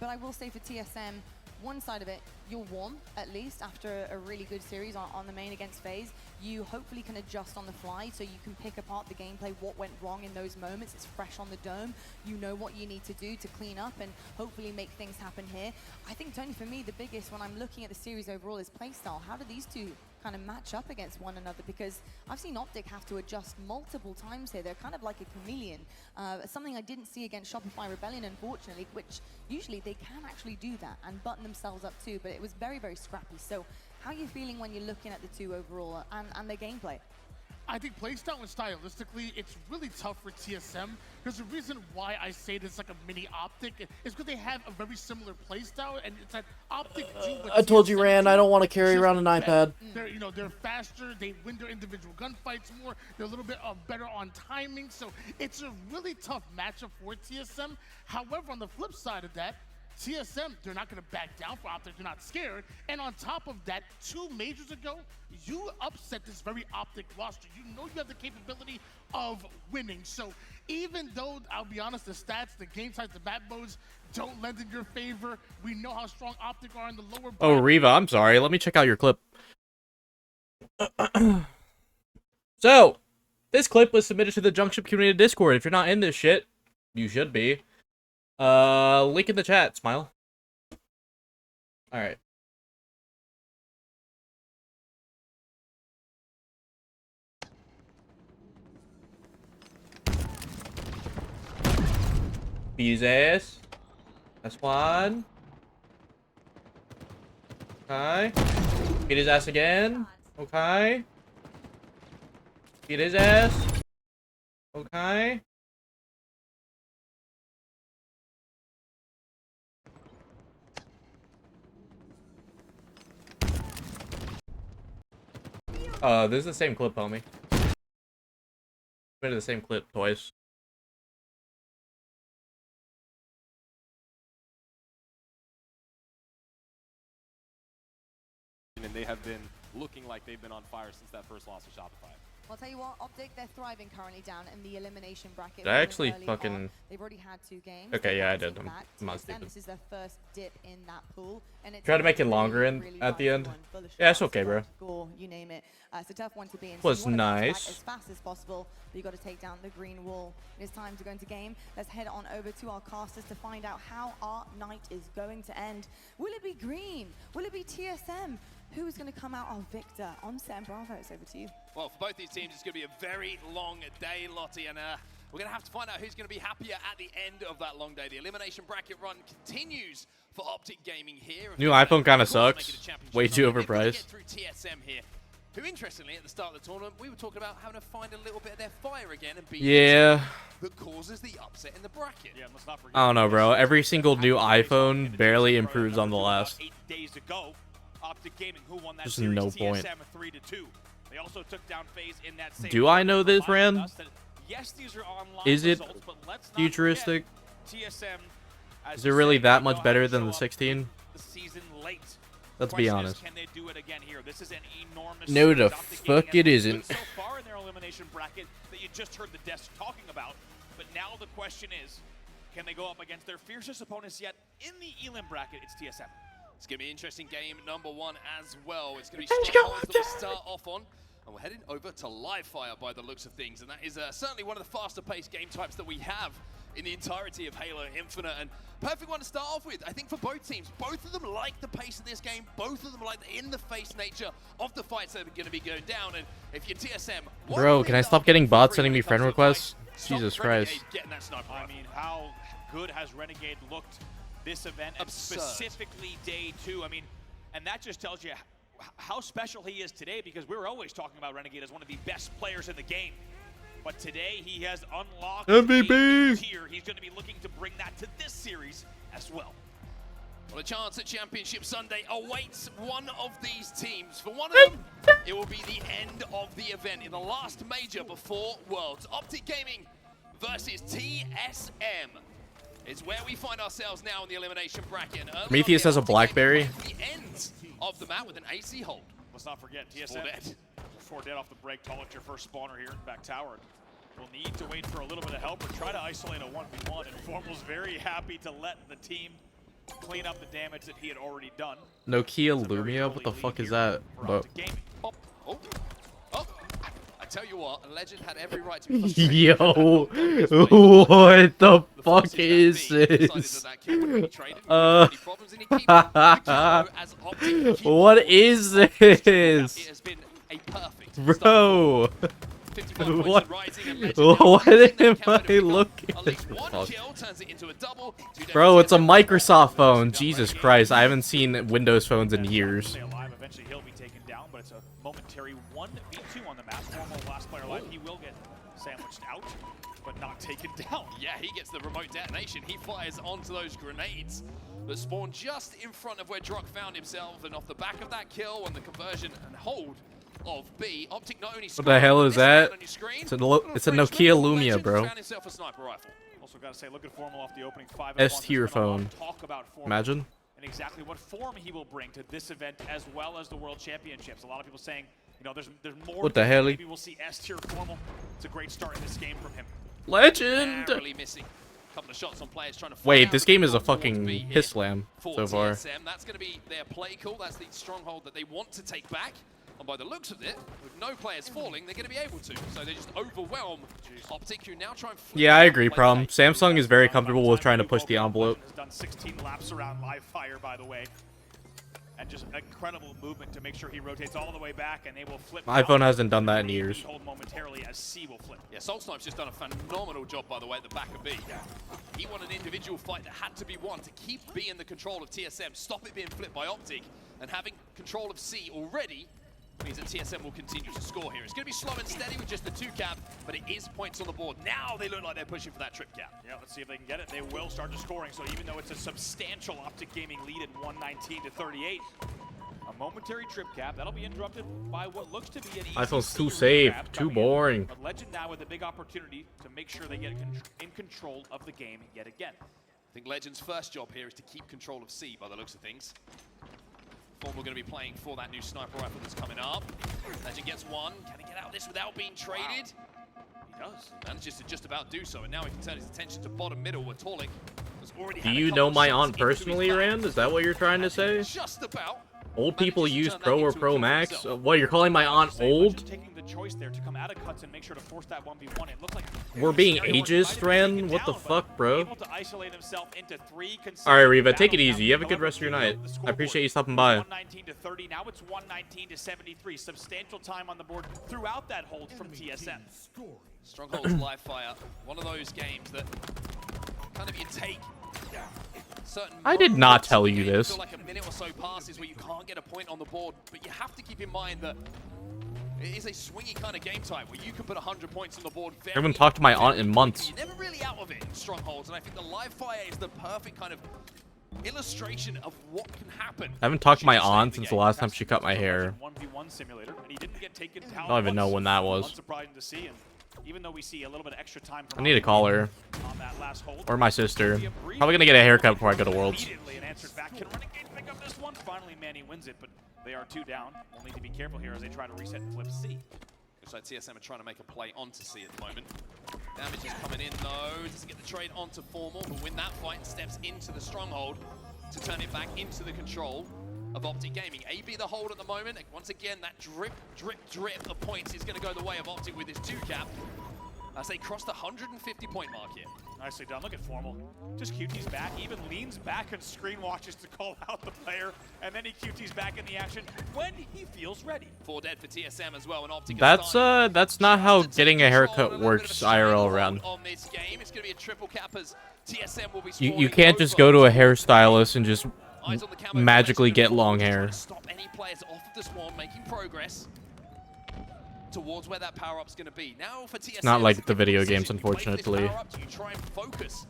But I will say for TSM, one side of it, you're warm, at least, after a really good series on the main against FaZe. You hopefully can adjust on the fly, so you can pick apart the gameplay, what went wrong in those moments. It's fresh on the dome. You know what you need to do to clean up and hopefully make things happen here. I think, Tony, for me, the biggest, when I'm looking at the series overall, is playstyle. How do these two kind of match up against one another? Because I've seen Optic have to adjust multiple times here. They're kind of like a chameleon. Something I didn't see against Shopify Rebellion, unfortunately, which usually they can actually do that and button themselves up too, but it was very, very scrappy. So how are you feeling when you're looking at the two overall and their gameplay? I think playstyle and stylistically, it's really tough for TSM, because the reason why I say this like a mini Optic is because they have a very similar playstyle, and it's that Optic do what I told you, TSM Rand, do, I don't want to carry around an just iPad. better. They're faster, they win their individual gunfights more, they're a little bit better on timing, so it's a really tough matchup for TSM. However, on the flip side of that, TSM, they're not going to back down for Optic. They're not scared. And on top of that, 2 majors ago, you upset this very Optic roster. You know you have the capability of winning. So even though, I'll be honest, the stats, the game types, the map modes don't lend in your favor, we know how strong Optic are in the lower Oh, Riva, I'm sorry. Let me check out your clip. So, this clip was submitted to the Junkship Community Discord. If you're not in this shit, you should be. Link in the chat, Smile. Alright. Beat his ass. That's one. Okay. Beat his ass again. Okay. Beat his ass. Okay. This is the same clip, homie. Been to the same clip twice. And they have been looking like they've been on fire since that first loss to Shopify. I'll tell you what, Optic, they're thriving currently down in the elimination bracket. Did I actually early fucking... on. They've already had 2 games. Okay, yeah, I did. Back. I'm not TSM, stupid. this is their first dip in that pool. And it's Try to make it longer in at the end. Yeah, it's okay, bro. Score, you name it. It's a tough one to be in. Was So you wanna bounce nice. back as fast as possible, but you got to take down the green wall. It is time to go into game. Let's head on over to our casters to find out how our night is going to end. Will it be green? Will it be TSM? Who is going to come out our victor? On set and Bravo, it's over to you. Well, for both these teams, it's going to be a very long day, Lottie, and we're going to have to find out who's going to be happier at the end of that long day. The elimination bracket run continues for Optic Gaming here. New iPhone kind of sucks. Way too overpriced. Through TSM here, who interestingly at the start of the tournament we were talking about having to find a little bit of their fire again and beat Yeah. that causes the upset in the bracket. Yeah, let's not forget. I don't know, bro. Every single new iPhone barely improves on the last. 8 days ago, Optic Gaming, who won that There's series, no point. TSM 3-2. They also took down FaZe in that same. Do I know this, reminding Ran? us that, yes, these are online Is it results, but let's not futuristic? forget TSM, as Is you it really say, that they know much how better to than show the up 16? the season late. Let's be Question honest. Is, can they do it again here? This is an enormous No, series. the Optic fuck Gaming has it been isn't. good so far in their elimination bracket that you just heard the desk talking about. But now the question is, can they go up against their fiercest opponents yet in the elim bracket? It's TSM. It's going to be an interesting game number 1 as well. It's going to be Strongholds that we start off on. And we're heading over to Live Fire by the looks of things. And that is certainly one of the faster paced game types that we have in the entirety of Halo Infinite. And perfect one to start off with, I think, for both teams. Both of them like the pace of this game. Both of them like the in-the-face nature of the fights that are going to be going down. And if you're TSM... Bro, can I stop getting bots sending me friend requests? Jesus Christ. Getting that sniper. I mean, how good has Renegade looked this event, and specifically day 2? I mean, and that just tells you how special he is today, because we were always talking about Renegade as one of the best players in the game. But today he has unlocked MVP. a new tier. He's going to be looking to bring that to this series as well. Well, a chance at Championship Sunday awaits one of these teams. For one of them, it will be the end of the event in the last major before Worlds. Optic Gaming versus TSM is where we find ourselves now in the elimination bracket. Prometheus has a Blackberry. The end of the map with an AC hold. Let's not forget, TSM, 4 dead off the break. Tollett, your first spawner here in back tower. We'll need to wait for a little bit of help or try to isolate a 1v1. And Formal's very happy to let the team clean up the damage that he had already done. Nokia Lumia? What the fuck is that? Bro. I tell you what, Legend had every right to be frustrated. Yo, what the fuck is this? What is this? Bro, what am I looking at? Bro, it's a Microsoft phone. Jesus Christ, I haven't seen Windows phones in years. Eventually he'll be taken down, but it's a momentary 1v2 on the map. Formal last player alive. He will get sandwiched out, but not taken down. Yeah, he gets the remote detonation. He fires onto those grenades that spawn just in front of where Drock found himself, and off the back of that kill and the conversion and hold of B, Optic not only What the hell is that? on your screen, It's a Nokia Lumia, bro. found himself a sniper rifle. Also got to say, look at Formal off the opening 5. S-tier phone. Talk about Formal Imagine. and exactly what form he will bring to this event as well as the World Championships. A lot of people saying, you know, there's more. What the hell? Maybe we'll see S-tier Formal. It's a great start in this game from him. Legend. Narrowly missing. Couple of shots on players trying to Wait, this game is a fucking piss slam so far. TSM. That's going to be their play call. That's the stronghold that they want to take back. And by the looks of it, with no players falling, they're going to be able to. So they just overwhelm Optic, who now try and flip. Yeah, I agree, Prom. Samsung is very comfortable with trying to push the envelope. Has done 16 laps around live fire, by the way. And just incredible movement to make sure he rotates all the way back, and they will flip. iPhone hasn't done that in years. Hold momentarily as C will flip. Yeah, Soul Snipe's just done a phenomenal job, by the way, at the back of B. He won an individual fight that had to be won to keep B in the control of TSM, stop it being flipped by Optic, and having control of C already means that TSM will continue to score here. It's going to be slow and steady with just the 2 cap, but it is points on the board. Now they look like they're pushing for that trip cap. Yeah, let's see if they can get it. They will start to scoring, so even though it's a substantial Optic Gaming lead at 119-38, a momentary trip cap, that'll be interrupted by what looks to be an easy iPhone's too C safe, recap too coming in. boring. But Legend now with a big opportunity to make sure they get in control of the game yet again. I think Legend's first job here is to keep control of C by the looks of things. Form we're going to be playing for that new sniper rifle that's coming up. Legend gets one. Can he get out of this without being traded? He does. Manages to just about do so, and now he can turn his attention to bottom middle where Tolic has already Do had a you couple know of my shots aunt into his personally, back. Rand? Is that what you're trying to say? Just about. Old people use Pro or Pro Max? himself. What, you're calling my aunt old? Taking the choice there to come out of cuts and make sure to force that 1v1. It looked like We're being ageist, Rand? What the fuck, bro? able to isolate himself into 3 Alright, Reva, take it easy. You have a good rest of your night. I appreciate you stopping by. 119-30. Now it's 119-73. Substantial time on the board throughout that hold from TSM. Stronghold's live fire. One of those games that kind of you take certain I did not moments tell in the you game, this. feel like a minute or so passes where you can't get a point on the board, but you have to keep in mind that it is a swingy kind of game type where you can put 100 points on the board very I haven't talked to my aunt in months. You're never really out of it in Strongholds, and I think the live fire is the perfect kind of illustration of what can happen. I haven't talked to my aunt since the last time she cut my hair. 1v1 simulator, and he didn't get taken down. I don't even know when that was. Unsurprising to see, and even though we see a little bit of extra time I need to call her. on that last hold, Or my sister. Probably gonna get a haircut before I go to Worlds. immediately and answered back. Can Renegade pick up this one? Finally, Manny wins it, but they are 2 down. We'll need to be careful here as they try to reset and flip C. Looks like TSM are trying to make a play onto C at the moment. Damage is coming in though. Doesn't get the trade onto Formal, who win that fight and steps into the stronghold to turn it back into the control of Optic Gaming. AB the hold at the moment. Once again, that drip, drip, drip of points is going to go the way of Optic with his 2 cap as they cross the 150 point mark here. Nicely done. Look at Formal. Just QT's back, even leans back and screen watches to call out the player, and then he QT's back in the action when he feels ready. 4 dead for TSM as well, and Optic That's not how getting a haircut works IRL around. on this game. It's going to be a triple cap as TSM will be You can't just go to a hairstylist and just magically get long hair. stop any players off of the swarm making progress towards where that power up's going to be. Now for TSM, It's not like the video games, unfortunately. you try and focus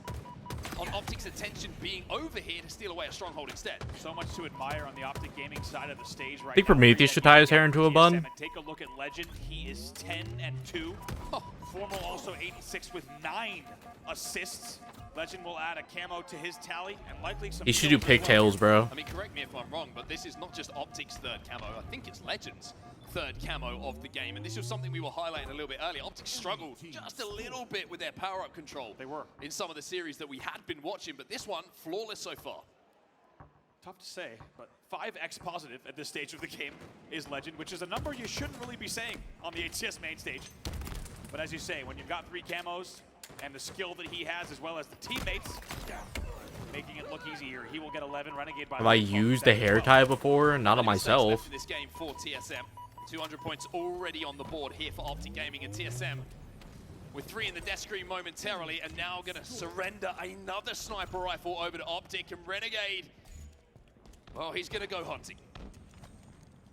on Optic's attention being over here to steal away a stronghold instead. So much to admire on the Optic Gaming side of the stage right I think now. Prometheus should tie his hair into a bun. And take a look at Legend. He is 10-2. Formal also 86 with 9 assists. Legend will add a camo to his tally and likely some. He should do pigtails, bro. I mean, correct me if I'm wrong, but this is not just Optic's 3rd camo. I think it's Legend's 3rd camo of the game, and this was something we were highlighting a little bit earlier. Optic struggled just a little bit with their power-up control. They were in some of the series that we had been watching, but this one flawless so far. Tough to say, but 5x positive at this stage of the game is Legend, which is a number you shouldn't really be saying on the HCS main stage. But as you say, when you've got 3 camos and the skill that he has as well as the teammates, making it look easier, he will get 11. Renegade by Have I used a hair tie before? Not on myself. This game for TSM. 200 points already on the board here for Optic Gaming, and TSM with 3 in the death screen momentarily, and now going to surrender another sniper rifle over to Optic, and Renegade, well, he's going to go hunting.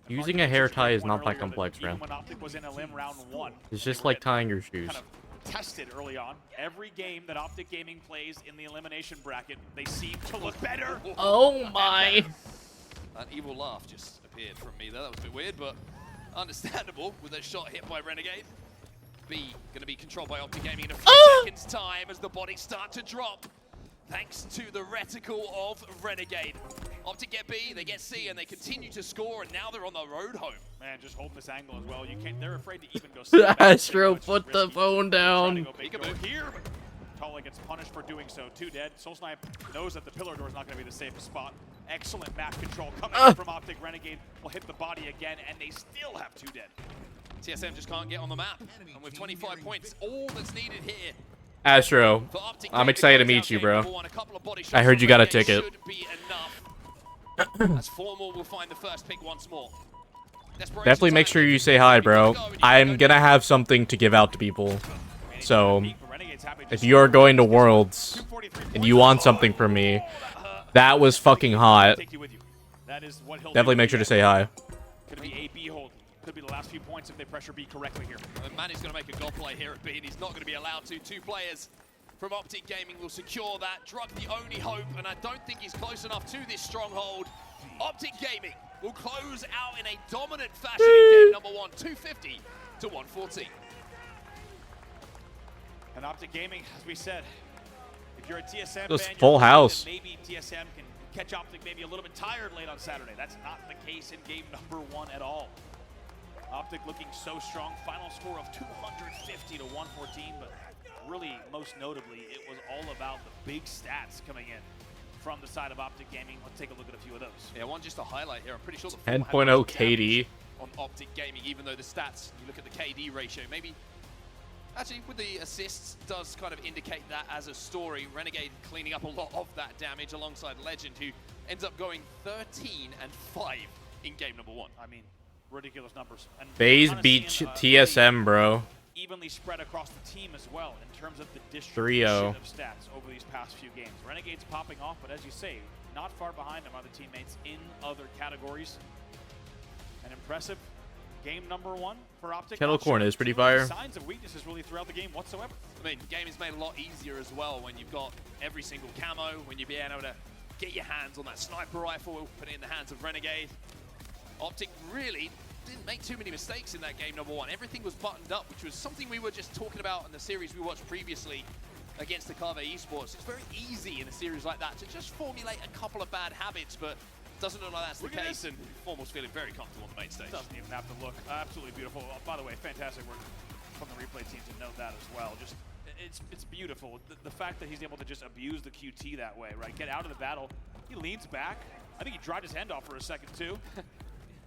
Using a hair tie is not that complex, man. When Optic was in a limb round 1, It's just like tying your shoes. kind of tested early on. Every game that Optic Gaming plays in the elimination bracket, they seem to look better. Oh my! An evil laugh just appeared from me there. That was a bit weird, but understandable with that shot hit by Renegade. B going to be controlled by Optic Gaming in a few seconds' time as the bodies start to drop. Thanks to the reticle of Renegade. Optic get B, they get C, and they continue to score, and now they're on the road home. Man, just holding this angle as well. You can't. They're afraid to even go. Astro, put the phone down. Here, but Tala gets punished for doing so. 2 dead. Soul Snipe knows that the pillar door is not going to be the safest spot. Excellent map control coming in from Optic. Renegade will hit the body again, and they still have 2 dead. TSM just can't get on the map, and with 25 points, all that's needed here. Astro, I'm excited to meet you, bro. I heard you got a ticket. As Formal will find the first pick once more. Definitely make sure you say hi, bro. I'm gonna have something to give out to people. So, if you're going to Worlds and you want something from me, that was fucking hot. Definitely make sure to say hi. Could be a B hold. Could be the last few points if they pressure B correctly here. Manny's going to make a goal play here at B, and he's not going to be allowed to. 2 players from Optic Gaming will secure that. Drug the only hope, and I don't think he's close enough to this stronghold. Optic Gaming will close out in a dominant fashion in game number 1, 250 to 114. And Optic Gaming, as we said, if you're a TSM Just fan, full house. Maybe TSM can catch Optic maybe a little bit tired late on Saturday. That's not the case in game number 1 at all. Optic looking so strong. Final score of 250 to 114, but really, most notably, it was all about the big stats coming in from the side of Optic Gaming. Let's take a look at a few of those. Yeah, one just to highlight here. I'm pretty sure the 10.0 KD on Optic Gaming, even though the stats, you look at the KD ratio, maybe actually with the assists does kind of indicate that as a story. Renegade cleaning up a lot of that damage alongside Legend, who ends up going 13 and 5 in game number 1. I mean, ridiculous numbers. And FaZe beat TSM, bro. Evenly spread across the team as well in terms of the distribution of stats over these past few games. Renegade's popping off, but as you say, not far behind them are the teammates in other categories. An impressive game number 1 for Optic. Kettle Corn is pretty fire. Signs of weaknesses really throughout the game whatsoever. I mean, the game is made a lot easier as well when you've got every single camo, when you're being able to get your hands on that sniper rifle, put it in the hands of Renegade. Optic really didn't make too many mistakes in that game number 1. Everything was buttoned up, which was something we were just talking about in the series we watched previously against the Cave Esports. It's very easy in a series like that to just formulate a couple of bad habits, but doesn't look like that's the case, and Formal's feeling very comfortable on the main stage. Doesn't even have to look. Absolutely beautiful. By the way, fantastic work from the replay team to note that as well. Just it's beautiful. The fact that he's able to just abuse the QT that way, right? Get out of the battle. He leans back. I think he dried his hand off for a second too.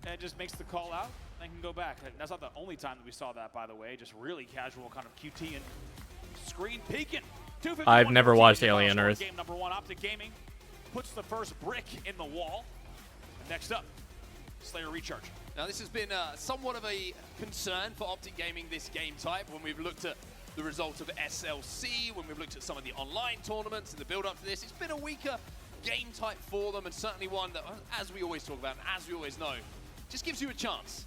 And just makes the call out and can go back. That's not the only time that we saw that, by the way. Just really casual kind of QT and screen peeking. I've never watched Alien Earth. Game number 1, Optic Gaming puts the first brick in the wall. And next up, Slayer Recharge. Now this has been somewhat of a concern for Optic Gaming this game type when we've looked at the results of SLC, when we've looked at some of the online tournaments and the build up to this. It's been a weaker game type for them, and certainly one that, as we always talk about and as we always know, just gives you a chance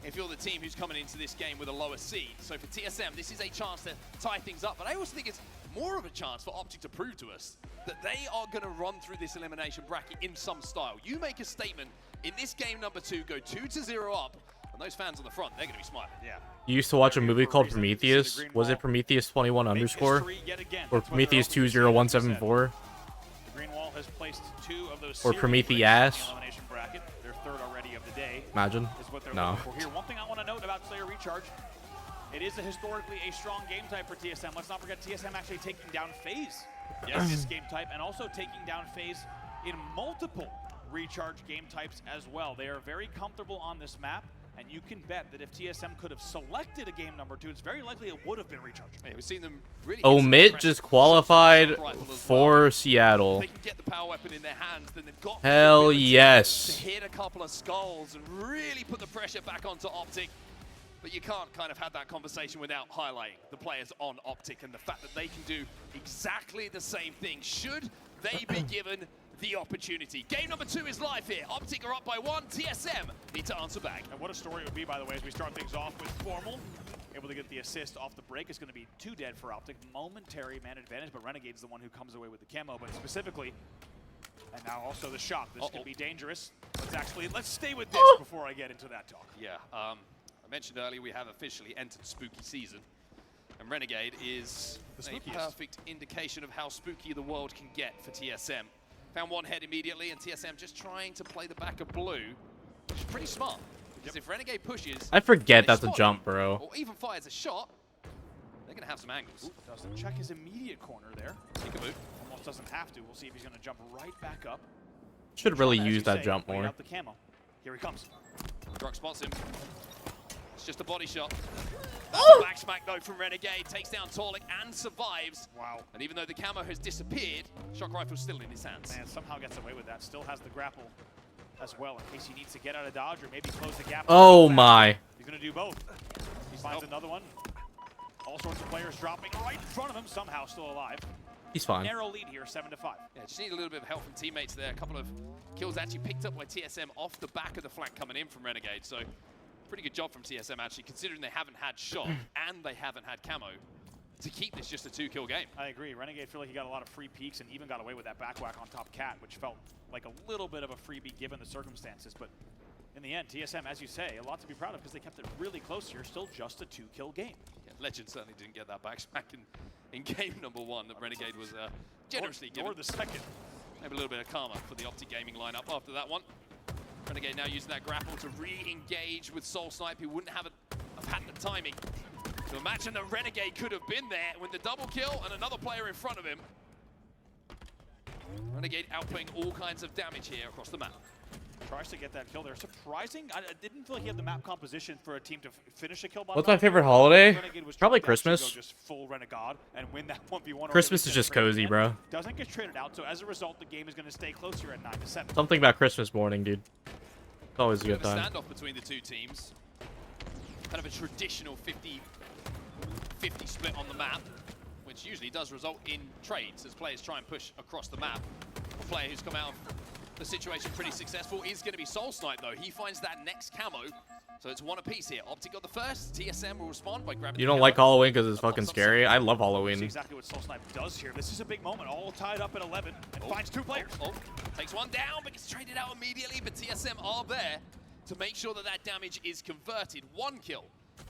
if you're the team who's coming into this game with a lower seed. So for TSM, this is a chance to tie things up, but I also think it's more of a chance for Optic to prove to us that they are going to run through this elimination bracket in some style. You make a statement in this game number 2, go 2-0 up, and those fans on the front, they're going to be smiling. Yeah. You used to watch a movie called Prometheus. Was it Prometheus 21 underscore? Or Prometheus 20174? The Green Wall has placed 2 of those or Prometheus? elimination bracket. Their 3rd already of the day. Imagine. Is what they're No. looking for here. One thing I want to note about Slayer Recharge, it is historically a strong game type for TSM. Let's not forget TSM actually taking down FaZe in this game type, and also taking down FaZe in multiple Recharge game types as well. They are very comfortable on this map, and you can bet that if TSM could have selected a game number 2, it's very likely it would have been Recharge. Hey, we've seen them really Omit just qualified for Seattle. They can get the power weapon in their hands, then they've got Hell the yes. to hit a couple of skulls and really put the pressure back onto Optic. But you can't kind of have that conversation without highlighting the players on Optic and the fact that they can do exactly the same thing should they be given the opportunity. Game number 2 is live here. Optic are up by 1. TSM need to answer back. And what a story it would be, by the way, as we start things off with Formal. Able to get the assist off the break. It's going to be 2 dead for Optic. Momentary man advantage, but Renegade's the one who comes away with the camo. But specifically, and now also the shot. This could be dangerous. Let's stay with this before I get into that talk. Yeah, I mentioned earlier, we have officially entered spooky season. And Renegade is a perfect indication of how spooky the world can get for TSM. Found one head immediately, and TSM just trying to play the back of blue, which is pretty smart. Because if Renegade pushes... I forget that's a jump, bro. Or even fires a shot, they're going to have some angles. Doesn't check his immediate corner there. Peekaboo. Almost doesn't have to. We'll see if he's going to jump right back up. Should really As use you that say, jump wait more. out the camo. Here he comes. Drunk spots him. It's just a body shot. Oh! Back smack though from Renegade, takes down Torlik and survives. Wow. And even though the camo has disappeared, shock rifle's still in his hands. Man, somehow gets away with that. Still has the grapple as well in case he needs to get out of dodge or maybe close the gap. Oh my. He's going to do both. He finds another one. All sorts of players dropping right in front of him, somehow still alive. He's fine. Narrow lead here, 7-5. Yeah, just need a little bit of help from teammates there. A couple of kills actually picked up by TSM off the back of the flank coming in from Renegade. So pretty good job from TSM actually, considering they haven't had shot and they haven't had camo to keep this just a 2-kill game. I agree. Renegade feel like he got a lot of free peeks and even got away with that back whack on top Cat, which felt like a little bit of a freebie given the circumstances. But in the end, TSM, as you say, a lot to be proud of because they kept it really close here. Still just a 2-kill game. Yeah, Legend certainly didn't get that back smack in game number 1 that Renegade was generously given. Or the second. Maybe a little bit of karma for the Optic Gaming lineup after that one. Renegade now using that grapple to re-engage with Soul Snipe, who wouldn't have had the timing. So imagine that Renegade could have been there with the double kill and another player in front of him. Renegade outputting all kinds of damage here across the map. Tries to get that kill there. Surprising. I didn't feel like he had the map composition for a team to finish a kill. What's my favorite holiday? Renegade was Probably trying to actually Christmas. go just full Renegade and win that 1v1. Christmas is just cozy, bro. Doesn't get traded out, so as a result, the game is going to stay close here at 9-7. Something about Christmas morning, dude. It's always a good time. Standoff between the two teams. Kind of a traditional 50-50 split on the map, which usually does result in trades as players try and push across the map. A player who's come out of the situation pretty successful is going to be Soul Snipe, though. He finds that next camo, so it's one apiece here. Optic got the first. TSM will respond by grabbing You the don't camo. like Halloween because it's fucking scary? I love That's Halloween. exactly what Soul Snipe does here. This is a big moment, all tied up at 11, and finds 2 players. Takes one down, but gets traded out immediately, but TSM are there to make sure that that damage is converted. 1 kill.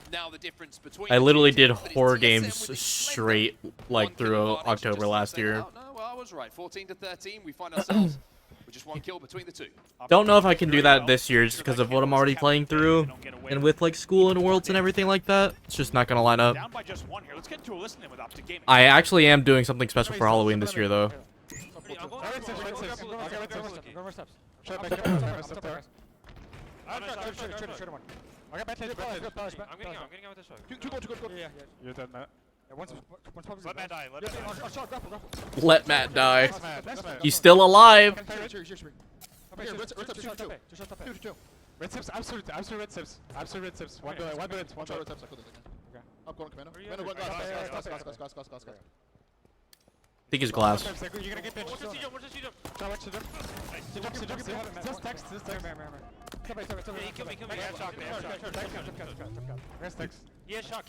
Now the difference between... I literally did horror games straight, like, through October last year. No, well, I was right. 14-13, we find ourselves with just 1 kill between the two. Don't know if I can do that this year just because of what I'm already playing through. And with, like, school and worlds and everything like that. It's just not gonna line up. Down by just 1 here. Let's get into a listen in with Optic Gaming. I actually am doing something special for Halloween this year, though. I'm getting out this way. Two go. Yeah. You're dead, Matt. Let Matt die. Let Matt die. He's still alive. Red tips, absolute red tips. Absolute red tips. One bullet. Okay. Up, going commando. I think he's glass. You're gonna get pinched. Watch the jump. Just text. He killed me. He has shock.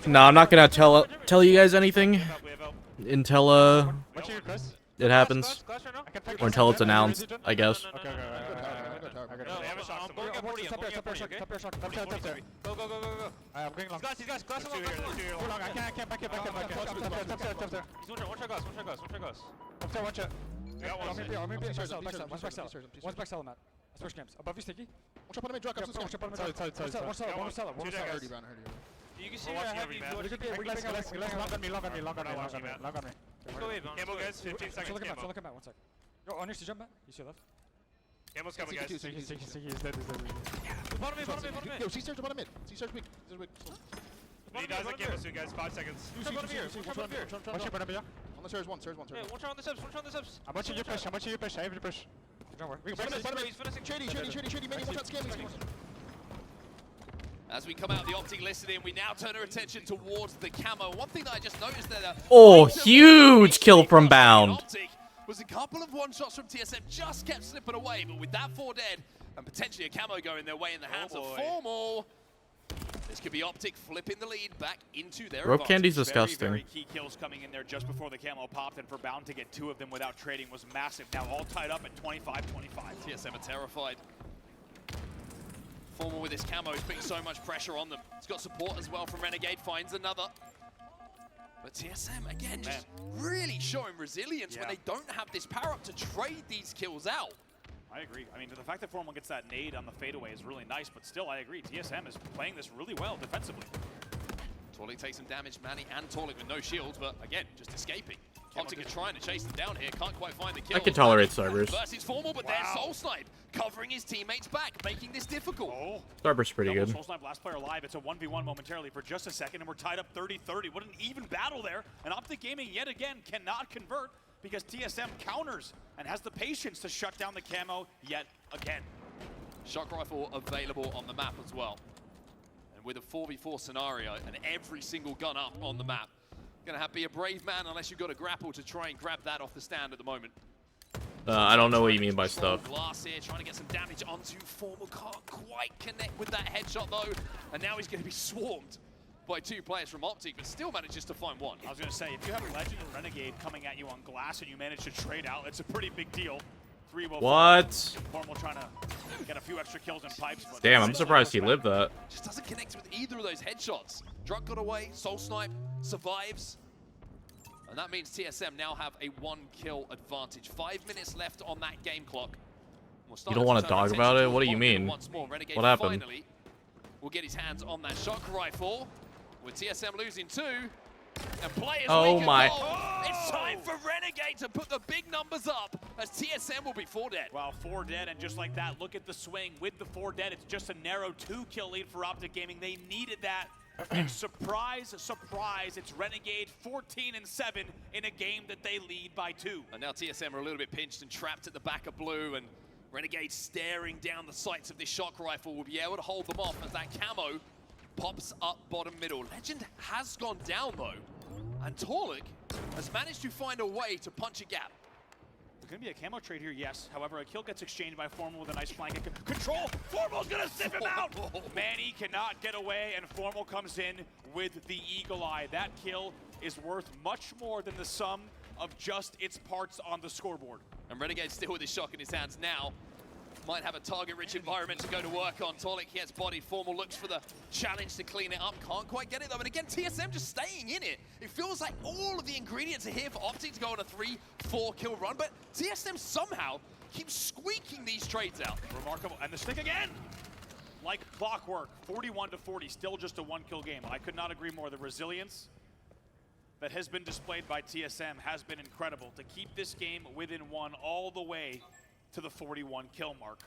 No, I'm not gonna tell you guys anything until it happens, or until it's announced, I guess. Go. I'm going long. Guys. Glass. I can't back it. One try glass. One shot. One's back cell, Matt. I switch games. Above you, Sticky. One shot. Sorry. One cell. You can see where I have you. Long on me. Go away, Ammo, guys. 15 seconds. Look at Matt. 1 sec. Yo, on your jump, Matt. He's your left. Ammo's coming, guys. Sticky is dead. Bottom me. Yo, C-Surge bottom mid. C-Surge weak. He doesn't give us 2 guys. 5 seconds. One shot here. On the stairs, one. Yeah, one shot on the steps. I'm watching you push. I have to push. Don't worry. He's finishing. Shady. Maybe one shot scamming. As we come out of the Optic listening, we now turn our attention towards the camo. One thing that I just noticed there... Oh, huge kill from Bound. Optic was a couple of one-shots from TSM, just kept slipping away, but with that 4 dead, and potentially a camo going their way in the hands of 4 more, this could be Optic flipping the lead back into their Rope advantage. candy's disgusting. Very key kills coming in there just before the camo popped, and for Bound to get 2 of them without trading was massive. Now all tied up at 25-25. TSM are terrified. Formal with his camo is putting so much pressure on them. He's got support as well from Renegade, finds another. But TSM, again, just really showing resilience when they don't have this power up to trade these kills out. I agree. I mean, the fact that Formal gets that nade on the fadeaway is really nice, but still, I agree. TSM is playing this really well defensively. Torlik takes some damage, Manny and Torlik with no shields, but again, just escaping. Optic are trying to chase them down here, can't quite find the kill. I can tolerate Starburst. Versus Formal, but there's Soul Snipe covering his teammates back, making this difficult. Starburst's pretty good. Soul Snipe, last player alive. It's a 1v1 momentarily for just a second, and we're tied up 30-30. What an even battle there. And Optic Gaming, yet again, cannot convert because TSM counters and has the patience to shut down the camo yet again. Shock rifle available on the map as well. And with a 4v4 scenario and every single gun up on the map, gonna have to be a brave man unless you've got a grapple to try and grab that off the stand at the moment. I don't know what you mean by stuff. Glass here, trying to get some damage onto Formal. Can't quite connect with that headshot though. And now he's gonna be swarmed by two players from Optic, but still manages to find one. I was gonna say, if you have Legend and Renegade coming at you on glass and you manage to trade out, it's a pretty big deal. 3-0. What? Formal trying to get a few extra kills and pipes. But Damn, I'm surprised he lived that. Just doesn't connect with either of those headshots. Drunk got away, Soul Snipe survives. And that means TSM now have a 1-kill advantage. 5 minutes left on that game clock. You don't want to talk about it? What do you mean? What happened? Finally will get his hands on that shock rifle. With TSM losing 2. And players my. It's time for Renegade to put the big numbers up as TSM will be 4 dead. Wow, 4 dead, and just like that, look at the swing. With the 4 dead, it's just a narrow 2-kill lead for Optic Gaming. They needed that. And surprise, surprise, it's Renegade 14-7 in a game that they lead by 2. And now TSM are a little bit pinched and trapped at the back of blue, and Renegade staring down the sights of this shock rifle will be able to hold them off as that camo pops up bottom middle. Legend has gone down though, and Torlik has managed to find a way to punch a gap. There's going to be a camo trade here, yes. However, a kill gets exchanged by Formal with a nice flank. Control! Formal's going to zip him out! Manny cannot get away, and Formal comes in with the eagle eye. That kill is worth much more than the sum of just its parts on the scoreboard. And Renegade still with his shock in his hands now. Might have a target-rich environment to go to work on. Torlik gets bodied. Formal looks for the challenge to clean it up. Can't quite get it though. And again, TSM just staying in it. It feels like all of the ingredients are here for Optic to go on a 3-4 kill run, but TSM somehow keeps squeaking these trades out. Remarkable. And the stick again! Like clockwork, 41-40, still just a 1-kill game. I could not agree more. The resilience that has been displayed by TSM has been incredible to keep this game within 1 all the way to the 41 kill mark.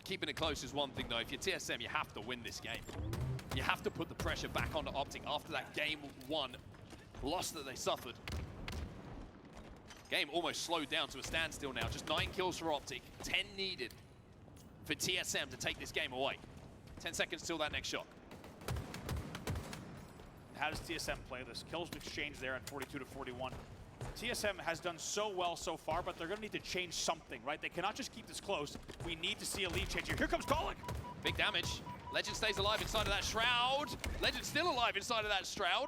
Keeping it close is one thing though. If you're TSM, you have to win this game. You have to put the pressure back onto Optic after that game 1 loss that they suffered. Game almost slowed down to a standstill now. Just 9 kills for Optic, 10 needed for TSM to take this game away. 10 seconds till that next shot. How does TSM play this? Kills exchange there at 42-41. TSM has done so well so far, but they're going to need to change something, right? They cannot just keep this close. We need to see a lead change here. Here comes Torlik. Big damage. Legend stays alive inside of that shroud. Legend still alive inside of that shroud.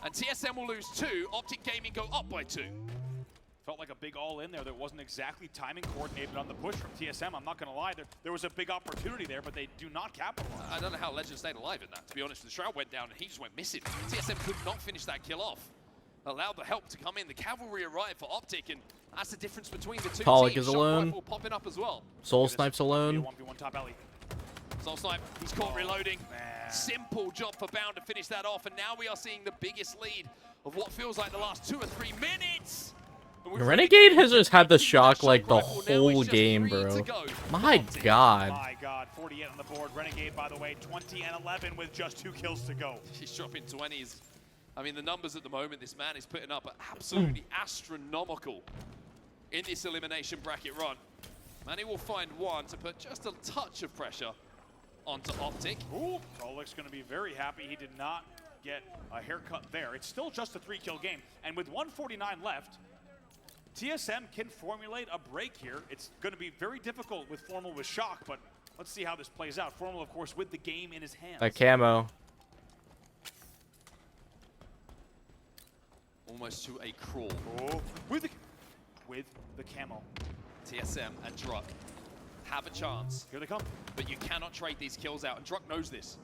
And TSM will lose 2. Optic Gaming go up by 2. Felt like a big all-in there that wasn't exactly timing coordinated on the push from TSM. I'm not going to lie. There was a big opportunity there, but they do not capitalize. I don't know how Legend stayed alive in that, to be honest. The shroud went down and he just went missing. TSM could not finish that kill off. Allowed the help to come in. The cavalry arrived for Optic, and that's the difference between the two Torlik teams. is alone. Popping up as well. Soul Snipe's alone. 1v1 top alley. Soul Snipe, he's caught reloading. Simple job for Bound to finish that off, and now we are seeing the biggest lead of what feels like the last 2 or 3 minutes. Renegade has just had the shock like the whole game, bro. My god. My god, 48 on the board. Renegade, by the way, 20-11 with just 2 kills to go. He's dropping 20s. I mean, the numbers at the moment this man is putting up are absolutely astronomical in this elimination bracket run. Manny will find one to put just a touch of pressure onto Optic. Ooh, Torlik's going to be very happy he did not get a haircut there. It's still just a 3-kill game, and with 149 left, TSM can formulate a break here. It's going to be very difficult with Formal with shock, but let's see how this plays out. Formal, of course, with the game in his hands. That camo. Almost to a crawl. Oh, with the camo. TSM and Druck have a chance. Here they come. But you cannot trade these kills out, and Druck knows this.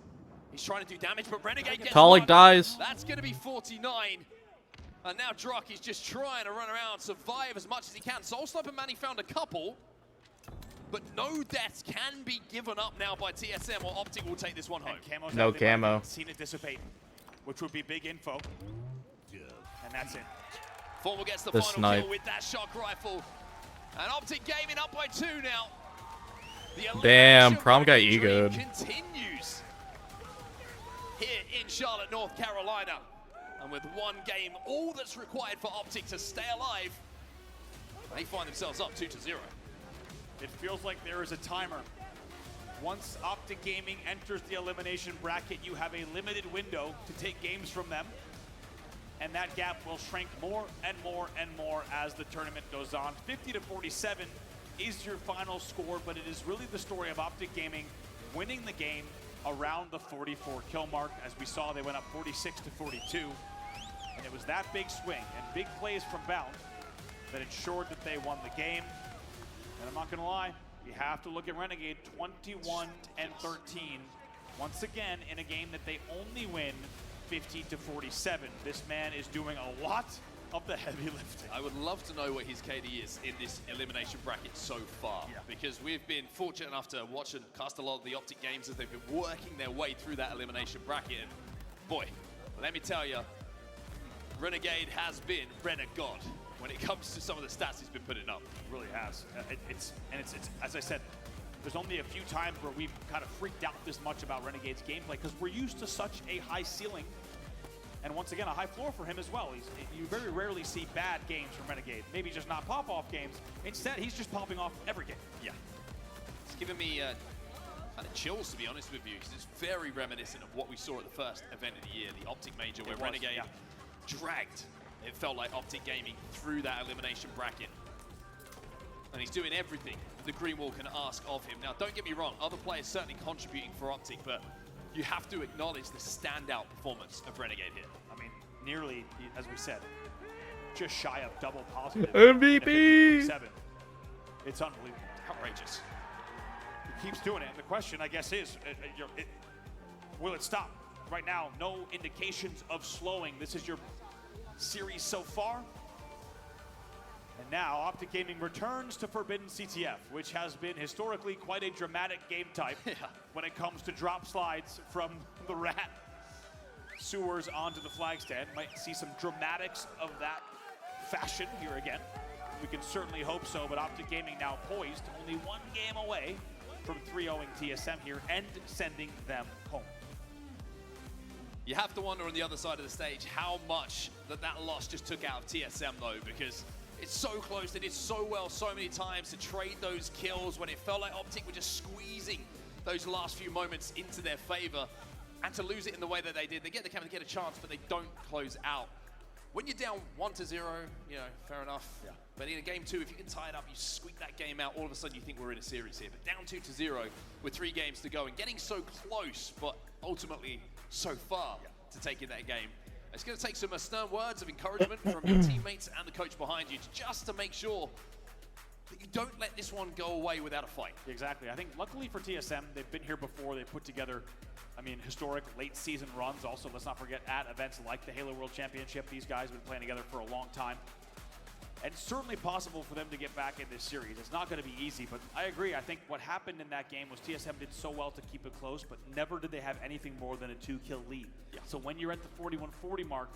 He's trying to do damage, but Renegade gets Talik one. dies. That's going to be 49. And now Druck is just trying to run around, survive as much as he can. Soul Sniper Manny found a couple, but no deaths can be given up now by TSM, or Optic will take this one home. No camo. Seen it dissipate, which would be big info. And that's it. Formal gets the The final snipe. kill with that shock rifle. And Optic Gaming up by 2 now. The Damn, elimination Prom got dream egoed. continues here in Charlotte, North Carolina. And with 1 game, all that's required for Optic to stay alive, they find themselves up 2-0. It feels like there is a timer. Once Optic Gaming enters the elimination bracket, you have a limited window to take games from them. And that gap will shrink more and more and more as the tournament goes on. 50-47 is your final score, but it is really the story of Optic Gaming winning the game around the 44 kill mark. As we saw, they went up 46-42. And it was that big swing and big plays from Bound that ensured that they won the game. And I'm not gonna lie, you have to look at Renegade 21-13. Once again, in a game that they only win 50-47. This man is doing a lot of the heavy lifting. I would love to know what his KD is in this elimination bracket so far, because we've been fortunate enough to watch and cast a lot of the Optic games as they've been working their way through that elimination bracket. And boy, let me tell you, Renegade has been Renegade when it comes to some of the stats he's been putting up. It really has. It's as I said, there's only a few times where we've kind of freaked out this much about Renegade's gameplay because we're used to such a high ceiling and once again a high floor for him as well. You very rarely see bad games from Renegade. Maybe just not pop-off games. Instead, he's just popping off every game. Yeah. It's giving me kind of chills, to be honest with you, because it's very reminiscent of what we saw at the first event of the year, the Optic Major, where Renegade dragged, it felt like, Optic Gaming through that elimination bracket. And he's doing everything the Green Wall can ask of him. Now, don't get me wrong, other players certainly contributing for Optic, but you have to acknowledge the standout performance of Renegade here. I mean, nearly, as we said, just shy of double positive. MVP! It's unbelievable. Outrageous. He keeps doing it, and the question, I guess, is, will it stop? Right now, no indications of slowing. This is your series so far. And now, Optic Gaming returns to Forbidden CTF, which has been historically quite a dramatic game type when it comes to drop slides from the rat sewers onto the flag stand. Might see some dramatics of that fashion here again. We can certainly hope so, but Optic Gaming now poised, only 1 game away from 3-0ing TSM here and sending them home. You have to wonder on the other side of the stage how much that loss just took out of TSM though, because it's so close. They did so well so many times to trade those kills when it felt like Optic were just squeezing those last few moments into their favor, and to lose it in the way that they did. They get a chance, but they don't close out. When you're down 1-0, you know, fair enough. Yeah. But in a game 2, if you can tie it up, you squeak that game out, all of a sudden you think we're in a series here. But down 2-0 with 3 games to go and getting so close, but ultimately so far to taking that game. It's going to take some stern words of encouragement from your teammates and the coach behind you just to make sure that you don't let this one go away without a fight. Exactly. I think luckily for TSM, they've been here before. They put together, I mean, historic late season runs. Also, let's not forget at events like the Halo World Championship, these guys have been playing together for a long time. And certainly possible for them to get back in this series. It's not going to be easy, but I agree. I think what happened in that game was TSM did so well to keep it close, but never did they have anything more than a 2-kill lead. Yeah. So when you're at the 41-40 mark,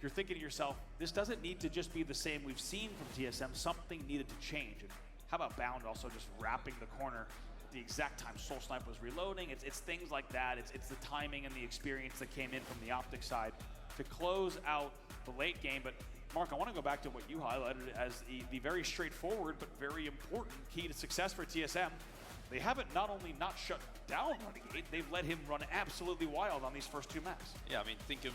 you're thinking to yourself, this doesn't need to just be the same we've seen from TSM. Something needed to change. And how about Bound also just wrapping the corner the exact time Soul Snipe was reloading? It's things like that. It's the timing and the experience that came in from the Optic side to close out the late game. But Mark, I want to go back to what you highlighted as the very straightforward but very important key to success for TSM. They haven't not only not shut down Renegade, they've let him run absolutely wild on these first 2 maps. Yeah, I mean, think of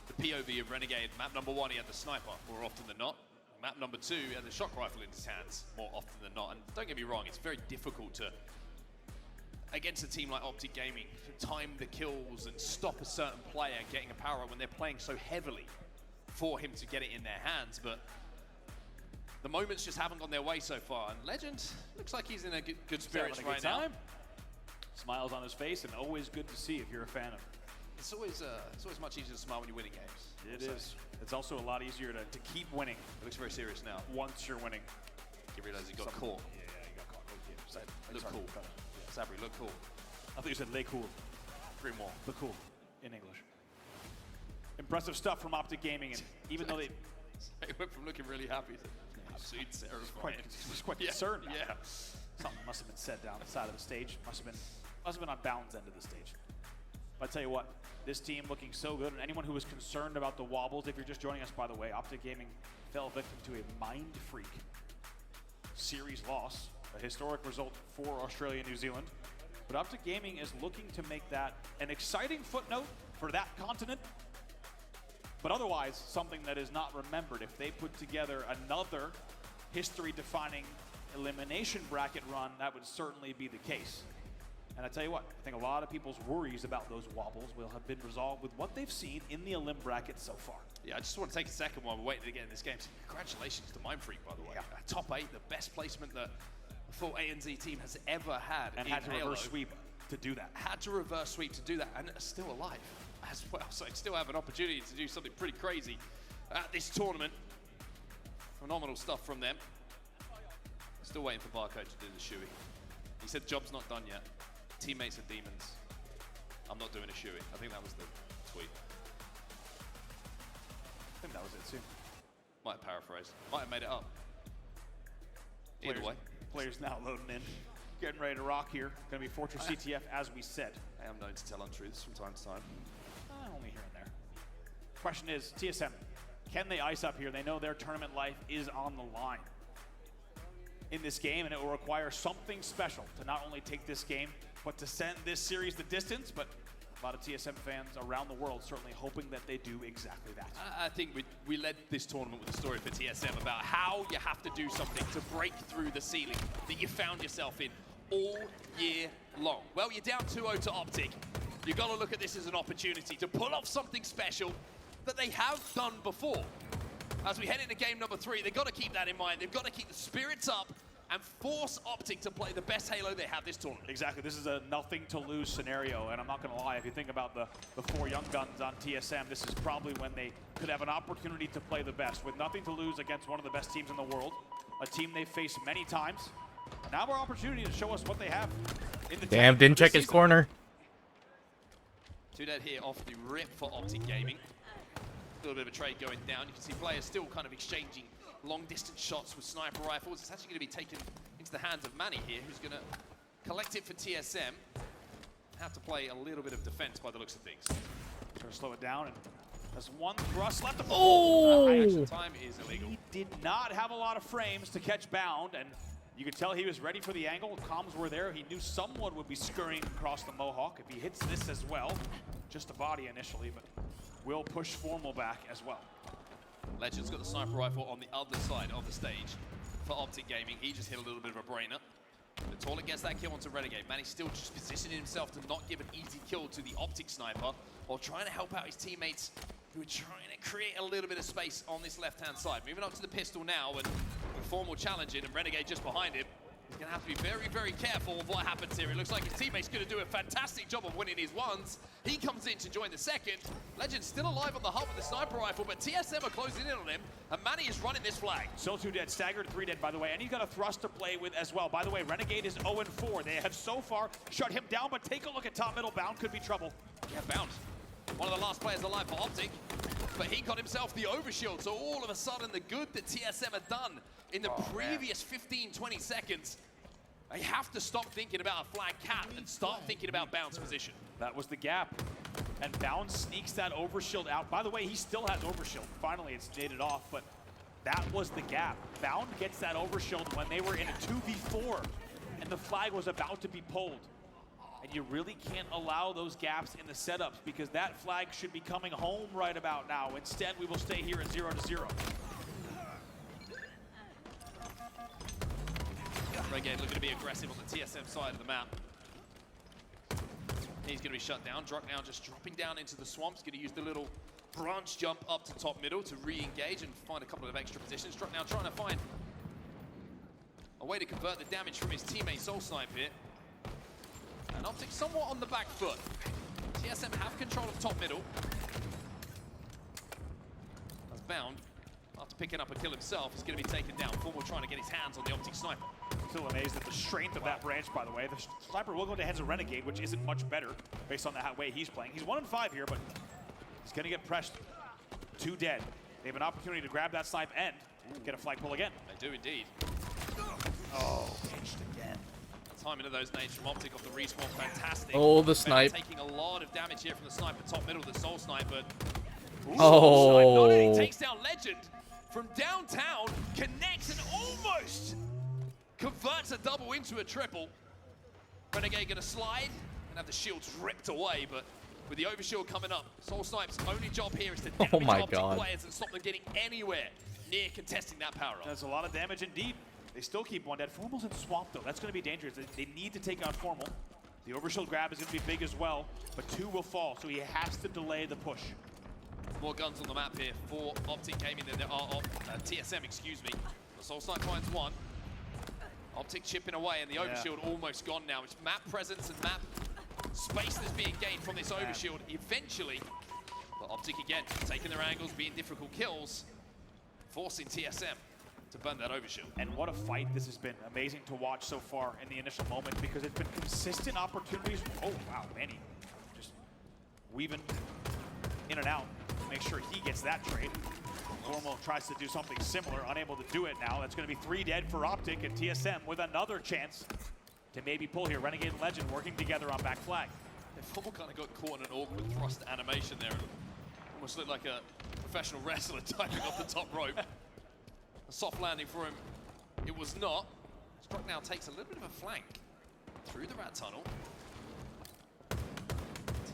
the POV of Renegade. Map number 1, he had the sniper more often than not. Map number 2, he had the shock rifle in his hands more often than not. And don't get me wrong, it's very difficult to, against a team like Optic Gaming, to time the kills and stop a certain player getting a power up when they're playing so heavily for him to get it in their hands. But the moments just haven't gone their way so far. And Legend looks like he's in a good spirits right now. Smiles on his face, and always good to see if you're a fan of him. It's always much easier to smile when you're winning games. It is. It's also a lot easier to keep winning. It looks very serious now. Once you're winning. You realize he got caught. Yeah, he got caught. Oh, yeah. Look cool. Sabri, look cool. I thought you said lay cool. Grimoire. Look cool in English. Impressive stuff from Optic Gaming, and even though they went from looking really happy to absolutely terrifying. Was quite concerned. Yeah. Something must have been said down the side of the stage. Must have been on Bound's end of the stage. But I tell you what, this team looking so good, and anyone who was concerned about the wobbles, if you're just joining us, by the way, Optic Gaming fell victim to a Mind Freak series loss, a historic result for Australia and New Zealand. But Optic Gaming is looking to make that an exciting footnote for that continent, but otherwise something that is not remembered. If they put together another history-defining elimination bracket run, that would certainly be the case. And I tell you what, I think a lot of people's worries about those wobbles will have been resolved with what they've seen in the Elim bracket so far. Yeah, I just want to take a second while we're waiting to get in this game. So congratulations to Mind Freak, by the way. Yeah. Top 8, the best placement that the full ANZ team has ever had. And had to reverse sweep to do that. Had to reverse sweep to do that, and are still alive as well. So still have an opportunity to do something pretty crazy at this tournament. Phenomenal stuff from them. Still waiting for Barcode to do the shoey. He said job's not done yet. Teammates are demons. I'm not doing a shoey. I think that was the tweet. I think that was it too. Might have paraphrased. Might have made it up. Either way. Players now loading in. Getting ready to rock here. Going to be Fortress CTF as we said. I am known to tell untruths from time to time. Only here and there. Question is, TSM, can they ice up here? They know their tournament life is on the line in this game, and it will require something special to not only take this game, but to send this series the distance. But a lot of TSM fans around the world certainly hoping that they do exactly that. I think we led this tournament with a story for TSM about how you have to do something to break through the ceiling that you found yourself in all year long. Well, you're down 2-0 to Optic. You've got to look at this as an opportunity to pull off something special that they have done before. As we head into game number 3, they've got to keep that in mind. They've got to keep the spirits up and force Optic to play the best Halo they have this tournament. Exactly, this is a nothing to lose scenario, and I'm not gonna lie, if you think about the 4 young guns on TSM, this is probably when they could have an opportunity to play the best. With nothing to lose against one of the best teams in the world, a team they've faced many times. Now our opportunity to show us what they have in the Damn, didn't check his corner. 2 dead here off the rip for Optic Gaming. A little bit of a trade going down. You can see players still kind of exchanging long-distance shots with sniper rifles. It's actually going to be taken into the hands of Manny here, who's going to collect it for TSM. Have to play a little bit of defense by the looks of things. Trying to slow it down, and there's one thrust left. Oh! Action time is illegal. He did not have a lot of frames to catch Bound, and you could tell he was ready for the angle. Comms were there. He knew someone would be scurrying across the Mohawk. If he hits this as well, just a body initially, but will push Formal back as well. Legend's got the sniper rifle on the other side of the stage for Optic Gaming. He just hit a little bit of a brainer. The Toilet gets that kill onto Renegade. Manny's still just positioning himself to not give an easy kill to the Optic sniper, while trying to help out his teammates who are trying to create a little bit of space on this left-hand side. Moving up to the pistol now, and Formal challenging, and Renegade just behind him. He's going to have to be very, very careful of what happens here. It looks like his teammate's going to do a fantastic job of winning his ones. He comes in to join the second. Legend's still alive on the hub with the sniper rifle, but TSM are closing in on him, and Manny is running this flag. So 2 dead, staggered 3 dead, by the way, and he's got a thrust to play with as well. By the way, Renegade is 0-4. They have so far shut him down, but take a look at top middle. Bound could be trouble. Yeah, Bound. One of the last players alive for Optic, but he got himself the overshield, so all of a sudden the good that TSM had done in the previous 15-20 seconds, they have to stop thinking about a flag cap and start thinking about Bound's position. That was the gap. And Bound sneaks that overshield out. By the way, he still has overshield. Finally, it's jaded off, but that was the gap. Bound gets that overshield when they were in a 2v4, and the flag was about to be pulled. And you really can't allow those gaps in the setups, because that flag should be coming home right about now. Instead, we will stay here at 0-0. Renegade looking to be aggressive on the TSM side of the map. He's going to be shut down. Druck now just dropping down into the swamps. Going to use the little branch jump up to top middle to re-engage and find a couple of extra positions. Druck now trying to find A way to convert the damage from his teammate Soul Snipe here. And Optic somewhat on the back foot. TSM have control of top middle. That's Bound. After picking up a kill himself, he's going to be taken down. Formal trying to get his hands on the Optic Sniper. Still amazed at the strength of that branch, by the way. The Sniper will go into hands of Renegade, which isn't much better based on the way he's playing. He's 1-5 here, but he's going to get pressed. 2 dead. They have an opportunity to grab that snipe and get a flag pull again. They do indeed. Oh, pinched again. Timing of those nades from Optic off the respawn, fantastic. Oh, the snipe. Taking a lot of damage here from the sniper, top middle, the Soul Sniper. Ooh, Oh. Soul Snipe not only takes down Legend from downtown, connects and almost converts a double into a triple. Renegade gonna slide and have the shields ripped away, but with the overshield coming up, Soul Snipe's only job here is to damage Optic players and stop them getting anywhere near contesting that power up. That's a lot of damage indeed. They still keep 1 dead. Formal's in Swamp, though. That's going to be dangerous. They need to take out Formal. The overshield grab is going to be big as well, but 2 will fall, so he has to delay the push. More guns on the map here for Optic Gaming than there are of TSM, excuse me. The Soul Snipe finds 1. Optic chipping away, and the overshield almost gone now. It's map presence and map space that's being gained from this overshield eventually. But Optic again, taking their angles, being difficult kills, forcing TSM to burn that overshield. And what a fight this has been. Amazing to watch so far in the initial moment because it's been consistent opportunities. Oh, wow, Manny just weaving in and out to make sure he gets that trade. Formal tries to do something similar, unable to do it now. That's going to be 3 dead for Optic, and TSM with another chance to maybe pull here. Renegade and Legend working together on back flag. Formal kind of got caught in an awkward thrust animation there. Almost looked like a professional wrestler diving off the top rope. A soft landing for him, it was not. Struck now takes a little bit of a flank through the rat tunnel.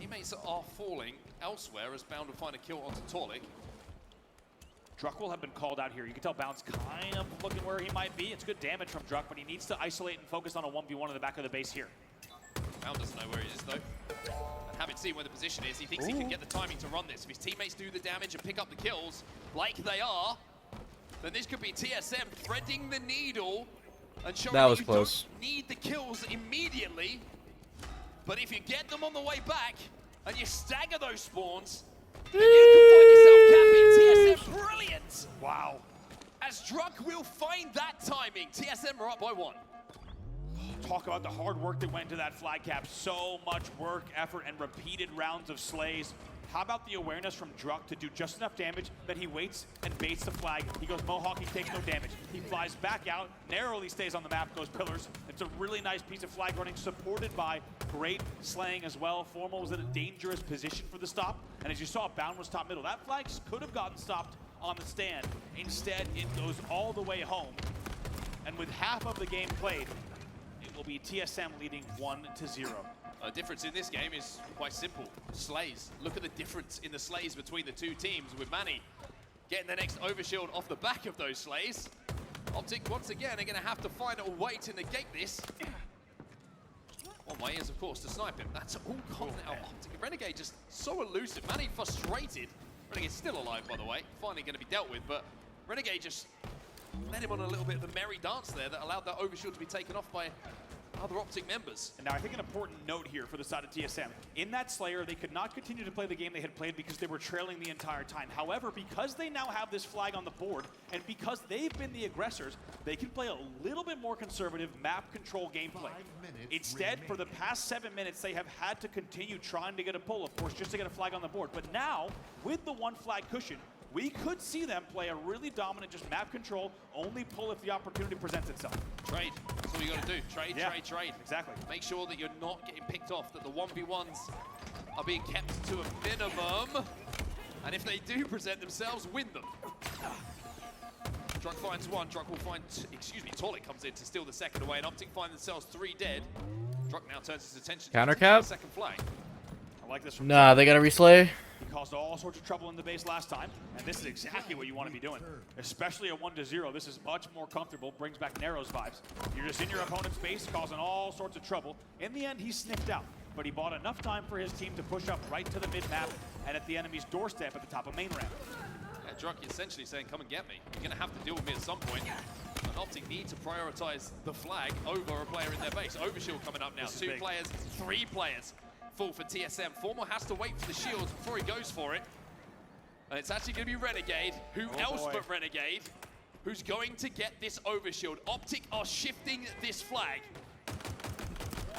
Teammates are falling elsewhere as Bound will find a kill onto Torlik. Druck will have been called out here. You can tell Bound's kind of looking where he might be. It's good damage from Druck, but he needs to isolate and focus on a 1v1 in the back of the base here. Bound doesn't know where he is though. And having seen where the position is, he thinks he can get the timing to run this. If his teammates do the damage and pick up the kills like they are, then this could be TSM threading the needle and showing that was you close. Don't need the kills immediately. But if you get them on the way back and you stagger those spawns, then you can find yourself capping TSM. Brilliant! Wow. As Druck will find that timing. TSM are up by 1. Talk about the hard work that went into that flag cap. So much work, effort, and repeated rounds of slays. How about the awareness from Druck to do just enough damage that he waits and baits the flag? He goes Mohawk, he takes no damage. He flies back out, narrowly stays on the map, goes Pillars. It's a really nice piece of flag running, supported by great slaying as well. Formal was in a dangerous position for the stop. And as you saw, Bound was top middle. That flag could have gotten stopped on the stand. Instead, it goes all the way home. And with half of the game played, it will be TSM leading 1-0. The difference in this game is quite simple. Slays. Look at the difference in the slays between the 2 teams, with Manny getting the next overshield off the back of those slays. Optic, once again, are going to have to find a way to negate this. One way is, of course, to snipe him. That's all gone now. Optic. Renegade just so elusive. Manny frustrated. Renegade's still alive, by the way. Finally going to be dealt with, but Renegade just led him on a little bit of the merry dance there that allowed that overshield to be taken off by other Optic members. And now I think an important note here for the side of TSM. In that Slayer, they could not continue to play the game they had played because they were trailing the entire time. However, because they now have this flag on the board, and because they've been the aggressors, they can play a little bit more conservative map control gameplay. Instead, for the past 7 minutes, they have had to continue trying to get a pull, of course, just to get a flag on the board. But now, with the 1 flag cushion, we could see them play a really dominant, just map control, only pull if the opportunity presents itself. Trade. That's all you got to do. Trade, trade, trade. Exactly. Make sure that you're not getting picked off, that the 1v1s are being kept to a minimum. And if they do present themselves, win them. Druck finds 1. Druck will find, Torlik comes in to steal the second away, and Optic find themselves 3 dead. Druck now turns his attention Counter to cap? the second flag. I like this from Nah, they gotta reslay. He caused all sorts of trouble in the base last time, and this is exactly what you want to be doing. Especially a 1-0, this is much more comfortable, brings back Narrows vibes. You're just in your opponent's base, causing all sorts of trouble. In the end, he sniffed out, but he bought enough time for his team to push up right to the mid-map and at the enemy's doorstep at the top of main ramp. Druck essentially saying, come and get me. You're going to have to deal with me at some point. And Optic need to prioritize the flag over a player in their base. Overshield coming up now. 2 players, 3 players fall for TSM. Formal has to wait for the shields before he goes for it. And it's actually going to be Renegade. Who else but Renegade? Who's going to get this overshield. Optic are shifting this flag.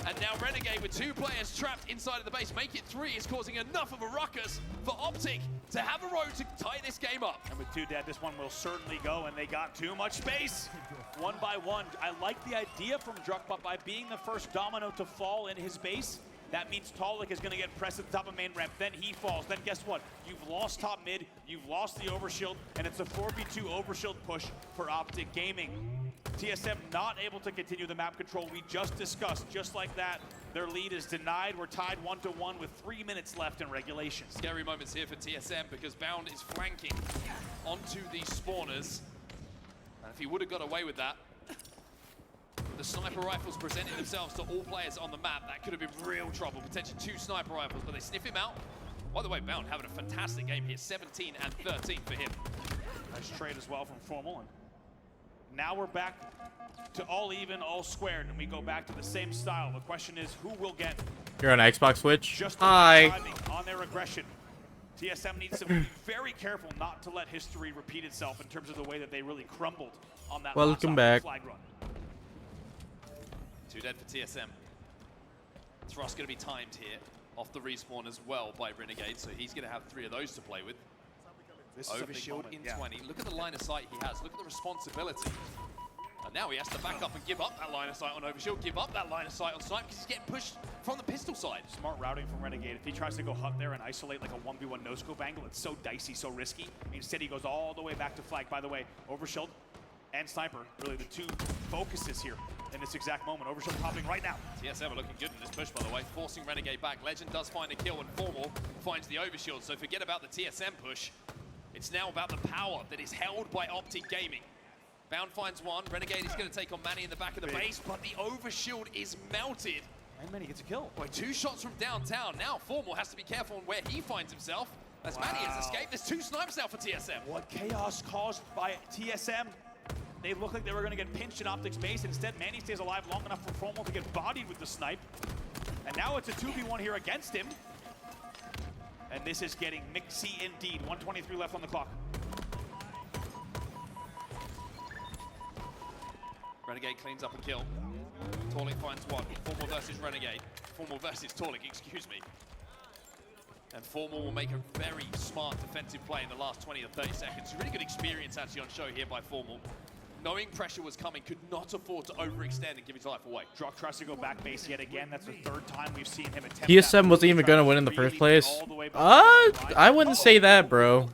And now Renegade with 2 players trapped inside of the base. Make it 3 is causing enough of a ruckus for Optic to have a road to tie this game up. And with 2 dead, this one will certainly go, and they got too much space. 1 by 1. I like the idea from Druck, but by being the first domino to fall in his base, that means Tolik is going to get pressed at the top of main ramp. Then he falls. Then guess what? You've lost top mid, you've lost the overshield, and it's a 4v2 overshield push for Optic Gaming. TSM not able to continue the map control we just discussed. Just like that, their lead is denied. We're tied 1-1 with 3 minutes left in regulation. Scary moments here for TSM because Bound is flanking onto these spawners. And if he would have got away with that, the sniper rifles presenting themselves to all players on the map, that could have been real trouble. Potentially 2 sniper rifles, but they sniff him out. By the way, Bound having a fantastic game here. 17 and 13 for him. Nice trade as well from Formal. And now we're back to all even, all squared, and we go back to the same style. The question is, who will get You're on Xbox Switch? just Hi. timing on their aggression? TSM needs to be very careful not to let history repeat itself in terms of the way that they really crumbled on that Welcome last back. flag run. 2 dead for TSM. Thrust going to be timed here off the respawn as well by Renegade, so he's going to have 3 of those to play with. Overshield in 20. Look at the line of sight he has. Look at the responsibility. And now he has to back up and give up that line of sight on Overshield, give up that line of sight on Snipe because he's getting pushed from the pistol side. Smart routing from Renegade. If he tries to go hut there and isolate like a 1v1 no-scope angle, it's so dicey, so risky. Instead, he goes all the way back to flag. By the way, Overshield and Sniper, really the 2 focuses here in this exact moment. Overshield popping right now. TSM are looking good in this push, by the way, forcing Renegade back. Legend does find a kill, and Formal finds the Overshield, so forget about the TSM push. It's now about the power that is held by Optic Gaming. Bound finds 1. Renegade is going to take on Manny in the back of the base, but the overshield is melted. And Manny gets a kill. Boy, 2 shots from downtown. Now Formal has to be careful on where he finds himself. As Manny has escaped, there's 2 snipes now for TSM. What chaos caused by TSM. They looked like they were going to get pinched in Optic's base. Instead, Manny stays alive long enough for Formal to get bodied with the snipe. And now it's a 2v1 here against him. And this is getting mixy indeed. 1:23 left on the clock. Renegade cleans up a kill. Torlik finds 1. Formal versus Renegade. Formal versus Torlik, excuse me. And Formal will make a very smart defensive play in the last 20 or 30 seconds. Really good experience actually on show here by Formal. Knowing pressure was coming, could not afford to overextend and give his life away. Druck tries to go back base yet again. That's the 3rd time we've seen him attempt TSM wasn't even going to win in the first place. I wouldn't say that, bro.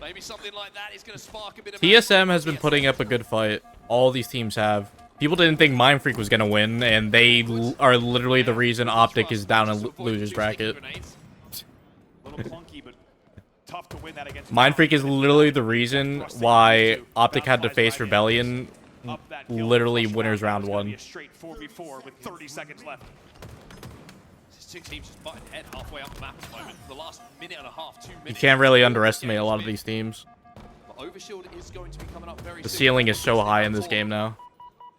Maybe something like that is going to spark a bit of... TSM has been putting up a good fight. All these teams have. People didn't think Mindfreak was going to win, and they are literally the reason Optic is down in losers bracket. Tough to win that against Mindfreak is literally the reason why Optic had to face Rebellion literally winners round 1. Straight 4v4 with 30 seconds left. These 2 teams just butting head halfway up the map at the moment. For the last minute and a half, 2 minutes. You can't really underestimate a lot of these teams. But Overshield is going to be coming up very soon. The ceiling is so high in this game now.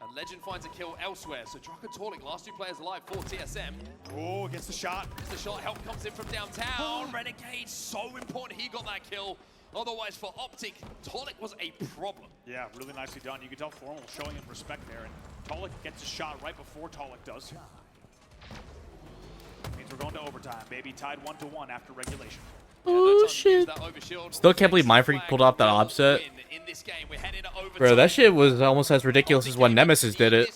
And Legend finds a kill elsewhere. So Druck and Torlik, last 2 players alive for TSM. Oh, gets the shot. Gets the shot. Help comes in from downtown. Renegade, so important he got that kill. Otherwise, for Optic, Torlik was a problem. Yeah, really nicely done. You can tell Formal showing him respect there. And Torlik gets a shot right before Torlik does. Means we're going to overtime, baby. Tied 1-1 after regulation. Oh shit. Still can't believe Mindfreak pulled off that offset. Bro, that shit was almost as ridiculous as when Nemesis did it.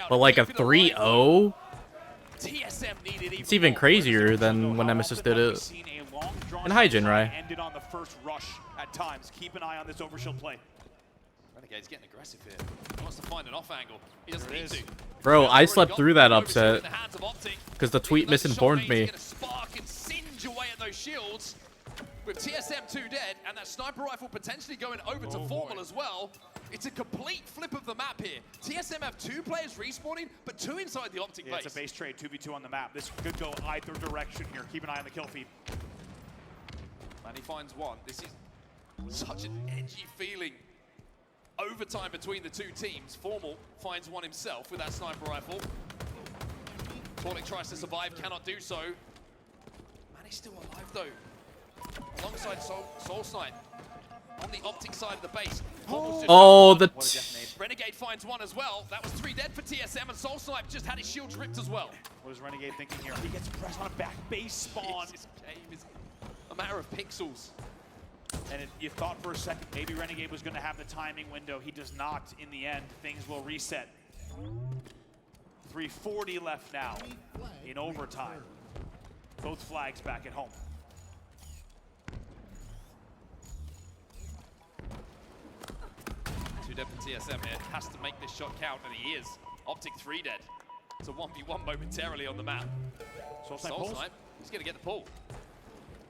But like a 3-0? It's even crazier than when Nemesis did it. And hi, Jinrai. Ended on the first rush at times. Keep an eye on this overshield play. Renegade's getting aggressive here. He wants to find an off angle. He doesn't need to. Bro, I slept through that upset because the tweet misinformed me. Spark and singe away at those shields with TSM 2 dead and that sniper rifle potentially going over to Formal as well. It's a complete flip of the map here. TSM have 2 players respawning, but 2 inside the Optic base. It's a base trade, 2v2 on the map. This could go either direction here. Keep an eye on the kill feed. And he finds one. This is such an edgy feeling. Overtime between the two teams. Formal finds one himself with that sniper rifle. Torlik tries to survive, cannot do so. Man, he's still alive though. Alongside Soul Snipe. On the Optic side of the base. Oh, the... Renegade finds one as well. That was 3 dead for TSM, and Soul Snipe just had his shields ripped as well. What is Renegade thinking here? He gets pressed on a back base spawn. This game is a matter of pixels. And you thought for a second maybe Renegade was going to have the timing window. He does not in the end. Things will reset. 3:40 left now in overtime. Both flags back at home. Two dead for TSM here. Has to make this shot count, and he is. Optic 3 dead. It's a 1v1 momentarily on the map. Soul Snipe, he's going to get the pull.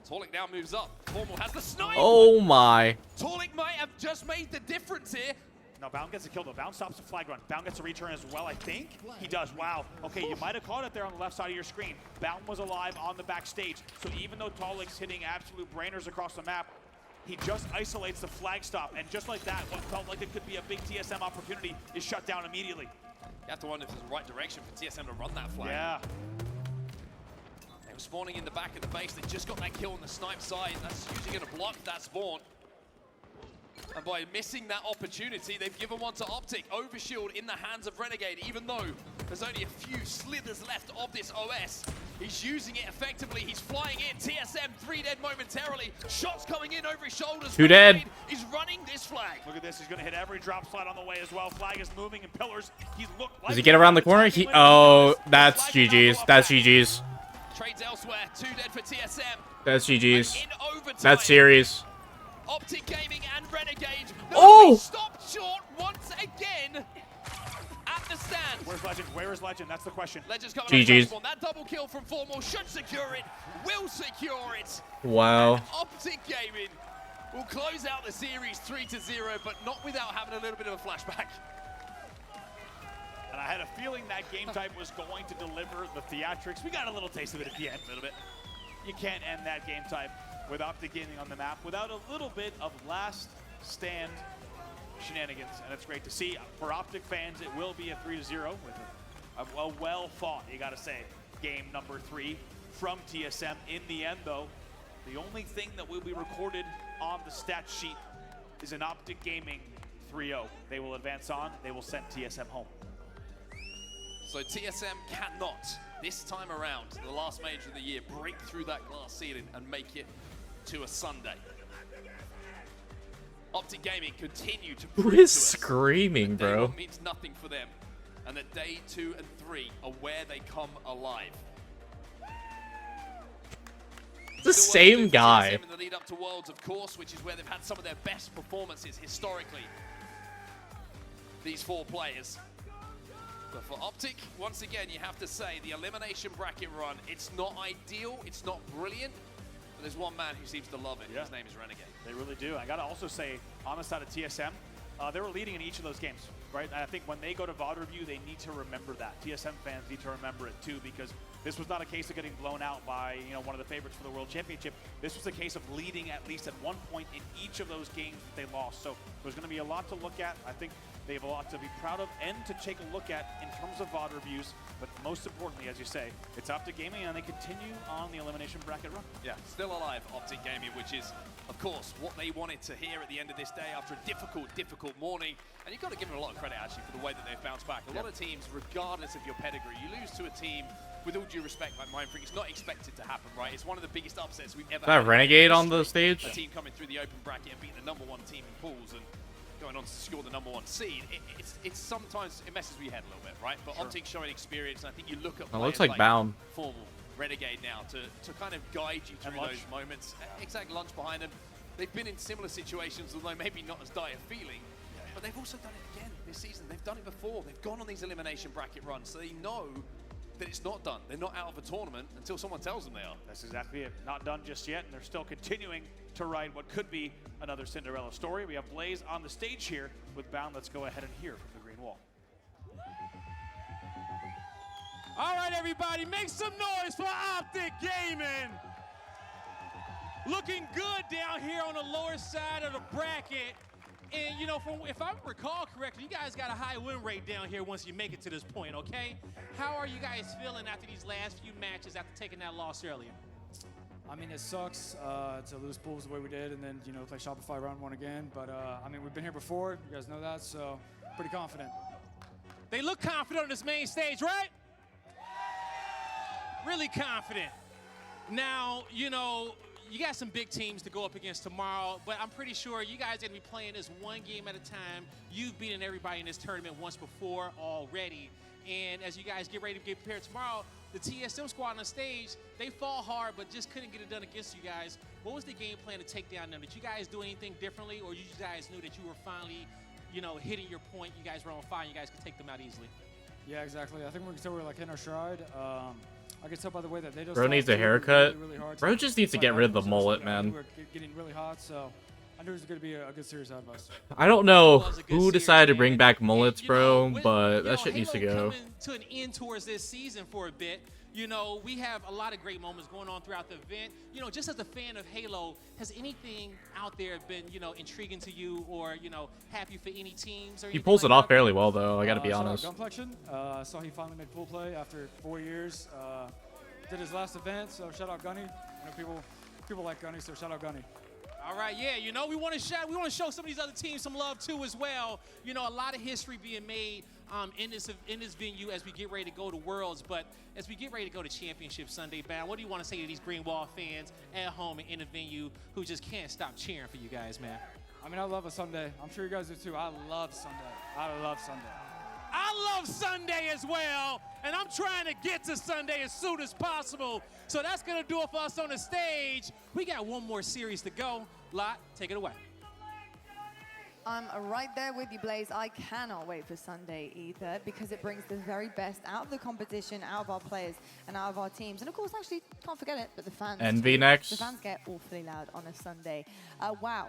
Torlik now moves up. Formal has the snipe. Oh my. Torlik might have just made the difference here. No, Bound gets a kill though. Bound stops the flag run. Bound gets a return as well, I think. He does. Wow. Okay, you might have caught it there on the left side of your screen. Bound was alive on the backstage. So even though Torlik's hitting absolute brainers across the map, he just isolates the flag stop. And just like that, what felt like it could be a big TSM opportunity is shut down immediately. You have to wonder if there's the right direction for TSM to run that flag. Yeah. They were spawning in the back of the base. They just got that kill on the snipe side. That's usually going to block that spawn. And by missing that opportunity, they've given one to Optic. Overshield in the hands of Renegade, even though there's only a few slithers left of this OS. He's using it effectively. He's flying in. TSM 3 dead momentarily. Shots coming in over his shoulders. 2 dead. He's running this flag. Look at this. He's going to hit every drop slide on the way as well. Flag is moving in pillars. He's looked like... Does he get around the corner? Oh, that's GG's. That's GG's. Trades elsewhere. 2 dead for TSM. That's GG's. That's series. Optic Gaming and Renegade. Oh! Stopped short once again at the stand. Where's Legend? Where is Legend? That's the question. Legend's coming GG's. on that double kill from Formal should secure it. Will secure it. Wow. And Optic Gaming will close out the series 3-0, but not without having a little bit of a flashback. And I had a feeling that game type was going to deliver the theatrics. We got a little taste of it at the end. A little bit. You can't end that game type with Optic Gaming on the map without a little bit of last stand shenanigans, and it's great to see. For Optic fans, it will be a 3-0 with a well-fought, you gotta say, game number 3 from TSM. In the end, though, the only thing that will be recorded on the stat sheet is an Optic Gaming 3-0. They will advance on, they will send TSM home. So TSM cannot, this time around, the last major of the year, break through that glass ceiling and make it to a Sunday. Optic Gaming continue to prove Who is to us screaming, that bro? day 1 means nothing for them, and that day 2 and 3 are where they come alive. It's the same guy. TSM in the lead up to Worlds, of course, which is where they've had some of their best performances historically. These 4 players. But for Optic, once again, you have to say the elimination bracket run, it's not ideal, it's not brilliant, but there's one man who seems to love it. Yeah. His name is Renegade. They really do. I got to also say, on the side of TSM, they were leading in each of those games, right? And I think when they go to VOD review, they need to remember that. TSM fans need to remember it too, because this was not a case of getting blown out by, you know, one of the favorites for the World Championship. This was a case of leading at least at one point in each of those games that they lost. So there's going to be a lot to look at. I think they have a lot to be proud of and to take a look at in terms of VOD reviews. But most importantly, as you say, it's Optic Gaming, and they continue on the elimination bracket run. Yeah, still alive, Optic Gaming, which is, of course, what they wanted to hear at the end of this day after a difficult morning. And you've got to give them a lot of credit, actually, for the way that they've bounced back. A lot of teams, regardless of your pedigree, you lose to a team, with all due respect, like Mindfreak, it's not expected to happen, right? It's one of the biggest upsets we've ever had. Is that Renegade on the stage? A team coming through the open bracket and beating the #1 team in pools and going on to score the #1 seed. It's sometimes, it messes with your head a little bit, right? But Optic showing experience, and I think you look at It looks like Bound. Formal, Renegade now to kind of guide you through those moments. Exact lunch behind them. They've been in similar situations, although maybe not as dire feeling, but they've also done it again this season. They've done it before. They've gone on these elimination bracket runs, so they know that it's not done. They're not out of a tournament until someone tells them they are. That's exactly it. Not done just yet, and they're still continuing to ride what could be another Cinderella story. We have Blaze on the stage here with Bound. Let's go ahead and hear from the Green Wall. All right, everybody, make some noise for Optic Gaming. looking good down here on the lower side of the bracket. And, you know, if I recall correctly, you guys got a high win rate down here once you make it to this point, okay? How are you guys feeling after these last few matches after taking that loss earlier? I mean, it sucks to lose pools the way we did and then, you know, play Shopify round 1 again. But, I mean, we've been here before. You guys know that, so pretty confident. They look confident on this main stage, right? Really confident. Now, you know, you got some big teams to go up against tomorrow, but I'm pretty sure you guys are going to be playing this one game at a time. You've beaten everybody in this tournament once before already. And as you guys get ready to get prepared tomorrow, the TSM squad on the stage, they fall hard, but just couldn't get it done against you guys. What was the game plan to take down them? Did you guys do anything differently, or you guys knew that you were finally, you know, hitting your point? You guys were on fire, you guys could take them out easily. Yeah, exactly. I think we can tell we're like hitting our stride. I can tell by the way that they just. Bro needs a haircut. Bro just needs to get rid of the mullet, man. We were getting really hot, so I knew it was going to be a good series out of us. I don't know who decided to bring back mullets, bro, but that shit needs to go. Coming to an end towards this season for a bit. You know, we have a lot of great moments going on throughout the event. You know, just as a fan of Halo, has anything out there been, you know, intriguing to you or, you know, happy for any teams? Or He pulls it off fairly well, though, I gotta be honest. Gunplexion, saw he finally made full play after 4 years. Did his last event, so shout out Gunny. You know, people like Gunny, so shout out Gunny. All right, yeah, you know, we want to show some of these other teams some love too as well. You know, a lot of history being made in this venue as we get ready to go to Worlds, but as we get ready to go to Championship Sunday bound, what do you want to say to these Green Wall fans at home and in the venue who just can't stop cheering for you guys, man? I mean, I love a Sunday. I'm sure you guys do too. I love Sunday. I love Sunday. I love Sunday as well, and I'm trying to get to Sunday as soon as possible. So that's going to do it for us on the stage. We got one more series to go. Lot, take it away. I'm right there with you, Blaze. I cannot wait for Sunday either because it brings the very best out of the competition, out of our players, and out of our teams. And of course, actually, can't forget it, but the fans. Envy next. The fans get awfully loud on a Sunday. Wow.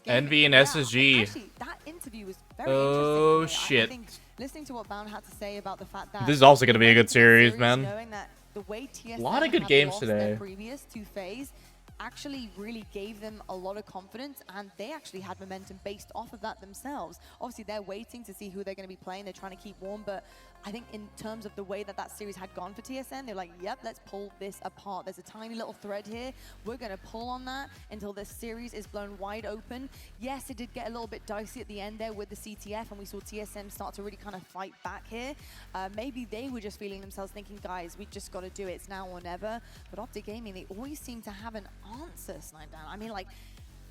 Envy and SSG. Actually, that interview was very oh, interesting. shit. I think listening to what Bound had to say about the fact that this is also going to be a good series, man. Knowing that the way TSM a lot of good games today. Their previous 2 phase actually really gave them a lot of confidence, and they actually had momentum based off of that themselves. Obviously, they're waiting to see who they're going to be playing. They're trying to keep warm, but I think in terms of the way that series had gone for TSM, they're like, yep, let's pull this apart. There's a tiny little thread here. We're going to pull on that until this series is blown wide open. Yes, it did get a little bit dicey at the end there with the CTF, and we saw TSM start to really kind of fight back here. Maybe they were just feeling themselves thinking, guys, we just got to do it. It's now or never. But Optic Gaming, they always seem to have an answer, Snipedown. I mean, like,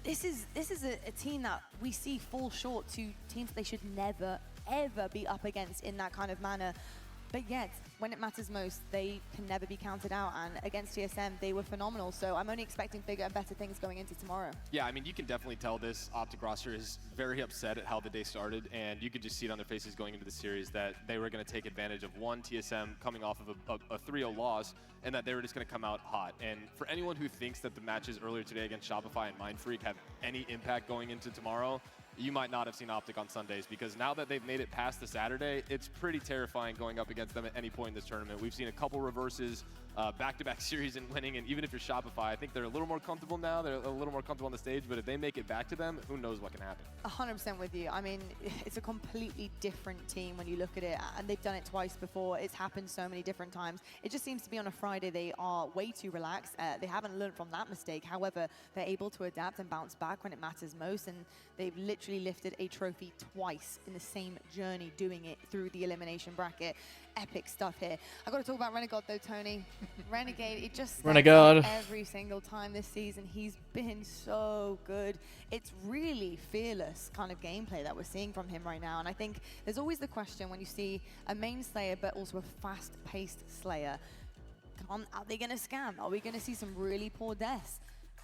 this is a team that we see fall short to teams that they should never, ever be up against in that kind of manner. But yet, when it matters most, they can never be counted out. And against TSM, they were phenomenal. So I'm only expecting bigger and better things going into tomorrow. Yeah, I mean, you can definitely tell this Optic roster is very upset at how the day started. And you could just see it on their faces going into the series that they were going to take advantage of one, TSM coming off of a 3-0 loss, and that they were just going to come out hot. And for anyone who thinks that the matches earlier today against Shopify and Mindfreak have any impact going into tomorrow, you might not have seen Optic on Sundays, because now that they've made it past the Saturday, it's pretty terrifying going up against them at any point in this tournament. We've seen a couple reverses, back-to-back series and winning, and even if you're Shopify, I think they're a little more comfortable now. They're a little more comfortable on the stage, but if they make it back to them, who knows what can happen. 100% with you. I mean, it's a completely different team when you look at it, and they've done it twice before. It's happened so many different times. It just seems to be on a Friday, they are way too relaxed. They haven't learned from that mistake. However, they're able to adapt and bounce back when it matters most, and they've literally lifted a trophy twice in the same journey, doing it through the elimination bracket. Epic stuff here. I got to talk about Renegade though, Tony. Renegade, it just Renegade every single time this season. He's been so good. It's really fearless kind of gameplay that we're seeing from him right now. And I think there's always the question when you see a main Slayer, but also a fast-paced Slayer. Are they going to scam? Are we going to see some really poor deaths?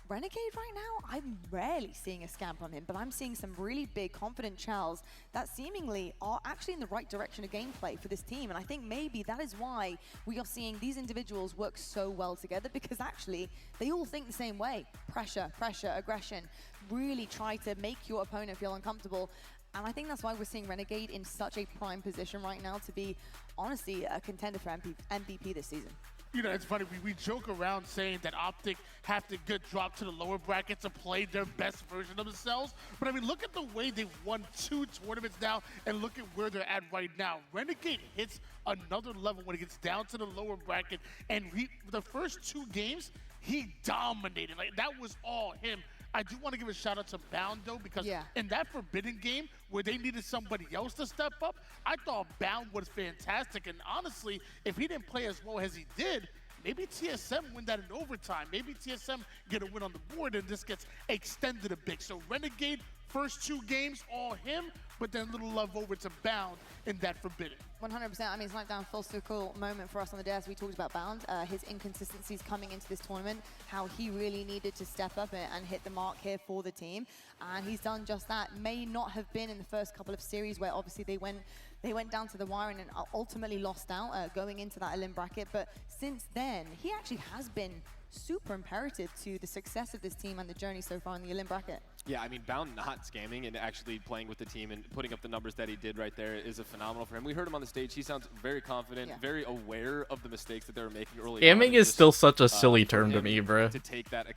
Renegade right now, I'm rarely seeing a scam from him, but I'm seeing some really big, confident Chals that seemingly are actually in the right direction of gameplay for this team. And I think maybe that is why we are seeing these individuals work so well together, because actually they all think the same way. Pressure, aggression, really try to make your opponent feel uncomfortable. And I think that's why we're seeing Renegade in such a prime position right now to be, honestly, a contender for MVP this season. you know, it's funny, we joke around saying that Optic have to get dropped to the lower bracket to play their best version of themselves. But I mean, look at the way they've won 2 tournaments now, and look at where they're at right now. Renegade hits another level when it gets down to the lower bracket, and the first 2 games, he dominated. Like, that was all him. I do want to give a shout out to Bound though, because in that Forbidden game where they needed somebody else to step up, I thought Bound was fantastic. And honestly, if he didn't play as well as he did, maybe TSM win that in overtime. Maybe TSM get a win on the board and this gets extended a bit. So Renegade, first 2 games, all him, but then a little love over to Bound in that Forbidden. 100%. I mean, it's like down full circle moment for us on the desk. We talked about Bound, his inconsistencies coming into this tournament, how he really needed to step up and hit the mark here for the team. And he's done just that. May not have been in the first couple of series where obviously they went down to the wire and ultimately lost out going into that elim bracket. But since then, he actually has been super imperative to the success of this team and the journey so far in the elim bracket. Yeah, I mean, Bound not scamming and actually playing with the team and putting up the numbers that he did right there is a phenomenal for him. We heard him on the stage. He sounds very confident, very aware of the mistakes that they were making early on. Scamming is still such a silly term to me, bro.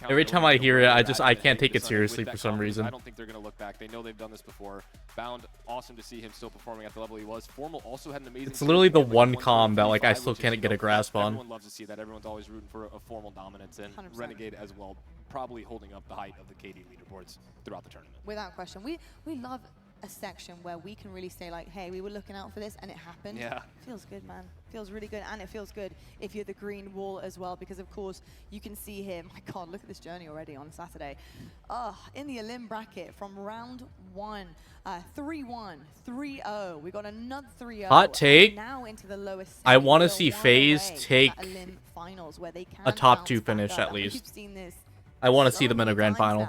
Every time I hear it, I can't take it seriously for some reason. I don't think they're going to look back. They know they've done this before. Bound, awesome to see him still performing at the level he was. Formal also had an amazing... It's literally the one comm that like I still can't get a grasp on. Everyone loves to see that. Everyone's always rooting for a Formal dominance, and 100%. Renegade as well, probably holding up the height of the KD leaderboards throughout the tournament. Without question. We love a section where we can really say like, hey, we were looking out for this and it happened. Yeah. Feels good, man. Feels really good. And it feels good if you're the green wall as well, because of course you can see here, my God, look at this journey already on Saturday. In the elim bracket from round 1, 3-1, 3-0. We got another 3-0. Hot take. Now into the lowest. I want to see FaZe take finals where they can a top 2 bounce back finish up. at We've least. seen this I want to see them in a grand final.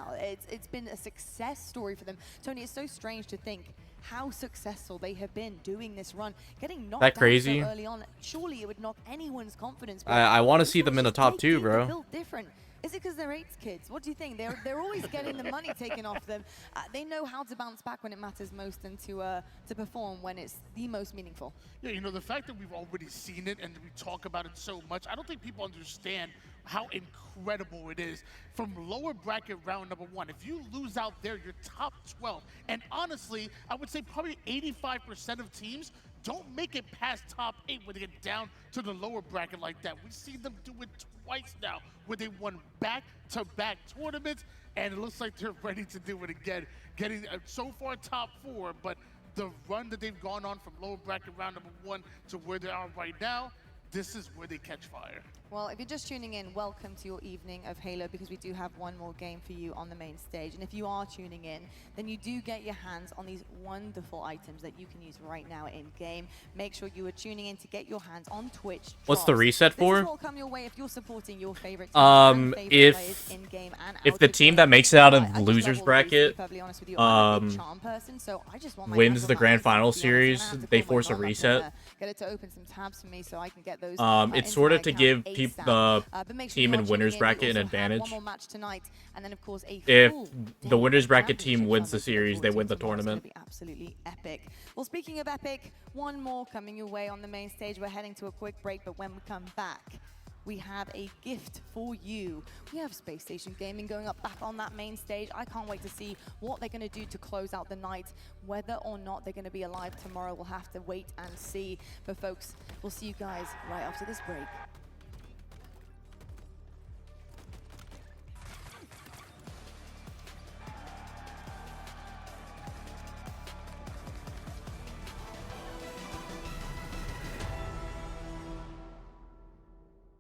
It's been a success story for them. Tony, it's so strange to think how successful they have been doing this run. Getting knocked That down crazy? so early on, surely it would knock anyone's confidence. I want to see them in a top 2, bro. Built different. Is it because they're 8s kids? What do you think? They're always getting the money taken off them. They know how to bounce back when it matters most and to perform when it's the most meaningful. Yeah, you know, the fact that we've already seen it and we talk about it so much, I don't think people understand how incredible it is. From lower bracket round number 1, if you lose out there, you're top 12. And honestly, I would say probably 85% of teams don't make it past top 8 when they get down to the lower bracket like that. We've seen them do it twice now, where they won back-to-back tournaments, and it looks like they're ready to do it again. Getting so far top 4, but the run that they've gone on from lower bracket round number 1 to where they are right now, this is where they catch fire. Well, if you're just tuning in, welcome to your evening of Halo, because we do have one more game for you on the main stage. And if you are tuning in, then you do get your hands on these wonderful items that you can use right now in game. Make sure you are tuning in to get your hands on Twitch. What's the reset for? This is what will come your way if you're supporting your favorite team and favorite players in game and if out the of team game. that makes it out of I just losers love all these, bracket to be perfectly honest with you. I'm a big charm person, so I just want my wins hands the on that grand item, final to be honest. I'm gonna series, have to they call my force a mom up and, reset. Get it to open some tabs for me so I can get those. It's sort of to give ASAP. the But make sure team you are in winners tuning in. We bracket an also have advantage. one more match tonight, and then of course a If full the day winners of bracket team championships wins on the this series, they win the tomorrow. It's gonna tournament. be absolutely epic. Well, speaking of epic, one more coming your way on the main stage. We're heading to a quick break, but when we come back, we have a gift for you. We have Space Station Gaming going up back on that main stage. I can't wait to see what they're going to do to close out the night. Whether or not they're going to be alive tomorrow, we'll have to wait and see. But folks, we'll see you guys right after this break.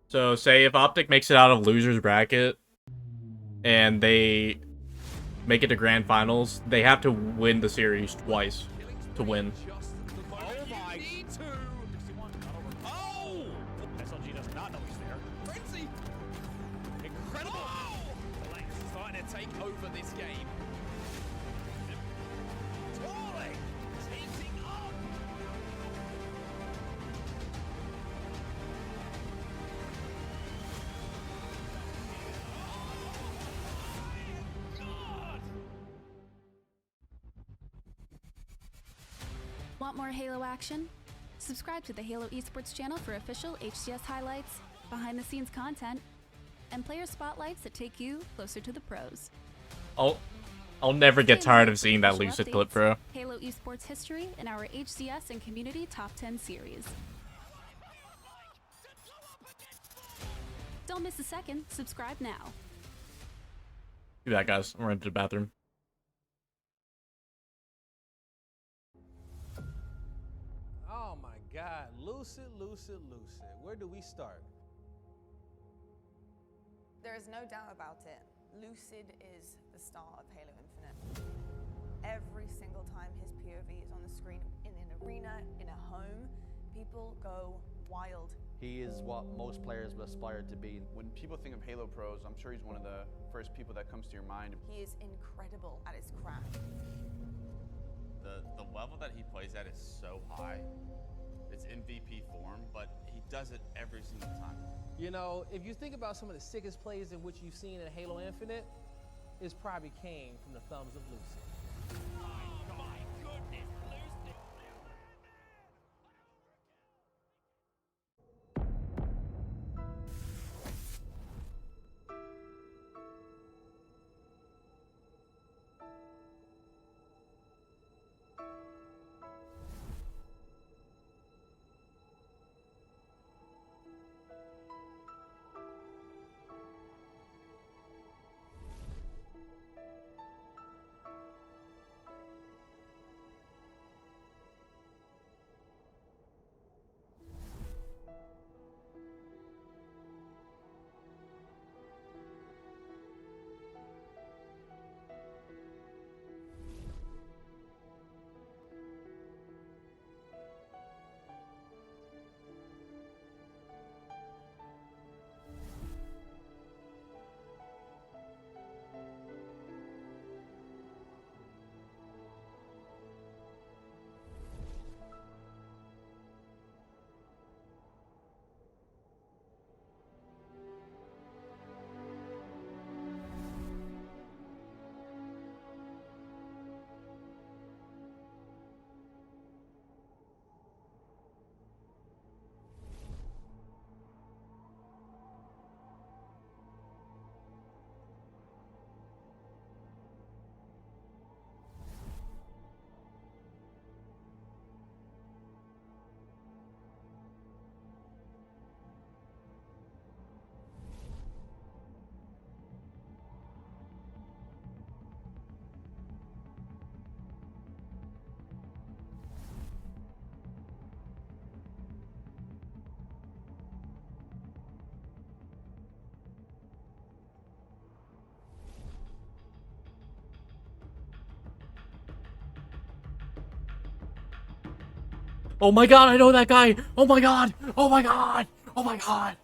So say if Optic makes it out of losers bracket and they make it to grand finals, they have to win the series twice to win. SLG does not know he's there. Frenzy! Incredible! The Lynx is starting to take over this game. Totally! Chasing up! Want more Halo action? Subscribe to the Halo Esports channel for official HCS highlights, behind-the-scenes content, and player spotlights that take you closer to the pros. I'll never get tired of seeing that Lucid clip, bro. Halo Esports history in our HCS and community top 10 series. Don't miss a second. Subscribe now. Do that, guys. I'm running to the bathroom. Oh my God, Lucid. Where do we start? There is no doubt about it. Lucid is the star of Halo Infinite. Every single time his POV is on the screen, in an arena, in a home, people go wild. He is what most players would aspire to be. When people think of Halo pros, I'm sure he's one of the first people that comes to your mind. He is incredible at his craft. The level that he plays at is so high. It's MVP form, but he does it every single time. You know, if you think about some of the sickest plays in which you've seen in Halo Infinite, it's probably came from the thumbs of Lucid. My goodness, Lucid! Oh my god, I know that guy! Oh my god! Oh my god! Oh my god!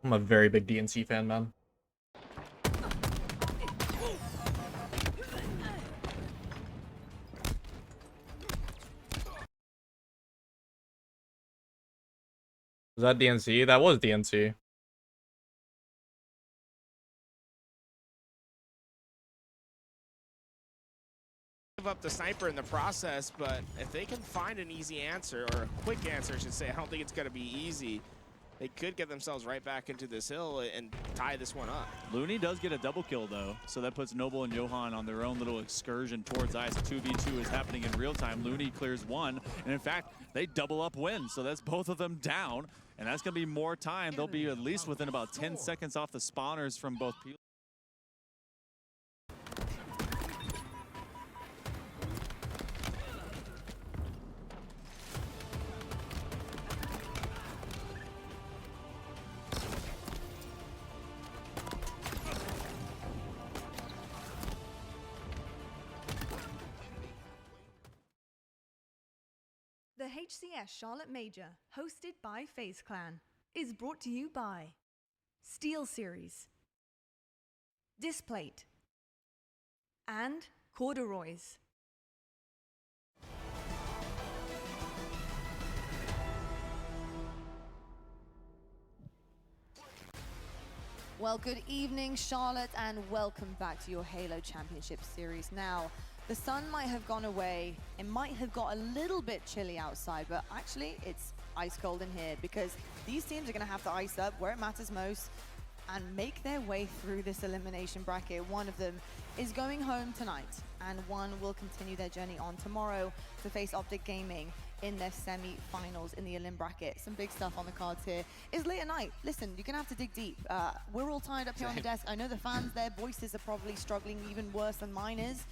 I'm a very big DNC fan, man. Was that DNC? That was DNC. Give up the sniper in the process, but if they can find an easy answer, or a quick answer, I should say, I don't think it's going to be easy. They could get themselves right back into this hill and tie this one up. Looney does get a double kill, though, so that puts Noble and Johan on their own little excursion towards ice. 2v2 is happening in real time. Looney clears one, and in fact, they double up wins, so that's both of them down, and that's going to be more time. They'll be at least within about 10 seconds off the spawners from both people. The HCS Charlotte Major, hosted by FaZe Clan, is brought to you by Steel Series, Displate, and Corduroys. Well, good evening, Charlotte, and welcome back to your Halo Championship Series. Now, The sun might have gone away. It might have got a little bit chilly outside, but actually it's ice cold in here because these teams are going to have to ice up where it matters most and make their way through this elimination bracket. One of them is going home tonight, and one will continue their journey on tomorrow to face Optic Gaming in their semi-finals in the Elim bracket. Some big stuff on the cards here. It's late at night. Listen, you're gonna have to dig deep. We're all tired up here on the desk. I know the fans, their voices are probably struggling even worse than mine is.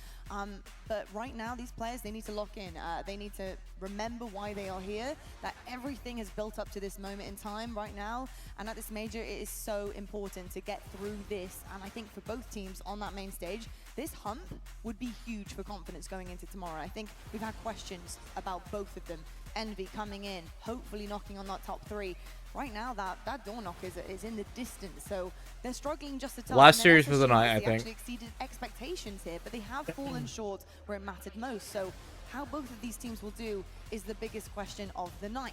But right now, these players, they need to lock in. They need to remember why they are here, that everything has built up to this moment in time right now. And at this major, it is so important to get through this. And I think for both teams on that main stage, this hump would be huge for confidence going into tomorrow. I think we've had questions about both of them. Envy coming in, hopefully knocking on that top 3. Right now, that door knock is in the distance, so they're struggling just a touch. Last series was a night, I think. Actually exceeded expectations here, but they have fallen short where it mattered most. So how both of these teams will do is the biggest question of the night.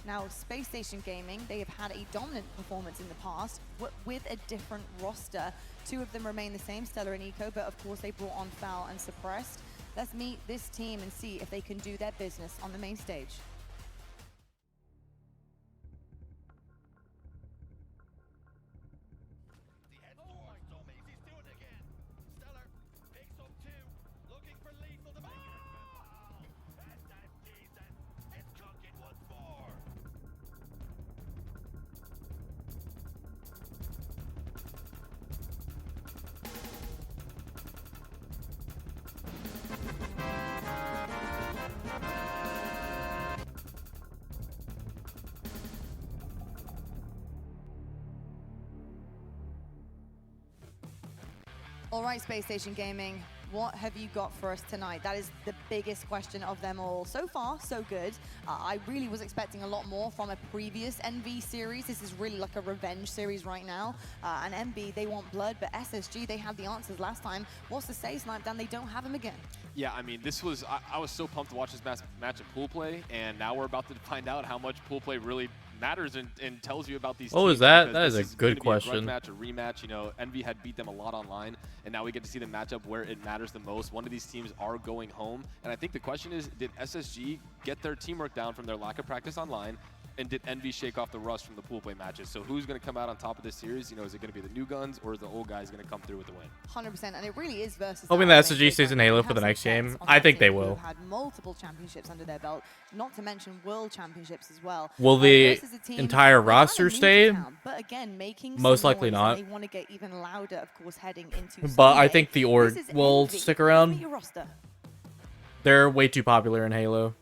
Now, Space Station Gaming, they have had a dominant performance in the past with a different roster. 2 of them remain the same, Stellar and Eco, but of course they brought on Foul and Suppressed. Let's meet this team and see if they can do their business on the main stage. All right, Space Station Gaming, what have you got for us tonight? That is the biggest question of them all. So far, so good. I really was expecting a lot more from a previous NV series. This is really like a revenge series right now. And NB, they want blood, but SSG, they had the answers last time. What's to say, Snipedown, they don't have them again? Yeah, I mean, this was, I was so pumped to watch this match of pool play, and now we're about to find out how much pool play really matters and tells you about these teams. What was that? That This is a good gonna question. Be a match, a rematch. You know, Envy had beat them a lot online, and now we get to see them match up where it matters the most. One of these teams are going home, and I think the question is, did SSG get their teamwork down from their lack of practice online? And did Envy shake off the rust from the pool play matches? So who's going to come out on top of this series? You know, is it going to be the new guns, or is the old guys going to come through with the win? 100%, and it really is versus. Hoping the SSG stays in Halo for the next game. I think they will. Had multiple championships under their belt, not to mention world championships as well. Will the entire roster stay? But again, making most likely not. They want to get even louder, of course, heading into. But Sunday. I think the org will Envy. stick around. Meet your roster. They're way too popular in Halo.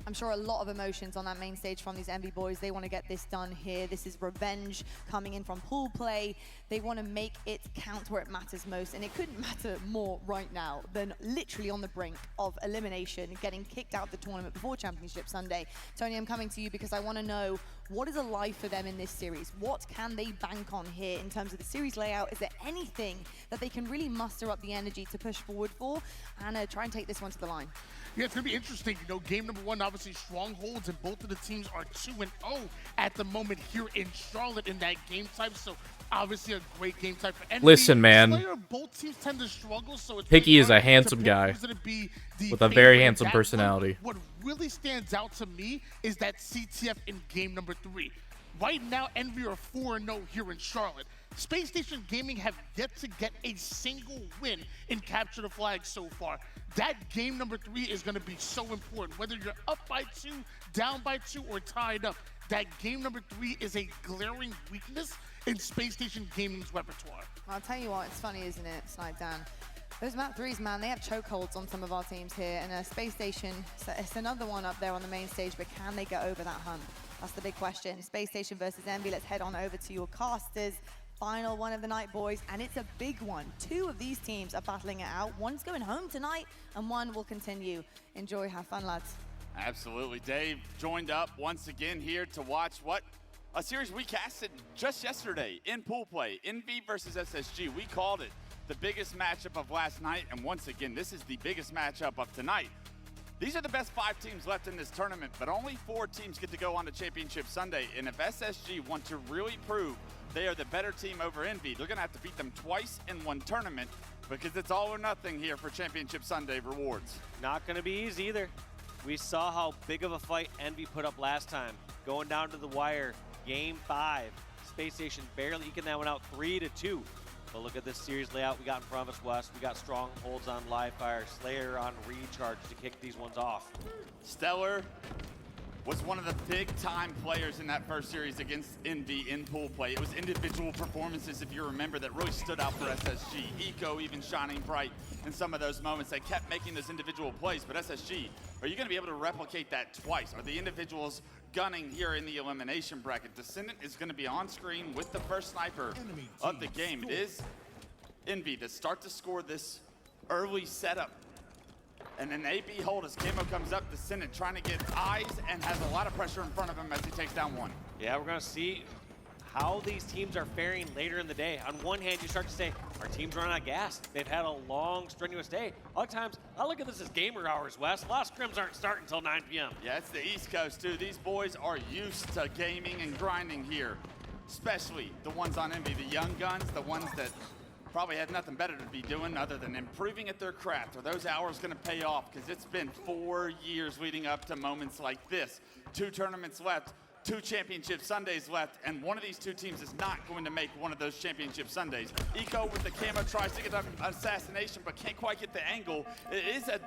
I'm sure a lot of emotions on that main stage from these Envy boys. They want to get this done here. This is revenge coming in from pool play. They want to make it count where it matters most, and it couldn't matter more right now than literally on the brink of elimination, getting kicked out of the tournament before Championship Sunday. Tony, I'm coming to you because I want to know, what is alive for them in this series? What can they bank on here in terms of the series layout? Is there anything that they can really muster up the energy to push forward for and try and take this one to the line? Yeah, it's going to be interesting. You know, game number 1, obviously strongholds, and both of the teams are 2-0 at the moment here in Charlotte in that game type. So obviously a great game type for Envy. Listen, man. Slayer, both teams tend to struggle, so it's Picky really is a hard handsome to guy pick who's gonna be the with a very favorite in handsome that one. personality. What really stands out to me is that CTF in game number 3. Right now, Envy are 4-0 here in Charlotte. Space Station Gaming have yet to get a single win in Capture the Flag so far. That game number 3 is going to be so important. Whether you're up by 2, down by 2, or tied up, that game number 3 is a glaring weakness in Space Station Gaming's repertoire. I'll tell you what, it's funny, isn't it, Snipedown? Those map 3s, man, they have chokeholds on some of our teams here, and Space Station, it's another one up there on the main stage, but can they get over that hump? That's the big question. Space Station versus Envy. Let's head on over to your casters. final one of the night, boys, and it's a big one. 2 of these teams are battling it out. One's going home tonight, and one will continue. Enjoy, have fun, lads. Absolutely. Dave joined up once again here to watch a series we casted just yesterday in pool play. NV versus SSG. We called it the biggest matchup of last night, and once again, this is the biggest matchup of tonight. These are the best 5 teams left in this tournament, but only 4 teams get to go on to Championship Sunday. And if SSG want to really prove they are the better team over Envy, they're going to have to beat them twice in one tournament, because it's all or nothing here for Championship Sunday rewards. Not going to be easy either. We saw how big of a fight Envy put up last time, going down to the wire. Game 5, Space Station barely eking that one out 3-2. But look at this series layout we got in front of us, Wes. We got Strongholds on live fire, Slayer on recharge to kick these ones off. Stellar was one of the big-time players in that first series against Envy in pool play. It was individual performances, if you remember, that really stood out for SSG. Eco even shining bright in some of those moments. They kept making those individual plays, but SSG, are you going to be able to replicate that twice? Are the individuals gunning here in the elimination bracket? Descendant is going to be on screen with the first sniper of the game. It is Envy to start to score this early setup. And then AB hold as Camo comes up, Descendant trying to get eyes and has a lot of pressure in front of him as he takes down one. Yeah, we're going to see how these teams are faring later in the day. On one hand, you start to say, our team's running out of gas. They've had a long, strenuous day. Other times, I look at this as gamer hours, Wes. A lot of scrims aren't starting until 9 p.m. Yeah, it's the East Coast, too. These boys are used to gaming and grinding here, especially the ones on Envy, the young guns, the ones that probably had nothing better to be doing other than improving at their craft. Are those hours going to pay off? Because it's been 4 years leading up to moments like this. 2 tournaments left, 2 championship Sundays left, and one of these 2 teams is not going to make one of those championship Sundays. Eco with the camo tries to get an assassination, but can't quite get the angle. It is a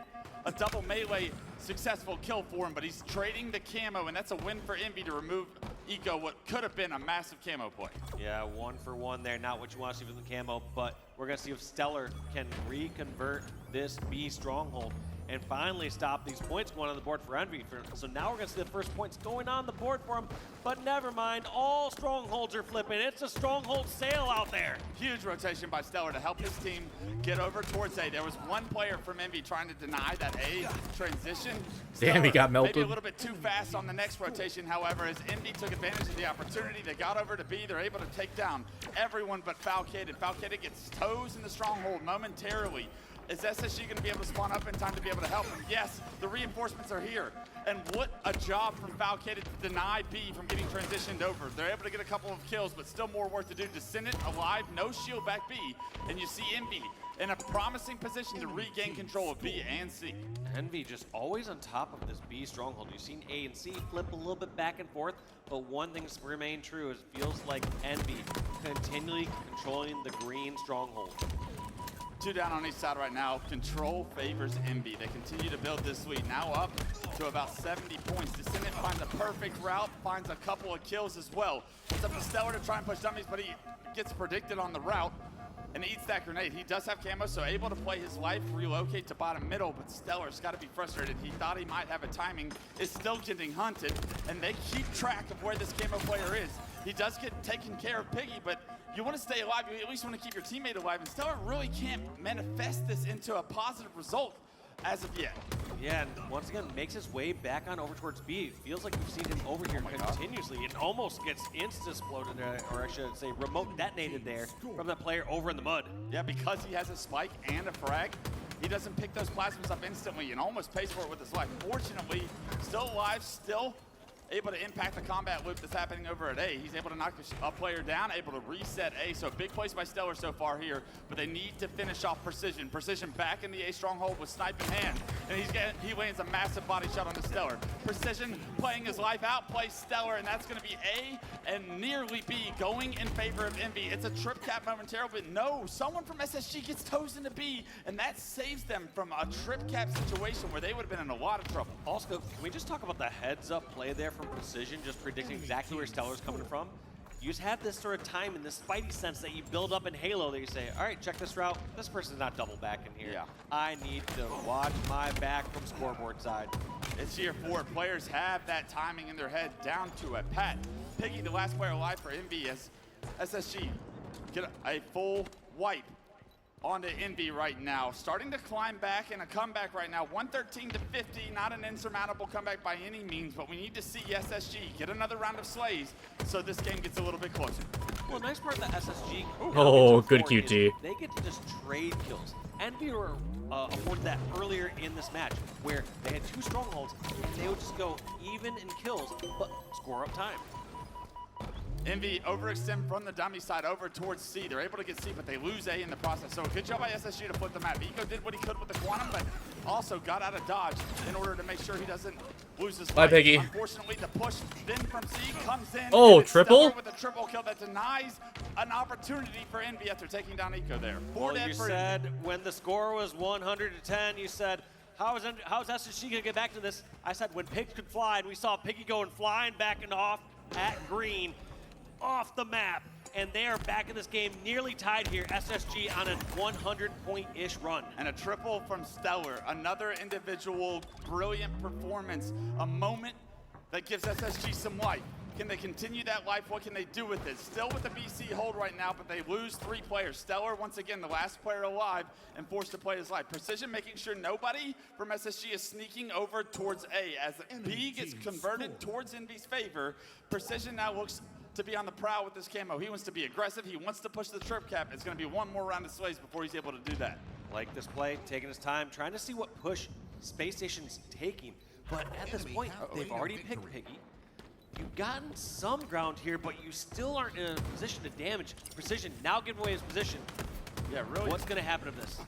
double melee successful kill for him, but he's trading the camo, and that's a win for Envy to remove Eco what could have been a massive camo play. Yeah, 1 for 1 there. Not what you want to see from the camo, but we're going to see if Stellar can reconvert this B stronghold and finally stop these points going on the board for Envy. So now we're going to see the first points going on the board for him, but never mind, all strongholds are flipping. It's a stronghold sale out there. Huge rotation by Stellar to help his team get over towards A. There was one player from Envy trying to deny that A transition. Damn, he got melted. Maybe a little bit too fast on the next rotation, however, as Envy took advantage of the opportunity. They got over to B. They're able to take down everyone but Falcated. Falcated gets toes in the stronghold momentarily. Is SSG going to be able to spawn up in time to be able to help him? Yes, the reinforcements are here. And what a job from Falcated to deny B from getting transitioned over. They're able to get a couple of kills, but still more work to do. Descendant alive, no shield back B. And you see Envy in a promising position to regain control of B and C. Envy just always on top of this B stronghold. You've seen A and C flip a little bit back and forth, but one thing's remained true is it feels like Envy continually controlling the green stronghold. 2 down on each side right now. Control favors Envy. They continue to build this lead. Now up to about 70 points. Descendant finds a perfect route, finds a couple of kills as well. It's up to Stellar to try and push dummies, but he gets predicted on the route and eats that grenade. He does have camo, so able to play his life, relocate to bottom middle, but Stellar's got to be frustrated. He thought he might have a timing, is still getting hunted, and they keep track of where this camo player is. He does get taken care of Piggy, but you want to stay alive. You at least want to keep your teammate alive, and Stellar really can't manifest this into a positive result as of yet. Yeah, and once again, makes his way back on over towards B. It feels like we've seen him over here continuously. It almost gets insta-exploded, or I should say remote detonated there from that player over in the mud. Yeah, because he has a spike and a frag, he doesn't pick those plasmas up instantly and almost pays for it with his life. Fortunately, still alive, still able to impact the combat loop that's happening over at A. He's able to knock a player down, able to reset A. So big plays by Stellar so far here, but they need to finish off Precision. Precision back in the A stronghold with snipe in hand, and he lands a massive body shot on the Stellar. Precision playing his life out, plays Stellar, and that's going to be A and nearly B going in favor of Envy. It's a trip cap momentarily, but no, someone from SSG gets toes into B, and that saves them from a trip cap situation where they would have been in a lot of trouble. Also, can we just talk about the heads-up play there from Precision, just predicting exactly where Stellar's coming from? You just have this sort of time and this spidey sense that you build up in Halo that you say, all right, check this route. This person's not double backing here. Yeah. I need to watch my back from scoreboard side. It's year 4. Players have that timing in their head down to a pat. Piggy, the last player alive for Envy, as SSG get a full wipe onto Envy right now. Starting to climb back in a comeback right now. 113 to 50, not an insurmountable comeback by any means, but we need to see SSG get another round of slays so this game gets a little bit closer. Well, nice part that SSG. Oh, good QT. They get to just trade kills. Envy were afforded that earlier in this match, where they had 2 strongholds, and they would just go even in kills, but score up time. Envy overextend from the dummy side over towards C. They're able to get C, but they lose A in the process. So a good job by SSG to flip the map. Eco did what he could with the Quantum, but also got out of dodge in order to make sure he doesn't lose his life. Bye, Piggy. Unfortunately, the push then from C comes in. Oh, and triple? With a triple kill that denies an opportunity for Envy after taking down Eco there. Well, you said when the score was 100 to 10, you said, how is SSG going to get back to this? I said when pigs could fly, and we saw Piggy going flying back and off at green. Off the map, and they are back in this game, nearly tied here. SSG on a 100-point-ish run. And a triple from Stellar, another individual brilliant performance, a moment that gives SSG some life. Can they continue that life? What can they do with it? Still with the BC hold right now, but they lose 3 players. Stellar, once again, the last player alive and forced to play his life. Precision making sure nobody from SSG is sneaking over towards A. As B gets converted towards Envy's favor, Precision now looks to be on the prowl with this camo. He wants to be aggressive. He wants to push the trip cap. It's going to be 1 more round of slays before he's able to do that. Like this play, taking his time, trying to see what push Space Station's taking. But at this point, they've already picked Piggy. You've gotten some ground here, but you still aren't in a position to damage. Precision now giving away his position. Yeah, really. What's going to happen to this?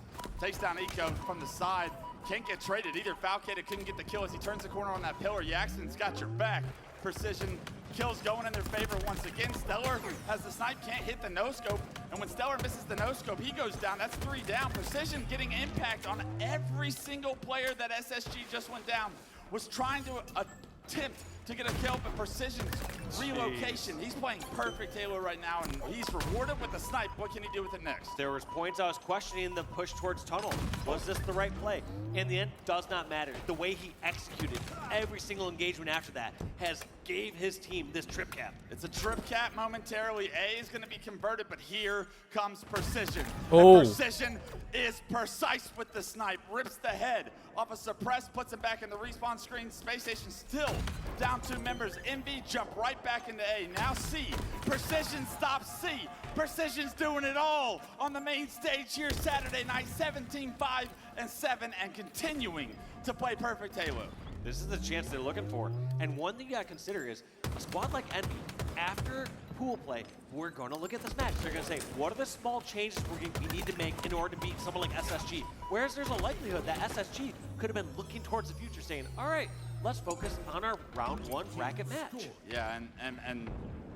Takes down Eco from the side. Can't get traded either. Falcated couldn't get the kill as he turns the corner on that pillar. Yaxon's got your back. Precision kills going in their favor once again. Stellar has the snipe, can't hit the no-scope. And when Stellar misses the no-scope, he goes down. That's 3 down. Precision getting impact on every single player that SSG just went down. Was trying to attempt to get a kill, but Precision's relocation. He's playing perfect Halo right now, and he's rewarded with the snipe. What can he do with it next? There was points I was questioning the push towards tunnel. Was this the right play? In the end, does not matter. The way he executed every single engagement after that has gave his team this trip cap. It's a trip cap momentarily. A is going to be converted, but here comes Precision. Oh. And Precision is precise with the snipe. Rips the head off a suppress, puts it back in the respawn screen. Space Station still down 2 members. Envy jump right back into A. Now C. Precision stops C. Precision's doing it all on the main stage here Saturday night, 17-5-7, and continuing to play perfect Halo. This is the chance they're looking for. And one thing you gotta consider is a squad like Envy, after pool play, we're gonna look at this match. They're gonna say, what are the small changes we need to make in order to beat someone like SSG? Whereas there's a likelihood that SSG could have been looking towards the future saying, all right, let's focus on our round 1 bracket match. Yeah, and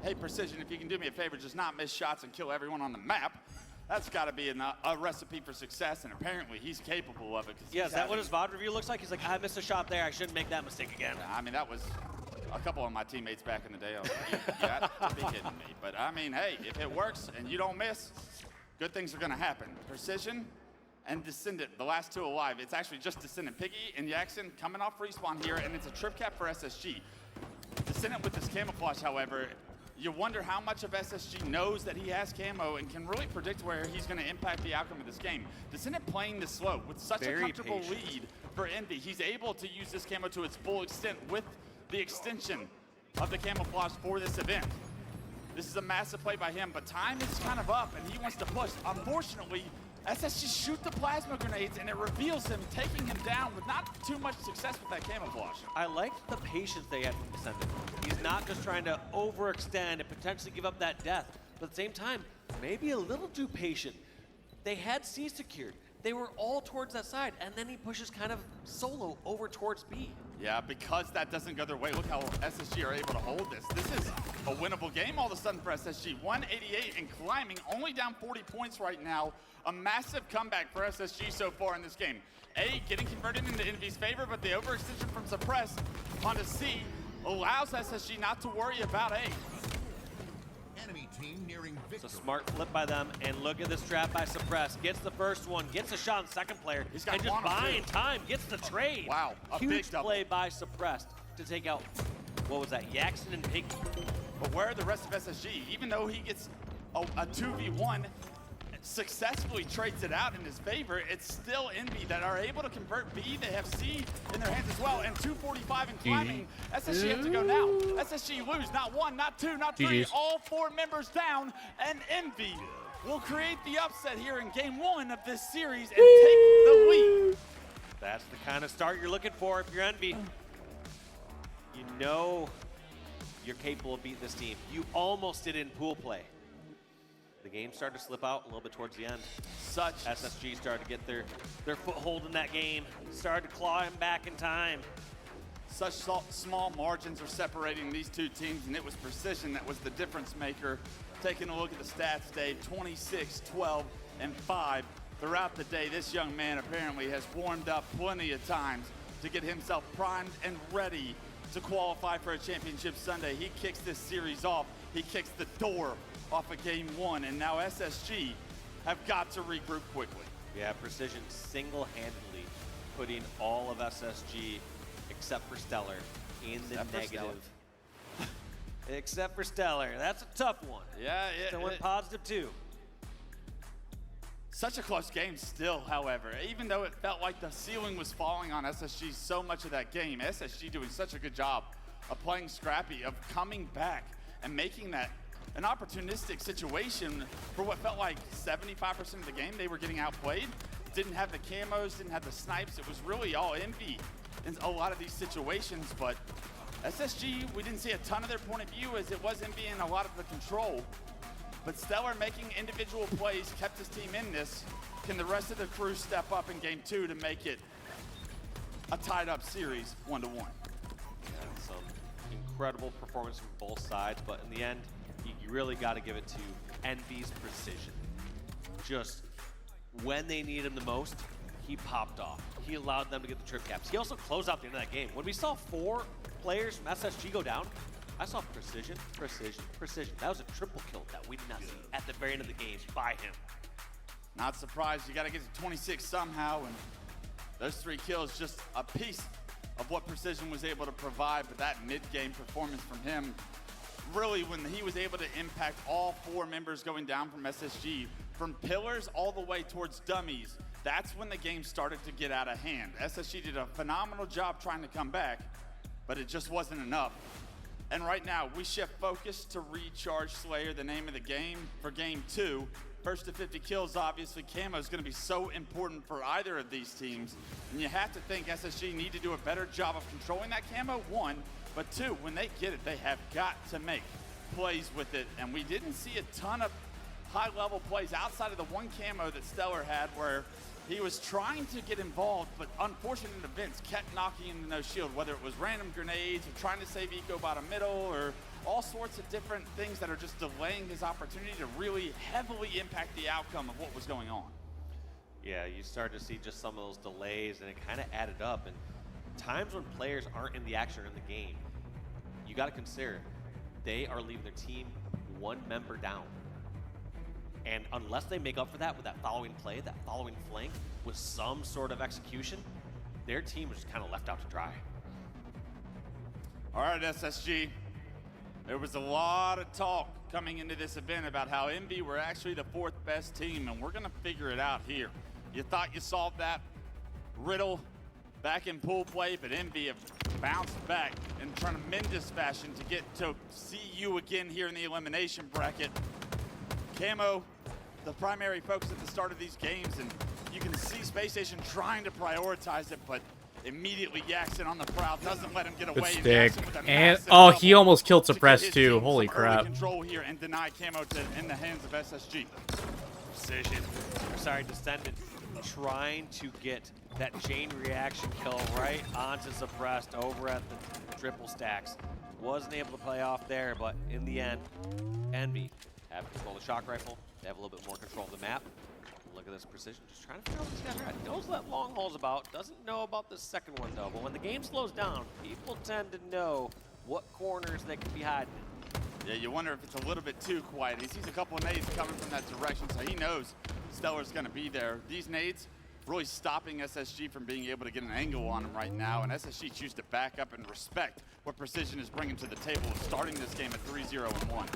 hey, Precision, if you can do me a favor, just not miss shots and kill everyone on the map. That's got to be a recipe for success, and apparently he's capable of it. Yeah, is that what his VOD review looks like? He's like, I missed a shot there. I shouldn't make that mistake again. I mean, that was a couple of my teammates back in the day. I was like, you got to be kidding me. But, I mean, hey, if it works and you don't miss, good things are going to happen. Precision and Descendant, the last 2 alive. It's actually just Descendant. Piggy and Yaxon coming off respawn here, and it's a trip cap for SSG. Descendant with this camouflage, however, you wonder how much of SSG knows that he has camo and can really predict where he's going to impact the outcome of this game. Descendant playing this slow with such a comfortable lead for Envy. He's able to use this camo to its full extent with the extension of the camouflage for this event. This is a massive play by him, but time is kind of up and he wants to push. Unfortunately, SSG shoot the plasma grenades and it reveals him, taking him down with not too much success with that camouflage. I liked the patience they had from Descendant. He's not just trying to overextend and potentially give up that death, but at the same time, maybe a little too patient. They had C secured. They were all towards that side, and then he pushes kind of solo over towards B. Yeah, because that doesn't go their way. Look how SSG are able to hold this. This is a winnable game all of a sudden for SSG. 188 and climbing, only down 40 points right now. A massive comeback for SSG so far in this game. A getting converted into Envy's favor, but the overextension from Suppress onto C allows SSG not to worry about A. Enemy team nearing victory. It's a smart flip by them, and look at this trap by Suppress. Gets the first one, gets a shot on the second player, He's got and just buying time, gets the trade. Wow, a huge big double. play by Suppressed to take out, what was that, Yaxon and Piggy. But where are the rest of SSG? Even though he gets a 2v1, successfully trades it out in his favor, it's still Envy that are able to convert B. They have C in their hands as well, and 245 and climbing. SSG have to go now. SSG lose, not one, not two, not three, all 4 members down, and Envy will create the upset here in game 1 of this series and take the lead. That's the kind of start you're looking for if you're Envy. You know you're capable of beating this team. You almost did in pool play. The game started to slip out a little bit towards the end. SSG started to get their foothold in that game. Started to claw him back in time. Such small margins are separating these two teams, and it was precision that was the difference maker. Taking a look at the stats, Dave, 26, 12, and 5. Throughout the day, this young man apparently has warmed up plenty of times to get himself primed and ready to qualify for a championship Sunday. He kicks this series off. He kicks the door off of game 1, and now SSG have got to regroup quickly. Yeah, Precision single-handedly putting all of SSG, except for Stellar, in the negative. Except for Stellar. That's a tough one. Yeah, it went positive too. Such a close game still, however. Even though it felt like the ceiling was falling on SSG so much of that game, SSG doing such a good job of playing scrappy, of coming back and making that an opportunistic situation for what felt like 75% of the game. They were getting outplayed, didn't have the camos, didn't have the snipes. It was really all Envy in a lot of these situations, but SSG, we didn't see a ton of their point of view as it was Envy in a lot of the control. But Stellar making individual plays kept his team in this. Can the rest of the crew step up in game 2 to make it a tied up series 1-1? Yeah, some incredible performance from both sides, but in the end, you really got to give it to Envy's precision. Just when they needed him the most, he popped off. He allowed them to get the trip caps. He also closed out the end of that game. When we saw 4 players from SSG go down, I saw precision, precision, precision. That was a triple kill that we did not see at the very end of the game by him. Not surprised. You got to get to 26 somehow, and those 3 kills just a piece of what Precision was able to provide. But that mid-game performance from him, really when he was able to impact all 4 members going down from SSG, from pillars all the way towards dummies, that's when the game started to get out of hand. SSG did a phenomenal job trying to come back, but it just wasn't enough. And right now, we shift focus to Recharge Slayer, the name of the game, for game 2. First to 50 kills, obviously, camo is going to be so important for either of these teams. And you have to think SSG need to do a better job of controlling that camo, 1. But 2, when they get it, they have got to make plays with it. And we didn't see a ton of high-level plays outside of the 1 camo that Stellar had where he was trying to get involved, but unfortunate events kept knocking into no shield, whether it was random grenades or trying to save Eco bottom middle or all sorts of different things that are just delaying his opportunity to really heavily impact the outcome of what was going on. Yeah, you start to see just some of those delays, and it kind of added up. And times when players aren't in the action or in the game, you got to consider they are leaving their team 1 member down. And unless they make up for that with that following play, that following flank, with some sort of execution, their team is just kind of left out to dry. All right, SSG. There was a lot of talk coming into this event about how Envy were actually the 4th best team, and we're going to figure it out here. You thought you solved that riddle back in pool play, but Envy have bounced back in tremendous fashion to get to see you again here in the elimination bracket. Camo, the primary focus at the start of these games, and you can see Space Station trying to prioritize it, but immediately Yaxon on the prowl doesn't let him get away. Good stick. And oh, he almost killed Suppress too. Holy crap. Control here and deny camo in the hands of SSG. Precision, sorry, Descendant, trying to get that chain reaction kill right onto Suppressed over at the triple stacks. Wasn't able to play off there, but in the end, Envy have control of the shock rifle. They have a little bit more control of the map. Look at this precision, just trying to figure out what these guys are at. Knows what long haul's about, doesn't know about the second one though. But when the game slows down, people tend to know what corners they can be hiding in. Yeah, you wonder if it's a little bit too quiet. He sees a couple of nades coming from that direction, so he knows Stellar's gonna be there. These nades really stopping SSG from being able to get an angle on him right now, and SSG choose to back up and respect what Precision is bringing to the table of starting this game at 3-0-1.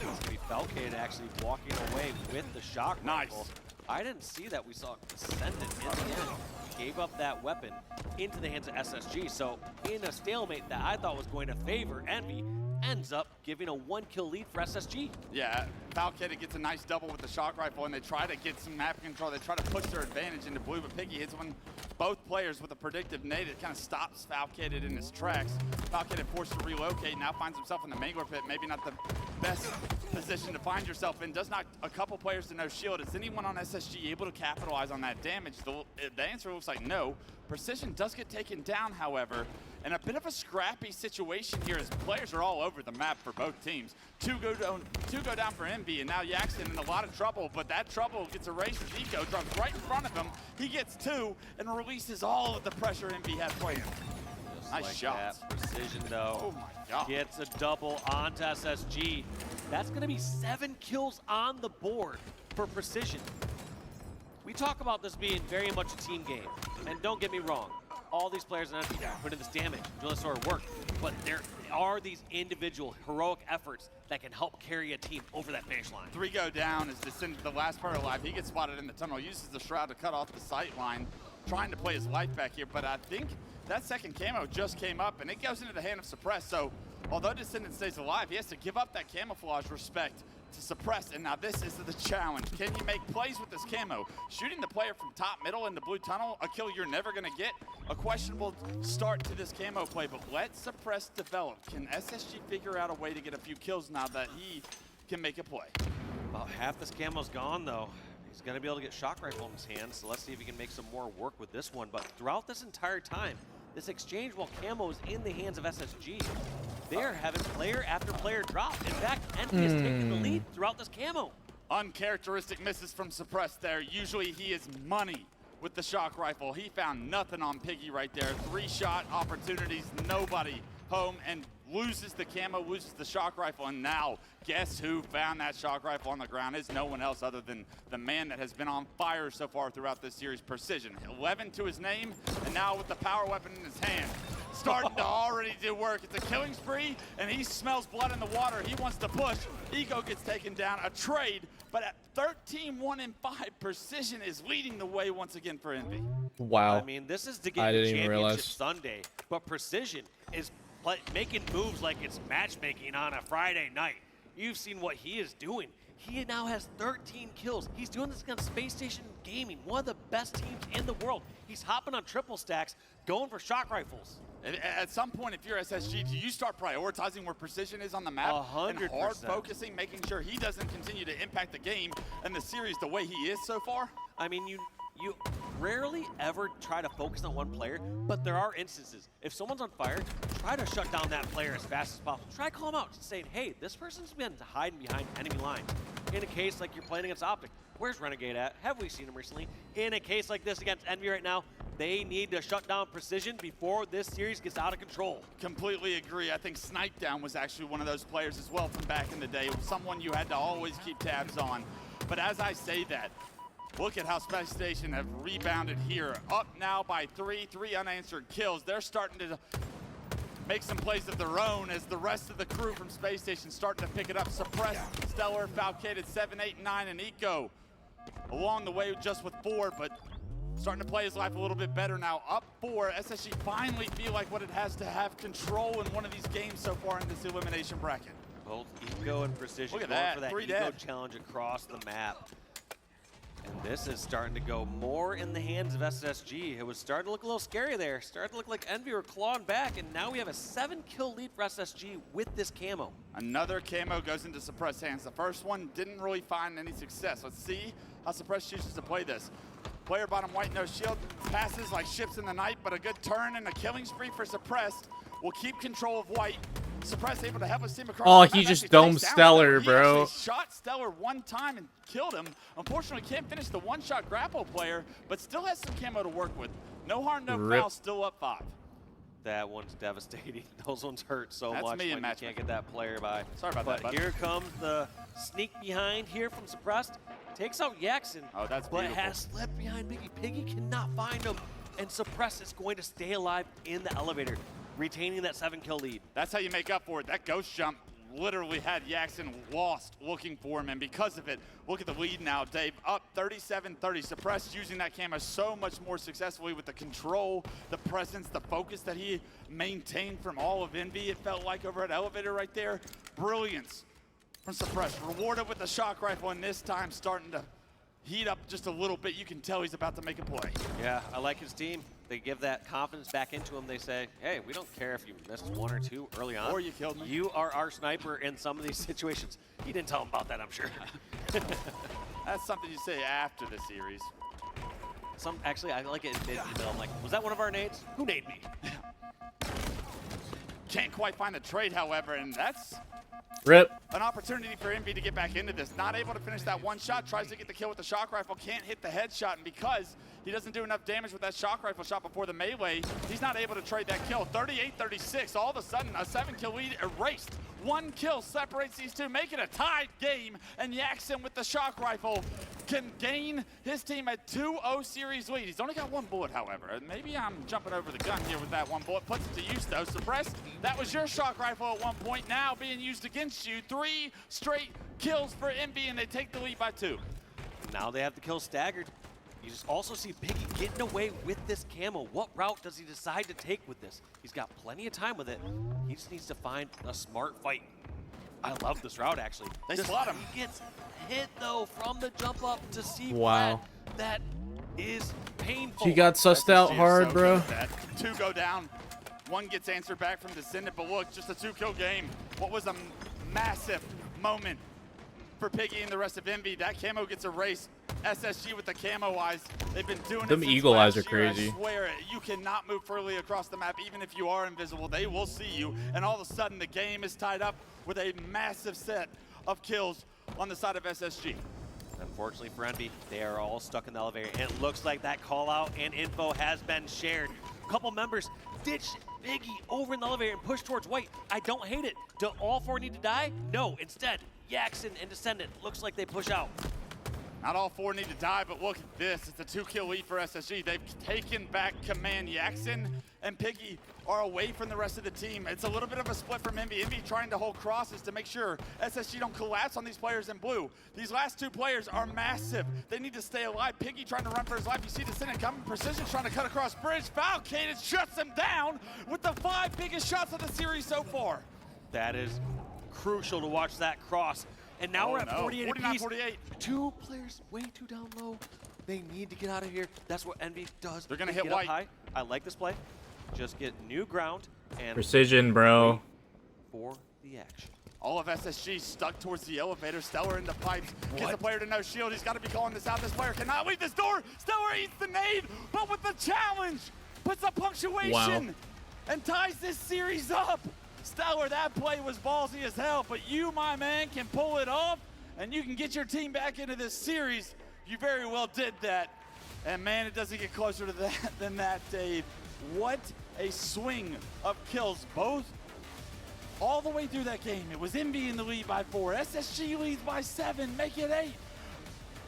It's going to be Falcade actually walking away with the shock rifle. I didn't see that. We saw Ascendant in the end. Gave up that weapon into the hands of SSG. So in a stalemate that I thought was going to favor Envy, ends up giving a 1-kill lead for SSG. Yeah, Falcade gets a nice double with the shock rifle, and they try to get some map control. They try to push their advantage into blue, but Piggy hits both players with a predictive nade. It kind of stops Falcade in his tracks. Falcade forced to relocate, now finds himself in the Mangler pit. Maybe not the best position to find yourself in. Does knock a couple players to no shield. Is anyone on SSG able to capitalize on that damage? The answer looks like no. Precision does get taken down, however, and a bit of a scrappy situation here as players are all over the map for both teams. Two go down for Envy, and now Yaxton in a lot of trouble, but that trouble gets erased as Eco drops right in front of him. He gets two and releases all of the pressure Envy had playing. Nice like shot. That. Precision, though, oh my God, gets a double onto SSG. That's going to be 7 kills on the board for Precision. We talk about this being very much a team game, and don't get me wrong, all these players in Envy put in this damage, doing this sort of work, but there are these individual heroic efforts that can help carry a team over that finish line. 3 go down as Descendant, the last player alive. He gets spotted in the tunnel, uses the Shroud to cut off the sight line, trying to play his life back here, but I think that second camo just came up, and it goes into the hand of Suppress, so although Descendant stays alive, he has to give up that camouflage respect to Suppress, and now this is the challenge. Can you make plays with this camo? Shooting the player from top middle in the blue tunnel, a kill you're never gonna get. A questionable start to this camo play, but let Suppress develop. Can SSG figure out a way to get a few kills now that he can make a play? About half this camo's gone, though. He's gonna be able to get shock rifle in his hands, so let's see if he can make some more work with this one. But throughout this entire time, this exchange while camo is in the hands of SSG, they're having player after player drop. In fact, Envy is taking the lead throughout this camo. Uncharacteristic misses from Suppress there. Usually he is money with the shock rifle. He found nothing on Piggy right there. 3-shot opportunities, nobody home, and loses the camo, loses the shock rifle, and now guess who found that shock rifle on the ground? It's no one else other than the man that has been on fire so far throughout this series, Precision. 11 to his name, and now with the power weapon in his hand, starting to already do work. It's a killing spree, and he smells blood in the water. He wants to push. Ego gets taken down, a trade, but at 13, 1, and 5, Precision is leading the way once again for Envy. Wow. I mean, this is to get the championship Sunday, but Precision is making moves like it's matchmaking on a Friday night. You've seen what he is doing. He now has 13 kills. He's doing this against Space Station Gaming, one of the best teams in the world. He's hopping on triple stacks, going for shock rifles. At some point, if you're SSG, do you start prioritizing where Precision is on the map 100%. and hard focusing, making sure he doesn't continue to impact the game and the series the way he is so far? I mean, you rarely ever try to focus on one player, but there are instances. If someone's on fire, try to shut down that player as fast as possible. Try to call him out, saying, hey, this person's been hiding behind enemy lines. In a case like you're playing against Optic, where's Renegade at? Have we seen him recently? In a case like this against Envy right now, they need to shut down Precision before this series gets out of control. Completely agree. I think Snipe Down was actually one of those players as well from back in the day. It was someone you had to always keep tabs on. But as I say that, look at how Space Station have rebounded here. Up now by 3 unanswered kills. They're starting to make some plays of their own as the rest of the crew from Space Station starting to pick it up. Suppress, Stellar, Falcade 7, 8, 9, and Eco along the way just with 4, but starting to play his life a little bit better now. Up 4, SSG finally feel like what it has to have control in one of these games so far in this elimination bracket. Both Eco and Precision Look at going that, for that 3 Eco dead. challenge across the map. And this is starting to go more in the hands of SSG. It was starting to look a little scary there. Starting to look like Envy were clawing back, and now we have a 7-kill lead for SSG with this camo. Another camo goes into Suppress hands. The first one didn't really find any success. Let's see how Suppress chooses to play this. Player bottom white, no shield, passes like ships in the night, but a good turn and a killing spree for Suppress will keep control of white. Suppress able to help us team across. Oh, the he map, just actually domed takes down Stellar, He bro. actually shot Stellar one time and killed him. Unfortunately, can't finish the one-shot grapple player, but still has some camo to work with. No harm, no foul, still up 5. That one's devastating. Those ones hurt so That's much me when you can't get that player by. Sorry about but that, bud. here comes the sneak behind here from Suppressed. Takes out Yaxon. Oh, that's but beautiful. has slipped behind Piggy. Piggy cannot find him. And Suppressed is going to stay alive in the elevator, retaining that 7-kill lead. That's how you make up for it. That ghost jump literally had Jackson lost looking for him, and because of it, look at the lead now, Dave. Up 37-30. Suppressed using that camera so much more successfully with the control, the presence, the focus that he maintained from all of Envy, it felt like over at Elevator right there. Brilliance from Suppressed. Rewarded with the shock rifle, and this time starting to heat up just a little bit. You can tell he's about to make a play. Yeah, I like his team. They give that confidence back into him. They say, hey, we don't care if you missed 1 or 2 early on. Or you killed me. You are our sniper in some of these situations. He didn't tell him about that, I'm sure. That's something you say after the series. Actually, I like it in the middle. I'm like, was that one of our nades? Who naded me? Can't quite find the trade, however, and that's Rip. an opportunity for Envy to get back into this. Not able to finish that one shot, tries to get the kill with the shock rifle, can't hit the headshot, and because he doesn't do enough damage with that shock rifle shot before the melee, he's not able to trade that kill. 38-36, all of a sudden, a 7-kill lead erased. 1 kill separates these two, make it a tied game, and Jackson with the shock rifle can gain his team a 2-0 series lead. He's only got 1 bullet, however. Maybe I'm jumping over the gun here with that 1 bullet. Puts it to use, though. Suppressed, that was your shock rifle at one point, now being used against you. 3 straight kills for Envy, and they take the lead by 2. Now they have the kill staggered. You just also see Piggy getting away with this camo. What route does he decide to take with this? He's got plenty of time with it. He just needs to find a smart fight. I love this route, actually. They spot him. He gets hit, though, from the jump up to see Wow. that is painful. He got sussed out hard, bro. 2 go down. 1 gets answered back from Descendant, but look, just a 2-kill game. What was a massive moment for Piggy and the rest of Envy. That camo gets erased. SSG with the camo eyes. They've been doing Them it since eagle eyes last are year. crazy. I swear it. You cannot move freely across the map, even if you are invisible. They will see you, and all of a sudden the game is tied up with a massive set of kills on the side of SSG. Unfortunately for Envy, they are all stuck in the elevator, and it looks like that call out and info has been shared. A couple members ditch Biggie over in the elevator and push towards White. I don't hate it. Do all 4 need to die? No, instead, Jackson and Descendant looks like they push out. Not all 4 need to die, but look at this. It's a 2-kill lead for SSG. They've taken back command. Jackson and Piggy are away from the rest of the team. It's a little bit of a split from Envy. Envy trying to hold crosses to make sure SSG don't collapse on these players in blue. These last 2 players are massive. They need to stay alive. Piggy trying to run for his life. You see Descendant coming. Precision trying to cut across bridge. Falcated shuts him down with the 5 biggest shots of the series so far. That is crucial to watch that cross. And now we're at 48 apiece. 49-48. 2 players way too down low. They need to get out of here. That's what Envy does. They're gonna They hit get up White. high. I like this play. Just get new ground and Precision, bro. wait for the action. All of SSG stuck towards the elevator. Stellar in the pipes. Gets the player to no shield. He's got to be calling this out. This player cannot leave this door. Stellar eats the nade, but with the challenge, puts a punctuation and ties this series up. Stellar, that play was ballsy as hell, but you, my man, can pull it off, and you can get your team back into this series. You very well did that. And man, it doesn't get closer to that than that, Dave. What a swing of kills, both all the way through that game. It was Envy in the lead by 4. SSG leads by 7, make it 8.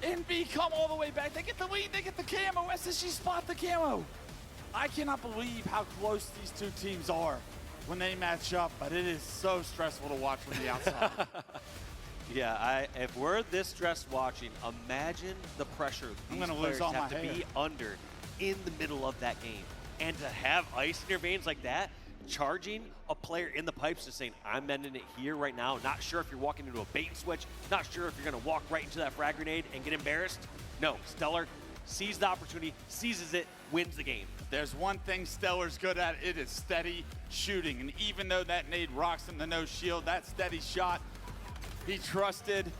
Envy come all the way back. They get the lead, they get the camo. SSG spot the camo. I cannot believe how close these 2 teams are when they match up, but it is so stressful to watch from the outside. Yeah, if we're this stressed watching, imagine the pressure these players have to be under in the middle of that game. And to have ice in your veins like that, charging a player in the pipes to saying, I'm ending it here right now, not sure if you're walking into a bait and switch, not sure if you're gonna walk right into that frag grenade and get embarrassed. No, Stellar sees the opportunity, seizes it, wins the game. There's one thing Stellar's good at, it is steady shooting. And even though that nade rocks him to no shield, that steady shot, he trusted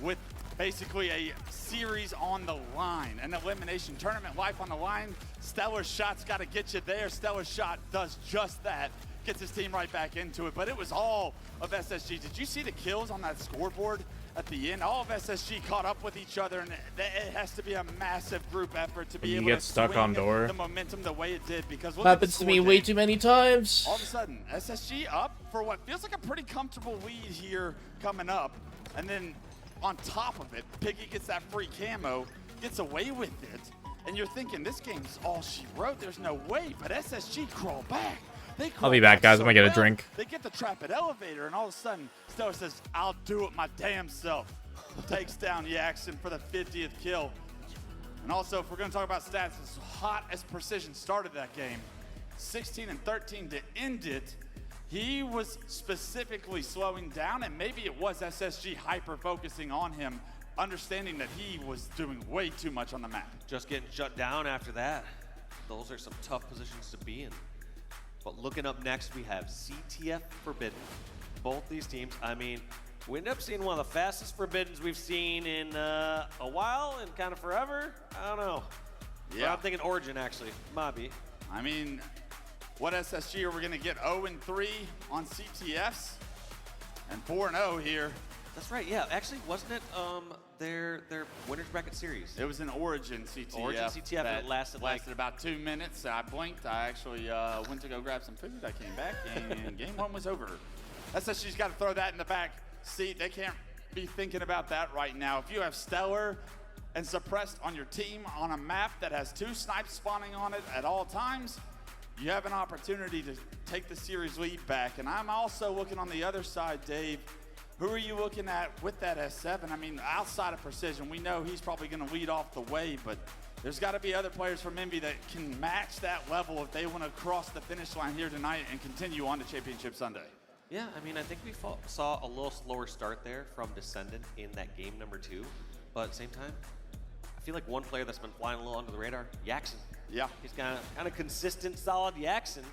with basically a series on the line, an elimination tournament life on the line. Stellar's shot's got to get you there. Stellar's shot does just that, gets his team right back into it. But it was all of SSG. Did you see the kills on that scoreboard at the end? All of SSG caught up with each other, and it has to be a massive group effort to be able get to stuck swing on door. the momentum the way it did. Because look Happens to me way too many times. All of a sudden, SSG up for what feels like a pretty comfortable lead here coming up. And then on top of it, Piggy gets that free camo, gets away with it. And you're thinking, this game's all she wrote. There's no way. But SSG crawl back. I'll be back, guys. I'm gonna get a drink. They get the trap at elevator, and all of a sudden, Stellar says, "I'll do it my damn self." Takes down Jackson for the 50th kill. And also, if we're gonna talk about stats, as hot as Precision started that game, 16 and 13 to end it, he was specifically slowing down, and maybe it was SSG hyper-focusing on him, understanding that he was doing way too much on the map. Just getting shut down after that. Those are some tough positions to be in. But looking up next, we have CTF Forbidden. Both these teams, I mean, we end up seeing one of the fastest Forbiddens we've seen in a while and kind of forever. I don't know. Yeah. But I'm thinking Origin, actually. Might be. I mean, what SSG are we going to get? 0-3 on CTFs and 4-0 here. That's right, yeah. Actually, wasn't it their Winners Bracket Series? It was an Origin CTF. Origin CTF, and it lasted about 2 minutes. I blinked. I actually went to go grab some food. I came back, and game one was over. SSG's got to throw that in the back seat. They can't be thinking about that right now. If you have Stellar and Suppressed on your team on a map that has 2 snipes spawning on it at all times, you have an opportunity to take the series lead back. And I'm also looking on the other side, Dave. Who are you looking at with that S7? I mean, outside of Precision, we know he's probably going to lead off the way, but there's got to be other players from Envy that can match that level if they want to cross the finish line here tonight and continue on to Championship Sunday. Yeah, I mean, I think we saw a little slower start there from Descendant in that game number 2, but at the same time, I feel like one player that's been flying a little under the radar, Jackson. Yeah. He's kind of consistent, solid Jackson,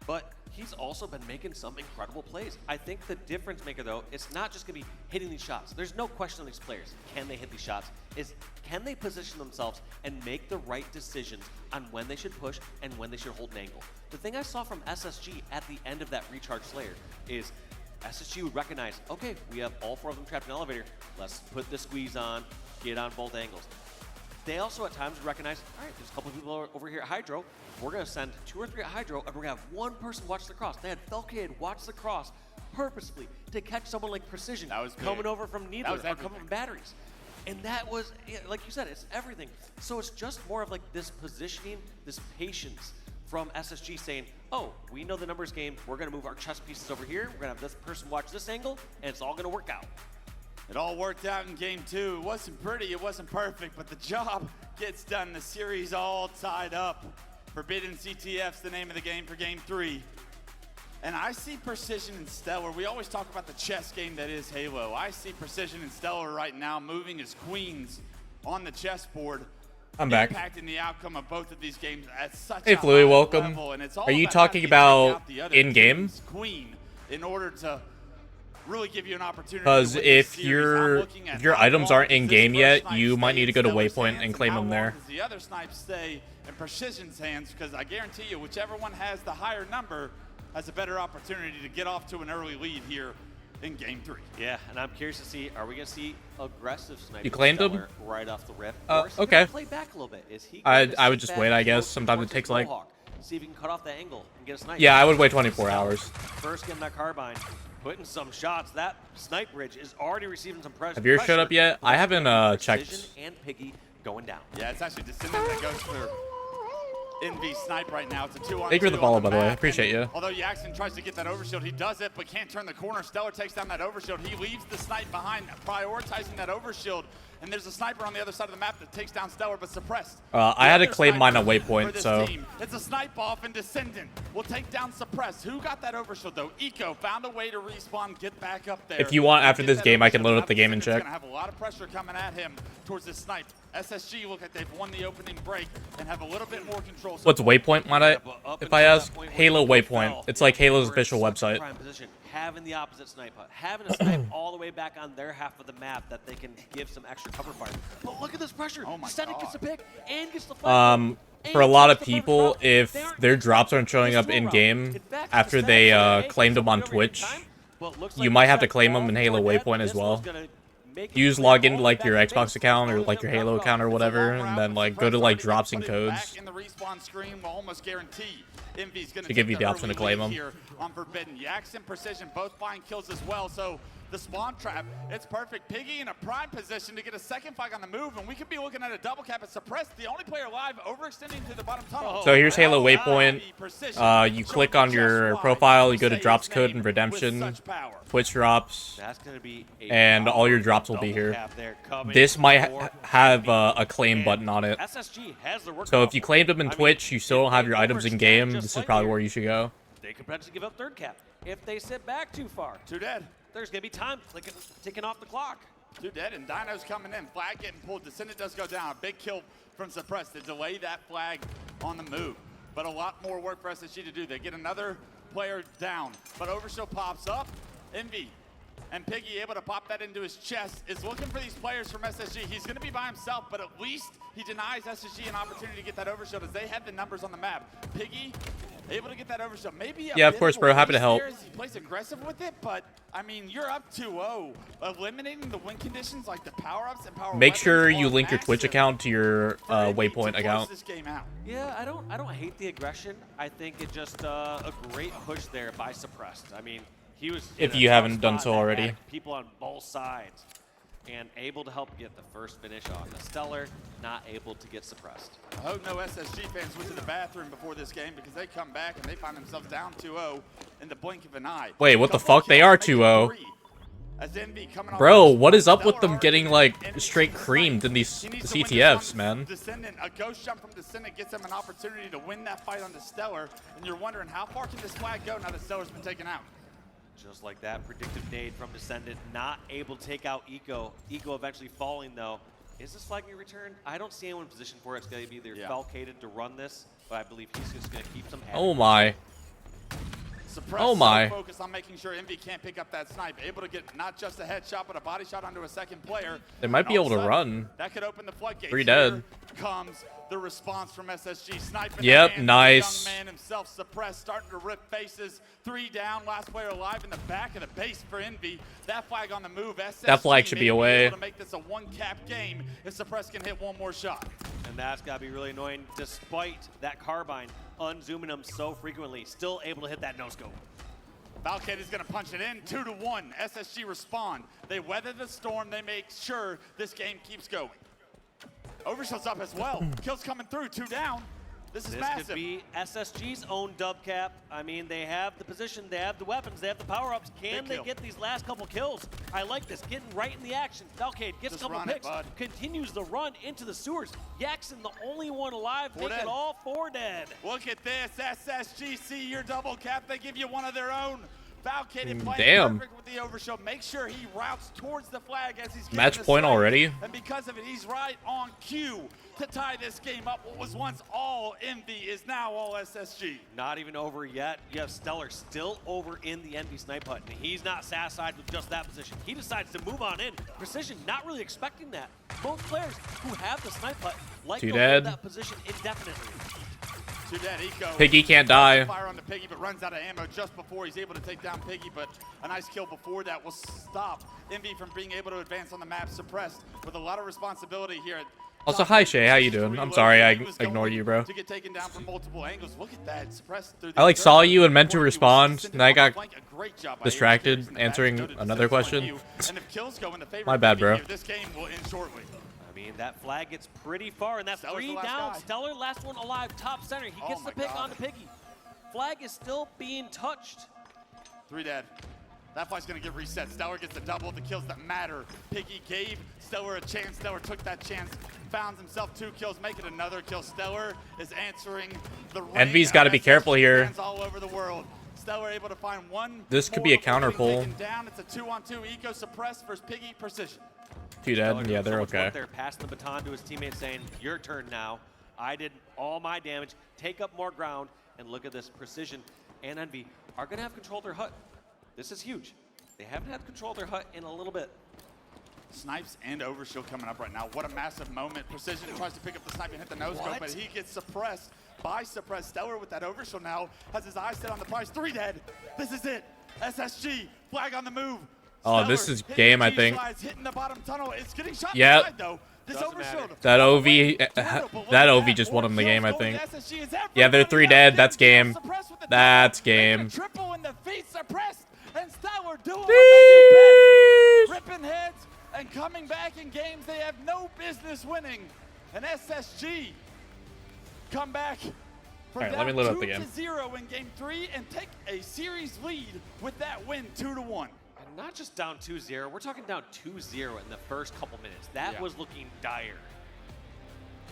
but he's also been making some incredible plays. I think the difference maker, though, it's not just going to be hitting these shots. There's no question on these players. Can they hit these shots? Is can they position themselves and make the right decisions on when they should push and when they should hold an angle? The thing I saw from SSG at the end of that Recharge Slayer is SSG would recognize, okay, we have all 4 of them trapped in the elevator. Let's put the squeeze on, get on both angles. They also at times recognize, all right, there's a couple of people over here at Hydro. We're going to send 2 or 3 at Hydro, and we're going to have one person watch the cross. They had Felkid watch the cross purposely to catch someone like Precision coming over from Needler or coming from batteries. And that was, like you said, it's everything. So it's just more of like this positioning, this patience from SSG saying, oh, we know the numbers game. We're going to move our chess pieces over here. We're going to have this person watch this angle, and it's all going to work out. It all worked out in game 2. It wasn't pretty, it wasn't perfect, but the job gets done. The series all tied up. Forbidden CTF's the name of the game for game 3. And I see Precision and Stellar. We always talk about the chess game that is Halo. I see Precision and Stellar right now moving as queens on the chessboard. I'm back. Impacting the outcome of both of these games at such hey, a Fluey, high welcome. level. And it's all Are you about talking about in-game? Queen in order to really give you an opportunity. Because if your items aren't in game yet, you might need to go to Waypoint and claim them there. The other snipes stay in Precision's hands, because I guarantee you, whichever one has the higher number has a better opportunity to get off to an early lead here in game 3. Yeah, and I'm curious to see, are we going to see aggressive sniping? You claimed him right off the rip? Okay. Play back a little bit. Is he I would just wait, I guess. Sometimes it takes like. See if he can cut off the angle and get a snipe. Yeah, I would wait 24 hours. First, getting that carbine, putting some shots. That snipe bridge is already receiving some pressure. Have yours showed up yet? I haven't checked. Precision and Piggy going down. Yeah, it's actually Descendant that goes for Envy snipe right now. It's a 2-on-2. Thank you for the follow, by the way. I appreciate you. Although Jackson tries to get that overshield, he does it, but can't turn the corner. Stellar takes down that overshield. He leaves the snipe behind, prioritizing that overshield. And there's a sniper on the other side of the map that takes down Stellar, but suppressed. I had to claim mine at Waypoint, so. It's a snipe off, and Descendant will take down Suppressed. Who got that overshield, though? Eco found a way to respawn, get back up there. If you want, after this game, I can load up the game and check. Going to have a lot of pressure coming at him towards this snipe. SSG look like they've won the opening break and have a little bit more control. What's Waypoint, might I, if I ask? Halo Waypoint. It's like Halo's official website. Having the opposite snipe, having a snipe all the way back on their half of the map that they can give some extra cover fire. But look at this pressure. Oh my God. Gets a pick and gets the flag. For a lot of people, if their drops aren't showing up in game after they claimed them on Twitch, you might have to claim them in Halo Waypoint as well. You just log into like your Xbox account or like your Halo account or whatever, and then like go to like drops and codes to give you the option to claim them. On Forbidden, Jackson Precision both find kills as well. So the spawn trap. It's perfect. Piggy in a prime position to get a second flag on the move, and we could be looking at a double cap at Suppress, the only player alive, overextending to the bottom tunnel. So here's Halo Waypoint. You click on your profile, you go to Drops Code and Redemption, Twitch Drops, and all your drops will be here. This might have a claim button on it. So if you claimed them in Twitch, you still don't have your items in game, this is probably where you should go. They could potentially give up third cap. If they sit back too far, too dead. There's going to be time ticking off the clock. Too dead, and Dino's coming in. Flag getting pulled. Descendant does go down. A big kill from Suppress to delay that flag on the move. But a lot more work for SSG to do. They get another player down. But Overshield pops up. Envy and Piggy able to pop that into his chest. Is looking for these players from SSG. He's going to be by himself, but at least he denies SSG an opportunity to get that Overshield as they have the numbers on the map. Piggy able to get that Overshield. Maybe yeah, of course, bro. Happy to help. He plays aggressive with it, but I mean, you're up 2-0. Eliminating the win conditions like the power-ups and power. Make sure you link your Twitch account to your Waypoint account. Yeah, I don't hate the aggression. I think it's just a great push there by Suppressed. I mean, he was if you haven't done so already. People on both sides and able to help get the first finish on the Stellar, not able to get Suppressed. I hope no SSG fans went to the bathroom before this game because they come back and they find themselves down 2-0 in the blink of an eye. Wait, what the fuck? They are 2-0. Bro, what is up with them getting like straight creamed in these CTFs, man? Descendant, a ghost jump from Descendant gets them an opportunity to win that fight on the Stellar, and you're wondering how far can this flag go now that Stellar's been taken out. Just like that, predictive nade from Descendant, not able to take out Eco. Eco eventually falling though. Is this flag going to return? I don't see anyone in position for it. It's going to be either Falcated to run this, but I believe he's just going to keep some. Oh my. Suppress oh my. So focused on making sure Envy can't pick up that snipe. Able to get not just a headshot, but a body shot onto a second player. They might be able to run. That could open the floodgates. 3 dead. Here comes the response from SSG. Sniping. Yep, nice. Young man himself, Suppressed, starting to rip faces. 3 down, last player alive in the back of the base for Envy. That flag on the move. SSG that flag should be away. Able to make this a 1-cap game if Suppressed can hit one more shot. And that's got to be really annoying, despite that carbine unzooming him so frequently. Still able to hit that no-scope. Valcade is going to punch it in, 2-1. SSG respond. They weather the storm. They make sure this game keeps going. Overshield's up as well. Kills coming through, 2 down. This is massive. This could be SSG's own dub cap. I mean, they have the position, they have the weapons, they have the power-ups. Can they get these last couple kills? I like this, getting right in the action. Valcade gets a couple picks, continues the run into the sewers. Jackson, the only one alive, taking all 4 dead. Look at this, SSG, see your double cap. They give you one of their own. Valcade playing Damn. perfect with the overshield. Make sure he routes towards the flag as he's match point already. And because of it, he's right on cue to tie this game up. What was once all Envy is now all SSG. Not even over yet. You have Stellar still over in the Envy snipe hut. And he's not satisfied with just that position. He decides to move on in. Precision not really expecting that. Both players who have the snipe hut like to hold that position indefinitely. Piggy can't die. Fire on the Piggy, but runs out of ammo just before he's able to take down Piggy. But a nice kill before that will stop Envy from being able to advance on the map. Suppressed with a lot of responsibility here. Also, hi Shay, how you doing? I'm sorry I ignored you, bro. To get taken down from multiple angles. Look at that. Suppressed through I like saw you and meant to respond, and I got distracted answering another question. My bad, bro. This game will end shortly. I mean, that flag gets pretty far, and that's 3 down. Stellar, last one alive, top center. He gets the pick onto Piggy. Flag is still being touched. 3 dead. That flag's going to get reset. Stellar gets the double, the kills that matter. Piggy gave Stellar a chance. Stellar took that chance, found himself 2 kills, make it another kill. Stellar is answering the ring. Envy's got to be careful here. All over the world. Stellar able to find one. This could be a counter pull. Down. It's a 2-on-2 Eco Suppressed versus Piggy Precision. 2 dead. Yeah, they're okay. They're passing the baton to his teammate saying, your turn now. I did all my damage. Take up more ground. And look at this. Precision and Envy are going to have control of their hut. This is huge. They haven't had control of their hut in a little bit. Snipes and Overshield coming up right now. What a massive moment. Precision tries to pick up the snipe and hit the no-scope, but he gets suppressed by Suppressed. Stellar with that Overshield now has his eyes set on the prize. 3 dead. This is it. SSG, flag on the move. Oh, this is game, I think. Hitting the bottom tunnel. It's getting shot yep. though. This Overshield. That OV just won him the game, I think. Yeah, they're 3 dead. That's game. That's game. Triple in the feet, Suppressed. And Stellar Stellar doing what they do best, ripping heads and coming back in games they have no business winning. And SSG come back from Alright, let me down load up the game. 2-0 in game 3 and take a series lead with that win 2-1. And not just down 2-0, we're talking down 2-0 in the first couple minutes. That was looking dire.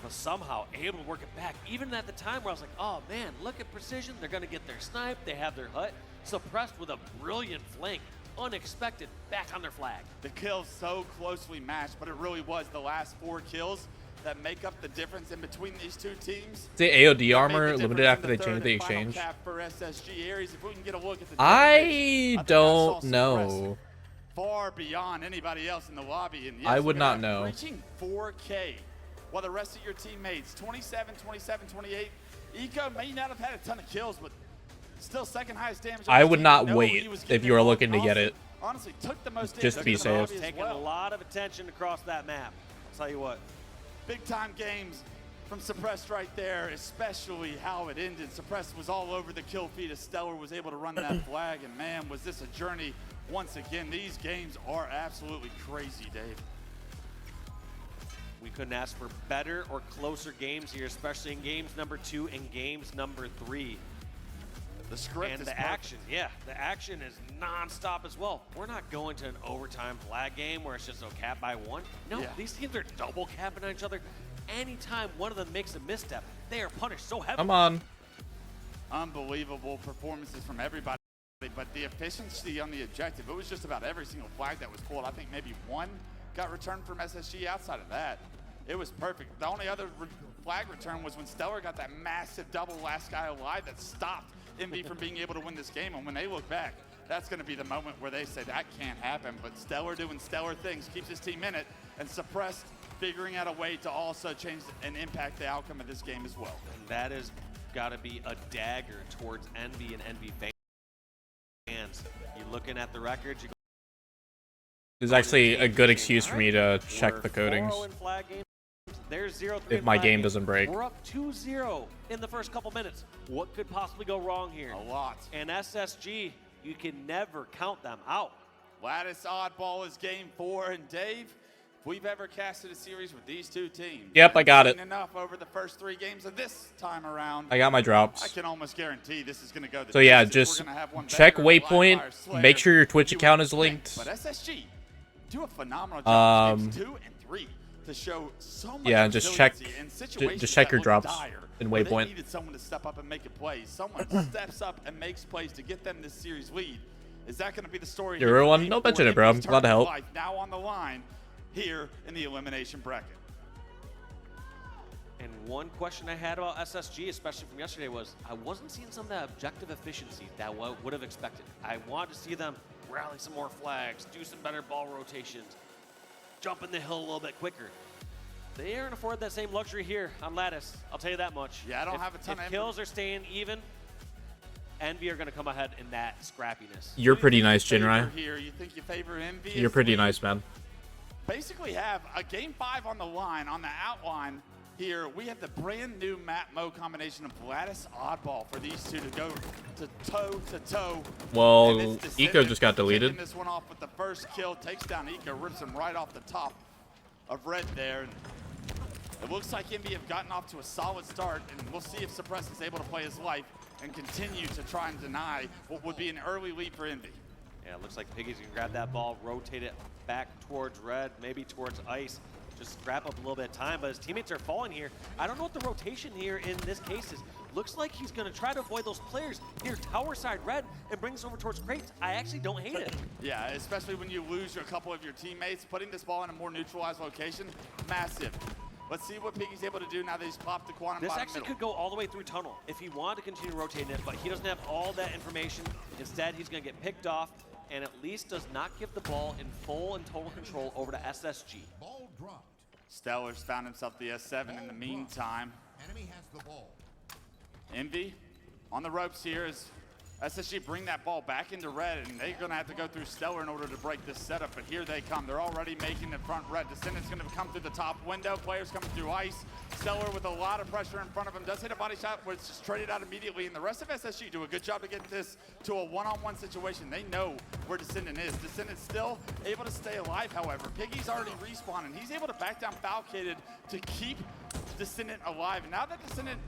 But somehow able to work it back, even at the time where I was like, oh man, look at precision. They're going to get their snipe. They have their hut. Suppressed with a brilliant flank. Unexpected, back on their flag. The kills so closely matched, but it really was the last 4 kills that make up the difference in between these two teams. The AOD armor limited after they changed the exchange. For SSG Aries, if we can get a look at the I don't know. Far beyond anybody else in the lobby. And yes, I would not know. Reaching 4K, while the rest of your teammates, 27, 27, 28. Eco may not have had a ton of kills, but still second highest damage. I would not wait if you were looking to get it. Honestly, took the most Just to be safe. Taking a lot of attention across that map. I'll tell you what. Big time games from Suppressed right there, especially how it ended. Suppressed was all over the kill feed as Stellar was able to run that flag, and man, was this a journey once again. These games are absolutely crazy, Dave. We couldn't ask for better or closer games here, especially in games number 2 and games number 3. The script and is the perfect. action, the action is non-stop as well. We're not going to an overtime flag game where it's just a cap by 1. No, these teams are double capping on each other. Anytime one of them makes a misstep, they are punished so heavily. Come on. Unbelievable performances from everybody, but the efficiency on the objective, it was just about every single flag that was pulled. I think maybe 1 got returned from SSG. Outside of that, it was perfect. The only other flag return was when Stellar got that massive double last guy alive that stopped Envy from being able to win this game. And when they look back, that's going to be the moment where they say that can't happen. But Stellar doing Stellar things keeps his team in it, and Suppressed figuring out a way to also change and impact the outcome of this game as well. And that has got to be a dagger towards Envy and Envy fans. You're looking at the records. There's actually a good excuse for me to check the codings. There's 0-3 if my game doesn't break. We're up 2-0 in the first couple minutes. What could possibly go wrong here? A lot. And SSG, you can never count them out. Lattice Oddball is game 4, and Dave, if we've ever casted a series with these two teams. Yep, I got it. Enough over the first 3 games of this time around. I got my drops. I can almost guarantee this is going to go. So yeah, just check Waypoint. Make sure your Twitch account is linked. But SSG do a phenomenal job in games 2 and 3 to show so much. Yeah, and just check your drops dire, in They Waypoint. needed someone to step up and make a play. Someone steps up and makes plays to get them this series lead. Is that going to be the story? You're real one. No mention it, bro. I'm glad to help. Now on the line here in the elimination bracket. And one question I had about SSG, especially from yesterday, was I wasn't seeing some of that objective efficiency that I would have expected. I wanted to see them rally some more flags, do some better ball rotations, jump in the hill a little bit quicker. They aren't afford that same luxury here on Lattice. I'll tell you that much. Yeah, I don't have a ton of kills are staying even. Envy are going to come ahead in that scrappiness. You're pretty nice, Jinrai. Here, you think you favor Envy? You're pretty nice, man. Basically have a game 5 on the line, on the outline here. We have the brand new map mode combination of Lattice Oddball for these two to go to toe to toe. Well, Eco just got deleted. This one off with the first kill, takes down Eco, rips him right off the top of Red there. And it looks like Envy have gotten off to a solid start, and we'll see if Suppress is able to play his life and continue to try and deny what would be an early lead for Envy. Yeah, it looks like Piggy's gonna grab that ball, rotate it back towards Red, maybe towards Ice. Just scrap up a little bit of time, but his teammates are falling here. I don't know what the rotation here in this case is. Looks like he's gonna try to avoid those players near tower side Red and bring us over towards crates. I actually don't hate it. Yeah, especially when you lose a couple of your teammates. Putting this ball in a more neutralized location, massive. Let's see what Piggy's able to do now that he's popped the quantum This bottom actually middle. could go all the way through tunnel if he wanted to continue rotating it, but he doesn't have all that information. Instead, he's gonna get picked off and at least does not give the ball in full and total control over to SSG. Ball dropped. Stellar's found himself the S7 in the meantime. Enemy has the ball. Envy on the ropes here as SSG bring that ball back into red, and they're going to have to go through Stellar in order to break this setup, but here they come. They're already making the front red. Descendant's going to come through the top window. Players coming through ice. Stellar with a lot of pressure in front of him. Does hit a body shot, but it's just traded out immediately, and the rest of SSG do a good job to get this to a one-on-one situation. They know where Descendant is. Descendant's still able to stay alive, however. Piggy's already respawned, and he's able to back down Falcated to keep Descendant alive. And now that Descendant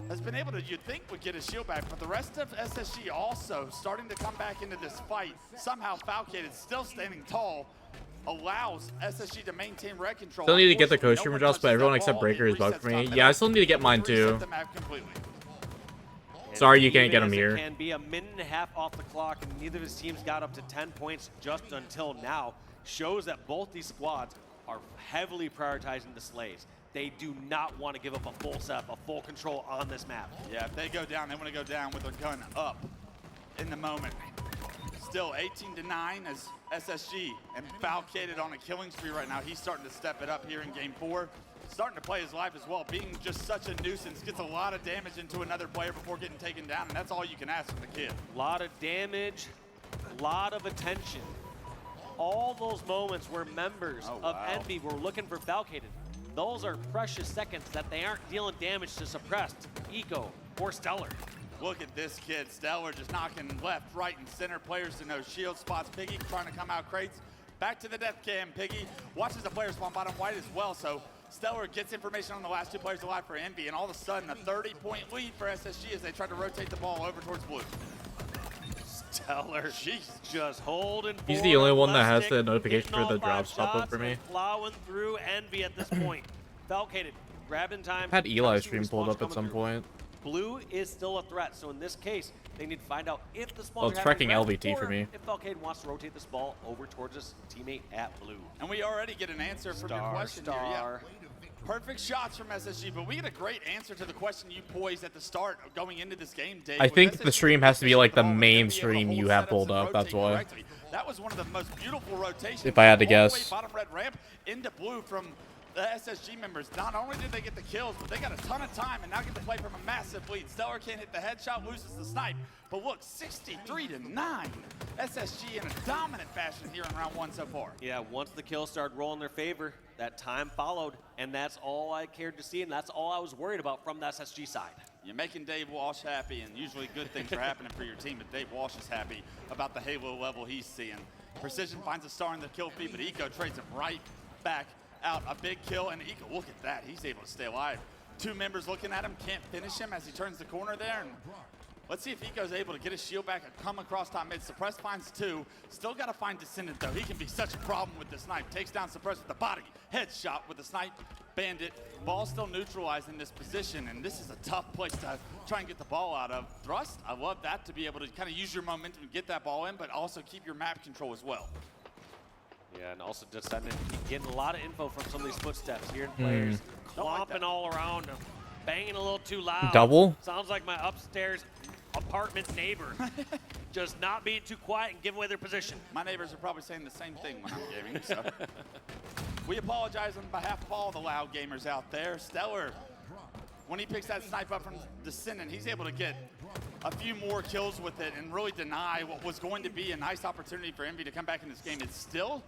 has been able to, you'd think, would get his shield back, but the rest of SSG also starting to come back into this fight. Somehow Falcated still standing tall allows SSG to maintain red control. Still need to get the co-streamer drops, but everyone except Breaker is bugged for me. Yeah, I still need to get mine too. Sorry you can't get them here. It can be a minute and a half off the clock, and neither of his teams got up to 10 points just until now. Shows that both these squads are heavily prioritizing the slays. They do not want to give up a full setup, a full control on this map. Yeah, if they go down, they want to go down with their gun up in the moment. Still 18-9 as SSG and Falcated on a killing spree right now. He's starting to step it up here in game 4. Starting to play his life as well. Being just such a nuisance, gets a lot of damage into another player before getting taken down, and that's all you can ask from the kid. A lot of damage, a lot of attention. All those moments where members of Envy were looking for Falcated, those are precious seconds that they aren't dealing damage to Suppressed, Eco, or Stellar. Look at this kid. Stellar just knocking left, right, and center players to no shield spots. Piggy trying to come out crates. Back to the death cam. Piggy watches the players spawn bottom white as well. So Stellar gets information on the last 2 players alive for Envy, and all of a sudden a 30-point lead for SSG as they try to rotate the ball over towards blue. Stellar just holding. He's the only one that has the notification for the drops pop up for me. Plowing through Envy at this point. Falcated, grabbing time. Had Eli stream pulled up at some point. Blue is still a threat, so in this case, they need to find out if the spawn. Well, it's tracking LVT for me. If Falcated wants to rotate this ball over towards his teammate at blue. And we already get an answer from your question here. Yeah. Perfect shots from SSG, but we get a great answer to the question you posed at the start of going into this game, Dave. I think the stream has to be like the main stream you have pulled up, that's why. That was one of the most beautiful rotations. If I had to guess. Bottom red ramp into blue from the SSG members. Not only did they get the kills, but they got a ton of time and now get to play from a massive lead. Stellar can't hit the headshot, loses the snipe. But look, 63-9. SSG in a dominant fashion here in round 1 so far. Yeah, once the kills started rolling in their favor, that time followed, and that's all I cared to see, and that's all I was worried about from the SSG side. You're making Dave Walsh happy, and usually good things are happening for your team, but Dave Walsh is happy about the Halo level he's seeing. Precision finds a star in the kill feed, but Eco trades him right back out. A big kill, and Eco, look at that. He's able to stay alive. 2 members looking at him, can't finish him as he turns the corner there. And let's see if Eco's able to get his shield back and come across top mid. Suppress finds 2. Still got to find Descendant, though. He can be such a problem with the snipe. Takes down Suppress with the body. Headshot with the snipe. Bandit. Ball still neutralized in this position, and this is a tough place to try and get the ball out of. Thrust, I love that, to be able to kind of use your momentum to get that ball in, but also keep your map control as well. Yeah, and also Descendant getting a lot of info from some of these footsteps, hearing players clomping all around him, banging a little too loud. Double? Sounds like my upstairs apartment neighbor. Just not being too quiet and giving away their position. My neighbors are probably saying the same thing when I'm gaming, so. We apologize on behalf of all the loud gamers out there. Stellar, when he picks that snipe up from Descendant, he's able to get a few more kills with it and really deny what was going to be a nice opportunity for Envy to come back in this game. It's still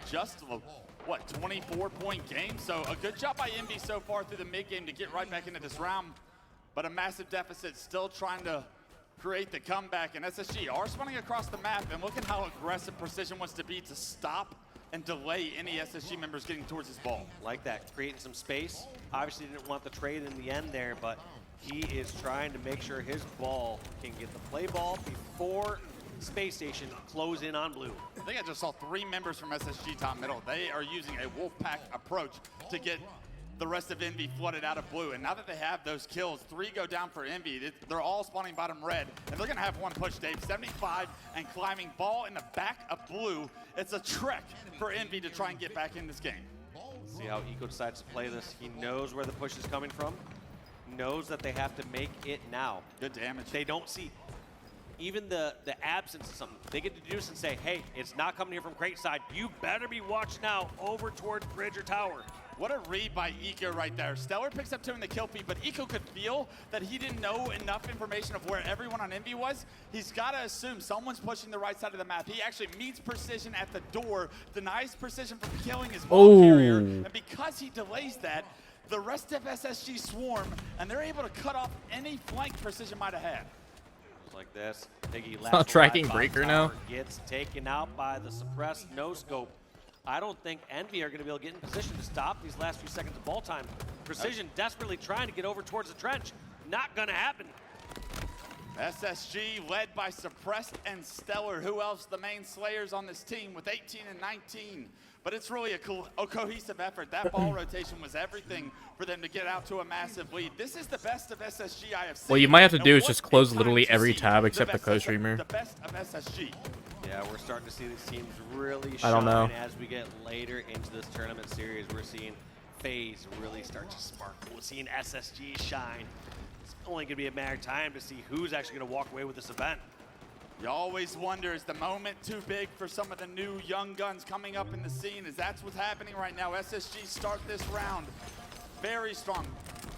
just a, what, 24-point game? So a good job by Envy so far through the mid-game to get right back into this round, but a massive deficit, still trying to create the comeback. And SSG are spawning across the map, and look at how aggressive Precision wants to be to stop and delay any SSG members getting towards his ball. Like that, creating some space. Obviously didn't want the trade in the end there, but he is trying to make sure his ball can get the play ball before Space Station close in on blue. I think I just saw 3 members from SSG top middle. They are using a wolf pack approach to get the rest of Envy flooded out of blue. And now that they have those kills, 3 go down for Envy. They're all spawning bottom red, and they're gonna have one push, Dave. 75 and climbing, ball in the back of blue. It's a trek for Envy to try and get back in this game. See how Eco decides to play this. He knows where the push is coming from, knows that they have to make it now. Good damage. They don't see even the absence of something. They get to deduce and say, hey, it's not coming here from crate side. You better be watching out over towards bridge or tower. What a read by Eco right there. Stellar picks up 2 in the kill feed, but Eco could feel that he didn't know enough information of where everyone on Envy was. He's got to assume someone's pushing the right side of the map. He actually meets Precision at the door, denies Precision from killing his ball carrier, and because he delays that, the rest of SSG swarm, and they're able to cut off any flank Precision might have had. Like this, Piggy Not tracking Breaker now. Gets taken out by the suppressed no scope. I don't think Envy are going to be able to get in position to stop these last few seconds of ball time. Precision desperately trying to get over towards the trench. Not going to happen. SSG led by Suppressed and Stellar. Who else? The main slayers on this team with 18 and 19. But it's really a cohesive effort. That ball rotation was everything for them to get out to a massive lead. This is the best of SSG I have seen. What you might have to do is just close literally every tab except the co-streamer. The best of SSG. Yeah, we're starting to see these teams really I don't know. shine as we get later into this tournament series. We're seeing FaZe really start to sparkle. We're seeing SSG shine. It's only going to be a matter of time to see who's actually going to walk away with this event. You always wonder, is the moment too big for some of the new young guns coming up in the scene? Is that's what's happening right now. SSG start this round very strong.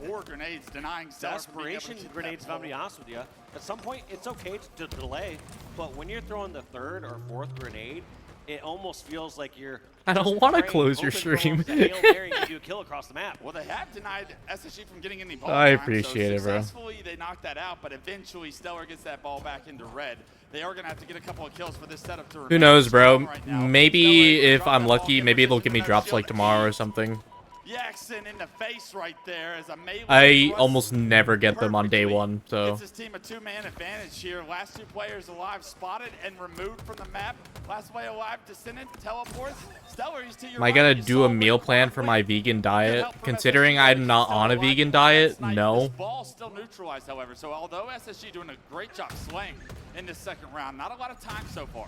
4 grenades denying Desperation grenades, if I'm being honest with you. At some point, it's okay to delay, but when you're throwing the 3rd or 4th grenade, it almost feels like you're. I don't want to close your stream. Hail Mary and do a kill across the map. Well, they have denied SSG from getting any ball I time, appreciate it, bro. Successfully, they knocked that out, but eventually Stellar gets that ball back into red. They are going to have to get a couple of kills for this setup to. Who knows, bro? Maybe if I'm lucky, maybe they'll give me drops like tomorrow or something. Jackson in the face right there as a melee I thrust almost never get them on day one, so. Gets his team a 2-man advantage here. Last 2 players alive, spotted and removed from the map. Last player alive, descended, teleports. Stellar, he's to your Am I gonna do a meal plan for my vegan diet? Considering I'm not on a vegan diet, no. Ball still neutralized, however. So although SSG doing a great job slaying in this second round, not a lot of time so far.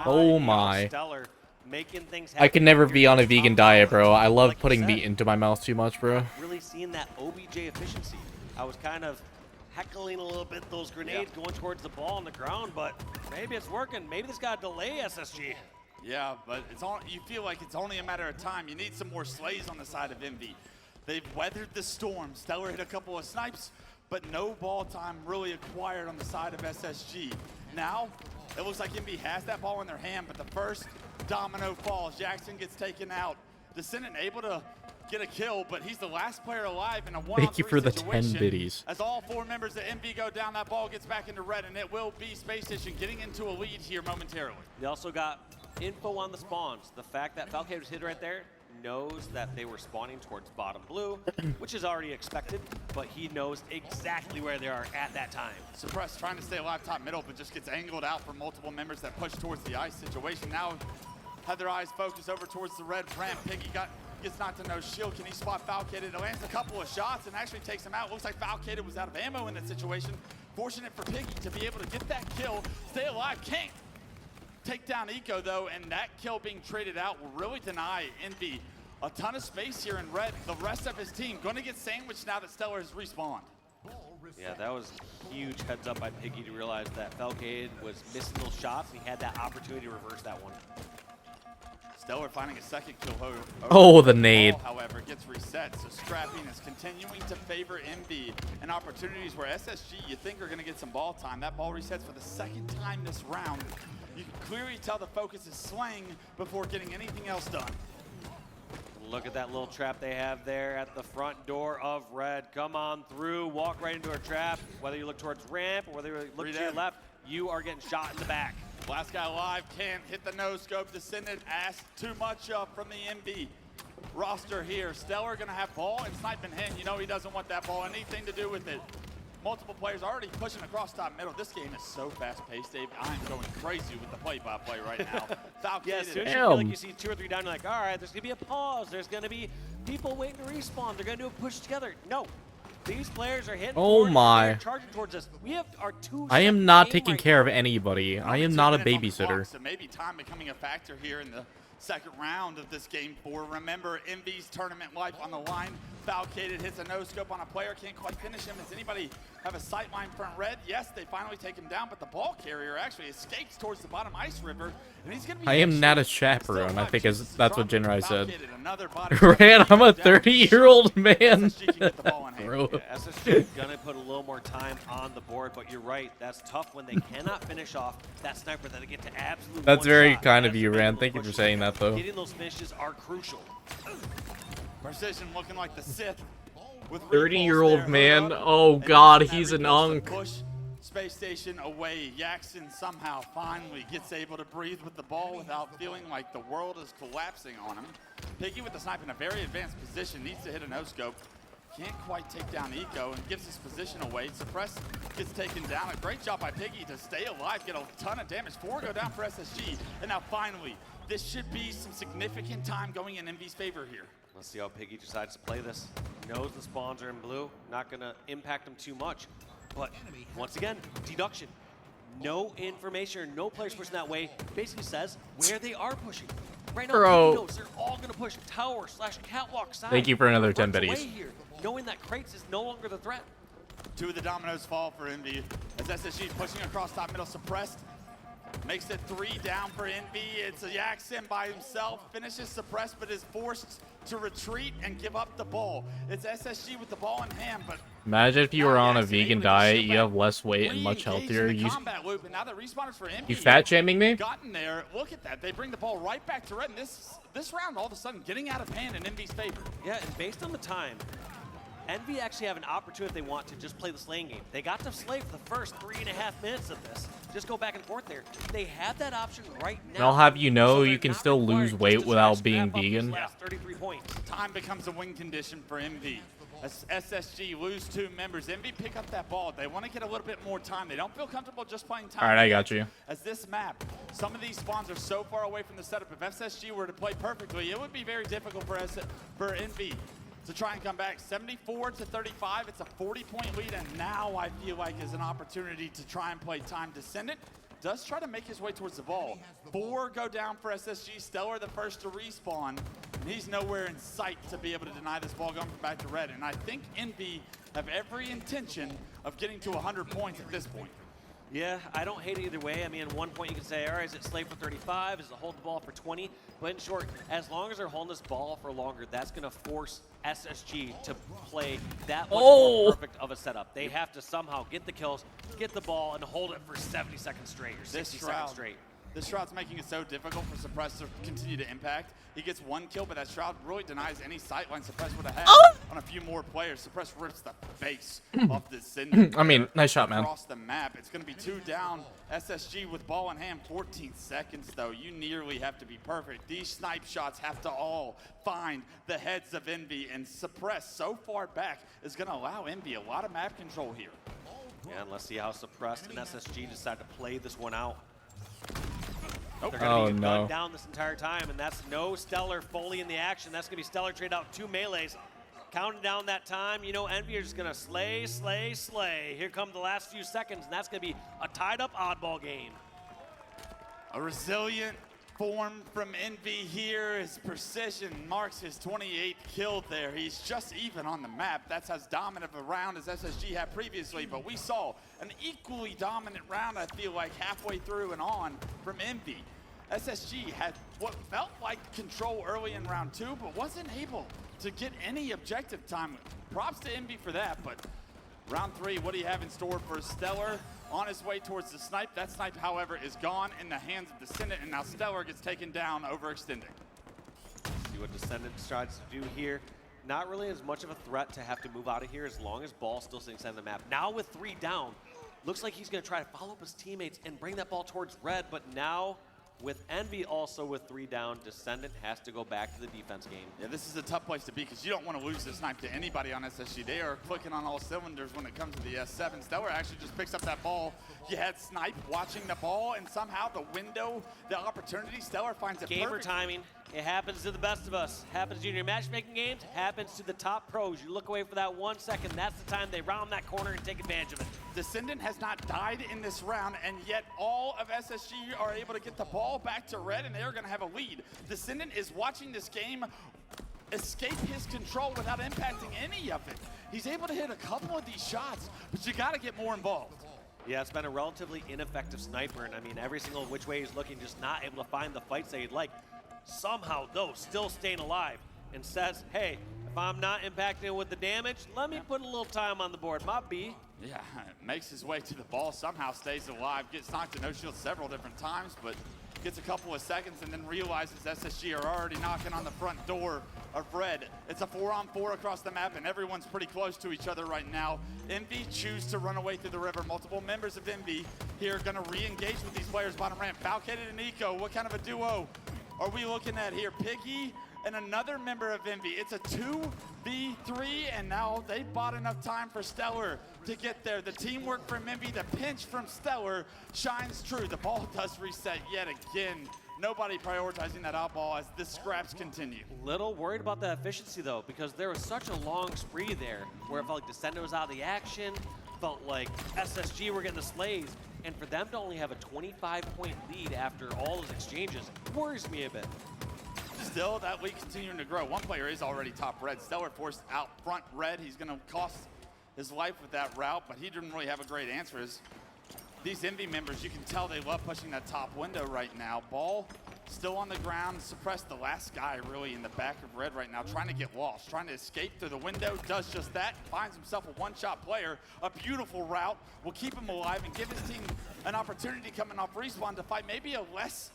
Oh my. Stellar making things I can never be on a vegan diet, bro. I love putting meat into my mouth too much, bro. Really seeing that OBJ efficiency. I was kind of heckling a little bit those grenades going towards the ball on the ground, but maybe it's working. Maybe this got to delay SSG. Yeah, but it's on. You feel like it's only a matter of time. You need some more slays on the side of Envy. They've weathered the storm. Stellar hit a couple of snipes, but no ball time really acquired on the side of SSG. Now, it looks like Envy has that ball in their hand, but the first domino falls. Jackson gets taken out. Descendant able to get a kill, but he's the last player alive in a 1-on-3 Thank you for the 10 situation. biddies. As all 4 members of Envy go down, that ball gets back into red, and it will be Space Station getting into a lead here momentarily. They also got info on the spawns. The fact that Falcade was hit right there knows that they were spawning towards bottom blue, which is already expected, but he knows exactly where they are at that time. Suppressed trying to stay alive top middle, but just gets angled out from multiple members that push towards the ice situation. Now have their eyes focused over towards the red ramp. Piggy gets knocked to no shield. Can he spot Falcade? It lands a couple of shots and actually takes him out. Looks like Falcade was out of ammo in that situation. Fortunate for Piggy to be able to get that kill, stay alive. Can't take down Eco though, and that kill being traded out will really deny Envy a ton of space here in red. The rest of his team going to get sandwiched now that Stellar has respawned. Yeah, that was huge heads up by Piggy to realize that Falcade was missing those shots, and he had that opportunity to reverse that one. Stellar finding a second kill. Oh, the nade. Ball, however, gets reset, so scrapping is continuing to favor Envy, and opportunities where SSG you think are going to get some ball time. That ball resets for the second time this round. You can clearly tell the focus is slaying before getting anything else done. Look at that little trap they have there at the front door of red. Come on through, walk right into our trap. Whether you look towards ramp or whether you look to your left, you are getting shot in the back. Last guy alive can't hit the no scope. Descendant asked too much from the MB roster here. Stellar gonna have ball and snipe in hand. You know he doesn't want that ball, anything to do with it. Multiple players already pushing across top middle. This game is so fast-paced, Dave. I'm going crazy with the play-by-play right now. Yeah, as soon as you feel like you see 2 or 3 down, you're like, all right, there's gonna be a pause. There's gonna be people waiting to respawn. They're gonna do a push together. No, these players are hitting. Oh my! Charging towards us. We have our 2. I am not taking care of anybody. I am not a babysitter. So maybe time becoming a factor here in the second round of this game 4. Remember, Envy's tournament life on the line. Falcated hits a no-scope on a player, can't quite finish him. Does anybody have a sightline from red? Yes, they finally take him down, but the ball carrier actually escapes towards the bottom ice river, and he's gonna be I am not a chaperone, I think that's what Jinrai said. Ran, I'm a 30-year-old man. Bro. Yeah, SSG gonna put a little more time on the board, but you're right, that's tough when they cannot finish off that sniper that they get to absolute That's one very shot. kind of you, Ran. Thank you for saying that, though. Getting those finishes are crucial. Precision looking like the Sith. 30-year-old man. Oh god, he's an unk. Push space station away. Jackson somehow finally gets able to breathe with the ball without feeling like the world is collapsing on him. Piggy with the snipe in a very advanced position, needs to hit a no-scope. Can't quite take down Eco and gives his position away. Suppress gets taken down. A great job by Piggy to stay alive, get a ton of damage. 4 go down for SSG. And now finally, this should be some significant time going in Envy's favor here. Let's see how Piggy decides to play this. He knows the spawns are in blue, not gonna impact him too much. But once again, deduction. No information, no players pushing that way. Basically says where they are pushing. Right now, Piggy knows they're all gonna push tower / catwalk side. Thank you for another 10 biddies. Here, knowing that crates is no longer the threat. 2 of the dominoes fall for Envy as SSG is pushing across top middle, suppressed. Makes it 3 down for Envy. It's a Yaxin by himself. Finishes suppressed, but is forced to retreat and give up the ball. It's SSG with the ball in hand, but imagine if you were on a vegan diet, you have less weight and much healthier. You fat shaming me? Gotten there. Look at that. They bring the ball right back to red, and this round all of a sudden getting out of hand in Envy's favor. Yeah, and based on the time, Envy actually have an opportunity if they want to just play the slaying game. They got to slay for the first 3.5 minutes of this. Just go back and forth there. They have that option right now. And I'll have you know, you can still lose weight without being vegan. 33 points. Time becomes a win condition for Envy. As SSG lose 2 members, Envy pick up that ball. They want to get a little bit more time. They don't feel comfortable just playing time. All right, I got you. As this map, some of these spawns are so far away from the setup. If SSG were to play perfectly, it would be very difficult for Envy to try and come back. 74-35, it's a 40-point lead, and now I feel like is an opportunity to try and play time. Descendant does try to make his way towards the ball. 4 go down for SSG. Stellar the first to respawn, and he's nowhere in sight to be able to deny this ball going back to red. And I think Envy have every intention of getting to 100 points at this point. Yeah, I don't hate it either way. I mean, at one point you can say, all right, is it slave for 35? Is it hold the ball for 20? But in short, as long as they're holding this ball for longer, that's going to force SSG to play that much more perfect of a setup. They have to somehow get the kills, get the ball, and hold it for 70 seconds straight or 60 seconds straight. This Shroud's making it so difficult for Suppress to continue to impact. He gets 1 kill, but that Shroud really denies any sightline Suppress would have had on a few more players. Suppress rips the face off this Descendant. I mean, nice shot, man. Across the map. It's going to be 2 down. SSG with ball in hand. 14 seconds, though. You nearly have to be perfect. These snipe shots have to all find the heads of Envy, and Suppress so far back is going to allow Envy a lot of map control here. Yeah, and let's see how Suppressed and SSG decide to play this one out. They're gonna be gunned down this entire time, and that's no Stellar fully in the action. That's gonna be Stellar trade out 2 melees. Counting down that time, you know, Envy are just gonna slay, slay, slay. Here come the last few seconds, and that's gonna be a tied-up oddball game. A resilient form from Envy here. His precision marks his 28th kill there. He's just even on the map. That's as dominant of a round as SSG had previously, but we saw an equally dominant round, I feel like, halfway through and on from Envy. SSG had what felt like control early in round 2, but wasn't able to get any objective time. Props to Envy for that, but round 3, what do you have in store for Stellar? On his way towards the snipe. That snipe, however, is gone in the hands of Descendant, and now Stellar gets taken down, overextending. See what Descendant tries to do here. Not really as much of a threat to have to move out of here as long as ball still sitting on the map. Now with 3 down, looks like he's going to try to follow up his teammates and bring that ball towards red, but now with Envy also with 3 down, Descendant has to go back to the defense game. Yeah, this is a tough place to be because you don't want to lose this snipe to anybody on SSG. They are clicking on all cylinders when it comes to the S7. Stellar actually just picks up that ball. You had Snipe watching the ball, and somehow the window, the opportunity, Stellar finds it Gamer perfect. timing. It happens to the best of us. Happens to your matchmaking games. Happens to the top pros. You look away for that 1 second. That's the time they round that corner and take advantage of it. Descendant has not died in this round, and yet all of SSG are able to get the ball back to red, and they're going to have a lead. Descendant is watching this game escape his control without impacting any of it. He's able to hit a couple of these shots, but you got to get more involved. Yeah, it's been a relatively ineffective sniper, and I mean, every single which way he's looking, just not able to find the fights that he'd like. Somehow, though, still staying alive, and says, hey, if I'm not impacting with the damage, let me put a little time on the board. My B. Yeah, makes his way to the ball, somehow stays alive, gets knocked to no shield several different times, but gets a couple of seconds and then realizes SSG are already knocking on the front door of Red. It's a 4-on-4 across the map, and everyone's pretty close to each other right now. Envy choose to run away through the river. Multiple members of Envy here going to re-engage with these players bottom ramp. Falcated and Eco, what kind of a duo are we looking at here? Piggy and another member of Envy. It's a 2v3, and now they bought enough time for Stellar to get there. The teamwork from Envy, the pinch from Stellar shines true. The ball does reset yet again. Nobody prioritizing that out ball as the scraps continue. Little worried about the efficiency, though, because there was such a long spree there where it felt like Descendo was out of the action, felt like SSG were getting the slays, and for them to only have a 25-point lead after all those exchanges worries me a bit. Still, that lead continuing to grow. One player is already top Red. Stellar forced out front Red. He's going to cost his life with that route, but he didn't really have a great answer. These Envy members, you can tell they love pushing that top window right now. Ball still on the ground, suppressed the last guy really in the back of Red right now, trying to get lost, trying to escape through the window, does just that, finds himself a one-shot player. A beautiful route will keep him alive and give his team an opportunity coming off respawn to fight maybe a less,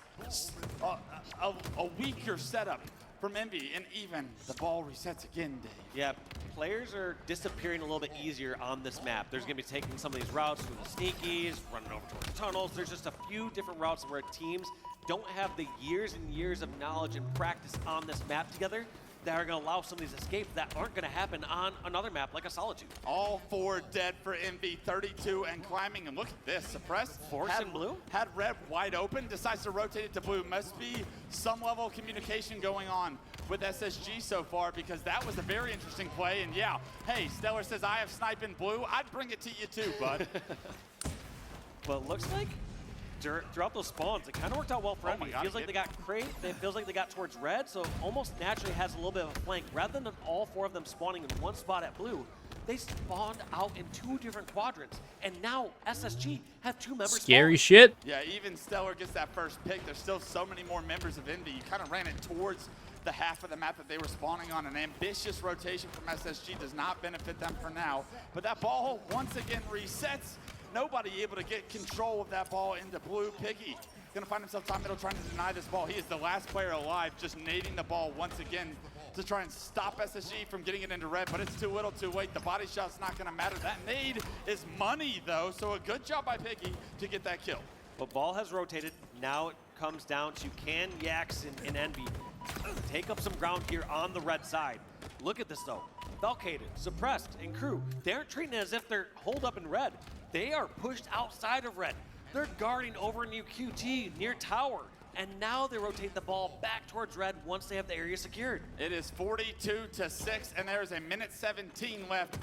a weaker setup from Envy, and even the ball resets again, Dave. Yeah, players are disappearing a little bit easier on this map. There's going to be taking some of these routes through the sneakies, running over towards tunnels. There's just a few different routes where teams don't have the years and years of knowledge and practice on this map together that are going to allow some of these escapes that aren't going to happen on another map like a Solitude. All 4 dead for Envy, 32 and climbing, and look at this, Suppressed. Force and Blue? Had Red wide open, decides to rotate it to Blue. Must be some level of communication going on with SSG so far, because that was a very interesting play, and yeah, hey, Stellar says I have sniping Blue, I'd bring it to you too, bud. Well, it looks like throughout those spawns, it kind of worked out well for Envy. It feels like they got Crate, it feels like they got towards Red, so almost naturally has a little bit of a flank. Rather than all 4 of them spawning in one spot at Blue, they spawned out in 2 different quadrants, and now SSG have 2 members. Scary shit. Yeah, even Stellar gets that first pick. There's still so many more members of Envy. You kind of ran it towards the half of the map that they were spawning on. An ambitious rotation from SSG does not benefit them for now, but that ball once again resets. Nobody able to get control of that ball into Blue. Piggy gonna find himself top middle trying to deny this ball. He is the last player alive, just nading the ball once again to try and stop SSG from getting it into Red, but it's too little too late. The body shot's not gonna matter. That nade is money though, so a good job by Piggy to get that kill. But ball has rotated. Now it comes down to can Yax and Envy take up some ground here on the Red side. Look at this though. Falcated, Suppressed, and Crew, they aren't treating it as if they're holed up in Red. They are pushed outside of Red. They're guarding over near QT, near Tower. And now they rotate the ball back towards Red once they have the area secured. It is 42-6, and there is a minute 17 left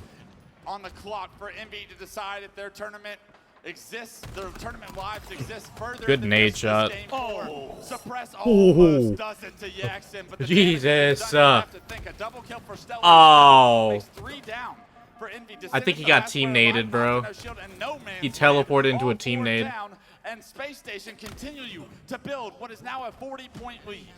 on the clock for Envy to decide if their tournament exists, their tournament lives exist further. Good nade shot. Oh, Suppress almost does it to Yaxon, but the Jesus. have to think a double kill for Stellar. Oh. 3 down for Envy. I think he got team naded, bro. He teleported into a team nade. And Space Station continue to build what is now a 40-point lead.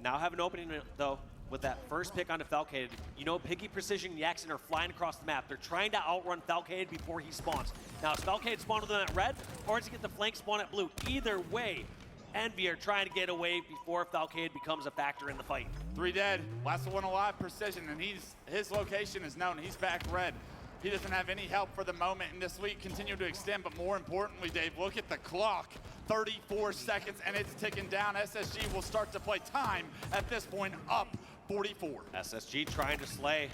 Now have an opening though with that first pick onto Falcated. You know, Piggy, Precision, and Yaxon are flying across the map. They're trying to outrun Falcated before he spawns. Now, is Falcated spawned with them at Red, or does he get the flank spawn at Blue? Either way, Envy are trying to get away before Falcated becomes a factor in the fight. 3 dead, last one alive, Precision, and his location is known. He's back Red. He doesn't have any help for the moment, and this lead continue to extend, but more importantly, Dave, look at the clock. 34 seconds, and it's ticking down. SSG will start to play time at this point, up 44. SSG trying to slay.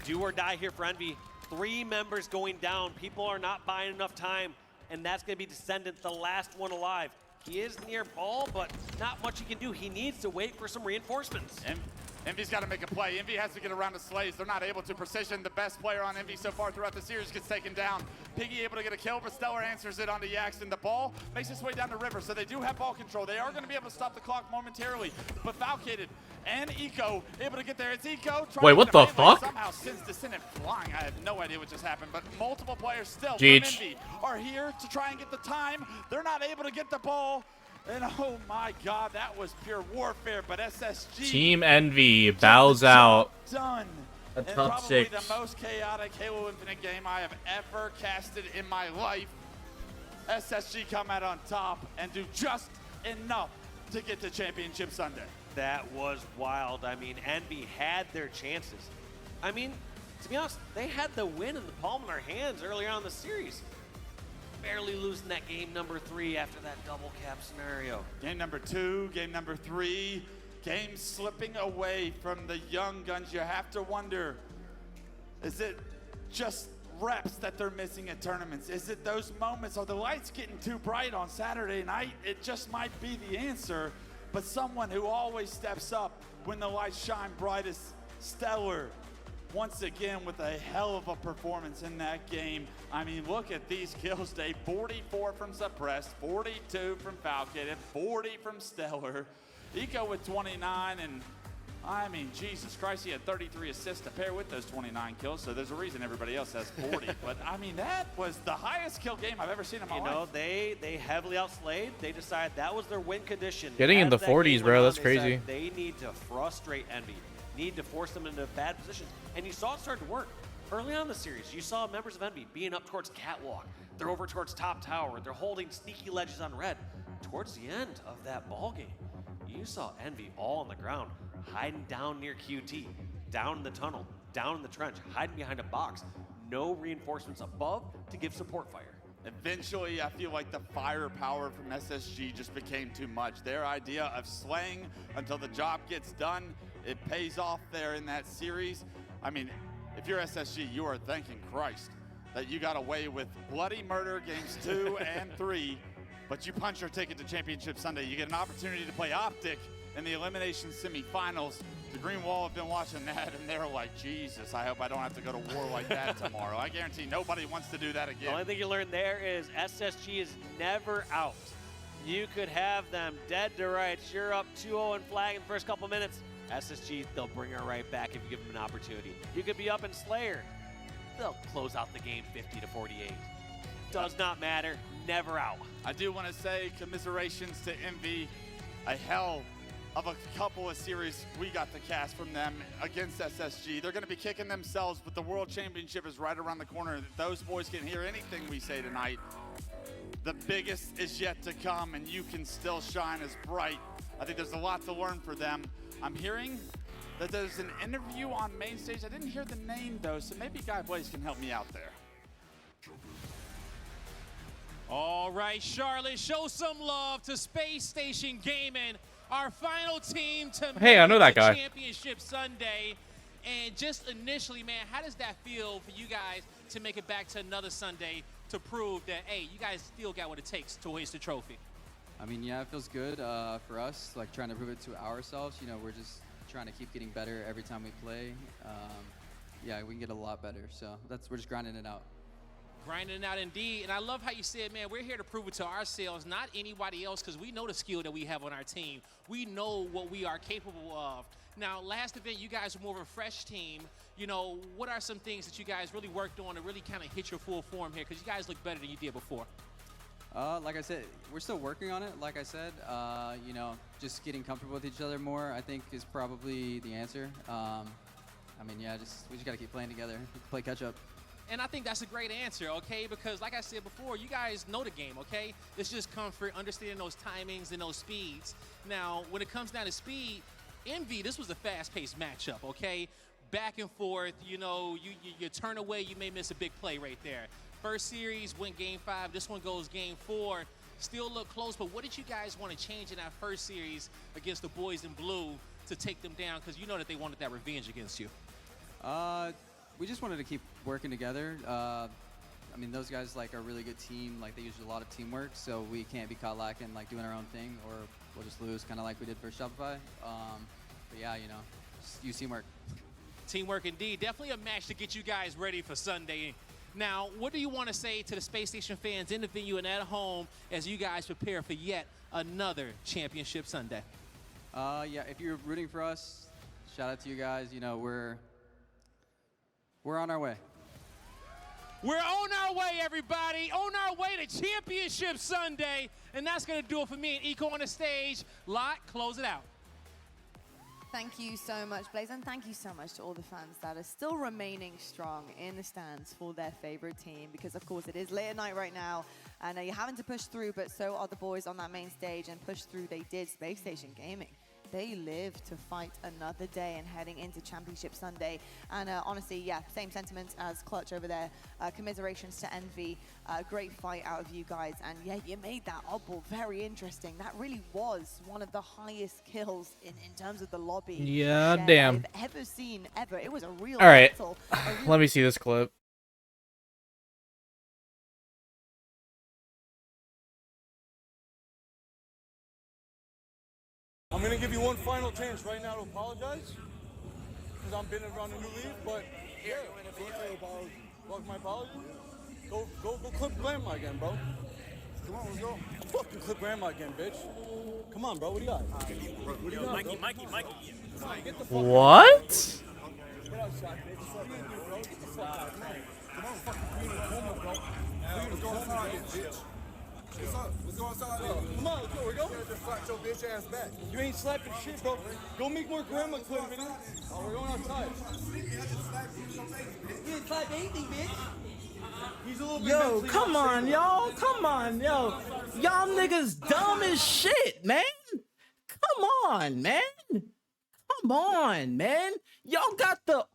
Do or die here for Envy. 3 members going down. People are not buying enough time, and that's going to be Descendant, the last one alive. He is near ball, but not much he can do. He needs to wait for some reinforcements. And Envy's got to make a play. Envy has to get around the Slays. They're not able to. Precision, the best player on Envy so far throughout the series, gets taken down. Piggy able to get a kill, but Stellar answers it onto Yaxton. The ball makes its way down the river, so they do have ball control. They are going to be able to stop the clock momentarily, but Falcated and Eco able to get there. It's Eco. Wait, what the fuck? Somehow sends Descendant flying. I have no idea what just happened, but multiple players still from Jeech. Envy are here to try and get the time. They're not able to get the ball. And oh my God, that was pure warfare. But SSG Team Envy bows out. Done. A And top probably 6. the most chaotic Halo Infinite game I have ever casted in my life. SSG come out on top and do just enough to get to Championship Sunday. That was wild. I mean, Envy had their chances. I mean, to be honest, they had the win in the palm of their hands earlier on in the series. Barely losing that game number 3 after that double cap scenario. Game number 2, game number 3, game slipping away from the young guns. You have to wonder, is it just reps that they're missing at tournaments? Is it those moments? Are the lights getting too bright on Saturday night? It just might be the answer, but someone who always steps up when the lights shine brightest, Stellar, once again with a hell of a performance in that game. I mean, look at these kills, Dave. 44 from Suppressed, 42 from Falcated, 40 from Stellar. Eco with 29, and I mean, Jesus Christ, he had 33 assists to pair with those 29 kills, so there's a reason everybody else has 40. But I mean, that was the highest kill game I've ever seen in my life. You know, they heavily outslayed. They decided that was their win condition. Getting in As the that 40s, game bro, went that's on, they crazy. said they need to frustrate Envy, need to force them into bad positions. And you saw it start to work. Early on in the series, you saw members of Envy being up towards Catwalk. They're over towards Top Tower. They're holding sneaky ledges on red. Towards the end of that ball game, you saw Envy all on the ground, hiding down near QT, down in the tunnel, down in the trench, hiding behind a box. No reinforcements above to give support fire. Eventually, I feel like the firepower from SSG just became too much. Their idea of slaying until the job gets done, it pays off there in that series. I mean, if you're SSG, you are thanking Christ that you got away with bloody murder games 2 and 3, but you punch your ticket to Championship Sunday. You get an opportunity to play Optic in the elimination semifinals. The Green Wall have been watching that, and they're like, Jesus, I hope I don't have to go to war like that tomorrow. I guarantee nobody wants to do that again. The only thing you learn there is SSG is never out. You could have them dead to rights. You're up 2-0 and flag in the first couple minutes. SSG, they'll bring her right back if you give them an opportunity. You could be up in Slayer. They'll close out the game 50-48. Does not matter, never out. I do want to say commiserations to Envy. A hell of a couple of series we got to cast from them against SSG. They're going to be kicking themselves, but the World Championship is right around the corner. Those boys can hear anything we say tonight. The biggest is yet to come, and you can still shine as bright. I think there's a lot to learn for them. I'm hearing that there's an interview on main stage. I didn't hear the name, though, so maybe Guy Blaze can help me out there. All right, Charlotte, show some love to Space Station Gaming, our final team to Hey, I know that make the guy. Championship Sunday. And just initially, man, how does that feel for you guys to make it back to another Sunday to prove that, hey, you guys still got what it takes to hoist the trophy? I mean, yeah, it feels good for us, like trying to prove it to ourselves. You know, we're just trying to keep getting better every time we play. Yeah, we can get a lot better. So we're just grinding it out. Grinding it out indeed. And I love how you said, man, we're here to prove it to ourselves, not anybody else, because we know the skill that we have on our team. We know what we are capable of. Now, last event, you guys were more of a fresh team. You know, what are some things that you guys really worked on to really kind of hit your full form here? Because you guys look better than you did before. Like I said, we're still working on it. Like I said, you know, just getting comfortable with each other more, I think, is probably the answer. I mean, yeah, we just got to keep playing together, play catch up. And I think that's a great answer, okay? Because like I said before, you guys know the game, okay? It's just comfort, understanding those timings and those speeds. Now, when it comes down to speed, Envy, this was a fast-paced matchup, okay? Back and forth, you know, you turn away, you may miss a big play right there. First series went game 5, this one goes game 4. Still look close, but what did you guys want to change in that first series against the boys in blue to take them down? Because you know that they wanted that revenge against you. We just wanted to keep working together. I mean, those guys like are a really good team. Like they use a lot of teamwork, so we can't be caught lacking like doing our own thing, or we'll just lose, kind of like we did for Shopify. But yeah, you know, use teamwork. Teamwork indeed. Definitely a match to get you guys ready for Sunday. Now, what do you want to say to the Space Station fans in the venue and at home as you guys prepare for yet another championship Sunday? Yeah, if you're rooting for us, shout out to you guys. You know, we're on our way. We're on our way, everybody. On our way to Championship Sunday. And that's going to do it for me and Eco on the stage. Lot, close it out. Thank you so much, Blaze, and thank you so much to all the fans that are still remaining strong in the stands for their favorite team, because of course it is late at night right now, and you're having to push through, but so are the boys on that main stage, and push through they did. Space Station Gaming, they live to fight another day and heading into Championship Sunday. And honestly, yeah, same sentiments as Clutch over there. Commiserations to Envy. Great fight out of you guys. And yeah, you made that oddball very interesting. That really was one of the highest kills in terms of the lobby. Yeah, damn. I've ever seen, ever. It was a real All right, battle. let me see this clip. I'm gonna give you one final chance right now to apologize, because I'm been around the new league. But yeah, fuck my apology. Go clip grandma again, bro. Come on, let's go. Fucking clip grandma again, bitch. Come on, bro. What do you got? What do you got, Mikey. Come on, get the fuck What? Get outside, bitch. That's what you do, bro. Get the fuck out. Come on, fucking clean the coma, bro. Clean the coma, bitch. What's up? Let's go outside. Come on, let's go. We're going. Just slap your bitch ass back. You ain't slapping shit, bro. Go make more grandma clip videos. Oh, we're going outside. You didn't slap anything, bitch. He's a little bit Yo, come on, y'all. Come on, yo. Y'all niggas dumb as shit, man. Come on, man. Come on, man. Y'all got the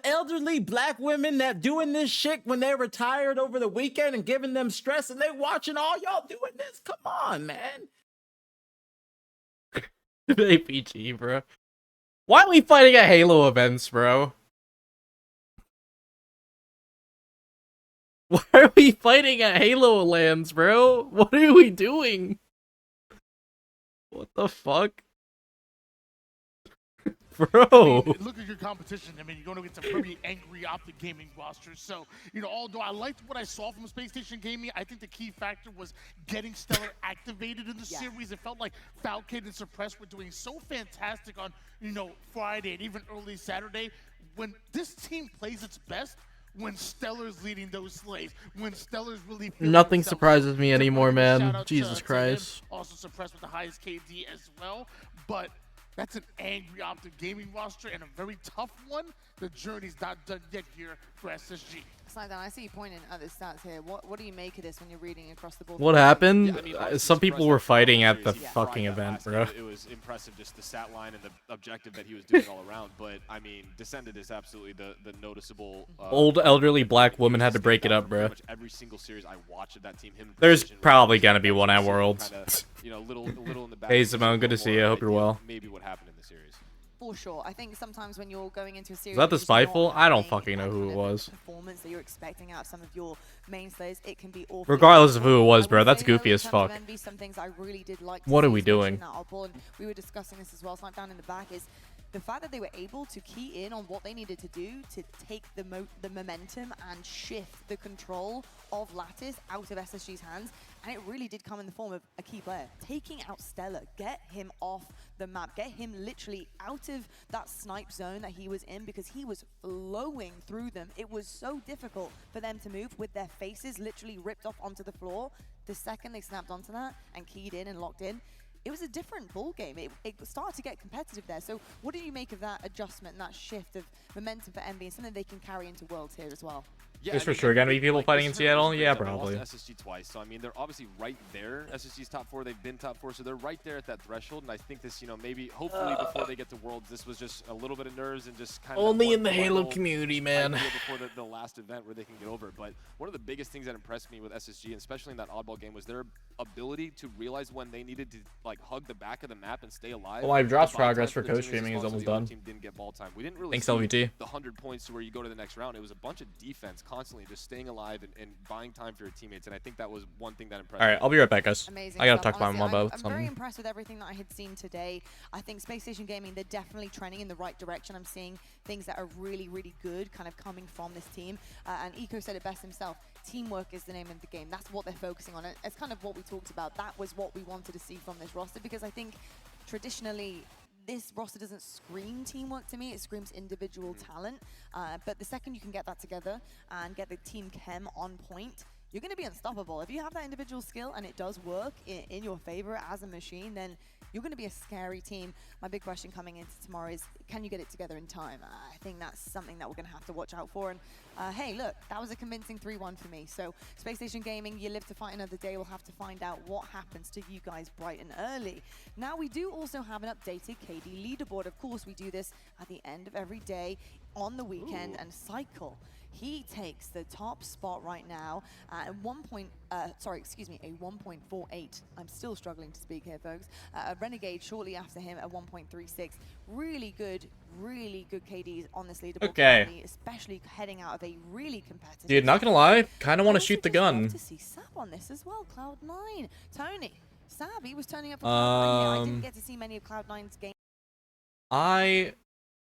elderly black women that doing this shit when they're retired over the weekend and giving them stress, and they watching all y'all doing this. Come on, man. APG, bro. Why are we fighting at Halo events, bro? Why are we fighting at Halo lands, bro? What are we doing? What the fuck? Bro. I mean, look at your competition. I mean, you're going to get some very angry Optic Gaming rosters. So, you know, although I liked what I saw from Space Station Gaming, I think the key factor was getting Stellar activated in the series. It felt like Falcon and Suppress were doing so fantastic on, you know, Friday and even early Saturday. When this team plays its best, when Stellar's leading those slaves, when Stellar's really Nothing surprises me anymore, man. Jesus Christ. Also Suppressed with the highest KD as well, but that's an angry Optic Gaming roster and a very tough one. The journey's not done yet here for SSG. Slidedown, I see you pointing at the stats here. What do you make of this when you're reading across the board? What happened? Yeah, I mean, Some people were fighting at the fucking event, bro. It was impressive, just the stat line and the objective that he was doing all around. But I mean, Descended is absolutely the noticeable. Old elderly black woman had to break it up, bro. Pretty much every single series I watch of that team, him. There's probably gonna be one at Worlds. You know, little in the back. Hey Simone, good to see you. I hope you're well. Maybe what happened in the series. For sure. I think sometimes when you're going into a series, Is that the you're just not Spiteful? I don't having fucking know who it was. Performance that you're expecting out of some of your main slayers, it can be awful. Regardless of who it was, bro, that's goofy as fuck. Some things I really did like. What are we doing? We were discussing this as well. Snipe down in the back is the fact that they were able to key in on what they needed to do to take the momentum and shift the control of Lattice out of SSG's hands. And it really did come in the form of a key player. Taking out Stellar, get him off the map, get him literally out of that snipe zone that he was in, because he was flowing through them. It was so difficult for them to move with their faces literally ripped off onto the floor. The second they snapped onto that and keyed in and locked in, it was a different ball game. It started to get competitive there. So what did you make of that adjustment and that shift of momentum for MB and something they can carry into Worlds here as well? Yeah, There's for sure gonna be people fighting in Seattle. Yeah, They probably. lost to SSG twice, so I mean they're obviously right there. SSG's top 4, they've been top 4, so they're right there at that threshold. And I think this, you know, maybe hopefully before they get to Worlds, this was just a little bit of nerves and just kind of Only in the Halo community, man. Before the last event where they can get over it. But one of the biggest things that impressed me with SSG, and especially in that oddball game, was their ability to realize when they needed to like hug the back of the map and stay alive. Well, my drops the buy time progress for their teammates co-streaming as is well, so almost the other done. team didn't get ball time. We didn't really Thanks, see LVT. the 100 points to where you go to the next round. It was a bunch of defense constantly, just staying alive and buying time for your teammates. And I think that was one thing that impressed All right, me. I'll be right back, guys. Amazing I gotta stuff. talk to my Honestly, mom about I'm something. very impressed with everything that I had seen today. I think Space Station Gaming, they're definitely trending in the right direction. I'm seeing things that are really, really good kind of coming from this team. And Eco said it best himself. Teamwork is the name of the game. That's what they're focusing on. It's kind of what we talked about. That was what we wanted to see from this roster, because I think traditionally this roster doesn't scream teamwork to me. It screams individual talent. But the second you can get that together and get the team chem on point, you're going to be unstoppable. If you have that individual skill and it does work in your favor as a machine, then you're going to be a scary team. My big question coming into tomorrow is, can you get it together in time? I think that's something that we're going to have to watch out for. And hey, look, that was a convincing 3-1 for me. So Space Station Gaming, you live to fight another day. We'll have to find out what happens to you guys bright and early. Now, we do also have an updated KD leaderboard. Of course, we do this at the end of every day on the weekend and cycle. He takes the top spot right now at a 1.48. I'm still struggling to speak here, folks. A Renegade shortly after him at 1.36. Really good KDs on this leaderboard. Okay. Currently, especially heading out of a really competitive. Dude, not gonna lie, kind of want to I shoot the also just love gun. to see Sab on this as well. Cloud9, Tony, Sab, he was turning up for Cloud9 here. I didn't get to see many of Cloud9's games. I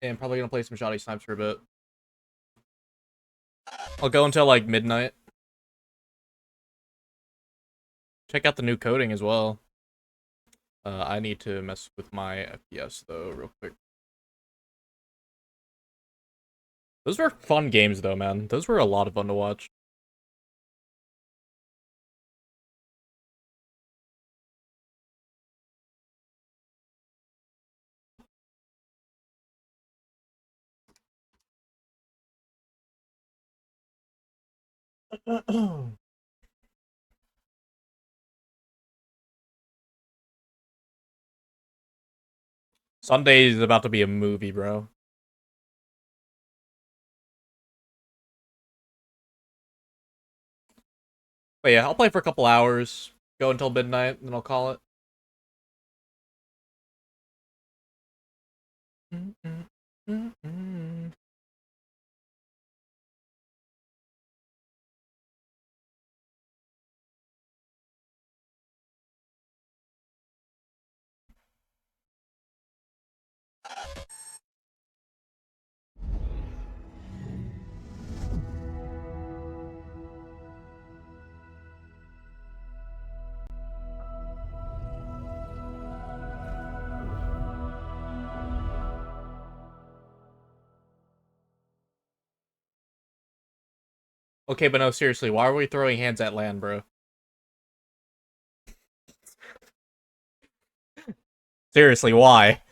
am probably gonna play some shoddy snipes for a bit. I'll go until like midnight. Check out the new coding as well. I need to mess with my FPS though real quick. Those were fun games though, man. Those were a lot of fun to watch. Sunday is about to be a movie, bro. But yeah, I'll play for a couple hours, go until midnight, and then I'll call it. Okay, but no, seriously, why are we throwing hands at land, bro? Seriously, why?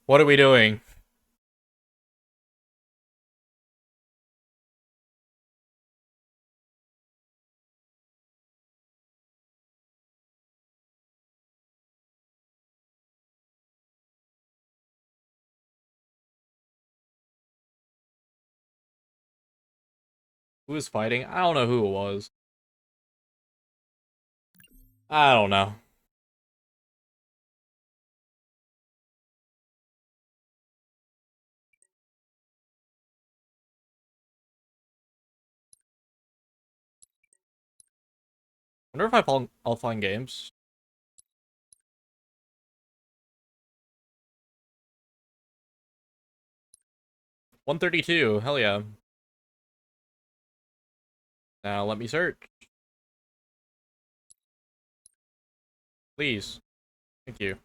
What are we doing? Who was fighting? I don't know who it was. I don't know. Wonder if I'll find games. $132, hell yeah. Now let me search. Please. Thank you.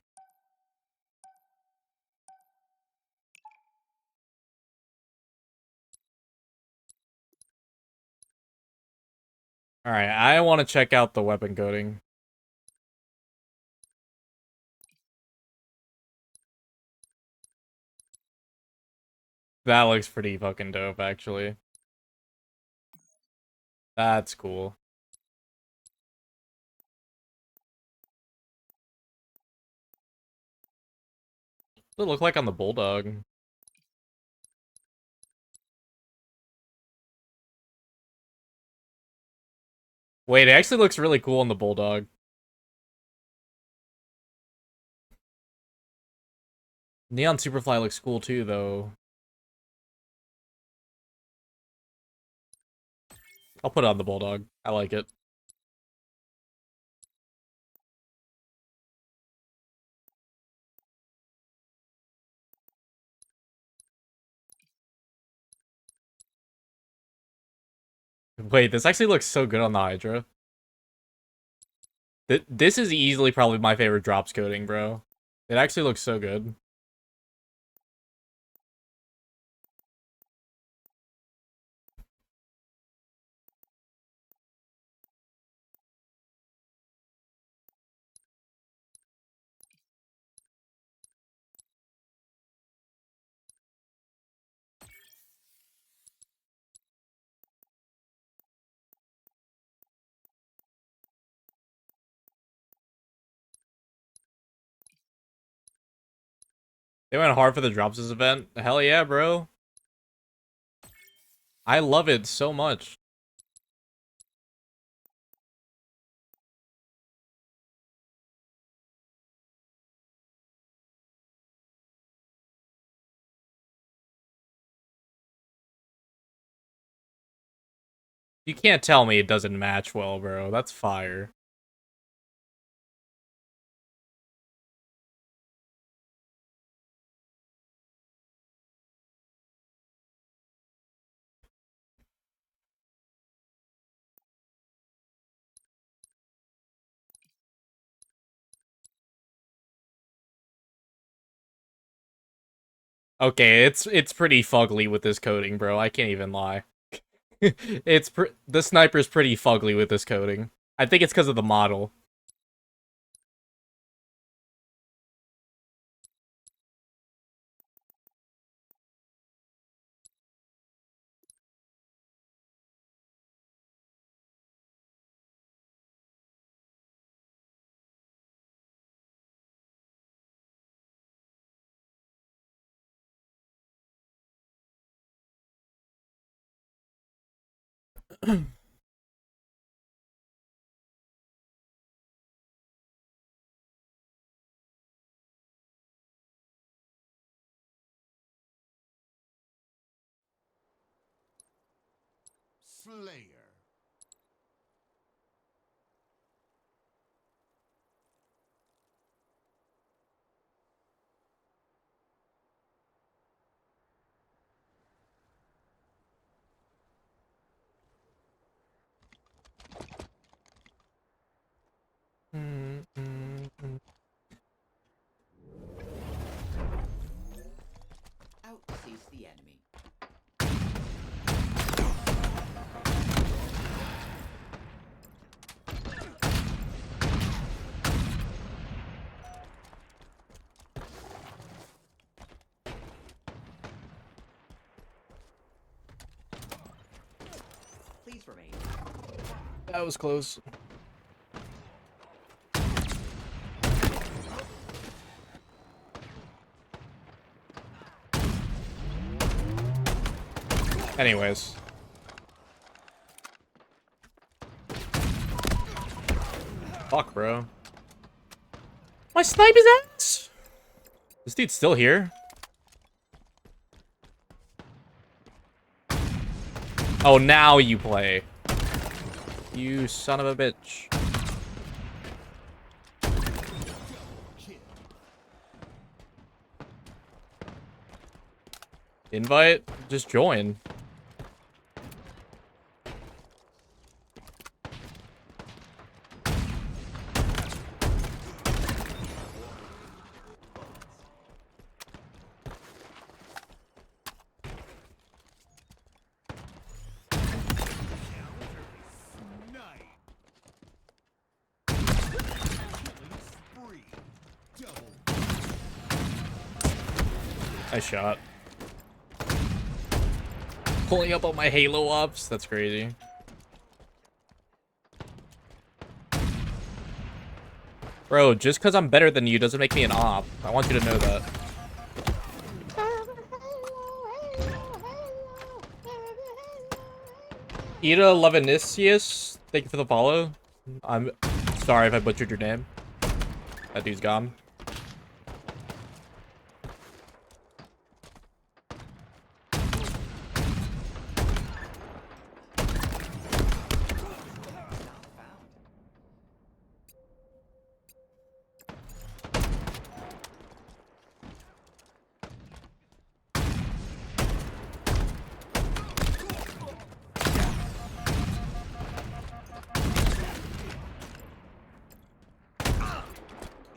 Alright, I want to check out the weapon coding. That looks pretty fucking dope, actually. That's cool. What does it look like on the Bulldog? Wait, it actually looks really cool on the Bulldog. Neon Superfly looks cool too, though. I'll put it on the Bulldog. I like it. Wait, this actually looks so good on the Hydra. This is easily probably my favorite drops coding, bro. It actually looks so good. They went hard for the drops this event. Hell yeah, bro. I love it so much. You can't tell me it doesn't match well, bro. That's fire. Okay, it's pretty fugly with this coding, bro. I can't even lie. The sniper's pretty fugly with this coding. I think it's because of the model. Slayer. Outcease the enemy. Please remain. That was close. Anyways. Fuck, bro. My snipe is ass! This dude's still here? Oh, now you play. You son of a bitch. Invite? Just join. Nice shot. Pulling up on my Halo ups. That's crazy. Bro, just because I'm better than you doesn't make me an op. I want you to know that. Ida Levinicius, thank you for the follow. I'm sorry if I butchered your name. That dude's gone.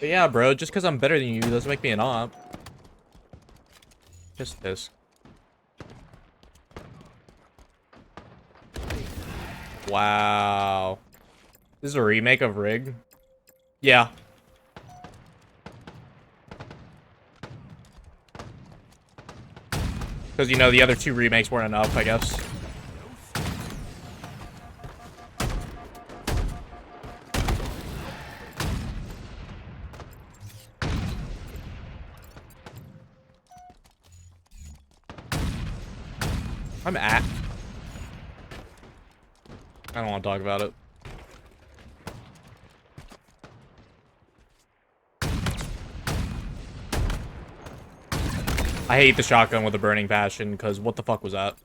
But yeah, bro, just because I'm better than you doesn't make me an op. Just this. Wow. This is a remake of Rig? Yeah. Because, you know, the other two remakes weren't enough, I guess. I'm at. I don't want to talk about it. I hate the shotgun with a burning passion, because what the fuck was that?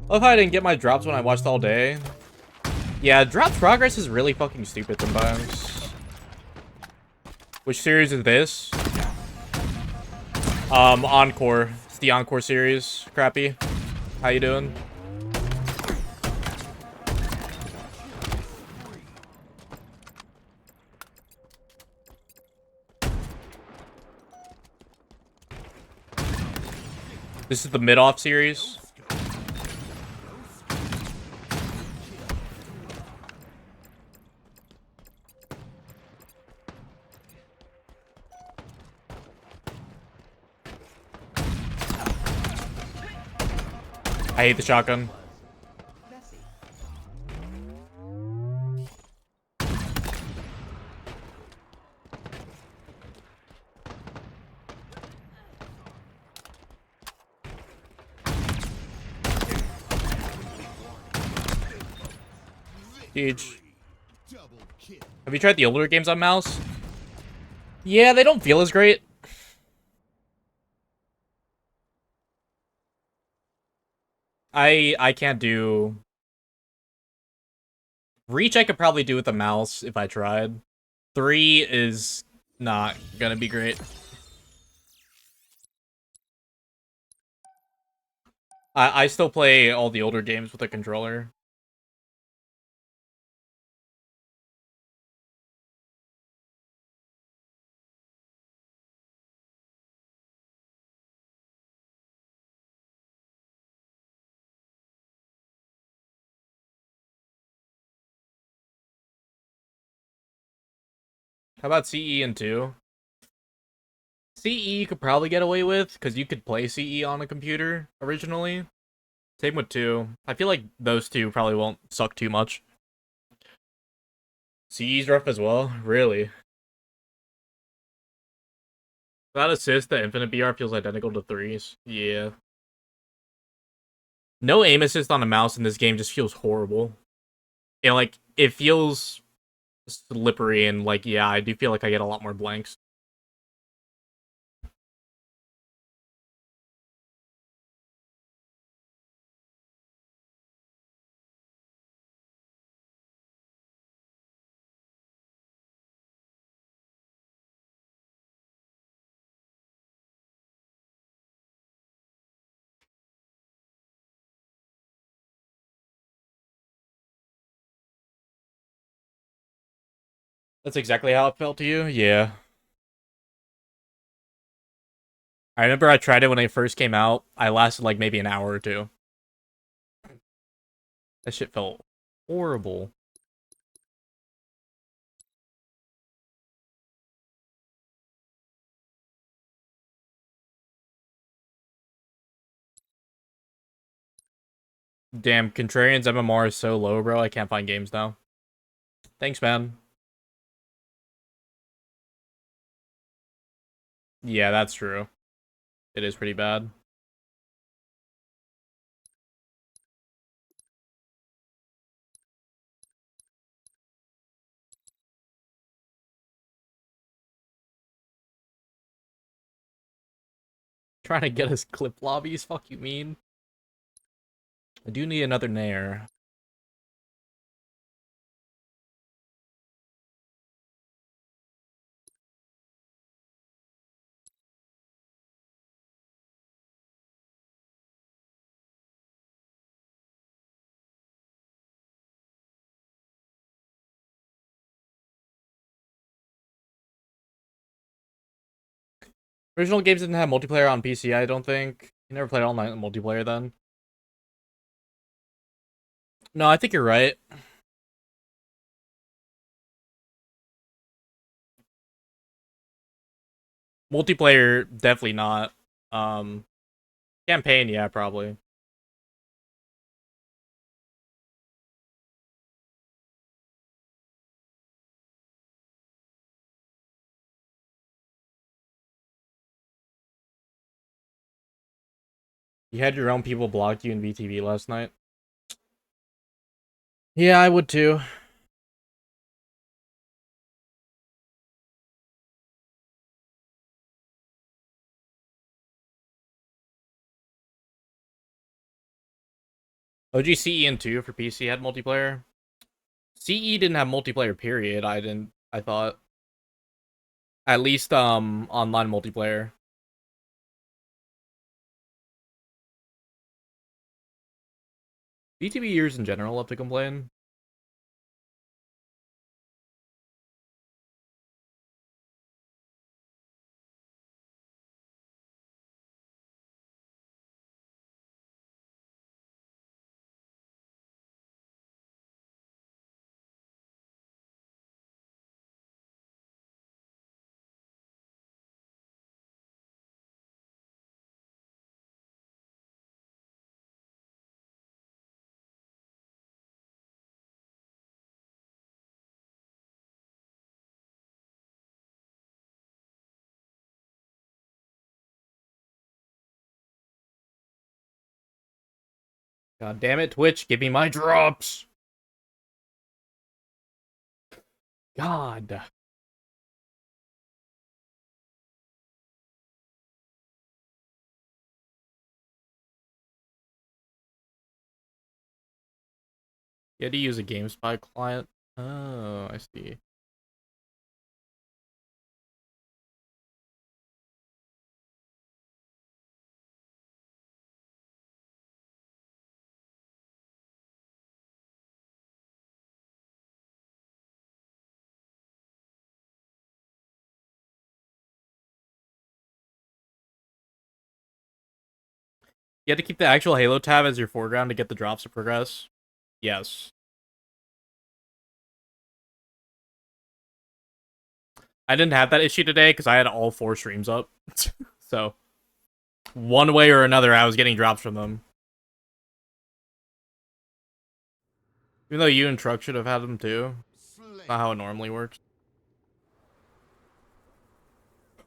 Love how I didn't get my drops when I watched all day. Yeah, drop progress is really fucking stupid sometimes. Which series is this? Encore. It's the Encore series. Crappy. How you doing? This is the mid-off series. I hate the shotgun. Huge. Have you tried the older games on mouse? Yeah, they don't feel as great. I can't do... Reach I could probably do with the mouse if I tried. 3 is not gonna be great. I still play all the older games with a controller. How about CE and 2? CE you could probably get away with, because you could play CE on a computer originally. Same with 2. I feel like those two probably won't suck too much. CE's rough as well? Really? That assist, the infinite BR feels identical to 3's. Yeah. No aim assist on a mouse in this game just feels horrible. And like, it feels slippery and like, yeah, I do feel like I get a lot more blanks. That's exactly how it felt to you? Yeah. I remember I tried it when it first came out. I lasted like maybe an hour or two. That shit felt horrible. Damn, Contrarian's MMR is so low, bro. I can't find games now. Thanks, man. Yeah, that's true. It is pretty bad. Trying to get us clip lobbies? Fuck you mean? I do need another Nair. Original games didn't have multiplayer on PC, I don't think. You never played online multiplayer then? No, I think you're right. Multiplayer, definitely not. Campaign, yeah, probably. You had your own people block you in VTV last night? Yeah, I would too. OG CE and 2 for PC had multiplayer. CE didn't have multiplayer, period. I thought. At least, online multiplayer. VTB years in general love to complain. God damn it, Twitch, give me my drops! God. You had to use a GameSpy client? Oh, I see. You had to keep the actual Halo tab as your foreground to get the drops to progress? Yes. I didn't have that issue today because I had all 4 streams up. So, one way or another, I was getting drops from them. Even though you and Truck should have had them too. Not how it normally works.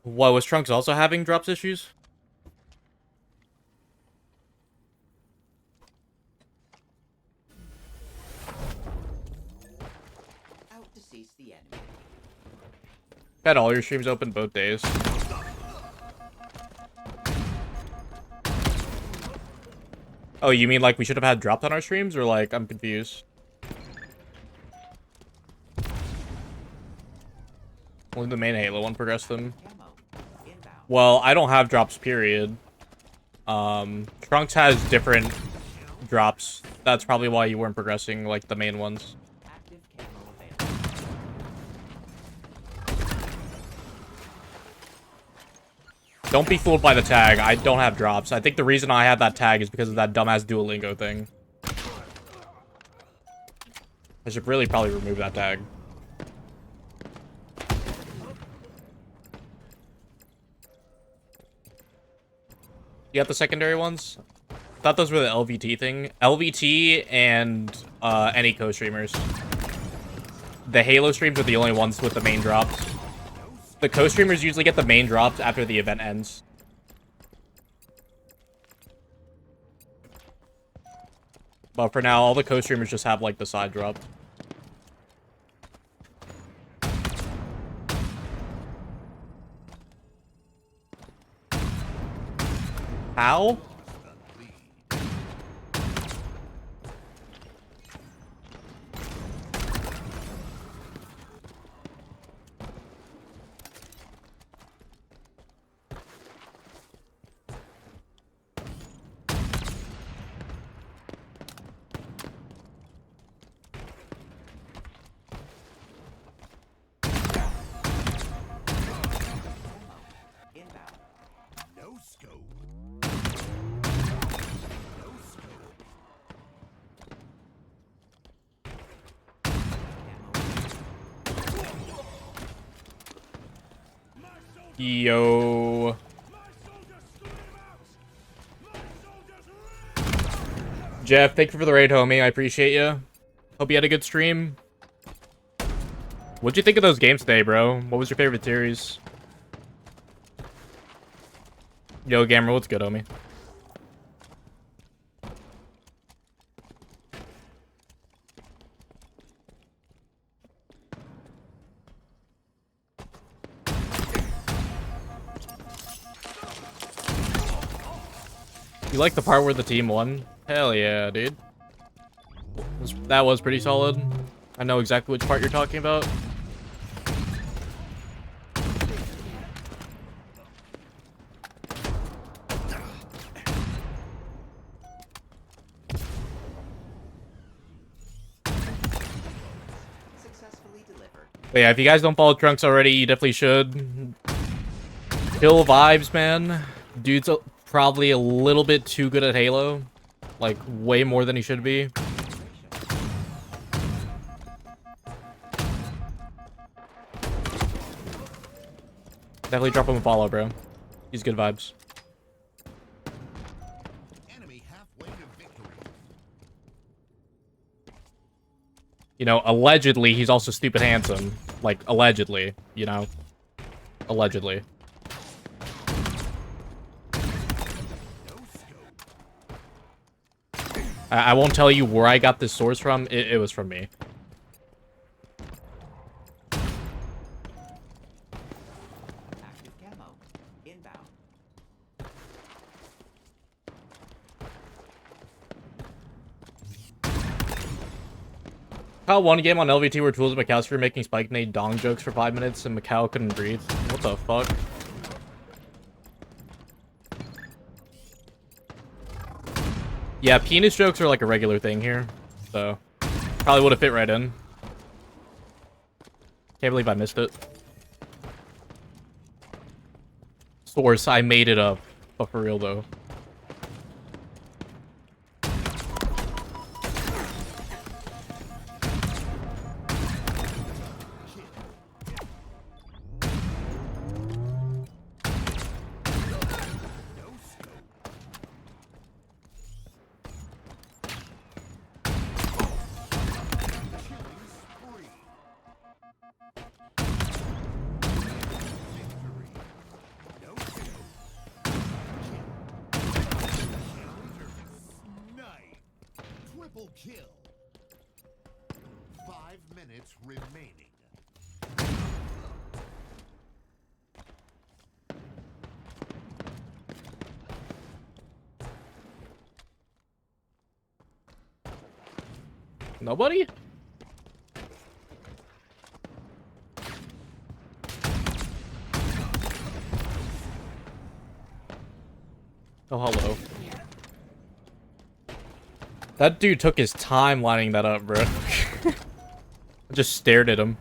What, was Trunks also having drops issues? Out to seize the enemy. Had all your streams open both days. Oh, you mean like we should have had dropped on our streams, or like I'm confused? Only the main Halo one progressed them. Well, I don't have drops, period. Trunks has different drops. That's probably why you weren't progressing like the main ones. Don't be fooled by the tag. I don't have drops. I think the reason I have that tag is because of that dumbass Duolingo thing. I should really probably remove that tag. You got the secondary ones? I thought those were the LVT thing. LVT and any co-streamers. The Halo streams are the only ones with the main drops. The co-streamers usually get the main drops after the event ends. But for now, all the co-streamers just have like the side drop. How? Yo. Jeff, thank you for the raid, homie. I appreciate you. Hope you had a good stream. What'd you think of those games today, bro? What was your favorite series? Yo, Gamer, what's good, homie? You like the part where the team won? Hell yeah, dude. That was pretty solid. I know exactly which part you're talking about. Successfully delivered. But yeah, if you guys don't follow Trunks already, you definitely should. Hill vibes, man. Dude's probably a little bit too good at Halo. Like, way more than he should be. Definitely drop him a follow, bro. He's good vibes. Enemy halfway to victory. You know, allegedly, he's also stupid handsome. Like, allegedly, you know? Allegedly. I won't tell you where I got this source from. It was from me. Active camo. Inbound. Kyle won a game on LVT where Tools and McAllister were making Spike Nade dong jokes for 5 minutes and Macau couldn't breathe. What the fuck? Yeah, penis jokes are like a regular thing here, so probably would have fit right in. Can't believe I missed it. Source, I made it up, but for real though. Triple kill. 5 minutes remaining. Nobody? Oh, hello. That dude took his time lining that up, bro. I just stared at him.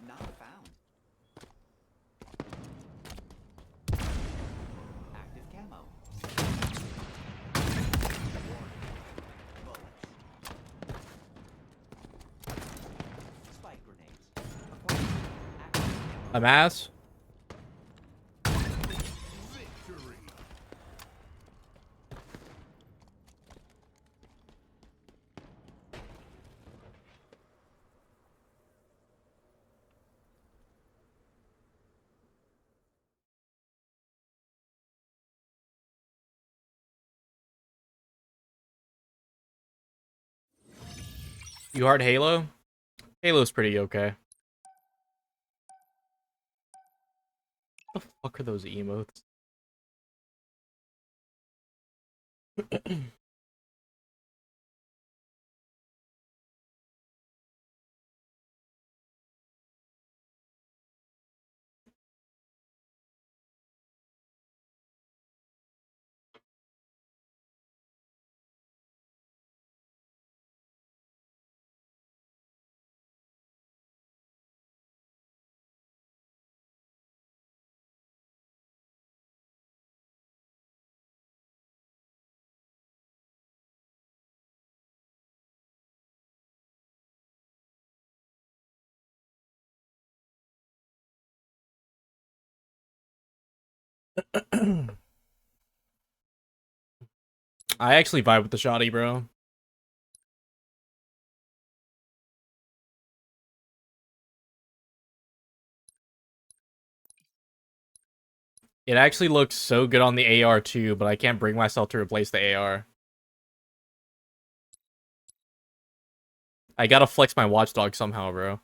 Not found. Active camo. Bullets. Spike grenades. A mass? Victory. You hard Halo? Halo's pretty okay. What the fuck are those emotes? I actually vibe with the shoddy, bro. It actually looks so good on the AR too, but I can't bring myself to replace the AR. I gotta flex my watchdog somehow, bro.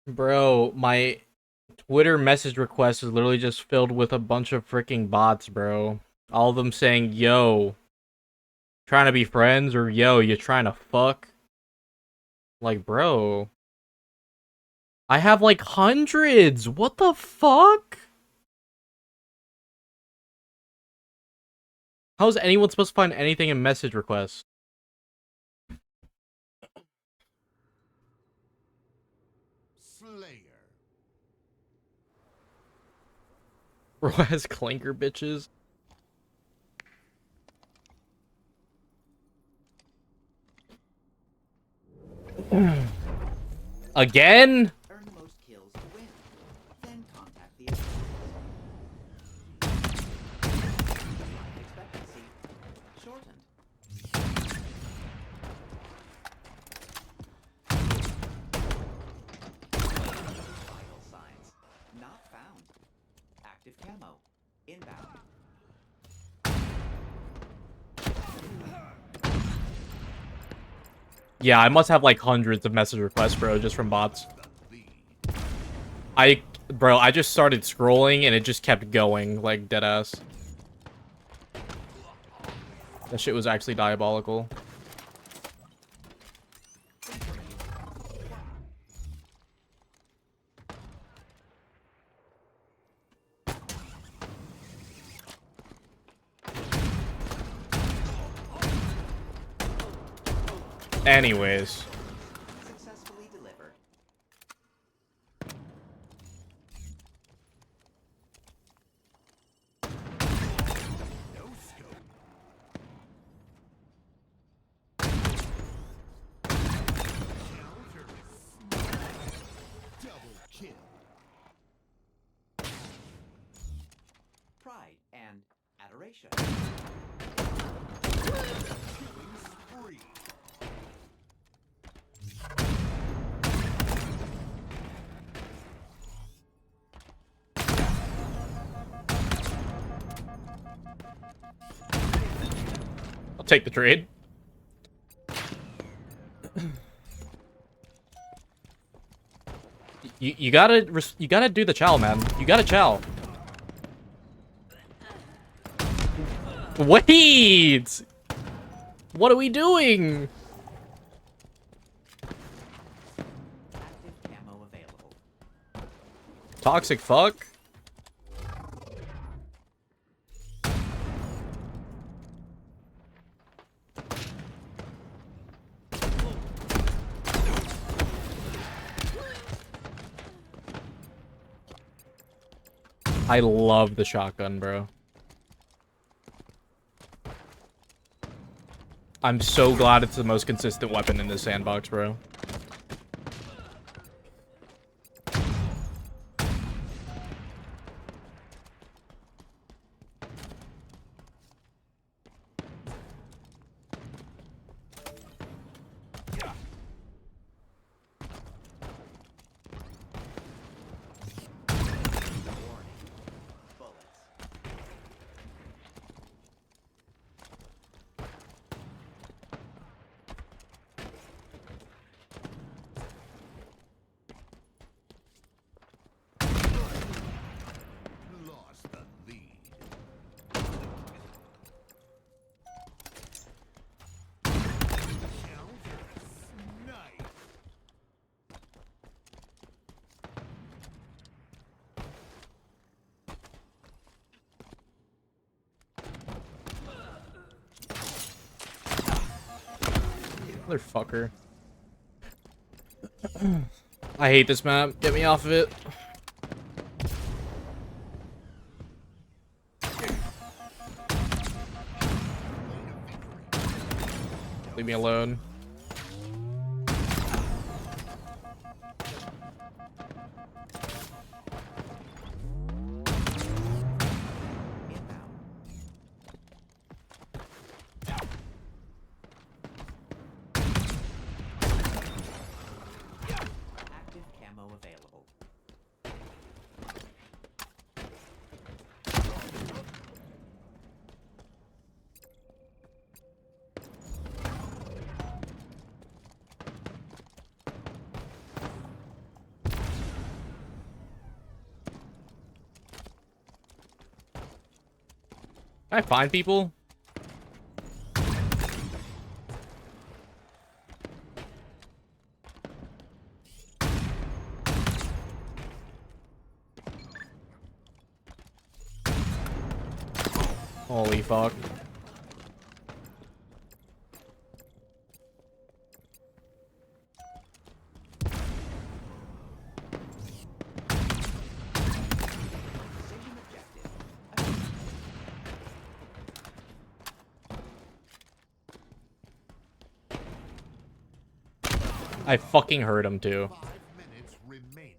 Bro, my Twitter message request is literally just filled with a bunch of freaking bots, bro. All of them saying, yo, trying to be friends, or yo, you trying to fuck? Like, bro. I have like hundreds! What the fuck? How is anyone supposed to find anything in message requests? Slayer. Bro has clinker bitches. Again? Earn the most kills to win. Then contact the opponent. Life expectancy shortened. Vital signs not found. Active camo inbound. Yeah, I must have like hundreds of message requests, bro, just from bots. Bro, I just started scrolling and it just kept going, like, deadass. That shit was actually diabolical. Anyways. Successfully delivered. No scope. Counter smash. Double kill. Pride and adoration. Killing spree. I'll take the trade. You gotta do the chow, man. You gotta chow. Wait! What are we doing? Active camo available. Toxic fuck? I love the shotgun, bro. I'm so glad it's the most consistent weapon in this sandbox, bro. Motherfucker. I hate this map. Get me off of it. Leave me alone. Active camo available. Can I find people? Holy fuck. I fucking heard him too. 5 minutes remaining.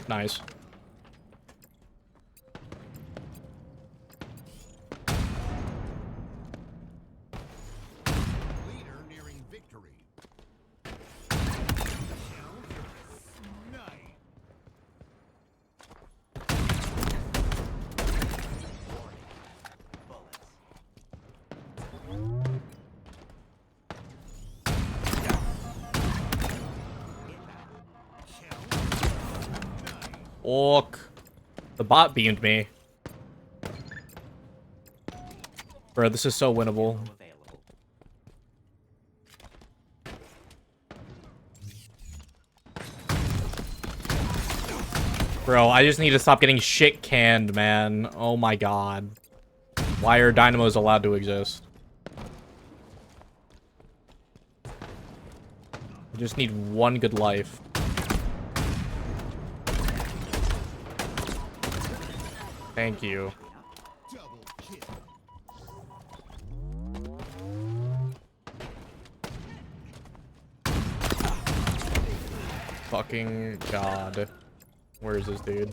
Nice. Leader nearing victory. Snipe. Orc. The bot beamed me. Bro, this is so winnable. Bro, I just need to stop getting shit canned, man. Oh my god. Why are dynamos allowed to exist? I just need one good life. Thank you. Double kill. Fucking god. Where is this dude?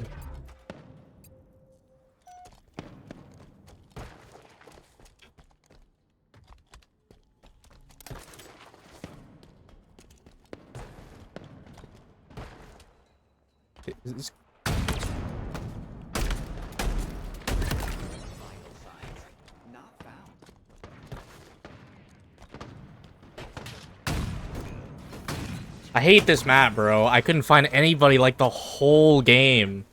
Is this... Not found. I hate this map, bro. I couldn't find anybody like the whole game.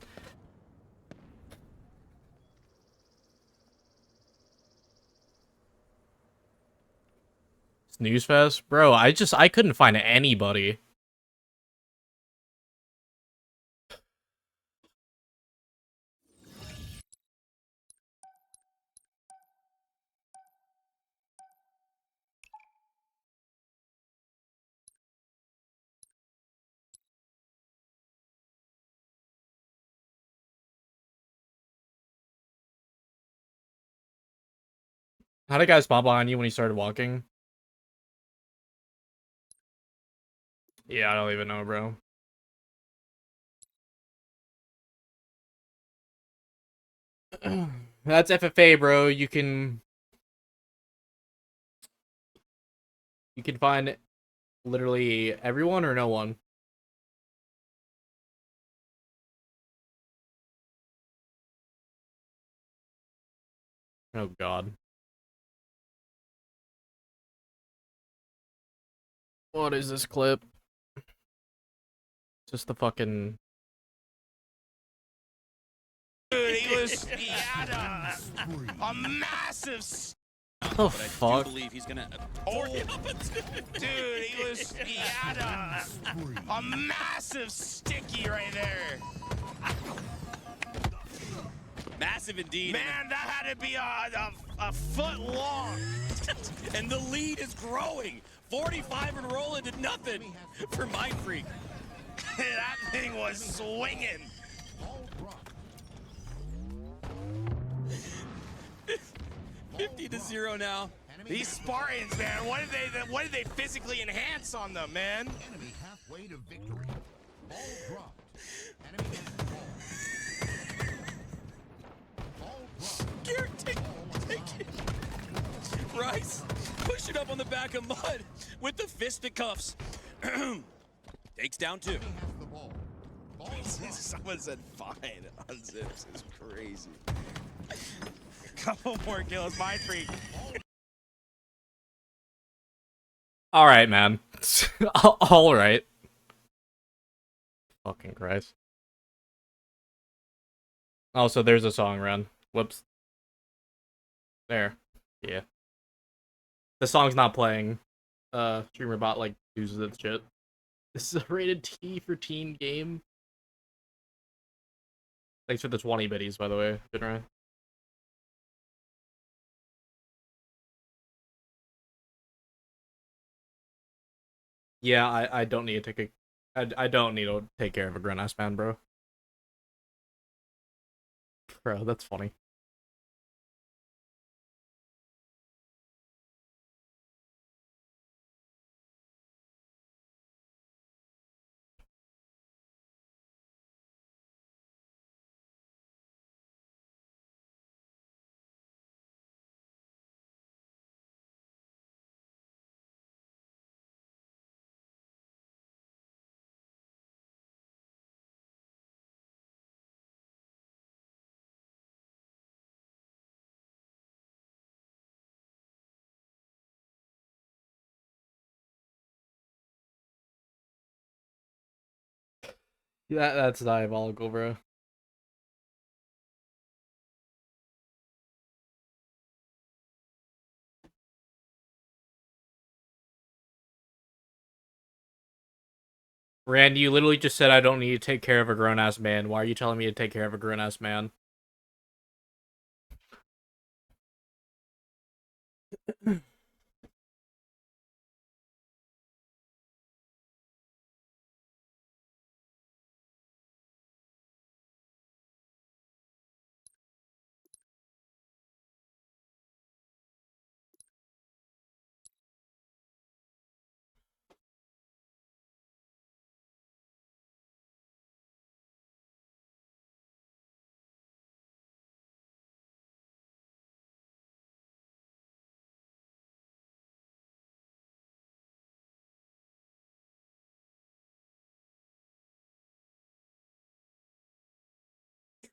Snooze fest? Bro, I couldn't find anybody. How did guys pop on you when you started walking? Yeah, I don't even know, bro. That's FFA, bro. You can find literally everyone or no one. Oh god. What is this clip? Just the fucking... Dude, he he had a massive. Oh fuck! Believe he's gonna. Oh, dude, he had a massive sticky right there. Massive indeed. Man, that had to be a foot long. And the lead is growing. 45 and rolling to nothing for Mind Freak. That thing was swinging. 50-0 now. These Spartans, man, what did they physically enhance on them, man? Enemy halfway to victory. Ball dropped. Enemy has the ball. Ball dropped. Garrett, take it. Rice pushing up on the back of Mud with the fisticuffs. Takes down 2. Someone said fine on Zips. It's crazy. Couple more kills, Mind Freak. All right, man. All right. Fucking Christ. Oh, so there's a song run. Whoops. There. Yeah. The song's not playing. StreamerBot like uses its shit. This is a rated T for teen game. Thanks for the 20 biddies, by the way, Jinrai. Yeah, I don't need to take I don't need to take care of a grown ass man, bro. Bro, that's funny. That's diabolical, bro. Rand, you literally just said I don't need to take care of a grown-ass man. Why are you telling me to take care of a grown-ass man?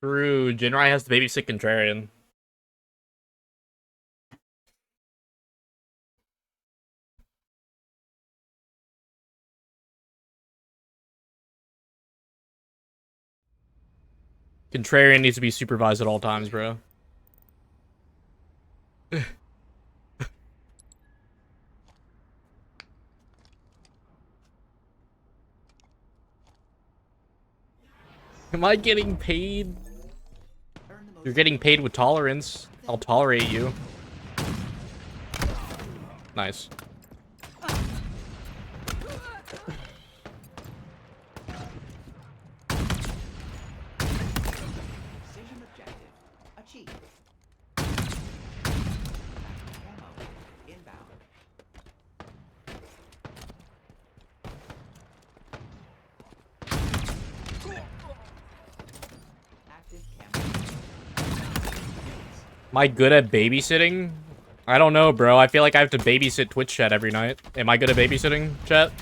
True, Jinrai has to babysit Contrarian. Contrarian needs to be supervised at all times, bro. Am I getting paid? You're getting paid with tolerance. I'll tolerate you. Nice. Decision objective achieved. Camo inbound. Active camo. Am I good at babysitting? I don't know, bro. I feel like I have to babysit Twitch chat every night. Am I good at babysitting, chat?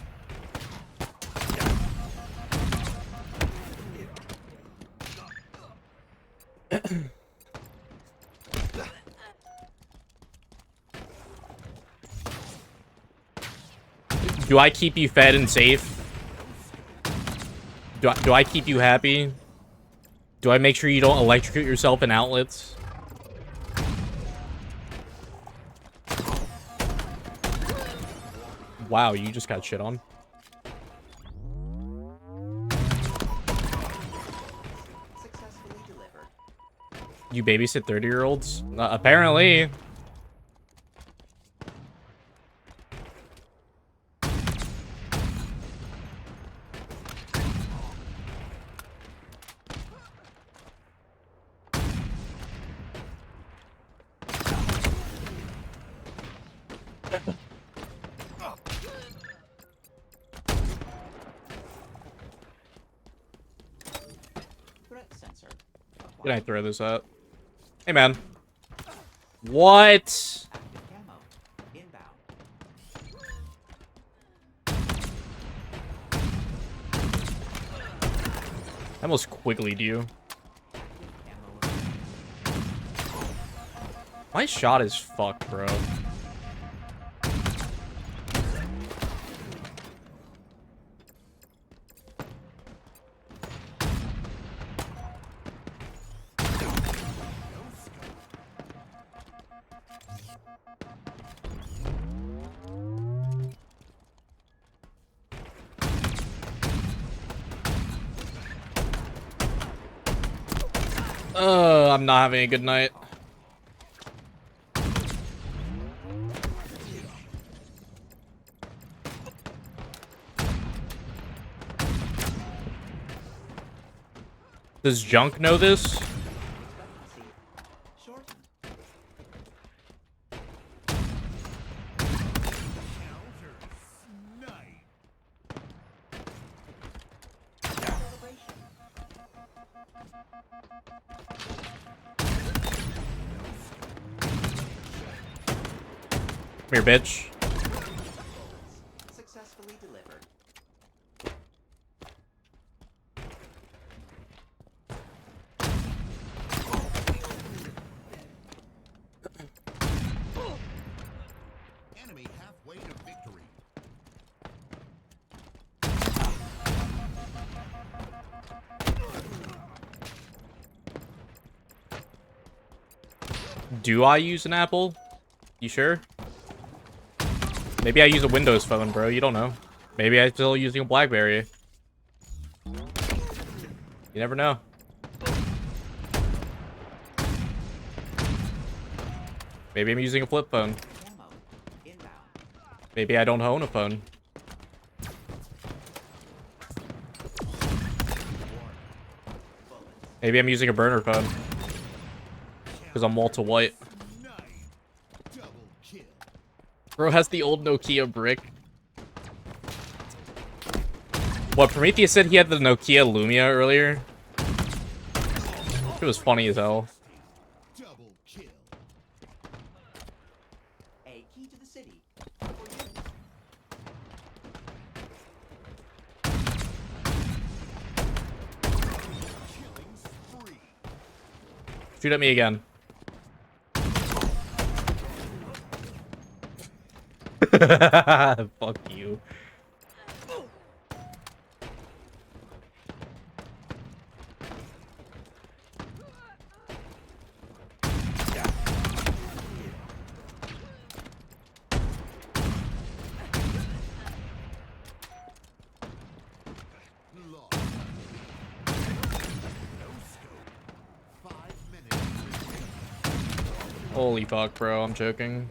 Do I keep you fed and safe? Do I keep you happy? Do I make sure you don't electrocute yourself in outlets? Wow, you just got shit on. Successfully delivered. You babysit 30-year-olds? Apparently. Threat sensor. Can I throw this at? Hey, man. What? Active camo. Inbound. I almost quickly you. My shot is fucked, bro. I'm not having a good night. Does Junk know this? Come here, bitch. Successfully delivered. Enemy halfway to victory. Do I use an Apple? You sure? Maybe I use a Windows phone, bro. You don't know. Maybe I'm still using a BlackBerry. You never know. Maybe I'm using a flip phone. Maybe I don't own a phone. Maybe I'm using a burner phone. Because I'm Walter White. Bro has the old Nokia brick. What, Prometheus said he had the Nokia Lumia earlier? It was funny as hell. A key to the city. Shoot at me again. Fuck you. Holy fuck, bro. I'm joking.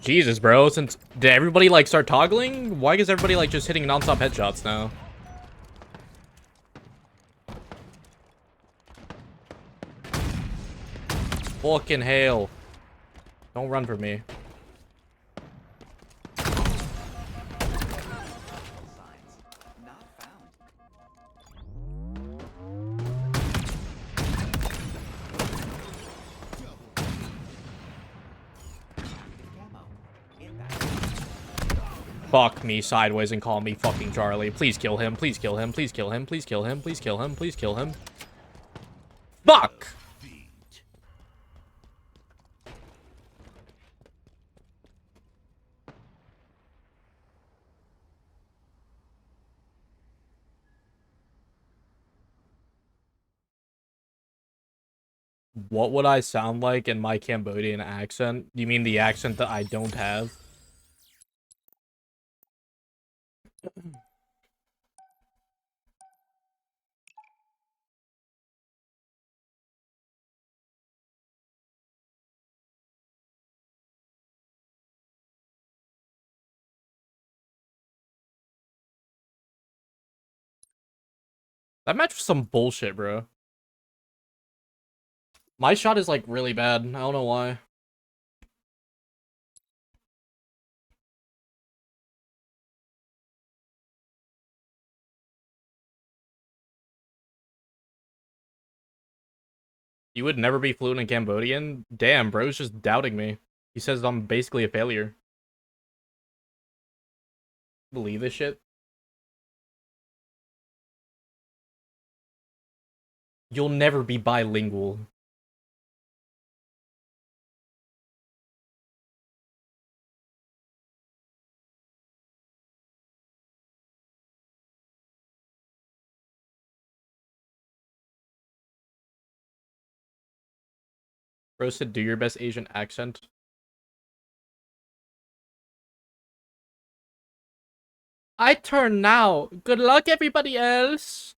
Jesus, bro. Did everybody like start toggling? Why is everybody like just hitting non-stop headshots now? Fucking hail. Don't run for me. Fuck me sideways and call me fucking Charlie. Please kill him. Please kill him. Please kill him. Please kill him. Please kill him. Please kill him. Please kill him. Fuck! What would I sound like in my Cambodian accent? You mean the accent that I don't have? That match was some bullshit, bro. My shot is like really bad. I don't know why. You would never be fluent in Cambodian? Damn, bro's just doubting me. He says I'm basically a failure. Believe this shit? You'll never be bilingual. Bro said do your best Asian accent. I turn now. Good luck, everybody else.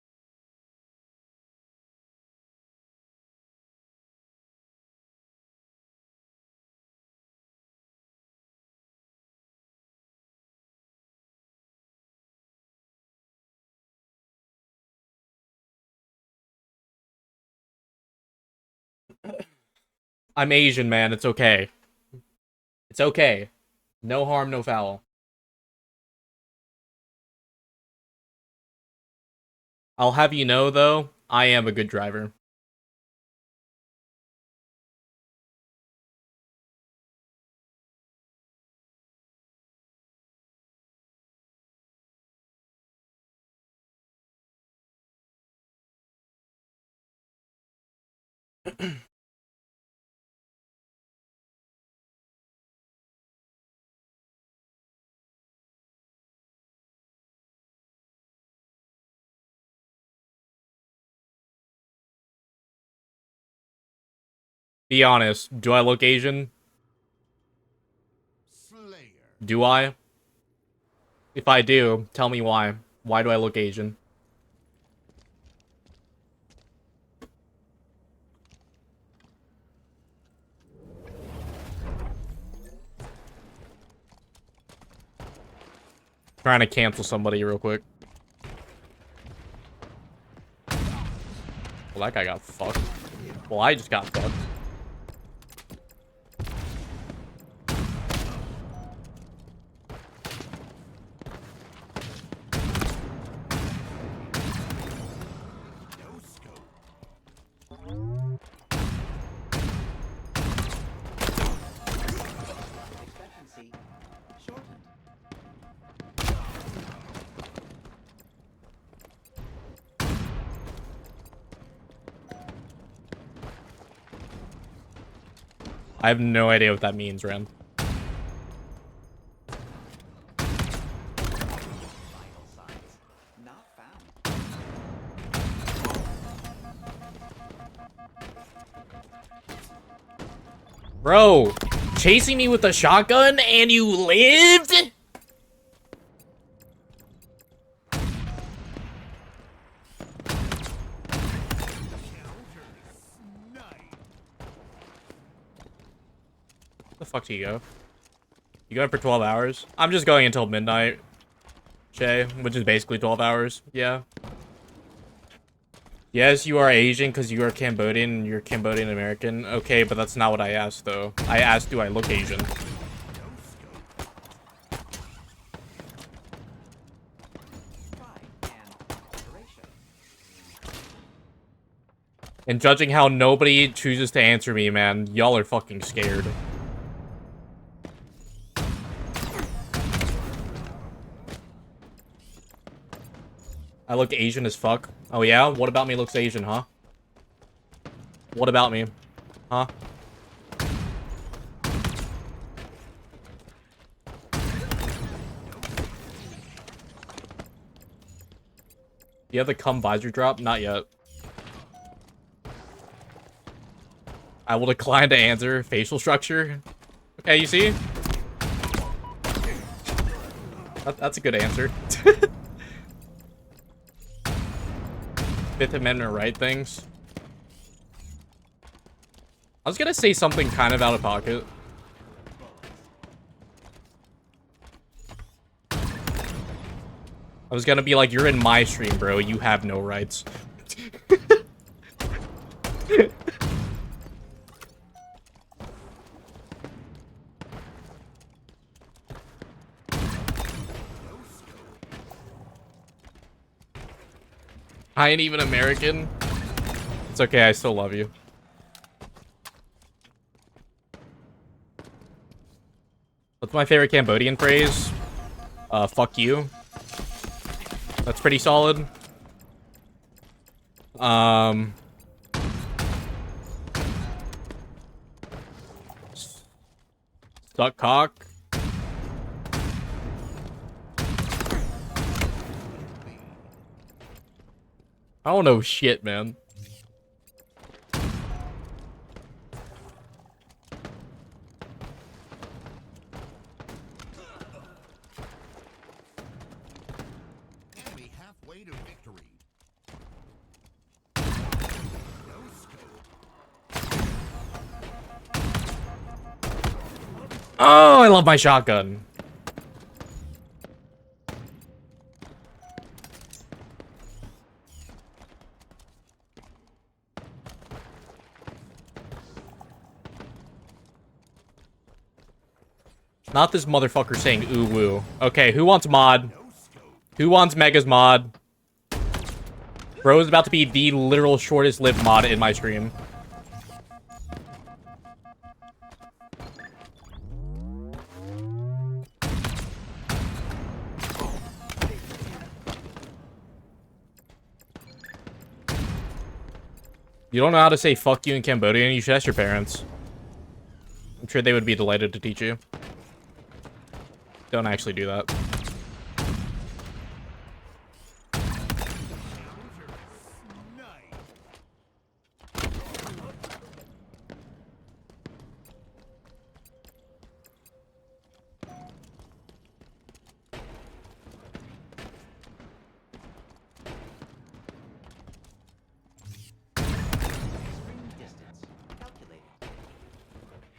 I'm Asian, man. It's okay. It's okay. No harm, no foul. I'll have you know, though, I am a good driver. Be honest. Do I look Asian? Do I? If I do, tell me why. Why do I look Asian? Trying to cancel somebody real quick. Well, that guy got fucked. Well, I just got fucked. I have no idea what that means, Ren. Bro, chasing me with a shotgun and you lived? The fuck do you go? You going for 12 hours? I'm just going until midnight, Shay, which is basically 12 hours. Yeah. Yes, you are Asian because you are Cambodian and you're Cambodian American. Okay, but that's not what I asked, though. I asked, do I look Asian? And judging how nobody chooses to answer me, man, y'all are fucking scared. I look Asian as fuck. Oh yeah? What about me looks Asian, huh? What about me? Huh? You have the cum visor drop? Not yet. I will decline to answer. Facial structure? Okay, you see? That's a good answer. Fifth Amendment right things. I was gonna say something kind of out of pocket. I was gonna be like, you're in my stream, bro. You have no rights. I ain't even American. It's okay, I still love you. What's my favorite Cambodian phrase? Fuck you. That's pretty solid. Suck cock. I don't know shit, man. Enemy halfway to victory. Oh, I love my shotgun. Not this motherfucker saying ooh woo. Okay, who wants mod? Who wants Mega's mod? Bro is about to be the literal shortest lived mod in my stream. You don't know how to say fuck you in Cambodian? You should ask your parents. I'm sure they would be delighted to teach you. Don't actually do that.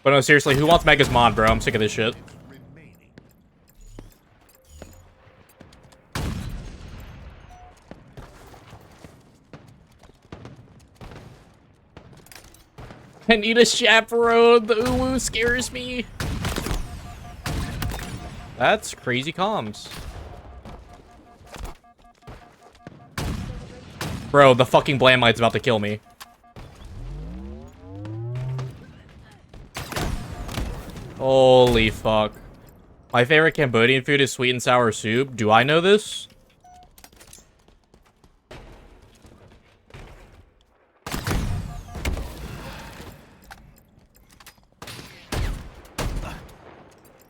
But no, seriously, who wants Mega's mod, bro? I'm sick of this shit. I need a chaperone. The uwu scares me. That's crazy comms. Bro, the fucking Blamlight's about to kill me. Holy fuck. My favorite Cambodian food is sweet and sour soup. Do I know this?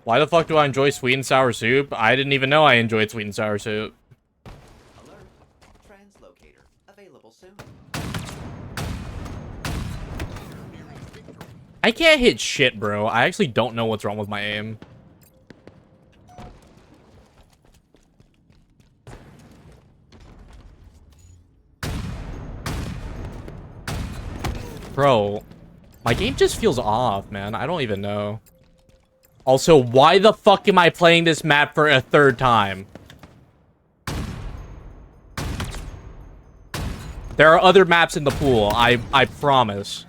Why the fuck do I enjoy sweet and sour soup? I didn't even know I enjoyed sweet and sour soup. Alert. Translocator available soon. I can't hit shit, bro. I actually don't know what's wrong with my aim. Bro, my game just feels off, man. I don't even know. Also, why the fuck am I playing this map for a third time? There are other maps in the pool, I promise.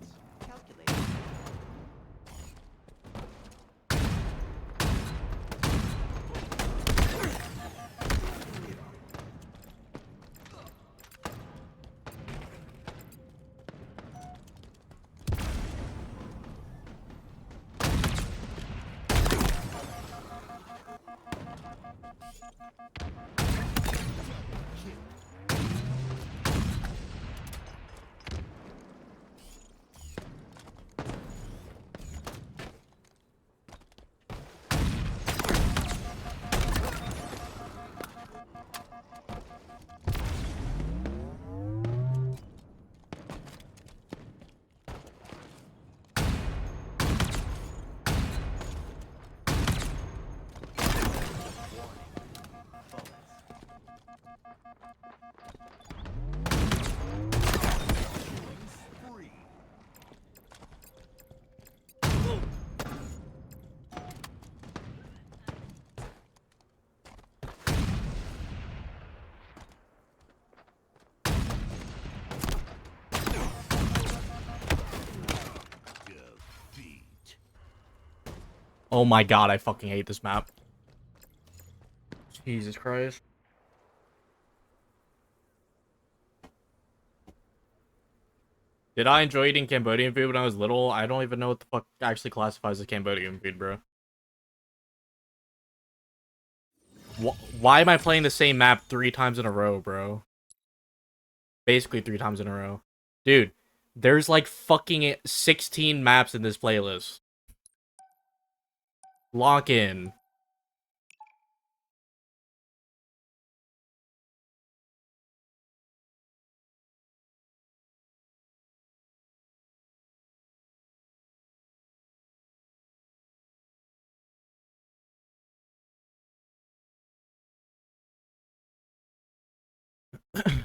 Oh my god, I fucking hate this map. Jesus Christ. Did I enjoy eating Cambodian food when I was little? I don't even know what the fuck actually classifies as Cambodian food, bro. Why am I playing the same map 3 times in a row, bro? Basically 3 times in a row. Dude, there's like fucking 16 maps in this playlist. Lock in.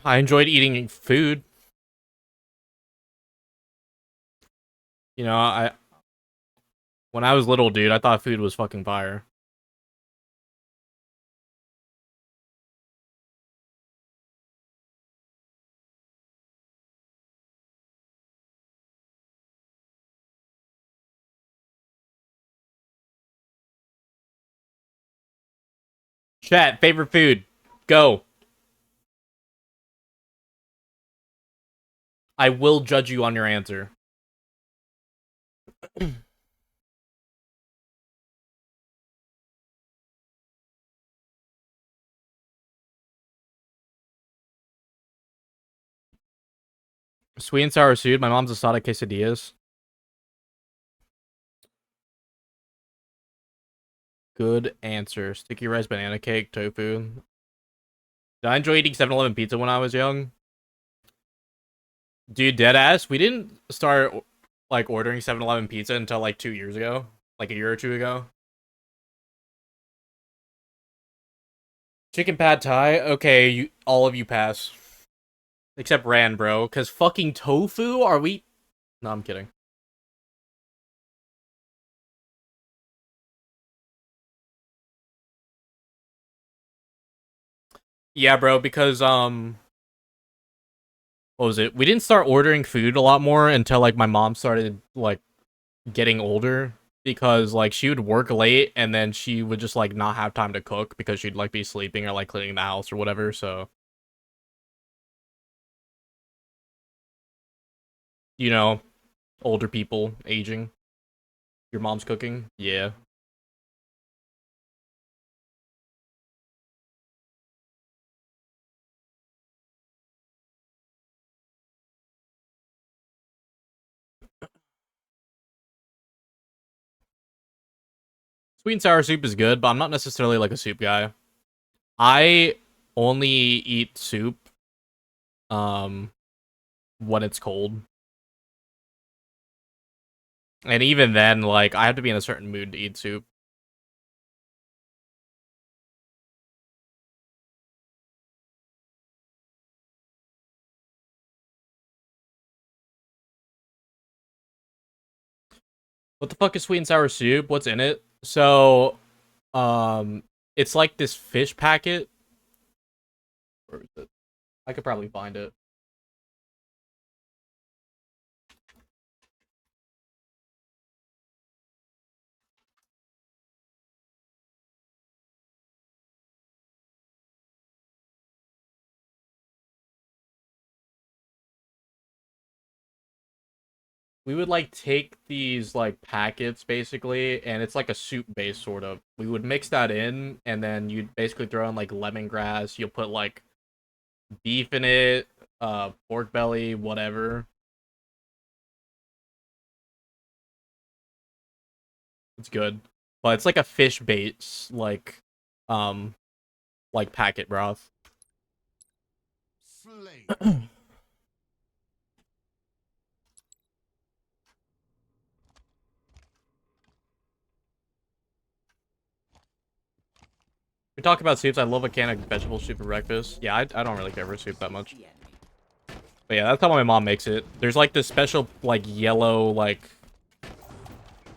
I enjoyed eating food. You know, when I was little, dude, I thought food was fucking fire. Chat, favorite food. Go. I will judge you on your answer. Sweet and sour soup. My mom's asada quesadillas. Good answer. Sticky rice, banana cake, tofu. Did I enjoy eating 7-Eleven pizza when I was young? Dude, deadass. We didn't start like ordering 7-Eleven pizza until like 2 years ago. Like a year or two ago. Chicken pad thai? Okay, all of you pass. Except Rand, bro. Because fucking tofu? Are we... No, I'm kidding. Yeah, bro, because, what was it? We didn't start ordering food a lot more until, like, my mom started, like, getting older. Because, like, she would work late, and then she would just, like, not have time to cook because she'd, like, be sleeping or, like, cleaning the house or whatever, so... You know, older people, aging. Your mom's cooking? Yeah. Sweet and sour soup is good, but I'm not necessarily, like, a soup guy. I only eat soup, when it's cold. And even then, like, I have to be in a certain mood to eat soup. What the fuck is sweet and sour soup? What's in it? So, it's like this fish packet. Where is it? I could probably find it. We would, like, take these, like, packets, basically, and it's like a soup base, sort of. We would mix that in, and then you'd basically throw in, like, lemongrass. You'll put, like, beef in it, pork belly, whatever. It's good. But it's like a fish base, like packet broth. We talk about soups. I love a can of vegetable soup for breakfast. Yeah, I don't really care for soup that much. But yeah, that's how my mom makes it. There's like this special, like, yellow, like,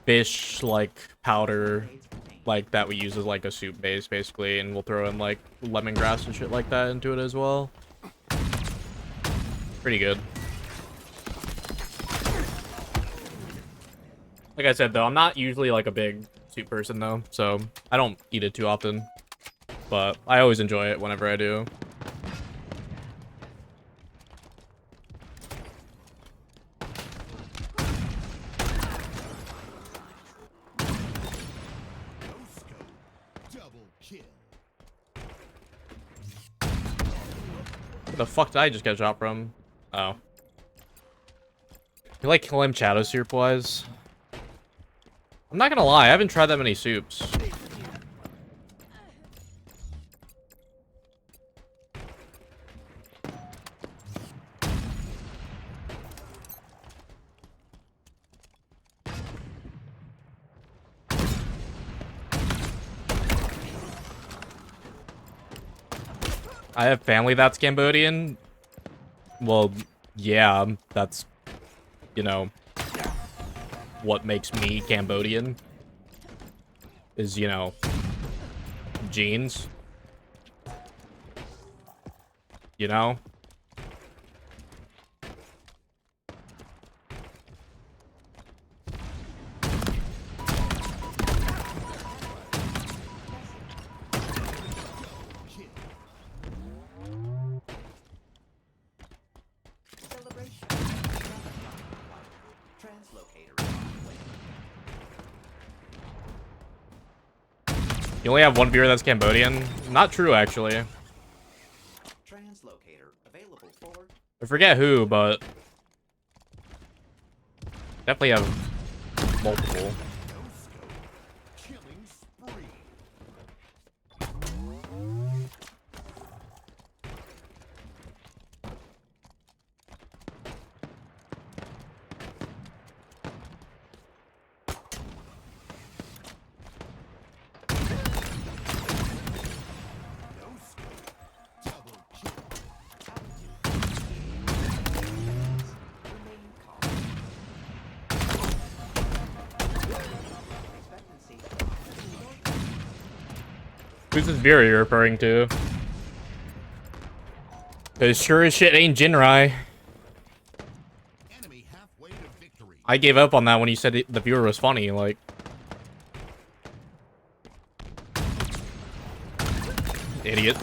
fish, like, powder, like, that we use as, like, a soup base, basically. And we'll throw in, like, lemongrass and shit like that into it as well. Pretty good. Like I said, though, I'm not usually, like, a big soup person though, so I don't eat it too often. But I always enjoy it whenever I do. Where the fuck did I just get shot from? Oh. You like clam chowder soup wise? I'm not gonna lie, I haven't tried that many soups. I have family that's Cambodian. Well, yeah, that's, you know, what makes me Cambodian. Is, you know, genes. You know? You only have one viewer that's Cambodian? Not true, actually. Translocator available for. I forget who, but definitely have multiple. Who's this viewer you're referring to? Cause sure as shit ain't Jinrai. I gave up on that when you said the viewer was funny, like. Idiot.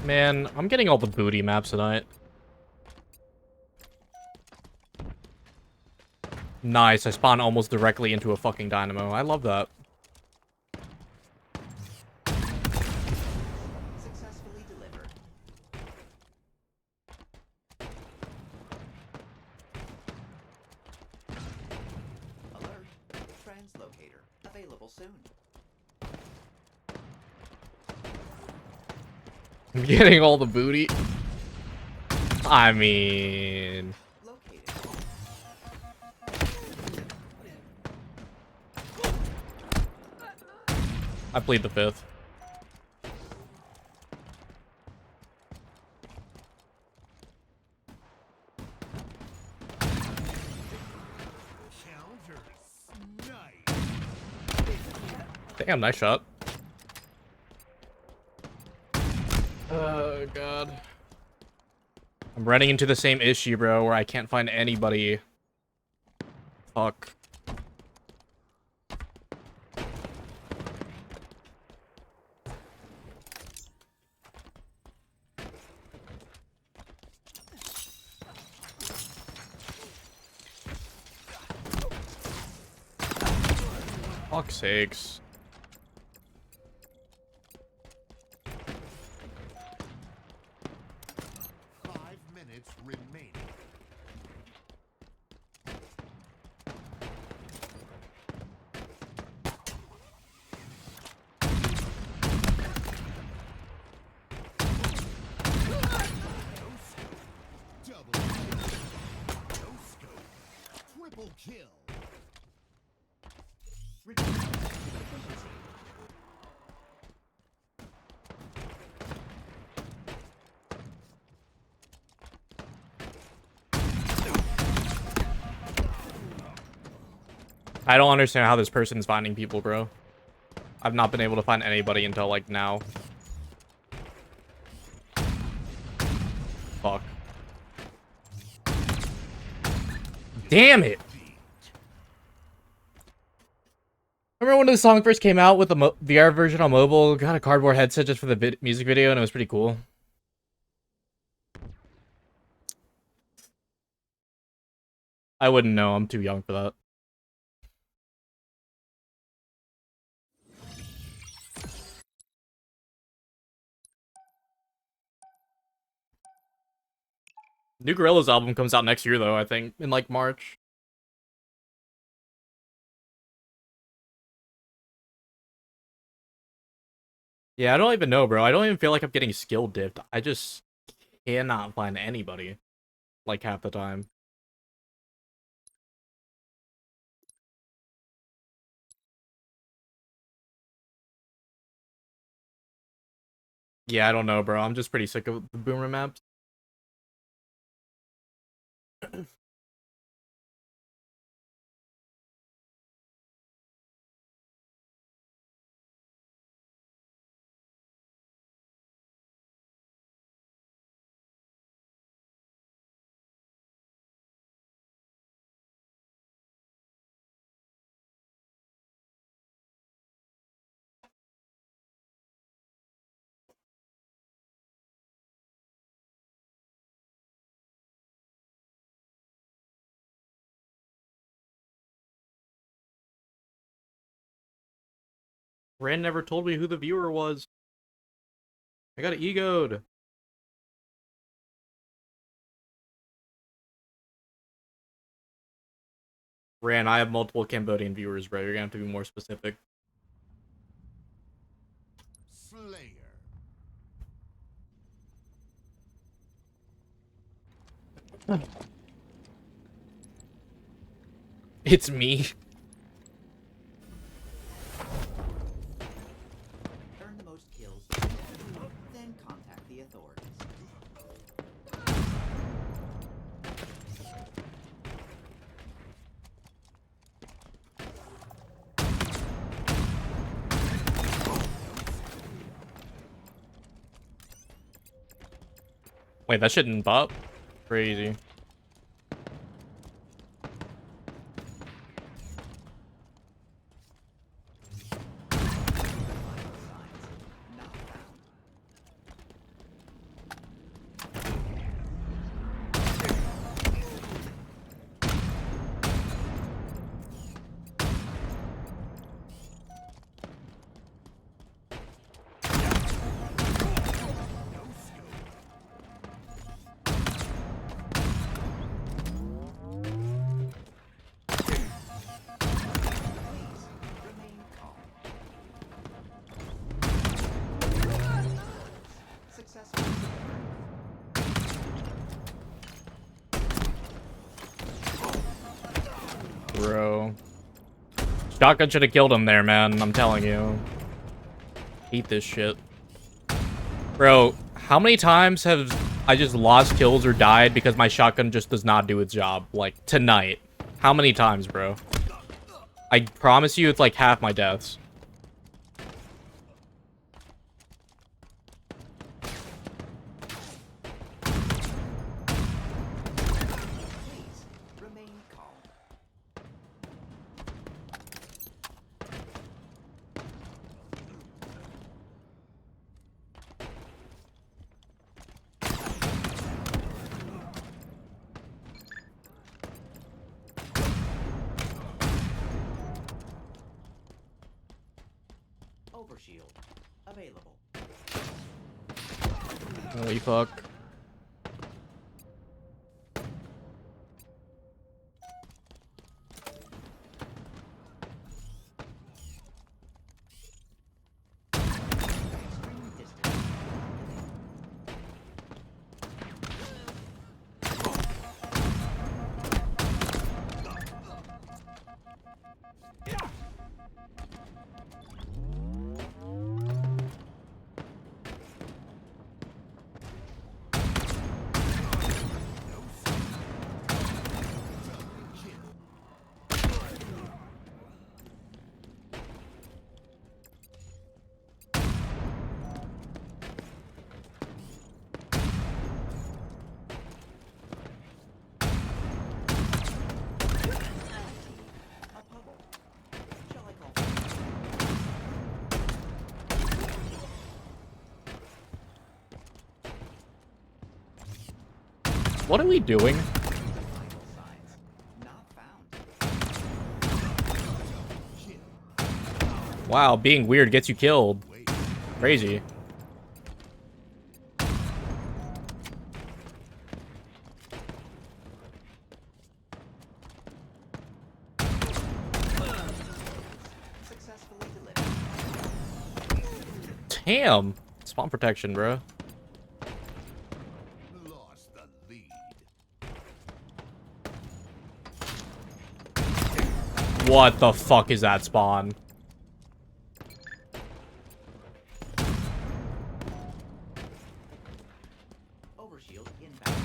Man, I'm getting all the booty maps tonight. Nice, I spawned almost directly into a fucking dynamo. I love that. Successfully delivered. Alert. Translocator available soon. I'm getting all the booty. I mean... I plead the fifth. Damn, nice shot. Oh, God. I'm running into the same issue, bro, where I can't find anybody. Fuck. Fuck's sakes. Remaining. Double kill. No scope. Triple kill. I don't understand how this person's finding people, bro. I've not been able to find anybody until, like, now. Fuck. Damn it! Remember when the song first came out with the VR version on mobile? Got a cardboard headset just for the music video, and it was pretty cool. I wouldn't know. I'm too young for that. New Gorillaz album comes out next year, though, I think, in, like, March. Yeah, I don't even know, bro. I don't even feel like I'm getting skill dipped. I just cannot find anybody, like, half the time. Yeah, I don't know, bro. I'm just pretty sick of the boomer maps. Rand never told me who the viewer was. I got egoed. Rand, I have multiple Cambodian viewers, bro. You're gonna have to be more specific. Slayer. It's me. Earn the most kills, then contact the authorities. Wait, that shouldn't pop? Crazy. Bro. Shotgun should have killed him there, man. I'm telling you. Eat this shit. Bro, how many times have I just lost kills or died because my shotgun just does not do its job? Like, tonight. How many times, bro? I promise you it's like half my deaths. Overshield available. Holy fuck. What are we doing? Wow, being weird gets you killed. Crazy. Damn. Spawn protection, bro. Lost the lead. What the fuck is that spawn? Overshield inbound.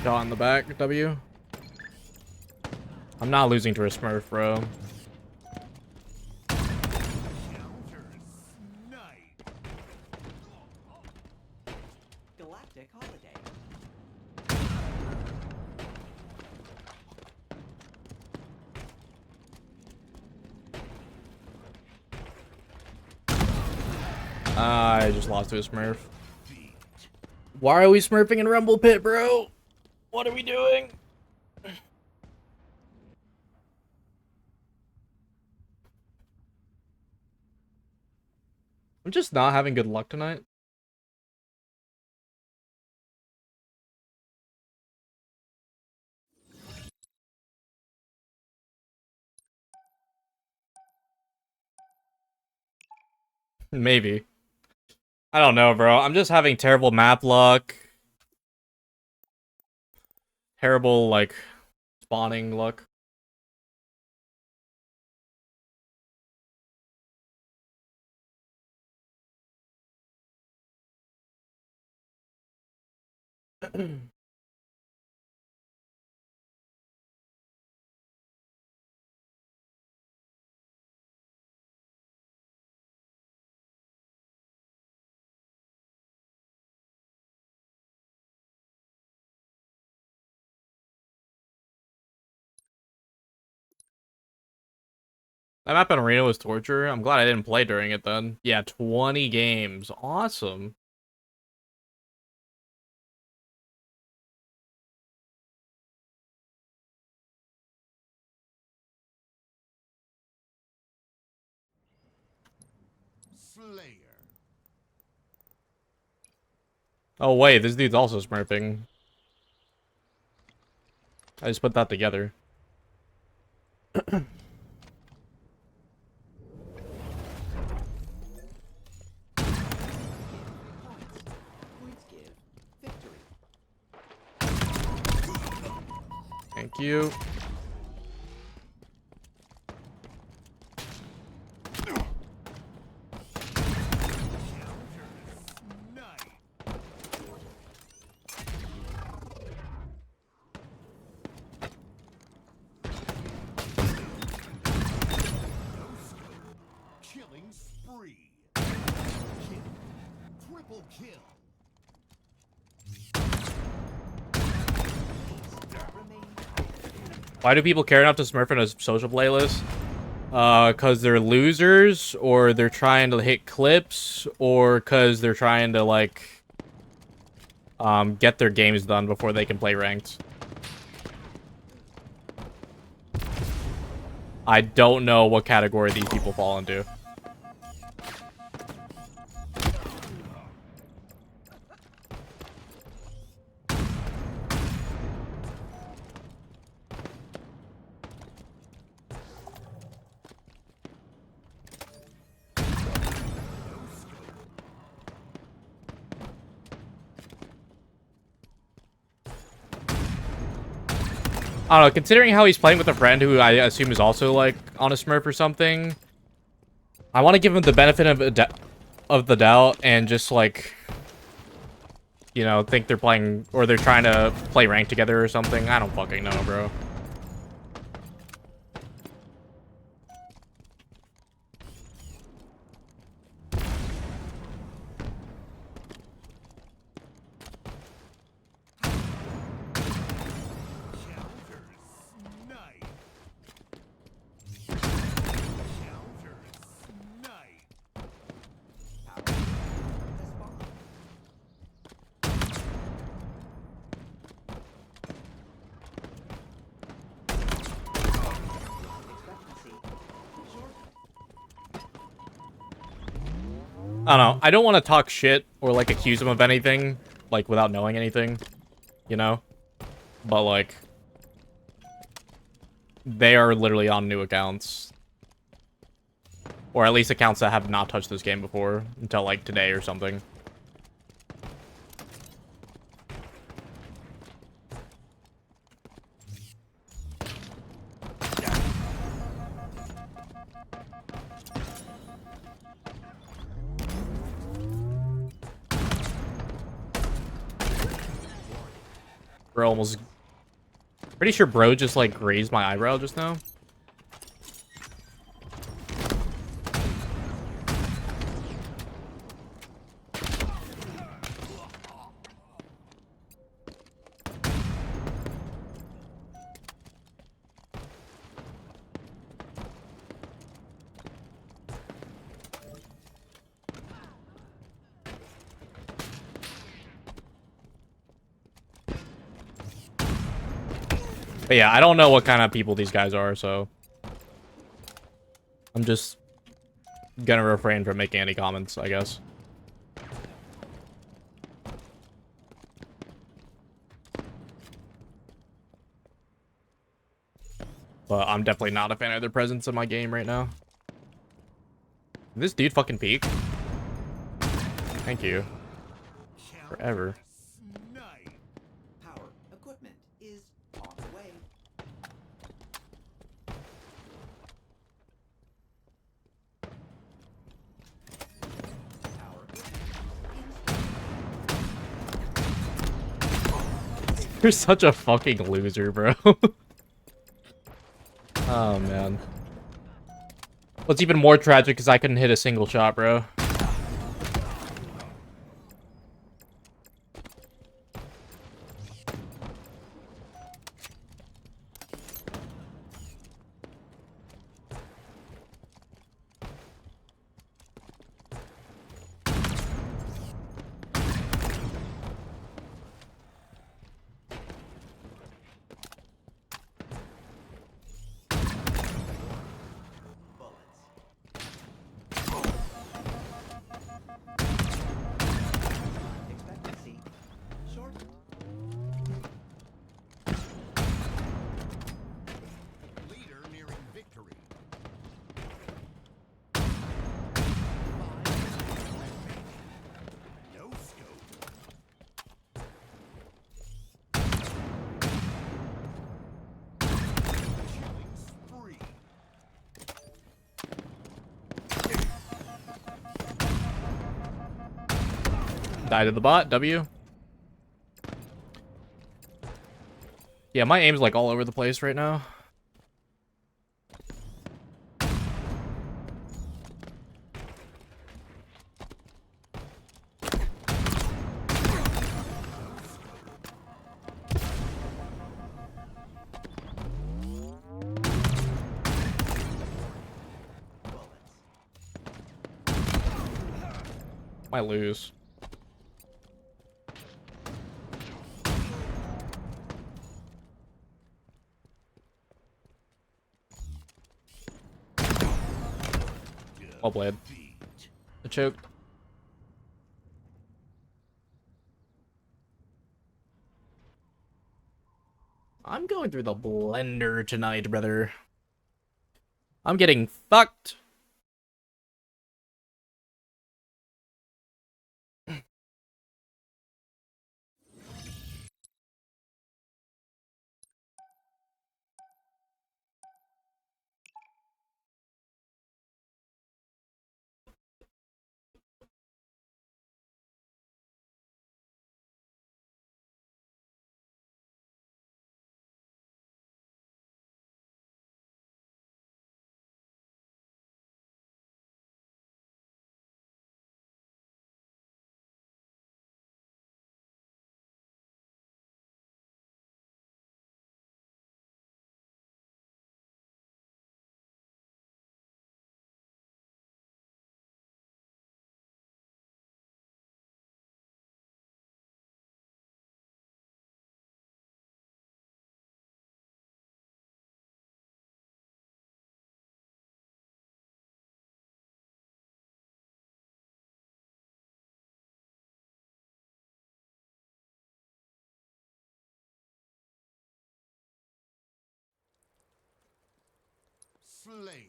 Shot in the back, W. I'm not losing to a Smurf, bro. Galactic holiday. I just lost to a Smurf. Why are we smurfing in Rumble Pit, bro? What are we doing? I'm just not having good luck tonight. Maybe. I don't know, bro. I'm just having terrible map luck. Terrible, like, spawning luck. That map in Arena was torture. I'm glad I didn't play during it then. Yeah, 20 games. Awesome. Slayer. Oh wait, this dude's also smurfing. I just put that together. Thank you. Killing spree. Triple kill. Why do people care enough to smurf in a social playlist? Cause they're losers, or they're trying to hit clips, or cause they're trying to like get their games done before they can play ranked. I don't know what category these people fall into. I don't know, considering how he's playing with a friend who I assume is also, like, on a Smurf or something, I want to give him the benefit of the doubt and just, like, you know, think they're playing, or they're trying to play ranked together or something. I don't fucking know, bro. I don't know. I don't want to talk shit or, like, accuse them of anything, like, without knowing anything, you know? But, like, they are literally on new accounts. Or at least accounts that have not touched this game before until, like, today or something. Bro almost... Pretty sure bro just, like, grazed my eyebrow just now. But yeah, I don't know what kind of people these guys are, so... I'm just gonna refrain from making any comments, I guess. But I'm definitely not a fan of their presence in my game right now. This dude fucking peek. Thank you. Forever. Power equipment is on the way. You're such a fucking loser, bro. Oh, man. What's even more tragic is I couldn't hit a single shot, bro. Expectancy shortened. Leader nearing victory. No scope. Killing spree. Die to the bot, W. Yeah, my aim's like all over the place right now. Might lose. Well played. A choke. I'm going through the blender tonight, brother. I'm getting fucked. Slayer.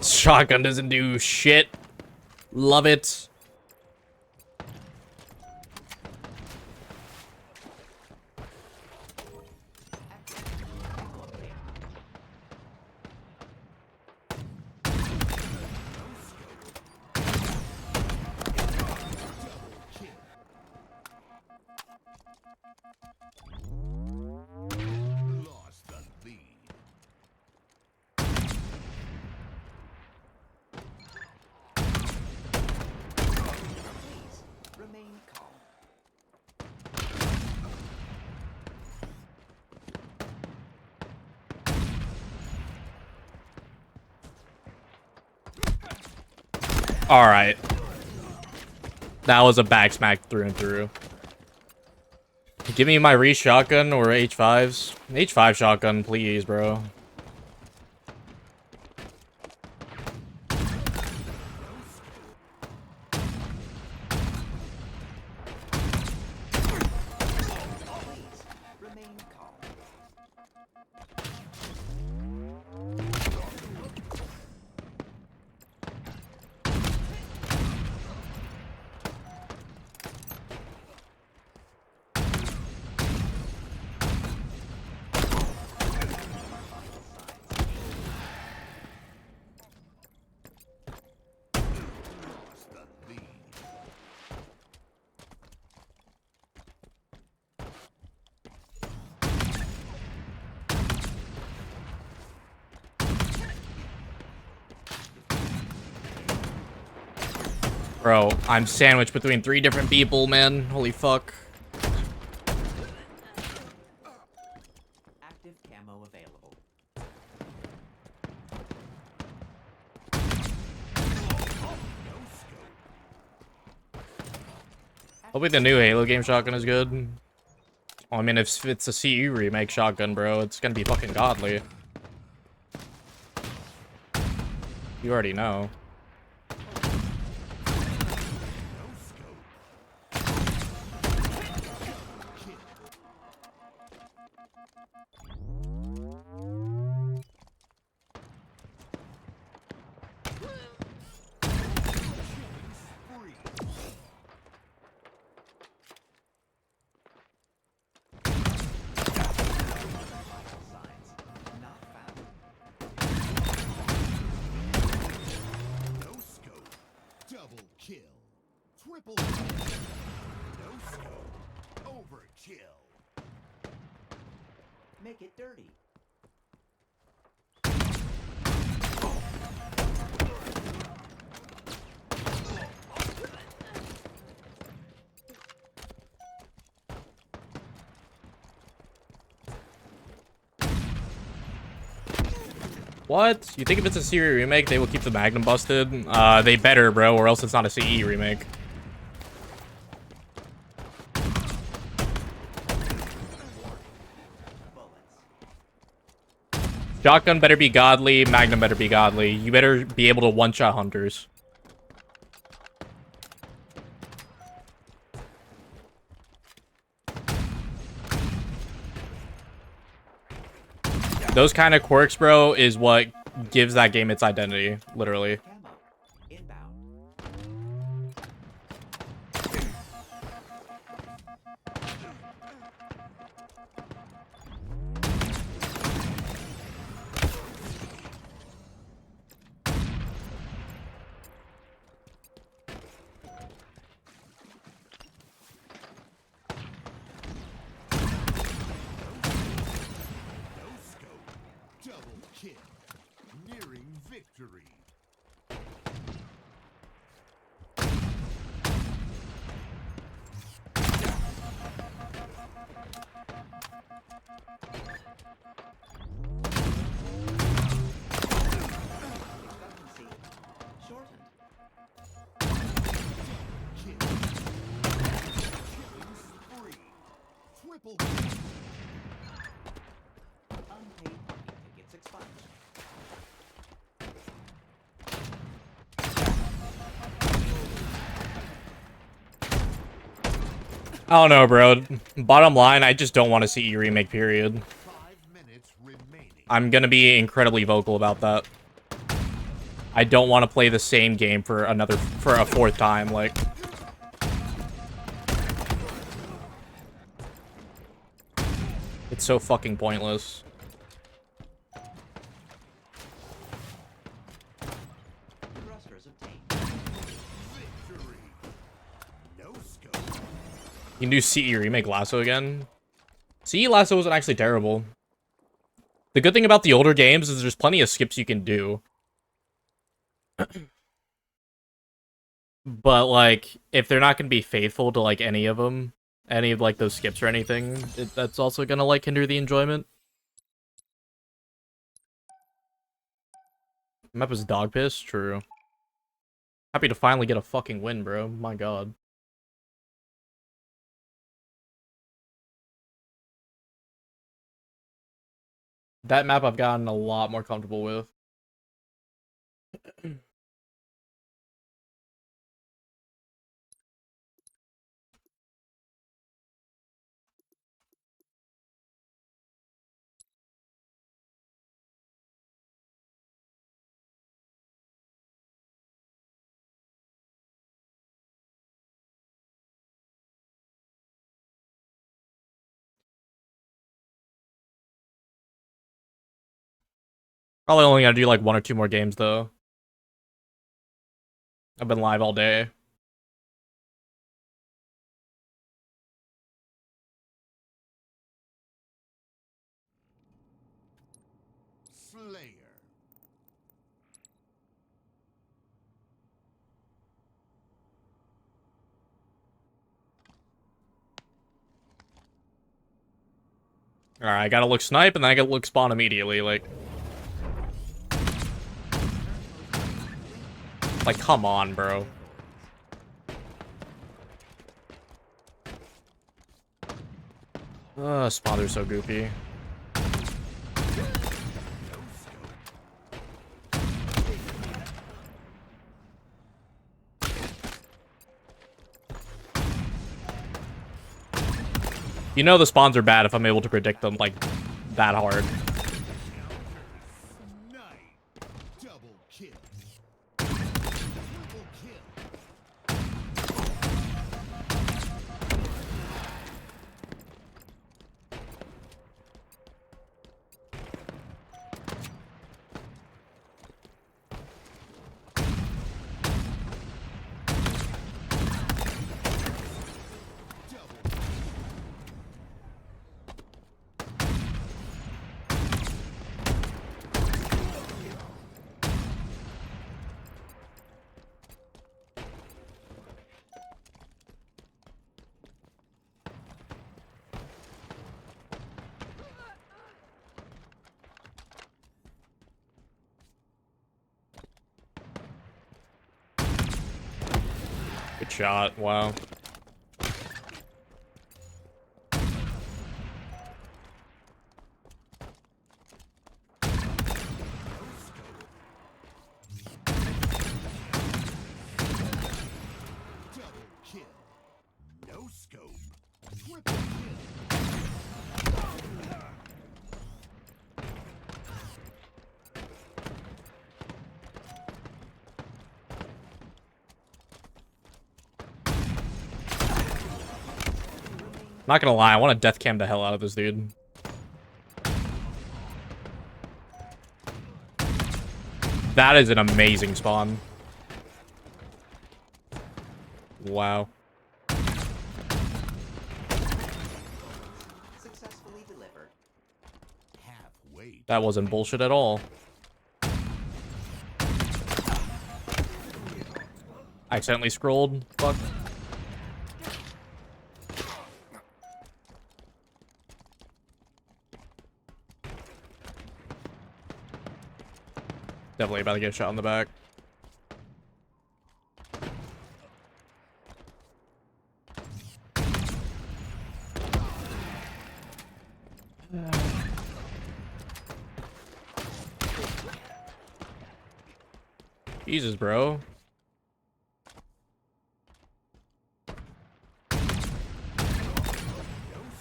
Shotgun doesn't do shit. Love it. Lost the lead. Please remain calm. All right. That was a back smack through and through. Give me my re-shotgun or H5s. H5 shotgun, please, bro. Remain calm. Lost the lead. Bro, I'm sandwiched between 3 different people, man. Holy fuck. Active camo available. Hopefully the new Halo game shotgun is good. Well, I mean, if it's a CU remake shotgun, bro, it's gonna be fucking godly. You already know. Not found. No scope. Double kill. Triple kill. No scope. Overkill. Make it dirty. What? You think if it's a Siri remake, they will keep the Magnum busted? They better, bro, or else it's not a CE remake. Shotgun better be godly, Magnum better be godly. You better be able to one-shot hunters. Those kind of quirks, bro, is what gives that game its identity, literally. Double kill. Nearing victory. Triple kill. Unpaid parking tickets expunged. I don't know, bro. Bottom line, I just don't want to see E remake, period. I'm gonna be incredibly vocal about that. I don't want to play the same game for a fourth time, like. It's so fucking pointless. You can do CE remake Lasso again. CE Lasso wasn't actually terrible. The good thing about the older games is there's plenty of skips you can do. But, like, if they're not going to be faithful to, like, any of them, any of, like, those skips or anything, that's also going to, like, hinder the enjoyment. Map is dog piss? True. Happy to finally get a fucking win, bro. My god. That map I've gotten a lot more comfortable with. Probably only gotta do like 1 or 2 more games though. I've been live all day. Slayer. Alright, I gotta look snipe and then I gotta look spawn immediately, like, come on, bro. Spawns are so goofy. You know the spawns are bad if I'm able to predict them, like, that hard. Double kill. Good shot. Wow. No scope. Triple kill. Not gonna lie, I want to death cam the hell out of this dude. That is an amazing spawn. Wow. Successfully delivered. Halfway. That wasn't bullshit at all. I accidentally scrolled. Fuck. Definitely about to get shot in the back. Jesus, bro.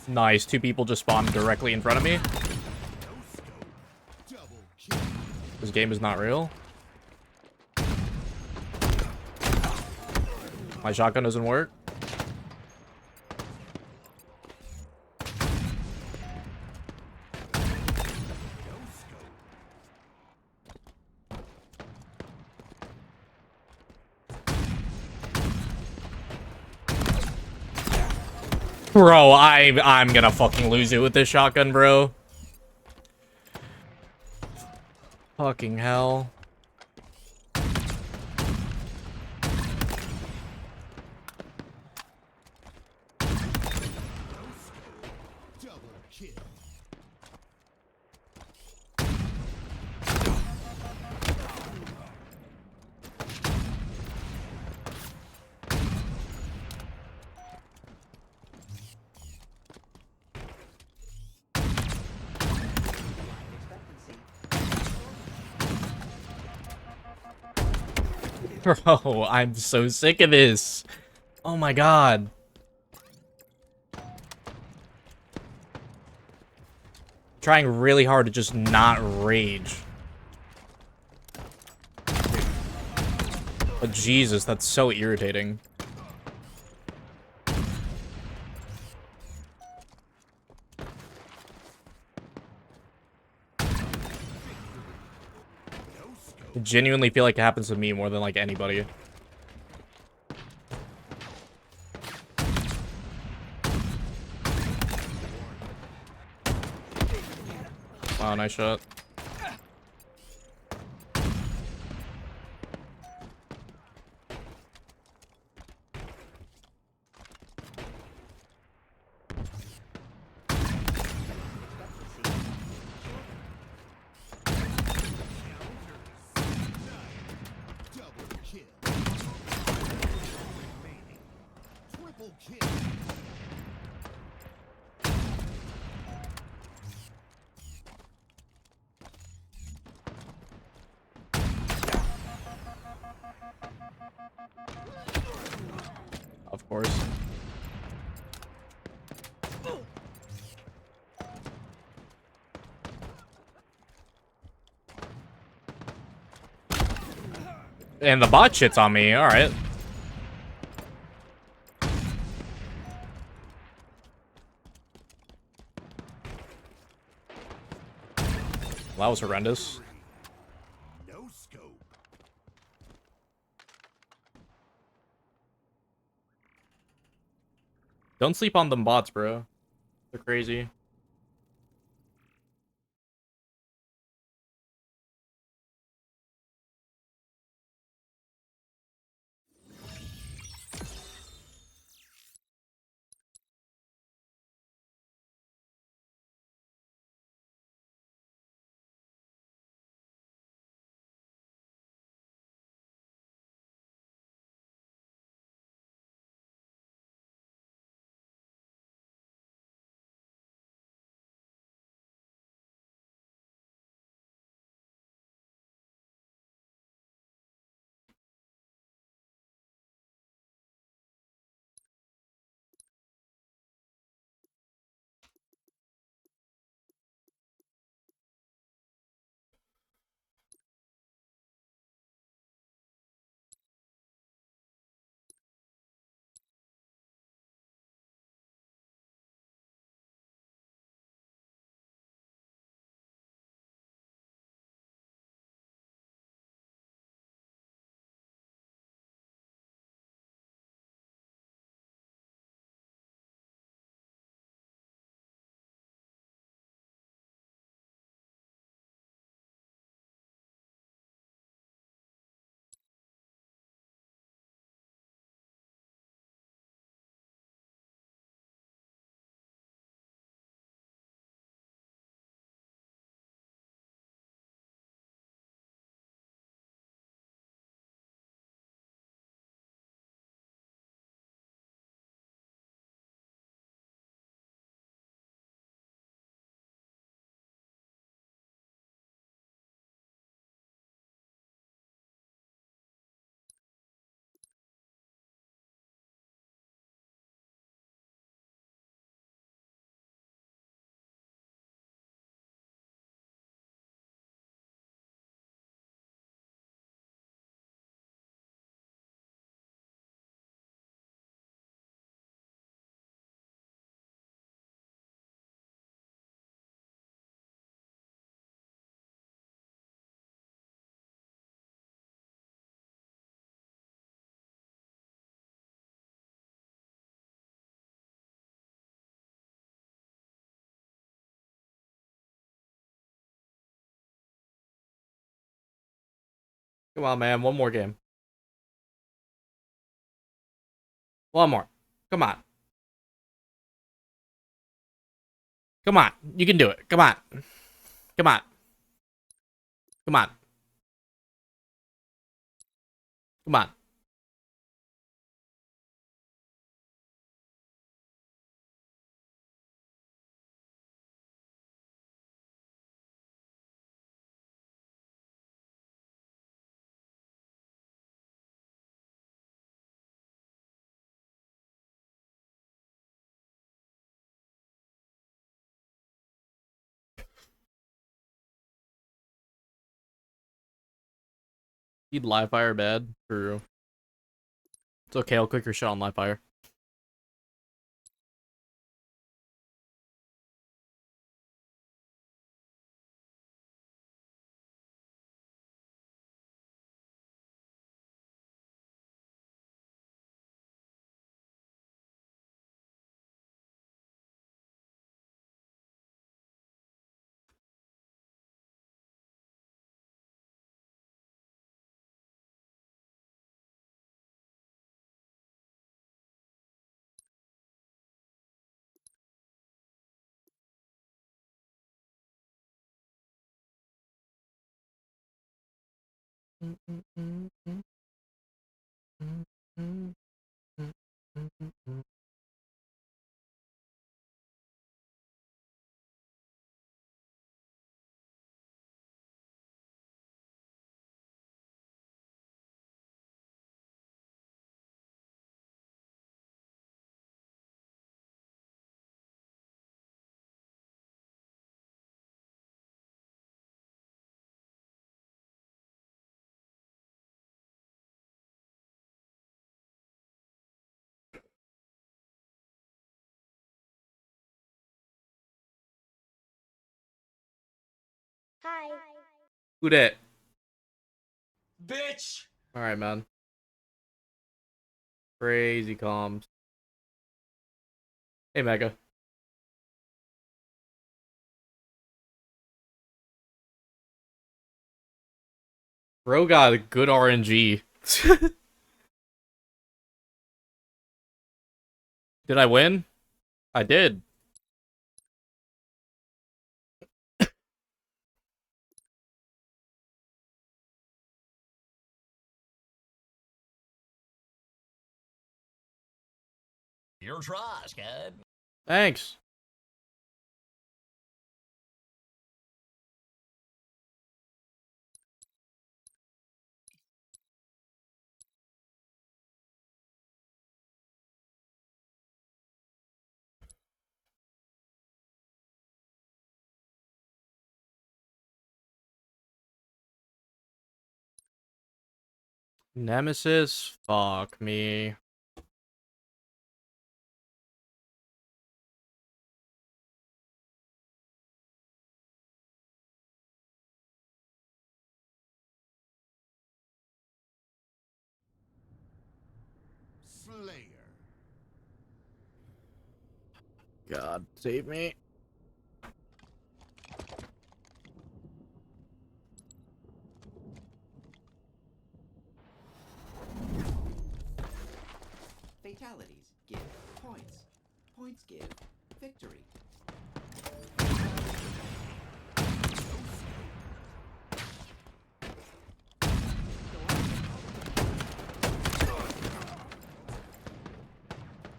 Nice. Two people just spawned directly in front of me. This game is not real. My shotgun doesn't work. Bro, I'm gonna fucking lose it with this shotgun, bro. Fucking hell. Bro, I'm so sick of this. Oh my god. Trying really hard to just not rage. But Jesus, that's so irritating. I genuinely feel like it happens to me more than like anybody. Wow, nice shot. Triple kill. Of course. And the bot shit's on me. All right. Well, that was horrendous. No scope. Don't sleep on them bots, bro. They're crazy. Come on, man. One more game. One more. Come on. Come on. You can do it. Come on. Come on. Come on. Come on. Need live fire bad. True. It's okay. I'll click your shot on live fire. Hi. Who dat? Bitch! Alright, man. Crazy comms. Hey, Mega. Bro got a good RNG. Did I win? I did. Your try, Scud. Thanks. Nemesis? Fuck me. Slayer. God, save me. Fatalities give points. Points give victory.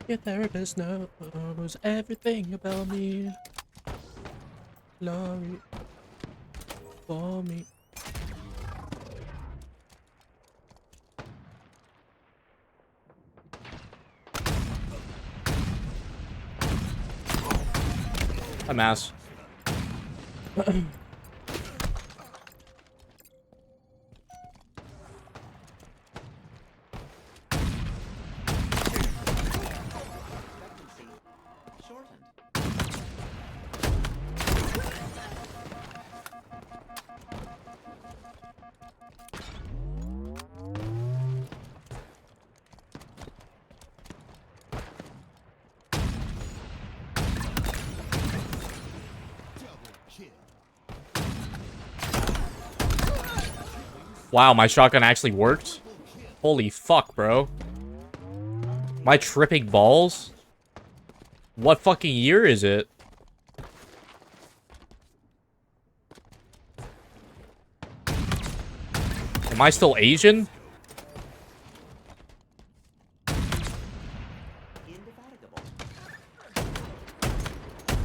Your therapist knows everything about me. Glory for me. A mass. Double kill. Wow, my shotgun actually worked? Holy fuck, bro. Am I tripping balls? What fucking year is it? Am I still Asian?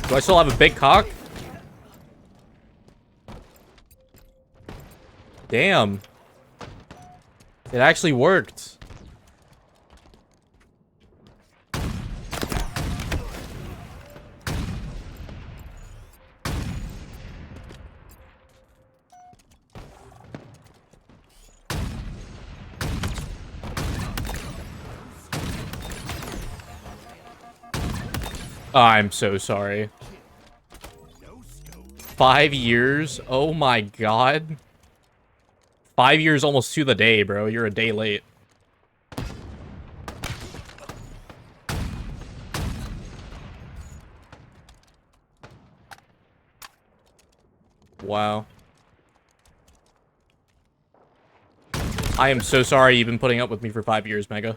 Do I still have a big cock? Damn. It actually worked. I'm so sorry. 5 years? Oh my god. 5 years almost to the day, bro. You're a day late. Wow. I am so sorry you've been putting up with me for 5 years, Mega.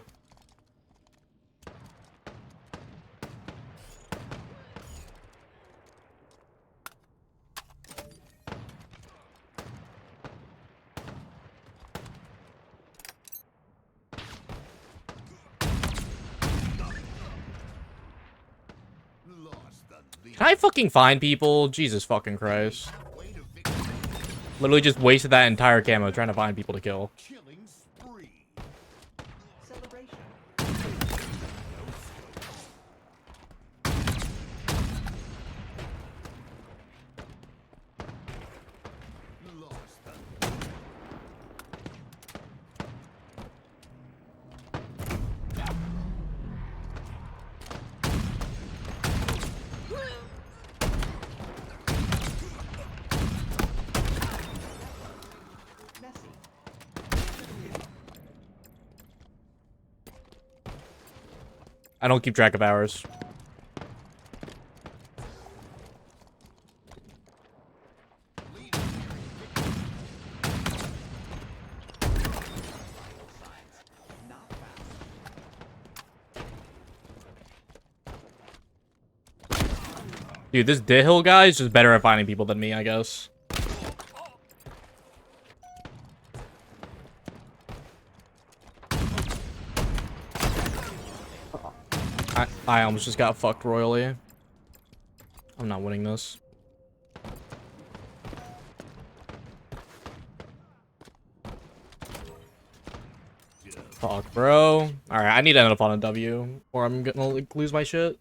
Can I fucking find people? Jesus fucking Christ. Literally just wasted that entire camo trying to find people to kill. I don't keep track of hours. Dude, this Dihil guy is just better at finding people than me, I guess. I almost just got fucked royally. I'm not winning this. Fuck, bro. Alright, I need to end up on a W, or I'm gonna like, lose my shit.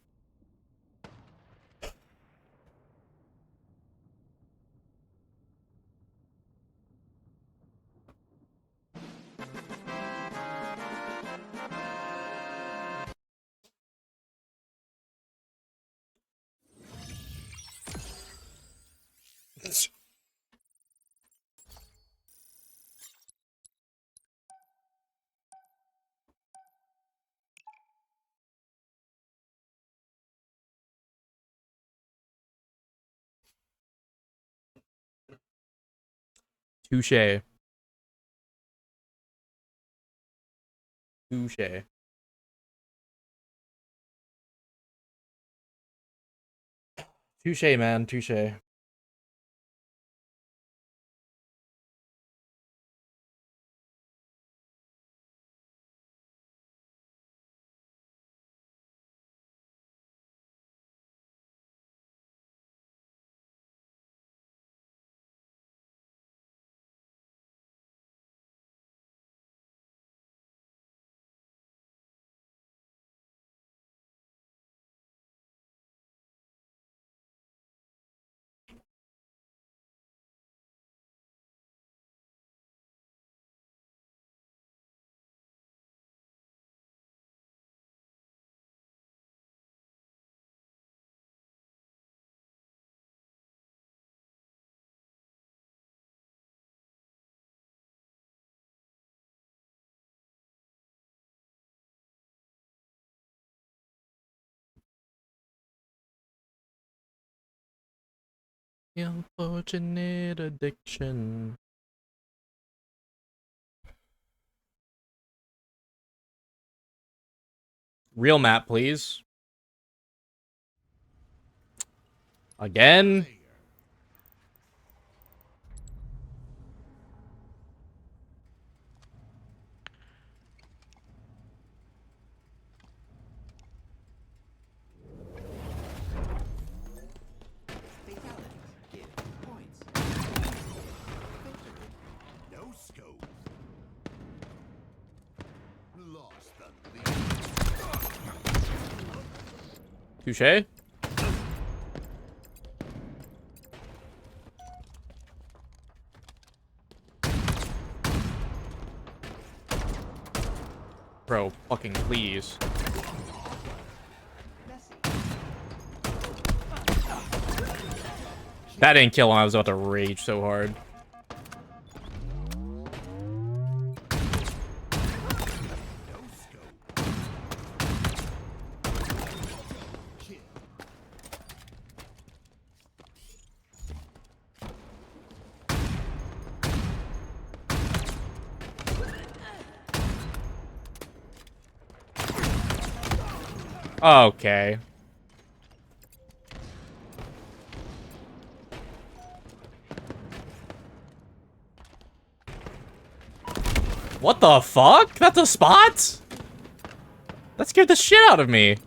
Touche. Touche. Touche, man. Touche. Unfortunate addiction. Real map, please. Again? No scope. Lost the lead. Touche. Bro, fucking please. That didn't kill him. I was about to rage so hard. Okay. What the fuck? That's a spot? That scared the shit out of me.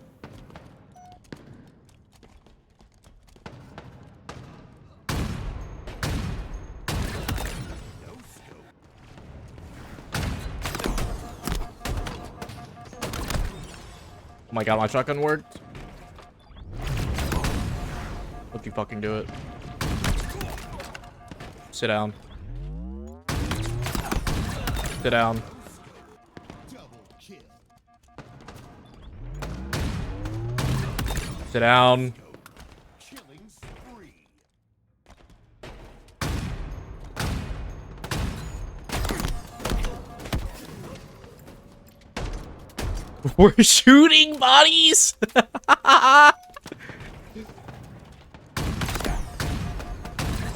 Oh my god, my shotgun worked. Hope you fucking do it. Sit down. Sit down. Sit down. We're shooting bodies.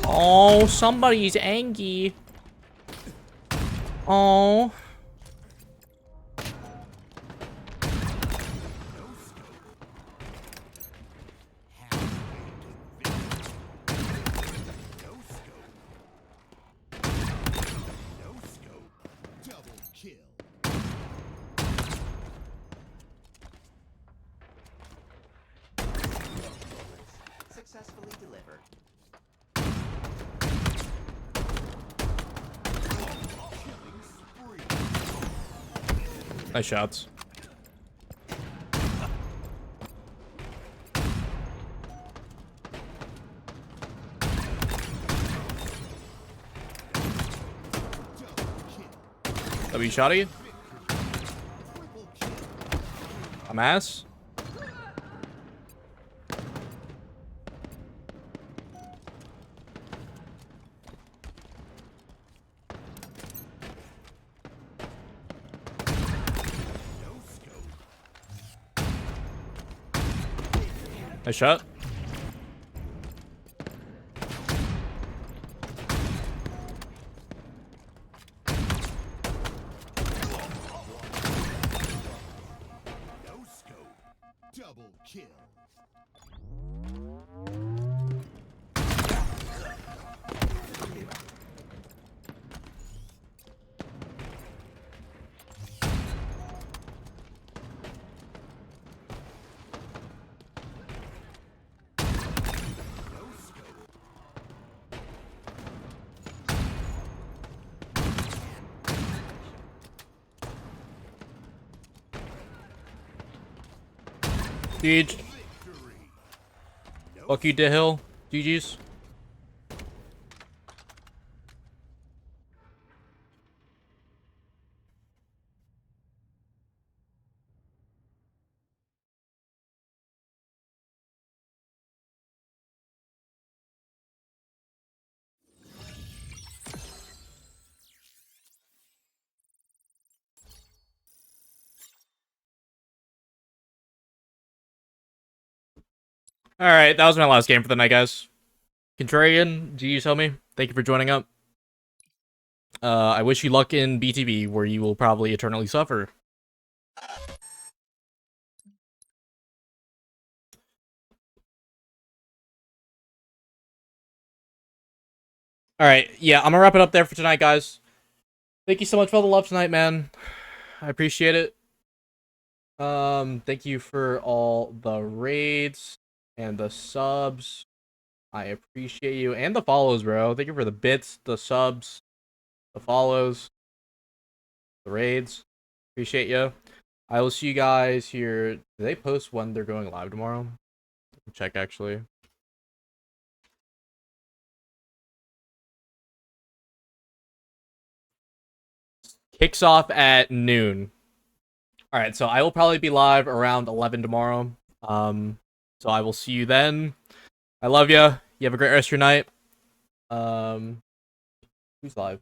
Oh, somebody's angry. Oh. Successfully delivered. Nice shots. W shotty. I'm ass. Nice shot. No scope. Double kill. GG. Fuck you, DeHill. GG's. Alright, that was my last game for the night, guys. Contrarian, do you tell me? Thank you for joining up. I wish you luck in BTB, where you will probably eternally suffer. All right, yeah, I'm gonna wrap it up there for tonight, guys. Thank you so much for all the love tonight, man. I appreciate it. Thank you for all the raids and the subs. I appreciate you and the follows, bro. Thank you for the bits, the subs, the follows, the raids. Appreciate you. I will see you guys here. Do they post when they're going live tomorrow? Check actually. Kicks off at noon. All right, so I will probably be live around 11 tomorrow. So I will see you then. I love you. You have a great rest of your night. Who's live?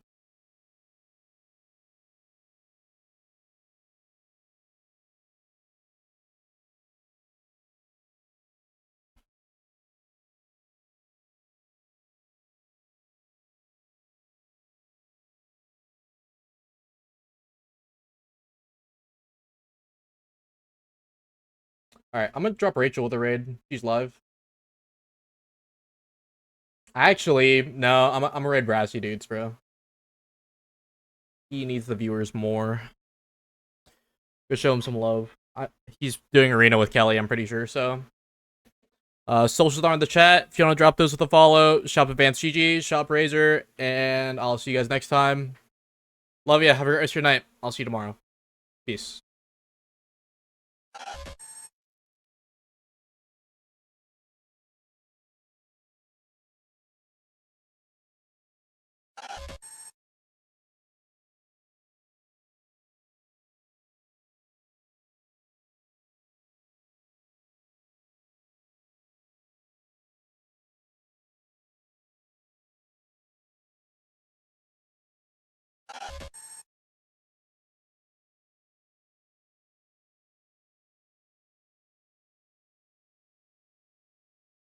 All right, I'm gonna drop Rachel with a raid. She's live. Actually, no, I'm a raid Brassy dudes, bro. He needs the viewers more. Go show him some love. He's doing arena with Kelly, I'm pretty sure. So, socials are in the chat. If you want to drop those with a follow, shop Advanced GG, shop Razor, and I'll see you guys next time. Love ya. Have a great rest of your night. I'll see you tomorrow. Peace.